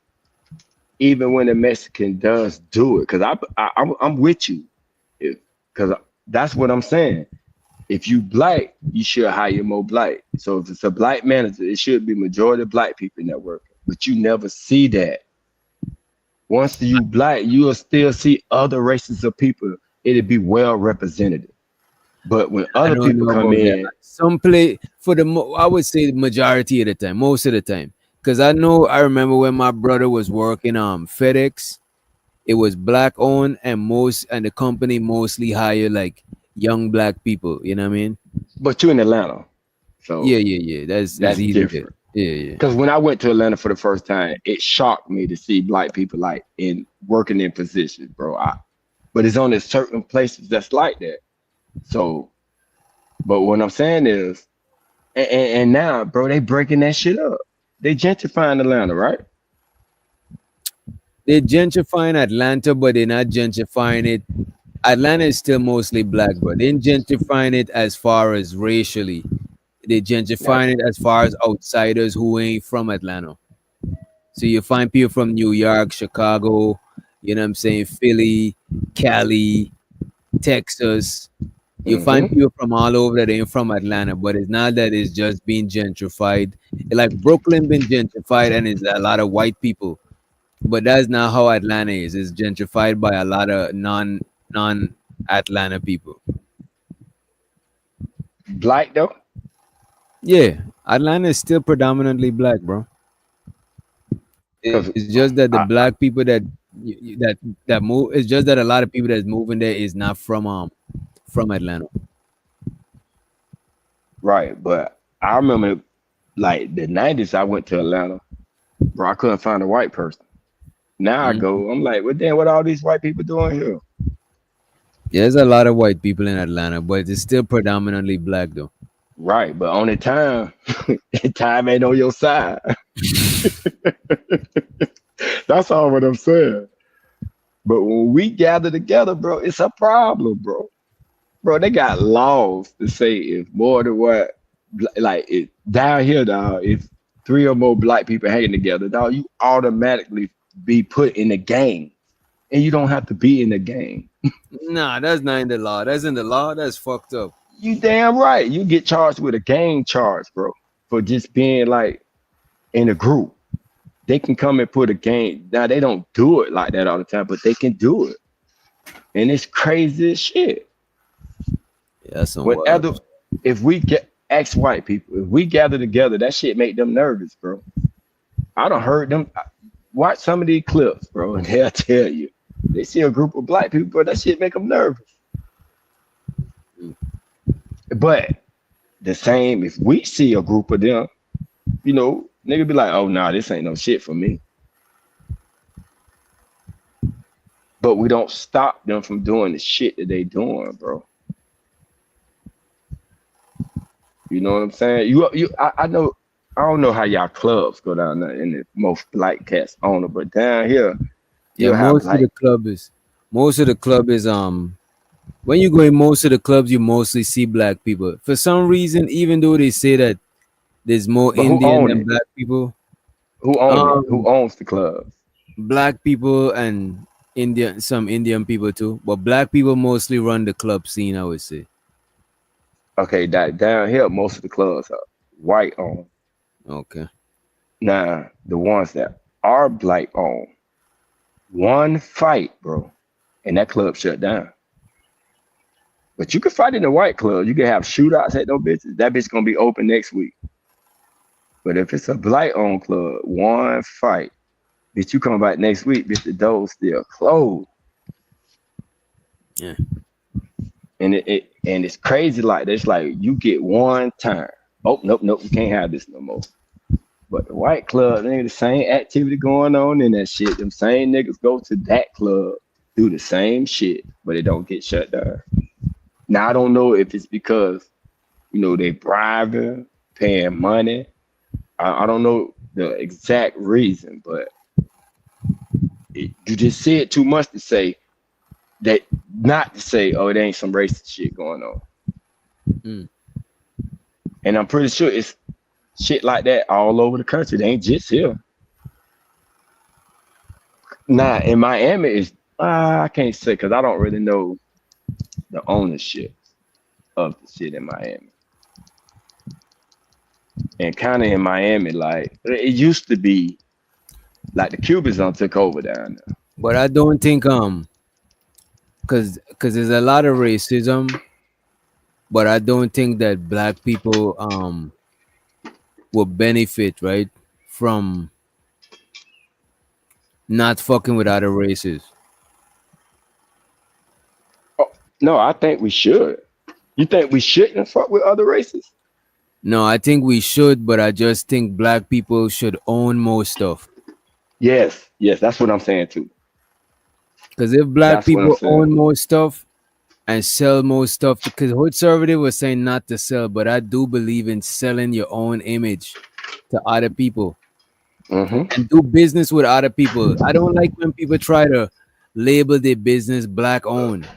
even when a Mexican does do it, because I'm with you, because that's what I'm saying. If you black, you should hire more black. So if it's a black manager, it should be majority of black people in that work. But you never see that. Once you black, you will still see other races of people. It'll be well represented. But when I other don't people know come about that. in, Some play for I would say the majority of the time, most of the time. Because I remember when my brother was working FedEx, it was black owned and the company mostly hire like young black people, you know what I mean? but you're in Atlanta. So yeah. That's easy different. Yeah. Because when I went to Atlanta for the first time, it shocked me to see black people like in working in positions, bro. But it's only certain places that's like that. So, but what I'm saying is, and now, bro, they breaking that shit up. They gentrifying Atlanta, right? They're gentrifying Atlanta, but they're not gentrifying it. Atlanta is still mostly black, but they're gentrifying it as far as racially. They're gentrifying it as far as outsiders who ain't from Atlanta. So you find people from New York, Chicago, you know what I'm saying, Philly, Cali, Texas. You find people from all over that ain't from Atlanta, but it's not that it's just being gentrified. Like Brooklyn been gentrified and it's a lot of white people. But that's not how Atlanta is. It's gentrified by a lot of non Atlanta people. Black though? Yeah. Atlanta is still predominantly black, bro. It's just that the black people that move. It's just that a lot of people that's moving there is not from Atlanta. Right, but I remember like the 90s. I went to Atlanta, bro. I couldn't find a white person. Now I go, I'm like, well, damn, what all these white people doing here? Yeah, there's a lot of white people in Atlanta, but it's still predominantly black though. Right, but only time ain't on your side. That's all what I'm saying. But when we gather together, bro, it's a problem, bro. Bro, they got laws to say if more than what, like it, down here, dog, if 3 or more black people hanging together, dog, you automatically be put in the game. And you don't have to be in the game. Nah, that's not in the law. That's in the law. That's fucked up. You damn right. You get charged with a gang charge, bro, for just being like in a group. They can come and put a gang. Now they don't do it like that all the time, but they can do it. And it's crazy as shit. Yeah, that's if we get ex-white people, if we gather together, that shit make them nervous, bro. I done heard them watch some of these clips, bro, and they'll tell you. They see a group of black people, bro, that shit make them nervous. But the same, if we see a group of them, you know, nigga be like, oh, nah, this ain't no shit for me. But we don't stop them from doing the shit that they doing, bro. You know what I'm saying? I know, I don't know how y'all clubs go down there in the most black cats owner, but down here, most of the club is when you go in most of the clubs, you mostly see black people. For some reason, even though they say that there's more Indian than black people. Who owns it? Who owns the clubs? Black people and some Indian people too. But black people mostly run the club scene, I would say. Okay, down here, most of the clubs are white owned. Okay. Now, the ones that are black owned, one fight, bro, and that club shut down. But you can fight in the white club. You can have shootouts at those bitches. That bitch gonna be open next week. But if it's a black-owned club, one fight, bitch, you come back next week, bitch, the door's still closed. Yeah. And it's crazy like this. Like you get one time. Oh, nope, we can't have this no more. But the white club, they the same activity going on in that shit. Them same niggas go to that club, do the same shit, but it don't get shut down. Now I don't know if it's because, you know, they bribing, paying money. I don't know the exact reason, but you just see it too much to say that, not to say, oh, it ain't some racist shit going on. And I'm pretty sure it's shit like that all over the country. They ain't just here. Nah, in Miami is I can't say because I don't really know the ownership. of the shit in Miami. And kind of in Miami, like it used to be, like the Cubans took over down there. But I don't think because there's a lot of racism, but I don't think that black people will benefit, right, from not fucking with other races. Oh, no, I think we should. You think we shouldn't fuck with other races? No, I think we should, but I just think black people should own more stuff. Yes, that's what I'm saying too. Because if black people own more stuff and sell more stuff, because Hood Conservative was saying not to sell, but I do believe in selling your own image to other people and do business with other people. I don't like when people try to label their business black owned.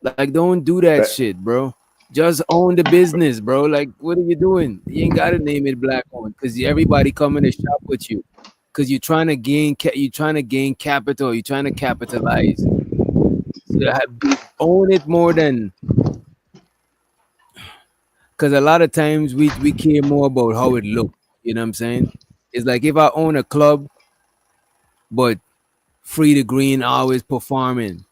Like, don't do that shit, bro. Just own the business, bro. Like, what are you doing? You ain't gotta name it black owned because everybody coming to shop with you. Because you're trying to gain capital, you're trying to capitalize. So own it more than, because a lot of times we care more about how it looks. You know what I'm saying? It's like if I own a club, but Free the Green always performing.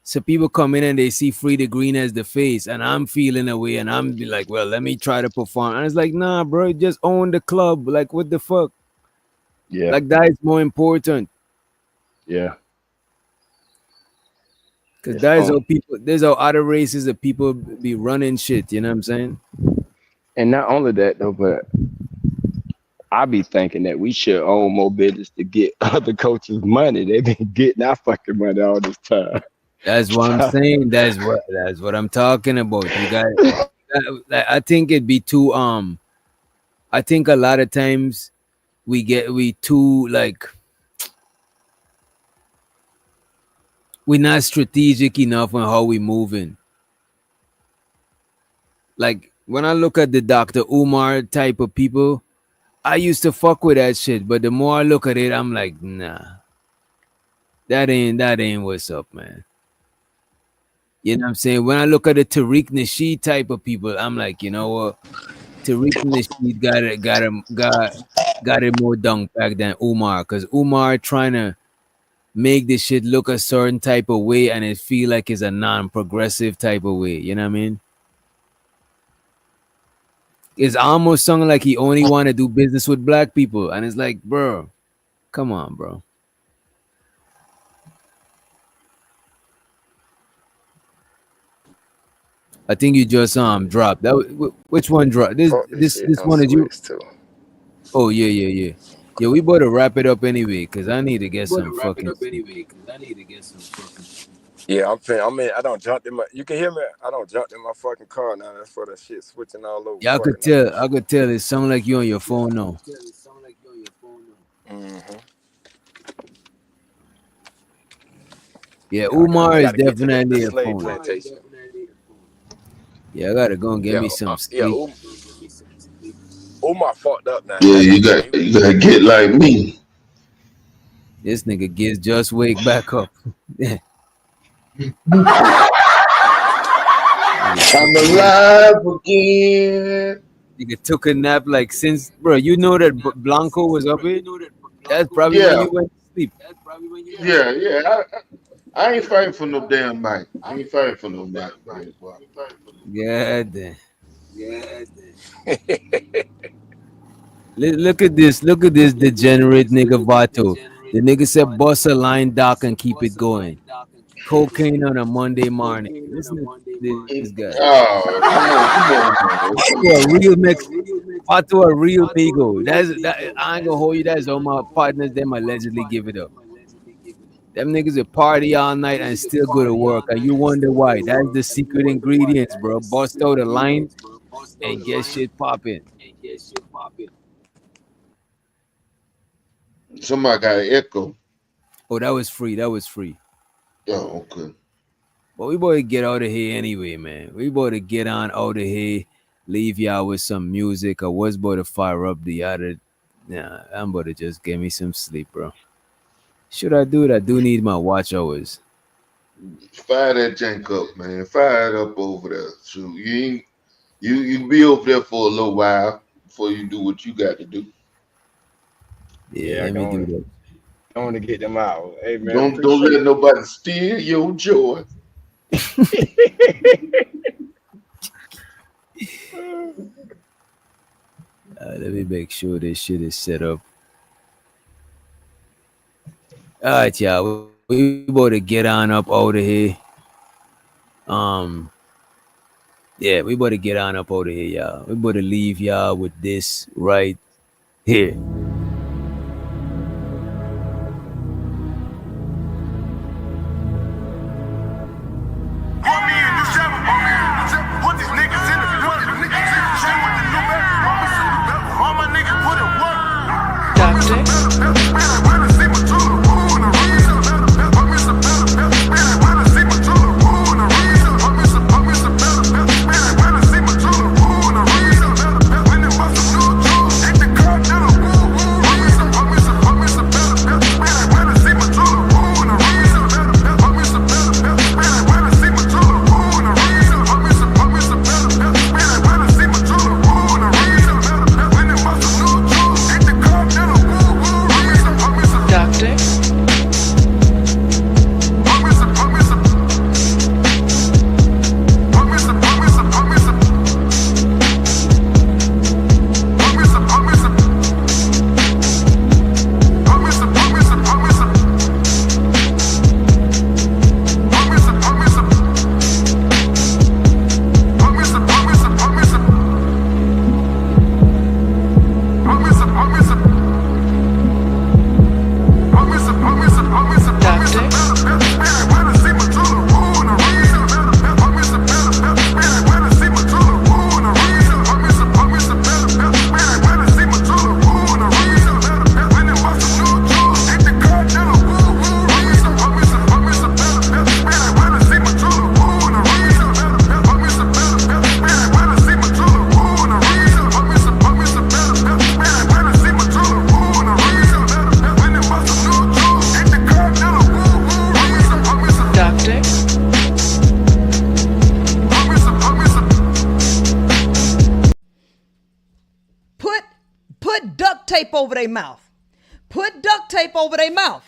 So people come in and they see Free the Green as the face, and I'm feeling away, and I'm be like, well, let me try to perform. And it's like, nah, bro, just own the club. Like, what the fuck? Yeah. Like, that is more important. Yeah. Because that is how people, there's how other races of people be running shit. You know what I'm saying? And not only that, though, but I be thinking that we should own more business to get other coaches money. They've been getting our fucking money all this time. That's what I'm saying. That's what I'm talking about. You got. I think it'd be too. I think a lot of times we too like. We're not strategic enough on how we moving. Like when I look at the Dr. Umar type of people, I used to fuck with that shit, but the more I look at it, I'm like, nah, that ain't what's up, man. You know what I'm saying? When I look at the Tariq Nasheed type of people, I'm like, you know what? Tariq Nasheed got it more dunk back than Umar, because Umar trying to make this shit look a certain type of way, and it feel like it's a non-progressive type of way. You know what I mean? It's almost something like he only want to do business with black people, and it's like, bro, come on, bro. I think you just dropped that. Which one dropped? This one is you. Oh yeah. We better wrap it up anyway, cause I need to get some fucking. Yeah, I don't jump in my. You can hear me. I don't jump in my fucking car now. That's for the shit switching all over. Yeah, I could tell. It sound like you on your phone now. Yeah, Umar is definitely a phone. Plantation. Yeah, I gotta go and get me some steak. Umar fucked up now. Yeah, you gotta get like me. This nigga gets just wake back up. I'm alive again. Nigga took a nap like since, bro. You know that Blanco was up here. That's probably when you went to sleep. Yeah. I ain't fighting for no damn mic. I ain't fighting for no mic. Yeah, damn. Look at this degenerate nigga Vato. The nigga said bust a line, Doc, and keep it going. Cocaine on a Monday morning. Listen to this guy. Oh, come on. A real mix. Vato a real amigo. I ain't gonna hold you. That's all my partners. Them allegedly give it up. Them niggas will party all night and still go to work, and you wonder why. That's the secret ingredients, bro. Bust out a line and get shit popping. Somebody got an echo. Oh, that was free. Oh, okay. But we better get out of here anyway, man. We better get on out of here. Leave y'all with some music. I was about to fire up the other. Nah, I'm about to just get me some sleep, bro. Should I do it? I do need my watch hours. Fire that jank up, man. Fire it up over there. So you can be over there for a little while before you do what you got to do. Yeah, let me do that. I want to get them out. Hey man, Don't let nobody steal your joy. Let me make sure this shit is set up. All right, y'all. We about to get on up out of here. Yeah, we about to get on up out of here, y'all. We about to leave y'all with this right here. Put duct tape over their mouth. Put duct tape over their mouth.